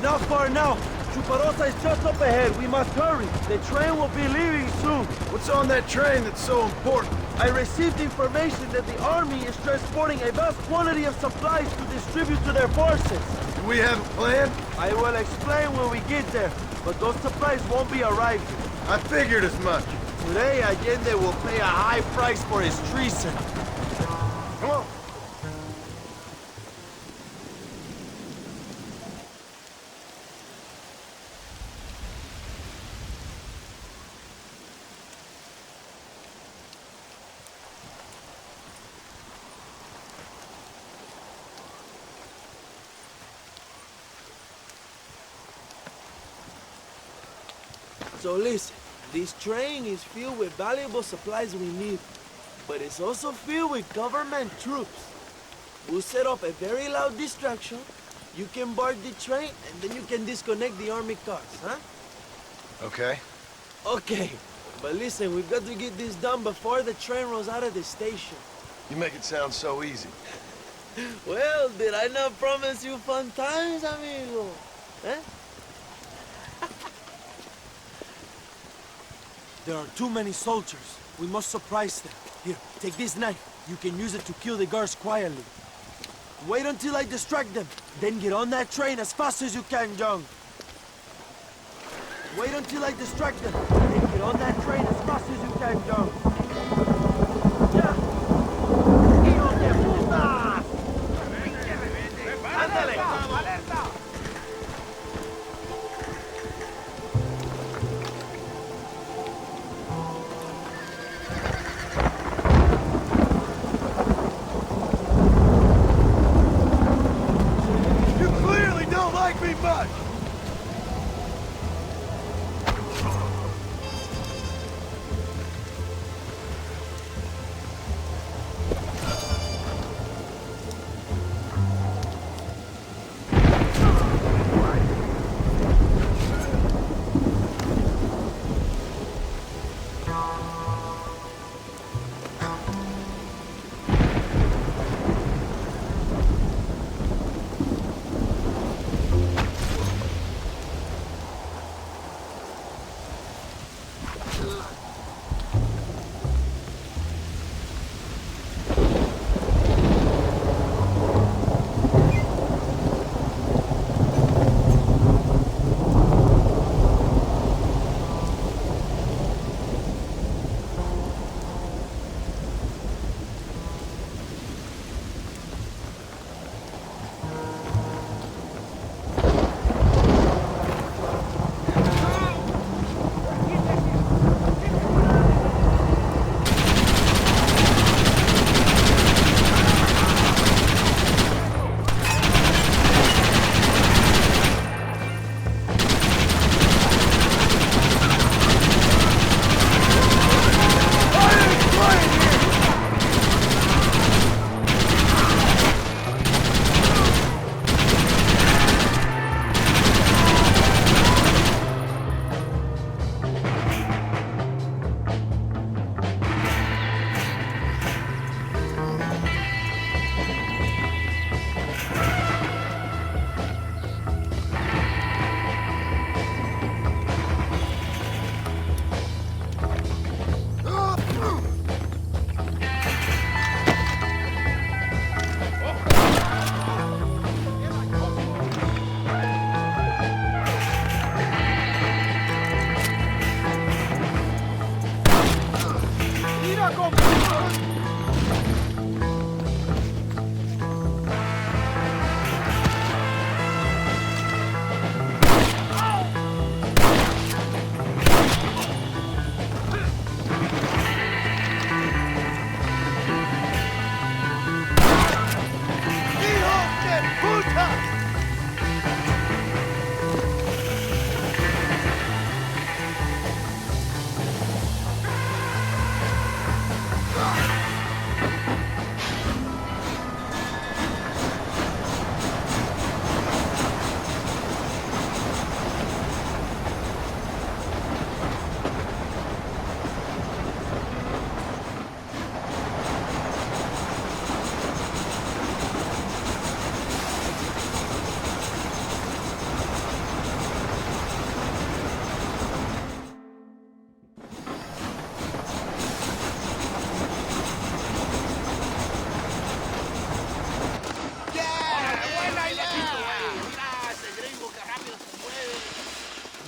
Not far now. Chuparosa is just up ahead. We must hurry. The train will be leaving soon. What's on that train that's so important? I received information that the army is transporting a vast quantity of supplies to distribute to their forces. Do we have a plan? I will explain when we get there, but those supplies won't be arriving. I figured as much. Today, Allende will pay a high price for his treason. Come on. So listen, this train is filled with valuable supplies we need, but it's also filled with government troops. We'll set up a very loud distraction. You can board the train, and then you can disconnect the army cars, huh? Okay. Okay, but listen, we've got to get this done before the train rolls out of the station. You make it sound so easy. Well, did I not promise you fun times, amigo? Eh? There are too many soldiers. We must surprise them. Here, take this knife. You can use it to kill the guards quietly. Wait until I distract them. Then get on that train as fast as you can, John. Wait until I distract them. Then get on that train as fast as you can, John. Yeah. ¡Hijos de puta! ¡Ándale! Much.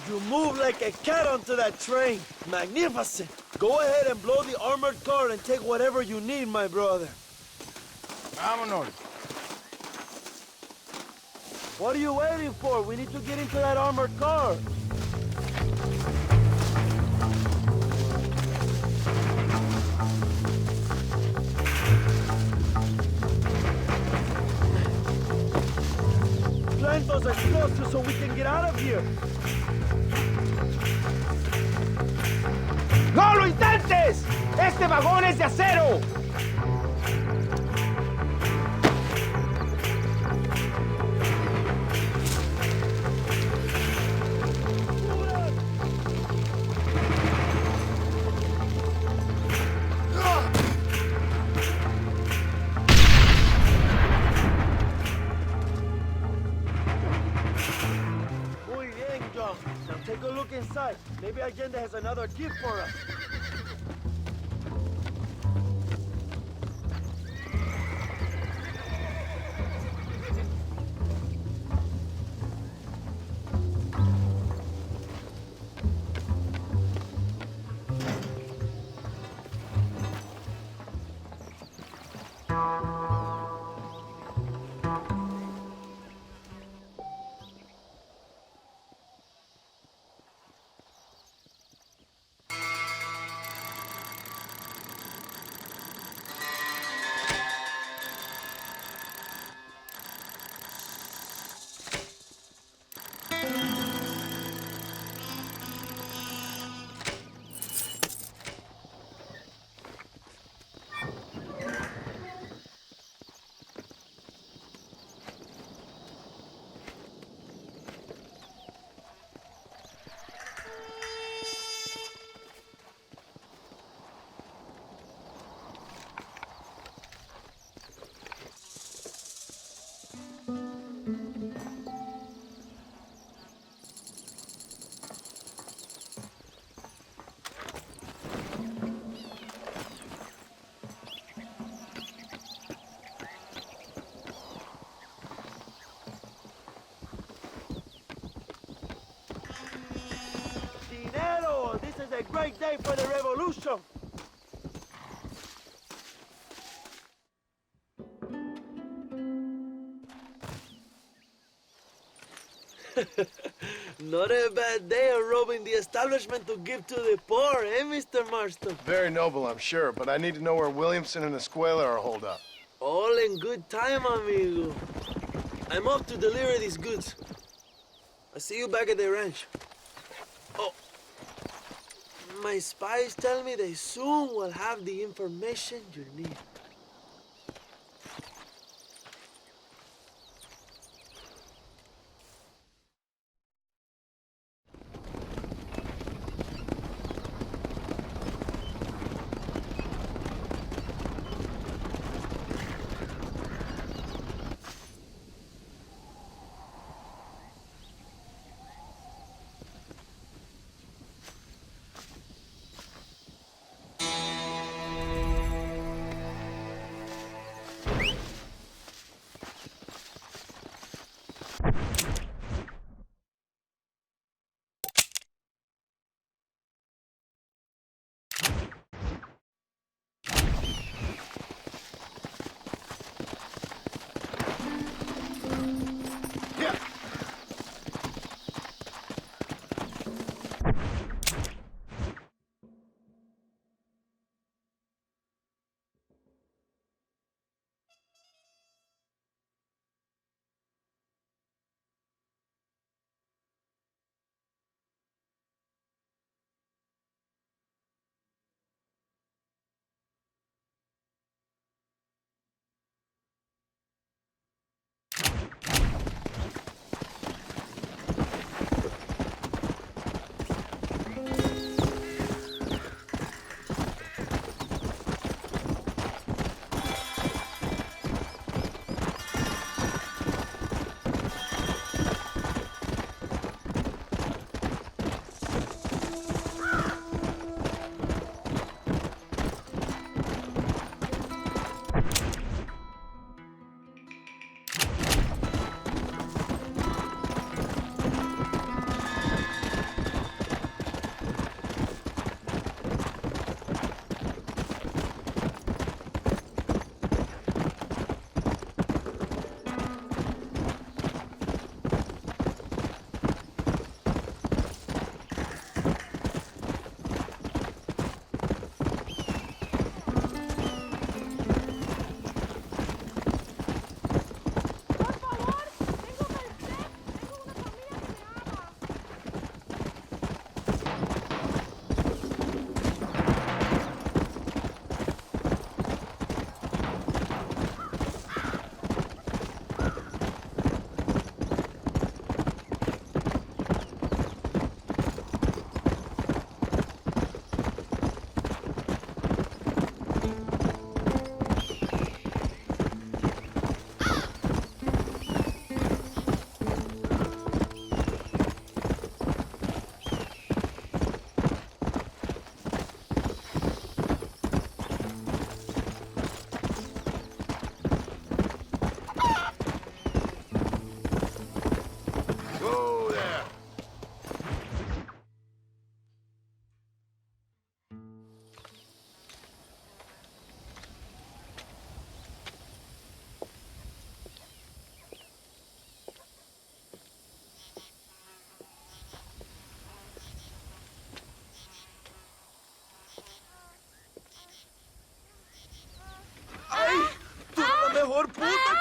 You move like a cat onto that train. Magnificent. Go ahead and blow the armored car and take whatever you need, my brother. Vámonos. What are you waiting for? We need to get into that armored car. Plant those explosives so we can get out of here. ¡No lo intentes! ¡Este vagón es de acero! Muy bien, John. Now take a look inside. Maybe Allende has another gift for us. Dinero! This is a great day for the revolution! Not a bad day of robbing the establishment to give to the poor, eh, Mr. Marston? Very noble, I'm sure, but I need to know where Williamson and Escuela are holed up. All in good time, amigo. I'm off to deliver these goods. I'll see you back at the ranch. Oh, my spies tell me they soon will have the information you need.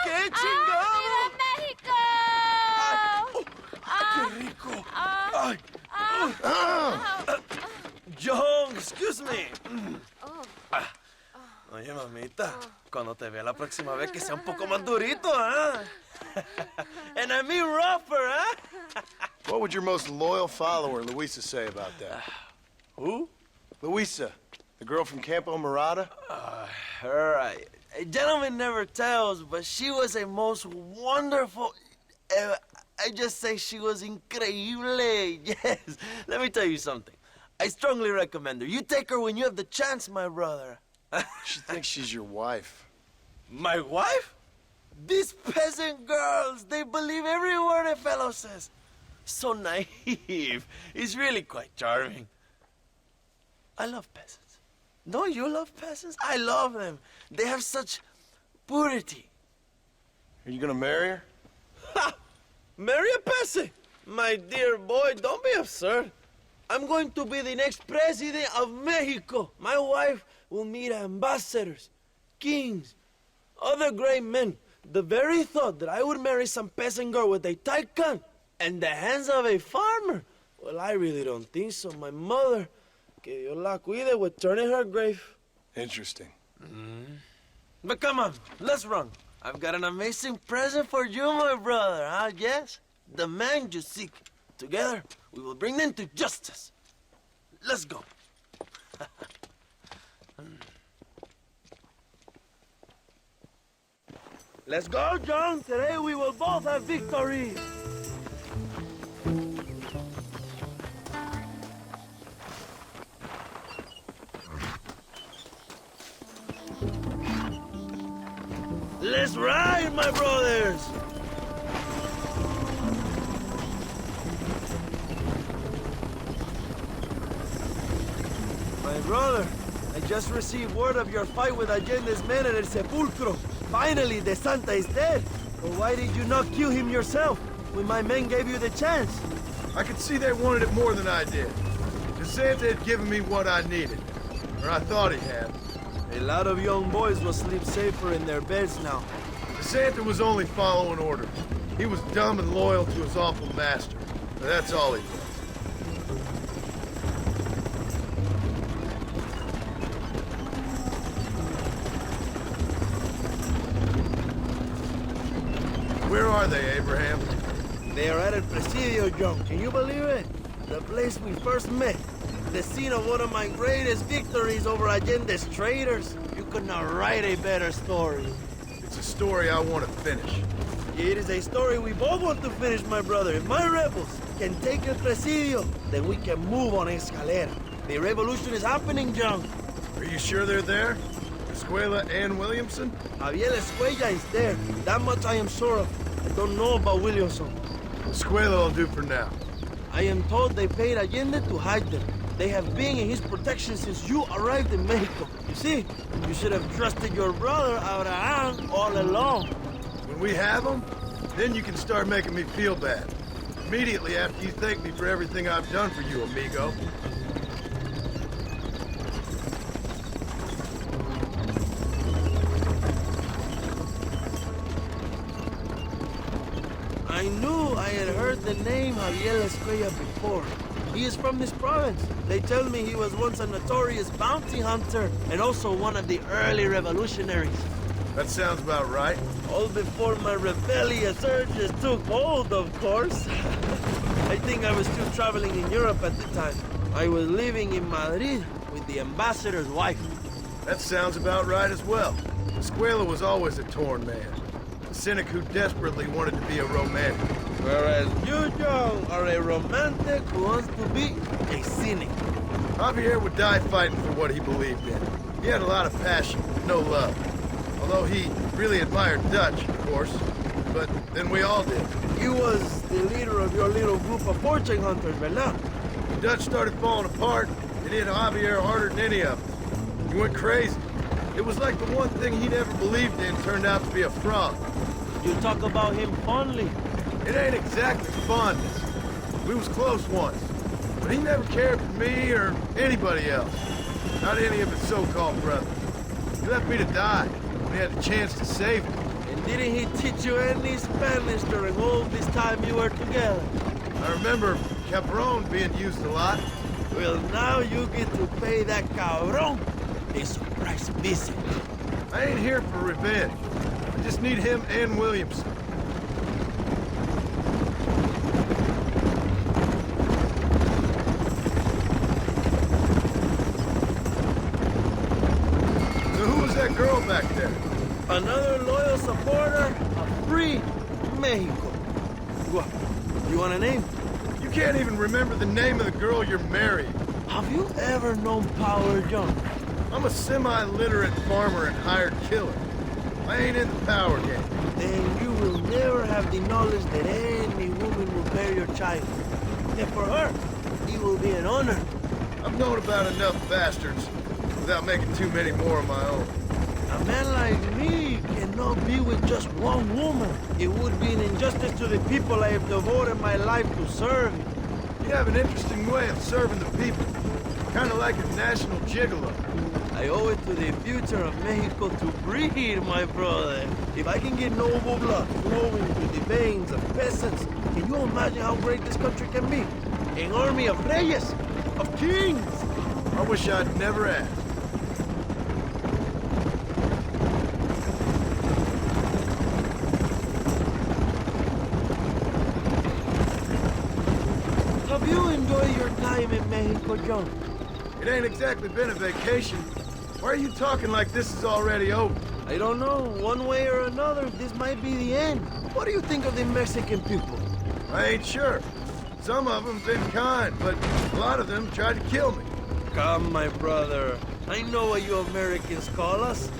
¡Qué chingado! ¡Viva México! ¡Qué rico! ¡Ay! John, excuse me. Oye, mamita, cuando te vea la próxima vez que sea un poco más durito, ¿ah? And I mean rougher, ¿ah? What would your most loyal follower, Luisa, say about that? Who? Luisa, the girl from Campo Morada? Her, a gentleman never tells, but she was a most wonderful... I just say she was increíble. Yes. Let me tell you something. I strongly recommend her. You take her when you have the chance, my brother. She thinks she's your wife. My wife? These peasant girls, they believe every word a fellow says. So naive. It's really quite charming. I love peasants. Don't you love peasants? I love them. They have such purity. Are you gonna marry her? Ha! Marry a peasant? My dear boy, don't be absurd. I'm going to be the next president of Mexico. My wife will meet ambassadors, kings, other great men. The very thought that I would marry some peasant girl with a tight gun and the hands of a farmer, well, I really don't think so. My mother, que Dios la cuide, would turn in her grave. Interesting. But come on, let's run. I've got an amazing present for you, my brother, huh? Yes? The man you seek. Together, we will bring them to justice. Let's go. Let's go, John. Today we will both have victory. Let's ride, my brothers. My brother, I just received word of your fight with Allende's men at El Sepulcro. Finally, the Santa is dead. But why did you not kill him yourself when my men gave you the chance? I could see they wanted it more than I did. The Santa had given me what I needed. Or I thought he had. A lot of young boys will sleep safer in their beds now. The Santa was only following orders. He was dumb and loyal to his awful master. But that's all he was. Where are they, Abraham? They are at El Presidio, John. Can you believe it? The place we first met. The scene of one of my greatest victories over Allende's traitors. You could not write a better story. It's a story I want to finish. It is a story we both want to finish, my brother. If my rebels can take El Presidio, then we can move on Escalera. The revolution is happening, John. Are you sure they're there? Escuela and Williamson? Javier Escuella is there. That much I am sure of. I don't know about Williamson. Escuela will do for now. I am told they paid Allende to hide them. They have been in his protection since you arrived in Mexico. You see, you should have trusted your brother Abraham all along. When we have them, then you can start making me feel bad. Immediately after you thank me for everything I've done for you, amigo. I knew I had heard the name Javier Escuella before. He is from this province. They tell me he was once a notorious bounty hunter and also one of the early revolutionaries. That sounds about right. All before my rebellious urges took hold, of course. I think I was still traveling in Europe at the time. I was living in Madrid with the ambassador's wife. That sounds about right as well. Escuela was always a torn man. A cynic who desperately wanted to be a romantic. Whereas you, John, are a romantic who wants to be a cynic. Javier would die fighting for what he believed in. He had a lot of passion, no love. Although he really admired Dutch, of course. But then we all did. He was the leader of your little group of fortune hunters, ¿verdad? The Dutch started falling apart. It hit Javier harder than any of them. He went crazy. It was like the one thing he never believed in turned out to be a fraud. You talk about him fondly. It ain't exactly fondness. We was close once. But he never cared for me or anybody else. Not any of his so-called brothers. He left me to die when he had the chance to save me. And Didn't he teach you any Spanish during all this time you were together? I remember Cabron being used a lot. Well, now you get to pay that cabron a surprise visit. I ain't here for revenge. I just need him and Williamson. So who was that girl back there? Another loyal supporter of free Mexico. What? You want a name? You can't even remember the name of the girl you're marrying. Have you ever known Power John? I'm a semi-literate farmer and hired killer. I ain't in the power game. Then you will never have the knowledge that any woman will bear your child. And for her, it will be an honor. I've known about enough bastards without making too many more of my own. A man like me cannot be with just one woman. It would be an injustice to the people I have devoted my life to serve. You have an interesting way of serving the people. Kind of like a national gigolo. I owe it to the future of Mexico to breed, my brother. If I can get noble blood flowing through the veins of peasants, can you imagine how great this country can be? An army of reyes, of kings. I wish I'd never asked. Have you enjoyed your time in Mexico, John? It ain't exactly been a vacation. Why are you talking like this is already over? I don't know. One way or another, this might be the end. What do you think of the Mexican people? I ain't sure. Some of them been kind, but a lot of them tried to kill me. Come, my brother. I know what you Americans call us.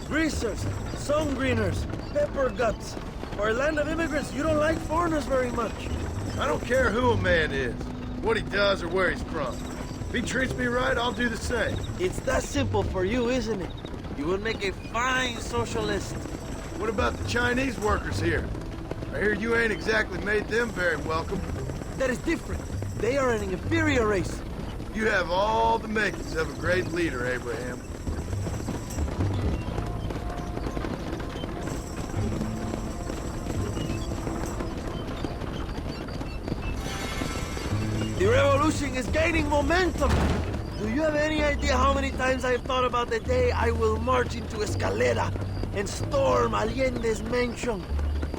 Greasers, sun-greeners, pepper guts. For a land of immigrants, you don't like foreigners very much. I don't care who a man is, what he does or where he's from. If he treats me right, I'll do the same. It's that simple for you, isn't it? You would make a fine socialist. What about the Chinese workers here? I hear you ain't exactly made them very welcome. That is different. They are an inferior race. You have all the makings of a great leader, Abraham. The revolution is gaining momentum. Do you have any idea how many times I've thought about the day I will march into Escalera and storm Allende's mansion?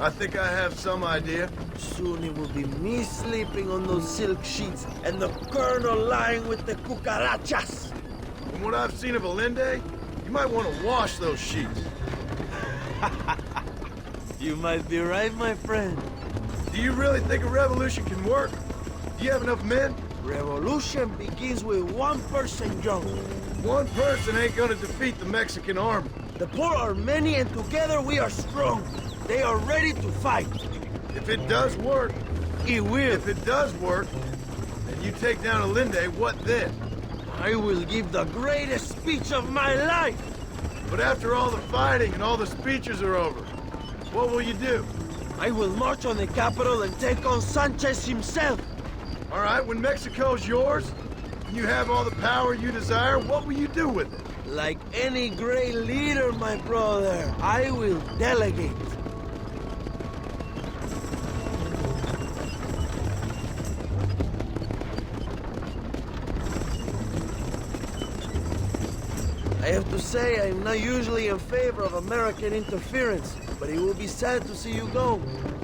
I think I have some idea. Soon it will be me sleeping on those silk sheets and the colonel lying with the cucarachas. From what I've seen of Allende, you might want to wash those sheets. You might be right, my friend. Do you really think a revolution can work? Do you have enough men? Revolution begins with one person, John. One person ain't gonna defeat the Mexican army. The poor are many and together we are strong. They are ready to fight. If it does work... It will. If it does work, and you take down Allende, what then? I will give the greatest speech of my life. But after all the fighting and all the speeches are over, what will you do? I will march on the capital and take on Sanchez himself. All right, when Mexico's yours, and you have all the power you desire, what will you do with it? Like any great leader, my brother, I will delegate. I have to say, I'm not usually in favor of American interference, but it will be sad to see you go.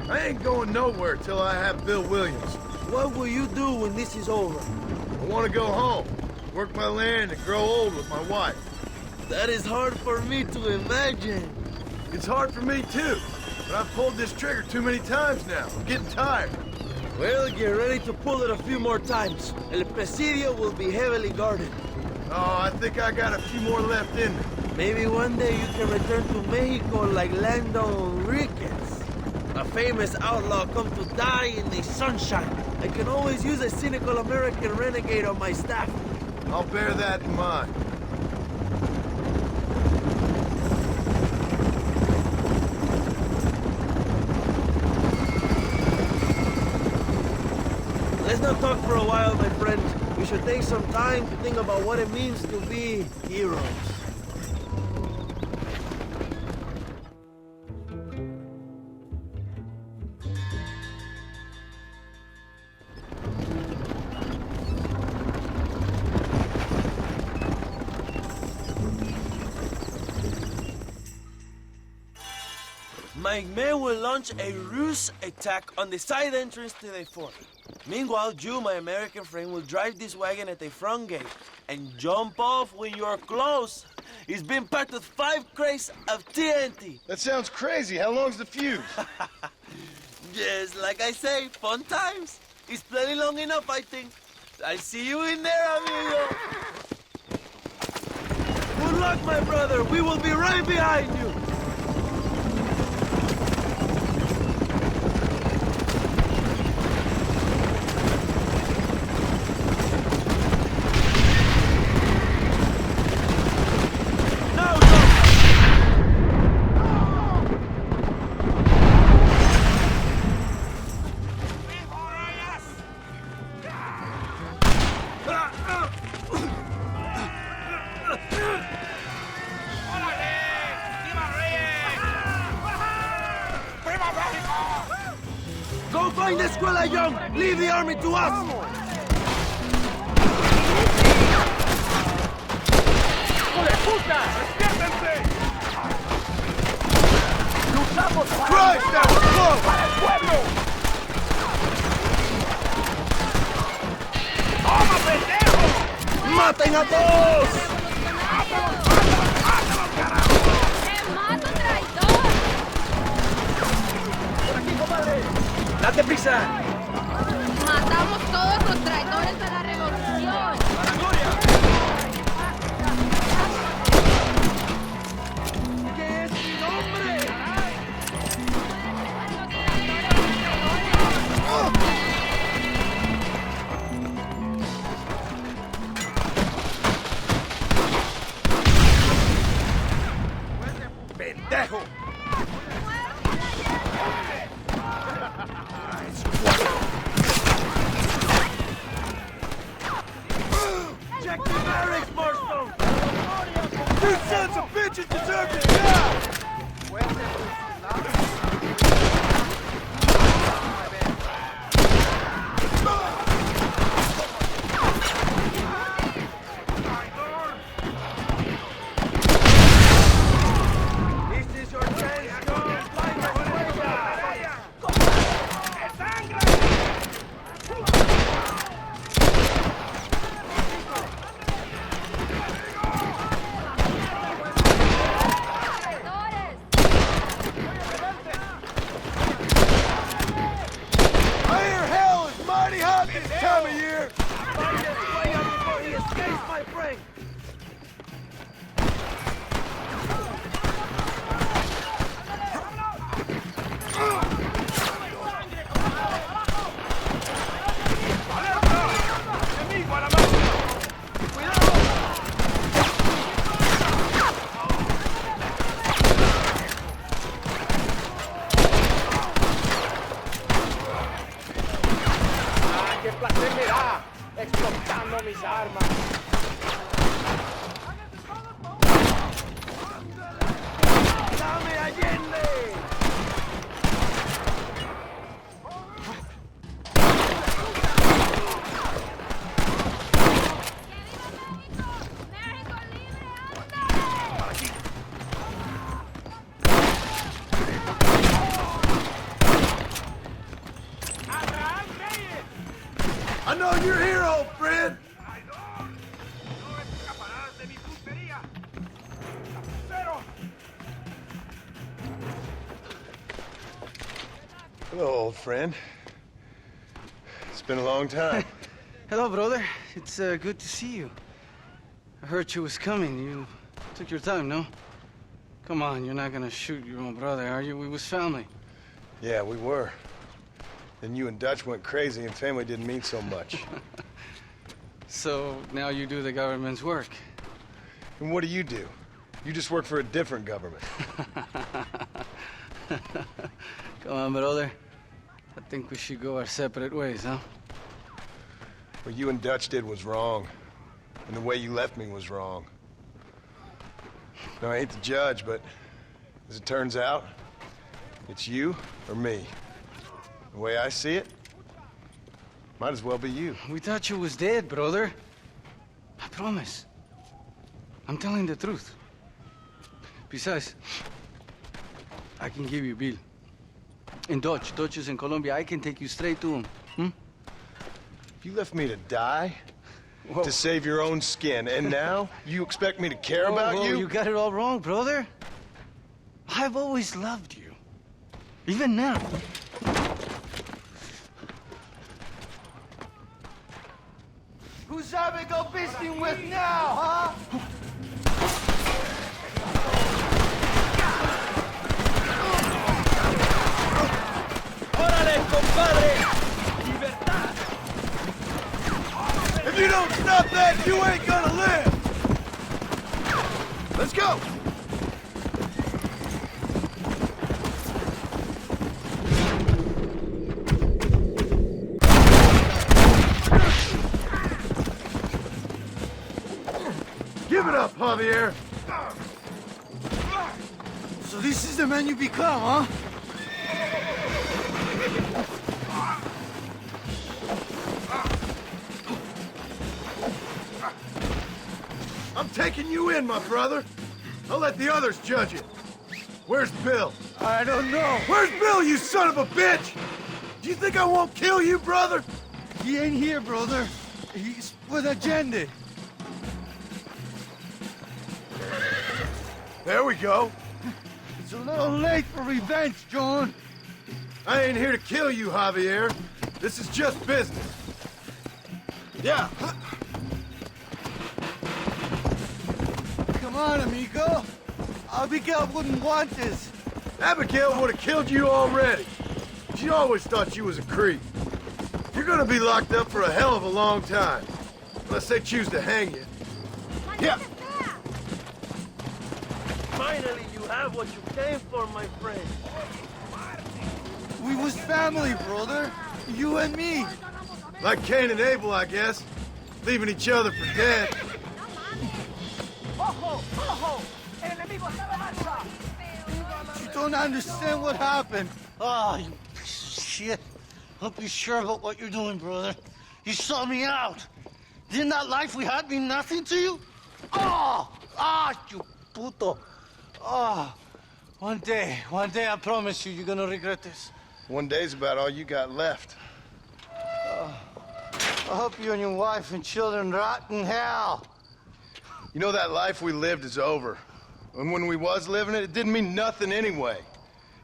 I ain't going nowhere till I have Bill Williams. What will you do when this is over? I want to go home, work my land, and grow old with my wife. That is hard for me to imagine. It's hard for me, too. But I've pulled this trigger too many times now. I'm getting tired. Well, get ready to pull it a few more times. El Presidio will be heavily guarded. Oh, I think I got a few more left in me. Maybe one day you can return to Mexico like Landon Ricketts. A famous outlaw come to die in the sunshine. I can always use a cynical American renegade on my staff. I'll bear that in mind. Let's not talk for a while, my friend. We should take some time to think about what it means to be heroes. My men will launch a ruse attack on the side entrance to the fort. Meanwhile, you, my American friend, will drive this wagon at the front gate and jump off when you're close. It's been packed with 5 crates of TNT. That sounds crazy. How long's the fuse? Yes, like I say, fun times. It's plenty long enough, I think. I'll see you in there, amigo. Good luck, my brother. We will be right behind you. Go find the escuela, young! Leave the army to us! Christ, that was close! ¡Maten a todos! ¡Date prisa! Matamos todos los traidores de la revolución. ¡A la gloria! ¿Qué es mi nombre? ¡Pendejo! Check the barracks, Marshal! You sons of bitches deserve to die! This is your chance, young! Find your I hear hell is mighty hot this time of year! Find his way out before he escapes, my friend! ¡Qué placer me da explotando mis armas! ¡Dame Allende! I know you're here, old friend! Hello, old friend. It's been a long time. Hello, brother. It's good to see you. I heard you was coming. You took your time, no? Come on, you're not gonna shoot your own brother, are you? We was family. Yeah, we were. Then you and Dutch went crazy and family didn't mean so much. So now you do the government's work. And what do? You just work for a different government. Come on, brother. I think we should go our separate ways, huh? What you and Dutch did was wrong. And the way you left me was wrong. Now, I hate to judge, but as it turns out, it's you or me. The way I see it, might as well be you. We thought you was dead, brother. I promise. I'm telling the truth. Besides, I can give you a bill. In Dutch. Dutch is in Colombia. I can take you straight to him. You left me to die to save your own skin, and now you expect me to care about you? You got it all wrong, brother. I've always loved you. Even now. Who's shall we go fishing with now, huh? ¡Órale, compadre! ¡Libertad! If you don't stop that, you ain't gonna live! Let's go! Give it up, Javier! So this is the man you become, huh? I'm taking you in, my brother. I'll let the others judge it. Where's Bill? I don't know. Where's Bill, you son of a bitch? Do you think I won't kill you, brother? He ain't here, brother. He's with agenda. There we go. It's a little late for revenge, John. I ain't here to kill you, Javier. This is just business. Yeah. Come on, amigo. Abigail wouldn't want this. Abigail would have killed you already. She always thought you was a creep. You're gonna be locked up for a hell of a long time. Unless they choose to hang you. Yeah. Finally, you have what you came for, my friend. We was family, brother. You and me. Like Cain and Abel, I guess. Leaving each other for dead. Ojo! Ojo! El enemigo está de marcha! You don't understand what happened. Ah, you piece of shit. Don't be sure about what you're doing, brother. You saw me out. Didn't that life we had mean nothing to you? Oh! Ah, you puto. Oh, one day, I promise you, you're gonna regret this. One day's about all you got left. I hope you and your wife and children rot in hell. You know, that life we lived is over. And when we was living it, it didn't mean nothing anyway.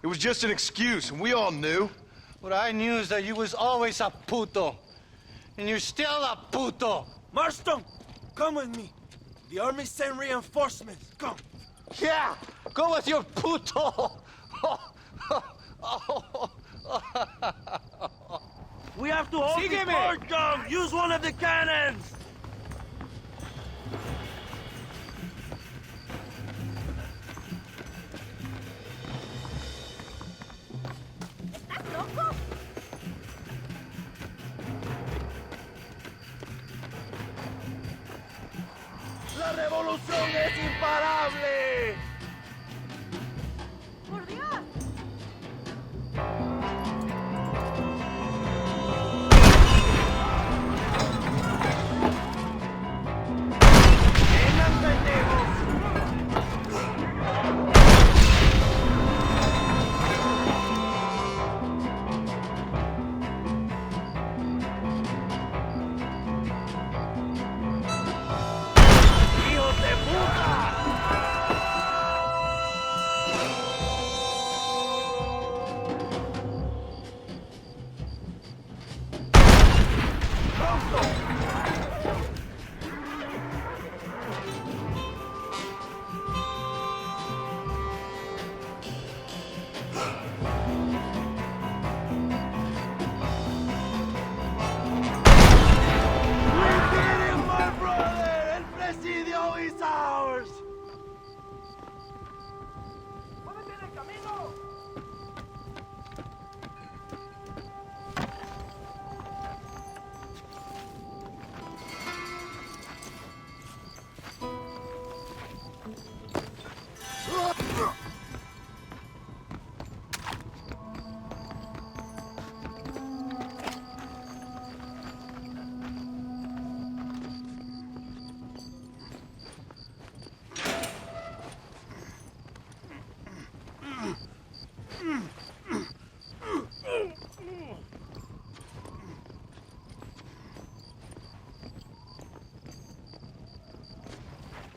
It was just an excuse, and we all knew. What I knew is that you was always a puto. And you're still a puto. Marston, come with me. The army sent reinforcements. Come. Yeah, go with your puto. We have to hold the fort, John. Use one of the cannons. ¡La revolución es imparable! ¡Por Dios! ¡Vengan, pendejos!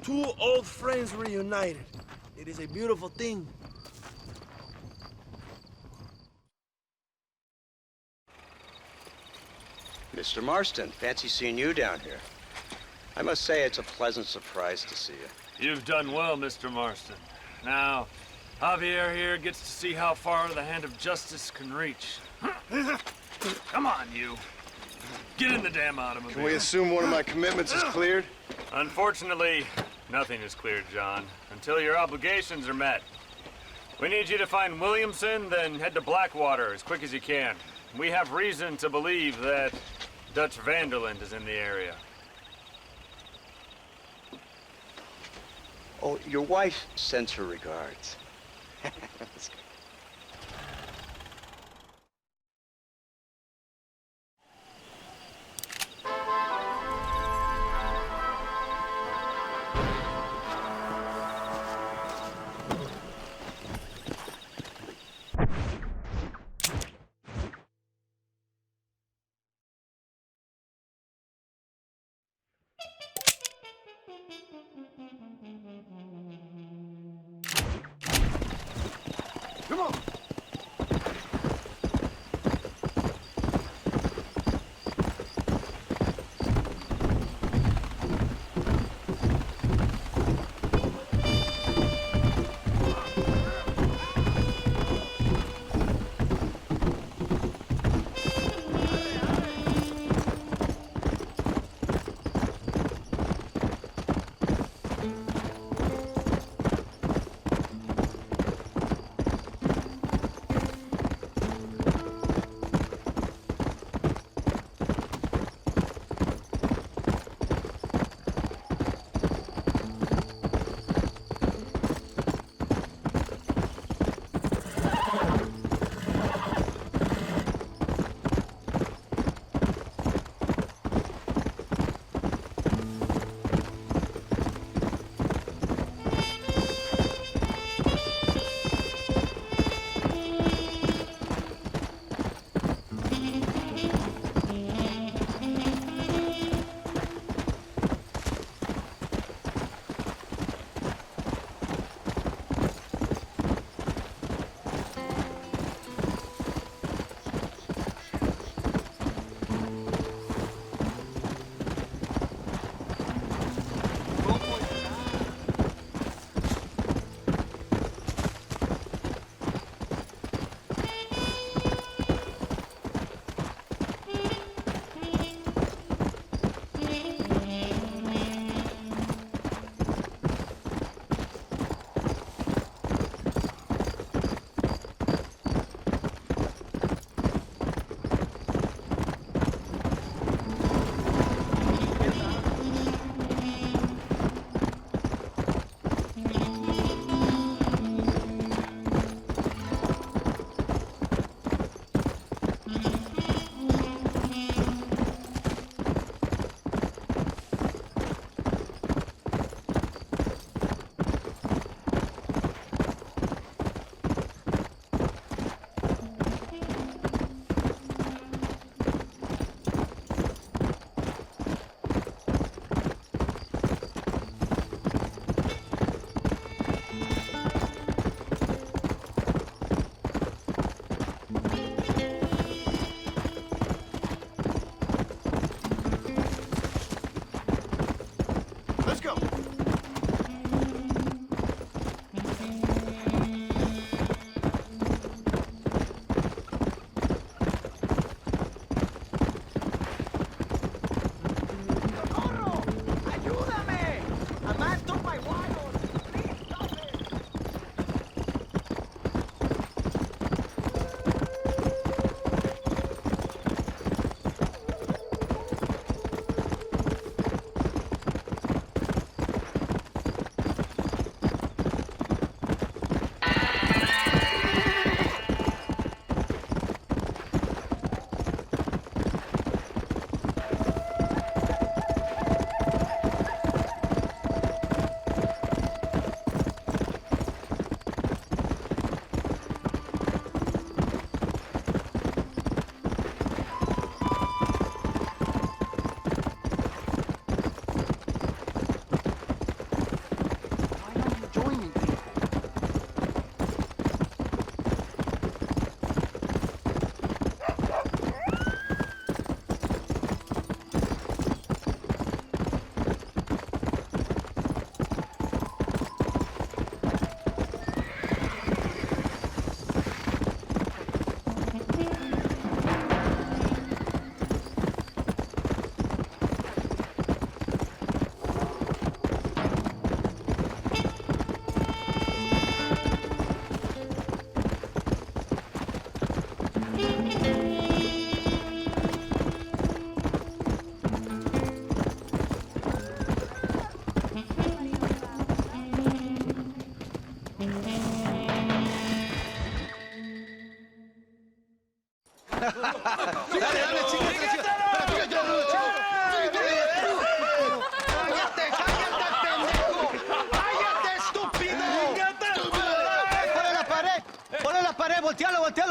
Two old friends reunited. It is a beautiful thing. Mr. Marston, fancy seeing you down here. I must say it's a pleasant surprise to see you. You've done well, Mr. Marston. Now, Javier here gets to see how far the hand of justice can reach. Come on, you. Get in the damn automobile. Can we assume one of my commitments is cleared? Unfortunately, nothing is cleared, John, until your obligations are met. We need you to find Williamson, then head to Blackwater as quick as you can. We have reason to believe that Dutch Vanderland is in the area. Oh, your wife sends her regards. Come on.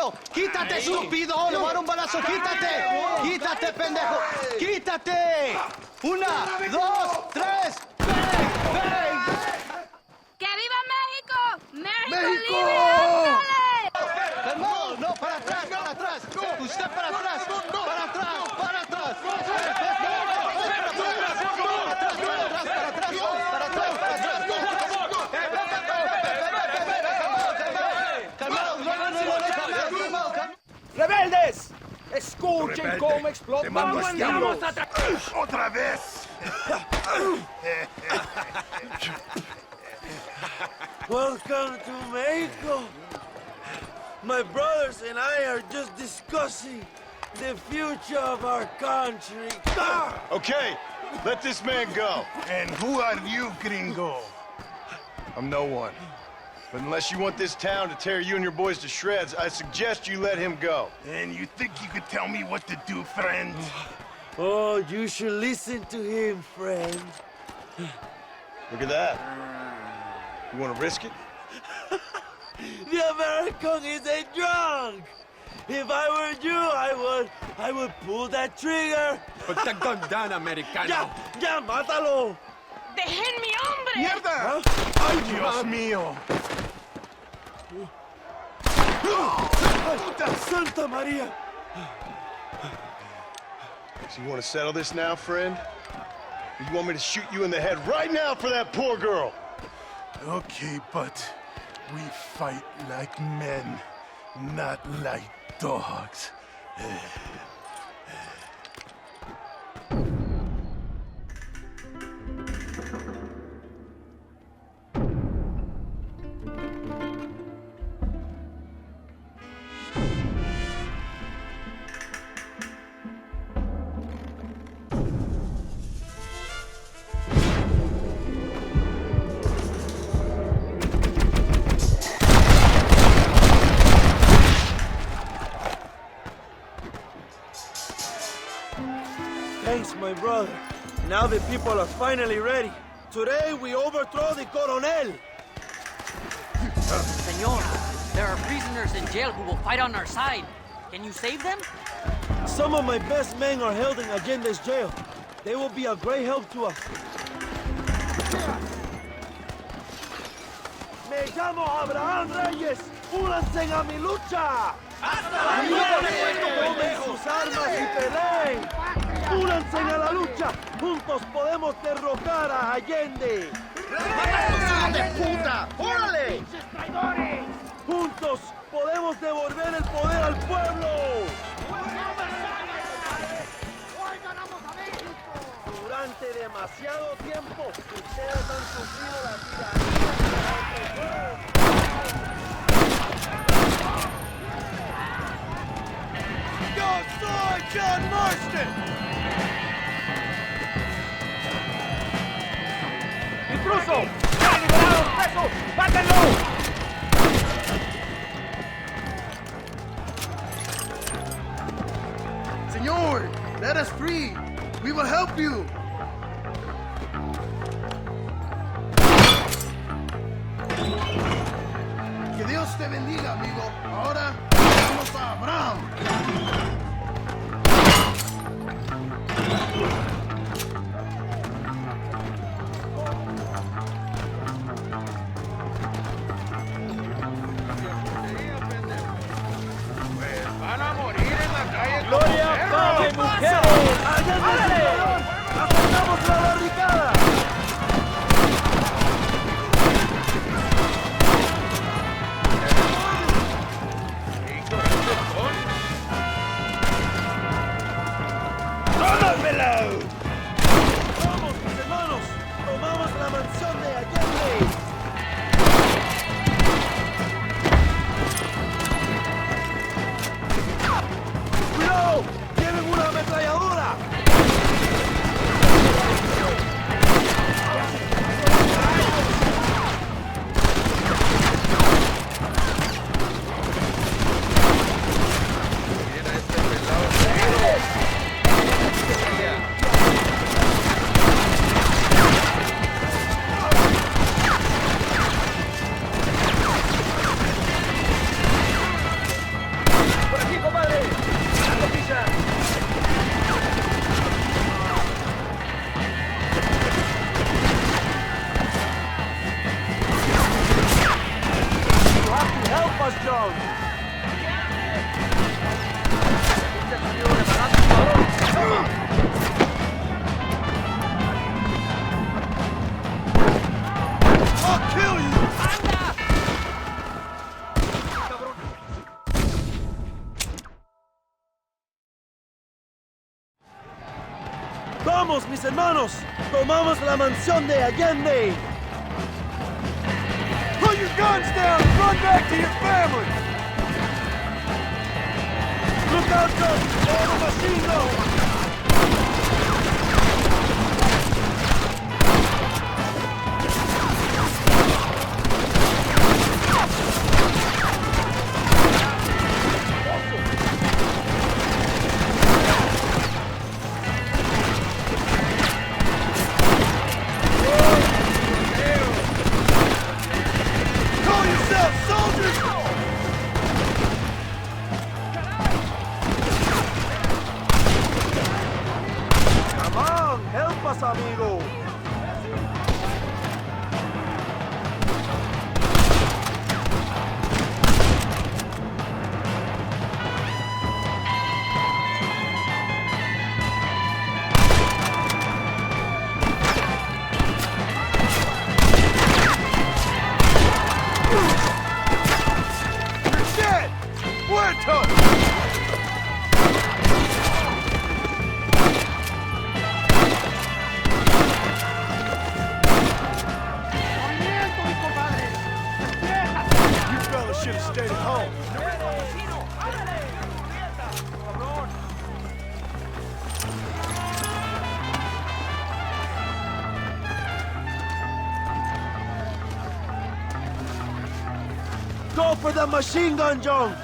balazo! ¡Quítate, estúpido! ¡Le voy a dar un balazo! ¡Quítate! ¡Quítate, pendejo! ¡Quítate! 1, 2, 3. ¡Bang! ¡Que viva México! ¡México, ¡México! libre! ¡Ándale! ¡Calmado! ¡No! ¡Para atrás! ¡Para atrás! ¡Usted para atrás! ¡Para atrás! ¡Para atrás! ¡Rebeldes! ¡Escuchen Rebelde, cómo te explotan mando los al diablo. tiros! ¡Otra vez! Welcome to Mexico. My brothers and I are just discussing the future of our country. Okay, let this man go. And who are you, gringo? I'm no one. But unless you want this town to tear you and your boys to shreds, I suggest you let him go. And you think you could tell me what to do, friend? Oh, you should listen to him, friend. Look at that. You want to risk it? The American is a drunk. If I were you, I would pull that trigger. Put the gun down, Americano. Ya, mátalo. ¡Dejen mi hombre! ¡Mierda! ¡Ay, Dios mío! ¡Puta Santa María! So you want to settle this now, friend? Or you want me to shoot you in the head right now for that poor girl? Okay, but we fight like men, not like dogs. Thanks, my brother. Now the people are finally ready. Today we overthrow the Coronel. Senor, there are prisoners in jail who will fight on our side. Can you save them? Some of my best men are held in Allende's jail. They will be a great help to us. Me llamo Abraham Reyes. ¡Únanse a mi lucha! ¡Tomen sus armas y peleen! ¡Únanse a la lucha! ¡Juntos podemos derrocar a Allende! ¡Hijos de puta! ¡Órale! ¡Juntos podemos devolver el poder al pueblo! Durante demasiado tiempo, ustedes han sufrido la tiranía. Yo soy John Marston! ¡Intruso! ¡Ya liberaron presos! ¡Mátenlo! Senor, let us free. We will help you. Que Dios te bendiga, amigo. Ahora vamos a Abraham. Van a morir en la calle. ¡Gloria, Padre, mujeres! ¡Allende! ¡Asaltamos la barricada! ¡Todos velados! mis hermanos! Tomamos la mansión de Allende! Put your guns down and run back to your family! Look out, Joe! All the machine gun! amigo! You're dead! Muerto! Should have stayed at home. Go for the machine gun, John!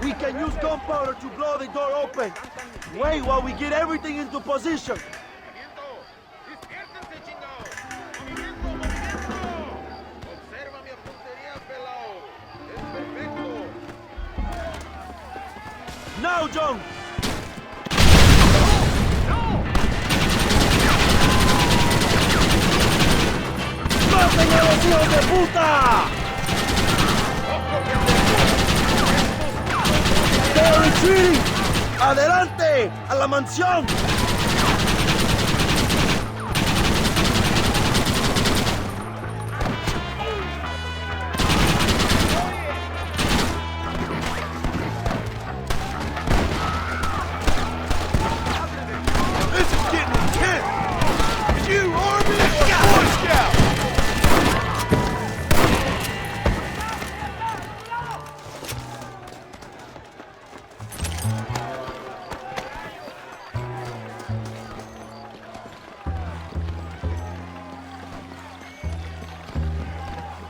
We can use gunpowder to blow the door open. Wait while we get everything into position. Now, John! ¡Maten a los hijos de puta! ¡They're retreating! ¡Adelante! ¡A la mansión!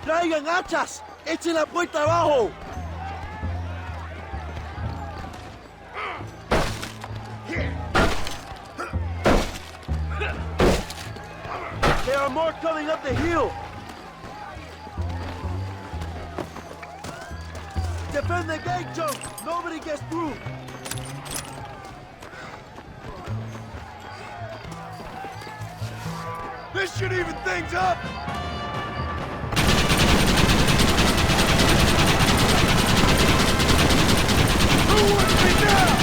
¡Traigan hachas! ¡Echen la puerta abajo! There are more coming up the hill! Defend the gate, Joe! Nobody gets through! This should even things up! Who wants me now?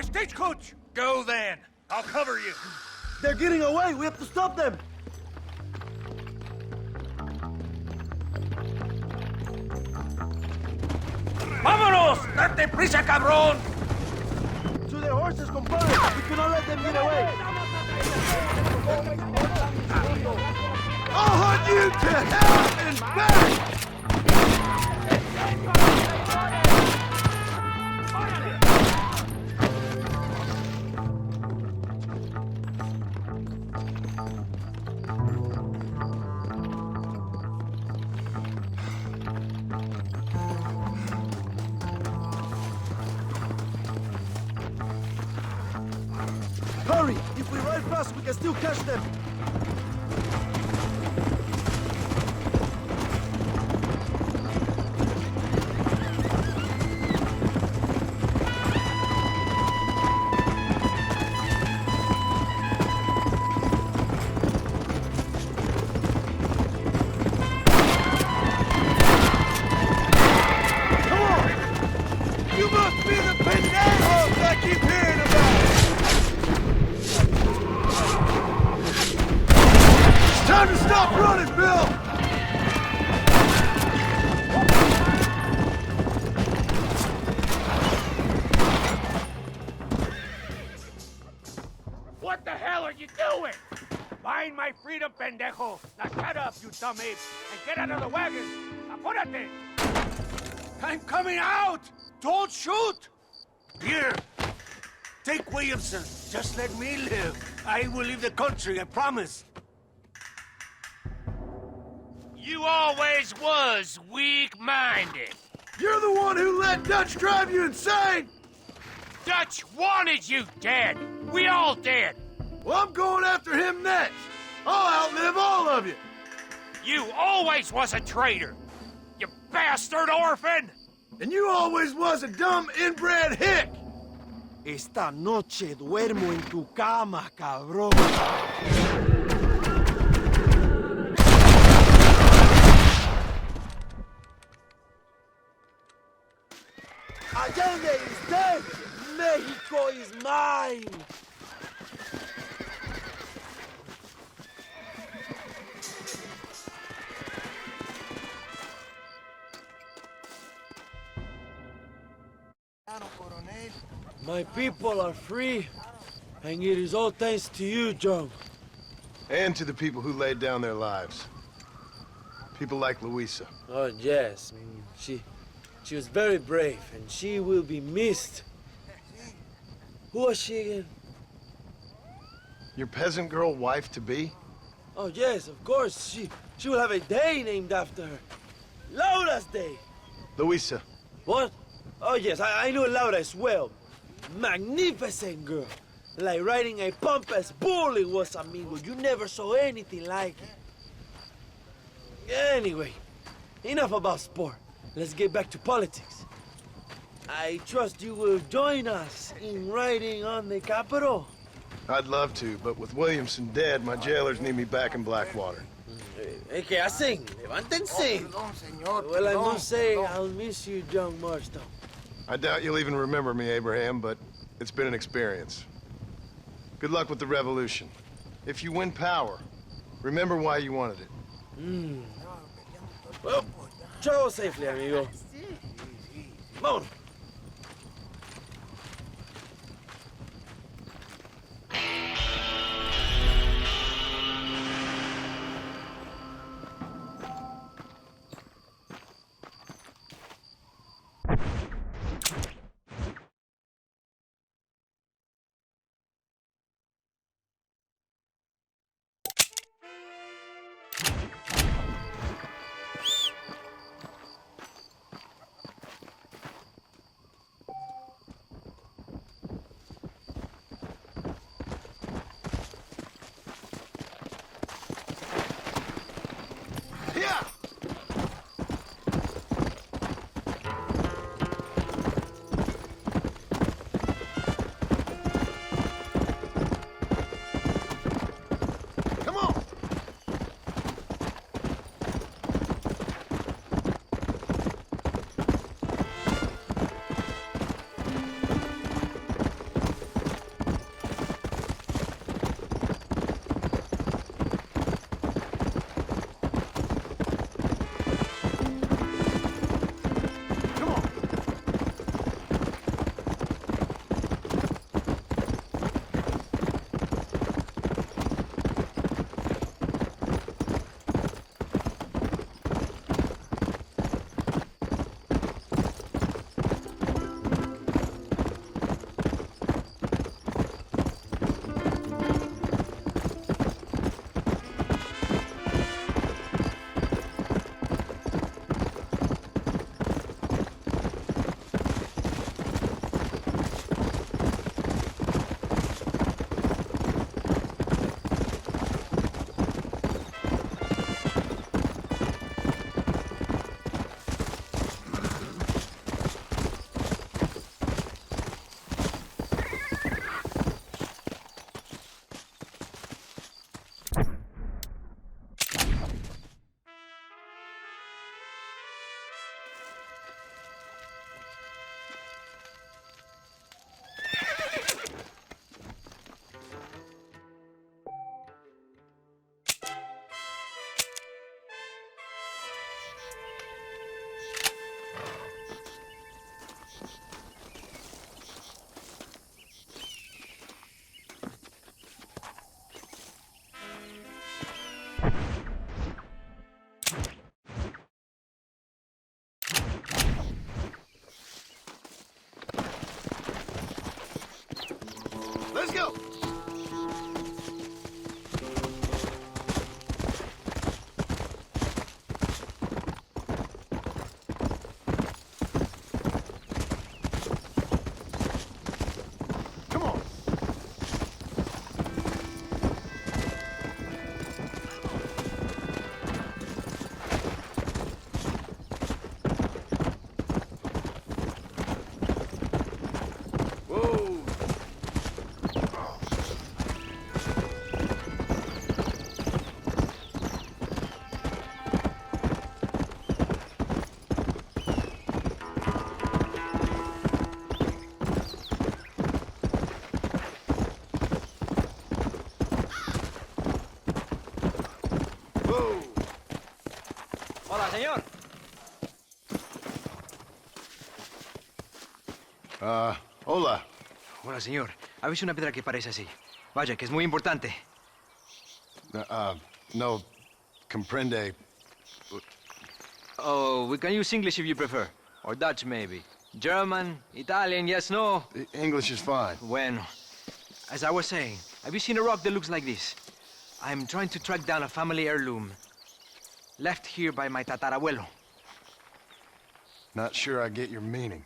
Stagecoach! Go then! I'll cover you! They're getting away! We have to stop them! ¡Vámonos! ¡Date prisa, cabrón! To their horses, compadre! We cannot let them get away! I'll hunt you to hell and back! Hurry! If we ride fast, we can still catch them! What the hell are you doing? Find my freedom, pendejo. Now shut up, you dumb ape, and get out of the wagon. Apúrate. I'm coming out! Don't shoot! Here, take Williamson. Just let me live. I will leave the country, I promise. You always was weak-minded. You're the one who let Dutch drive you insane! Dutch wanted you dead. We all did. Well, I'm going after him next. I'll outlive all of you. You always was a traitor. You bastard orphan! And you always was a dumb inbred hick! Esta noche duermo en tu cama, cabrón. Allende is dead! Mexico is mine! My people are free, and it is all thanks to you, John. And to the people who laid down their lives. People like Luisa. Oh, yes. She was very brave, and she will be missed. Who was she again? Your peasant girl wife-to-be? Oh, yes, of course. She will have a day named after her. Laura's Day. Luisa. What? Oh, yes, I know Laura as well. Magnificent girl. Like riding a pompous bull it was, amigo. You never saw anything like it. Anyway, enough about sport. Let's get back to politics. I trust you will join us in riding on the Capitol. I'd love to, but with Williamson dead, my jailers need me back in Blackwater. ¿Qué hacen? Levántense. Well, I must say, I'll miss you, John Marston. I doubt you'll even remember me, Abraham, but it's been an experience. Good luck with the revolution. If you win power, remember why you wanted it. Well, travel safely, amigo. Vámonos. Hola. Hola, señor. ¿Ha visto una piedra que parece así? Vaya, que es muy importante. No comprende. Oh, we can use English if you prefer. Or Dutch, maybe. German, Italian, yes, no? English is fine. Bueno. As I was saying, have you seen a rock that looks like this? I'm trying to track down a family heirloom. Left here by my tatarabuelo. Not sure I get your meaning.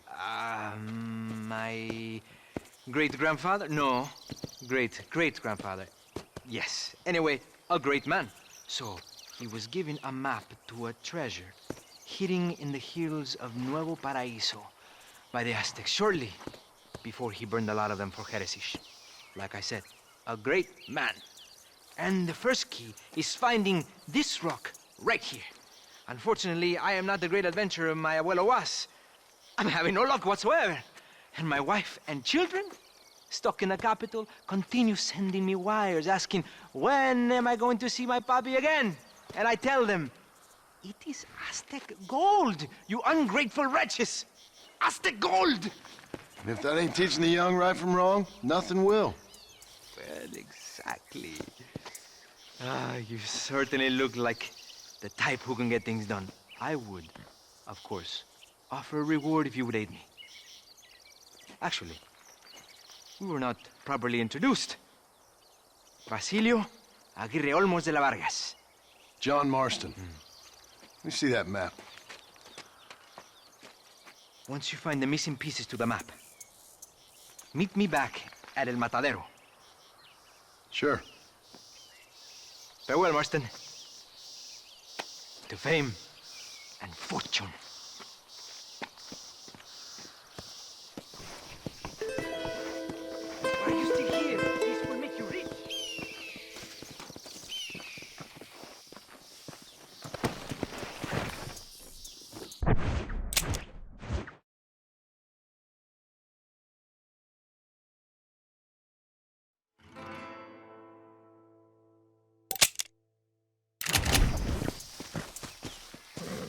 My great-grandfather? No. Great-great-grandfather. Yes. Anyway, a great man. So, he was given a map to a treasure hidden in the hills of Nuevo Paraíso by the Aztecs shortly before he burned a lot of them for heresy. Like I said, a great man. And the first key is finding this rock right here. Unfortunately, I am not the great adventurer my abuelo was. I'm having no luck whatsoever. And my wife and children, stuck in the capital, continue sending me wires asking, when am I going to see my papi again? And I tell them, it is Aztec gold, you ungrateful wretches! Aztec gold! And if that ain't teaching the young right from wrong, nothing will. Well, exactly. You certainly look like the type who can get things done. I would, of course, offer a reward if you would aid me. Actually, we were not properly introduced. Basilio Aguirre Olmos de la Vargas. John Marston. Let me see that map. Once you find the missing pieces to the map, meet me back at El Matadero. Sure. Farewell, Marston. To fame and fortune. Why are you still here? This will make you rich.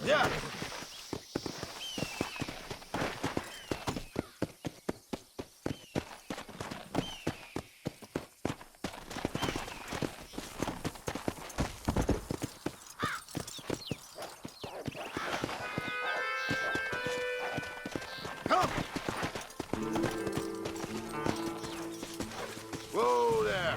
Yeah. Come. Whoa there.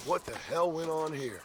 What the hell went on here?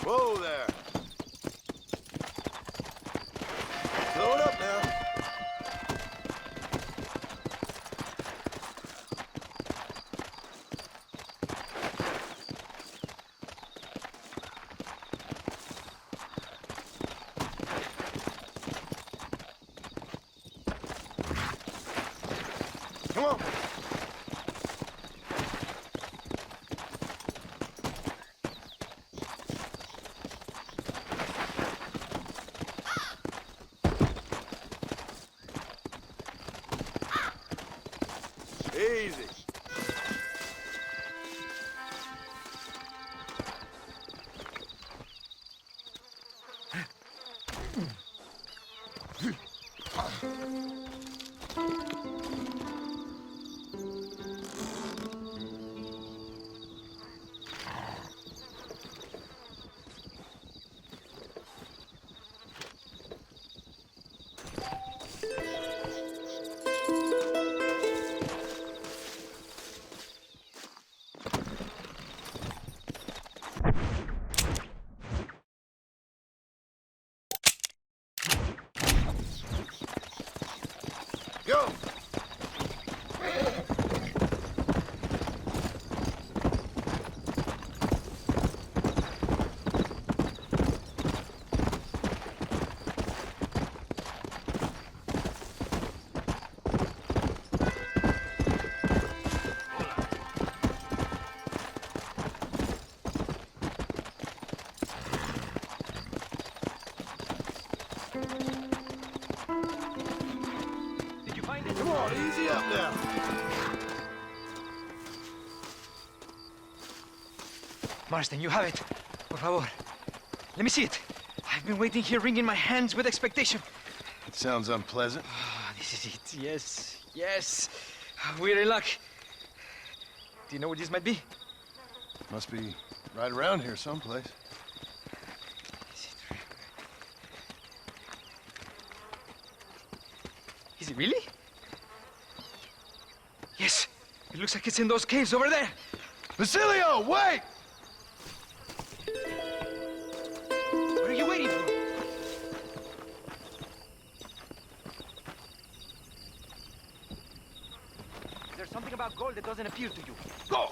Whoa there. Slow it up now. Come on. Easy. on, easy up now. Marston, you have it. Por favor. Let me see it. I've been waiting here, wringing my hands with expectation. It sounds unpleasant. This is it. Yes, yes. We're in luck. Do you know where this might be? Must be right around here someplace. Is it really? Yes. It looks like it's in those caves over there. Basilio, wait! What are you waiting for? There's something about gold that doesn't appeal to you. Go!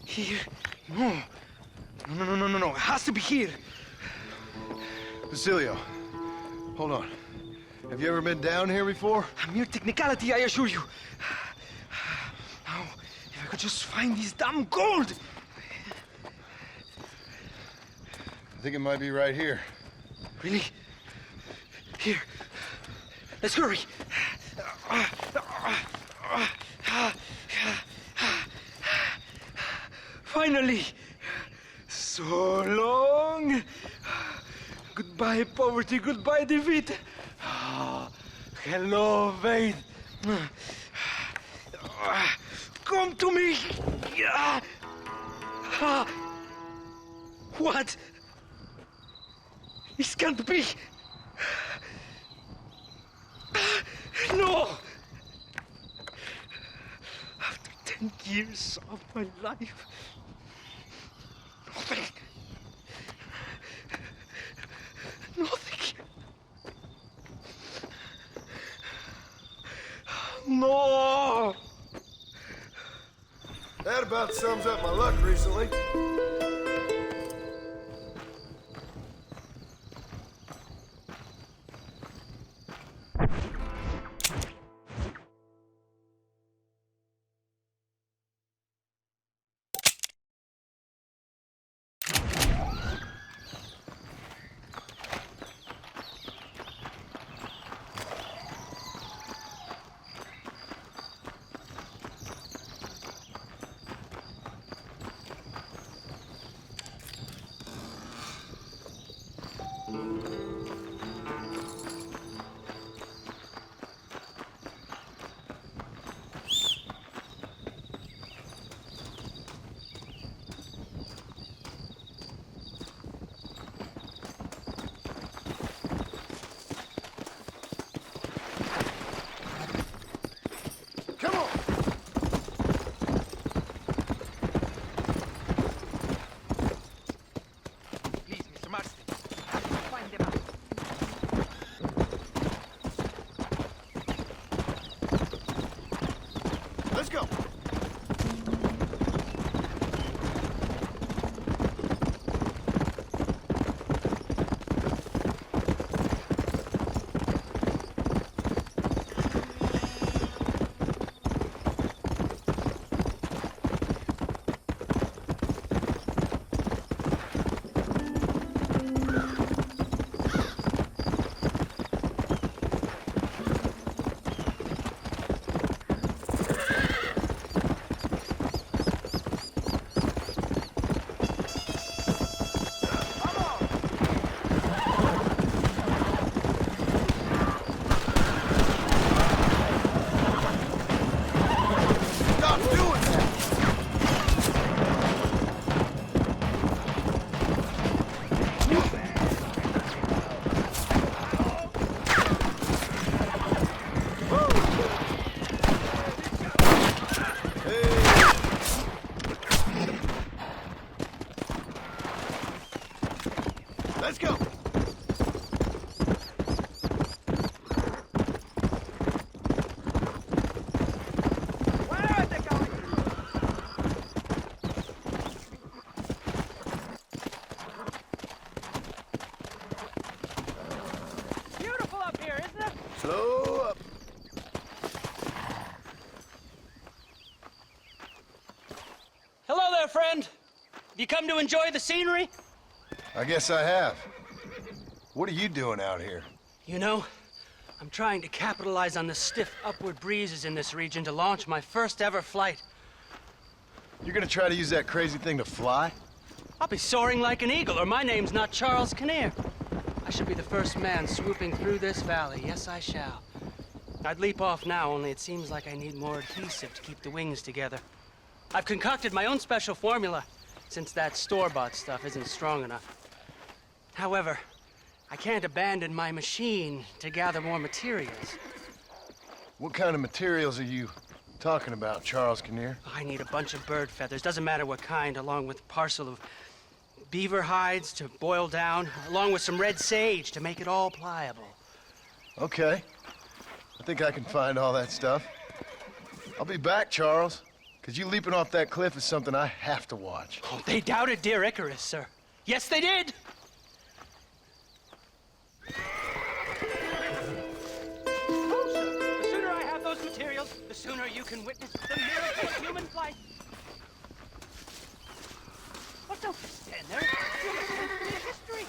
Here? No. No. It has to be here. Basilio, hold on. Have you ever been down here before? A mere technicality, I assure you. Now, if I could just find this damn gold! I think it might be right here. Really? Here. Let's hurry. Finally! So long! Goodbye, poverty. Goodbye, defeat. Hello, Wade. Come to me! What? This can't be! No! After 10 years of my life, nothing. No! That about sums up my luck recently. Let's go. Beautiful up here, isn't it? Slow up. Hello there, friend. You come to enjoy the scenery? I guess I have. What are you doing out here? You know, I'm trying to capitalize on the stiff upward breezes in this region to launch my first ever flight. You're gonna try to use that crazy thing to fly? I'll be soaring like an eagle, or my name's not Charles Kinnear. I shall be the first man swooping through this valley. Yes, I shall. I'd leap off now, only it seems like I need more adhesive to keep the wings together. I've concocted my own special formula, since that store-bought stuff isn't strong enough. However, I can't abandon my machine to gather more materials. What kind of materials are you talking about, Charles Kinnear? I need a bunch of bird feathers, doesn't matter what kind, along with a parcel of beaver hides to boil down, along with some red sage to make it all pliable. Okay. I think I can find all that stuff. I'll be back, Charles. Because you leaping off that cliff is something I have to watch. Oh, they doubted dear Icarus, sir. Yes, they did! The sooner I have those materials, the sooner you can witness the miracle of human flight. What don't you stand there? You're history.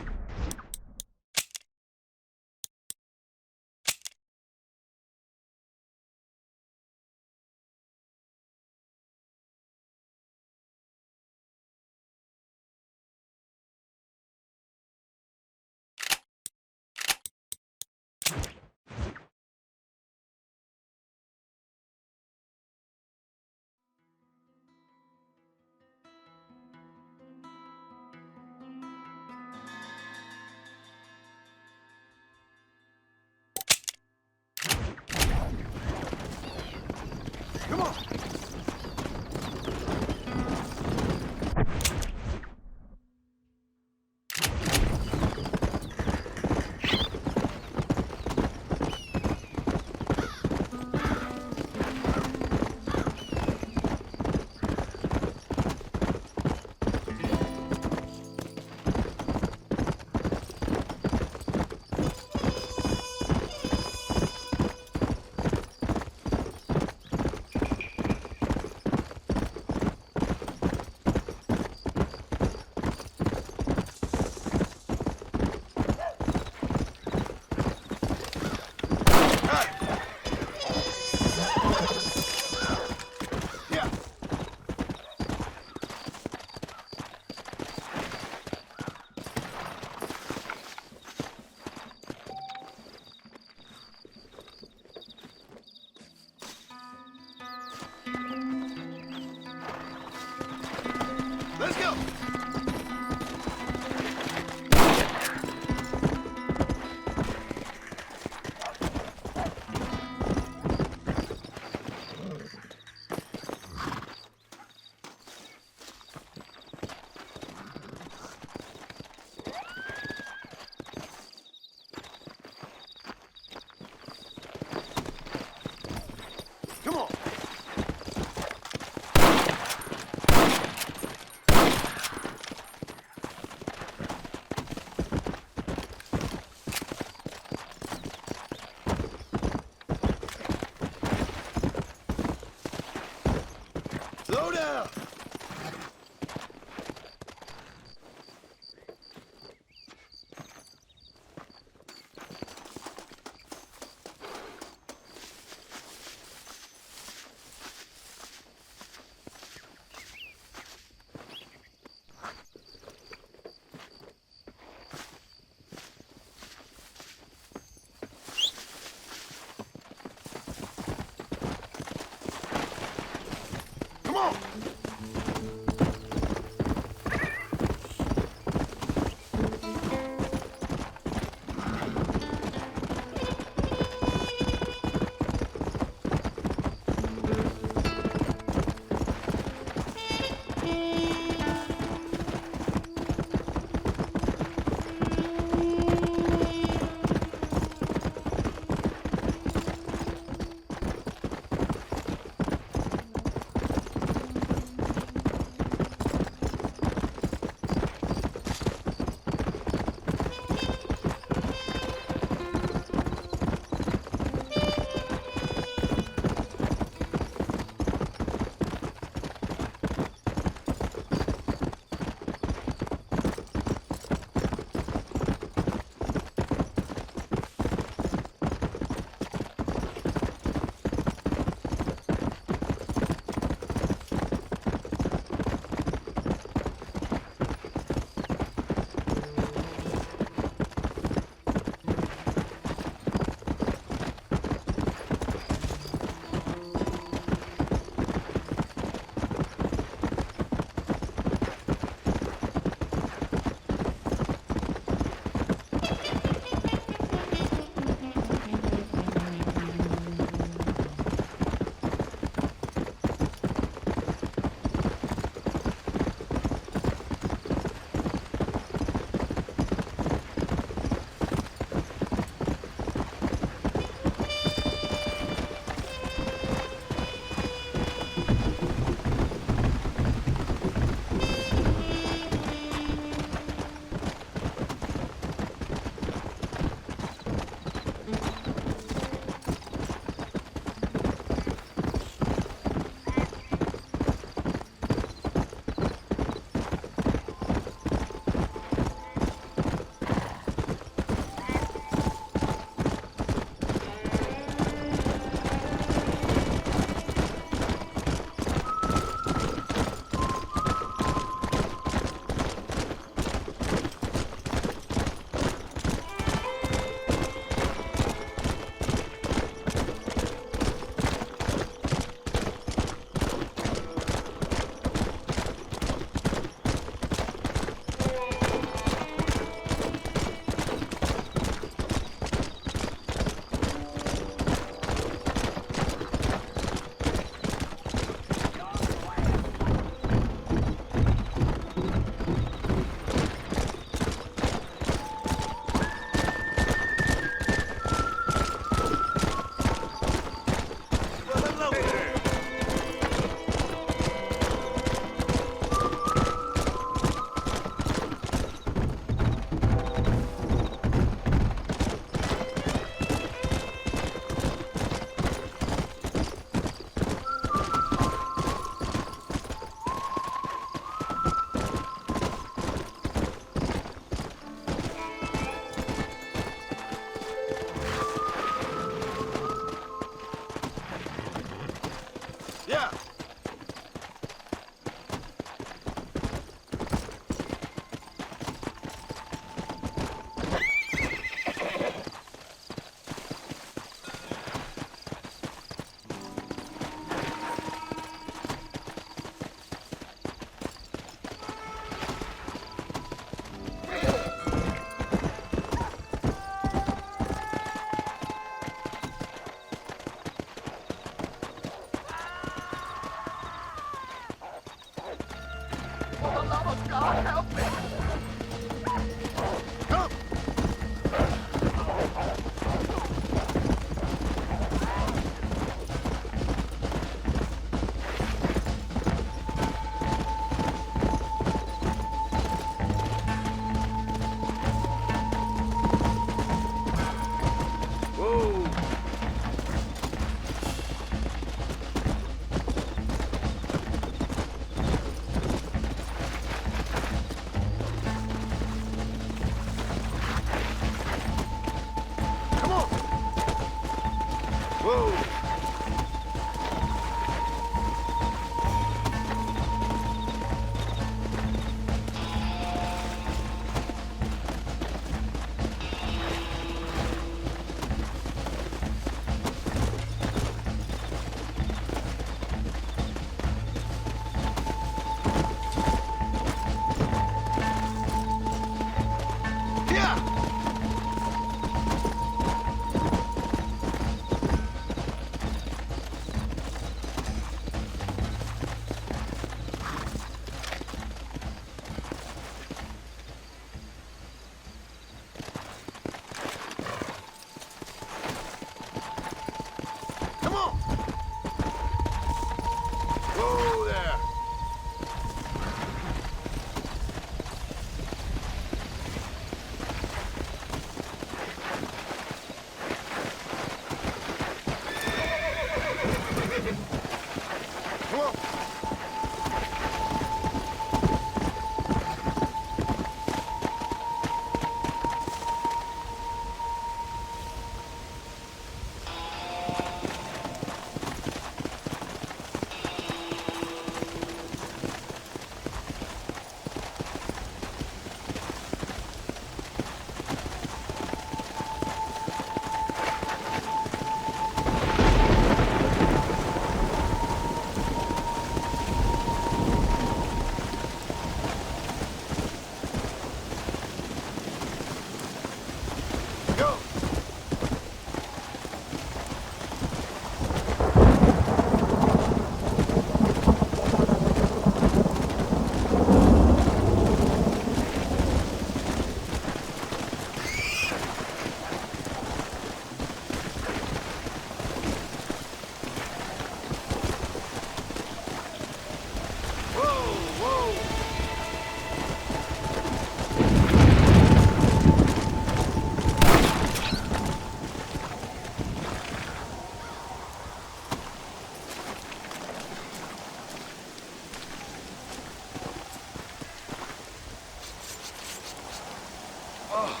Oh,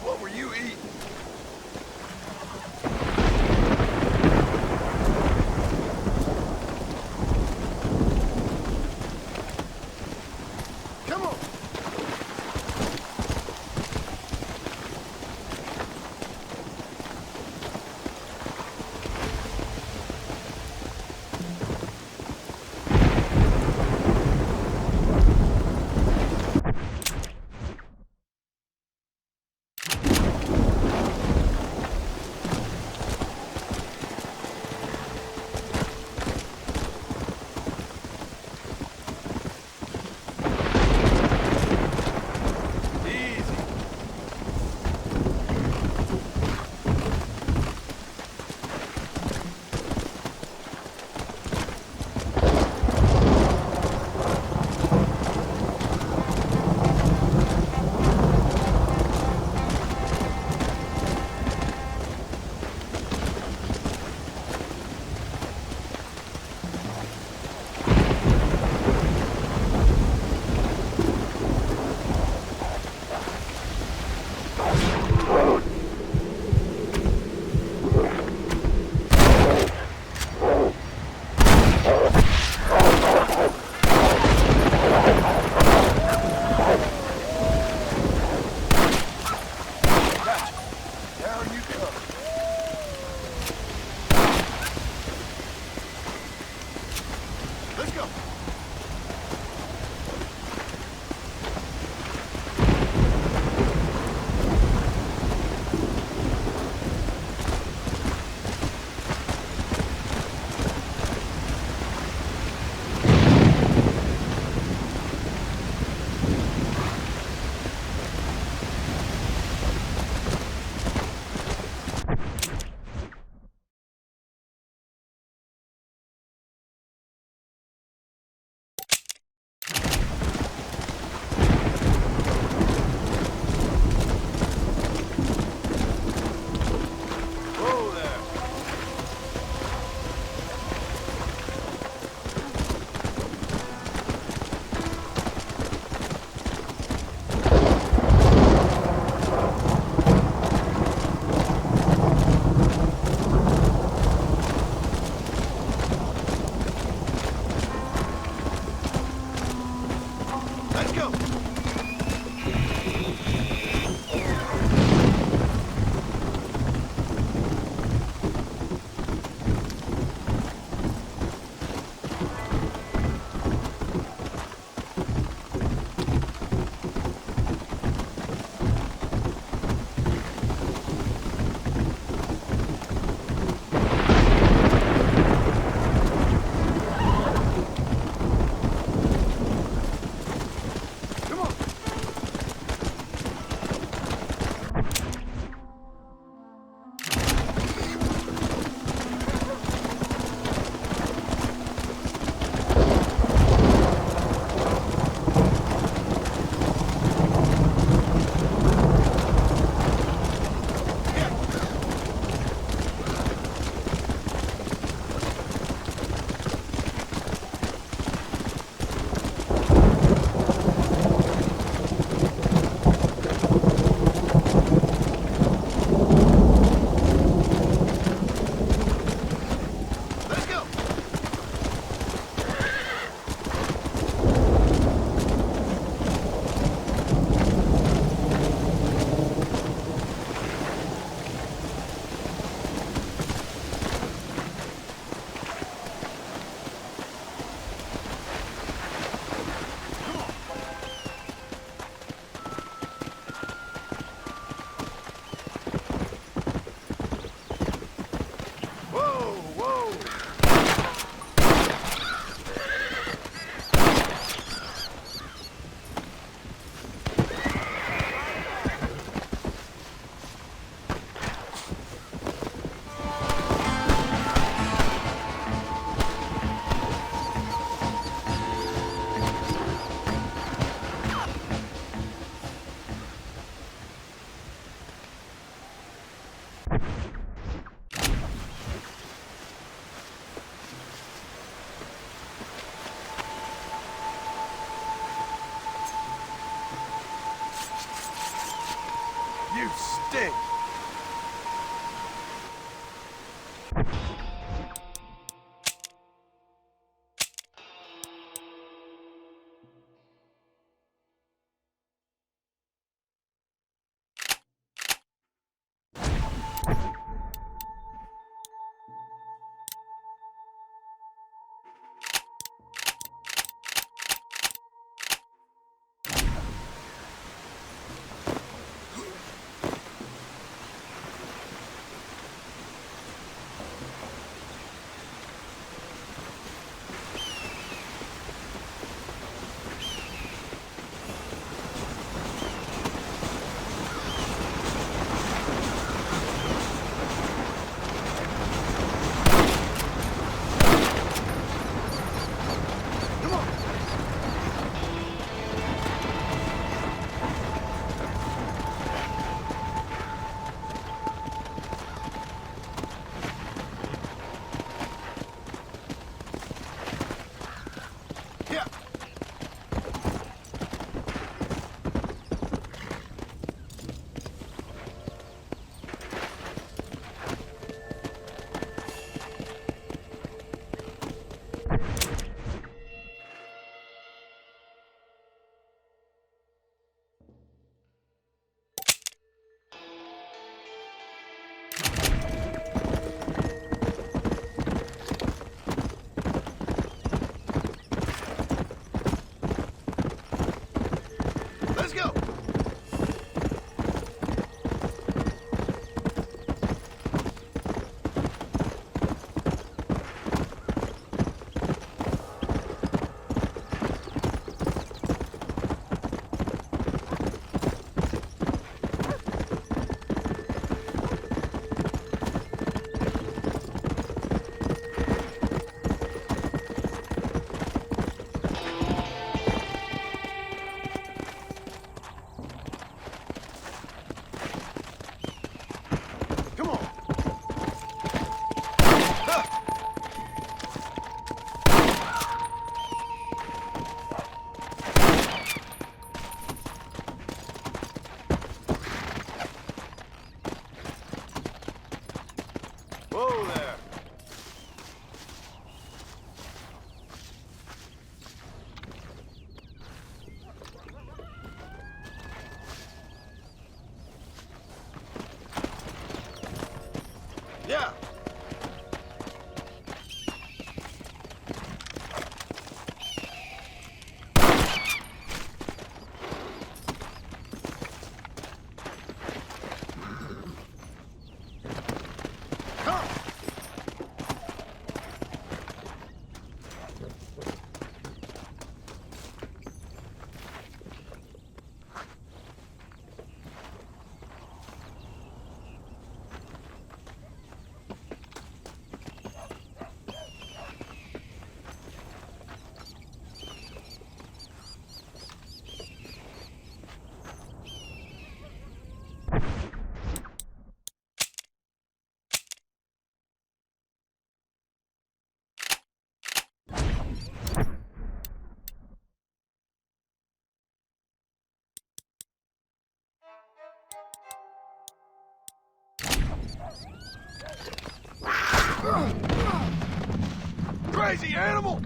what were you eating? Come on. You stink. Whoa there. Yeah. Crazy animal!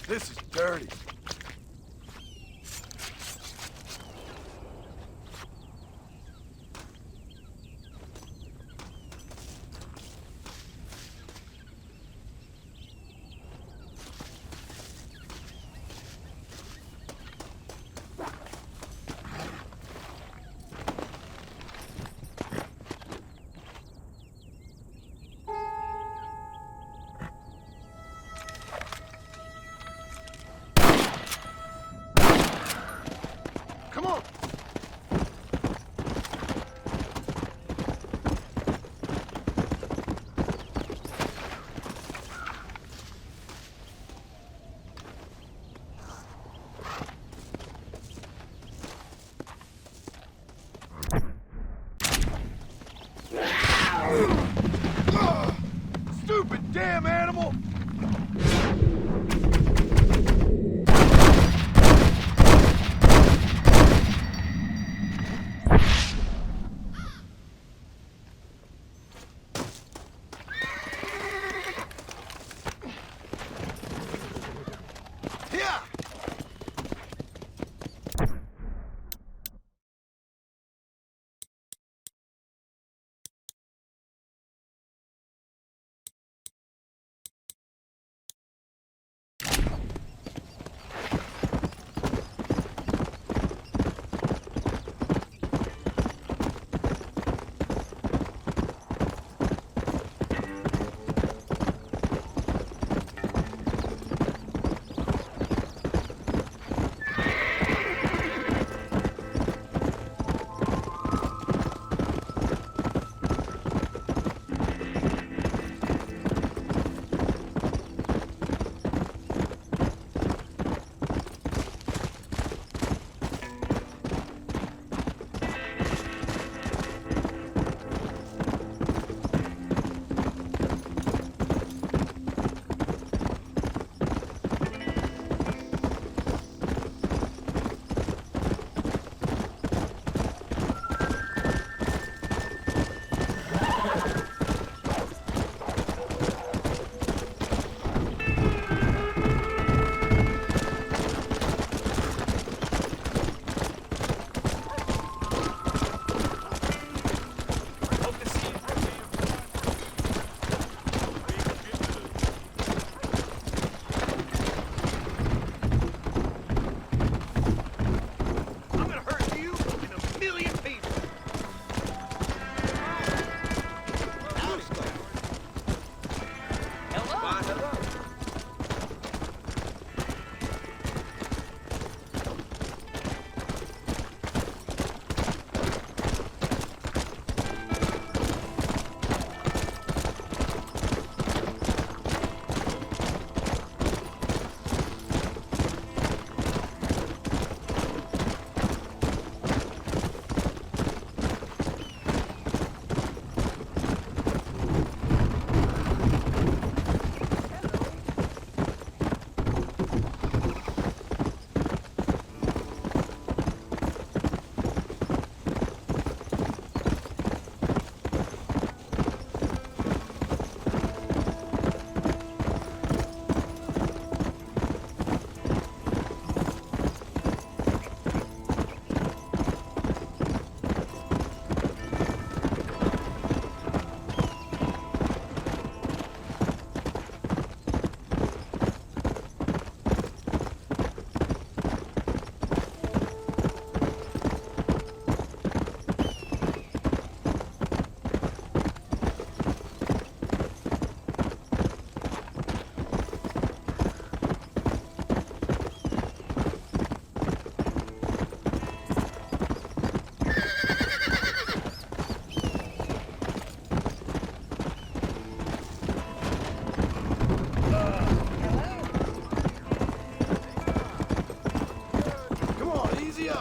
This is dirty.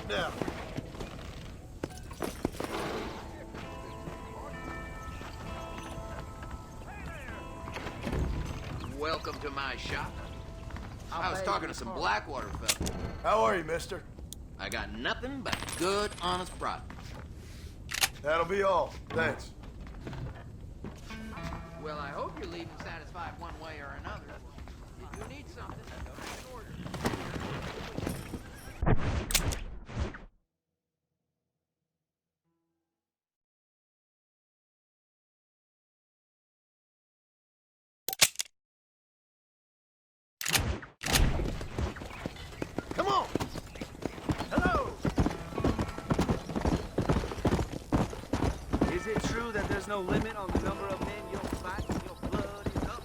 up now. Welcome to my shop. I was talking to some Blackwater fellas. How are you, mister? I got nothing but good, honest product. That'll be all. Thanks. Well, I hope you're leaving satisfied one way or another. If you need something, just order. Come on! Hello! Is it true that there's no limit on the number of men you'll fight when your blood is up?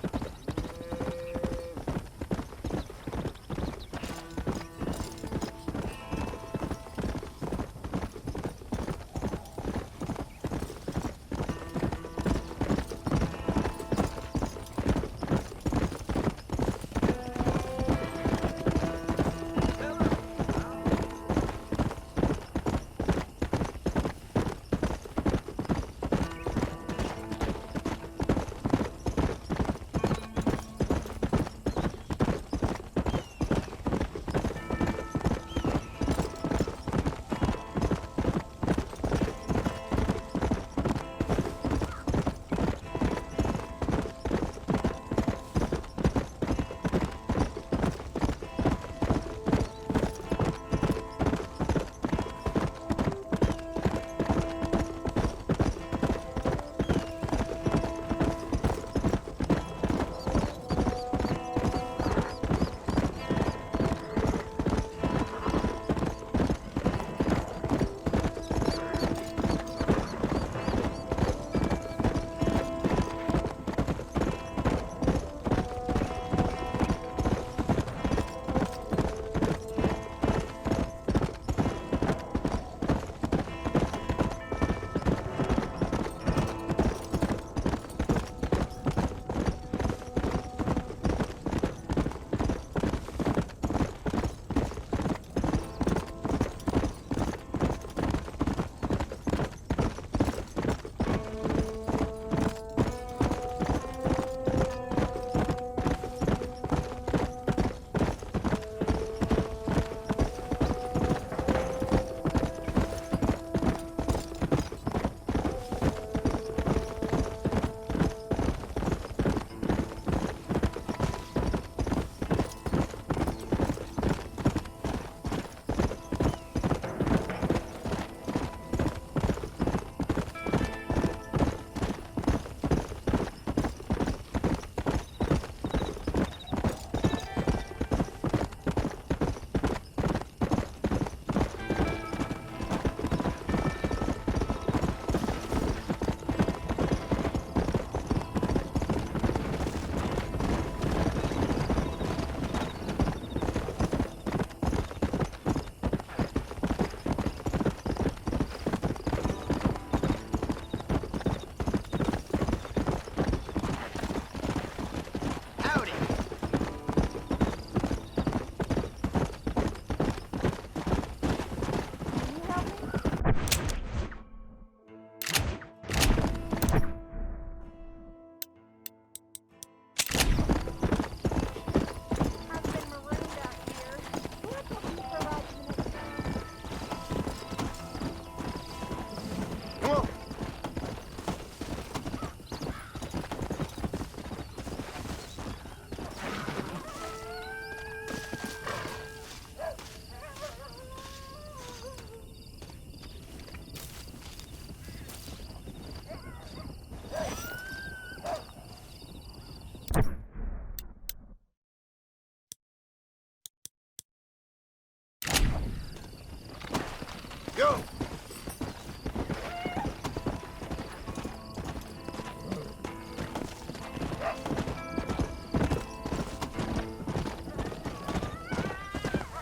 Go!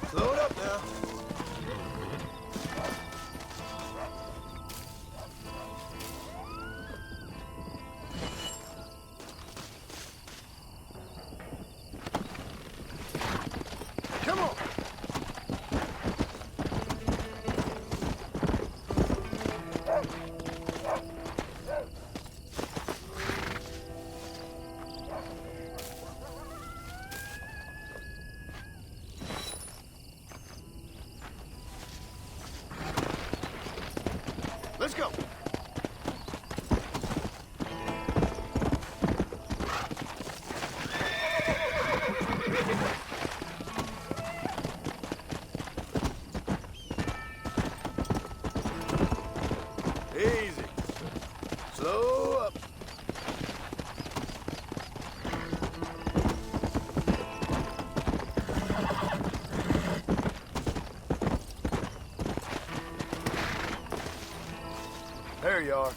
Slow it up now. Come on! There you are.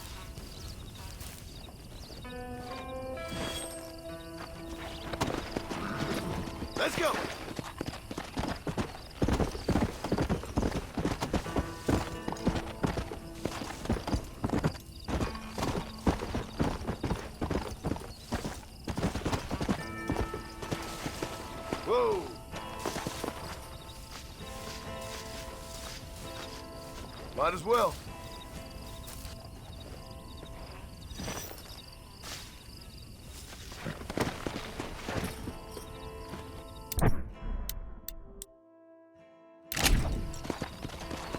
Let's go! Whoa! Might as well.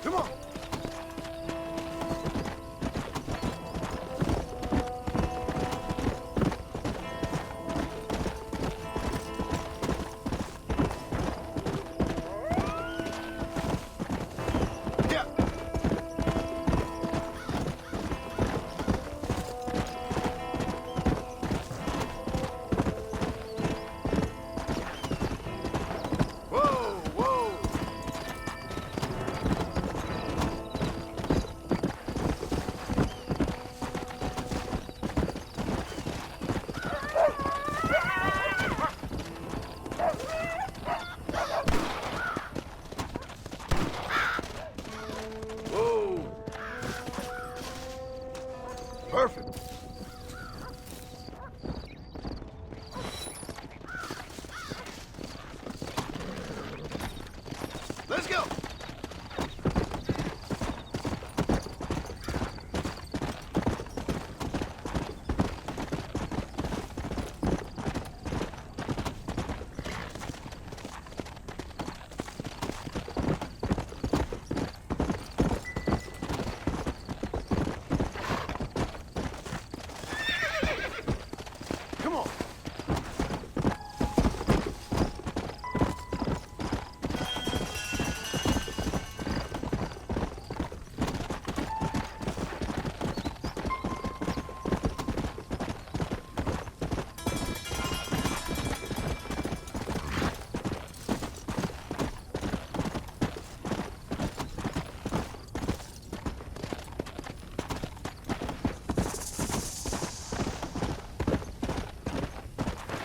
Come on! Yeah! Whoa, whoa! Whoa! Perfect. Let's go. Come on.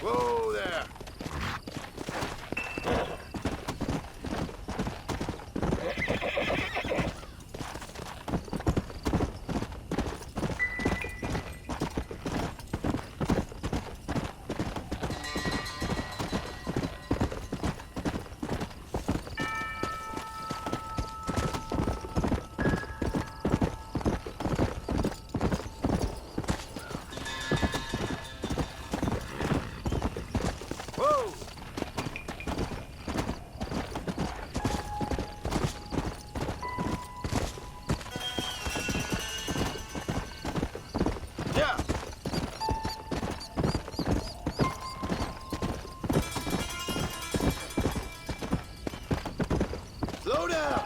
Whoa there. Whoa! Yeah! Slow down!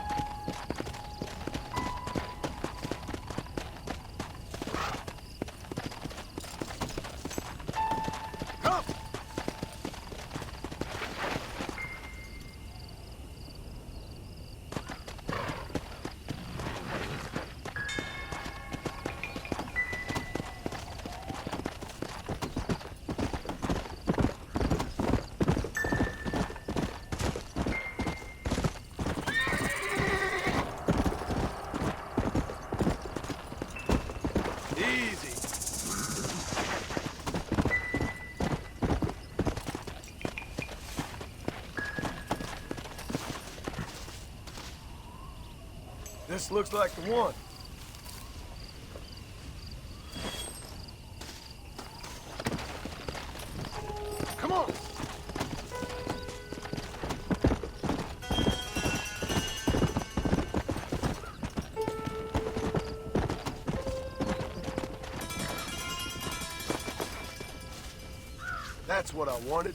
Come! Easy. This looks like the one. Come on. That's what I wanted.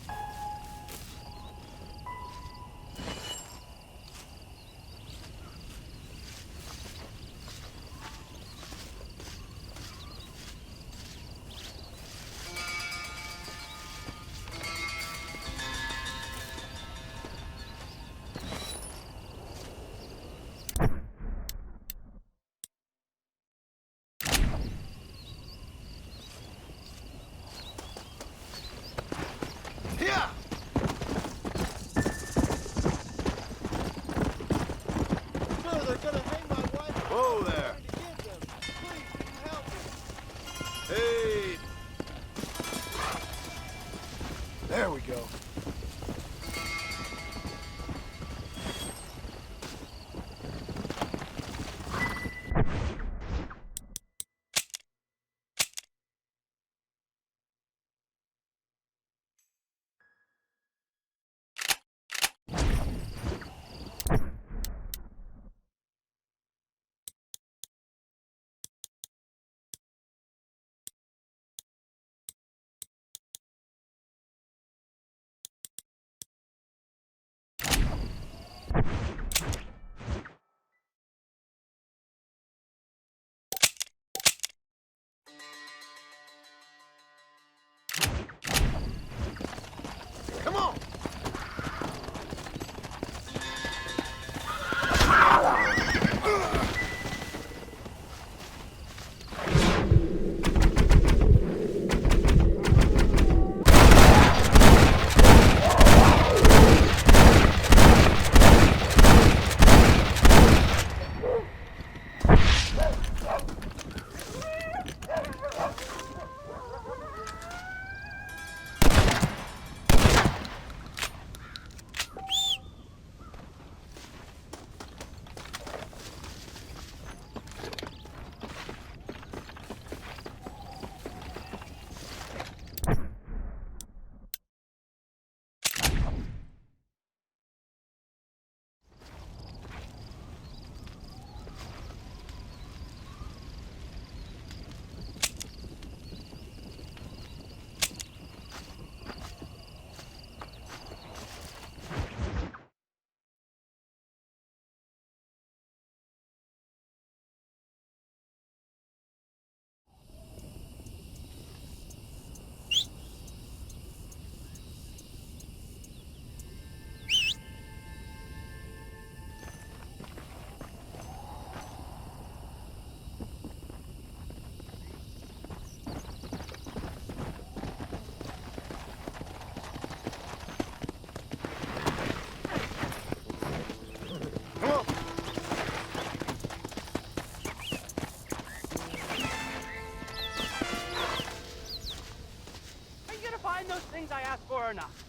sure enough.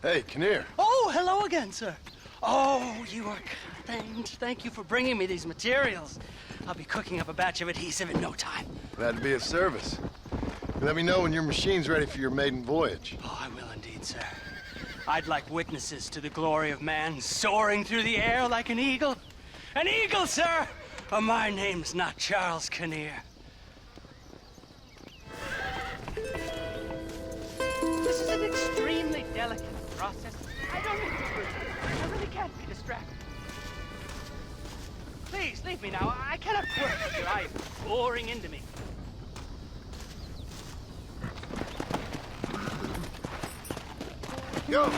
Hey, Kinnear. Oh, hello again, sir. Oh, you are kind. Thank you for bringing me these materials. I'll be cooking up a batch of adhesive in no time. Glad to be of service. Let me know when your machine's ready for your maiden voyage. Oh, I will indeed, sir. I'd like witnesses to the glory of man soaring through the air like an eagle. An eagle, sir! Oh, my name's not Charles Kinnear. This is an extremely delicate process. I don't need to prove it. I really can't be distracted. Please, leave me now. I cannot work with your eyes boring into me. Go!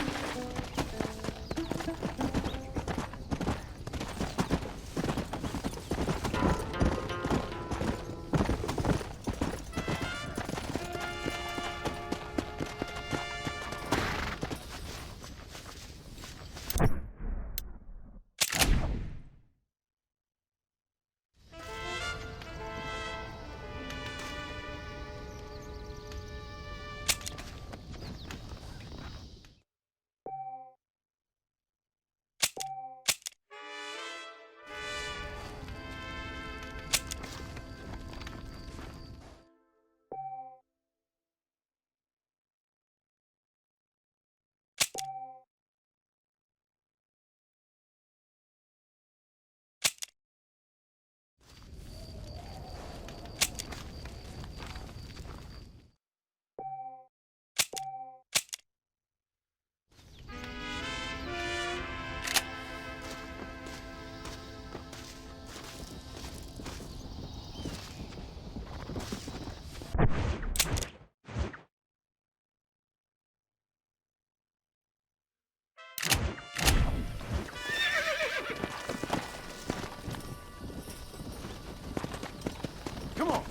Come on.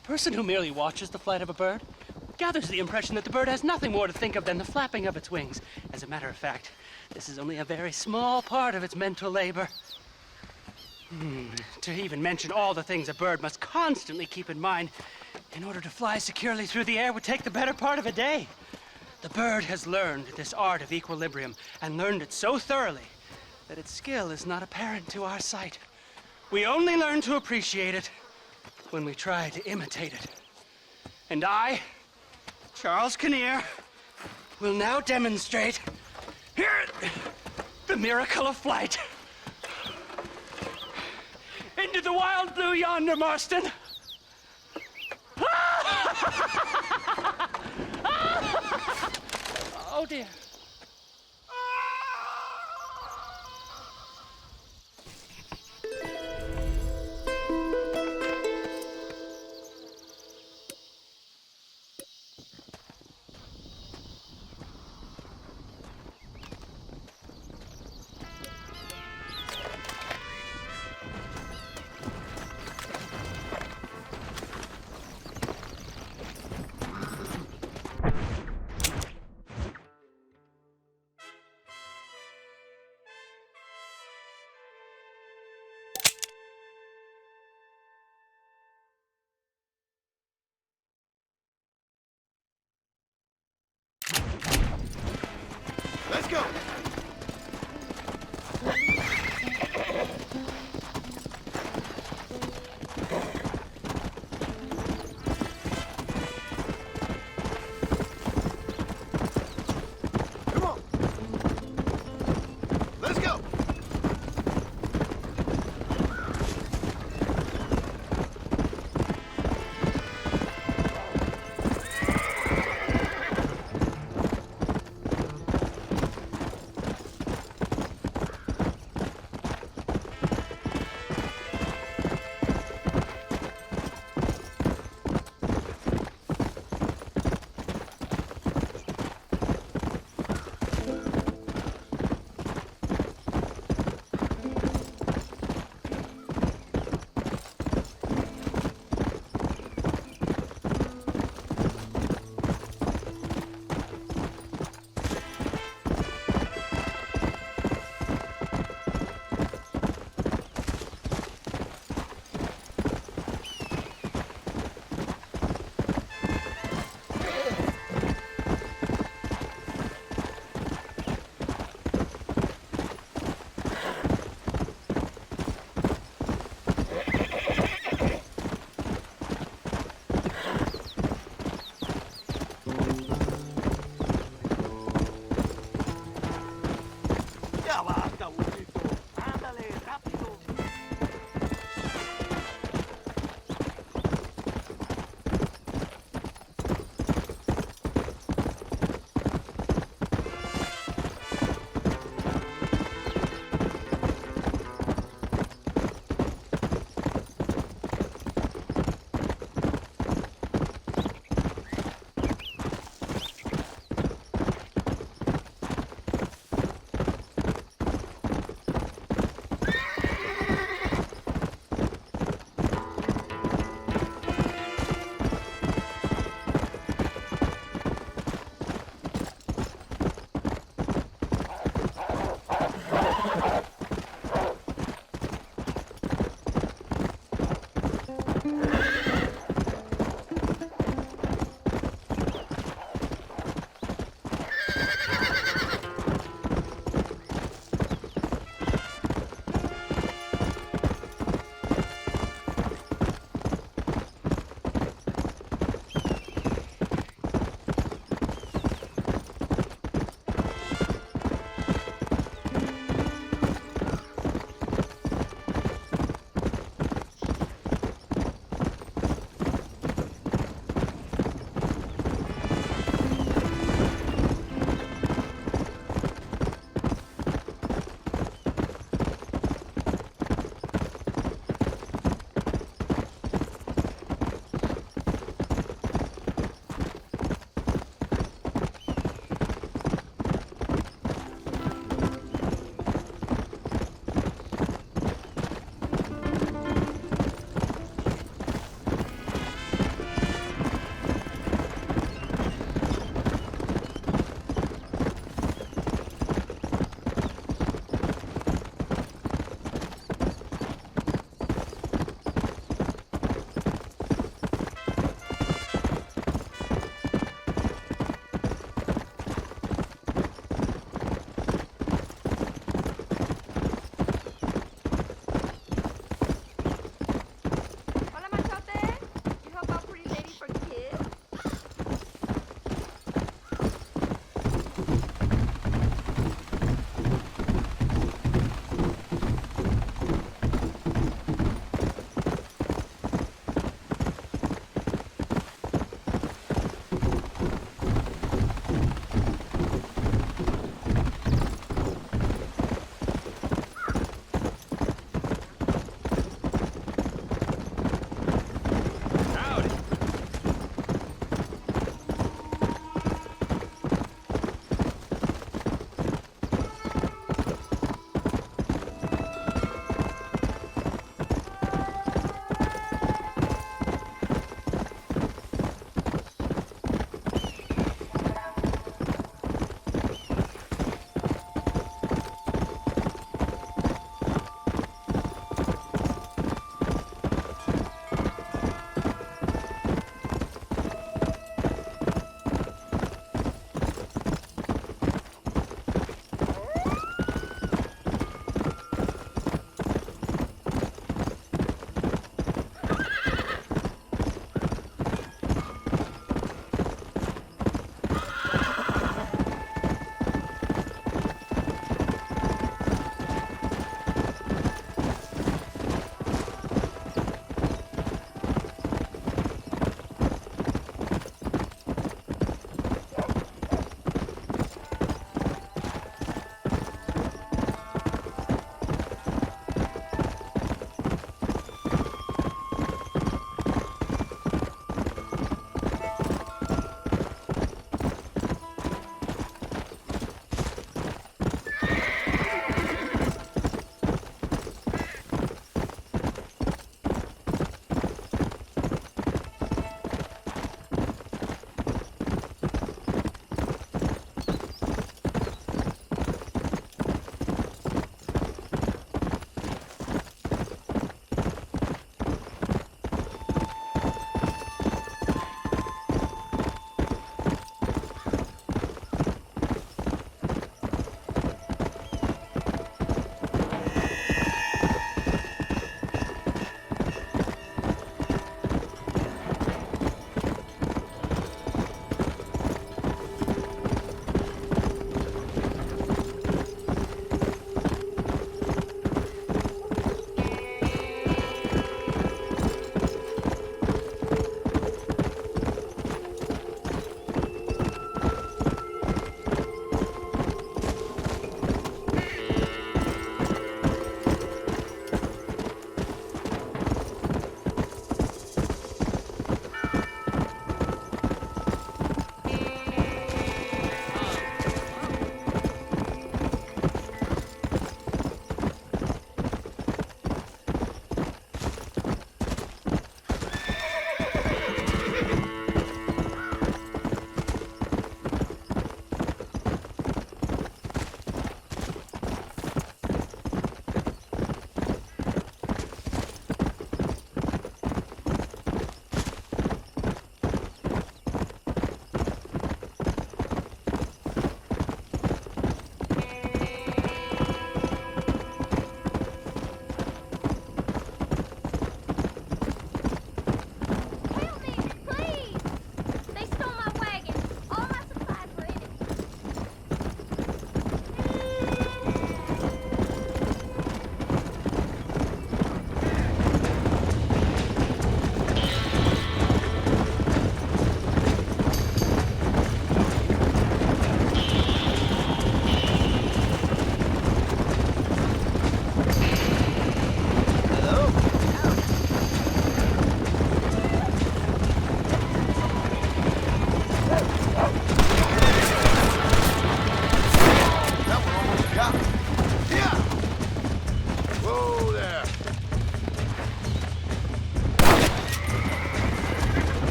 The person who merely watches the flight of a bird gathers the impression that the bird has nothing more to think of than the flapping of its wings. As a matter of fact, this is only a very small part of its mental labor. To even mention all the things a bird must constantly keep in mind in order to fly securely through the air would take the better part of a day. The bird has learned this art of equilibrium and learned it so thoroughly that its skill is not apparent to our sight. We only learn to appreciate it when we try to imitate it. And I, Charles Kinnear, will now demonstrate here the miracle of flight. Into the wild blue yonder, Marston. Oh dear.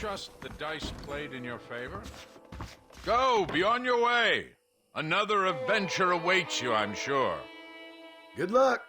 trust the dice played in your favor? Go, be on your way. Another adventure awaits you, I'm sure. Good luck.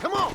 Come on!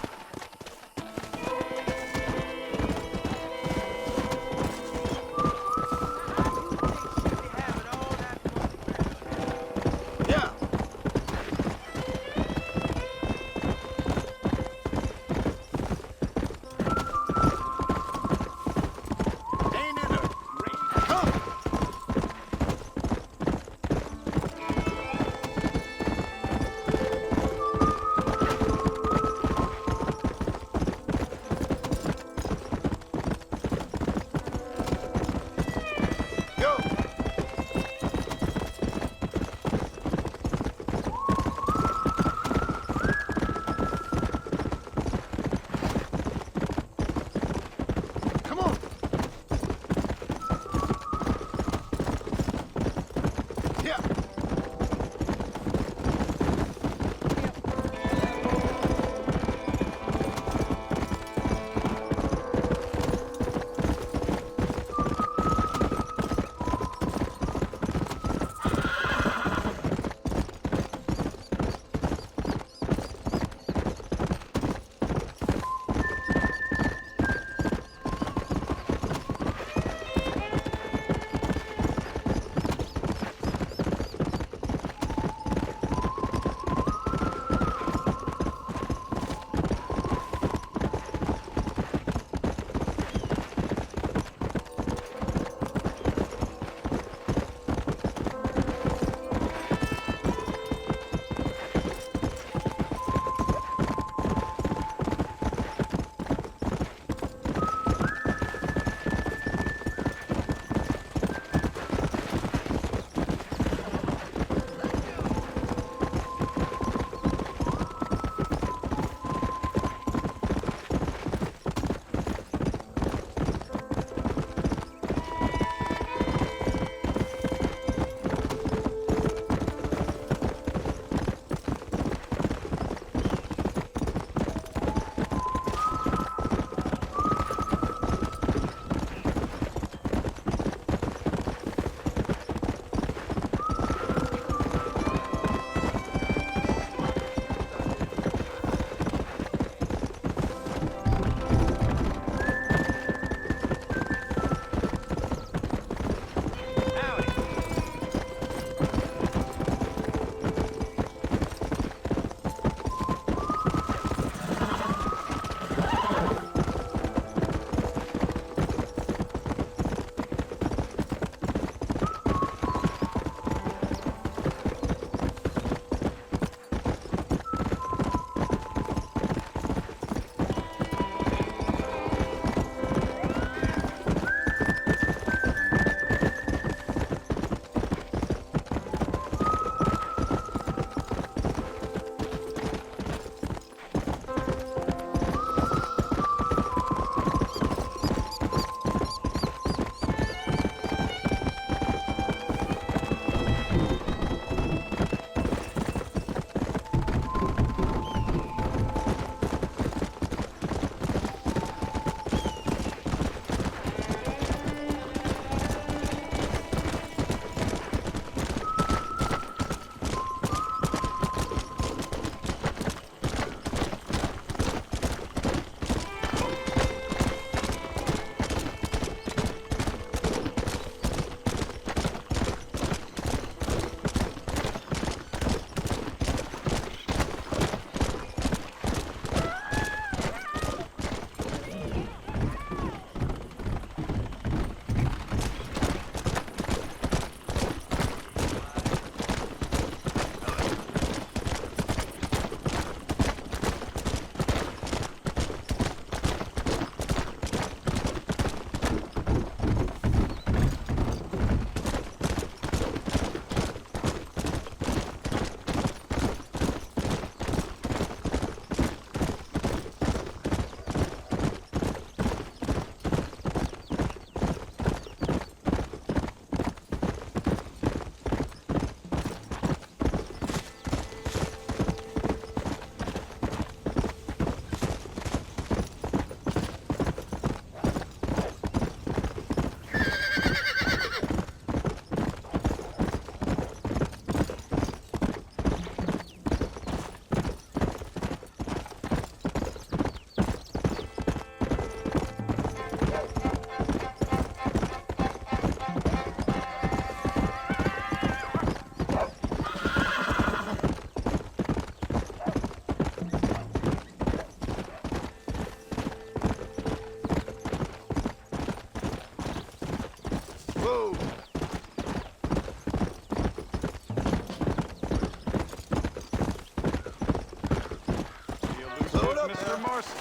Brother Marshal.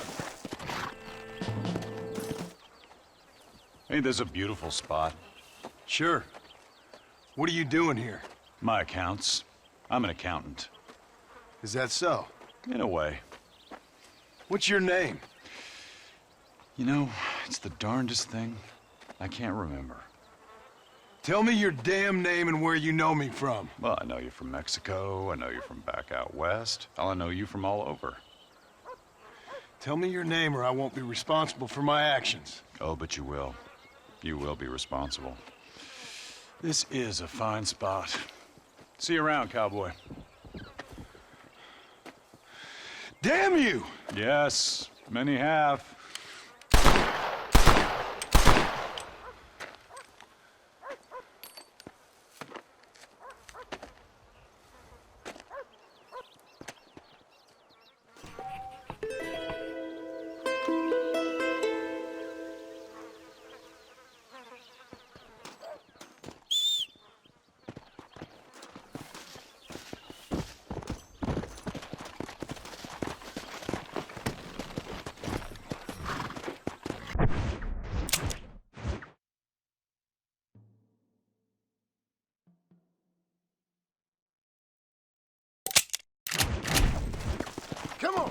Ain't this a beautiful spot? Sure. What are you doing here? My accounts. I'm an accountant. Is that so? In a way. What's your name? You know, it's the darndest thing. I can't remember. Tell me your damn name and where you know me from. Well, I know you from Mexico. I know you from back out west. I know you from all over. Tell me your name or I won't be responsible for my actions. Oh, but you will. You will be responsible. This is a fine spot. See you around, cowboy. Damn you! Yes, many have. Come on!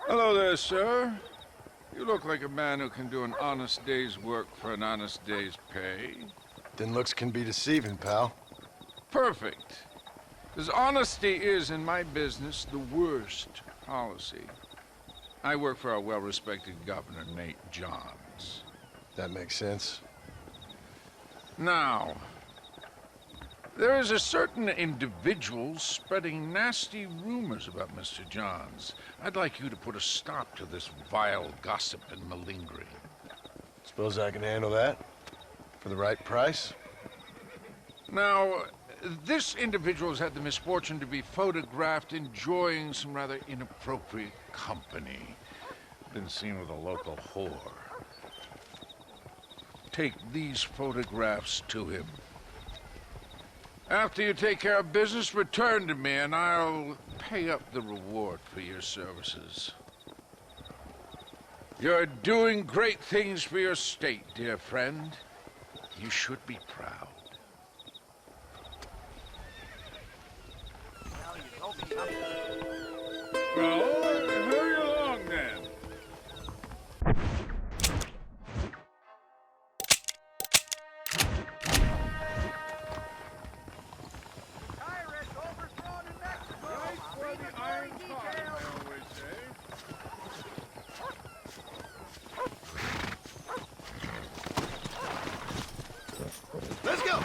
Hello there, sir. You look like a man who can do an honest day's work for an honest day's pay. Then looks can be deceiving, pal. Perfect. Because honesty is, in my business, the worst policy. I work for our well-respected governor, Nate Johns. That makes sense. Now, there is a certain individual spreading nasty rumors about Mr. Johns. I'd like you to put a stop to this vile gossip and malingering. Suppose I can handle that? For the right price? Now, this individual has had the misfortune to be photographed enjoying some rather inappropriate company. Been seen with a local whore. Take these photographs to him. After you take care of business, return to me and I'll pay up the reward for your services. You're doing great things for your state, dear friend. You should be proud. Well, hurry along then. Let's go!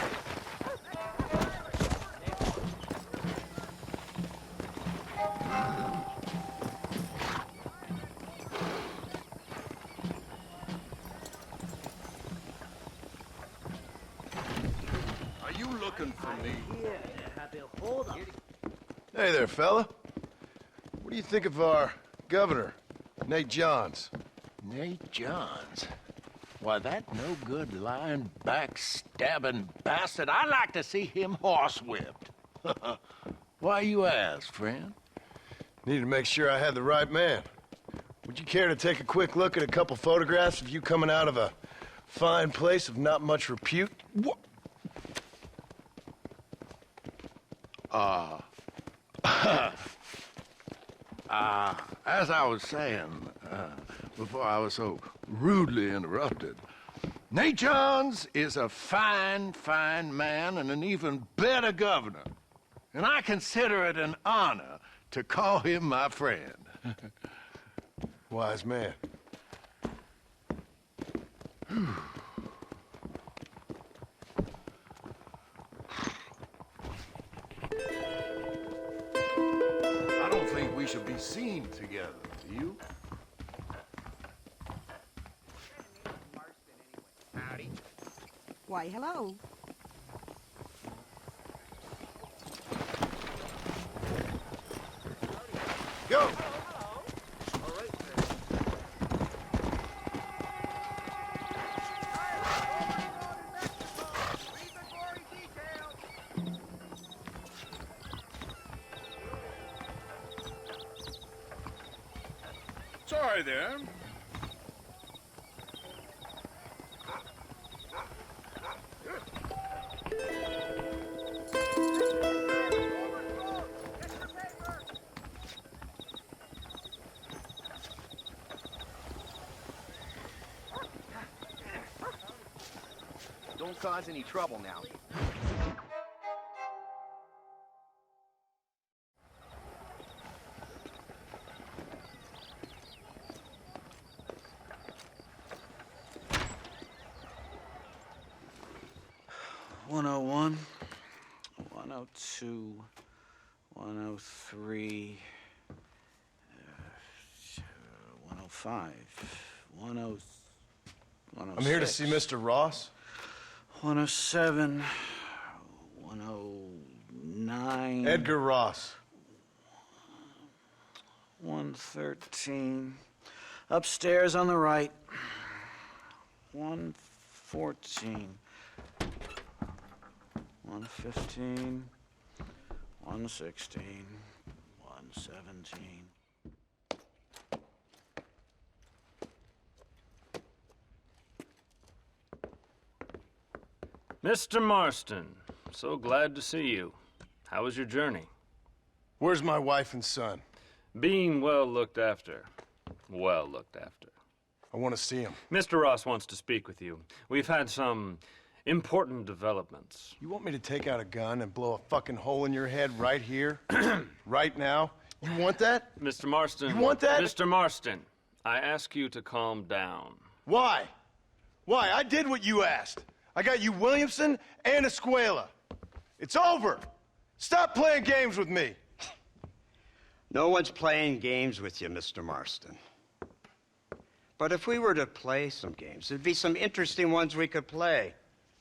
Are you looking for me? Hey there, fella. What do you think of our governor, Nate Johns? Nate Johns? Why, that no-good, lying, backstabbing bastard, I'd like to see him horsewhipped. Why you ask, friend? Need to make sure I had the right man. Would you care to take a quick look at a couple photographs of you coming out of a fine place of not much repute? What? As I was saying, before I was so rudely interrupted, Nate Johns is a fine, fine man and an even better governor. And I consider it an honor to call him my friend. Wise man. I don't think we should be seen together, do you? Howdy. Why, hello. Go! Sorry there. Don't cause any trouble now. $101, $102, $103, $105, $106. I'm here to see Mr. Ross. 107, 109. Edgar Ross. 113. Upstairs on the right. 114. 115. 116. 117. Mr. Marston, so glad to see you. How was your journey? Where's my wife and son? Being well looked after. Well looked after. I want to see him. Mr. Ross wants to speak with you. We've had some important developments. You want me to take out a gun and blow a fucking hole in your head right here? Right now? You want that? Mr. Marston. You want that? Mr. Marston, I ask you to calm down. Why? Why? I did what you asked. I got you Williamson and Escuela. It's over. Stop playing games with me. No one's playing games with you, Mr. Marston. But if we were to play some games, there'd be some interesting ones we could play.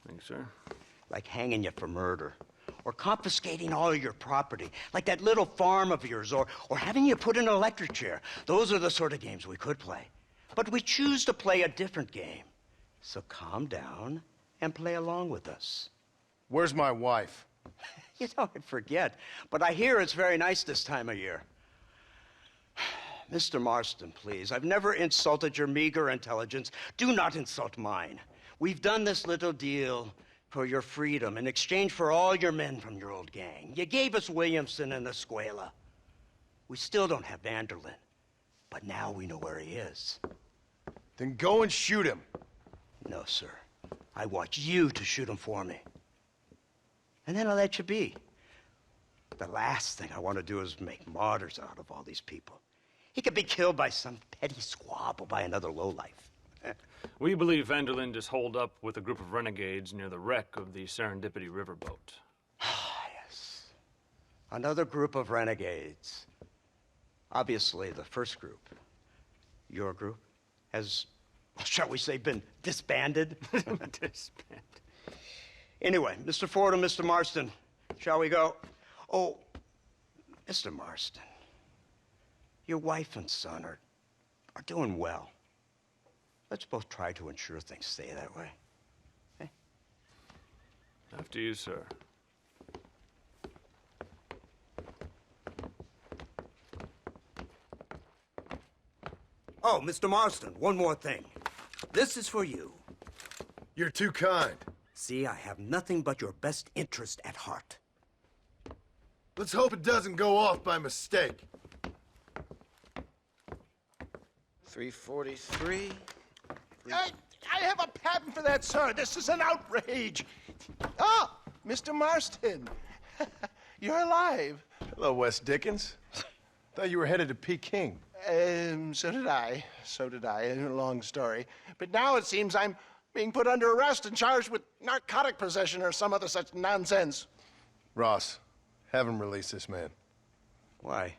Thanks, sir. Like hanging you for murder, or confiscating all your property, like that little farm of yours, or having you put in an electric chair. Those are the sort of games we could play. But we choose to play a different game. So calm down and play along with us. Where's my wife? You know, I forget, but I hear it's very nice this time of year. Mr. Marston, please, I've never insulted your meager intelligence. Do not insult mine. We've done this little deal for your freedom in exchange for all your men from your old gang. You gave us Williamson and Escuela. We still don't have Vanderlyn, but now we know where he is. Then go and shoot him. No, sir. I want you to shoot him for me. And then I'll let you be. The last thing I want to do is make martyrs out of all these people. He could be killed by some petty squabble by another lowlife. We believe Vanderlyn is holed up with a group of renegades near the wreck of the Serendipity riverboat. Yes. Another group of renegades. Obviously, the first group, your group, has, shall we say, been disbanded? Disbanded. Anyway, Mr. Ford and Mr. Marston, shall we go? Oh, Mr. Marston, your wife and son are doing well. Let's both try to ensure things stay that way. Okay? After you, sir. Oh, Mr. Marston, one more thing. This is for you. You're too kind. See, I have nothing but your best interest at heart. Let's hope it doesn't go off by mistake. 343. I have a patent for that, sir. This is an outrage. Ah, Mr. Marston. You're alive. Hello, Wes Dickens. Thought you were headed to Peking. So did I. So did I. A long story. But now it seems I'm being put under arrest and charged with narcotic possession or some other such nonsense. Ross, have him release this man. Why?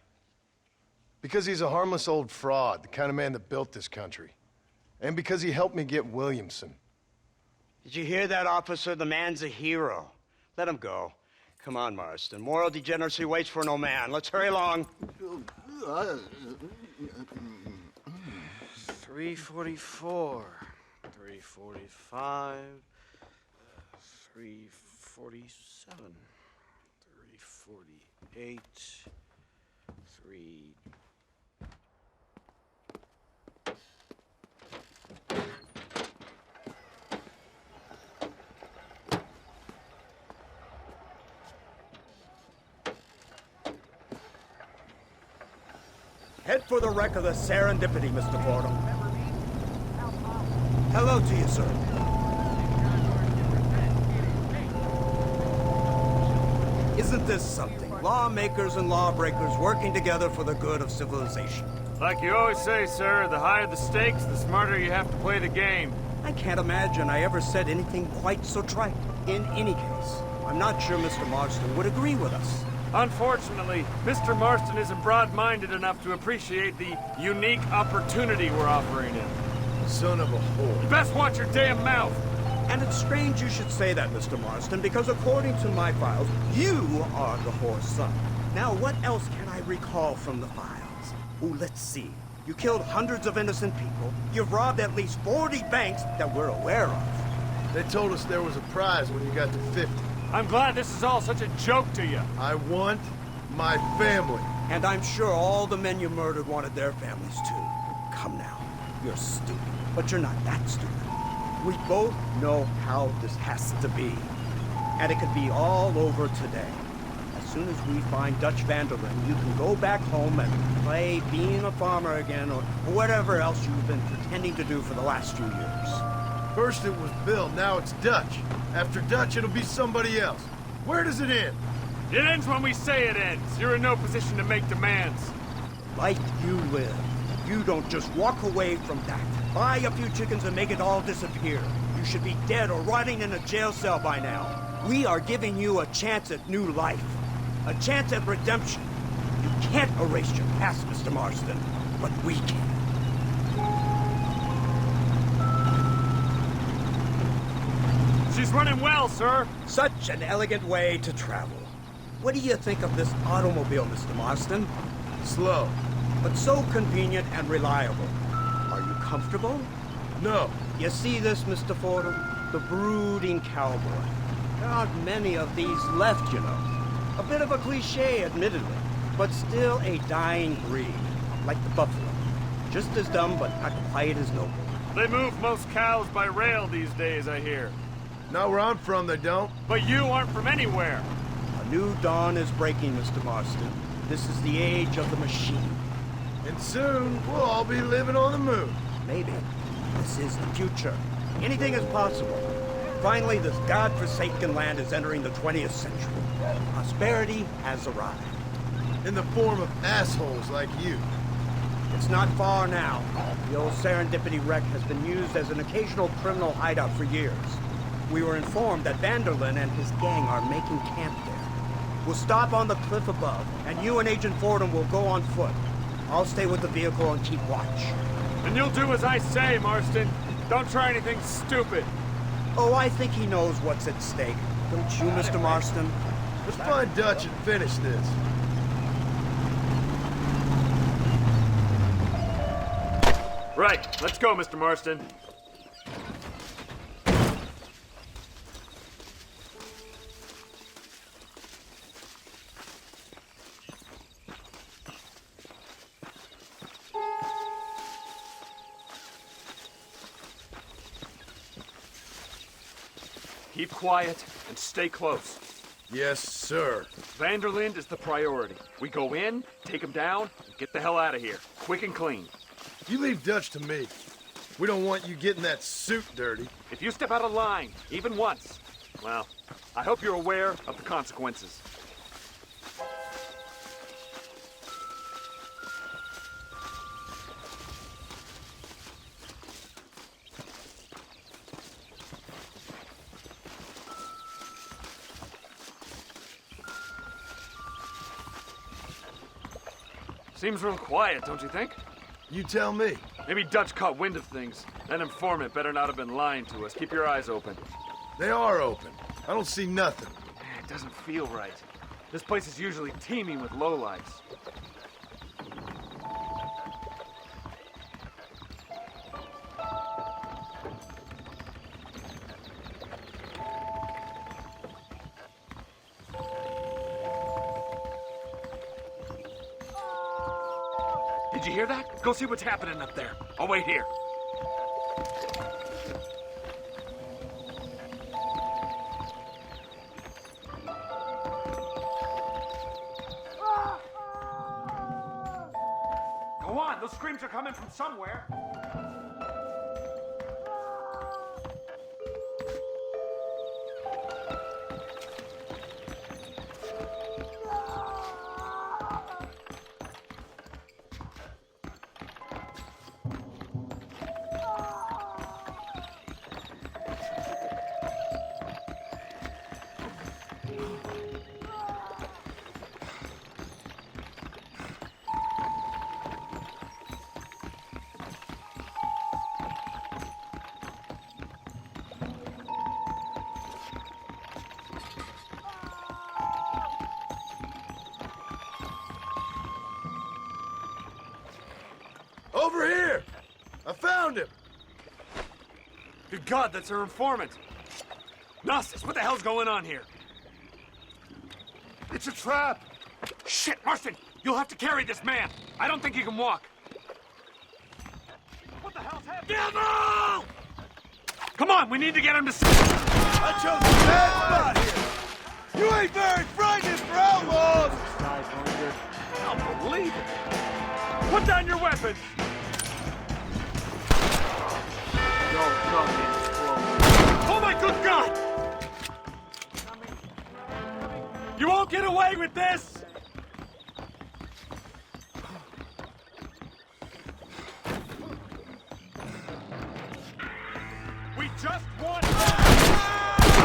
Because he's a harmless old fraud, the kind of man that built this country. And because he helped me get Williamson. Did you hear that, officer? The man's a hero. Let him go. Come on, Marston. Moral degeneracy waits for no man. Let's hurry along. 344. 345. 347. 348. 3... Head for the wreck of the Serendipity, Mr. Fordham. Hello to you, sir. Isn't this something? Lawmakers and lawbreakers working together for the good of civilization. Like you always say, sir, the higher the stakes, the smarter you have to play the game. I can't imagine I ever said anything quite so trite. In any case, I'm not sure Mr. Marston would agree with us. Unfortunately, Mr. Marston isn't broad-minded enough to appreciate the unique opportunity we're offering him. Son of a whore. You best watch your damn mouth! And it's strange you should say that, Mr. Marston, because according to my files, you are the whore's son. Now, what else can I recall from the files? Oh, let's see. You killed hundreds of innocent people. You've robbed at least 40 banks that we're aware of. They told us there was a prize when you got to 50. I'm glad this is all such a joke to you. I want my family. And I'm sure all the men you murdered wanted their families too. Come now, you're stupid, but you're not that stupid. We both know how this has to be. And it could be all over today. As soon as we find Dutch Vanderlyn, you can go back home and play being a farmer again or whatever else you've been pretending to do for the last few years. First it was Bill, now it's Dutch. After Dutch, it'll be somebody else. Where does it end? It ends when we say it ends. You're in no position to make demands. Like you live. You don't just walk away from that. Buy a few chickens and make it all disappear. You should be dead or rotting in a jail cell by now. We are giving you a chance at new life. A chance at redemption. You can't erase your past, Mr. Marston, but we can. She's running well, sir. Such an elegant way to travel. What do you think of this automobile, Mr. Marston? Slow. But so convenient and reliable. Are you comfortable? No. You see this, Mr. Fordham? The brooding cowboy. There aren't many of these left, you know. A bit of a cliche, admittedly, but still a dying breed, like the buffalo. Just as dumb, but not quite as noble. They move most cows by rail these days, I hear. Not where I'm from, they don't. But you aren't from anywhere. A new dawn is breaking, Mr. Marston. This is the age of the machine. And soon, we'll all be living on the moon. Maybe. This is the future. Anything is possible. Finally, this godforsaken land is entering the 20th century. Prosperity has arrived. In the form of assholes like you. It's not far now. The old Serendipity wreck has been used as an occasional criminal hideout for years. We were informed that Vanderlyn and his gang are making camp there. We'll stop on the cliff above, and you and Agent Fordham will go on foot. I'll stay with the vehicle and keep watch. And you'll do as I say, Marston. Don't try anything stupid. Oh, I think he knows what's at stake. Don't you, Mr. Marston? Let's find Dutch and finish this. Right. Let's go, Mr. Marston. Keep quiet and stay close. Yes, sir. Vanderlind is the priority. We go in, take him down, and get the hell out of here. Quick and clean. You leave Dutch to me. We don't want you getting that suit dirty. If you step out of line, even once, well, I hope you're aware of the consequences. Seems real quiet, don't you think? You tell me. Maybe Dutch caught wind of things. That informant better not have been lying to us. Keep your eyes open. They are open. I don't see nothing. It doesn't feel right. This place is usually teeming with lowlifes. Did you hear that? Go see what's happening up there. I'll wait here. Go on, those screams are coming from somewhere. Over here! I found him! Good God, that's our informant. Gnosis, what the hell's going on here? It's a trap! Shit, Marston! You'll have to carry this man! I don't think he can walk. What the hell's happening? Devil! Come on, we need to get him to... I chose a bad spot here! You ain't very frightening for outlaws! I don't believe it! Put down your weapons! Don't come in close. Oh my good God! You won't get away with this! We just won!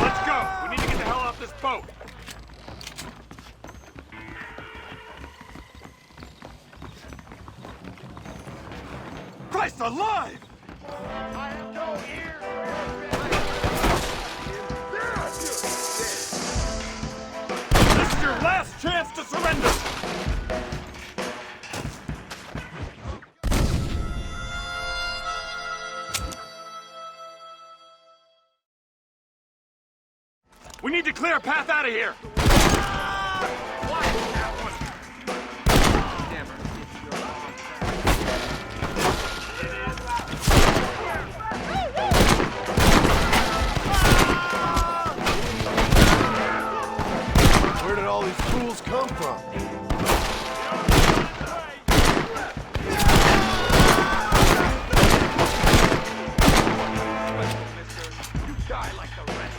Let's go! We need to get the hell off this boat! Christ alive! I have no ears! This is your last chance to surrender! We need to clear a path out of here! Where did all these fools come from? You die like the rest.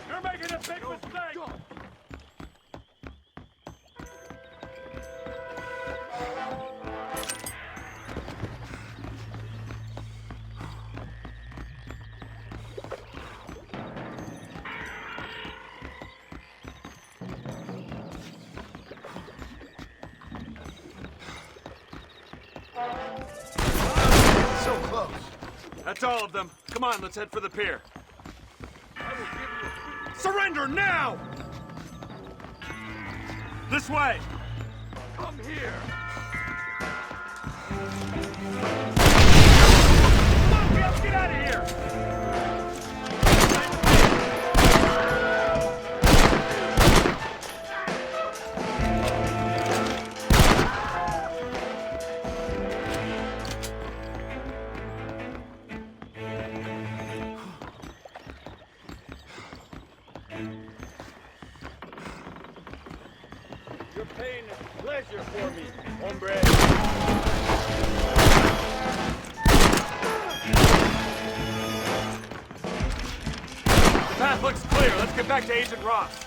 You're making a big mistake! So close. That's all of them. Come on, let's head for the pier. I will give Surrender now! This way! Come here! Come on, Bill, get out of here! Your pain is pleasure for me, hombre. The path looks clear. Let's get back to Agent Ross.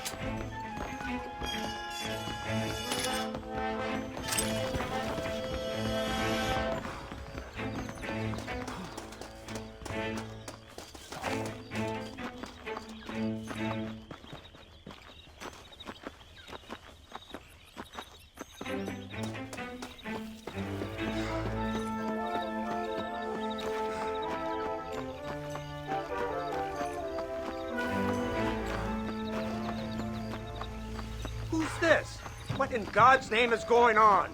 Who's this? What in God's name is going on?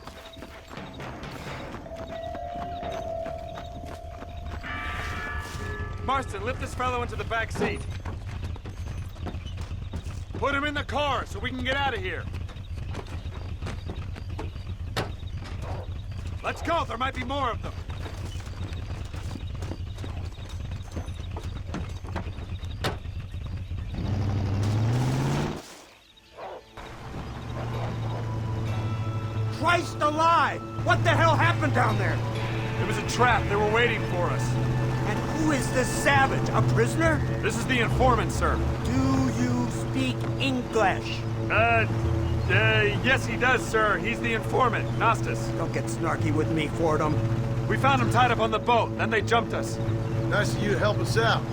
Marston, lift this fellow into the back seat. Put him in the car so we can get out of here. Let's go, there might be more of them. Christ alive! What the hell happened down there? It was a trap. They were waiting for us. And who is this savage? A prisoner? This is the informant, sir. Do you speak English? Yes, he does, sir. He's the informant, Nostus. Don't get snarky with me, Fordham. We found him tied up on the boat, then they jumped us. Nice of you to help us out.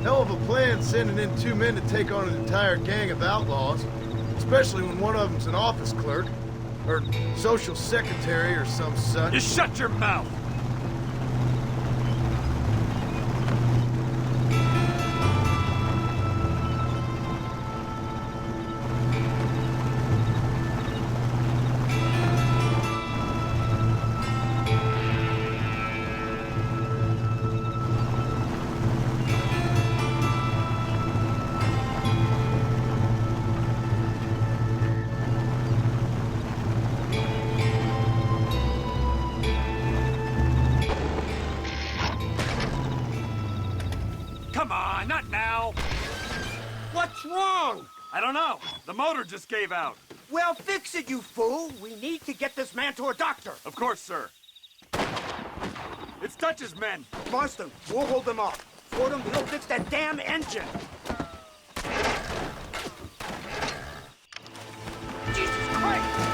Hell of a plan sending in 2 men to take on an entire gang of outlaws, especially when one of them's an office clerk, or social secretary, or some such. You shut your mouth! Come on, not now! What's wrong? I don't know. The motor just gave out. Well, fix it, you fool! We need to get this man to a doctor! Of course, sir. It's Dutch's men. Marston, we'll hold them off. Fordham, we'll fix that damn engine! Jesus Christ!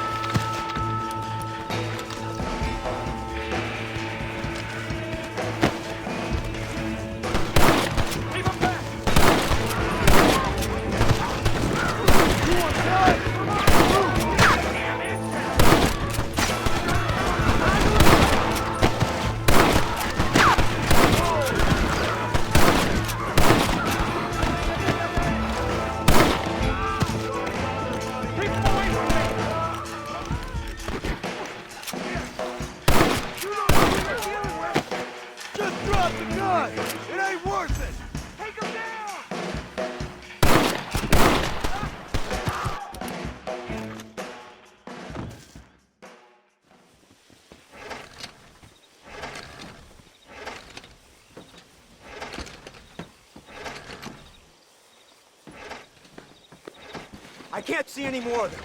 I can't see any more of them.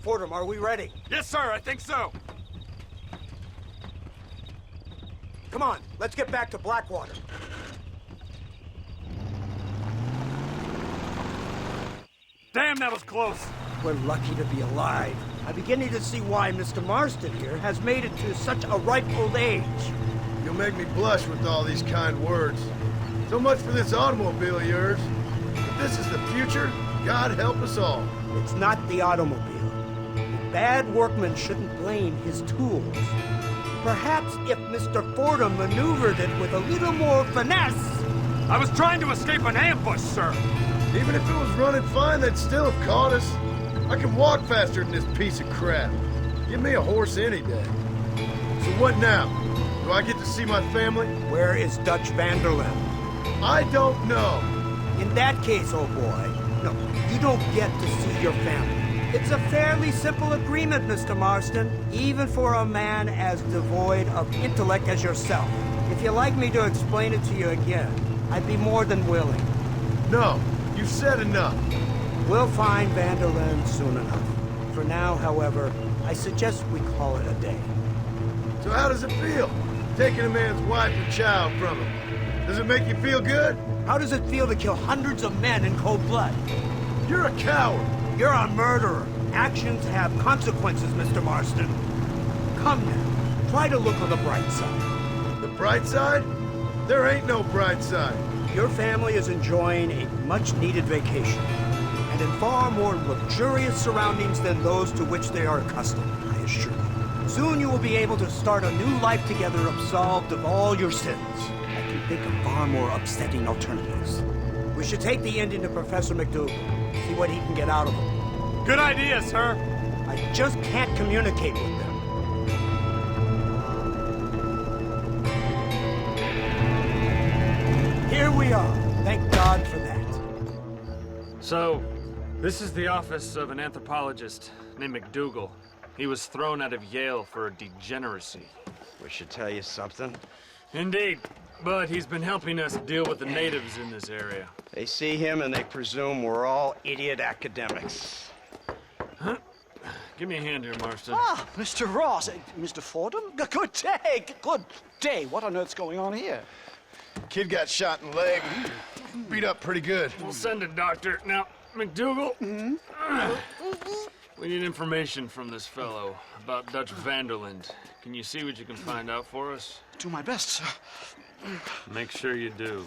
Fordham, are we ready? Yes, sir, I think so. Come on, let's get back to Blackwater. Damn, that was close. We're lucky to be alive. I'm beginning to see why Mr. Marston here has made it to such a ripe old age. You'll make me blush with all these kind words. So much for this automobile of yours. If this is the future, God help us all. It's not the automobile. A bad workman shouldn't blame his tools. Perhaps if Mr. Fordham maneuvered it with a little more finesse... I was trying to escape an ambush, sir. Even if it was running fine, they'd still have caught us. I can walk faster than this piece of crap. Give me a horse any day. So what now? Do I get to see my family? Where is Dutch Vanderlyn? I don't know. In that case, old boy, no, you don't get to see your family. It's a fairly simple agreement, Mr. Marston, even for a man as devoid of intellect as yourself. If you'd like me to explain it to you again, I'd be more than willing. No, you've said enough. We'll find Vanderlyn soon enough. For now, however, I suggest we call it a day. So how does it feel, taking a man's wife and child from him? Does it make you feel good? How does it feel to kill hundreds of men in cold blood? You're a coward. You're a murderer. Actions have consequences, Mr. Marston. Come now, try to look on the bright side. The bright side? There ain't no bright side. Your family is enjoying a much-needed vacation, and in far more luxurious surroundings than those to which they are accustomed, I assure you. Soon you will be able to start a new life together absolved of all your sins. I can think of far more upsetting alternatives. We should take the Indian to Professor McDougal, see what he can get out of him. Good idea, sir. I just can't communicate with them. Here we are. Thank God for that. So, this is the office of an anthropologist named McDougal. He was thrown out of Yale for a degeneracy. We should tell you something. Indeed, but he's been helping us deal with the natives in this area. They see him and they presume we're all idiot academics. Huh? Give me a hand here, Marston. Ah, Mr. Ross. Mr. Fordham? Good day. Good day. What on earth's going on here? Kid got shot in the leg. Beat up pretty good. We'll send a doctor. Now, McDougal, we need information from this fellow about Dutch Vanderlyn. Can you see what you can find out for us? Do my best, sir. Make sure you do.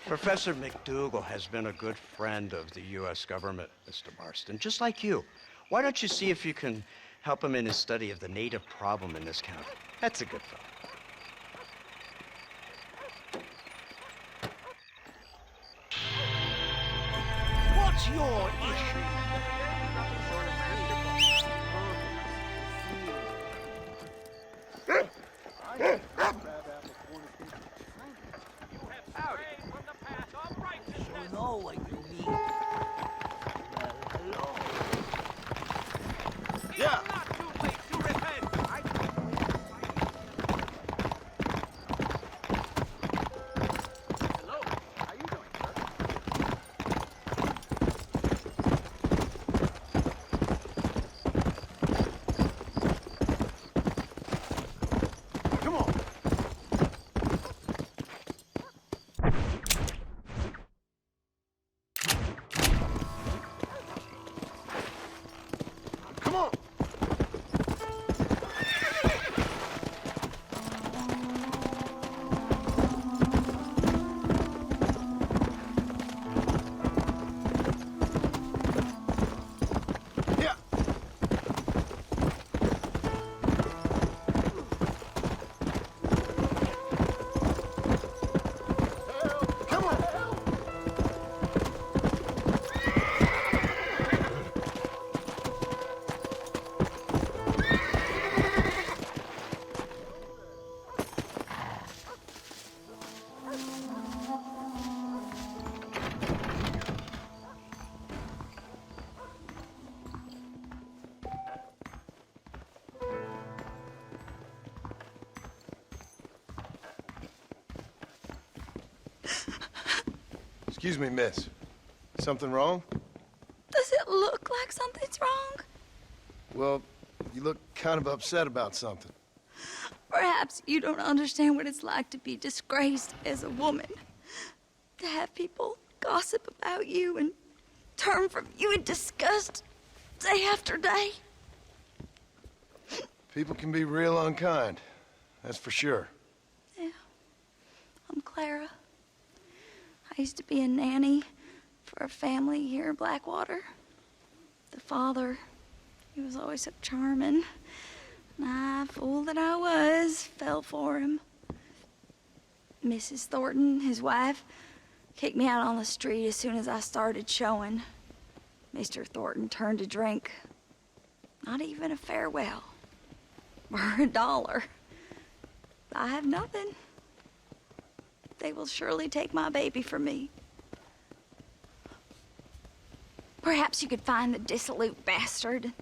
Professor McDougal has been a good friend of the U.S. government, Mr. Marston, just like you. Why don't you see if you can help him in his study of the native problem in this county? That's a good fellow. What's your issue? You know what you mean. Hello. Yeah. Excuse me, miss. Something wrong? Does it look like something's wrong? Well, you look kind of upset about something. Perhaps you don't understand what it's like to be disgraced as a woman. To have people gossip about you and turn from you in disgust day after day. People can be real unkind. That's for sure. Yeah. I'm Clara. I used to be a nanny for a family here in Blackwater. The father, he was always so charming. And I, fool that I was, fell for him. Mrs. Thornton, his wife, Kicked me out on the street as soon as I started showing. Mr. Thornton turned to drink. Not even a farewell. For $1. I have nothing. They will surely take my baby from me. Perhaps you could find the dissolute bastard.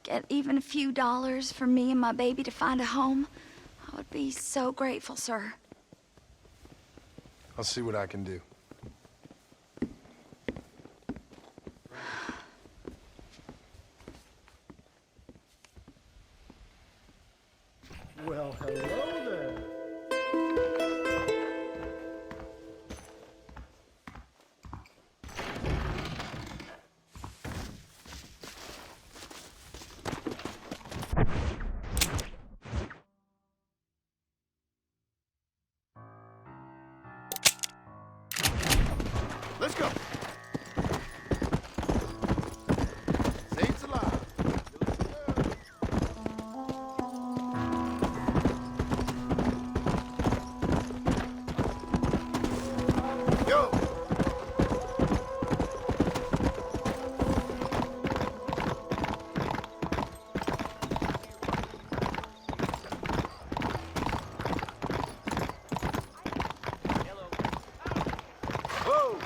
Get even a few dollars for me and my baby to find a home. I would be so grateful, sir. I'll see what I can do. Well, hello there. Let's go. Saints alive. Go. Whoa.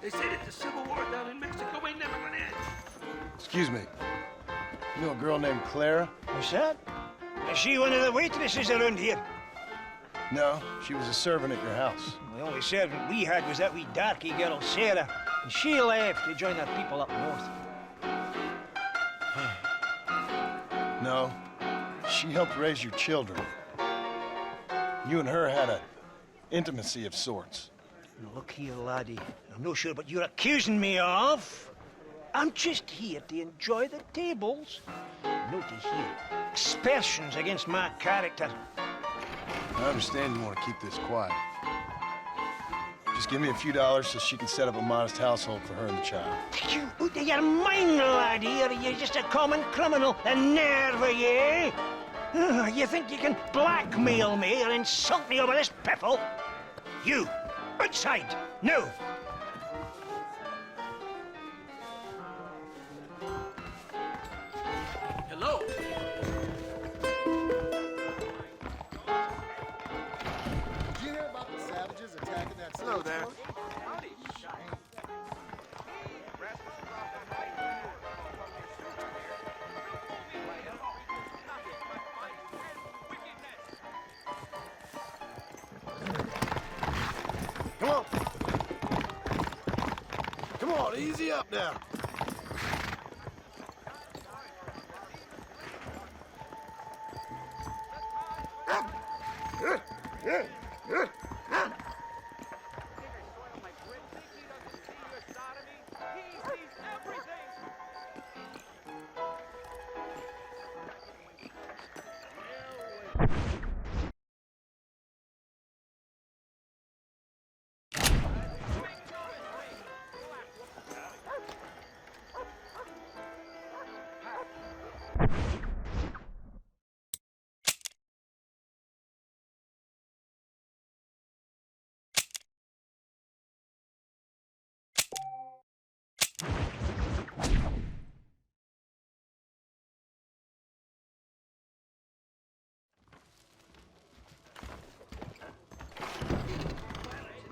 They said it's a civil war down in Mexico ain't never gonna end. Excuse me. You know a girl named Clara? What's that? Is she one of the waitresses around here? No, she was a servant at your house. The only servant we had was that wee darky girl, Sarah. And she left to join our people up north. No, she helped raise your children. You and her had an intimacy of sorts. Look here, laddie. I'm not sure what you're accusing me of. I'm just here to enjoy the tables, not to hear aspersions against my character. I understand you want to keep this quiet. Just give me a few dollars so she can set up a modest household for her and the child. You out of your mind, laddie, or are you just a common criminal? The nerve of you! You think you can blackmail me or insult me over this piffle? You, outside, no! Hello. Did you hear about the savages attacking that Hello there. Come on. Come on, easy up now.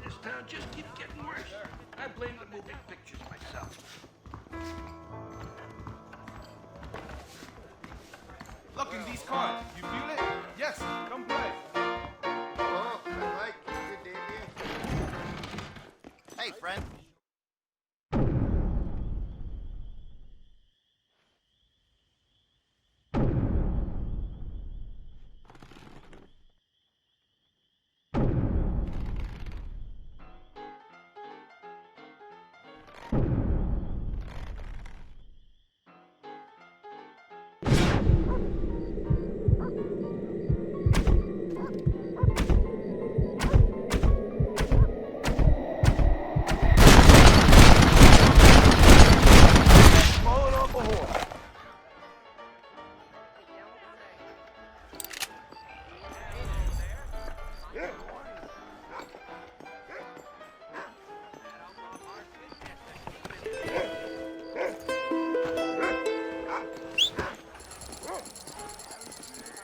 This town just keeps getting worse. I blame the moving pictures myself. Look in these cards. You feel it? Yes. Come play. Oh, Mike. Hey, friend.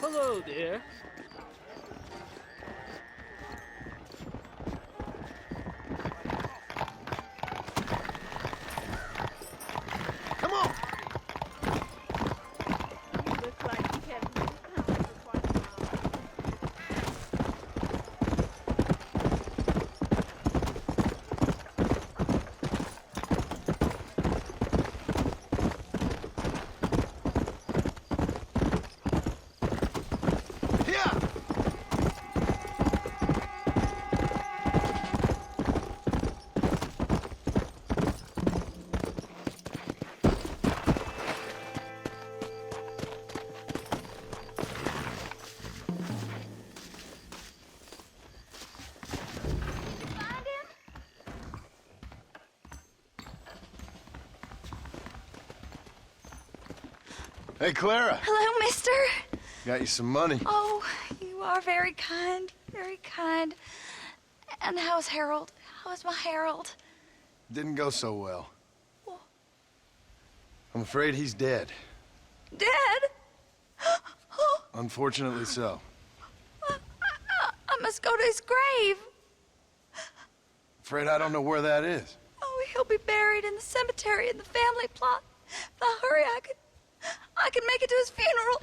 Hello there. Come on! Looks like you haven't been pounding for quite a while. Hey, Clara. Hello, mister. Got you some money. Oh, you are very kind, very kind. And how's Harold? How's my Harold? Didn't go so well. Well- I'm afraid he's dead. Dead? Unfortunately so. I must go to his grave. Afraid I don't know where that is. Oh, he'll be buried in the cemetery in the family plot. If I hurry, I can make it to his funeral.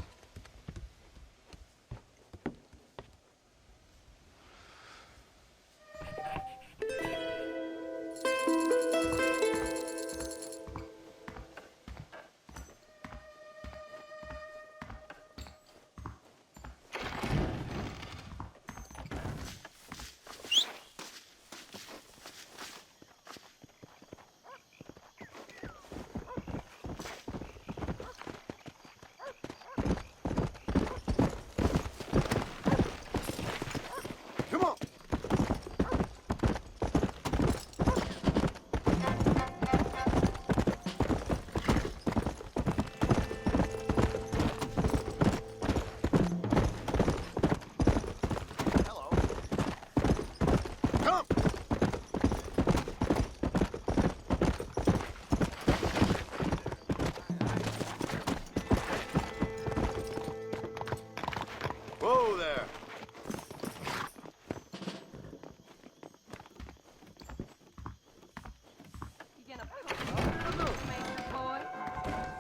Whoa there.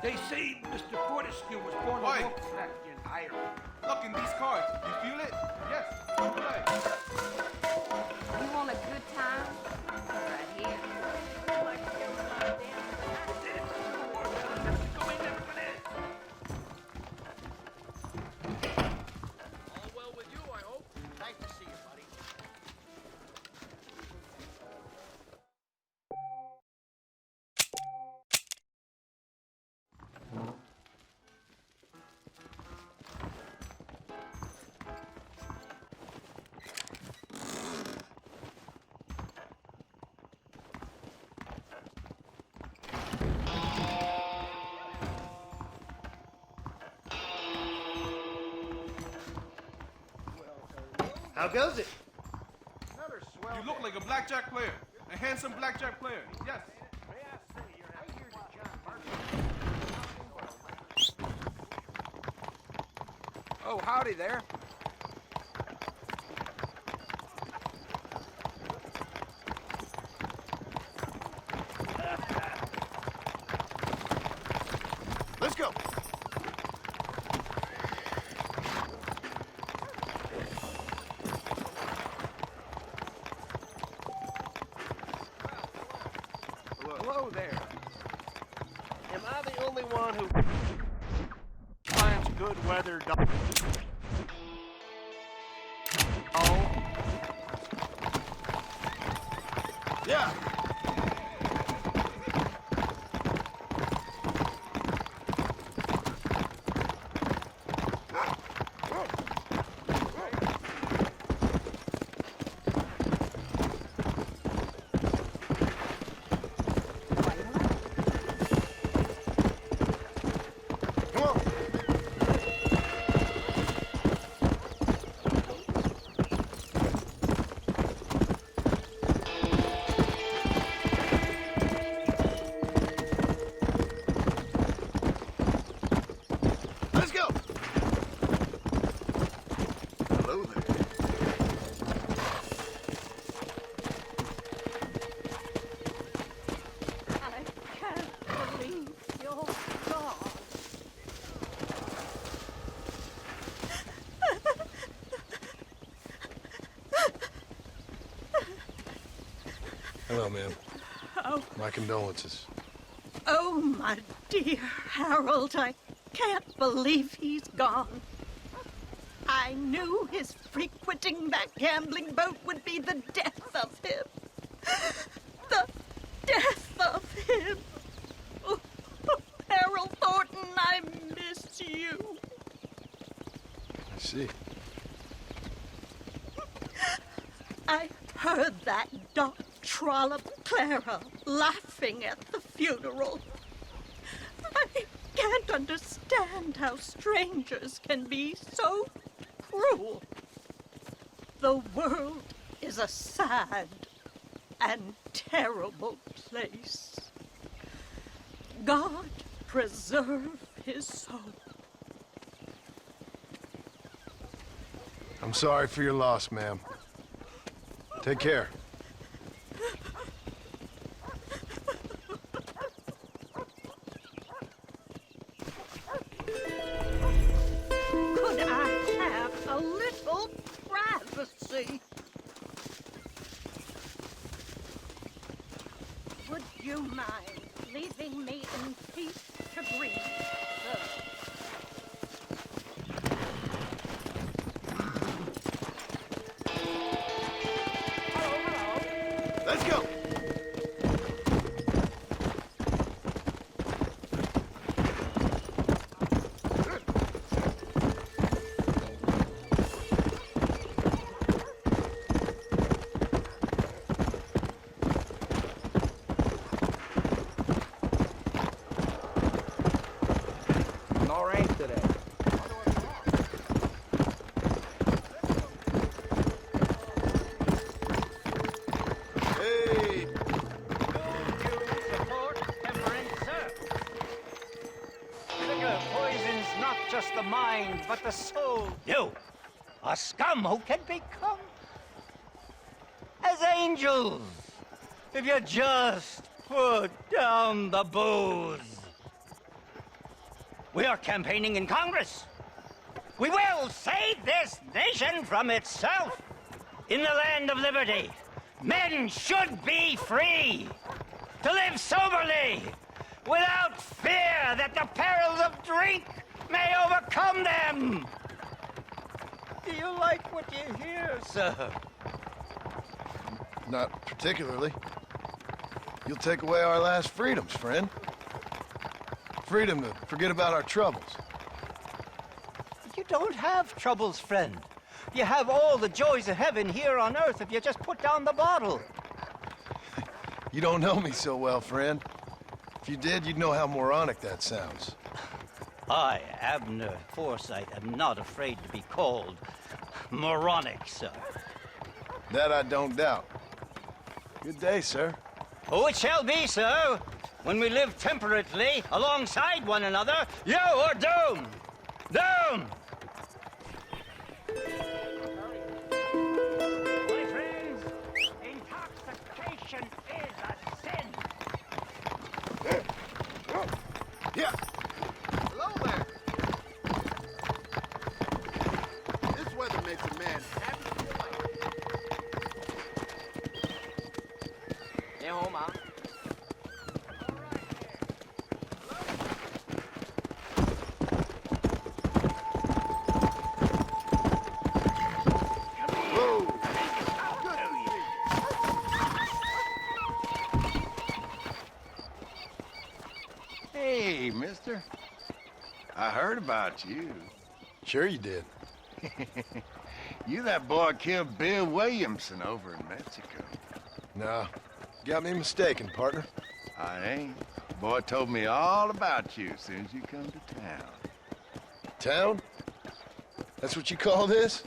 They say Mr. Fortescue was born Why? a wolf back in Ireland. Look in these cards. You feel it? Yes. All right. You want a good time? Right here. I'd like to go lie down. All well with you, I hope. Nice to see you, buddy. How goes it? You look like a blackjack player. A handsome blackjack player. Yes. Oh, howdy there. Let's go. Hello there. Am I the only one who finds good weather? Oh. Yeah. well, ma'am. Oh. My condolences. Oh, my dear Harold, I can't believe he's gone. I knew his frequenting that gambling boat would be the death of him. The death of him. Oh, Harold Thornton, I miss you. I see. I heard that dog trollop Clara laughing at the funeral. I can't understand how strangers can be so cruel. The world is a sad and terrible place. God preserve his soul. I'm sorry for your loss, ma'am. Take care. Could I have a little privacy? Would you mind leaving me in peace to breathe, sir? Let's go. No rain today. Hey. Support temperance, sir. Liquor poisons not just the mind, but the soul. You, a scum who can become as angels if you just put down the booze. We are campaigning in Congress. We will save this nation from itself in the land of liberty. Men should be free to live soberly without fear that the perils of drink may overcome them. Do you like what you hear, sir? Not particularly. You'll take away our last freedoms, friend. Freedom to forget about our troubles. You don't have troubles, friend. You have all the joys of heaven here on earth if you just put down the bottle. You don't know me so well, friend. If you did, you'd know how moronic that sounds. I, Abner Forsyth, am not afraid to be called moronic, sir. That I don't doubt. Good day, sir. Oh, it shall be, sir. When we live temperately alongside one another, you are doomed. Doomed! My friends, intoxication is a sin. Yeah. Hello there. This weather makes a man happy. Stay home, huh? Hey, mister. I heard about you. Sure you did. You that boy killed Bill Williamson over in Mexico. No, got me mistaken, partner. I ain't. Boy told me all about you as soon as you come to town. Town? That's what you call this?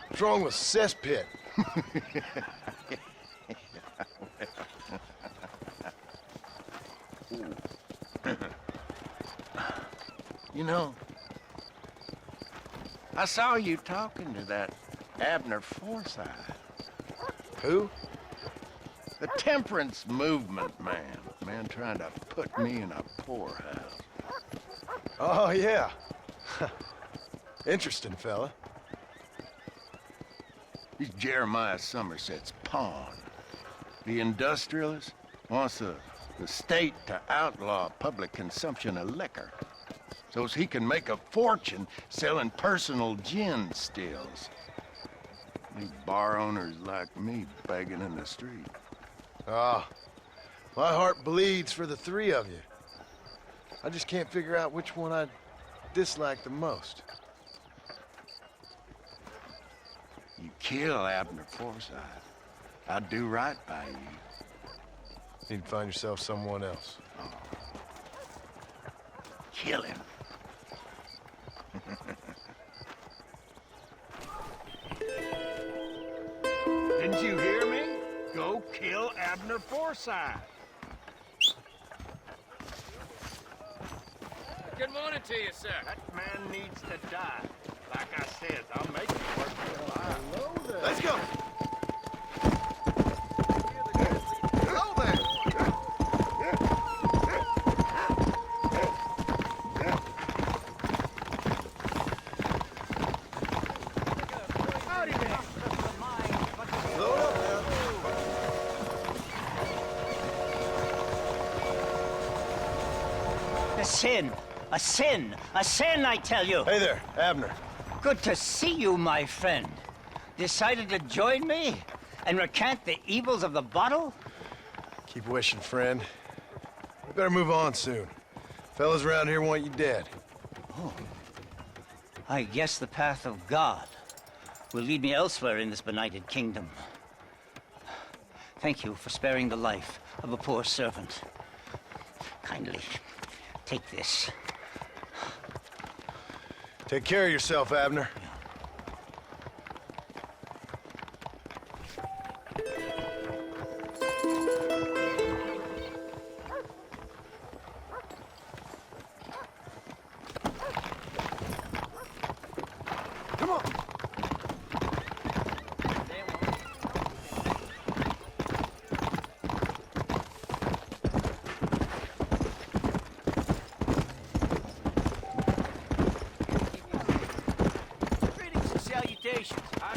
What's wrong with cesspit? You know, I saw you talking to that Abner Forsyth. Who? The temperance movement man. Man trying to put me in a poorhouse. Oh, yeah. Interesting fella. He's Jeremiah Somerset's pawn. The industrialist wants the state to outlaw public consumption of liquor so as he can make a fortune selling personal gin stills. Leave bar owners like me begging in the street. Ah, my heart bleeds for the three of you. I just can't figure out which one I dislike the most. You kill Abner Forsyth, I'd do right by you. Need to find yourself someone else. Kill him. Didn't you hear me? Go kill Abner Forsyth. Good morning to you, sir. That man needs to die. Like I said, I'll make him work for a while. Let's go! Hello there! Howdy there. Load up now. A sin. A sin. A sin, I tell you. Hey there, Abner. Good to see you, my friend. Decided to join me and recant the evils of the bottle? Keep wishing, friend. We better move on soon. Fellas around here want you dead. Oh. I guess the path of God will lead me elsewhere in this benighted kingdom. Thank you for sparing the life of a poor servant. Kindly take this. Take care of yourself, Abner. Come on.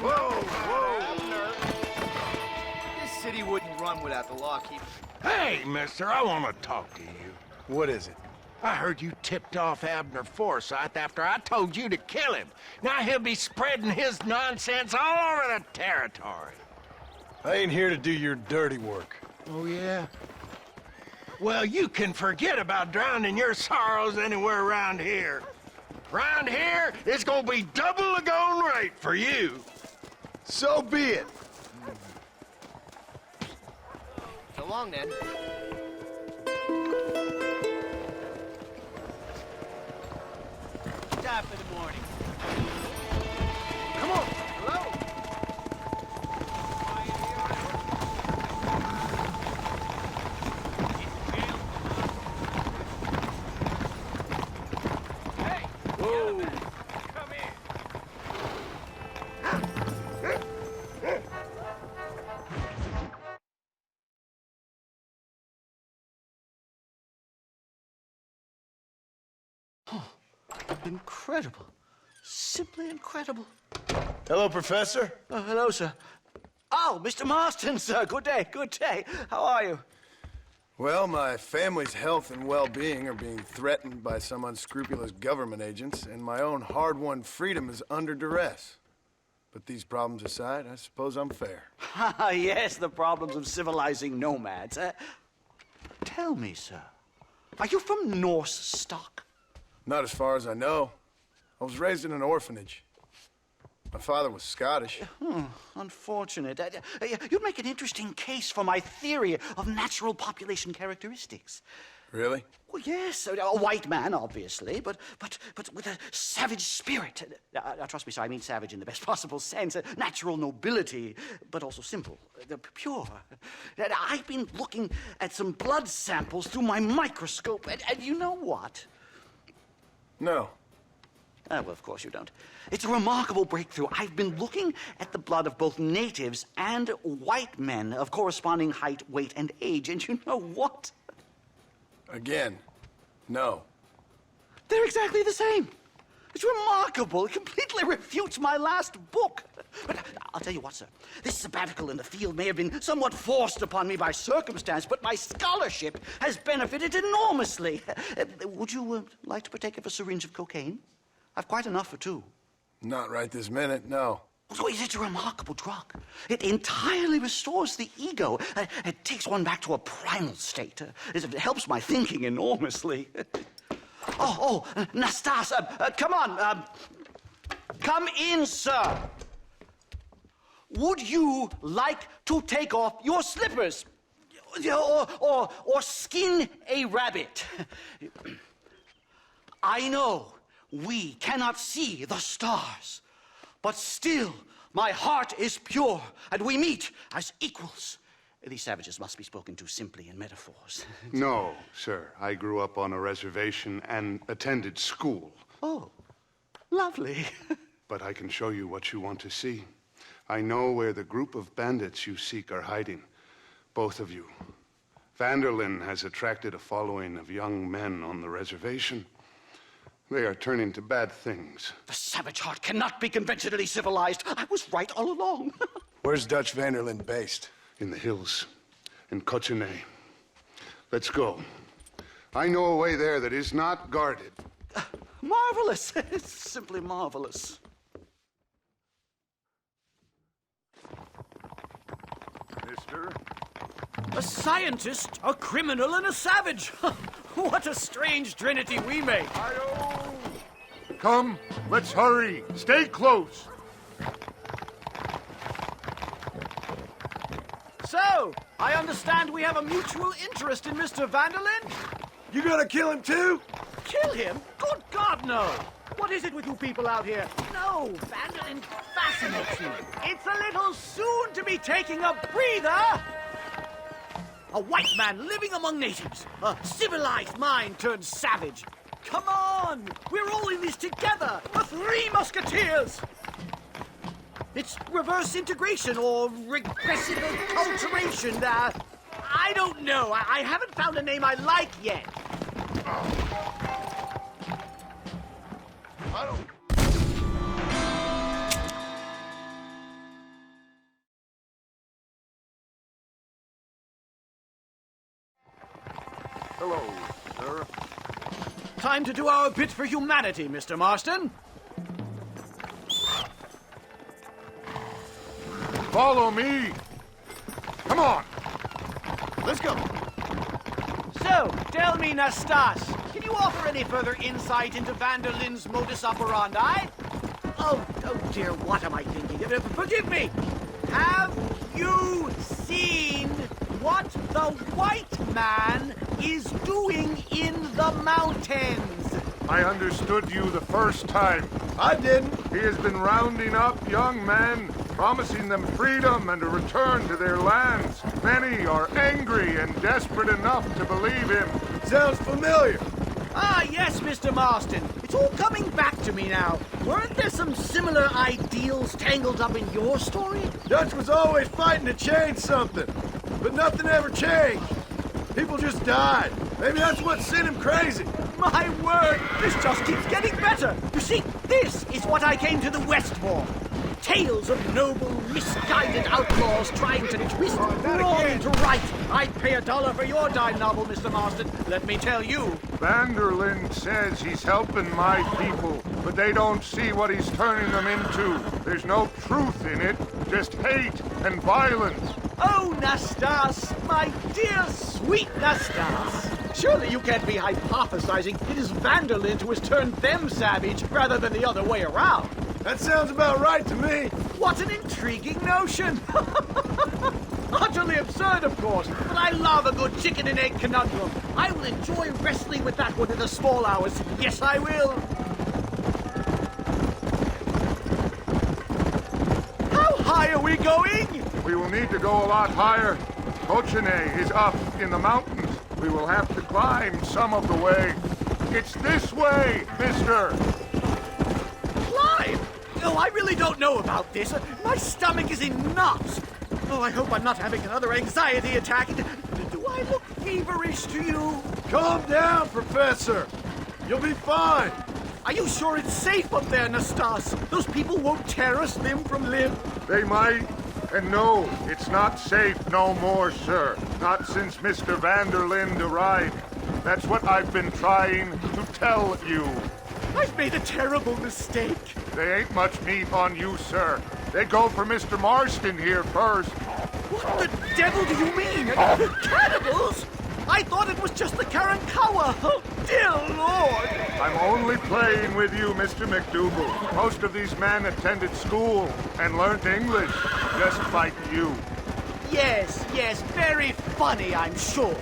Whoa! This city wouldn't run without the law keepers. Hey, mister, I want to talk to you. What is it? I heard you tipped off Abner Forsyth after I told you to kill him. Now he'll be spreading his nonsense all over the territory. I ain't here to do your dirty work. Oh, yeah? Well, you can forget about drowning your sorrows anywhere around here. Round here, it's gonna be double the going rate for you. So be it. So long, then. Time for the morning. Come on. Hello? Hey! Whoa. Come in. Incredible. Simply incredible. Hello, Professor. Hello, sir. Oh, Mr. Marston, sir. Good day, good day. How are you? Well, my family's health and well-being are being threatened by some unscrupulous government agents, and my own hard-won freedom is under duress. But these problems aside, I suppose I'm fair. Yes, the problems of civilizing nomads. Tell me, sir, are you from Norse stock? Not as far as I know. I was raised in an orphanage. My father was Scottish. Unfortunate. You'd make an interesting case for my theory of natural population characteristics. Really? Well, yes, a white man, obviously, but with a savage spirit. Trust me, sir, I mean savage in the best possible sense. Natural nobility, but also simple, pure. I've been looking at some blood samples through my microscope, and you know what? No. Well, of course you don't. It's a remarkable breakthrough. I've been looking at the blood of both natives and white men of corresponding height, weight, and age, and you know what? Again, no. They're exactly the same. It's remarkable. It completely refutes my last book. But I'll tell you what, sir. This sabbatical in the field may have been somewhat forced upon me by circumstance, but my scholarship has benefited enormously. Would you like to partake of a syringe of cocaine? I've quite enough for two. Not right this minute, no. So it's a remarkable drug. It entirely restores the ego. It takes one back to a primal state. It helps my thinking enormously. Nastas, come on. Come in, sir. Would you like to take off your slippers? Or skin a rabbit? I know we cannot see the stars, but still my heart is pure, and we meet as equals. These savages must be spoken to simply in metaphors. No, sir. I grew up on a reservation and attended school. Oh, lovely. But I can show you what you want to see. I know where the group of bandits you seek are hiding. Both of you. Vanderlyn has attracted a following of young men on the reservation. They are turning to bad things. The savage heart cannot be conventionally civilized. I was right all along. Where's Dutch Vanderlyn based? In the hills, in Cochene. Let's go. I know a way there that is not guarded. Marvelous. It's simply marvelous. Mister? A scientist, a criminal, and a savage. What a strange trinity we make. Come, let's hurry. Stay close. So, I understand we have a mutual interest in Mr. Vanderlyn? You gonna kill him too? Kill him? Good God, no! What is it with you people out here? No, Vanderlyn fascinates me. It's a little soon to be taking a breather! A white man living among natives. A civilized mind turned savage. Come on! We're all in this together! The Three Musketeers! It's reverse integration or regressive acculturation. I don't know. I haven't found a name I like yet. I don't... Hello, sir. Time to do our bit for humanity, Mr. Marston. Follow me. Come on. Let's go. So, tell me, Nastas, can you offer any further insight into Vanderlyn's modus operandi? Oh dear, what am I thinking? Forgive me. Have you seen what the white man is doing in the mountains? I understood you the first time. I didn't. He has been rounding up young men, promising them freedom and a return to their lands. Many are angry and desperate enough to believe him. Sounds familiar. Ah, yes, Mr. Marston. It's all coming back to me now. Weren't there some similar ideals tangled up in your story? Dutch was always fighting to change something, but nothing ever changed. People just died. Maybe that's what sent him crazy. My word, this just keeps getting better. You see, this is what I came to the West for. Tales of noble, misguided outlaws trying to twist wrong into right. I'd pay $1 for your dime novel, Mr. Marston. Let me tell you. Vanderlyn says he's helping my people, but they don't see what he's turning them into. There's no truth in it, just hate and violence. Oh, Nastas, my dear, sweet Nastas. Surely you can't be hypothesizing it is Vanderlyn who has turned them savage rather than the other way around. That sounds about right to me. What an intriguing notion. Utterly absurd, of course, but I love a good chicken and egg conundrum. I will enjoy wrestling with that one in the small hours. Yes, I will. How high are we going? We will need to go a lot higher. Cochene is up in the mountains. We will have to climb some of the way. It's this way, mister. Climb? Oh, I really don't know about this. My stomach is in knots. Oh, I hope I'm not having another anxiety attack. Do I look feverish to you? Calm down, Professor. You'll be fine. Are you sure it's safe up there, Nastas? Those people won't tear us limb from limb. They might. And no, it's not safe no more, sir. Not since Mr. Vanderlinde arrived. That's what I've been trying to tell you. I've made a terrible mistake. They ain't much meat on you, sir. They go for Mr. Marston here first. What the devil do you mean? Cannibals? I thought it was just the Karankawa. Oh, dear Lord. I'm only playing with you, Mr. McDougal. Most of these men attended school and learned English, just like you. Yes, yes, very funny, I'm sure.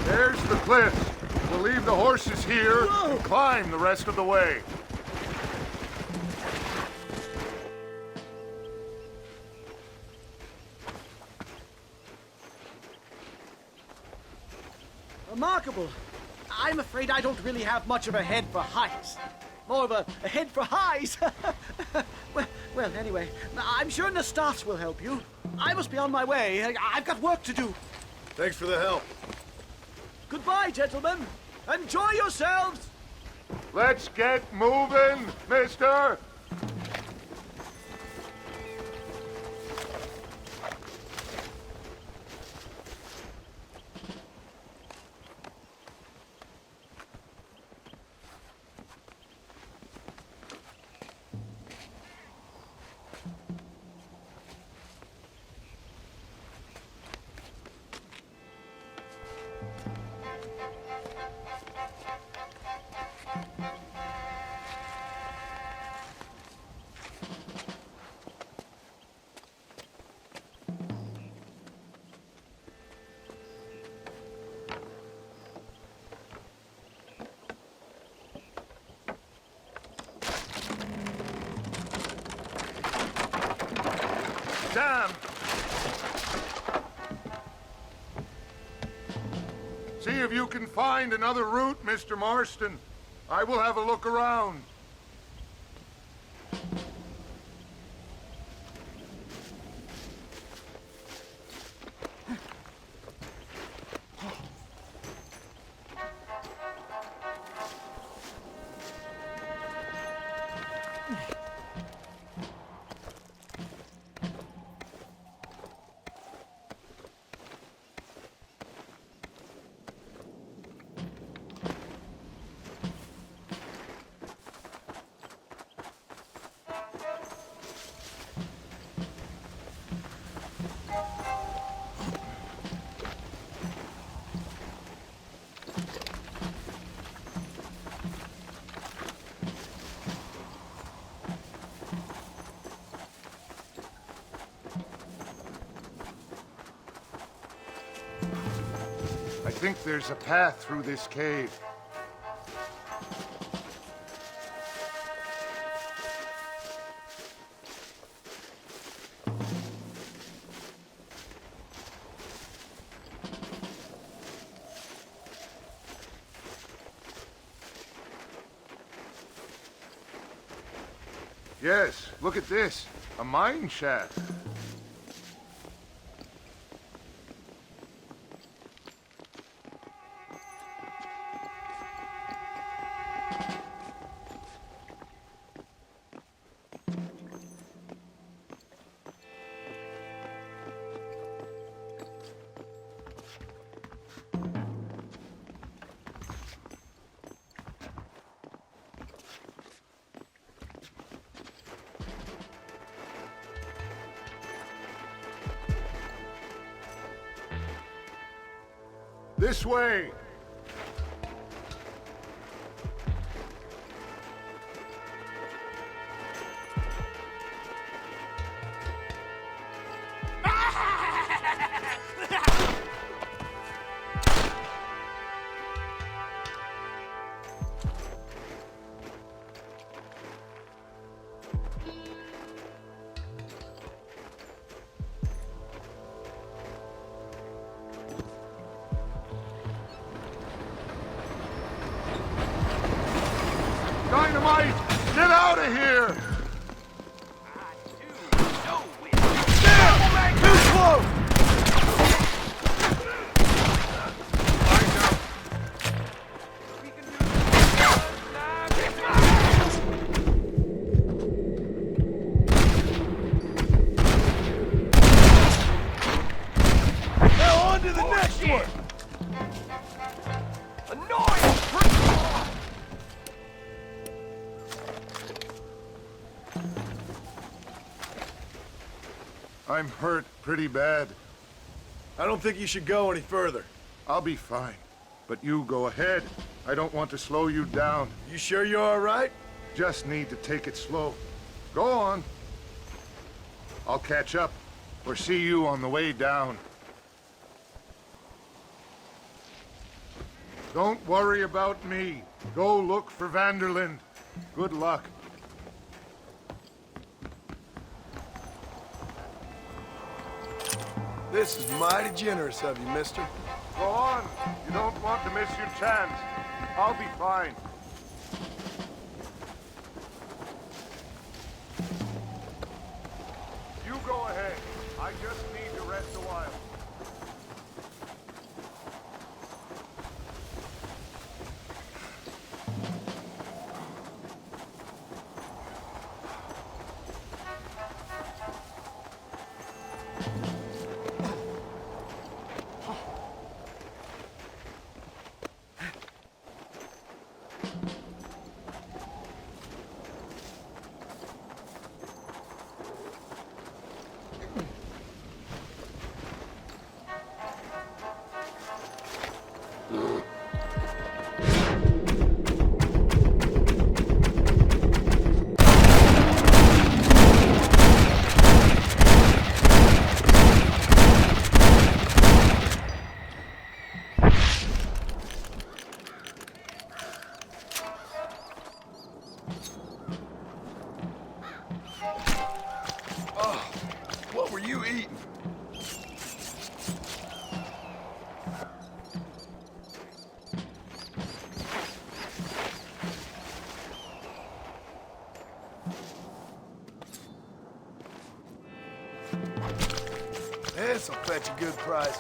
There's the cliffs. We'll leave the horses here and climb the rest of the way. Remarkable. I'm afraid I don't really have much of a head for heights. More of a head for highs. well, anyway, I'm sure Nastas will help you. I must be on my way. I've got work to do. Thanks for the help. Goodbye, gentlemen. Enjoy yourselves. Let's get moving, mister. Damn! See if you can find another route, Mr. Marston. I will have a look around. I think there's a path through this cave. Yes, look at this. A mine shaft. This way! Dynamite! Get out of here! Too slow! I'm hurt pretty bad. I don't think you should go any further. I'll be fine. But you go ahead. I don't want to slow you down. You sure you're all right? Just need to take it slow. Go on. I'll catch up, or see you on the way down. Don't worry about me. Go look for Vanderlind. Good luck. This is mighty generous of you, mister. Go on. You don't want to miss your chance. I'll be fine. You go ahead. I just need to rest a while. What were you eating? This'll fetch a good price.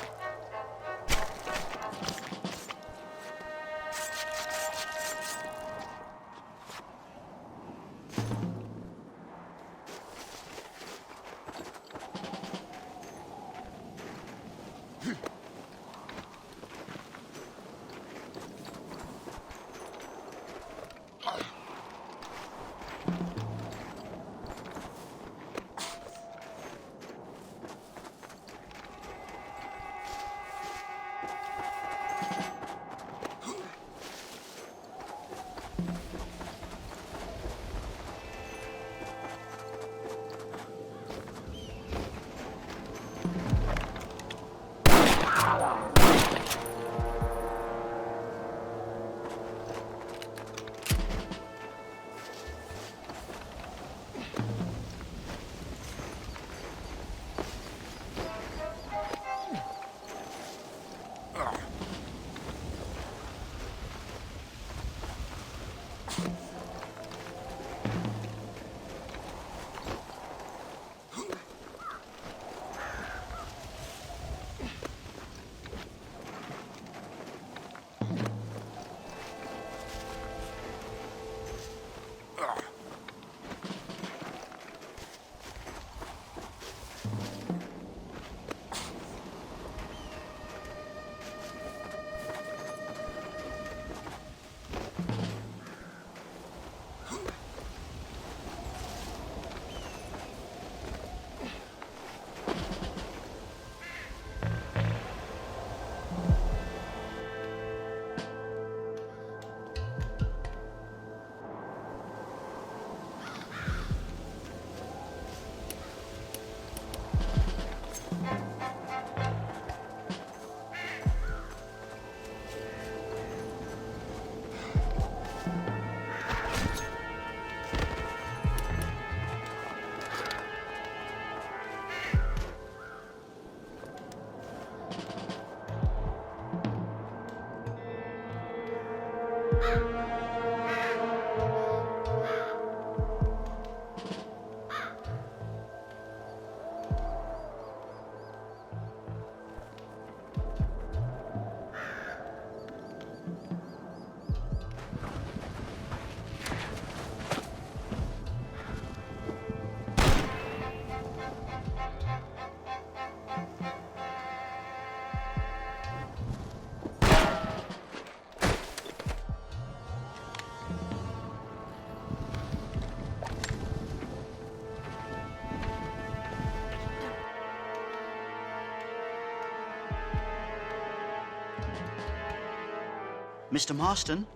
Mr. Marston?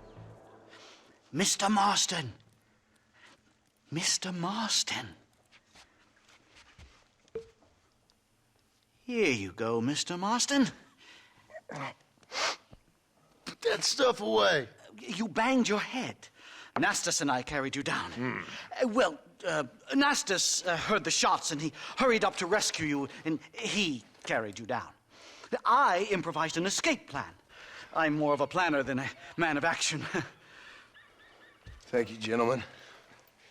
Mr. Marston! Mr. Marston! Here you go, Mr. Marston. Put that stuff away. You banged your head. Nastas and I carried you down. Nastas heard the shots and he hurried up to rescue you and he carried you down. I improvised an escape plan. I'm more of a planner than a man of action. Thank you, gentlemen.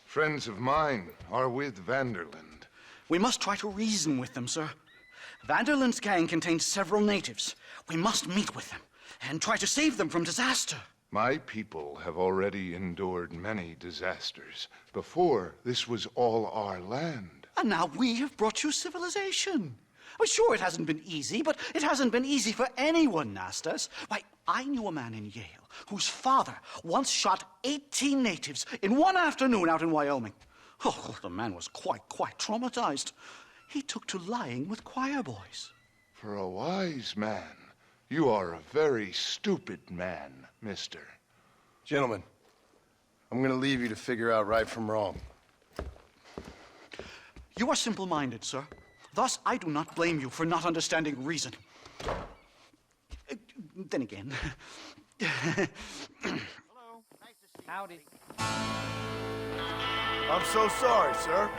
Friends of mine are with Vanderland. We must try to reason with them, sir. Vanderland's gang contains several natives. We must meet with them and try to save them from disaster. My people have already endured many disasters. Before, this was all our land. And now we have brought you civilization. Well, sure, it hasn't been easy, but it hasn't been easy for anyone, Nastas. Why, I knew a man in Yale whose father once shot 18 natives in one afternoon out in Wyoming. Oh, the man was quite traumatized. He took to lying with choir boys. For a wise man, you are a very stupid man, mister. Gentlemen, I'm gonna leave you to figure out right from wrong. You are simple-minded, sir. Thus, I do not blame you for not understanding reason. Then again... Hello. Nice to see you. Howdy. I'm so sorry, sir.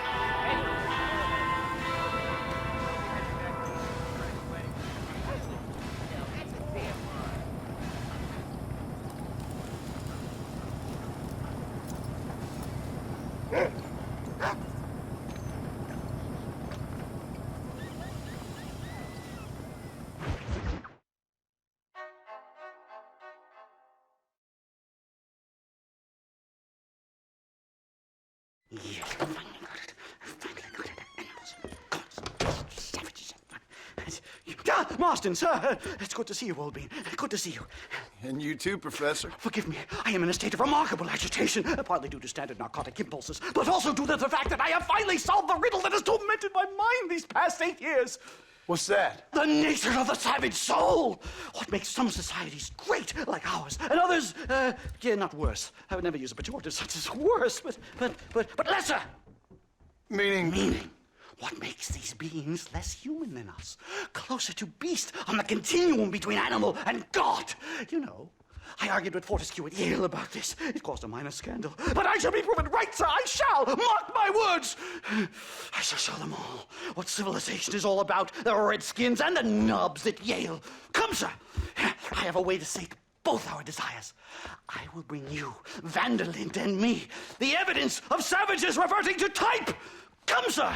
Yes, finally got it. Animals. Marston, sir. It's good to see you, Old Bean. Good to see you. And you too, Professor. Forgive me. I am in a state of remarkable agitation, partly due to standard narcotic impulses, but also due to the fact that I have finally solved the riddle that has tormented my mind these past 8 years. What's that? The nature of the savage soul. What makes some societies great, like ours, and others, not worse. I would never use a pejorative such as worse, but lesser. Meaning? What makes these beings less human than us? Closer to beast on the continuum between animal and God. You know, I argued with Fortescue at Yale about this. It caused a minor scandal. But I shall be proven right, sir. I shall. Mark my words. I shall show them all what civilization is all about. The redskins and the nubs at Yale. Come, sir. I have a way to sate both our desires. I will bring you, Vanderland and me, the evidence of savages reverting to type. Come, sir.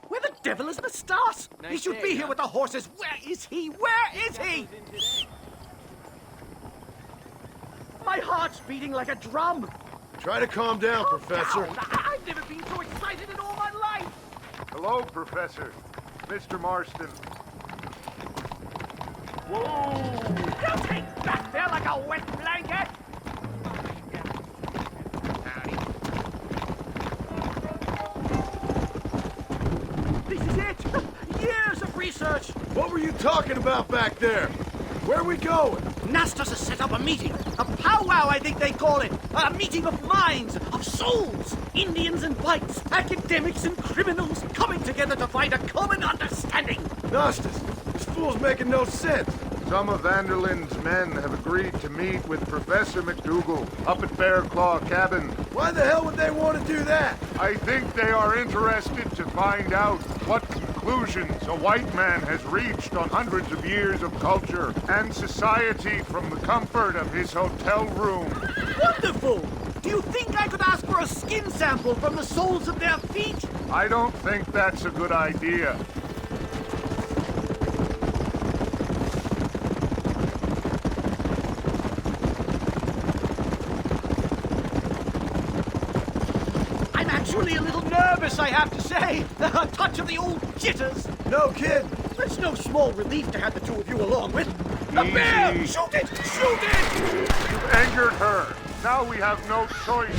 Where the devil is Moustache? He should be here with the horses. Where is he? Where is he? My heart's beating like a drum. Try to calm down, Professor. I've never been so excited in all my life. Hello, Professor. Mr. Marston. Whoa! You take that there like a wet blanket. This is it. Years of research. What were you talking about back there? Where are we going? Nastas has set up a meeting. A powwow, I think they call it. A meeting of minds, of souls. Indians and whites, academics and criminals coming together to find a common understanding. Nastas, this fool's making no sense. Some of Vanderland's men have agreed to meet with Professor McDougal up at Bear Claw Cabin. Why the hell would they want to do that? I think they are interested to find out what conclusions a white man has reached on hundreds of years of culture and society from the comfort of his hotel room. Wonderful! Do you think I could ask for a skin sample from the soles of their feet? I don't think that's a good idea. Actually a little nervous, I have to say. A touch of the old jitters. No kid. It's no small relief to have the two of you along with. The bear! Shoot it! Shoot it! You've angered her. Now we have no choice.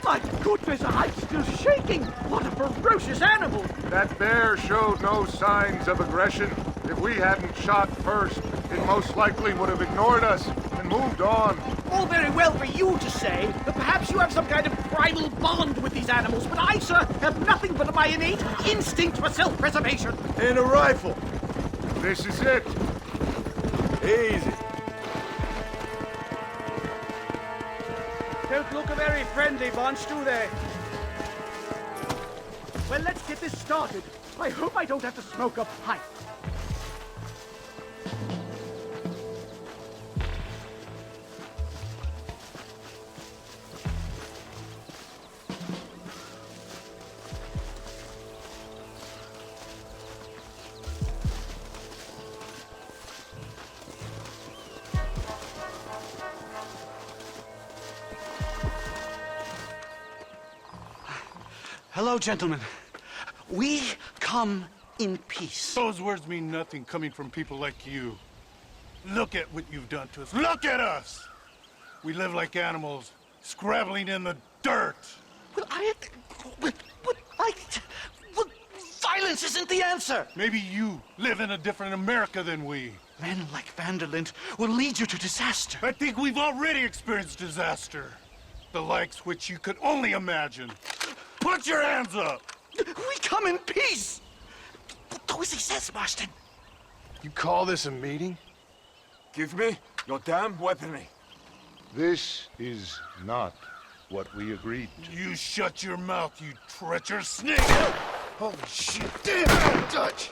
My goodness, I'm still shaking! What a ferocious animal! That bear showed no signs of aggression. If we hadn't shot first, it most likely would have ignored us and moved on. All very well for you to say, but perhaps you have some kind of primal bond with these animals, but I, sir, have nothing but my innate instinct for self-preservation. And a rifle. This is it. Easy. Don't look a very friendly bunch, do they? Well, let's get this started. I hope I don't have to smoke a pipe. Hello, gentlemen. We come in peace. Those words mean nothing coming from people like you. Look at what you've done to us. Look at us! We live like animals, scrabbling in the dirt. Well, violence isn't the answer. Maybe you live in a different America than we. Men like Vanderlyn will lead you to disaster. I think we've already experienced disaster. The likes which you could only imagine. Put your hands up! We come in peace! Do as he says, Marston. You call this a meeting? Give me your damn weaponry. This is not what we agreed to. You shut your mouth, you treacherous snake! Holy shit! Damn, Dutch!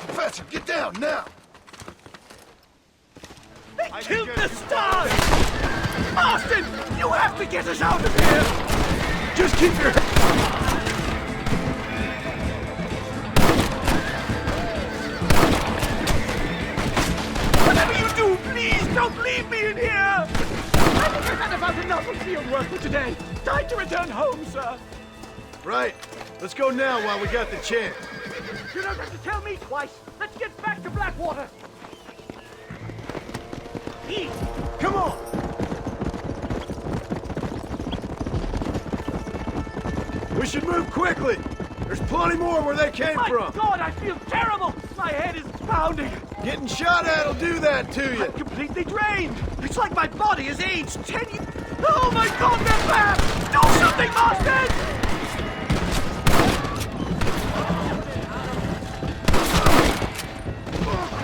Professor, get down now! They killed the stars! Marston, you have to get us out of here! Just keep your... Whatever you do, please don't leave me in here! I think I've had about enough of field work for today. Time to return home, sir. Right. Let's go now while we got the chance. You don't have to tell me twice. Let's get back to Blackwater. Eat. Come on! We should move quickly! There's plenty more where they came from! My God, I feel terrible! My head is pounding! Getting shot at'll do that to you! I'm completely drained! It's like my body has aged 10 years... Oh my God, they're back! Do something, Marston!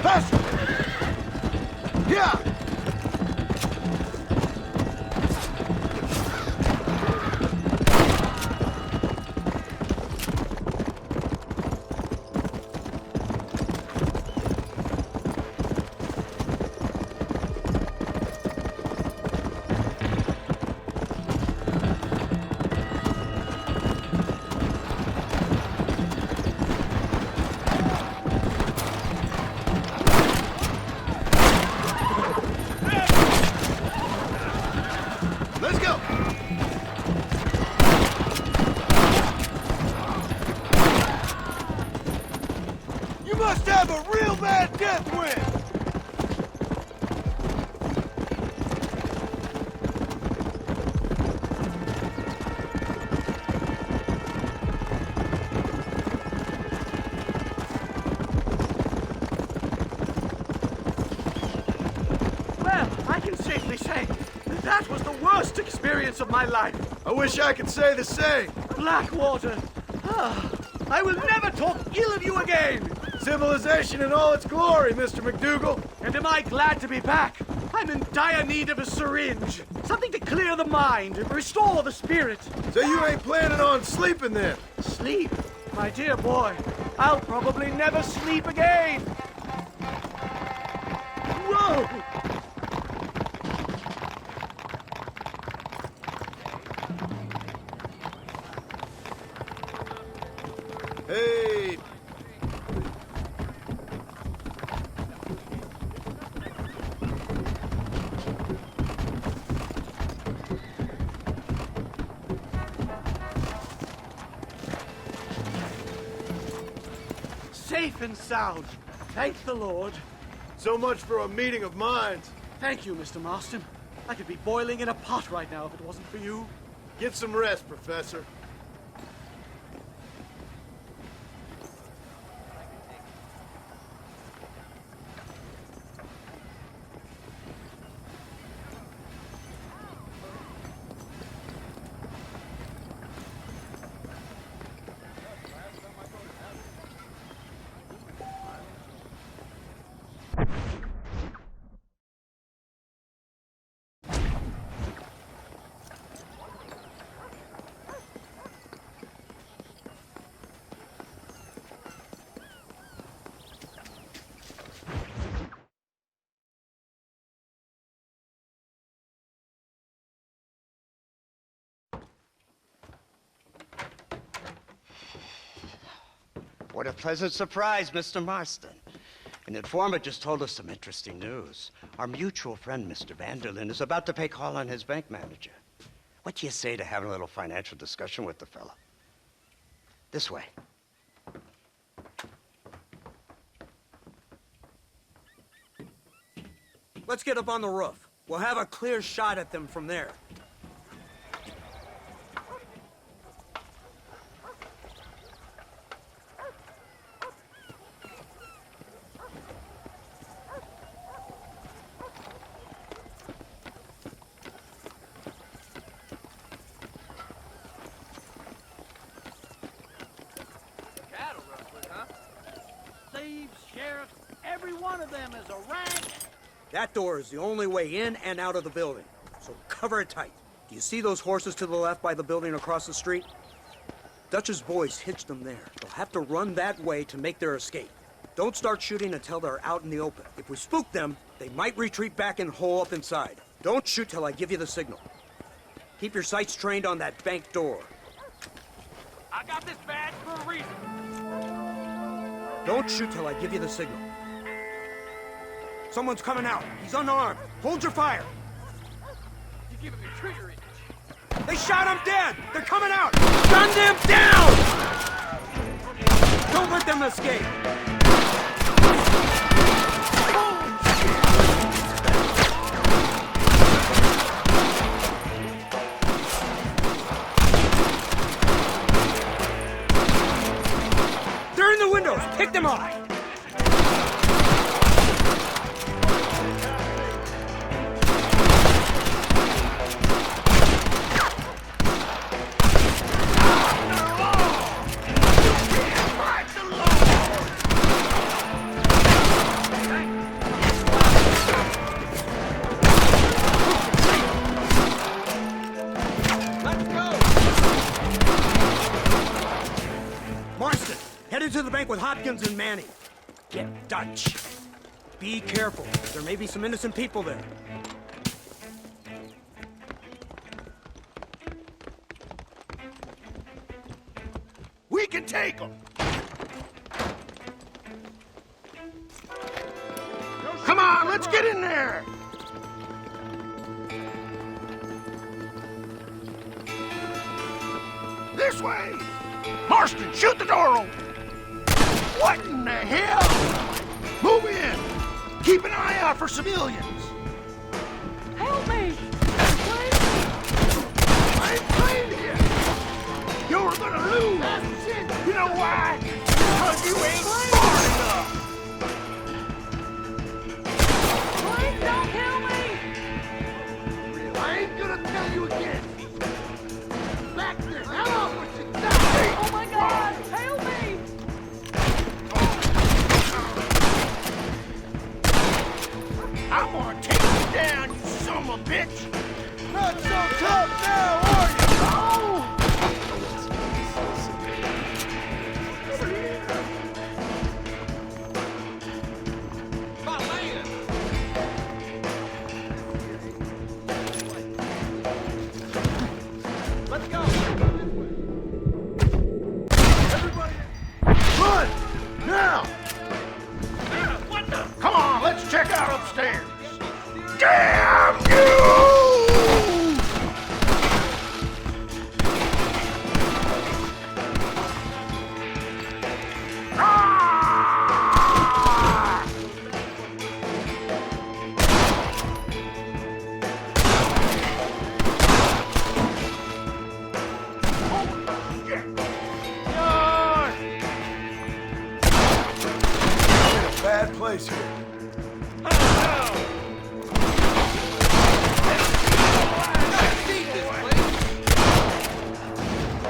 Faster! Yeah! Of my life. I wish I could say the same. Blackwater. I will never talk ill of you again. Civilization in all its glory, Mr. McDougal. And am I glad to be back? I'm in dire need of a syringe. Something to clear the mind and restore the spirit. So you ain't planning on sleeping then? Sleep? My dear boy, I'll probably never sleep again. Whoa! Hey! Safe and sound. Thank the Lord. So much for a meeting of minds. Thank you, Mr. Marston. I could be boiling in a pot right now if it wasn't for you. Get some rest, Professor. What a pleasant surprise, Mr. Marston. An informant just told us some interesting news. Our mutual friend, Mr. Vanderlyn, is about to pay call on his bank manager. What do you say to having a little financial discussion with the fella? This way. Let's get up on the roof. We'll have a clear shot at them from there. That door is the only way in and out of the building, so cover it tight. Do you see those horses to the left by the building across the street? Dutch's boys hitched them there. They'll have to run that way to make their escape. Don't start shooting until they're out in the open. If we spook them, they might retreat back and hole up inside. Don't shoot till I give you the signal. Keep your sights trained on that bank door. I got this badge for a reason. Don't shoot till I give you the signal. Someone's coming out. He's unarmed. Hold your fire. You give him your trigger itch. They shot him dead. They're coming out. Gun them down! Don't let them escape. They're in the windows. Pick them off. To the bank with Hopkins and Manning. Get Dutch. Be careful. There may be some innocent people there. We can take them. Come on, let's get in there. This way. Marston, shoot the door open. What in the hell? Move in! Keep an eye out for civilians! Help me! I ain't playing here! You're gonna lose! You know why? Because you ain't smart enough! Please don't kill me! I ain't gonna tell you again! Back the hell up with you! Oh my God! Help me! I'm gonna take you down, you son of a bitch! Not so tough now, are you? Oh! My land! Let's go! Everybody! Run! Now! Come on, let's check out upstairs! Damn you! place here.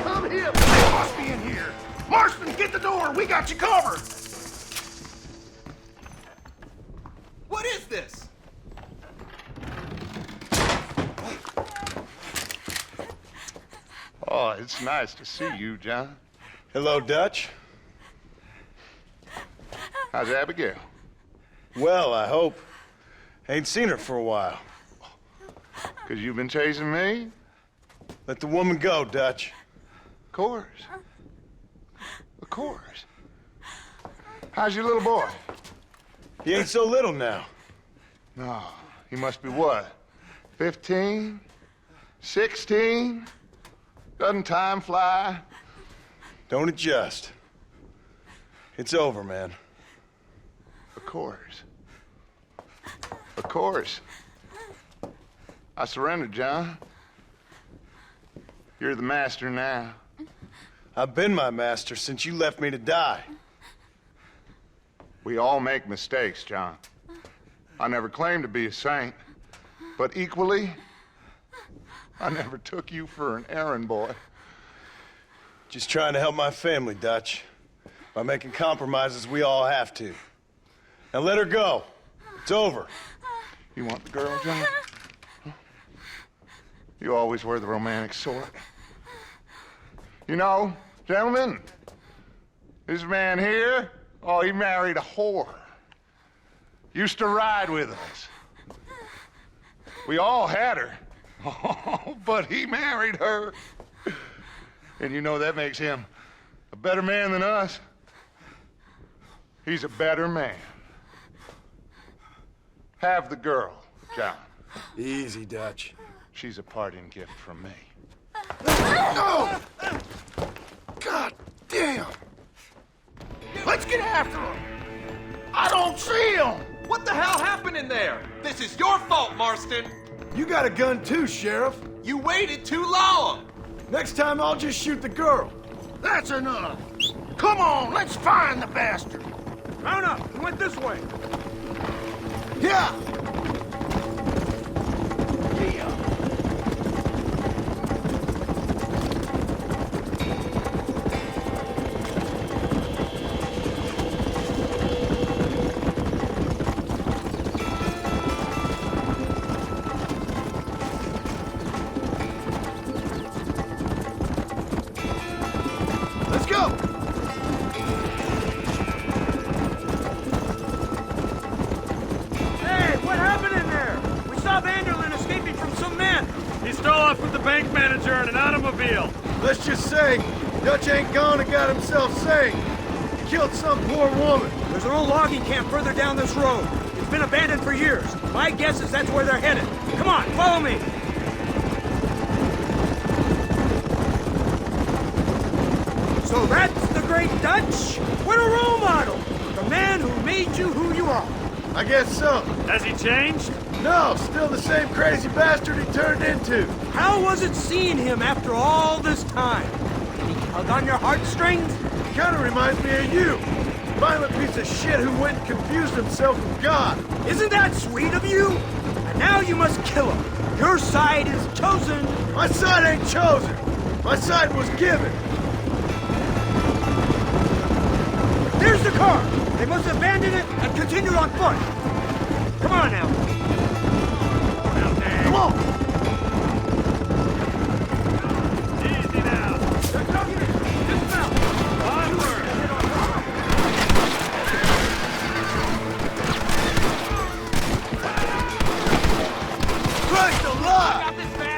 Come here! They must be in here! Marston, get the door! We got you covered! What is this? Oh, it's nice to see you, John. Hello, Dutch. How's Abigail? Well, I hope. Ain't seen her for a while. 'Cause you've been chasing me? Let the woman go, Dutch. Of course. Of course. How's your little boy? He ain't so little now. No, he must be what? 15? 16? Doesn't time fly? Don't adjust. It's over, man. Of course. Of course. I surrendered, John. You're the master now. I've been my master since you left me to die. We all make mistakes, John. I never claimed to be a saint, but equally, I never took you for an errand boy. Just trying to help my family, Dutch. By making compromises we all have to. Now let her go. It's over. You want the girl, John? Huh? You always were the romantic sort. You know, gentlemen, this man here, oh, he married a whore. Used to ride with us. We all had her. Oh, but he married her. And you know that makes him a better man than us. He's a better man. Have the girl, John. Easy, Dutch. She's a parting gift from me. No! God damn! Let's get after him! I don't see him! What the hell happened in there? This is your fault, Marston. You got a gun too, Sheriff. You waited too long. Next time I'll just shoot the girl. That's enough. Come on, let's find the bastard. Mount up. He went this way. Yeah! in an automobile. Let's just say, Dutch ain't gone and got himself saved. He killed some poor woman. There's an old logging camp further down this road. It's been abandoned for years. My guess is that's where they're headed. Come on, follow me. So that's the great Dutch? What a role model! The man who made you who you are. I guess so. Has he changed? No, still the same crazy bastard he turned into. How was it seeing him after all this time? Did he tug on your heartstrings? He kind of reminds me of you. Violent piece of shit who went and confused himself with God. Isn't that sweet of you? And now you must kill him. Your side is chosen. My side ain't chosen. My side was given. There's the car. They must have abandoned it and continued on foot. Come on now. Come on. Easy now. Dismount. Onward. Christ alive! Got this bad.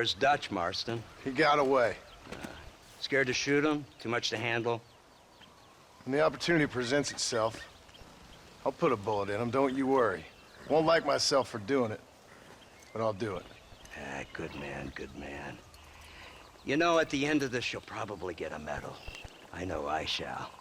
Where's Dutch, Marston? He got away. Scared to shoot him? Too much to handle? When the opportunity presents itself, I'll put a bullet in him, don't you worry. Won't like myself for doing it, but I'll do it. Ah, good man, good man. You know, at the end of this, you'll probably get a medal. I know I shall.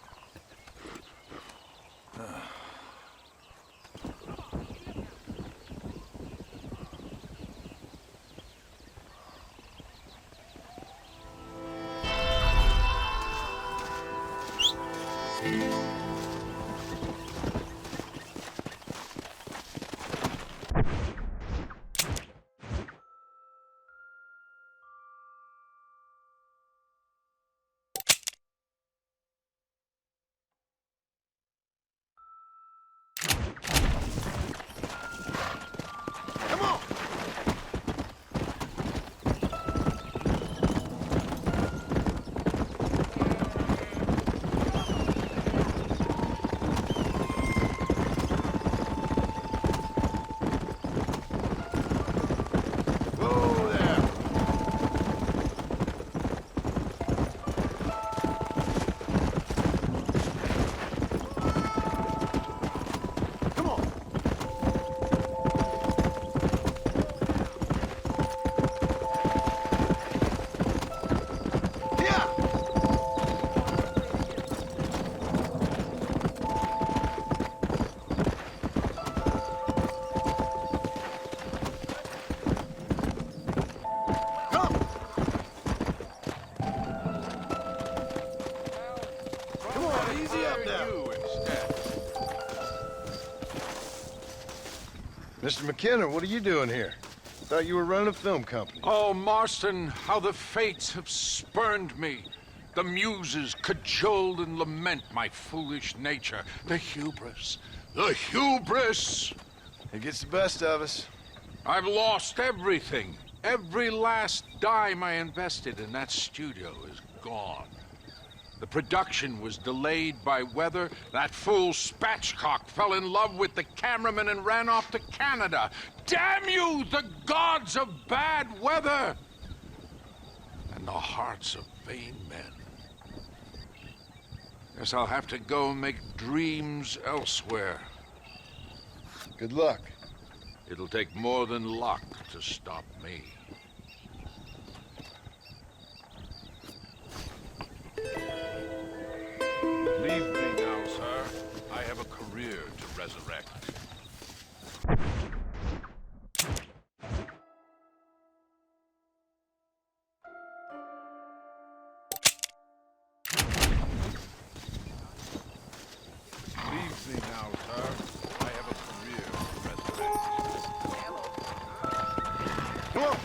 Mr. McKenna, what are you doing here? Thought you were running a film company. Oh, Marston, how the fates have spurned me. The muses cajole and lament my foolish nature. The hubris. The hubris! It gets the best of us. I've lost everything. Every last dime I invested in that studio is gone. The production was delayed by weather. That fool Spatchcock fell in love with the cameraman and ran off to Canada. Damn you, the gods of bad weather! And the hearts of vain men. Guess I'll have to go make dreams elsewhere. Good luck. It'll take more than luck to stop me. Leave me now, sir. I have a career to resurrect. Leave me now, sir. I have a career to resurrect. Come on!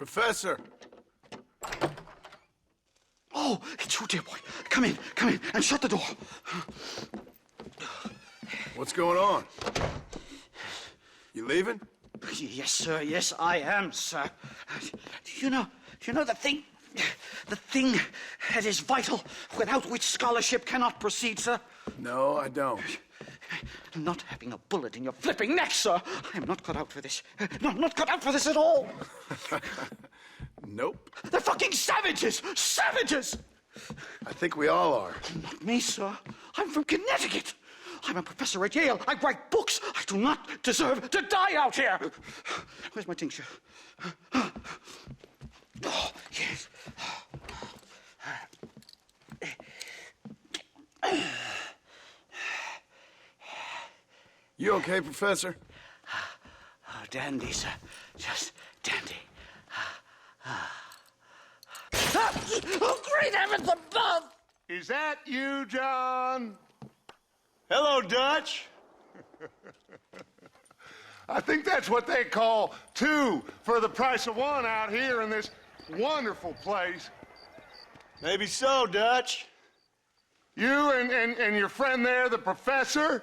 Professor! Oh, it's you, dear boy. Come in, and shut the door. What's going on? You leaving? Yes, sir. Yes, I am, sir. You know the thing that is vital, without which scholarship cannot proceed, sir? No, I don't. Not having a bullet in your flipping neck, sir. I am not cut out for this. No, I'm not cut out for this at all. Nope. They're fucking savages! Savages! I think we all are. Not me, sir. I'm from Connecticut. I'm a professor at Yale. I write books. I do not deserve to die out here. Where's my tincture? Oh, yes. You okay, Professor? Oh, dandy, sir. Just dandy. Oh, great heavens above! Is that you, John? Hello, Dutch. I think that's what they call two for the price of one out here in this wonderful place. Maybe so, Dutch. You and your friend there, the professor,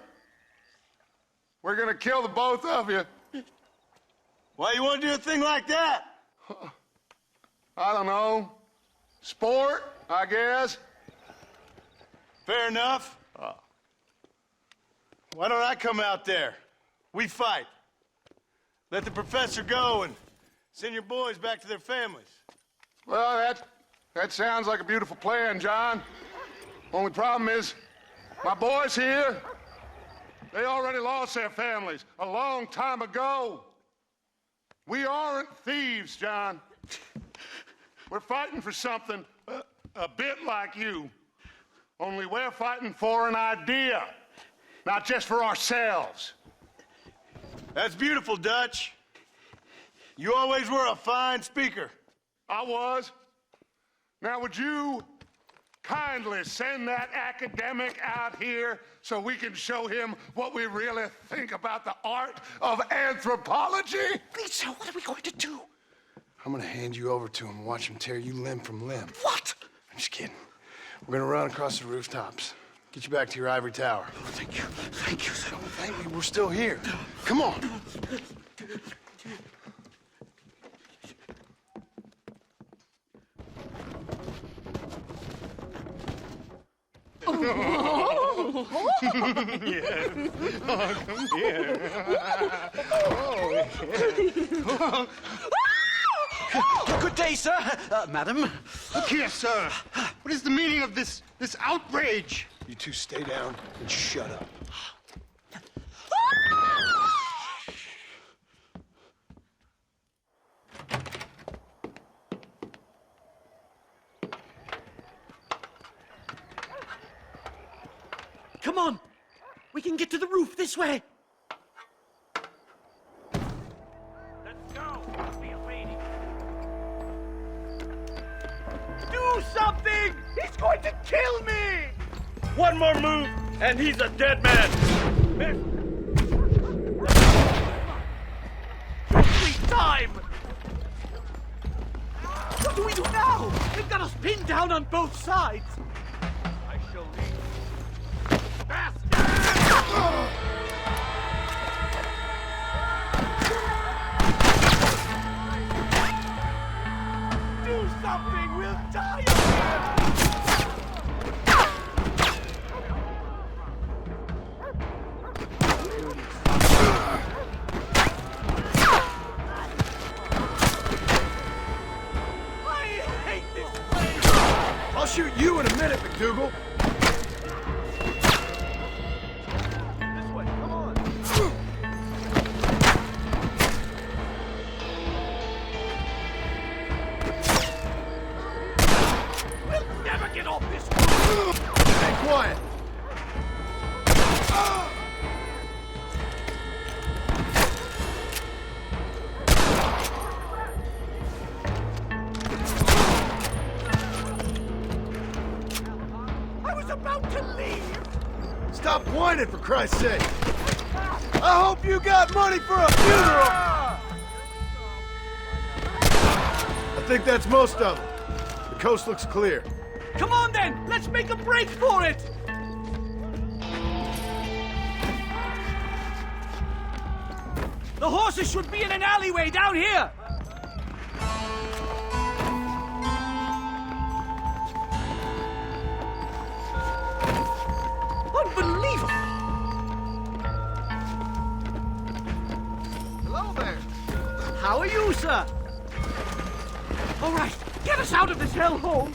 we're gonna kill the both of you. Why you want to do a thing like that? I don't know. Sport, I guess. Fair enough. Why don't I come out there? We fight. Let the professor go and send your boys back to their families. Well, that sounds like a beautiful plan, John. Only problem is, my boys here, they already lost their families a long time ago. We aren't thieves, John. We're fighting for something a bit like you. Only we're fighting for an idea, not just for ourselves. That's beautiful, Dutch. You always were a fine speaker. I was. Now, would you kindly send that academic out here so we can show him what we really think about the art of anthropology? Please, sir, what are we going to do? I'm gonna hand you over to him and watch him tear you limb from limb. What? I'm just kidding. We're gonna run across the rooftops. Get you back to your ivory tower. Oh, thank you. Thank you, sir. Don't thank me, we're still here. Come on. Yes. Oh, come here. Oh. Good day, sir. Madam. Look here, sir. What is the meaning of this outrage? You two stay down and shut up. Come on. We can get to the roof this way. Let's go. Must be a lady. Do something! He's going to kill me! One more move, and he's a dead man! Complete time! What do we do now? They've got us pinned down on both sides. I shall leave. Do something! We'll die up here! I hate this place! I'll shoot you in a minute, McDougal. This way, come on! We'll never get off this roof! Stay quiet. I was about to leave! Stop whining, for Christ's sake. I hope you got money for a funeral. think that's most of them. The coast looks clear. Come on then, let's make a break for it! The horses should be in an alleyway down here! Unbelievable! Hello there. How are you, sir? All right, get us out of this hellhole!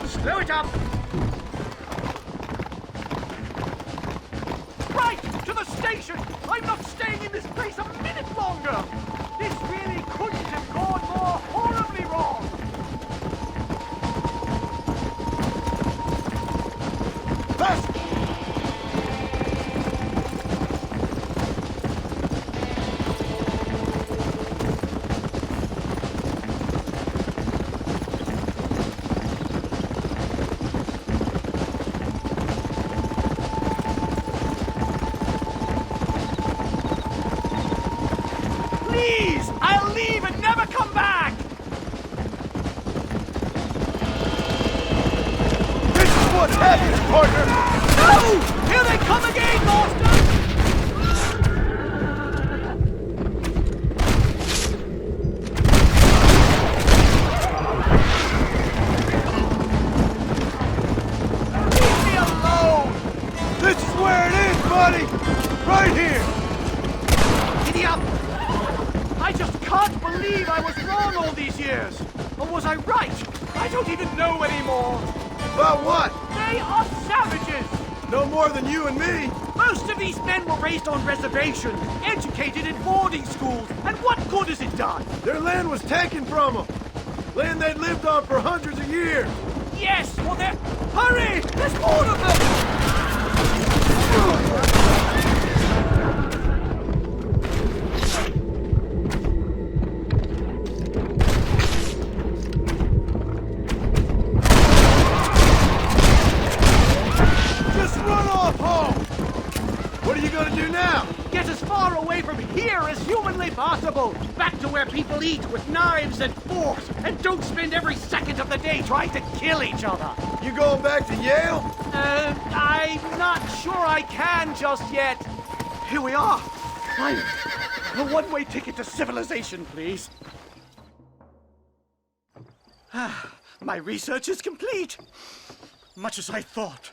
Slow it up! Right, to the station! I'm not staying in this place a minute longer! This really couldn't have gone more horribly wrong! Faster! Please! I'll leave and never come back! This is what's happening, partner! No! Here they come again, Master! Leave me alone! This is where it is, buddy! Right here! Giddy up! I just can't believe I was wrong all these years! Or was I right? I don't even know anymore! About what? They are savages! No more than you and me! Most of these men were raised on reservations, educated in boarding schools, and what good has it done? Their land was taken from them! Land they'd lived on for hundreds of years! Yes, well they're... Hurry! There's more of them! Just run off home! What are you gonna do now? Get as far away from here as humanly possible! Back to where people eat with knives and forks, and don't spend every second of the day trying to kill each other! You going back to Yale? I'm not sure I can just yet. Here we are. Finally. A one-way ticket to civilization, please. My research is complete. Much as I thought.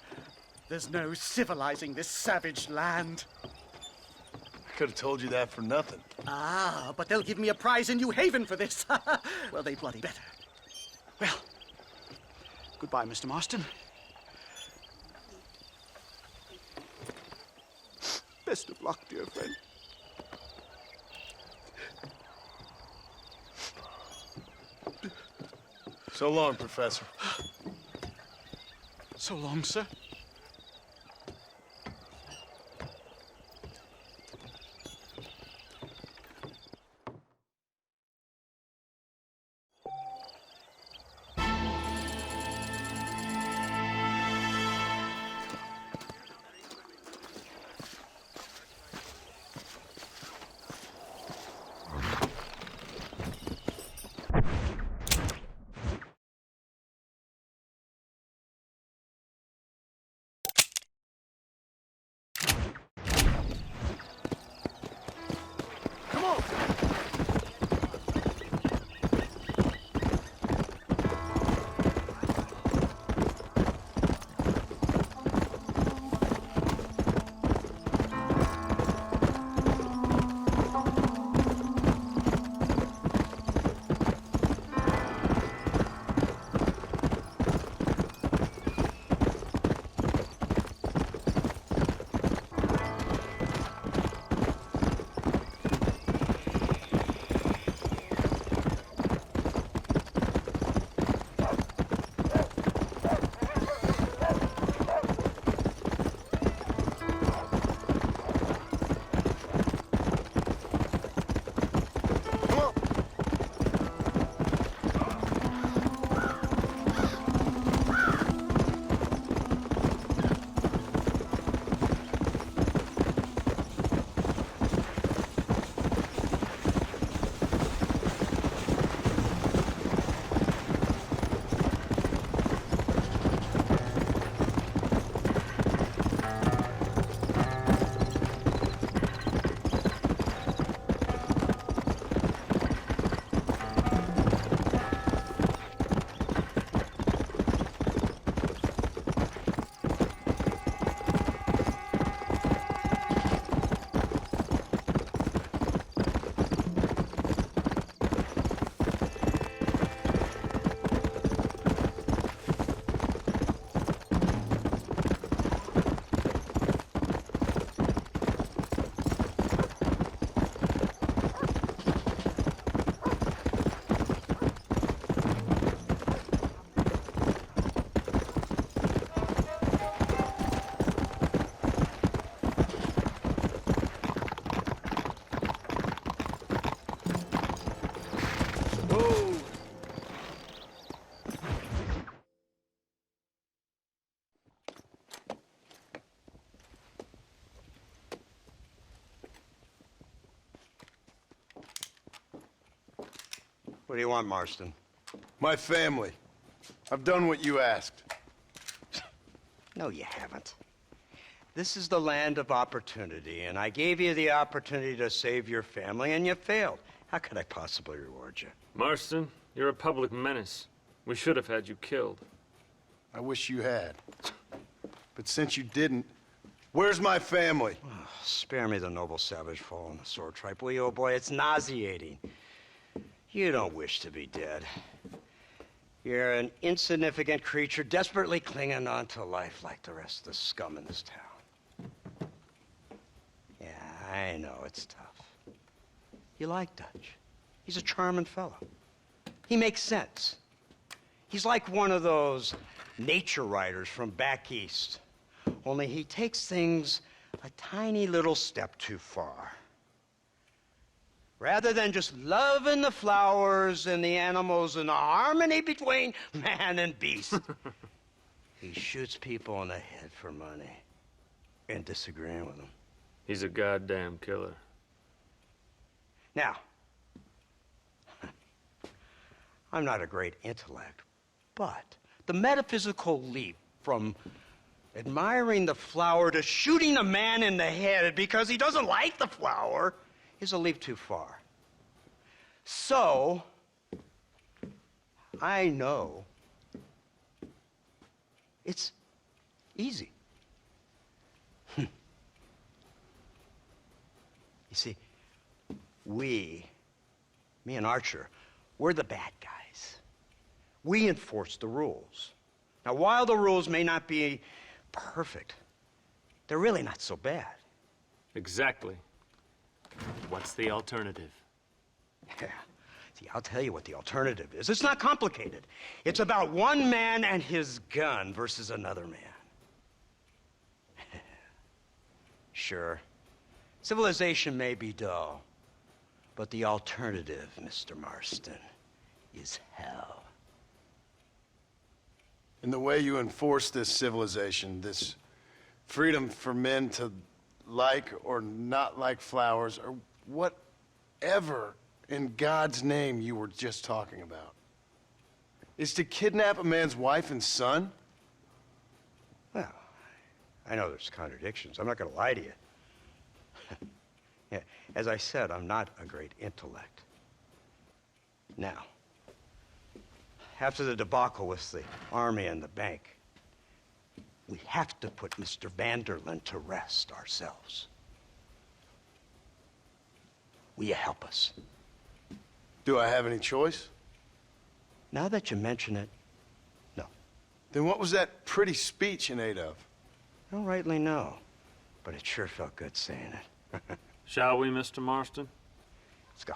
There's no civilizing this savage land. I could have told you that for nothing. Ah, but they'll give me a prize in New Haven for this. Well, they bloody better. Well, goodbye, Mr. Marston. Best of luck, dear friend. So long, Professor. So long, sir. do you want, Marston? My family. I've done what you asked. No, you haven't. This is the land of opportunity, and I gave you the opportunity to save your family, and you failed. How could I possibly reward you? Marston, you're a public menace. We should have had you killed. I wish you had. But since you didn't, where's my family? Oh, spare me the noble savage fall on the sword tripe, will you, old boy? It's nauseating. You don't wish to be dead. You're an insignificant creature desperately clinging on to life like the rest of the scum in this town. Yeah, I know it's tough. You like Dutch. He's a charming fellow. He makes sense. He's like one of those nature writers from back east. Only he takes things a tiny little step too far. Rather than just loving the flowers and the animals and the harmony between man and beast, he shoots people in the head for money and disagreeing with them. He's a goddamn killer. Now, I'm not a great intellect, but the metaphysical leap from admiring the flower to shooting a man in the head because he doesn't like the flower is a leap too far. So, I know it's easy. You see, me and Archer, we're the bad guys. We enforce the rules. Now, while the rules may not be perfect, they're really not so bad. Exactly. What's the alternative? Yeah. See, I'll tell you what the alternative is. It's not complicated. It's about one man and his gun versus another man. Sure, civilization may be dull, but the alternative, Mr. Marston, is hell. In the way you enforce this civilization, this freedom for men to like or not like flowers, or whatever in God's name you were just talking about, is to kidnap a man's wife and son? Well, I know there's contradictions. I'm not going to lie to you. Yeah, as I said, I'm not a great intellect. Now, after the debacle with the army and the bank, we have to put Mr. Vanderlyn to rest ourselves. Will you help us? Do I have any choice? Now that you mention it, no. Then what was that pretty speech in aid of? I don't rightly know, but it sure felt good saying it. Shall we, Mr. Marston? Let's go.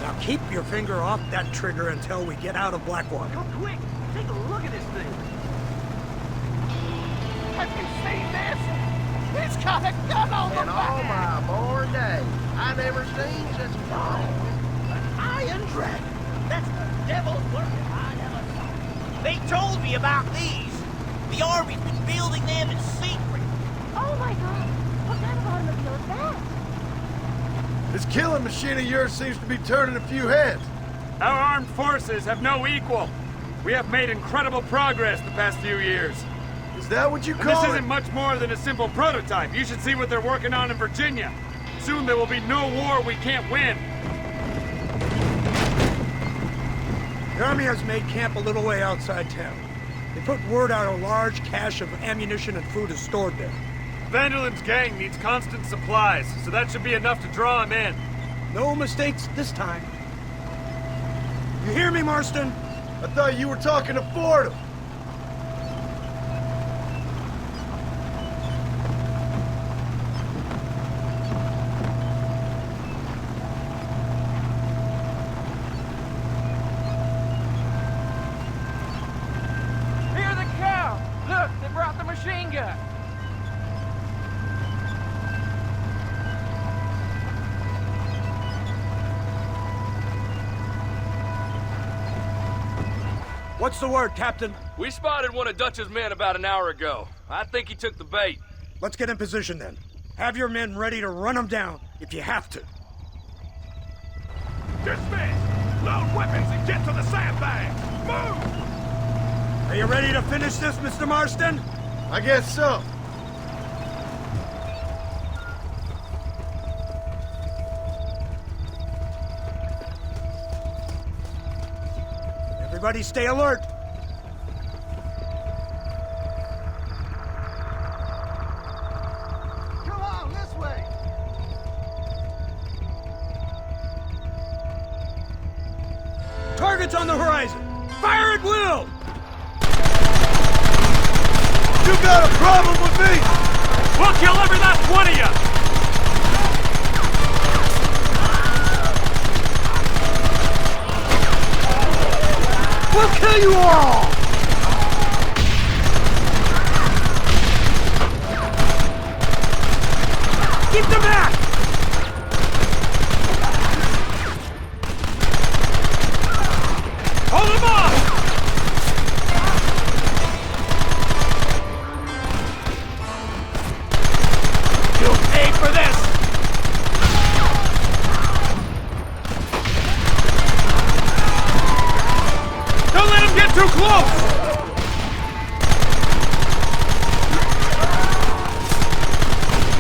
Now keep your finger off that trigger until we get out of Blackwater. Come quick, take a look at this thing. Have you seen this? He's got a gun on the back. all my born days, I never seen such a thing. An iron dragon. That's the devil's work I never saw. They told me about these. The Army's been building them in secret. Oh my God! What kind of automobile is that? This killing machine of yours seems to be turning a few heads. Our armed forces have no equal. We have made incredible progress the past few years. Is that what you And call this it? isn't much more than a simple prototype. You should see what they're working on in Virginia. Soon there will be no war we can't win. The Army has made camp a little way outside town. They put word out a large cache of ammunition and food is stored there. Vanderlyn's gang needs constant supplies, so that should be enough to draw him in. No mistakes this time. You hear me, Marston? I thought you were talking to Fordham. What's the word, Captain? We spotted one of Dutch's men about an hour ago. I think he took the bait. Let's get in position then. Have your men ready to run them down if you have to. Dismiss! Load weapons and get to the sandbag! Move! Are you ready to finish this, Mr. Marston? I guess so. Everybody stay alert. Come on, this way. Targets on the horizon. Fire at will! You got a problem with me? We'll kill every last one of you! We'll kill you all! Keep them back! Hold them off! You'll pay for this! Don't let him get too close!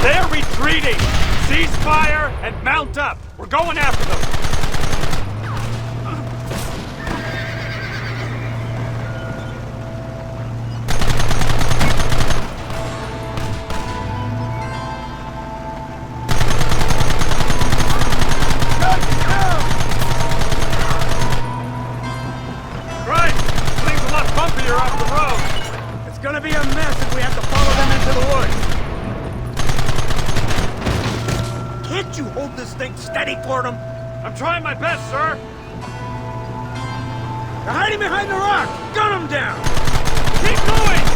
They're retreating! Cease fire and mount up! We're going after them! It's gonna be a mess if we have to follow them into the woods. Can't you hold this thing steady, Fordham? I'm trying my best, sir. They're hiding behind the rock. Gun them down. Keep going.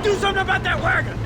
Do something about that wagon!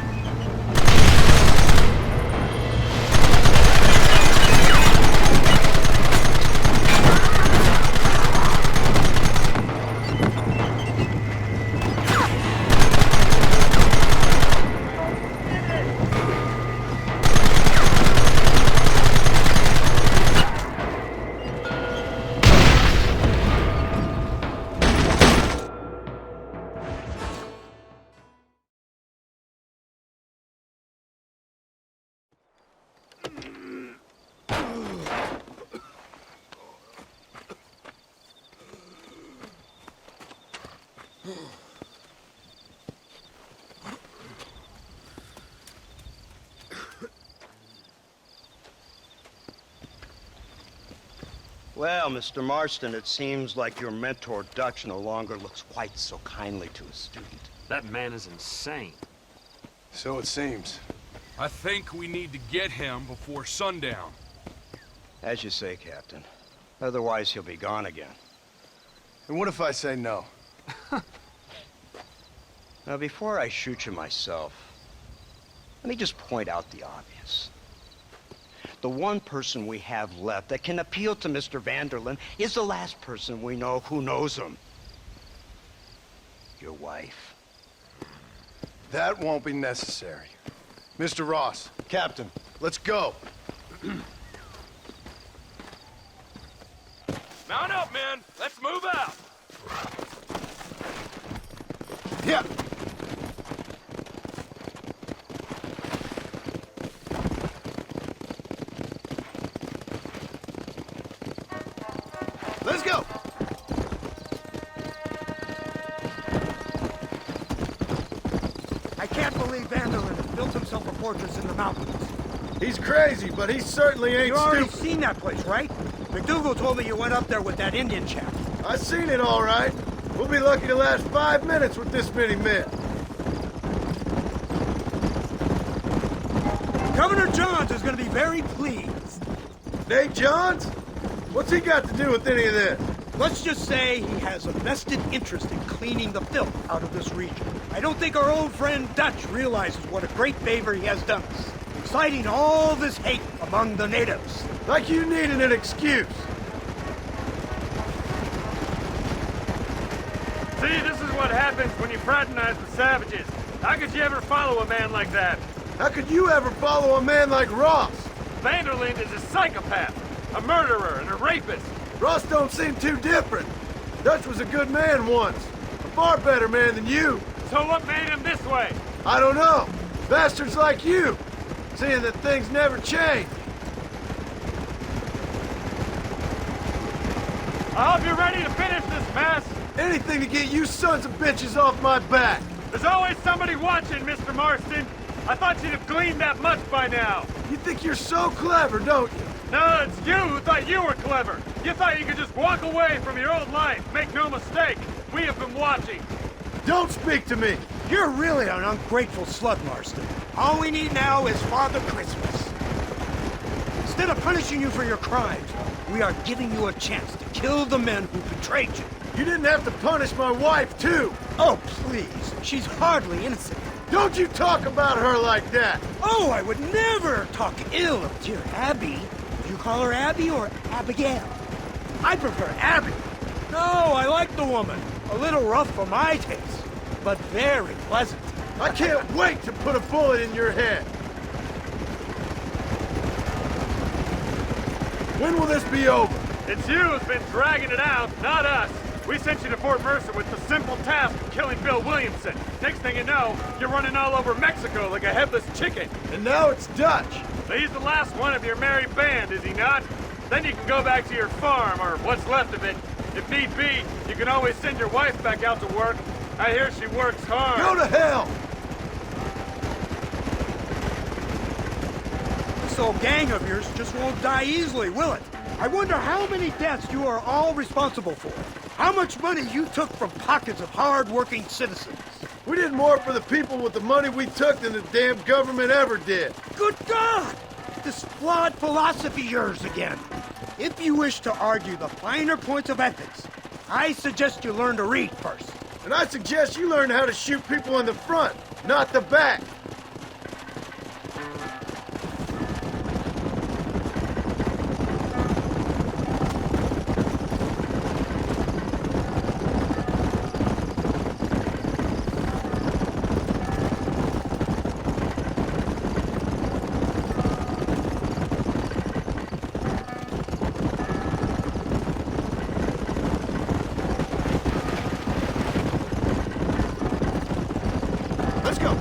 Well, Mr. Marston, it seems like your mentor Dutch no longer looks quite so kindly to his student. That man is insane. So it seems. I think we need to get him before sundown. As you say, Captain. Otherwise, he'll be gone again. And what if I say no? Now, before I shoot you myself, let me just point out the obvious. The one person we have left that can appeal to Mr. Vanderlyn is the last person we know who knows him. Your wife. That won't be necessary. Mr. Ross, Captain, let's go. Mount up, men. Let's move out. Yeah. Let's go. I can't believe Vanderlyn has built himself a fortress in the mountains. He's crazy, but he certainly ain't You already stupid. seen that place, right? McDougal told me you went up there with that Indian chap. I seen it all right. We'll be lucky to last 5 minutes with this many men. Governor Johns is going to be very pleased. Nate Johns? What's he got to do with any of this? Let's just say he has a vested interest in cleaning the filth out of this region. I don't think our old friend Dutch realizes what a great favor he has done us, inciting all this hate among the natives. Like you needed an excuse. See, this is what happens when you fraternize with savages. How could you ever follow a man like that? How could you ever follow a man like Ross? Vanderlyn is a psychopath, a murderer, and a rapist. Ross don't seem too different. Dutch was a good man once. A far better man than you. So what made him this way? I don't know. Bastards like you. Seeing that things never change. I hope you're ready to finish this mess. Anything to get you sons of bitches off my back. There's always somebody watching, Mr. Marston. I thought you'd have gleaned that much by now. You think you're so clever, don't you? No, it's you who thought you were clever. You thought you could just walk away from your old life. Make no mistake, we have been watching. Don't speak to me. You're really an ungrateful slut, Marston. All we need now is Father Christmas. Instead of punishing you for your crimes, we are giving you a chance to kill the men who betrayed you. You didn't have to punish my wife, too. Oh, please. She's hardly innocent. Don't you talk about her like that. Oh, I would never talk ill of dear Abby. Do you call her Abby or Abigail? I prefer Abby. No, I like the woman. A little rough for my taste, but very pleasant. I can't wait to put a bullet in your head. When will this be over? It's you who's been dragging it out, not us. We sent you to Fort Mercer with the simple task of killing Bill Williamson. Next thing you know, you're running all over Mexico like a headless chicken. And now it's Dutch. So he's the last one of your merry band, is he not? Then you can go back to your farm, or what's left of it. If need be, you can always send your wife back out to work. I hear she works hard. Go to hell! This old gang of yours just won't die easily, will it? I wonder how many deaths you are all responsible for. How much money you took from pockets of hard-working citizens. We did more for the people with the money we took than the damn government ever did. Good God! This flawed philosophy of yours again. If you wish to argue the finer points of ethics, I suggest you learn to read first. And I suggest you learn how to shoot people in the front, not the back. Let's go.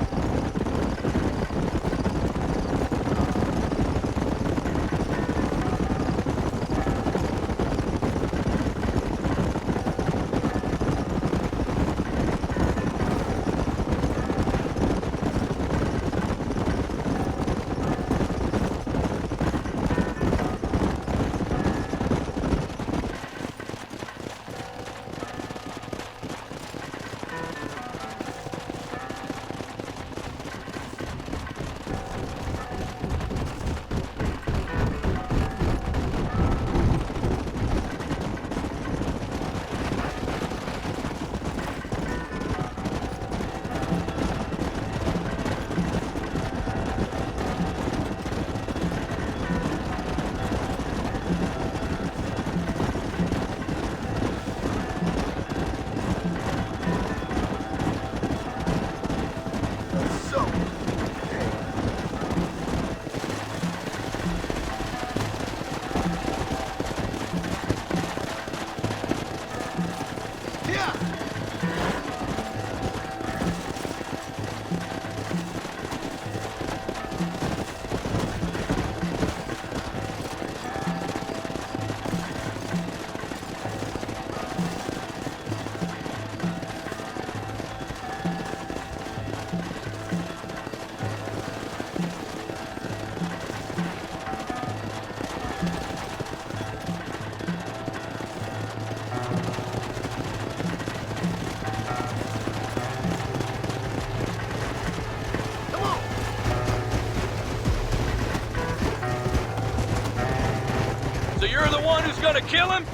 who's gonna kill him?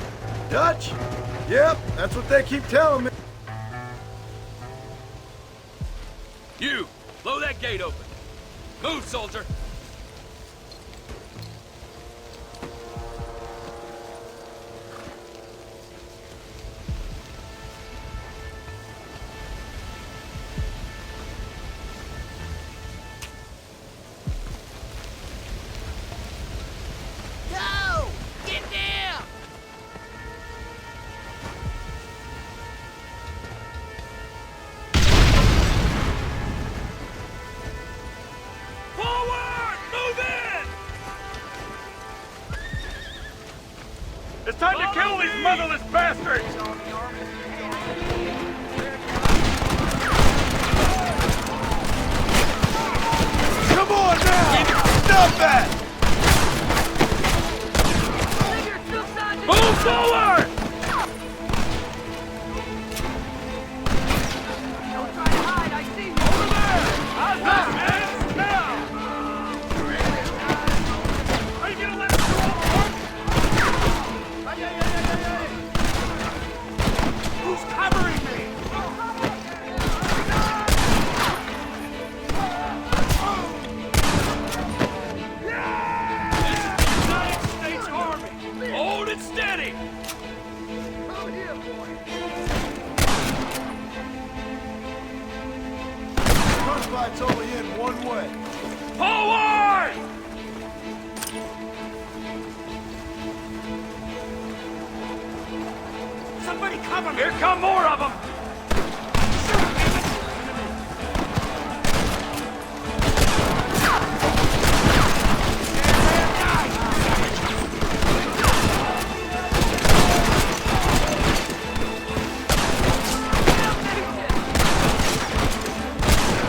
Dutch? Yep, that's what they keep telling me. You, blow that gate open. Move, soldier. Go! Get down! Forward! Move in! It's time to kill these motherless bastards! Come on now! Stop that! Move forward! Don't try to hide, I see you! Over there! How's that, man? Now! Are you gonna let us do all the work? Who's covering me? United States Army! Hold it steady! Come here, boy! Gunfight's only in one way. Forward! Somebody cover me! Here come more of them!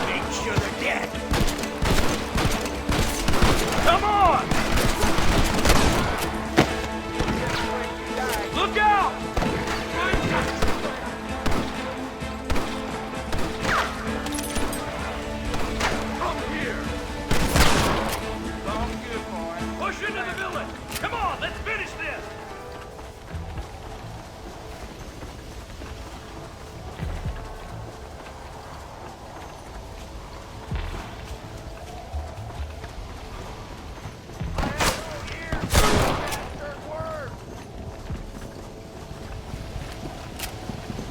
Make sure they're dead! Come on! Look out! Come here! Sounds good, boy. Push into the village! Come on, let's finish this!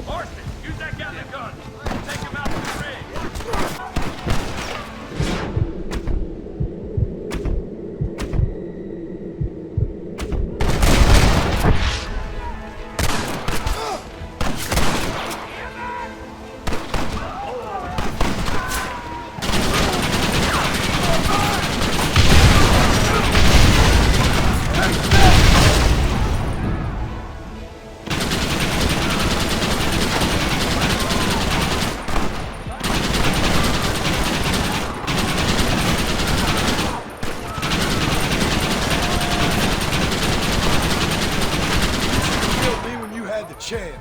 Marston, use that Gatling gun! Take him out of the ring! Killed me when you had the chance.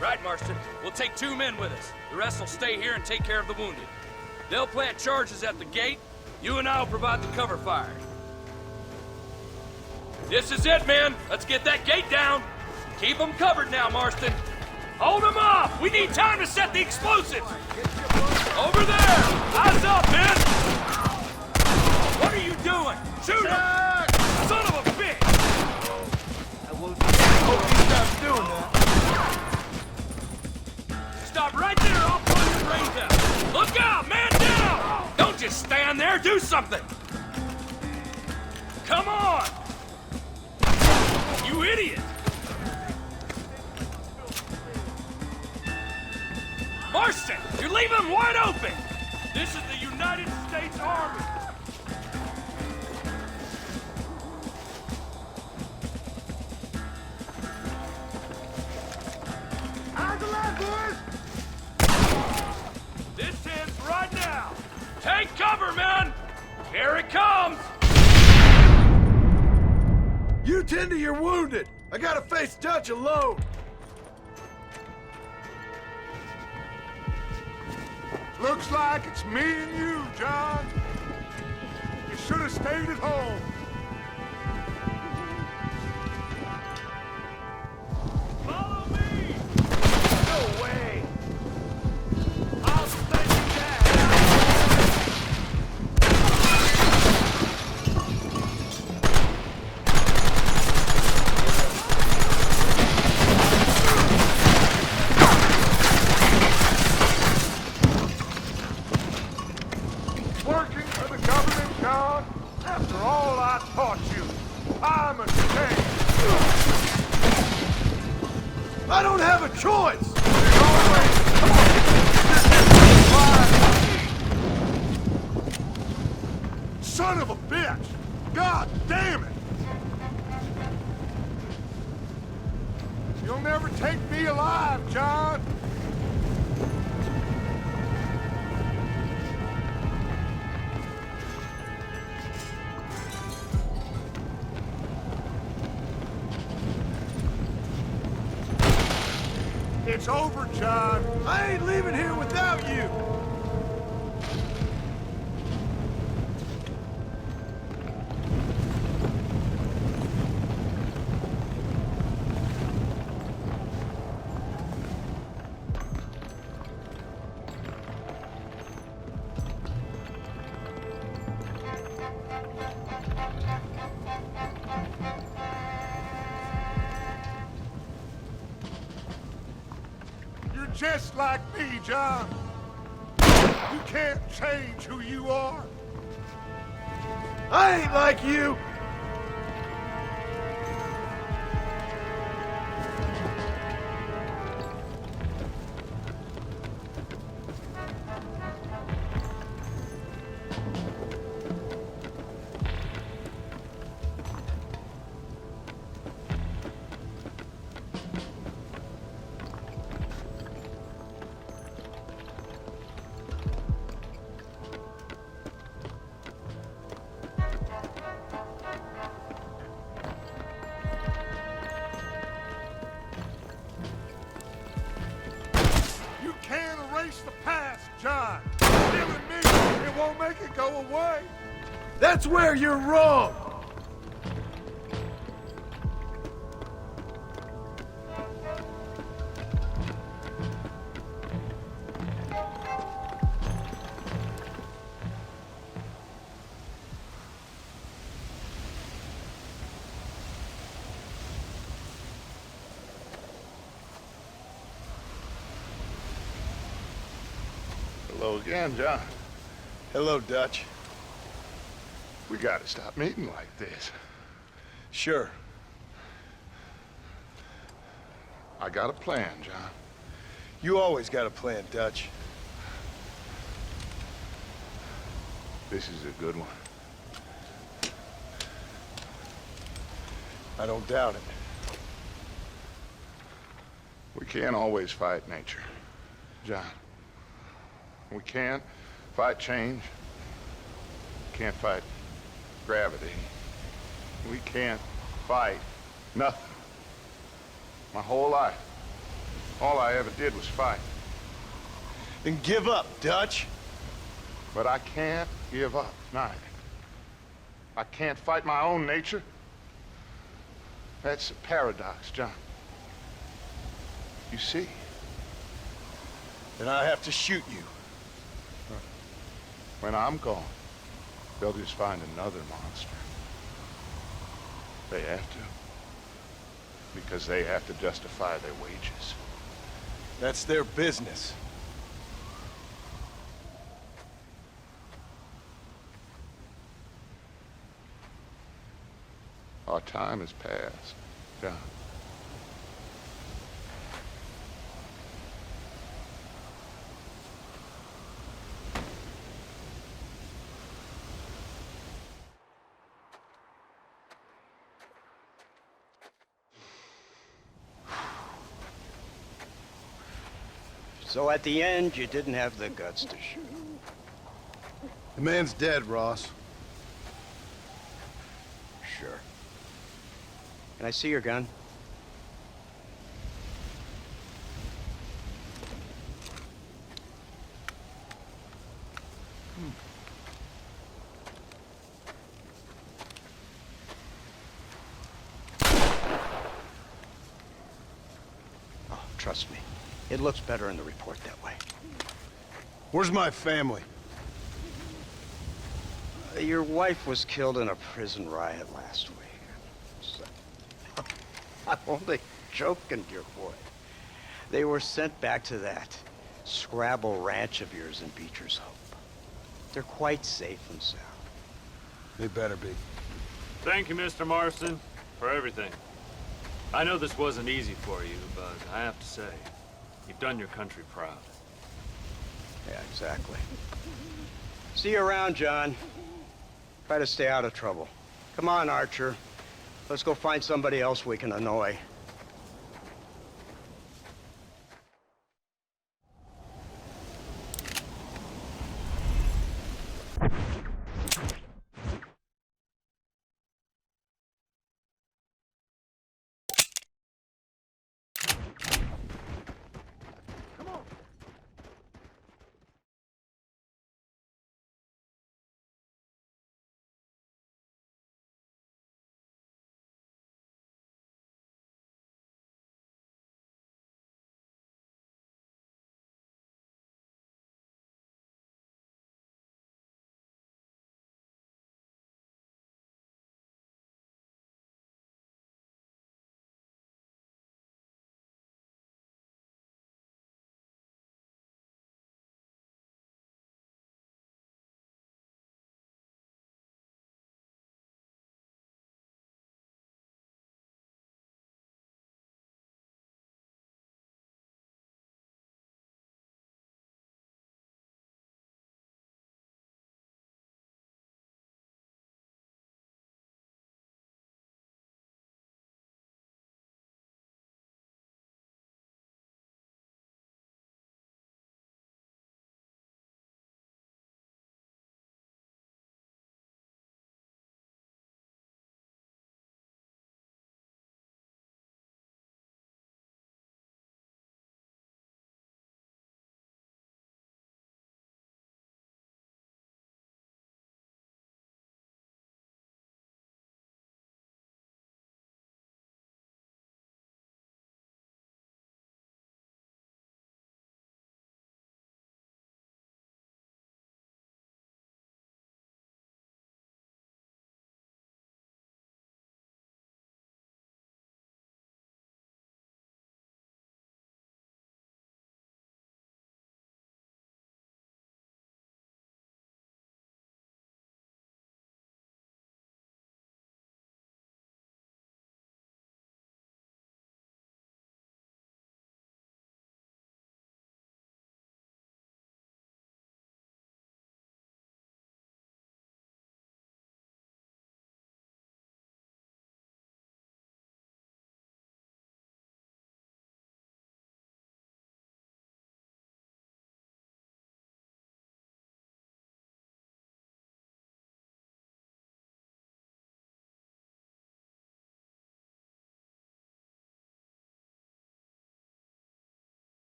Right, Marston. We'll take 2 men with us. The rest will stay here and take care of the wounded. They'll plant charges at the gate. You and I will provide the cover fire. This is it, men. Let's get that gate down. Keep them covered now, Marston. Hold them off. We need time to set the explosives. Over there. Eyes up, men. What are you doing? Shoot him. Son of a bitch. Hope he stops doing that. Stop right there. I'll pull your brains out. Look out. Man down. Don't just stand there. Do something. Come on. You idiot. Marston, you're leaving them wide open! This is the United States Army! How's the lad, boys? tend to your wounded. I gotta face Dutch alone. Looks like it's me and you, John. You should have stayed at home. Follow me! No way! I'll send you down! Working for the government, John? After all I taught you, I'm ashamed. I don't have a choice! Son of a bitch! God damn it! You'll never take me alive, John! It's over, John. I ain't leaving here without you. Just like me, John. You can't change who you are. I ain't like you. The past, John. Killing me, it won't make it go away. That's where you're wrong. Hello again, John. Hello, Dutch. We gotta stop meeting like this. Sure. I got a plan, John. You always got a plan, Dutch. This is a good one. I don't doubt it. We can't always fight nature, John. We can't fight change. Can't fight gravity. We can't fight nothing. My whole life, all I ever did was fight. Then give up, Dutch. But I can't give up, neither. I can't fight my own nature. That's a paradox, John. You see? Then I have to shoot you. When I'm gone, they'll just find another monster. They have to. Because they have to justify their wages. That's their business. Our time has passed, John. So at the end, you didn't have the guts to shoot. The man's dead, Ross. Sure. Can I see your gun? Oh, trust me. It looks better in the report that way. Where's my family? Your wife was killed in a prison riot last week. I'm only joking, dear boy. They were sent back to that Scrabble ranch of yours in Beecher's Hope. They're quite safe and sound. They better be. Thank you, Mr. Marston, for everything. I know this wasn't easy for you, but I have to say, you've done your country proud. Yeah, exactly. See you around, John. Try to stay out of trouble. Come on, Archer. Let's go find somebody else we can annoy.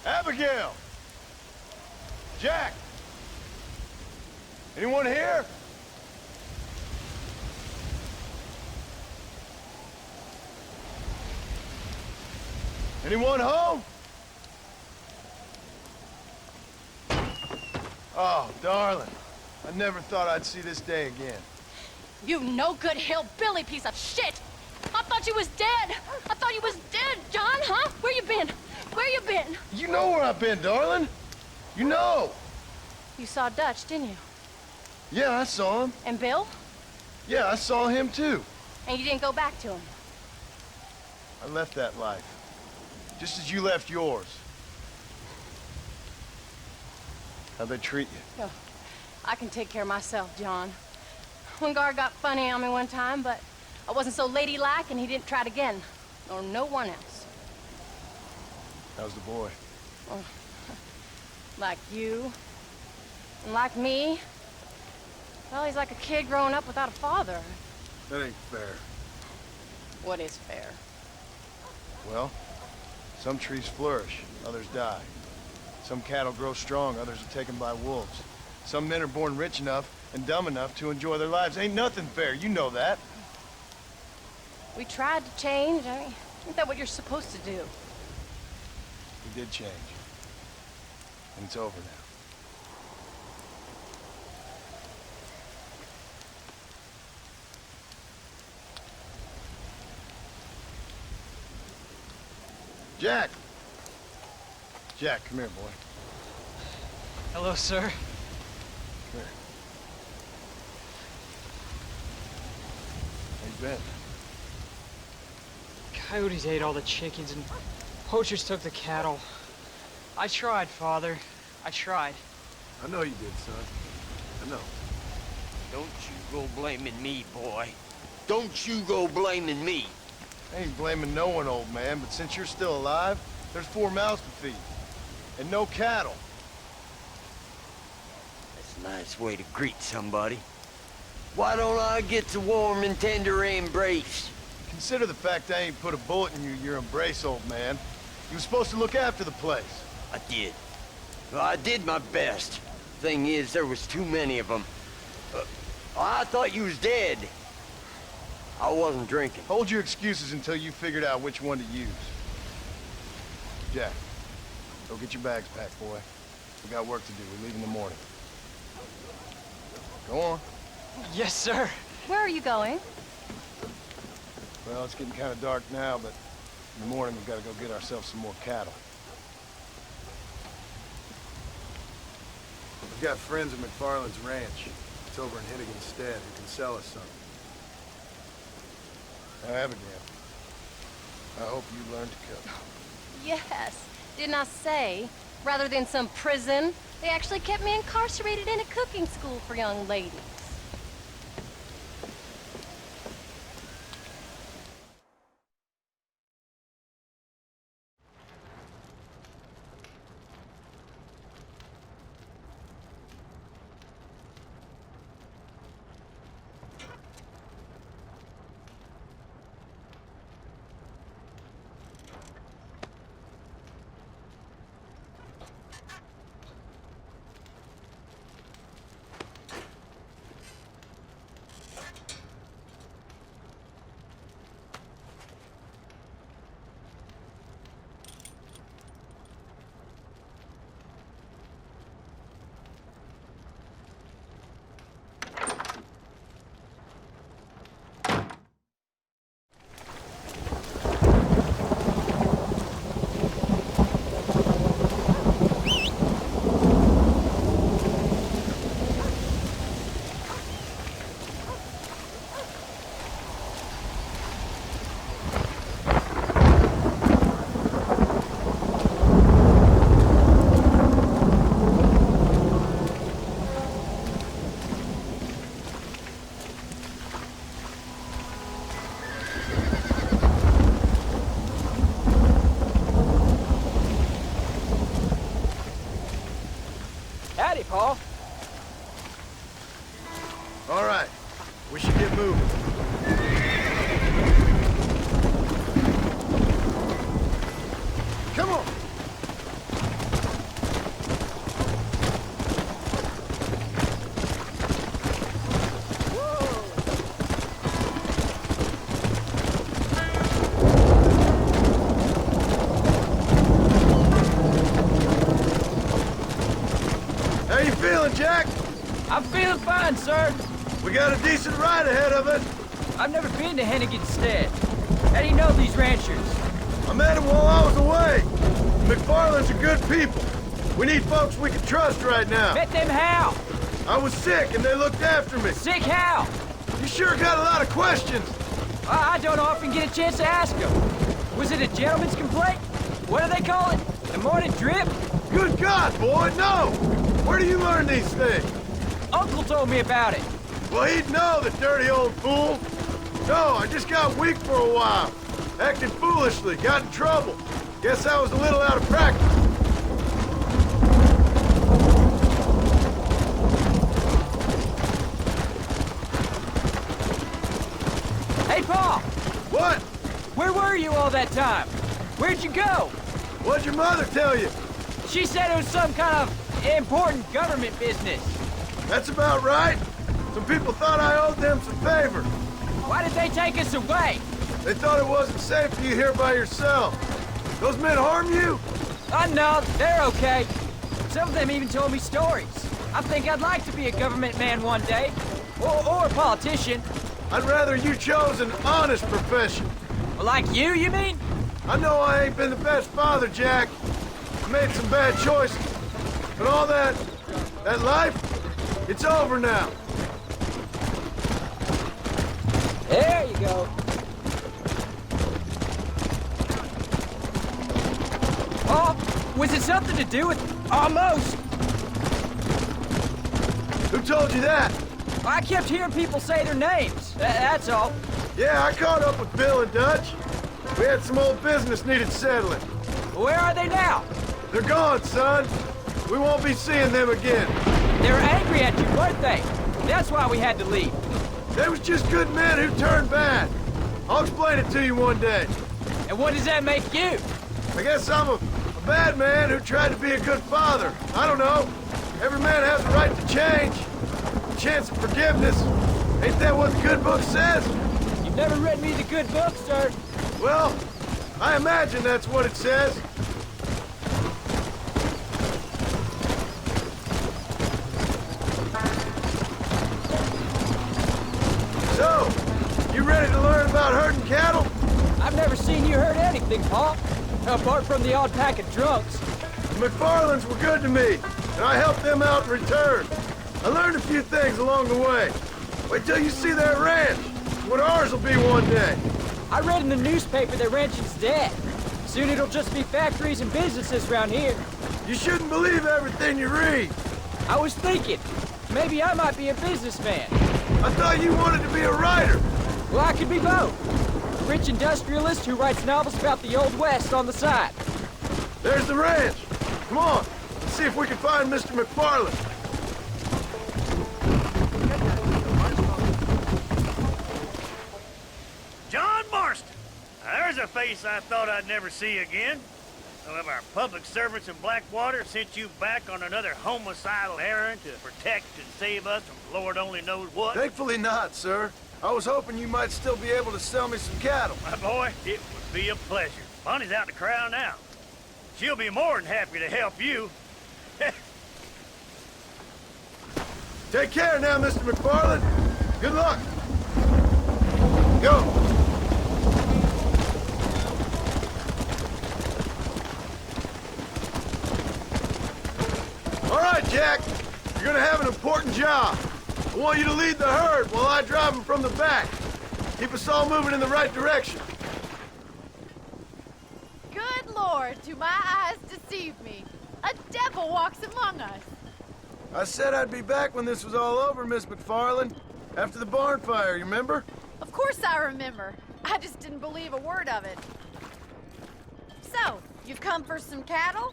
Abigail! Jack! Anyone here? Anyone home? Oh, darling. I never thought I'd see this day again. You no-good hillbilly piece of shit! I thought you was dead! I thought you was dead, John, huh? Where you been? Where you been? You know where I've been, darling. You know. You saw Dutch, didn't you? Yeah, I saw him. And Bill? Yeah, I saw him too. And you didn't go back to him? I left that life. Just as you left yours. How'd they treat you? Oh, I can take care of myself, John. One guard got funny on me one time, but I wasn't so ladylike and he didn't try it again. Nor no one else. How's the boy? Oh, like you. And like me. Well, he's like a kid growing up without a father. That ain't fair. What is fair? Well, some trees flourish, others die. Some cattle grow strong, others are taken by wolves. Some men are born rich enough and dumb enough to enjoy their lives. Ain't nothing fair, you know that. We tried to change. I mean, isn't that what you're supposed to do? We did change. And it's over now. Jack! Jack, come here, boy. Hello, sir. Come here. How you been? Coyotes ate all the chickens and poachers took the cattle. I tried, Father. I tried. I know you did, son. I know. Don't you go blaming me, boy. Don't you go blaming me. I ain't blaming no one, old man, but since you're still alive, there's 4 mouths to feed. And no cattle. That's a nice way to greet somebody. Why don't I get the warm and tender embrace? Consider the fact I ain't put a bullet in your embrace, old man. You were supposed to look after the place. I did. Well, I did my best. Thing is, there was too many of them. I thought you was dead. I wasn't drinking. Hold your excuses until you figured out which one to use. Jack, go get your bags packed, boy. We got work to do. We leave in the morning. Go on. Yes, sir. Where are you going? Well, it's getting kind of dark now, but in the morning we've got to go get ourselves some more cattle. We've got friends at Mcfarlane's ranch. It's over in Hennigan's stead who can sell us some. Now, Abigail, I hope you learn to cook. Yes. Didn't I say, rather than some prison, they actually kept me incarcerated in a cooking school for young ladies. I'm feeling fine, sir. We got a decent ride ahead of us. I've never been to Hennigan's Stead. How do you know these ranchers? I met them while I was away. Mcfarlane's are good people. We need folks we can trust right now. Met them how? I was sick and they looked after me. Sick how? You sure got a lot of questions. I don't often get a chance to ask them. Was it a gentleman's complaint? What do they call it? A morning drip? Good God, boy, no! Where do you learn these things? Uncle told me about it. Well, he'd know, the dirty old fool. No, I just got weak for a while. Acted foolishly, got in trouble. Guess I was a little out of practice. Hey, Paul! What? Where were you all that time? Where'd you go? What'd your mother tell you? She said it was some kind of important government business. That's about right. Some people thought I owed them some favor. Why did they take us away? They thought it wasn't safe for you here by yourself. Those men harm you? No, they're okay. Some of them even told me stories. I think I'd like to be a government man one day. Or a politician. I'd rather you chose an honest profession. Like you mean? I know I ain't been the best father, Jack. I made some bad choices. But all that life, it's over now. There you go. Oh, was it something to do with... Almost! Who told you that? I kept hearing people say their names. That's all. Yeah, I caught up with Bill and Dutch. We had some old business needed settling. Where are they now? They're gone, son. We won't be seeing them again. They were angry at you, weren't they? That's why we had to leave. They was just good men who turned bad. I'll explain it to you one day. And what does that make you? I guess I'm a bad man who tried to be a good father. I don't know. Every man has a right to change. A chance of forgiveness. Ain't that what the good book says? You've never read me the good book, sir. Well, I imagine that's what it says. So, you ready to learn about herding cattle? I've never seen you herd anything, Paul. Apart from the odd pack of drunks. The Mcfarlanes were good to me, and I helped them out in return. I learned a few things along the way. Wait till you see their ranch. What ours will be one day. I read in the newspaper that ranching's dead. Soon it'll just be factories and businesses around here. You shouldn't believe everything you read. I was thinking, maybe I might be a businessman. I thought you wanted to be a writer. Well, I could be both. A rich industrialist who writes novels about the Old West on the side. There's the ranch. Come on, let's see if we can find Mr. Mcfarlane. John Marston! There's a face I thought I'd never see again. Some of our public servants in Blackwater sent you back on another homicidal errand to protect and save us from Lord only knows what. Thankfully not, sir. I was hoping you might still be able to sell me some cattle. My boy, it would be a pleasure. Bonnie's out in the crowd now. She'll be more than happy to help you. Take care now, Mr. Mcfarlane. Good luck. Go. All right, Jack. You're gonna have an important job. I want you to lead the herd while I drive them from the back. Keep us all moving in the right direction. Good Lord, do my eyes deceive me? A devil walks among us. I said I'd be back when this was all over, Miss Macfarlane. After the barn fire, you remember? Of course I remember. I just didn't believe a word of it. So, you've come for some cattle?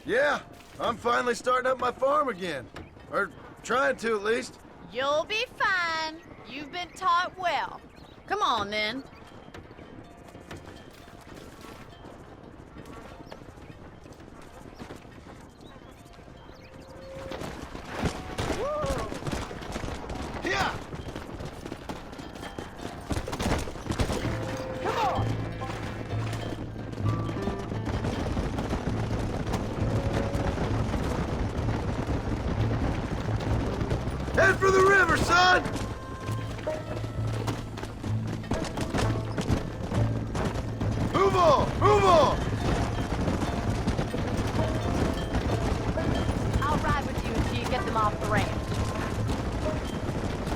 Yeah, I'm finally starting up my farm again. Or trying to, at least. You'll be fine. You've been taught well. Come on, then. Yeah. Come on. river, son! Move on! Move on! I'll ride with you until you get them off the ranch.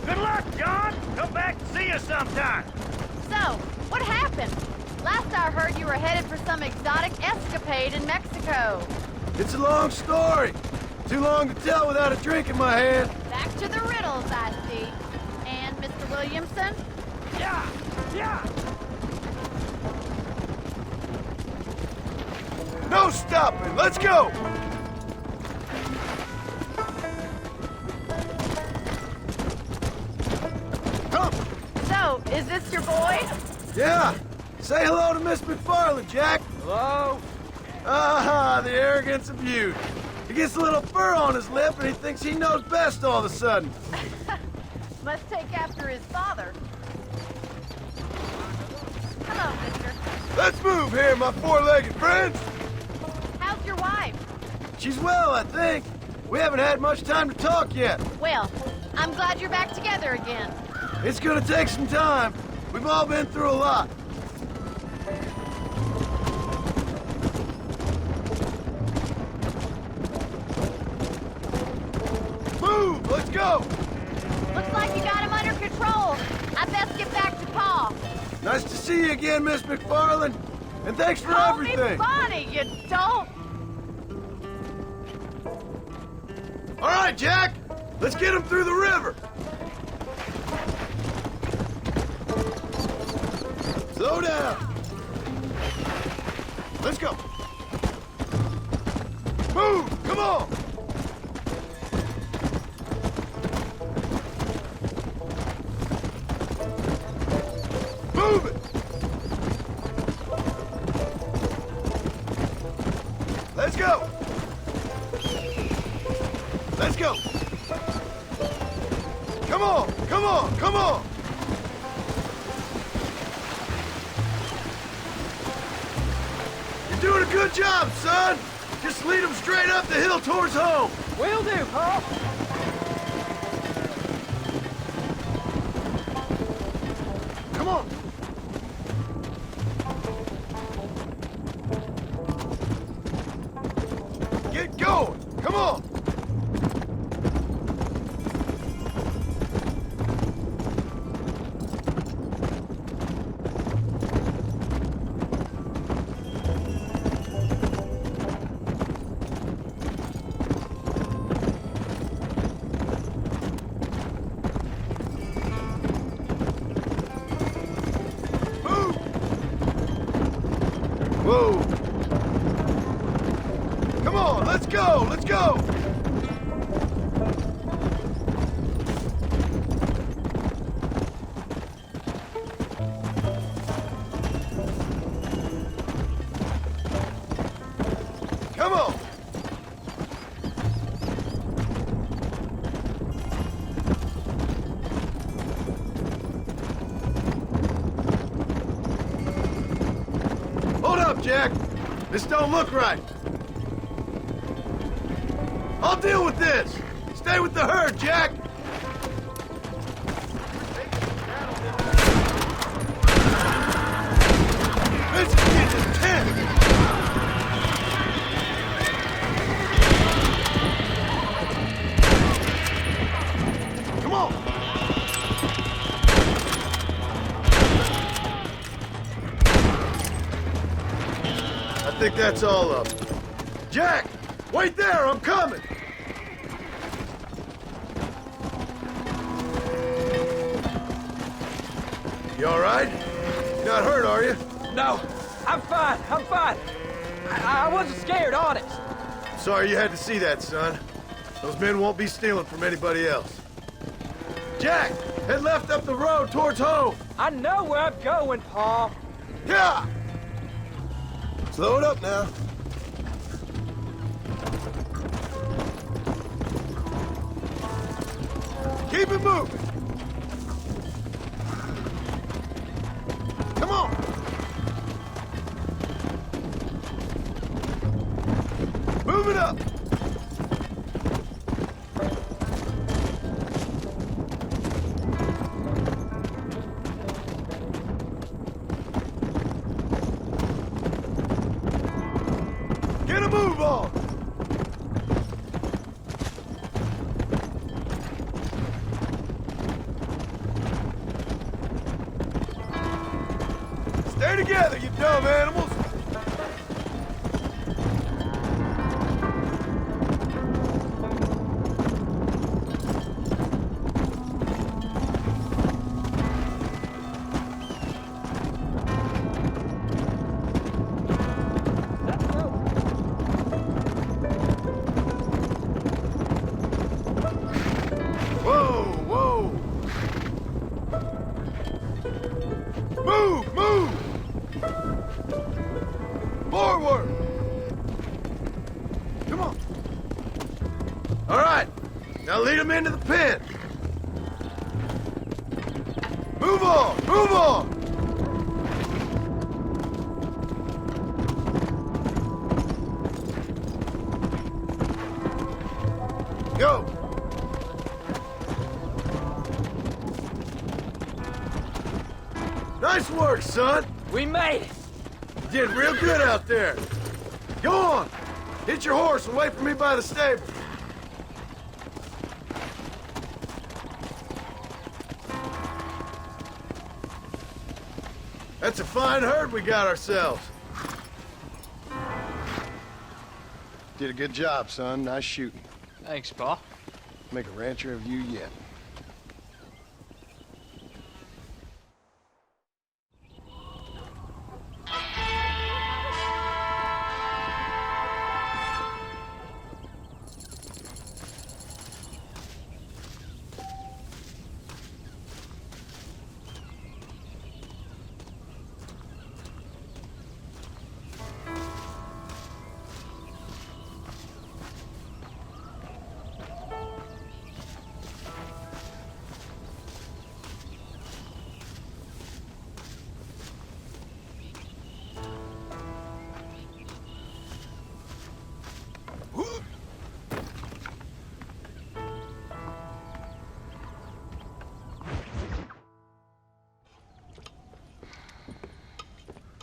Good luck, John. Come back and see us sometime. So, what happened? Last I heard, you were headed for some exotic escapade in Mexico. It's a long story. Too long to tell without a drink in my hand. Back to the riddles, I see. And Mr. Williamson? Yeah! No stopping! Let's go! Come! So, is this your boy? Yeah! Say hello to Miss Mcfarlane, Jack! Hello? Ah, the arrogance of youth. He gets a little fur on his lip and he thinks he knows best all of a sudden. Must take after his father. Hello, mister. Let's move here, my four-legged friends! How's your wife? She's well, I think. We haven't had much time to talk yet. Well, I'm glad you're back together again. It's gonna take some time. We've all been through a lot. Move! Let's go! Looks like you got him under control. I best get back to Pa. Nice to see you again, Miss Mcfarlane. And thanks for Call everything. me Bonnie, you don't. All right, Jack. Let's get him through the river. Slow down. Let's go. Move! Come on! Move it! Let's go! Let's go! Come on! Come on! Come on! You're doing a good job, son! Just lead them straight up the hill towards home! Will do, Pa! Come on! Get going! Come on! Whoa! Come on, let's go! Let's go! Come on! Hold up, Jack! This don't look right. I'll deal with this! Stay with the herd, Jack! This is getting intense! Come on! I think that's all of them. Jack! Wait there! I'm coming! You all right? You're not hurt, are you? No, I'm fine. I'm fine. I wasn't scared, honest. Sorry you had to see that, son. Those men won't be stealing from anybody else. Jack! Head left up the road towards home! I know where I'm going, Pa. Yeah! Slow it up now. Keep it moving. Come on. Move it up. Move on! Stay together, you dumb animals! Into the pen! Move on! Move on! Go! Nice work, son! We made it! You did real good out there. Go on! Hit your horse and wait for me by the stable. That's a fine herd we got ourselves. Did a good job, son. Nice shooting. Thanks, Pa. Make a rancher of you yet.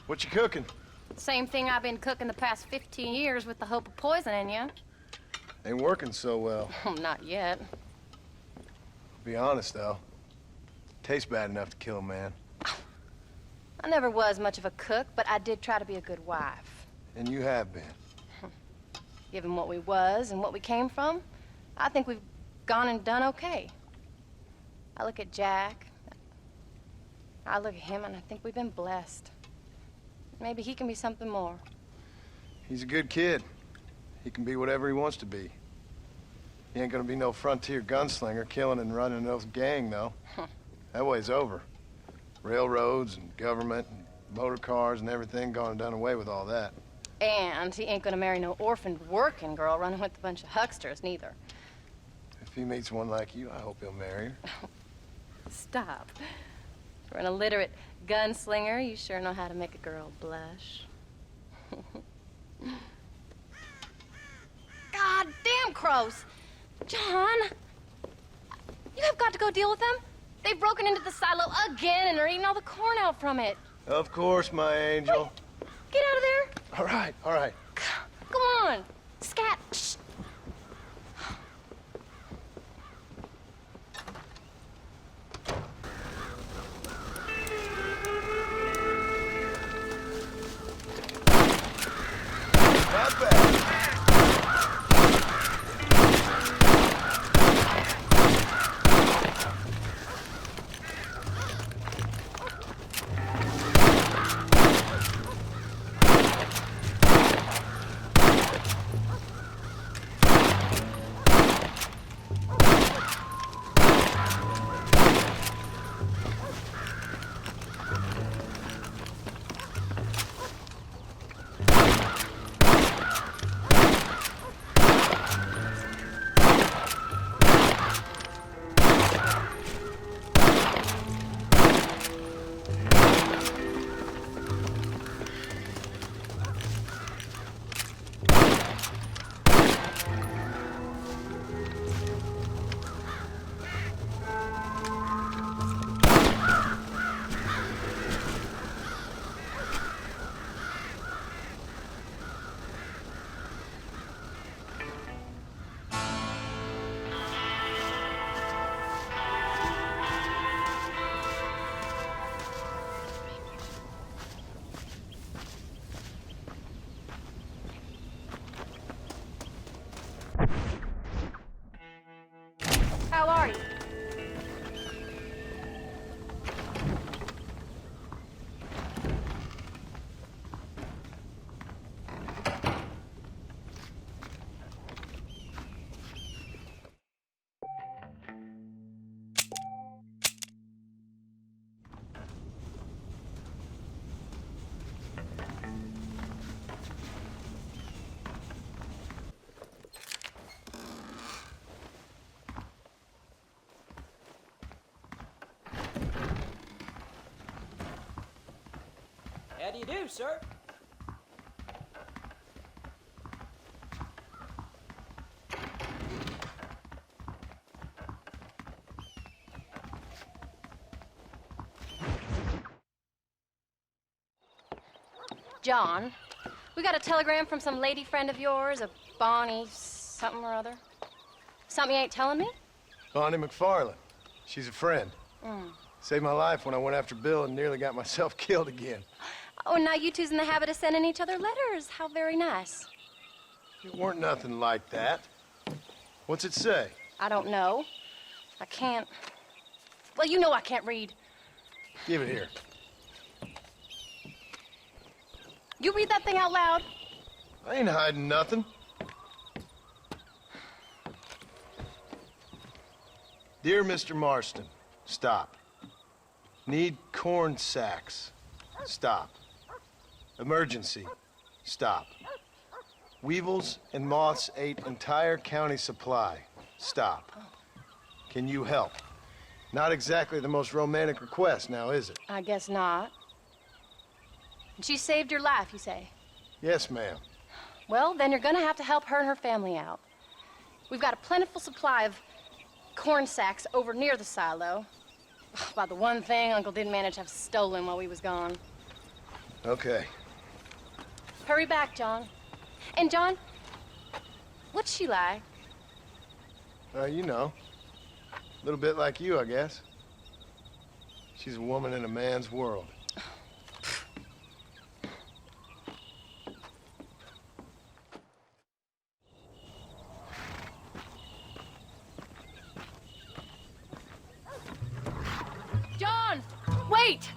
What you cooking? Same thing I've been cooking the past 15 years with the hope of poisoning you. Ain't working so well. Not yet. Be honest, though. Tastes bad enough to kill a man. I never was much of a cook, but I did try to be a good wife. And you have been. Given what we was and what we came from, I think we've gone and done okay. I look at Jack. I look at him, and I think we've been blessed. Maybe he can be something more. He's a good kid. He can be whatever he wants to be. He ain't gonna be no frontier gunslinger killing and running no gang, though. That way's over. Railroads and government and motor cars and everything gone and done away with all that. And he ain't gonna marry no orphaned working girl running with a bunch of hucksters, neither. If he meets one like you, I hope he'll marry her. Stop. For an illiterate gunslinger, you sure know how to make a girl blush. God damn crows! John! You have got to go deal with them. They've broken into the silo again and are eating all the corn out from it. Of course, my angel. Wait, get out of there. All right, all right. Come on. Scat. Shh. Not bad. How do you do, sir? John, we got a telegram from some lady friend of yours, a Bonnie something or other. Something you ain't telling me? Bonnie Mcfarlane. She's a friend. Mm. Saved my life when I went after Bill and nearly got myself killed again. Oh, and now you two's in the habit of sending each other letters. How very nice. It weren't nothing like that. What's it say? I don't know. I can't... Well, you know I can't read. Give it here. You read that thing out loud? I ain't hiding nothing. Dear Mr. Marston, stop. Need corn sacks. Stop. Emergency. Stop. Weevils and moths ate entire county supply. Stop. Can you help? Not exactly the most romantic request now, is it? I guess not. She saved your life, you say? Yes, ma'am. Well, then you're gonna have to help her and her family out. We've got a plentiful supply of corn sacks over near the silo. About the one thing Uncle didn't manage to have stolen while we was gone. Okay. Hurry back, John. And John, what's she like? You know. A little bit like you, I guess. She's a woman in a man's world. John, wait!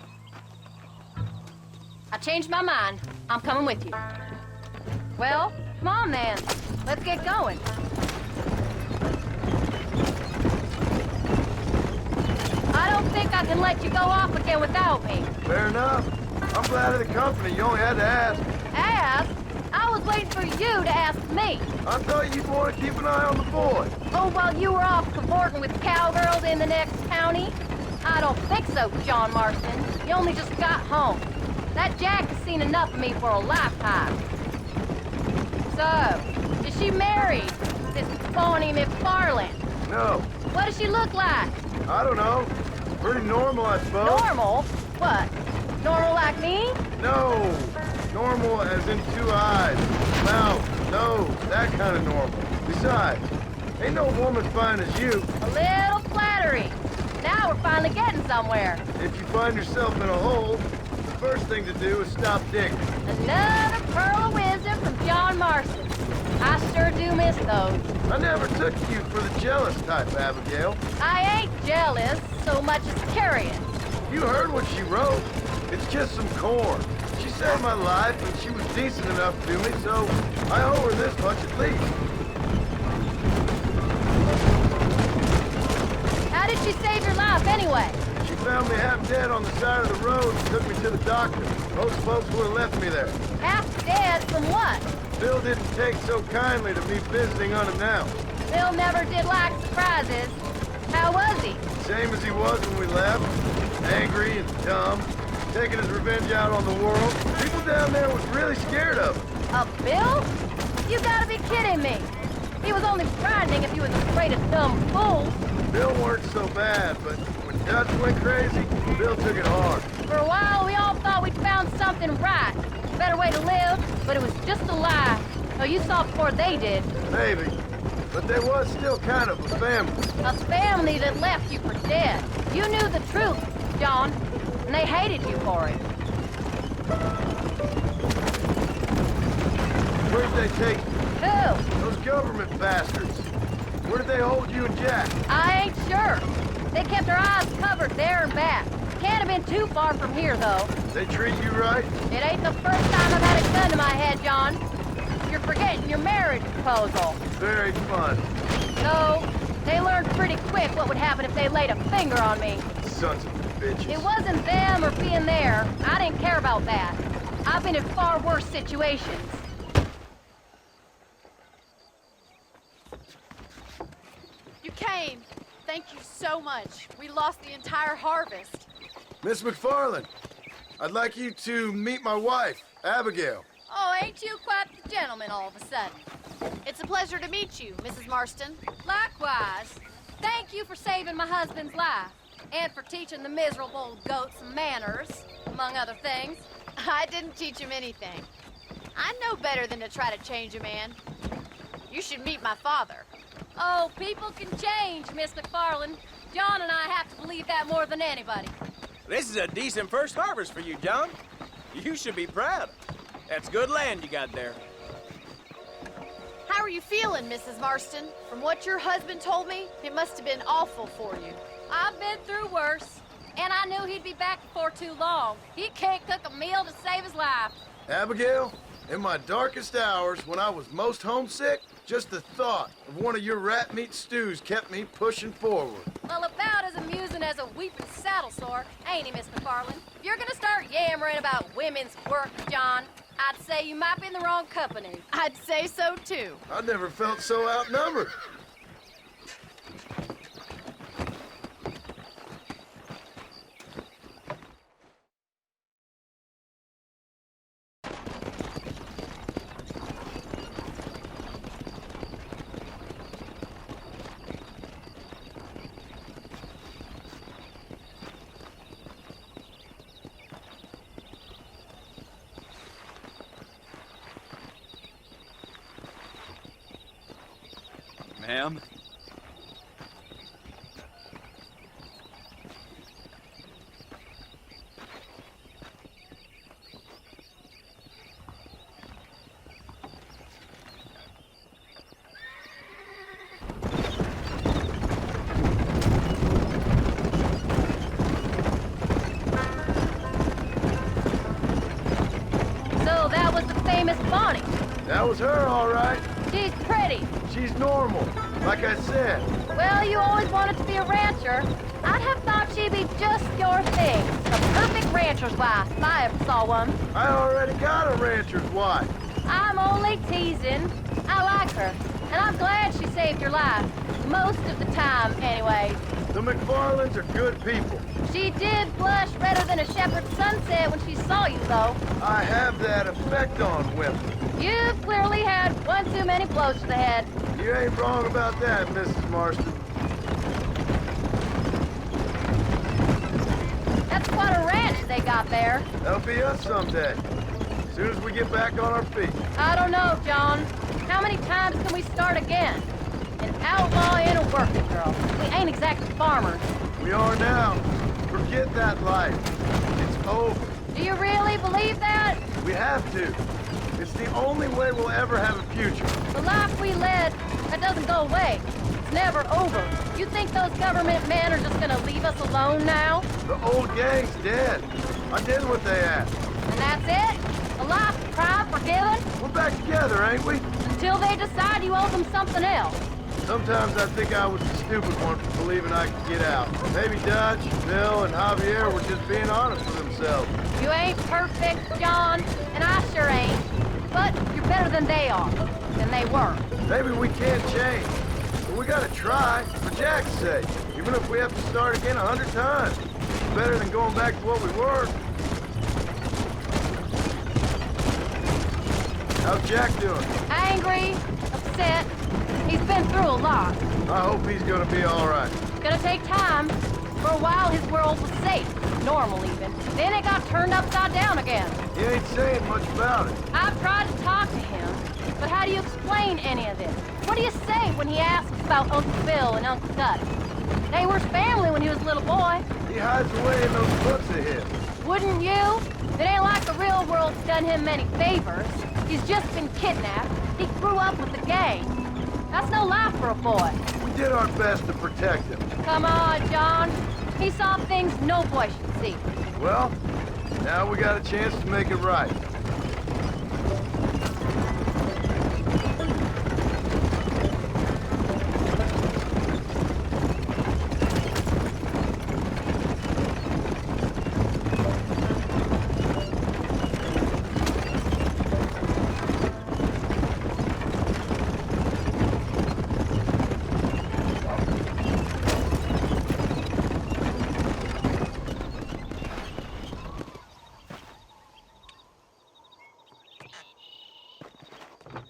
I changed my mind. I'm coming with you. Well, come on then. Let's get going. I don't think I can let you go off again without me. Fair enough. I'm glad of the company. You only had to ask. Ask? I was waiting for you to ask me. I thought you'd want to keep an eye on the boy. Oh, while you were off cavorting with cowgirls in the next county? I don't think so, John Marston. You only just got home. That Jack has seen enough of me for a lifetime. So, is she married, this Bonnie Mcfarlane? No. What does she look like? I don't know. Pretty normal, I suppose. Normal? What? Normal like me? No. Normal as in 2 eyes, mouth, nose, that kind of normal. Besides, ain't no woman fine as you. A little flattery. Now we're finally getting somewhere. If you find yourself in a hole, the first thing to do is stop digging. Another pearl of wisdom from John Marston. I sure do miss those. I never took you for the jealous type, Abigail. I ain't jealous so much as curious. You heard what she wrote. It's just some corn. She saved my life, and she was decent enough to me, so I owe her this much at least. How did she save your life, anyway? She found me half dead on the side of the road and took me to the doctor. Most folks would have left me there. Half dead from what? Bill didn't take so kindly to me visiting unannounced. Bill never did like surprises. How was he? Same as he was when we left. Angry and dumb. Taking his revenge out on the world. People down there was really scared of him. Of Bill? You gotta be kidding me. He was only frightening if he was afraid of dumb fools. Bill weren't so bad, but when Dutch went crazy, Bill took it hard. For a while, we all thought we'd found something right. A better way to live, but it was just a lie. Oh, you saw it before they did. Maybe. But there was still kind of a family. A family that left you for dead. You knew the truth, John, and they hated you for it. Where'd they take you? Who? Those government bastards. Where did they hold you and Jack? I ain't sure. They kept their eyes covered there and back. Can't have been too far from here, though. They treat you right? It ain't the first time I've had a gun to my head, John. You're forgetting your marriage proposal. Very fun. No, they learned pretty quick what would happen if they laid a finger on me. Sons of bitches. It wasn't them or being there. I didn't care about that. I've been in far worse situations. You came. Thank you so much. We lost the entire harvest. Miss Mcfarlane, I'd like you to meet my wife, Abigail. Oh, ain't you quite the gentleman all of a sudden? It's a pleasure to meet you, Mrs. Marston. Likewise. Thank you for saving my husband's life. And for teaching the miserable old goat some manners, among other things. I didn't teach him anything. I know better than to try to change a man. You should meet my father. Oh, people can change, Miss Macfarlane. John and I have to believe that more than anybody. This is a decent first harvest for you, John. You should be proud. That's good land you got there. How are you feeling, Mrs. Marston? From what your husband told me, it must have been awful for you. I've been through worse, and I knew he'd be back before too long. He can't cook a meal to save his life. Abigail, in my darkest hours, when I was most homesick, just the thought of one of your rat meat stews kept me pushing forward. Well, about as amusing as a weeping saddle sore, ain't he, Miss Macfarlane? If you're gonna start yammering about women's work, John, I'd say you might be in the wrong company. I'd say so, too. I never felt so outnumbered. Ma'am? So that was the famous Bonnie. That was her, all right. She's pretty. She's normal, like I said. Well, you always wanted to be a rancher. I'd have thought she'd be just your thing. The perfect rancher's wife, if I ever saw one. I already got a rancher's wife. I'm only teasing. I like her, and I'm glad she saved your life. Most of the time, anyway. The Mcfarlanes are good people. She did blush redder than a shepherd's sunset when she saw you, though. I have that effect on women. You've clearly had one too many blows to the head. You ain't wrong about that, Mrs. Marston. That's quite a ranch they got there. That'll be us someday. As soon as we get back on our feet. I don't know, John. How many times can we start again? An outlaw and a working girl. We ain't exactly farmers. We are now. Forget that life. It's over. Do you really believe that? We have to. It's the only way we'll ever have a future. The life we led, that doesn't go away. It's never over. You think those government men are just gonna leave us alone now? The old gang's dead. I did what they asked. And that's it? A life tried, forgiven? We're back together, ain't we? Until they decide you owe them something else. Sometimes I think I was the stupid one for believing I could get out. Maybe Dutch, Bill, and Javier were just being honest with themselves. You ain't perfect, John, and I sure ain't. But you're better than they are, than they were. Maybe we can't change, but we gotta try, for Jack's sake. Even if we have to start again 100 times. It's better than going back to what we were. How's Jack doing? Angry, upset. He's been through a lot. I hope he's gonna be all right. It's gonna take time. For a while, his world was safe, normal even. Then it got turned upside down again. He ain't saying much about it. I've tried to talk to him, but how do you explain any of this? What do you say when he asks about Uncle Bill and Uncle Dutch? They were family when he was a little boy. He hides away in those books of his. Wouldn't you? It ain't like the real world's done him many favors. He's just been kidnapped. He grew up with the gang. That's no life for a boy. We did our best to protect him. Come on, John. He saw things no boy should see. Well, now we got a chance to make it right.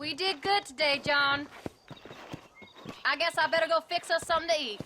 We did good today, John. I guess I better go fix us something to eat.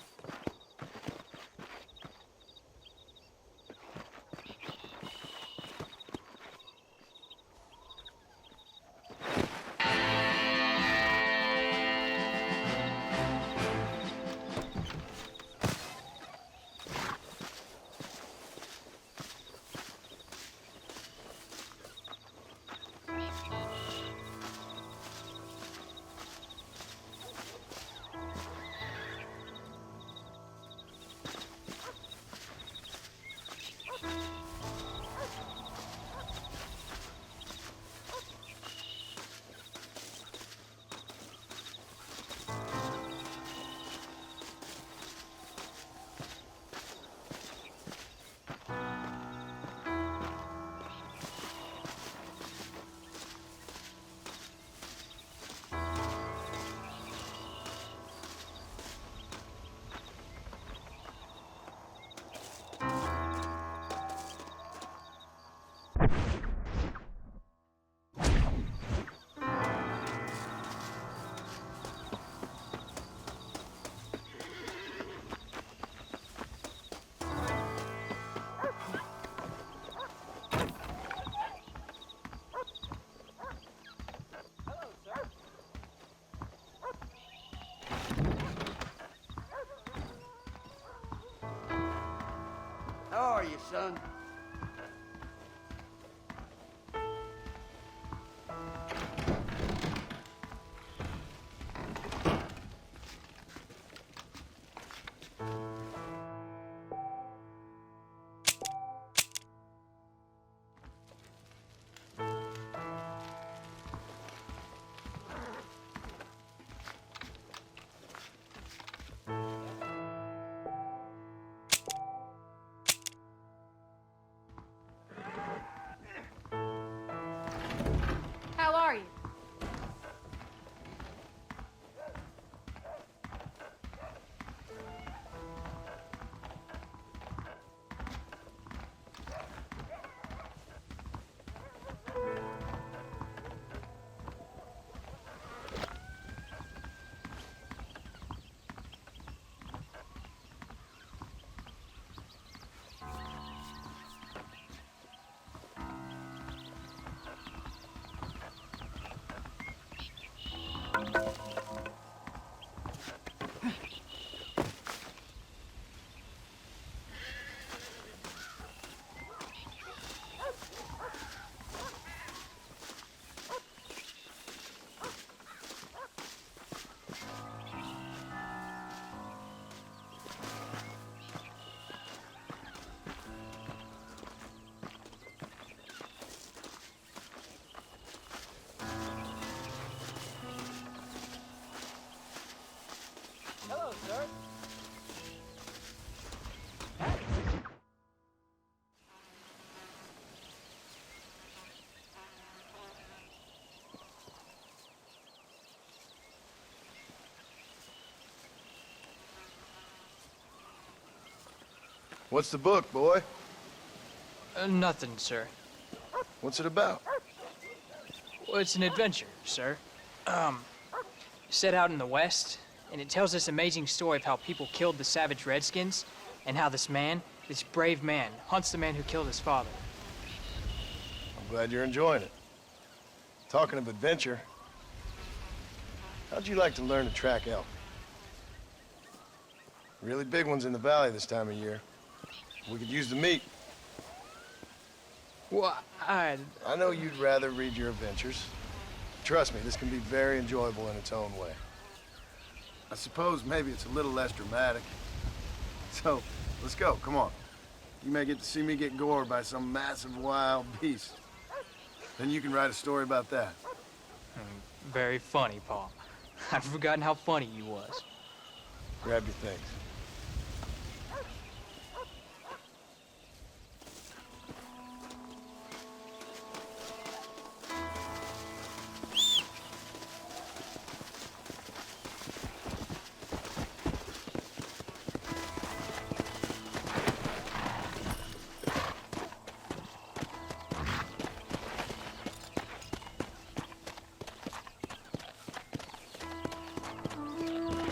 How are you, son? How are you? Hello, sir. What's the book, boy? Nothing, sir. What's it about? Well, it's an adventure, sir. Set out in the West, and it tells this amazing story of how people killed the savage Redskins, and how this man, this brave man, hunts the man who killed his father. I'm glad you're enjoying it. Talking of adventure, how'd you like to learn to track elk? Really big ones in the valley this time of year. We could use the meat. Well, I know you'd rather read your adventures. Trust me, this can be very enjoyable in its own way. I suppose maybe it's a little less dramatic. So, let's go, come on. You may get to see me get gored by some massive wild beast. Then you can write a story about that. Very funny, Paul. I've forgotten how funny you was. Grab your things.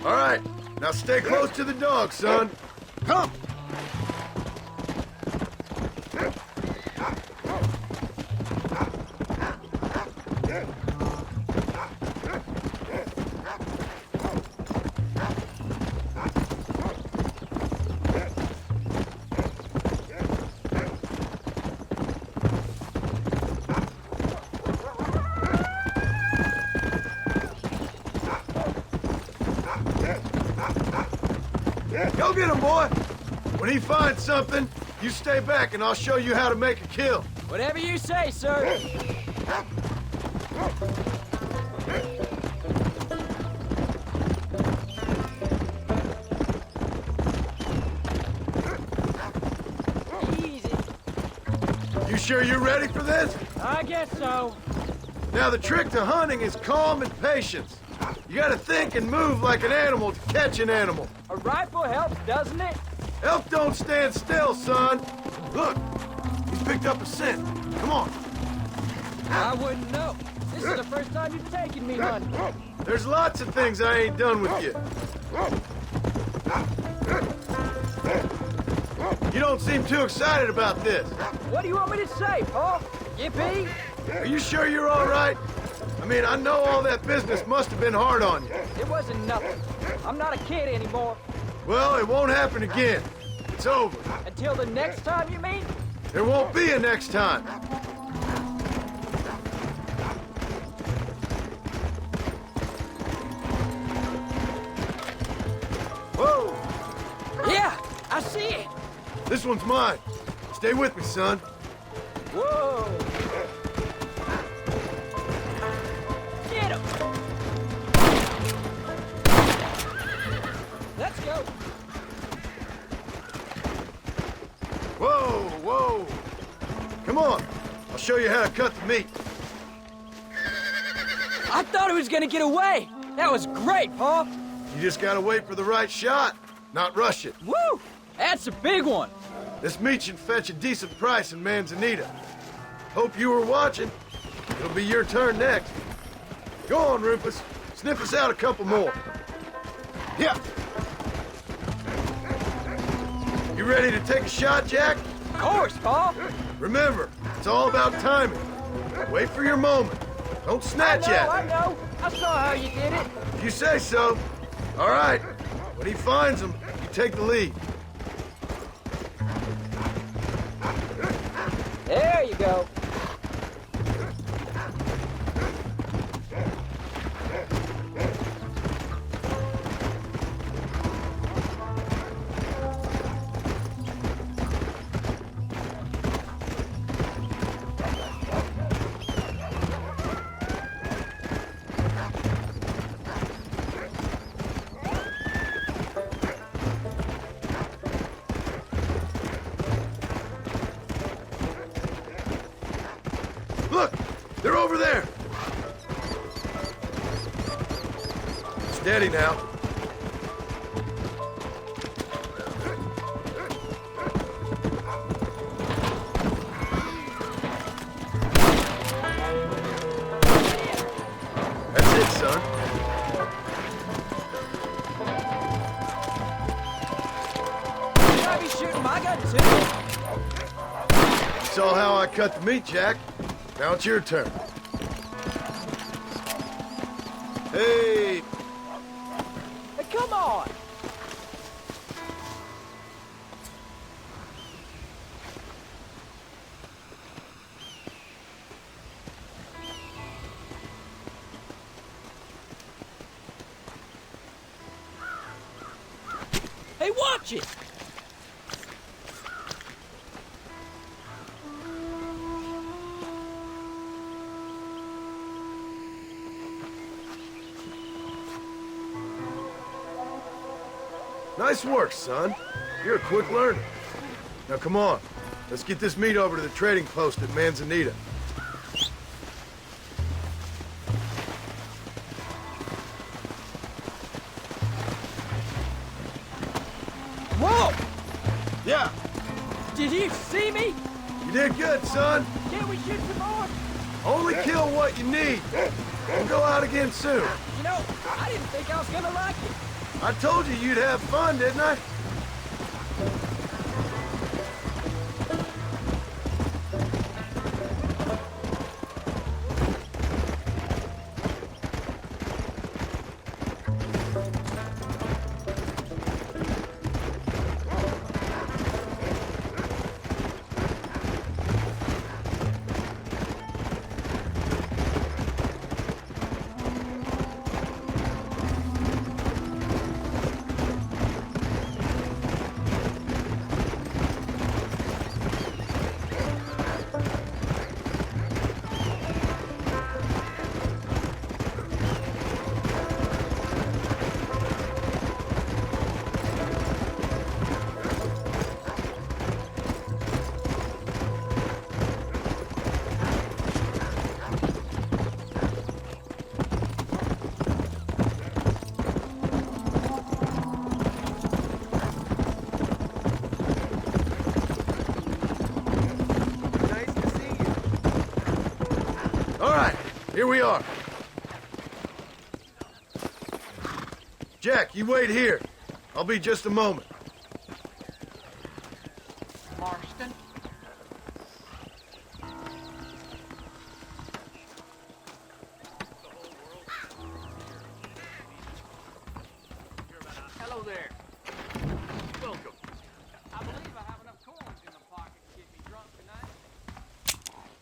All right, now stay close to the dog, son. Come! Go get him, boy! When he finds something, you stay back and I'll show you how to make a kill. Whatever you say, sir. Easy. You sure you're ready for this? I guess so. Now, the trick to hunting is calm and patience. You gotta think and move like an animal to catch an animal. A rifle helps, doesn't it? Elk don't stand still, son. Look, he's picked up a scent. Come on. I wouldn't know. This is the first time you've taken me hunting. There's lots of things I ain't done with you. You don't seem too excited about this. What do you want me to say, Paul? Yippee? Are you sure you're all right? I mean, I know all that business must have been hard on you. It wasn't nothing. I'm not a kid anymore. Well, it won't happen again. It's over. Until the next time, you mean? There won't be a next time. Whoa! Yeah, I see it. This one's mine. Stay with me, son. Whoa! Get him! Let's go. Whoa, whoa. Come on. I'll show you how to cut the meat. I thought he was gonna get away. That was great, Paul. You just gotta wait for the right shot, not rush it. Woo! That's a big one. This meat should fetch a decent price in Manzanita. Hope you were watching. It'll be your turn next. Go on, Rufus. Sniff us out a couple more. Yeah. You ready to take a shot, Jack? Of course, Paul. Remember, it's all about timing. Wait for your moment. Don't snatch at it. I know. I saw how you did it. If you say so. All right. When he finds them, you take the lead. There you go. Look! They're over there! Steady now. That's it, son. Should I be shooting my gun too? You saw how I cut the meat, Jack. Now it's your turn. Hey! Hey, come on! Hey, watch it! Nice work, son. You're a quick learner. Now come on. Let's get this meat over to the trading post at Manzanita. Whoa! Yeah. Did you see me? You did good, son. Can't we shoot some more? Only kill what you need. We'll go out again soon. You know, I didn't think I was gonna like it. I told you you'd have fun, didn't I? Here we are. Jack, you wait here. I'll be just a moment. Marston? Hello there. Welcome. I believe I have enough coins in the pocket to get me drunk tonight.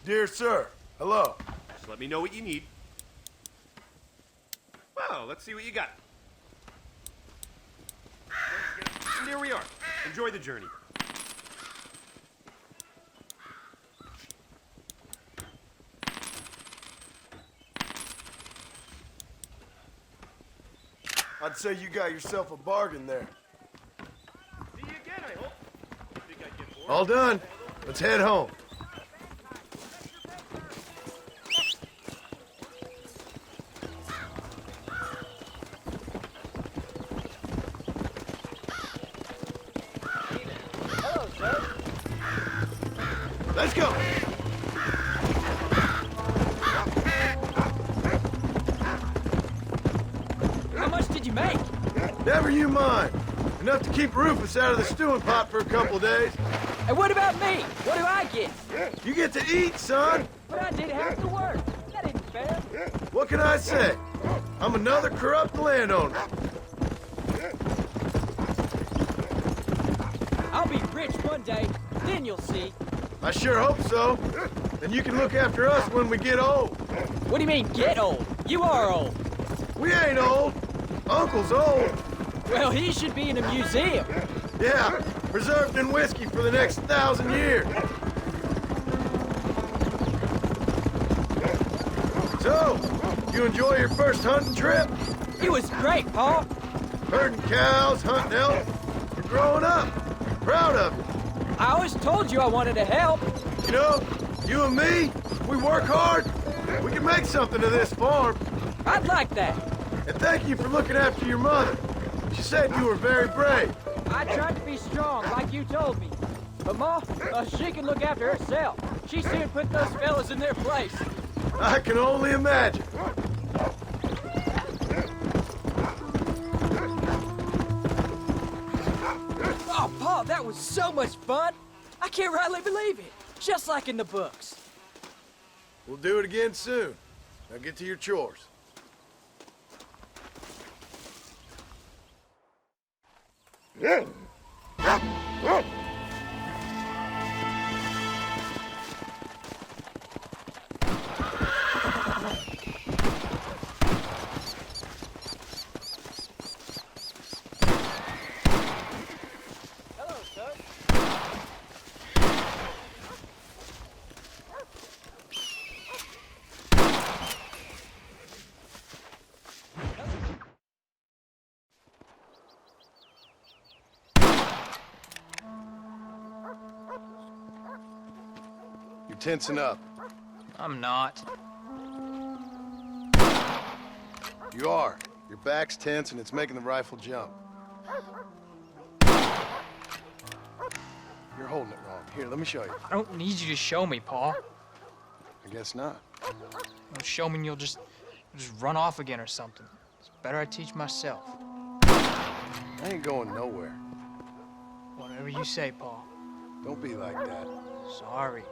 Dear sir, hello. Just let me know what you need. Well, let's see what you got. And here we are. Enjoy the journey. I'd say you got yourself a bargain there. See you again, I hope. Think I'd get bored? All done. Let's head home. Let's go! How much did you make? Never you mind. Enough to keep Rufus out of the stewing pot for a couple days. And what about me? What do I get? You get to eat, son. But I did half the work. That ain't fair. What can I say? I'm another corrupt landowner. I'll be rich one day, then you'll see. I sure hope so. Then you can look after us when we get old. What do you mean, get old? You are old. We ain't old. Uncle's old. Well, he should be in a museum. Yeah, preserved in whiskey for the next 1,000 years. So, you enjoy your first hunting trip? It was great, Pa. Herding cows, hunting elk. You're growing up. Proud of you. I always told you I wanted to help. You know, you and me, we work hard. We can make something of this farm. I'd like that. And thank you for looking after your mother. She said you were very brave. I tried to be strong, like you told me. But Ma, she can look after herself. She soon put those fellas in their place. I can only imagine. Oh, Pa, that was so much fun. I can't rightly believe it. Just like in the books. We'll do it again soon. Now get to your chores. You're tensing up. I'm not. You are. Your back's tense and it's making the rifle jump. You're holding it wrong. Here, let me show you. I don't need you to show me, Pa. I guess not. Don't show me and you'll just run off again or something. It's better I teach myself. I ain't going nowhere. Whatever you say, Paul. Don't be like that. Sorry.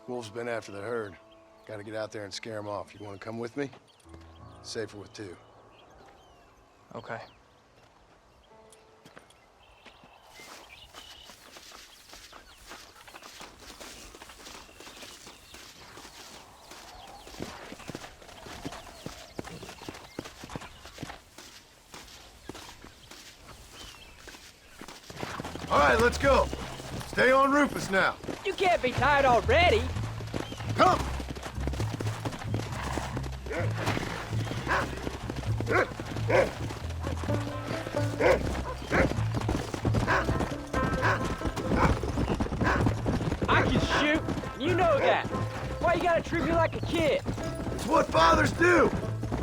Wolf's been after the herd. Gotta get out there and scare him off. You wanna come with me? Safer with two. Okay. All right, let's go. Stay on Rufus now. You can't be tired already. Come! I can shoot. You know that. Why you gotta treat me like a kid? It's what fathers do.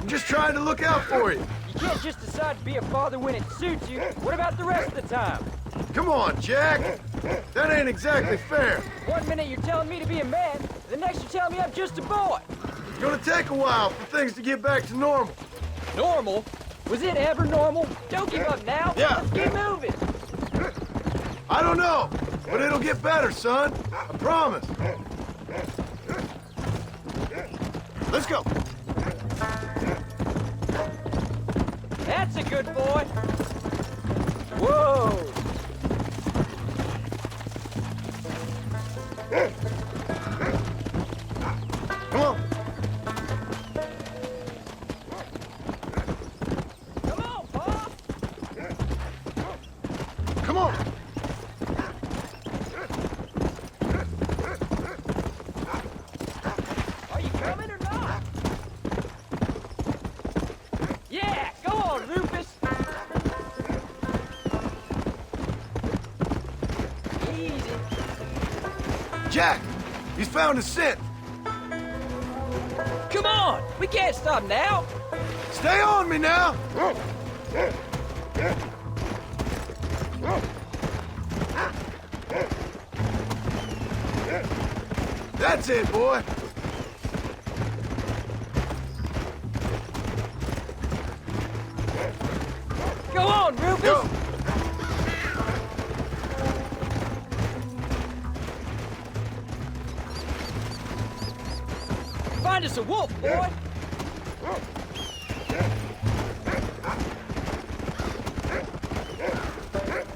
I'm just trying to look out for you. You can't just decide to be a father when it suits you. What about the rest of the time? Come on, Jack. That ain't exactly fair. One minute you're telling me to be a man, the next you're telling me I'm just a boy. It's gonna take a while for things to get back to normal. Normal? Was it ever normal? Don't give up now. Yeah. Let's keep moving. I don't know, but it'll get better, son. I promise. Let's go. That's a good boy. Whoa. Come on. Come on, Pa. Come on. Are you coming or not? Yeah, go on, Rufus. Easy. Jack, he's found a scent. Come on, we can't stop now. Stay on me now. That's it, boy. Go on, Rufus. Go. Find us a wolf, boy.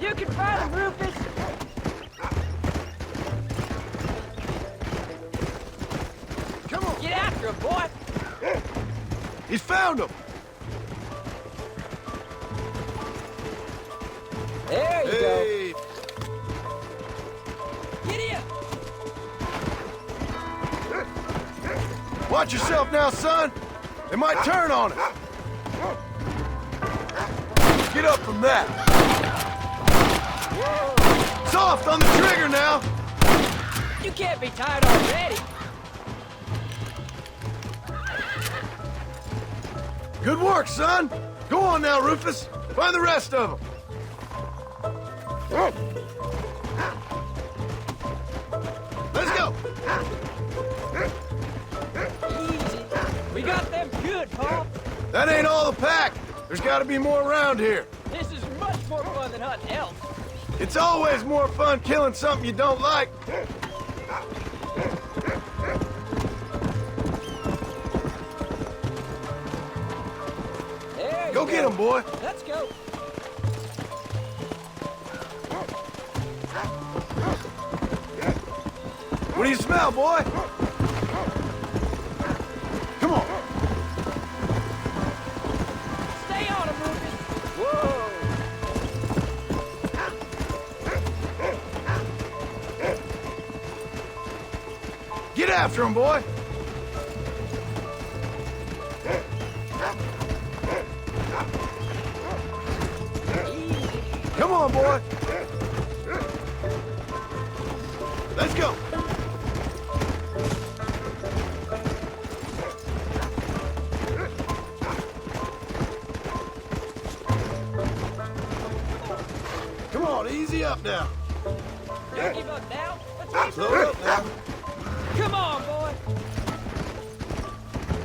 You can find him, Rufus. Come on. Get after him, boy. He's found him. There you Hey. go. Giddy up. Watch yourself now, son. They might turn on us. Get up from that. Whoa. Soft on the trigger now. You can't be tired already. Good work, son. Go on now, Rufus. Find the rest of them. Let's go. Easy. We got them good, Paul. That ain't all the pack. There's got to be more around here. This is much more fun than hunting elk. It's always more fun killing something you don't like. There you Go get him, boy. Let's go. What do you smell, boy? Come on. Stay on him, Rufus. Whoa. Get after him, boy. Come on, boy. Let's go. Come on, easy up now. Don't give up now. Let's keep Slow moving. up now. Come on, boy.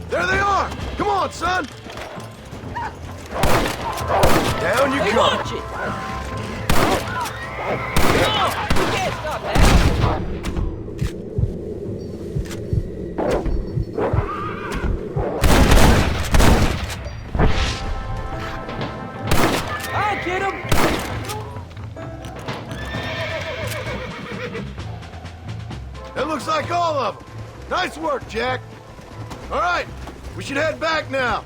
There they are. Come on, son! Down you come! Watch it! Come on! You can't stop that! I'll get him! That looks like all of them. Nice work, Jack. All right, we should head back now.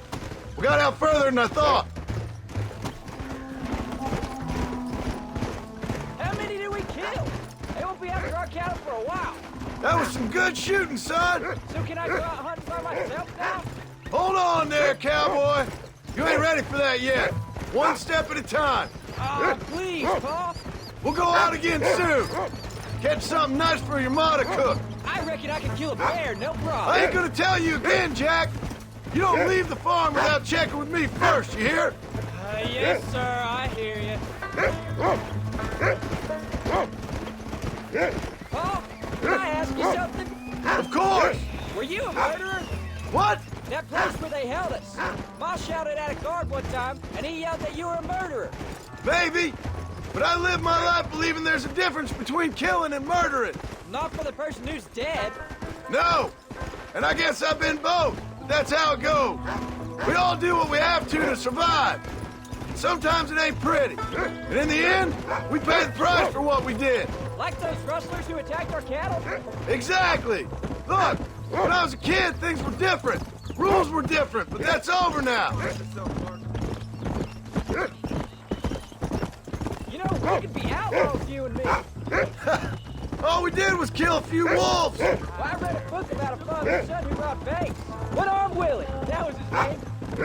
We got out further than I thought. How many did we kill? They won't be after our cattle for a while. That was some good shooting, son. So can I go out hunting by myself now? Hold on there, cowboy. You ain't ready for that yet. One step at a time. Please, Pa. We'll go out again soon. Catch something nice for your ma to cook. I reckon I can kill a bear, no problem. I ain't gonna tell you again, Jack. You don't leave the farm without checking with me first, you hear? Yes, sir, I hear you. Pa, can I ask you something? Of course. Were you a murderer? What? That place where they held us. Ma shouted at a guard one time, and he yelled that you were a murderer. Maybe. But I live my life believing there's a difference between killing and murdering. Not for the person who's dead. No. And I guess I've been both. But that's how it goes. We all do what we have to survive. And sometimes it ain't pretty. And in the end, we pay the price for what we did. Like those rustlers who attacked our cattle? Exactly. Look, when I was a kid, things were different. Rules were different, but that's over now. You know, we could be outlaws, you and me. All we did was kill a few wolves. Well, I read a book about a father son who robbed banks. One-Armed Willie, that was his name.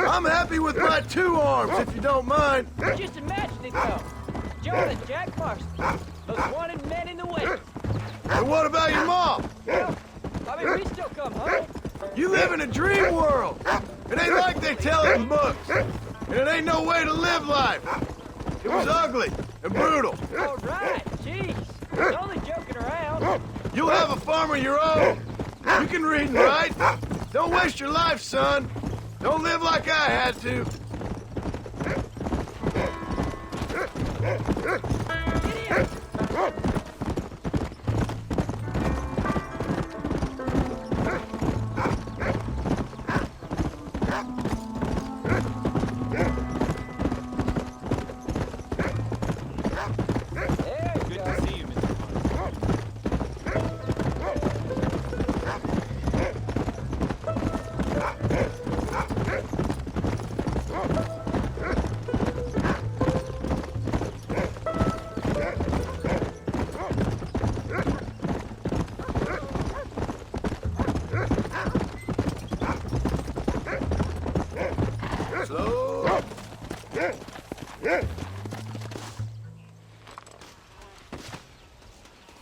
I'm happy with my 2 arms, if you don't mind. Just imagine it, though. John and Jack Marston, most wanted men in the West. And what about your mom? Well, I mean, we still come home. You live in a dream world. It ain't like they tell it in books. And it ain't no way to live life. It was ugly and brutal. All right, jeez. I was only joking around. You'll have a farm of your own. You can read and write. Don't waste your life, son. Don't live like I had to.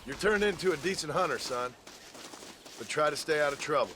You're turned into a decent hunter, son. But try to stay out of trouble.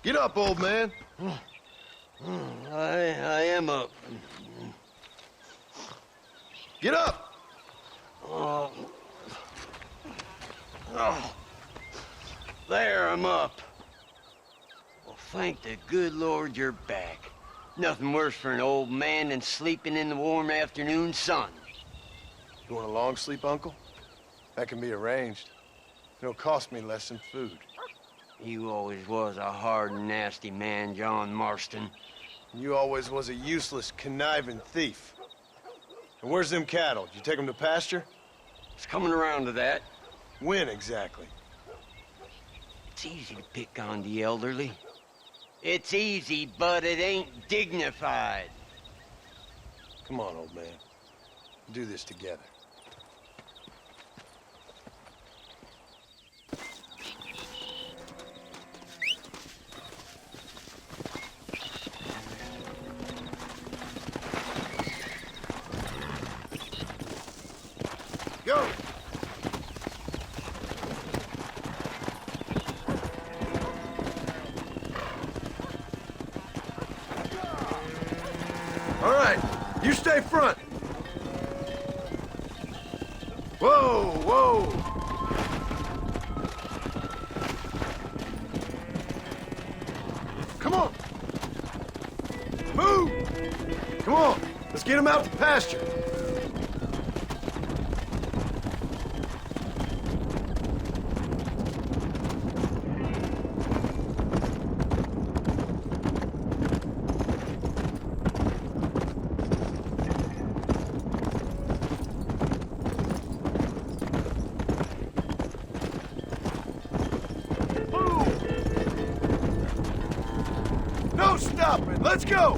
Get up, old man. I am up. Get up! Oh. There, I'm up. Well, thank the good Lord you're back. Nothing worse for an old man than sleeping in the warm afternoon sun. You want a long sleep, Uncle? That can be arranged. It'll cost me less than food. You always was a hard and nasty man, John Marston. You always was a useless, conniving thief. And where's them cattle? Did you take them to pasture? It's coming around to that. When exactly? It's easy to pick on the elderly. It's easy, but it ain't dignified. Come on, old man. We'll do this together. Go! All right, you stay front. Whoa, whoa! Come on! Move! Come on, let's get him out to pasture. No stopping! Let's go!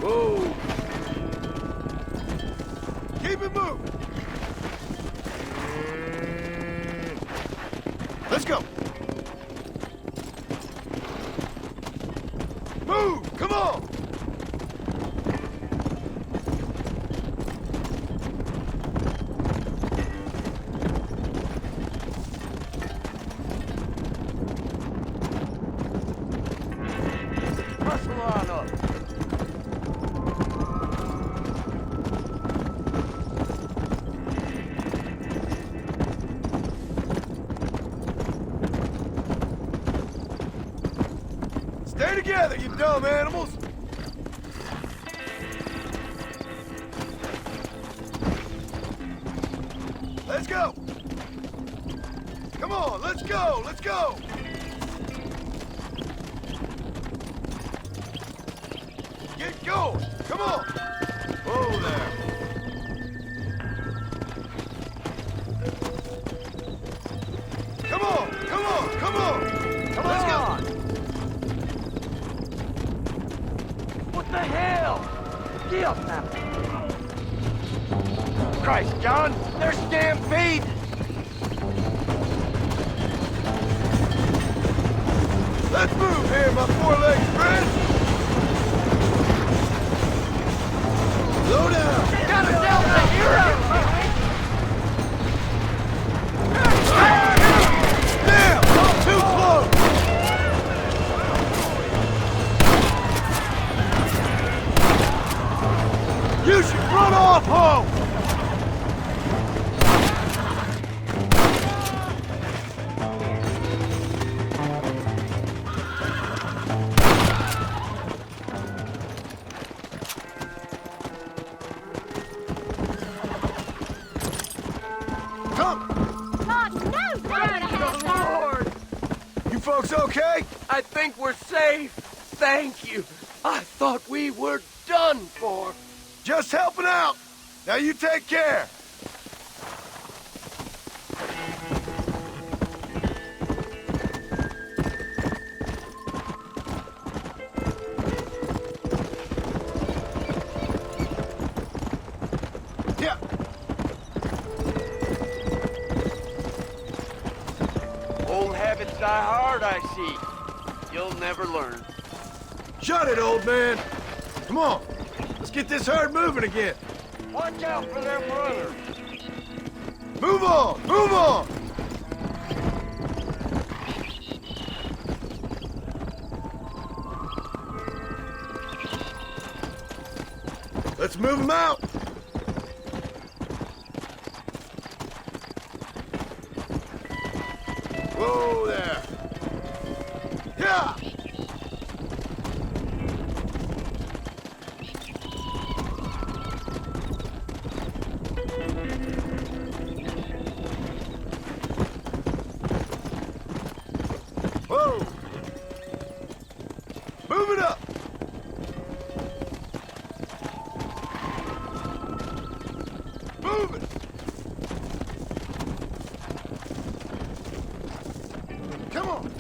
Whoa! Keep it moving! Let's go! Move! Come on! Hustle on up. Stay together, you dumb animals! Let's go! Come on, let's go, let's go! Get going! Come on! Whoa there! Come on! Come on! Come on! Come Let's on! What the hell? Get up now! Christ, John! They're stampeding! Let's move here, my four-legged friends! Slow down! Got a Delta hero! Damn! Too close! You should run off home! Folks okay? I think we're safe. Thank you. I thought we were done for. Just helping out. Now you take care. Yeah. Old habits die hard, I see. You'll never learn. Shut it, old man. Come on. Let's get this herd moving again. Watch out for them runners. Move on! Move on! Let's move them out. Whoa there. Yeah! Whoa! Move it up! Move it! Come on!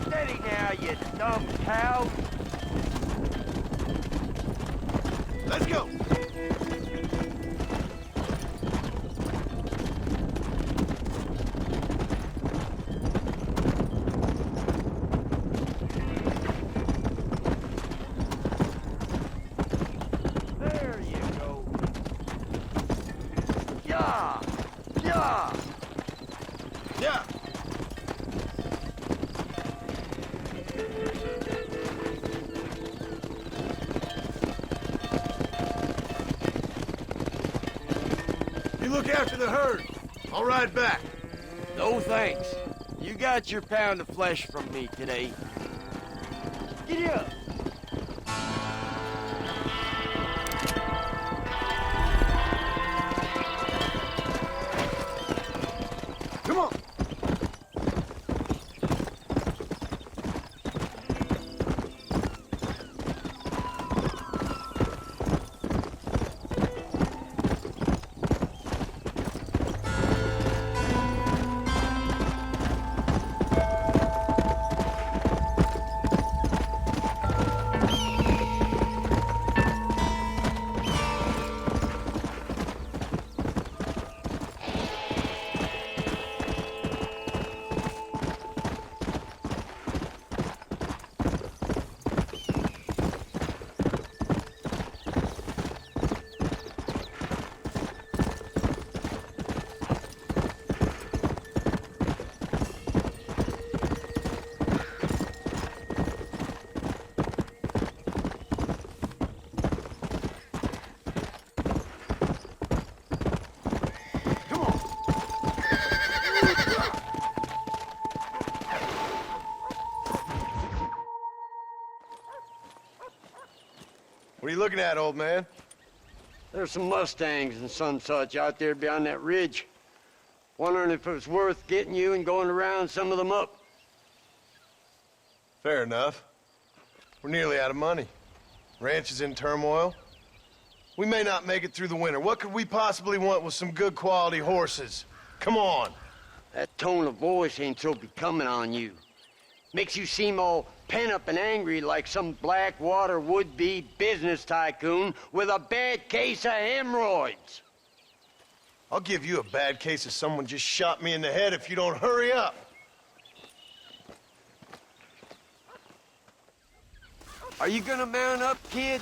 Steady now, you dumb cow. Let's go! There you go. Yeah! Yeah! Yeah! You look after the herd. I'll ride back. No thanks. You got your pound of flesh from me today. Giddy up! Come on! What are you looking at, old man? There's some Mustangs and some such out there beyond that ridge. Wondering if it was worth getting you and going to round some of them up. Fair enough. We're nearly out of money. Ranch is in turmoil. We may not make it through the winter. What could we possibly want with some good quality horses? Come on. That tone of voice ain't so becoming on you. Makes you seem all pent up and angry like some Blackwater would-be business tycoon with a bad case of hemorrhoids. I'll give you a bad case of someone just shot me in the head if you don't hurry up. Are you gonna mount up, kid?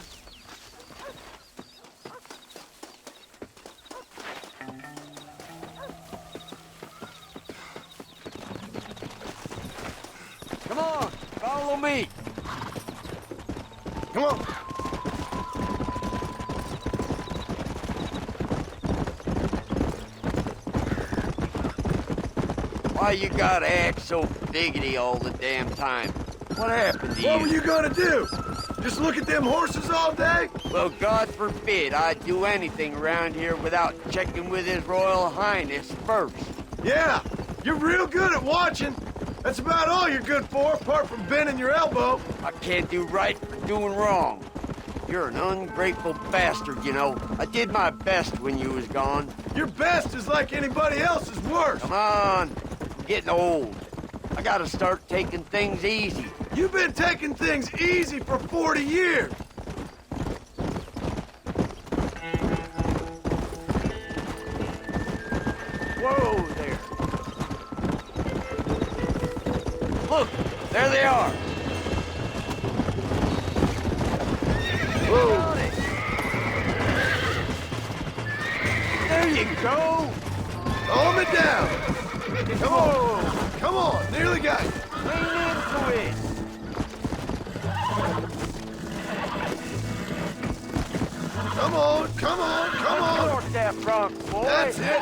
Come on, follow me. Come on. Why you gotta act so biggity all the damn time? What happened to you? What were you gonna do? Just look at them horses all day? Well, God forbid I'd do anything around here without checking with His Royal Highness first. Yeah, you're real good at watching. That's about all you're good for, apart from bending your elbow. I can't do right for doing wrong. You're an ungrateful bastard, you know. I did my best when you was gone. Your best is like anybody else's worst. Come on, I'm getting old. I gotta start taking things easy. You've been taking things easy for 40 years. Whoa there. Look, there they are. Whoa. There you go. Calm it down. Come on. Come on. Nearly got you. Lean into it. Come on, come on, come on! Uncork that front, boy! That's it!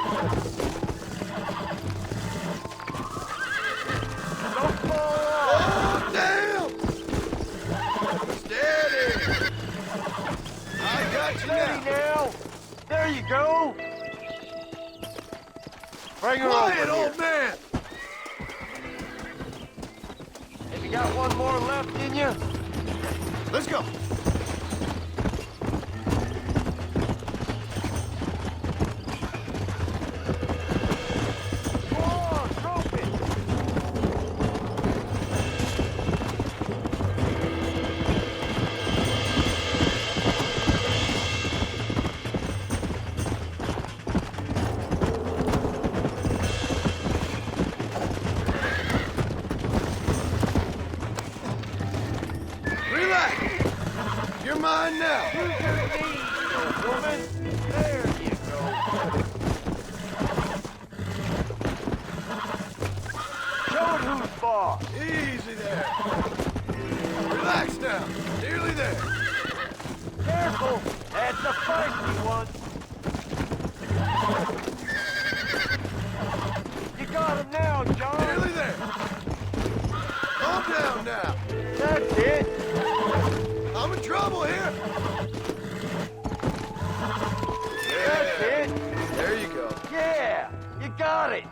Don't fall off! Oh, damn! Steady! I got you Steady now! now! There you go! Bring her Quiet, over old man! Have you got one more left in you? Let's go! Mine now. Use your knees, woman. There you go. Show it who's boss. Easy there. Relax now. Nearly there. Careful. That's the feisty one. You got him now, John. Nearly there. Calm down now. That's it. I'm in trouble here. That's it. There you go. Yeah, you got it.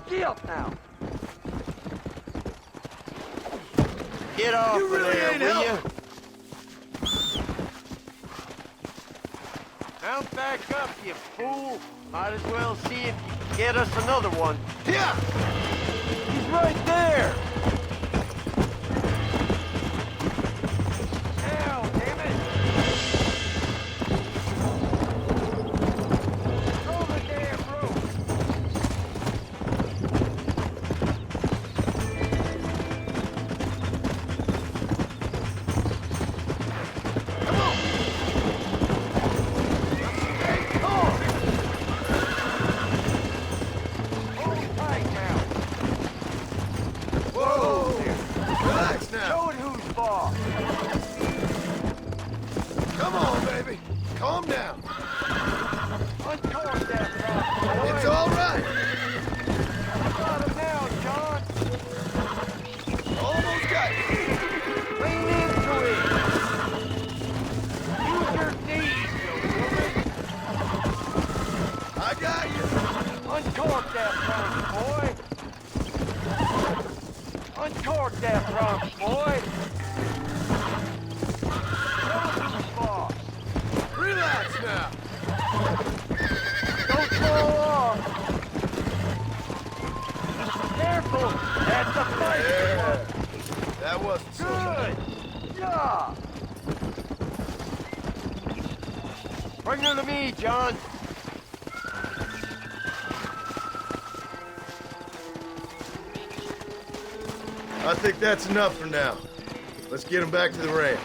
Get up now. Get off You of really there, ain't will you? helping. Mount back up, you fool. Might as well see if you can get us another one. Yeah. He's right there. Bring her to me, John. I think that's enough for now. Let's get him back to the ramp.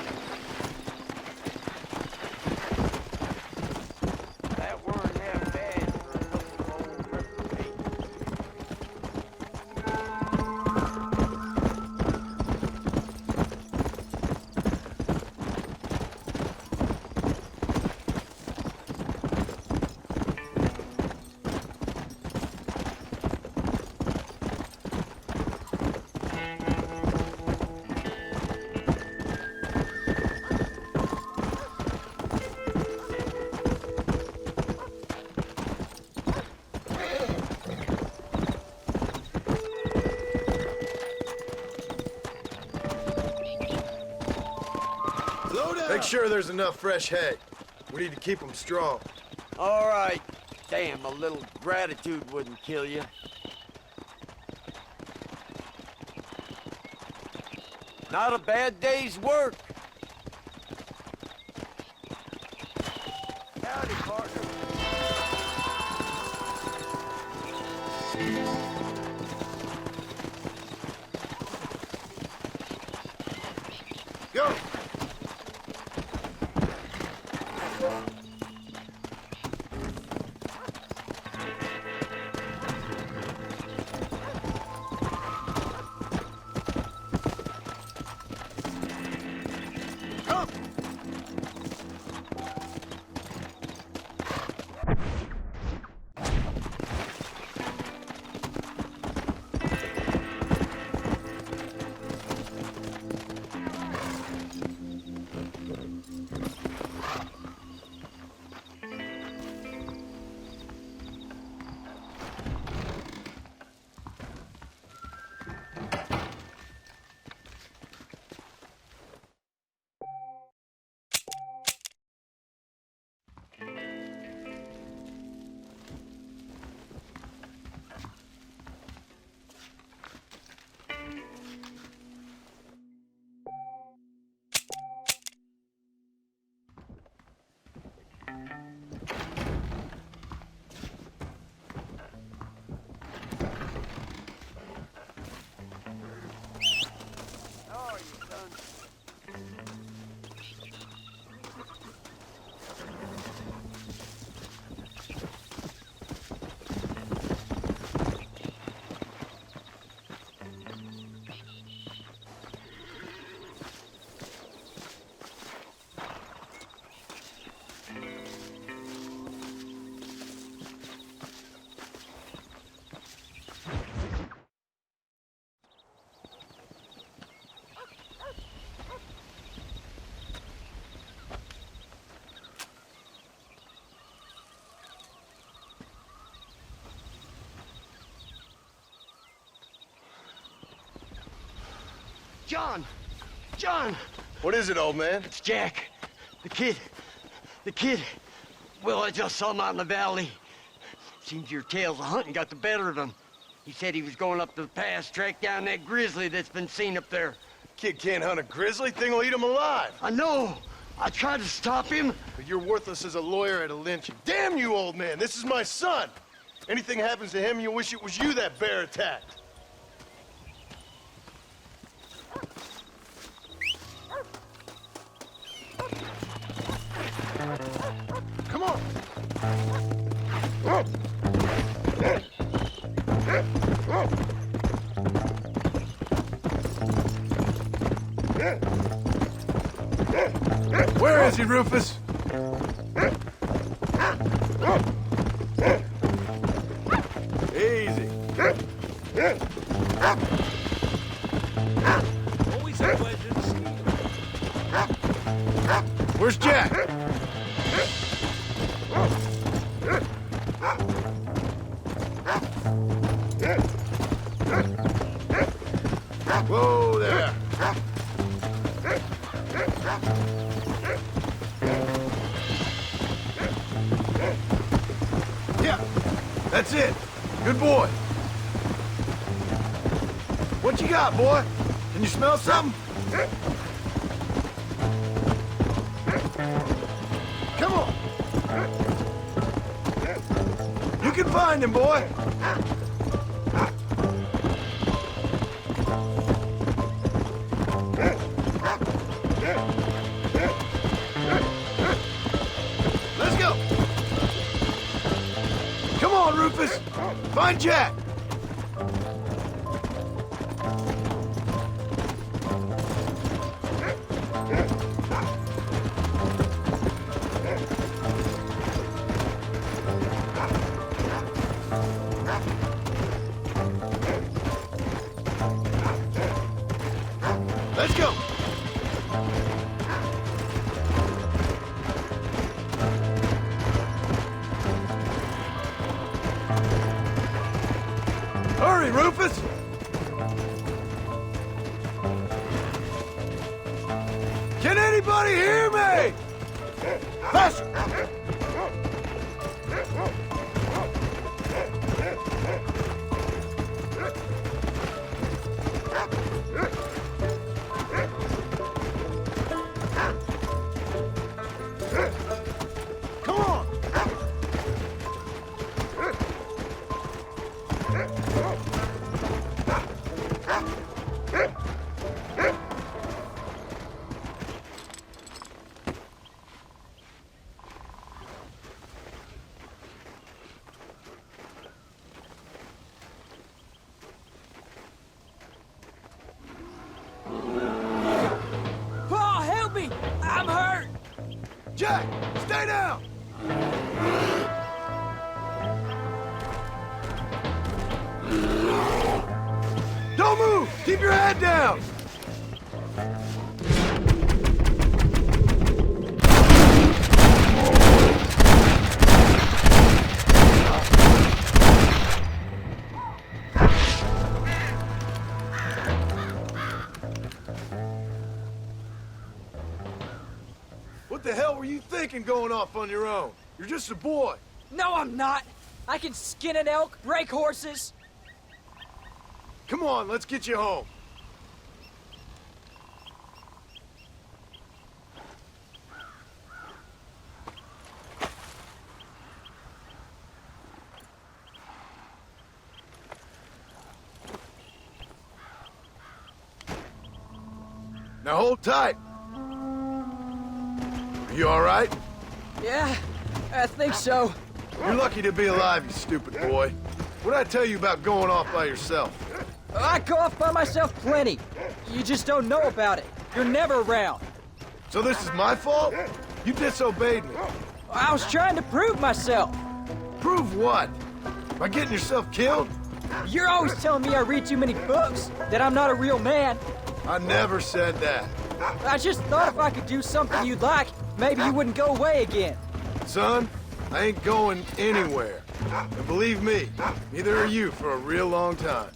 That weren't half bad for a couple of old reprobates. Make sure there's enough fresh hay. We need to keep them strong. All right. Damn, a little gratitude wouldn't kill you. Not a bad day's work. Howdy, partner. Go! John! John! What is it, old man? It's Jack. The kid. The kid. Well, I just saw him out in the valley. Seems your tales of hunting got the better of him. He said he was going up to the pass, track down that grizzly that's been seen up there. Kid can't hunt a grizzly. Thing will eat him alive. I know. I tried to stop him. But you're worthless as a lawyer at a lynching. Damn you, old man. This is my son. Anything happens to him, you'll wish it was you that bear attacked. Come on. Where is he, Rufus? Easy. Always a pleasure to see you. Where's Jack? Whoa there. Yeah, that's it. Good boy. What you got, boy? Can you smell something? Come on. You can find him, boy. Let's go. Come on, Rufus. Find Jack. Let's go. Hurry, Rufus! Can anybody hear me? Faster! Come on! Paul, help me! I'm hurt! Jack, stay down! Don't move! Keep your head down! What the hell were you thinking going off on your own? You're just a boy. No, I'm not! I can skin an elk, break horses. Come on, let's get you home. Now hold tight. Are you all right? Yeah, I think so. You're lucky to be alive, you stupid boy. What'd I tell you about going off by yourself? I go off by myself plenty. You just don't know about it. You're never around. So this is my fault? You disobeyed me. I was trying to prove myself. Prove what? By getting yourself killed? You're always telling me I read too many books, that I'm not a real man. I never said that. I just thought if I could do something you'd like, maybe you wouldn't go away again. Son, I ain't going anywhere. And believe me, neither are you for a real long time.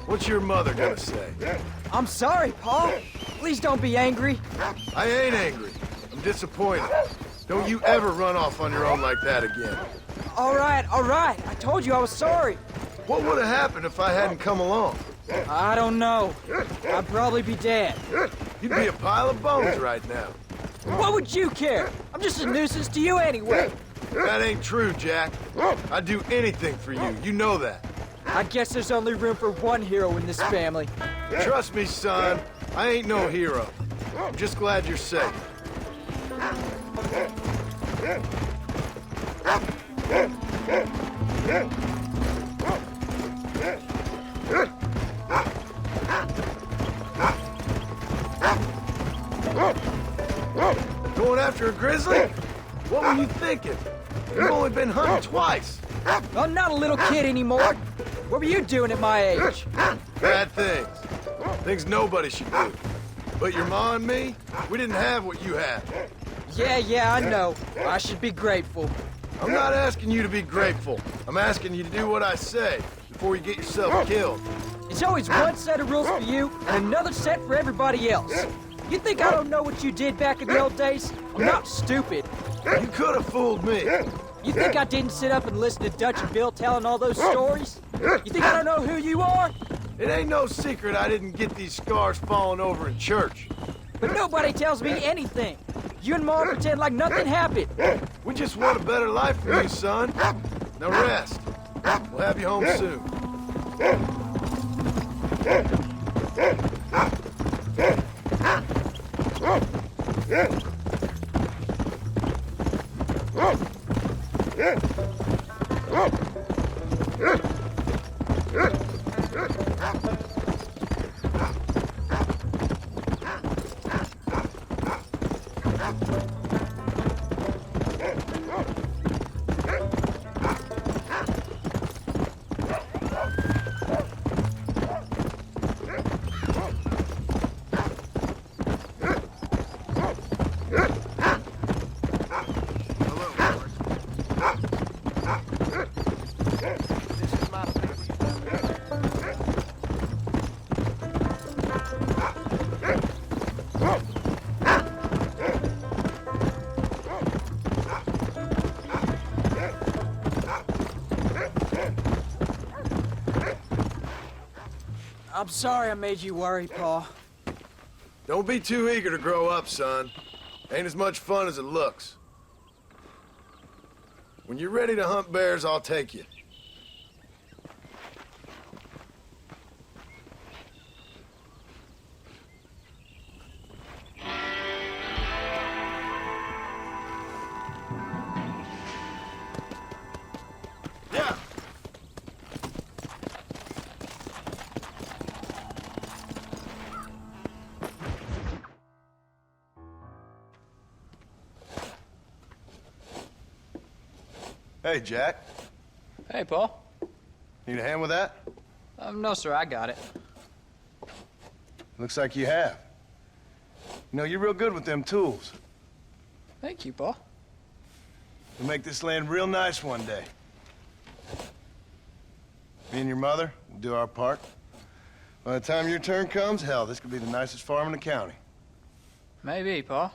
What's your mother gonna say? I'm sorry, Paul. Please don't be angry. I ain't angry. I'm disappointed. Don't you ever run off on your own like that again. All right. I told you I was sorry. What would have happened if I hadn't come along? I don't know. I'd probably be dead. You'd be a pile of bones right now. What would you care? I'm just a nuisance to you anyway. That ain't true, Jack. I'd do anything for you. You know that. I guess there's only room for one hero in this family. Trust me, son. I ain't no hero. I'm just glad you're safe. Going after a grizzly? What were you thinking? You've only been hunting twice. I'm not a little kid anymore. What were you doing at my age? Bad things. Things nobody should do. But your ma and me, we didn't have what you had. Yeah, I know. I should be grateful. I'm not asking you to be grateful. I'm asking you to do what I say before you get yourself killed. It's always one set of rules for you and another set for everybody else. You think I don't know what you did back in the old days? I'm not stupid. You could have fooled me. You think I didn't sit up and listen to Dutch and Bill telling all those stories? You think I don't know who you are? It ain't no secret I didn't get these scars falling over in church. But nobody tells me anything. You and Mom pretend like nothing happened. We just want a better life for you, son. Now rest. We'll have you home soon. I'm sorry I made you worry, Paul. Don't be too eager to grow up, son. Ain't as much fun as it looks. When you're ready to hunt bears, I'll take you. Hey, Jack. Hey, Paul. Need a hand with that? No, sir, I got it. Looks like you have. You know, you're real good with them tools. Thank you, Paul. We'll make this land real nice one day. Me and your mother will do our part. By the time your turn comes, hell, this could be the nicest farm in the county. Maybe, Paul.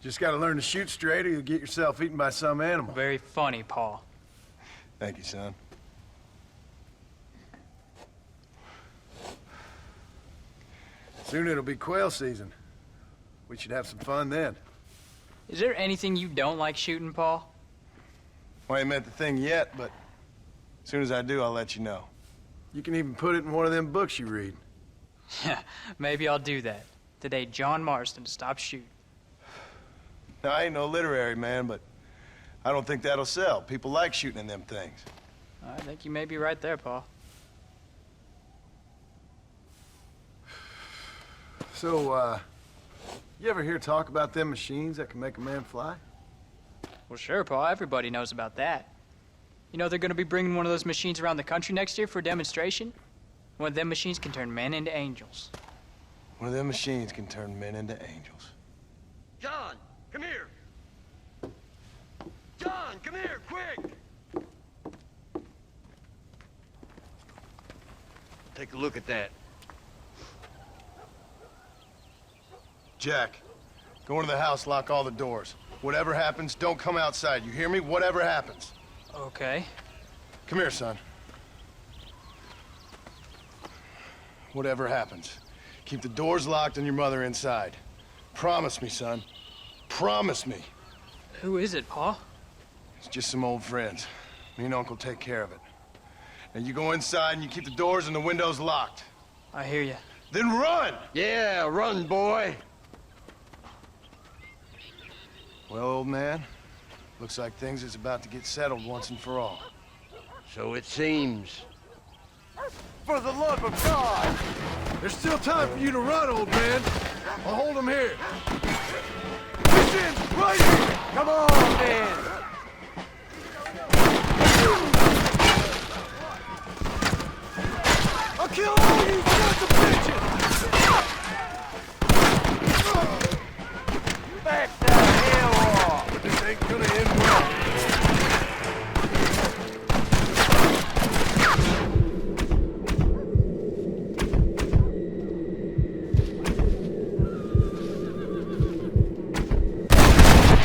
Just gotta learn to shoot straight or you'll get yourself eaten by some animal. Very funny, Paul. Thank you, son. Soon it'll be quail season. We should have some fun then. Is there anything you don't like shooting, Paul? Well, I ain't met the thing yet, but as soon as I do, I'll let you know. You can even put it in one of them books you read. Yeah, maybe I'll do that. Today, John Marston stopped shooting. Now, I ain't no literary man, but I don't think that'll sell. People like shooting in them things. I think you may be right there, Paul. So, you ever hear talk about them machines that can make a man fly? Well, sure, Paul. Everybody knows about that. You know they're going to be bringing one of those machines around the country next year for a demonstration? One of them machines can turn men into angels. One of them machines can turn men into angels. John, come here. John, come here, quick. Take a look at that. Jack, go into the house, lock all the doors. Whatever happens, don't come outside. You hear me? Whatever happens. Okay. Come here, son. Whatever happens, keep the doors locked and your mother inside. Promise me, son. Promise me. Who is it, Pa? It's just some old friends. Me and Uncle take care of it. Now you go inside and you keep the doors and the windows locked. I hear you. Then run! Yeah, run, boy. Well, old man, looks like things is about to get settled once and for all. So it seems. For the love of God! There's still time for you to run, old man. I'll hold him here. He's in, right here! Come on, man! I'll kill all you sons of bitches! Back the hell off! This ain't gonna end well.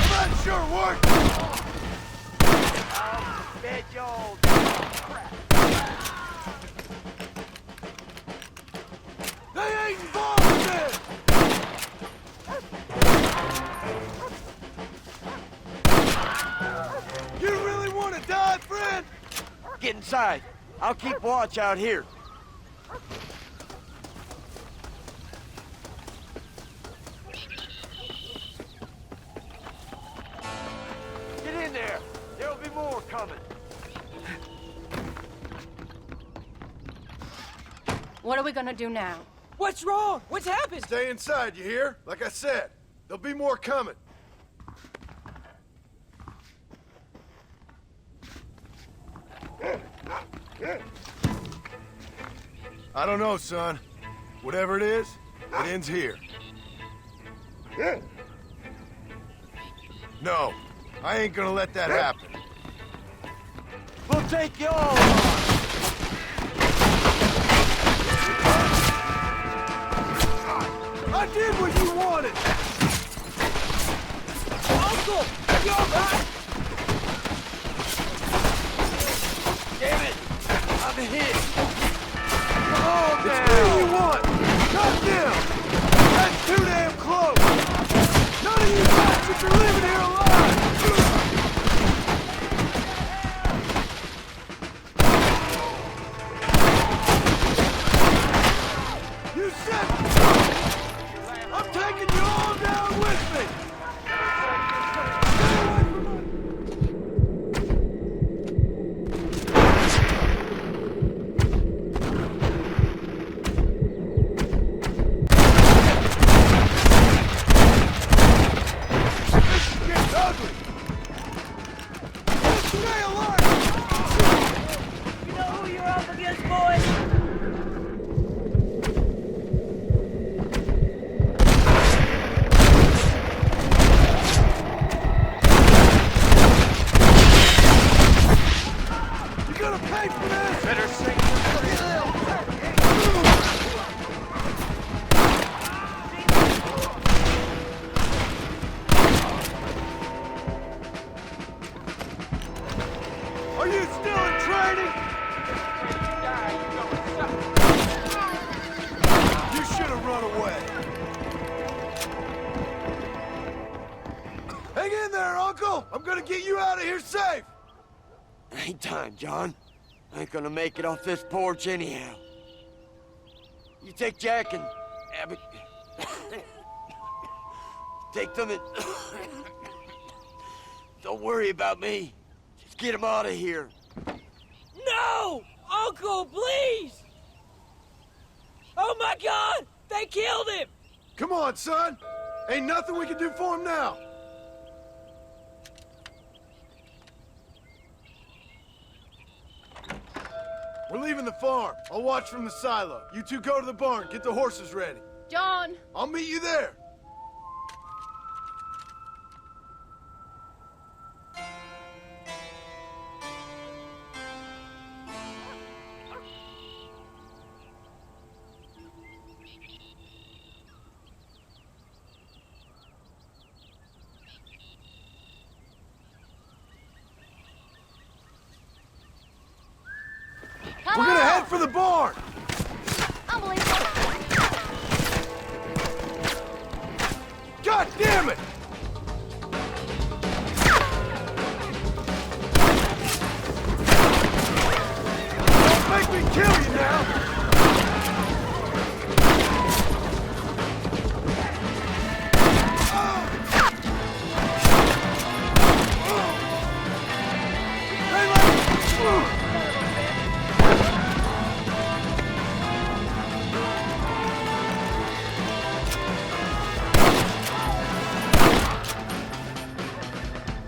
That sure worked! I'll bet y'all crap. They ain't involved in this! You really want to die, friend? Get inside. I'll keep watch out here. Get in there. There'll be more coming. What are we gonna do now? What's wrong? What's happened? Stay inside, you hear? Like I said, there'll be more coming. I don't know, son. Whatever it is, it ends here. No, I ain't gonna let that happen. We'll take you all. I did what you wanted! Uncle! Are you alright? Damn it! I'm hit. Come on, It's me you want! Not them! That's too damn close! None of you bastards are living here alive! You said... I'm taking you all down with me! Are you still in training? You should have run away. Hang in there, Uncle! I'm gonna get you out of here safe! Ain't time, John. I ain't gonna make it off this porch anyhow. You take Jack and Abby. Take them and... Don't worry about me. Just get him out of here. No! Uncle, please! Oh my God! They killed him! Come on, son! Ain't nothing we can do for him now! We're leaving the farm. I'll watch from the silo. You two go to the barn. Get the horses ready. John! I'll meet you there. We're gonna head for the barn! Unbelievable! God damn it! Don't make me kill you now!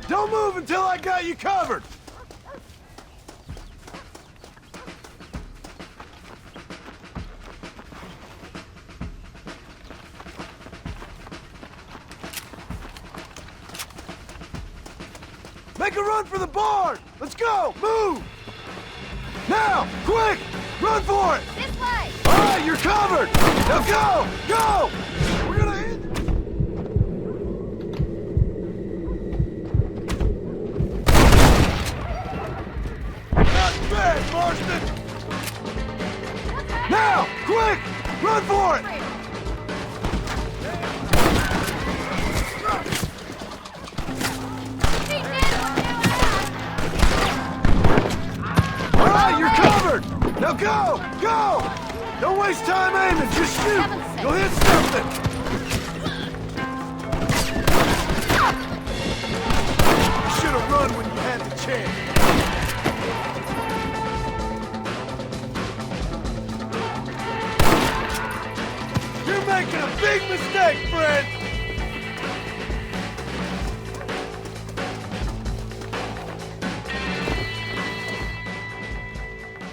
Don't move until I got you covered! Make a run for the barn! Let's go! Move! Now! Quick! Run for it! This way! All right, you're covered! Now go! Go! We're gonna hit... Bad, Marston! Now! Quick! Run for it! All right, you're covered! Now go! Go! Don't waste time aiming, just shoot! You'll hit something! You should have run when you had the chance. You're making a big mistake, friend!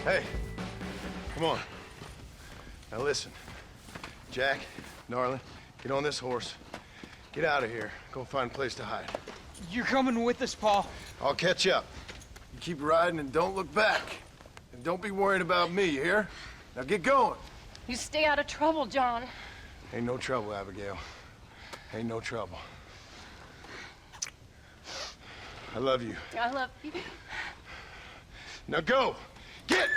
Hey, come on. Now listen. Jack, darling, get on this horse. Get out of here. Go find a place to hide. You're coming with us, Paul. I'll catch up. You keep riding and don't look back. And don't be worried about me, you hear? Now get going. You stay out of trouble, John. Ain't no trouble, Abigail. Ain't no trouble. I love you. I love you. Now go! Get!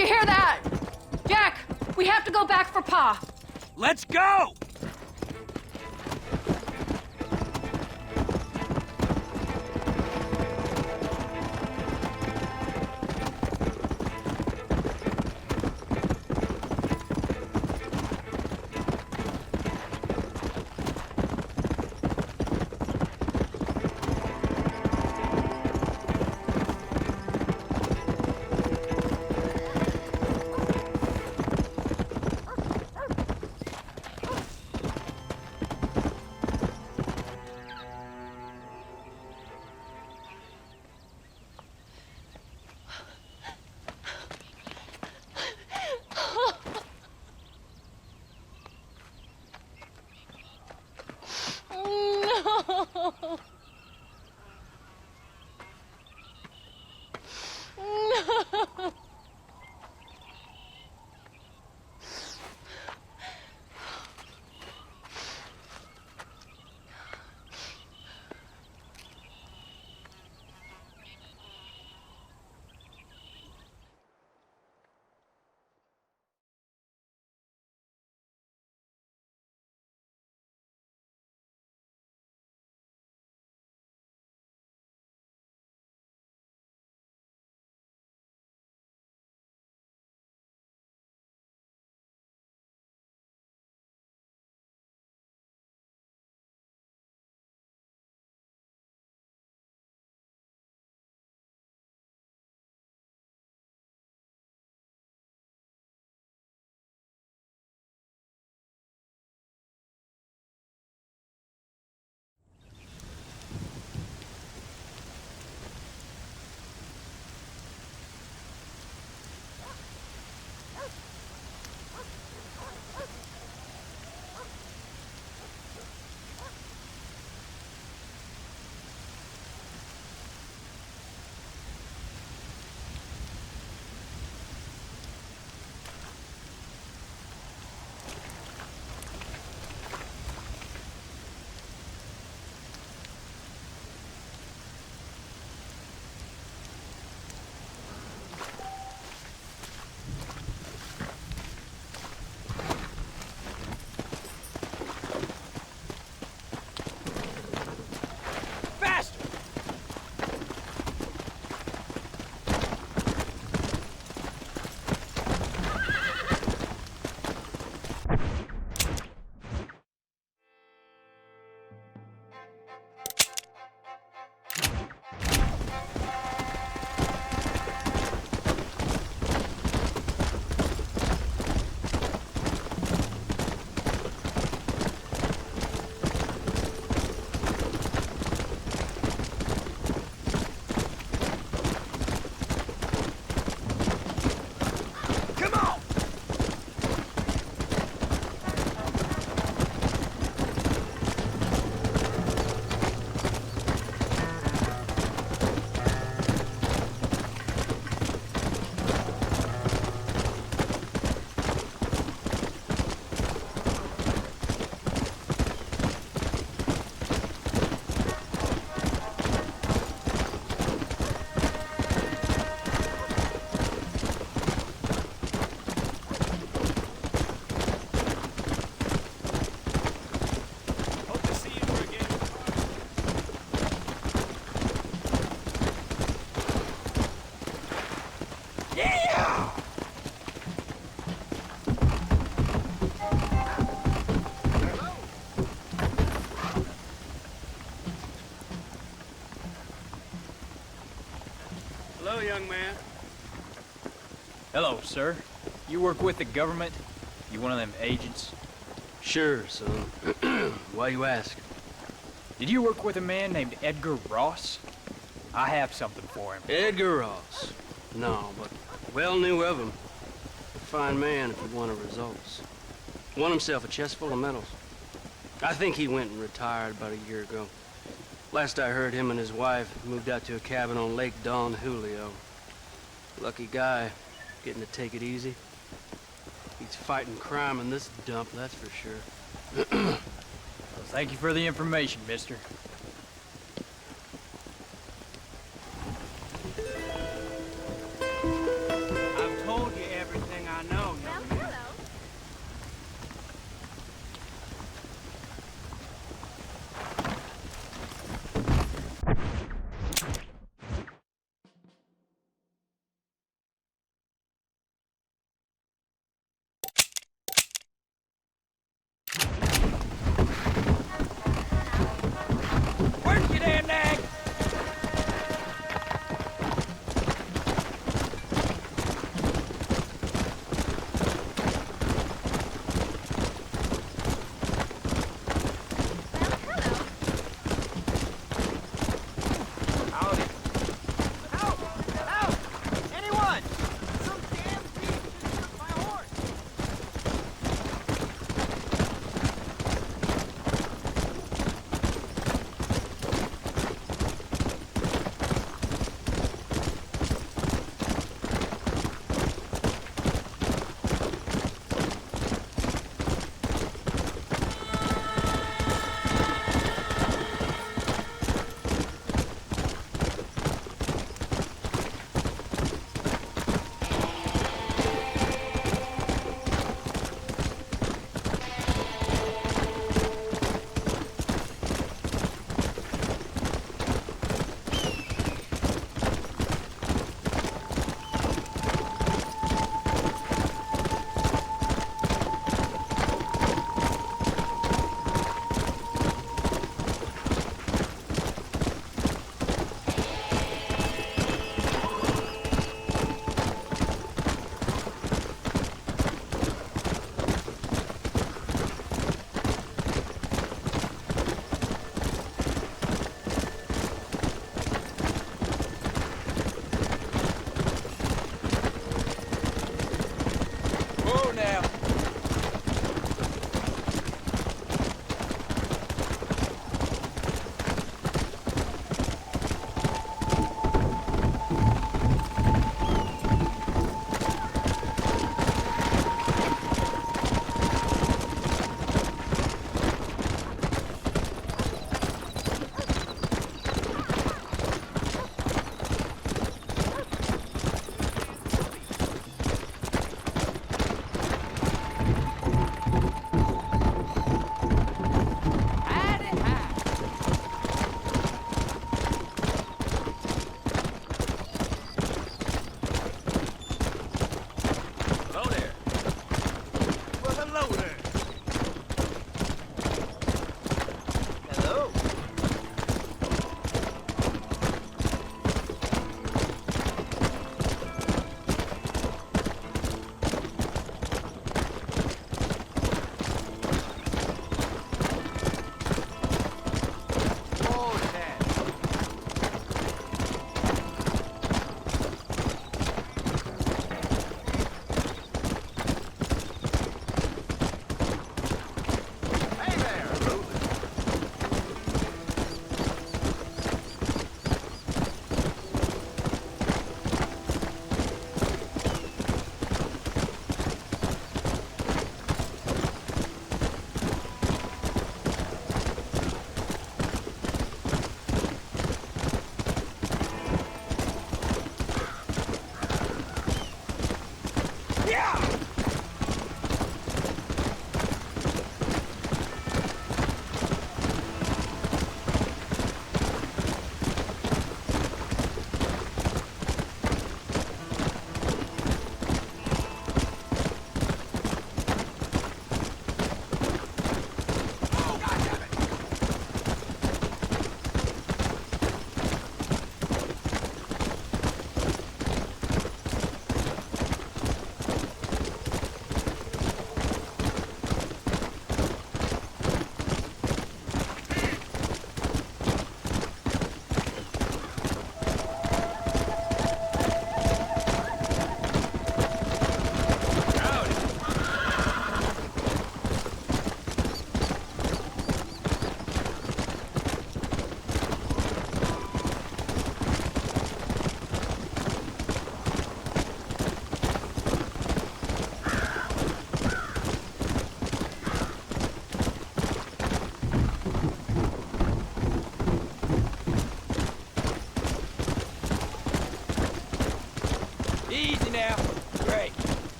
you hear that? Jack, we have to go back for Pa. Let's go! Hello, young man. Hello, sir. You work with the government? You one of them agents? Sure, son. Why you ask? Did you work with a man named Edgar Ross? I have something for him. Edgar Ross? No, but well knew of him. A fine man if he wanted results. Won himself a chest full of medals. I think he went and retired about a year ago. Last I heard, him and his wife moved out to a cabin on Lake Don Julio. Lucky guy, getting to take it easy. He's fighting crime in this dump, that's for sure. Well, thank you for the information, mister. I've told you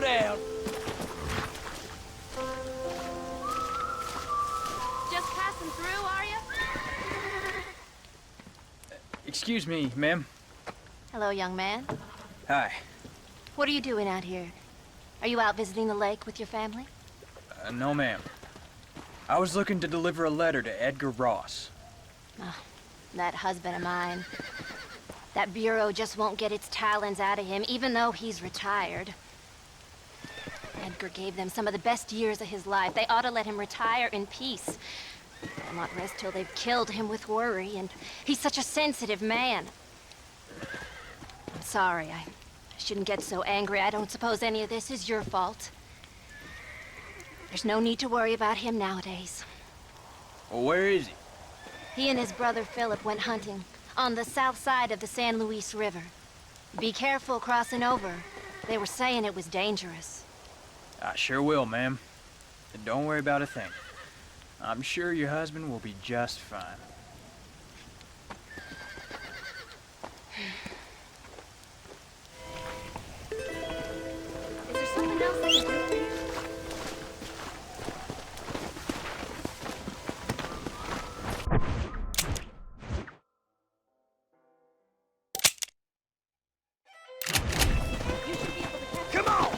down. Just passing through, are you? Excuse me, ma'am. Hello, young man. Hi. What are you doing out here? Are you out visiting the lake with your family? No, ma'am. I was looking to deliver a letter to Edgar Ross. Oh, that husband of mine. That bureau just won't get its talons out of him, even though he's retired. Edgar gave them some of the best years of his life. They ought to let him retire in peace. They'll not rest till they've killed him with worry, and he's such a sensitive man. I'm sorry, I shouldn't get so angry. I don't suppose any of this is your fault. There's no need to worry about him nowadays. Well, where is he? He and his brother Philip went hunting on the south side of the San Luis River. Be careful crossing over. They were saying it was dangerous. I sure will, ma'am. And don't worry about a thing. I'm sure your husband will be just fine. Is there something else I can do for you? Come on!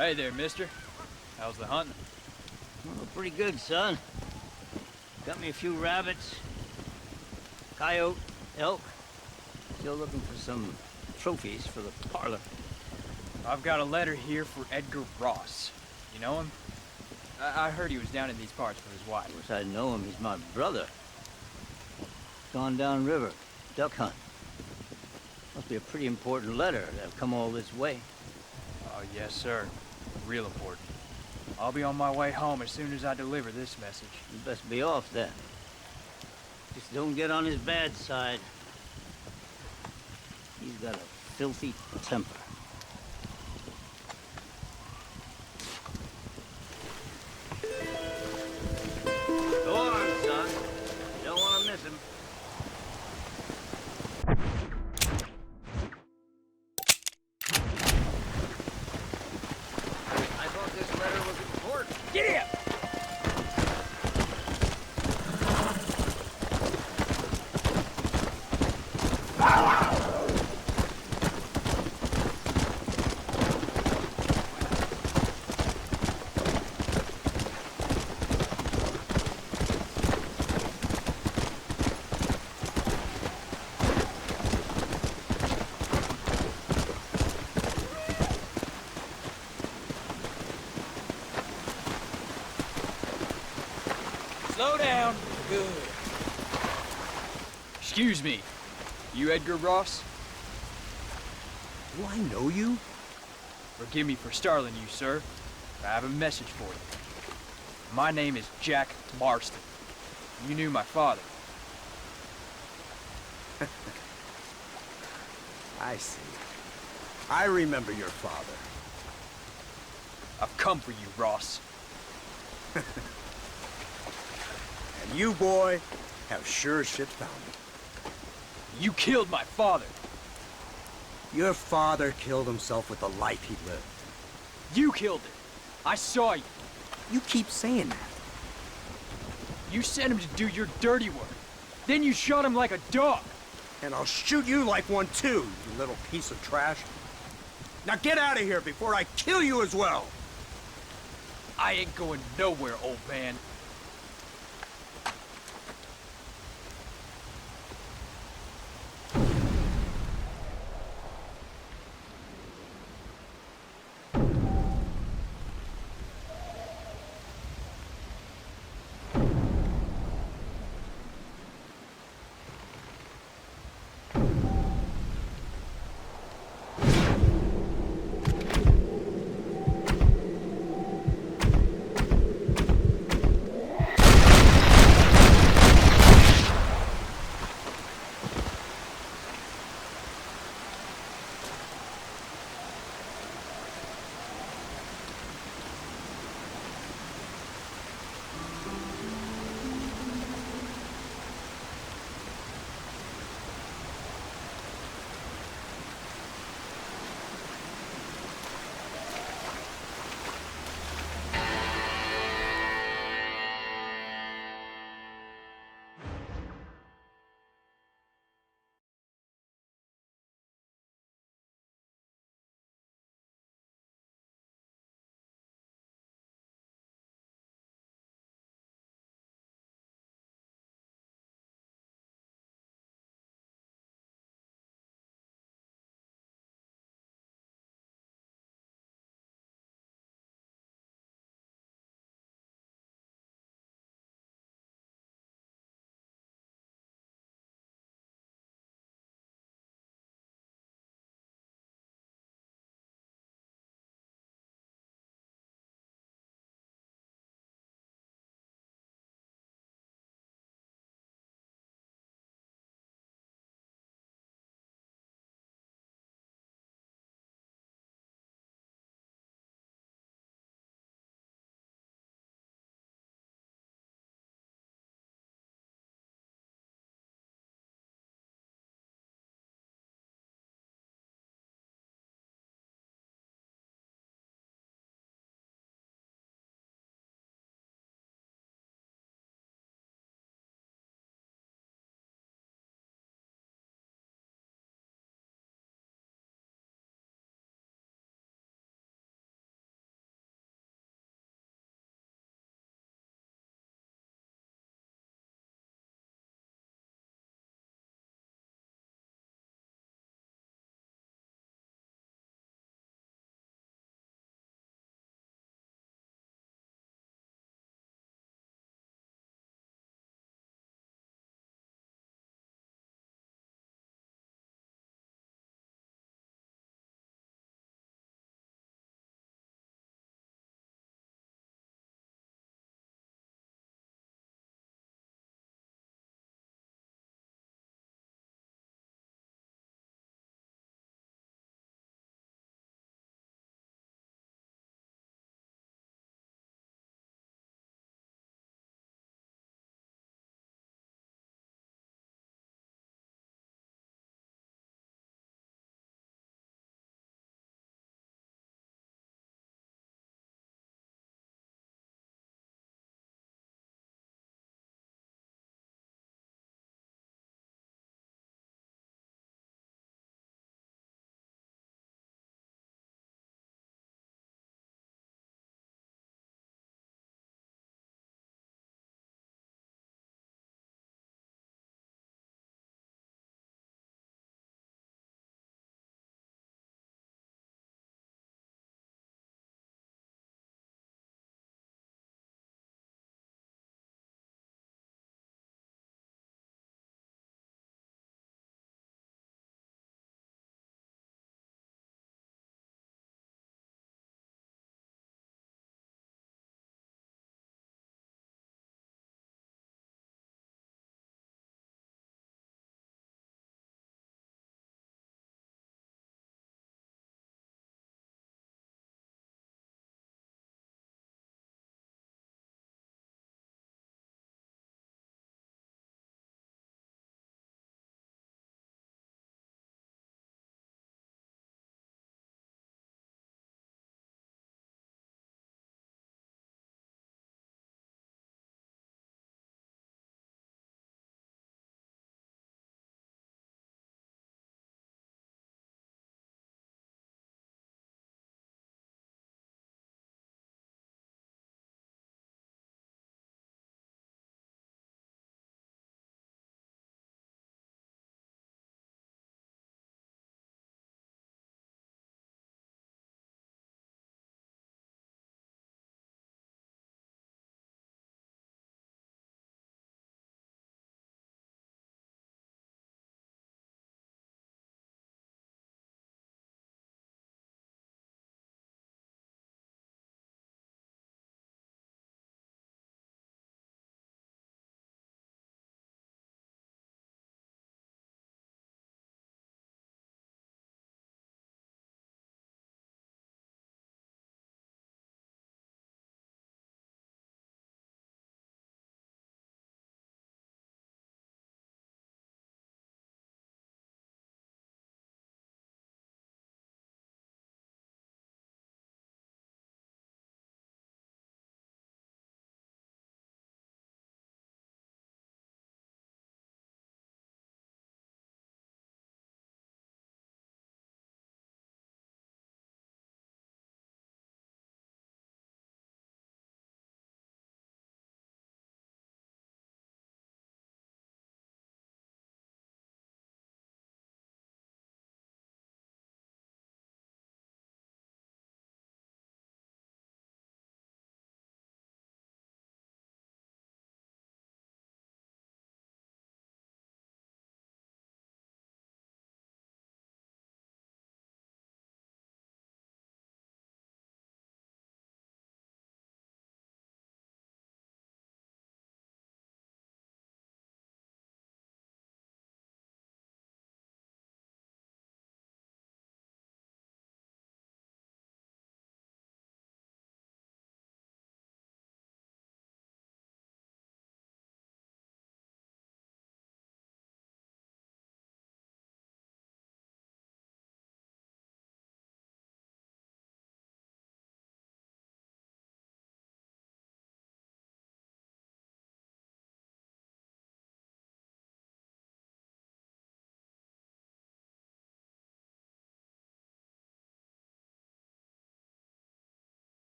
Hey there, mister. How's the hunting? Oh, pretty good, son. Got me a few rabbits, coyote, elk. Still looking for some trophies for the parlor. I've got a letter here for Edgar Ross. You know him? I heard he was down in these parts for his wife. Of course I know him. He's my brother. Gone down river, duck hunt. Must be a pretty important letter to have come all this way. Oh, yes, sir. Real important. I'll be on my way home as soon as I deliver this message. You best be off then. Just don't get on his bad side. He's got a filthy temper. Go on, son. You don't want to miss him. I thought this letter was important. Get him! Slow down. Good. Excuse me. You Edgar Ross? Do I know you? Forgive me for startling you, sir. I have a message for you. My name is Jack Marston. You knew my father. I see. I remember your father. I've come for you, Ross. And you, boy, have sure as shit found me. You killed my father. Your father killed himself with the life he lived. You killed him. I saw you. You keep saying that. You sent him to do your dirty work. Then you shot him like a dog. And I'll shoot you like one too, you little piece of trash. Now get out of here before I kill you as well. I ain't going nowhere, old man.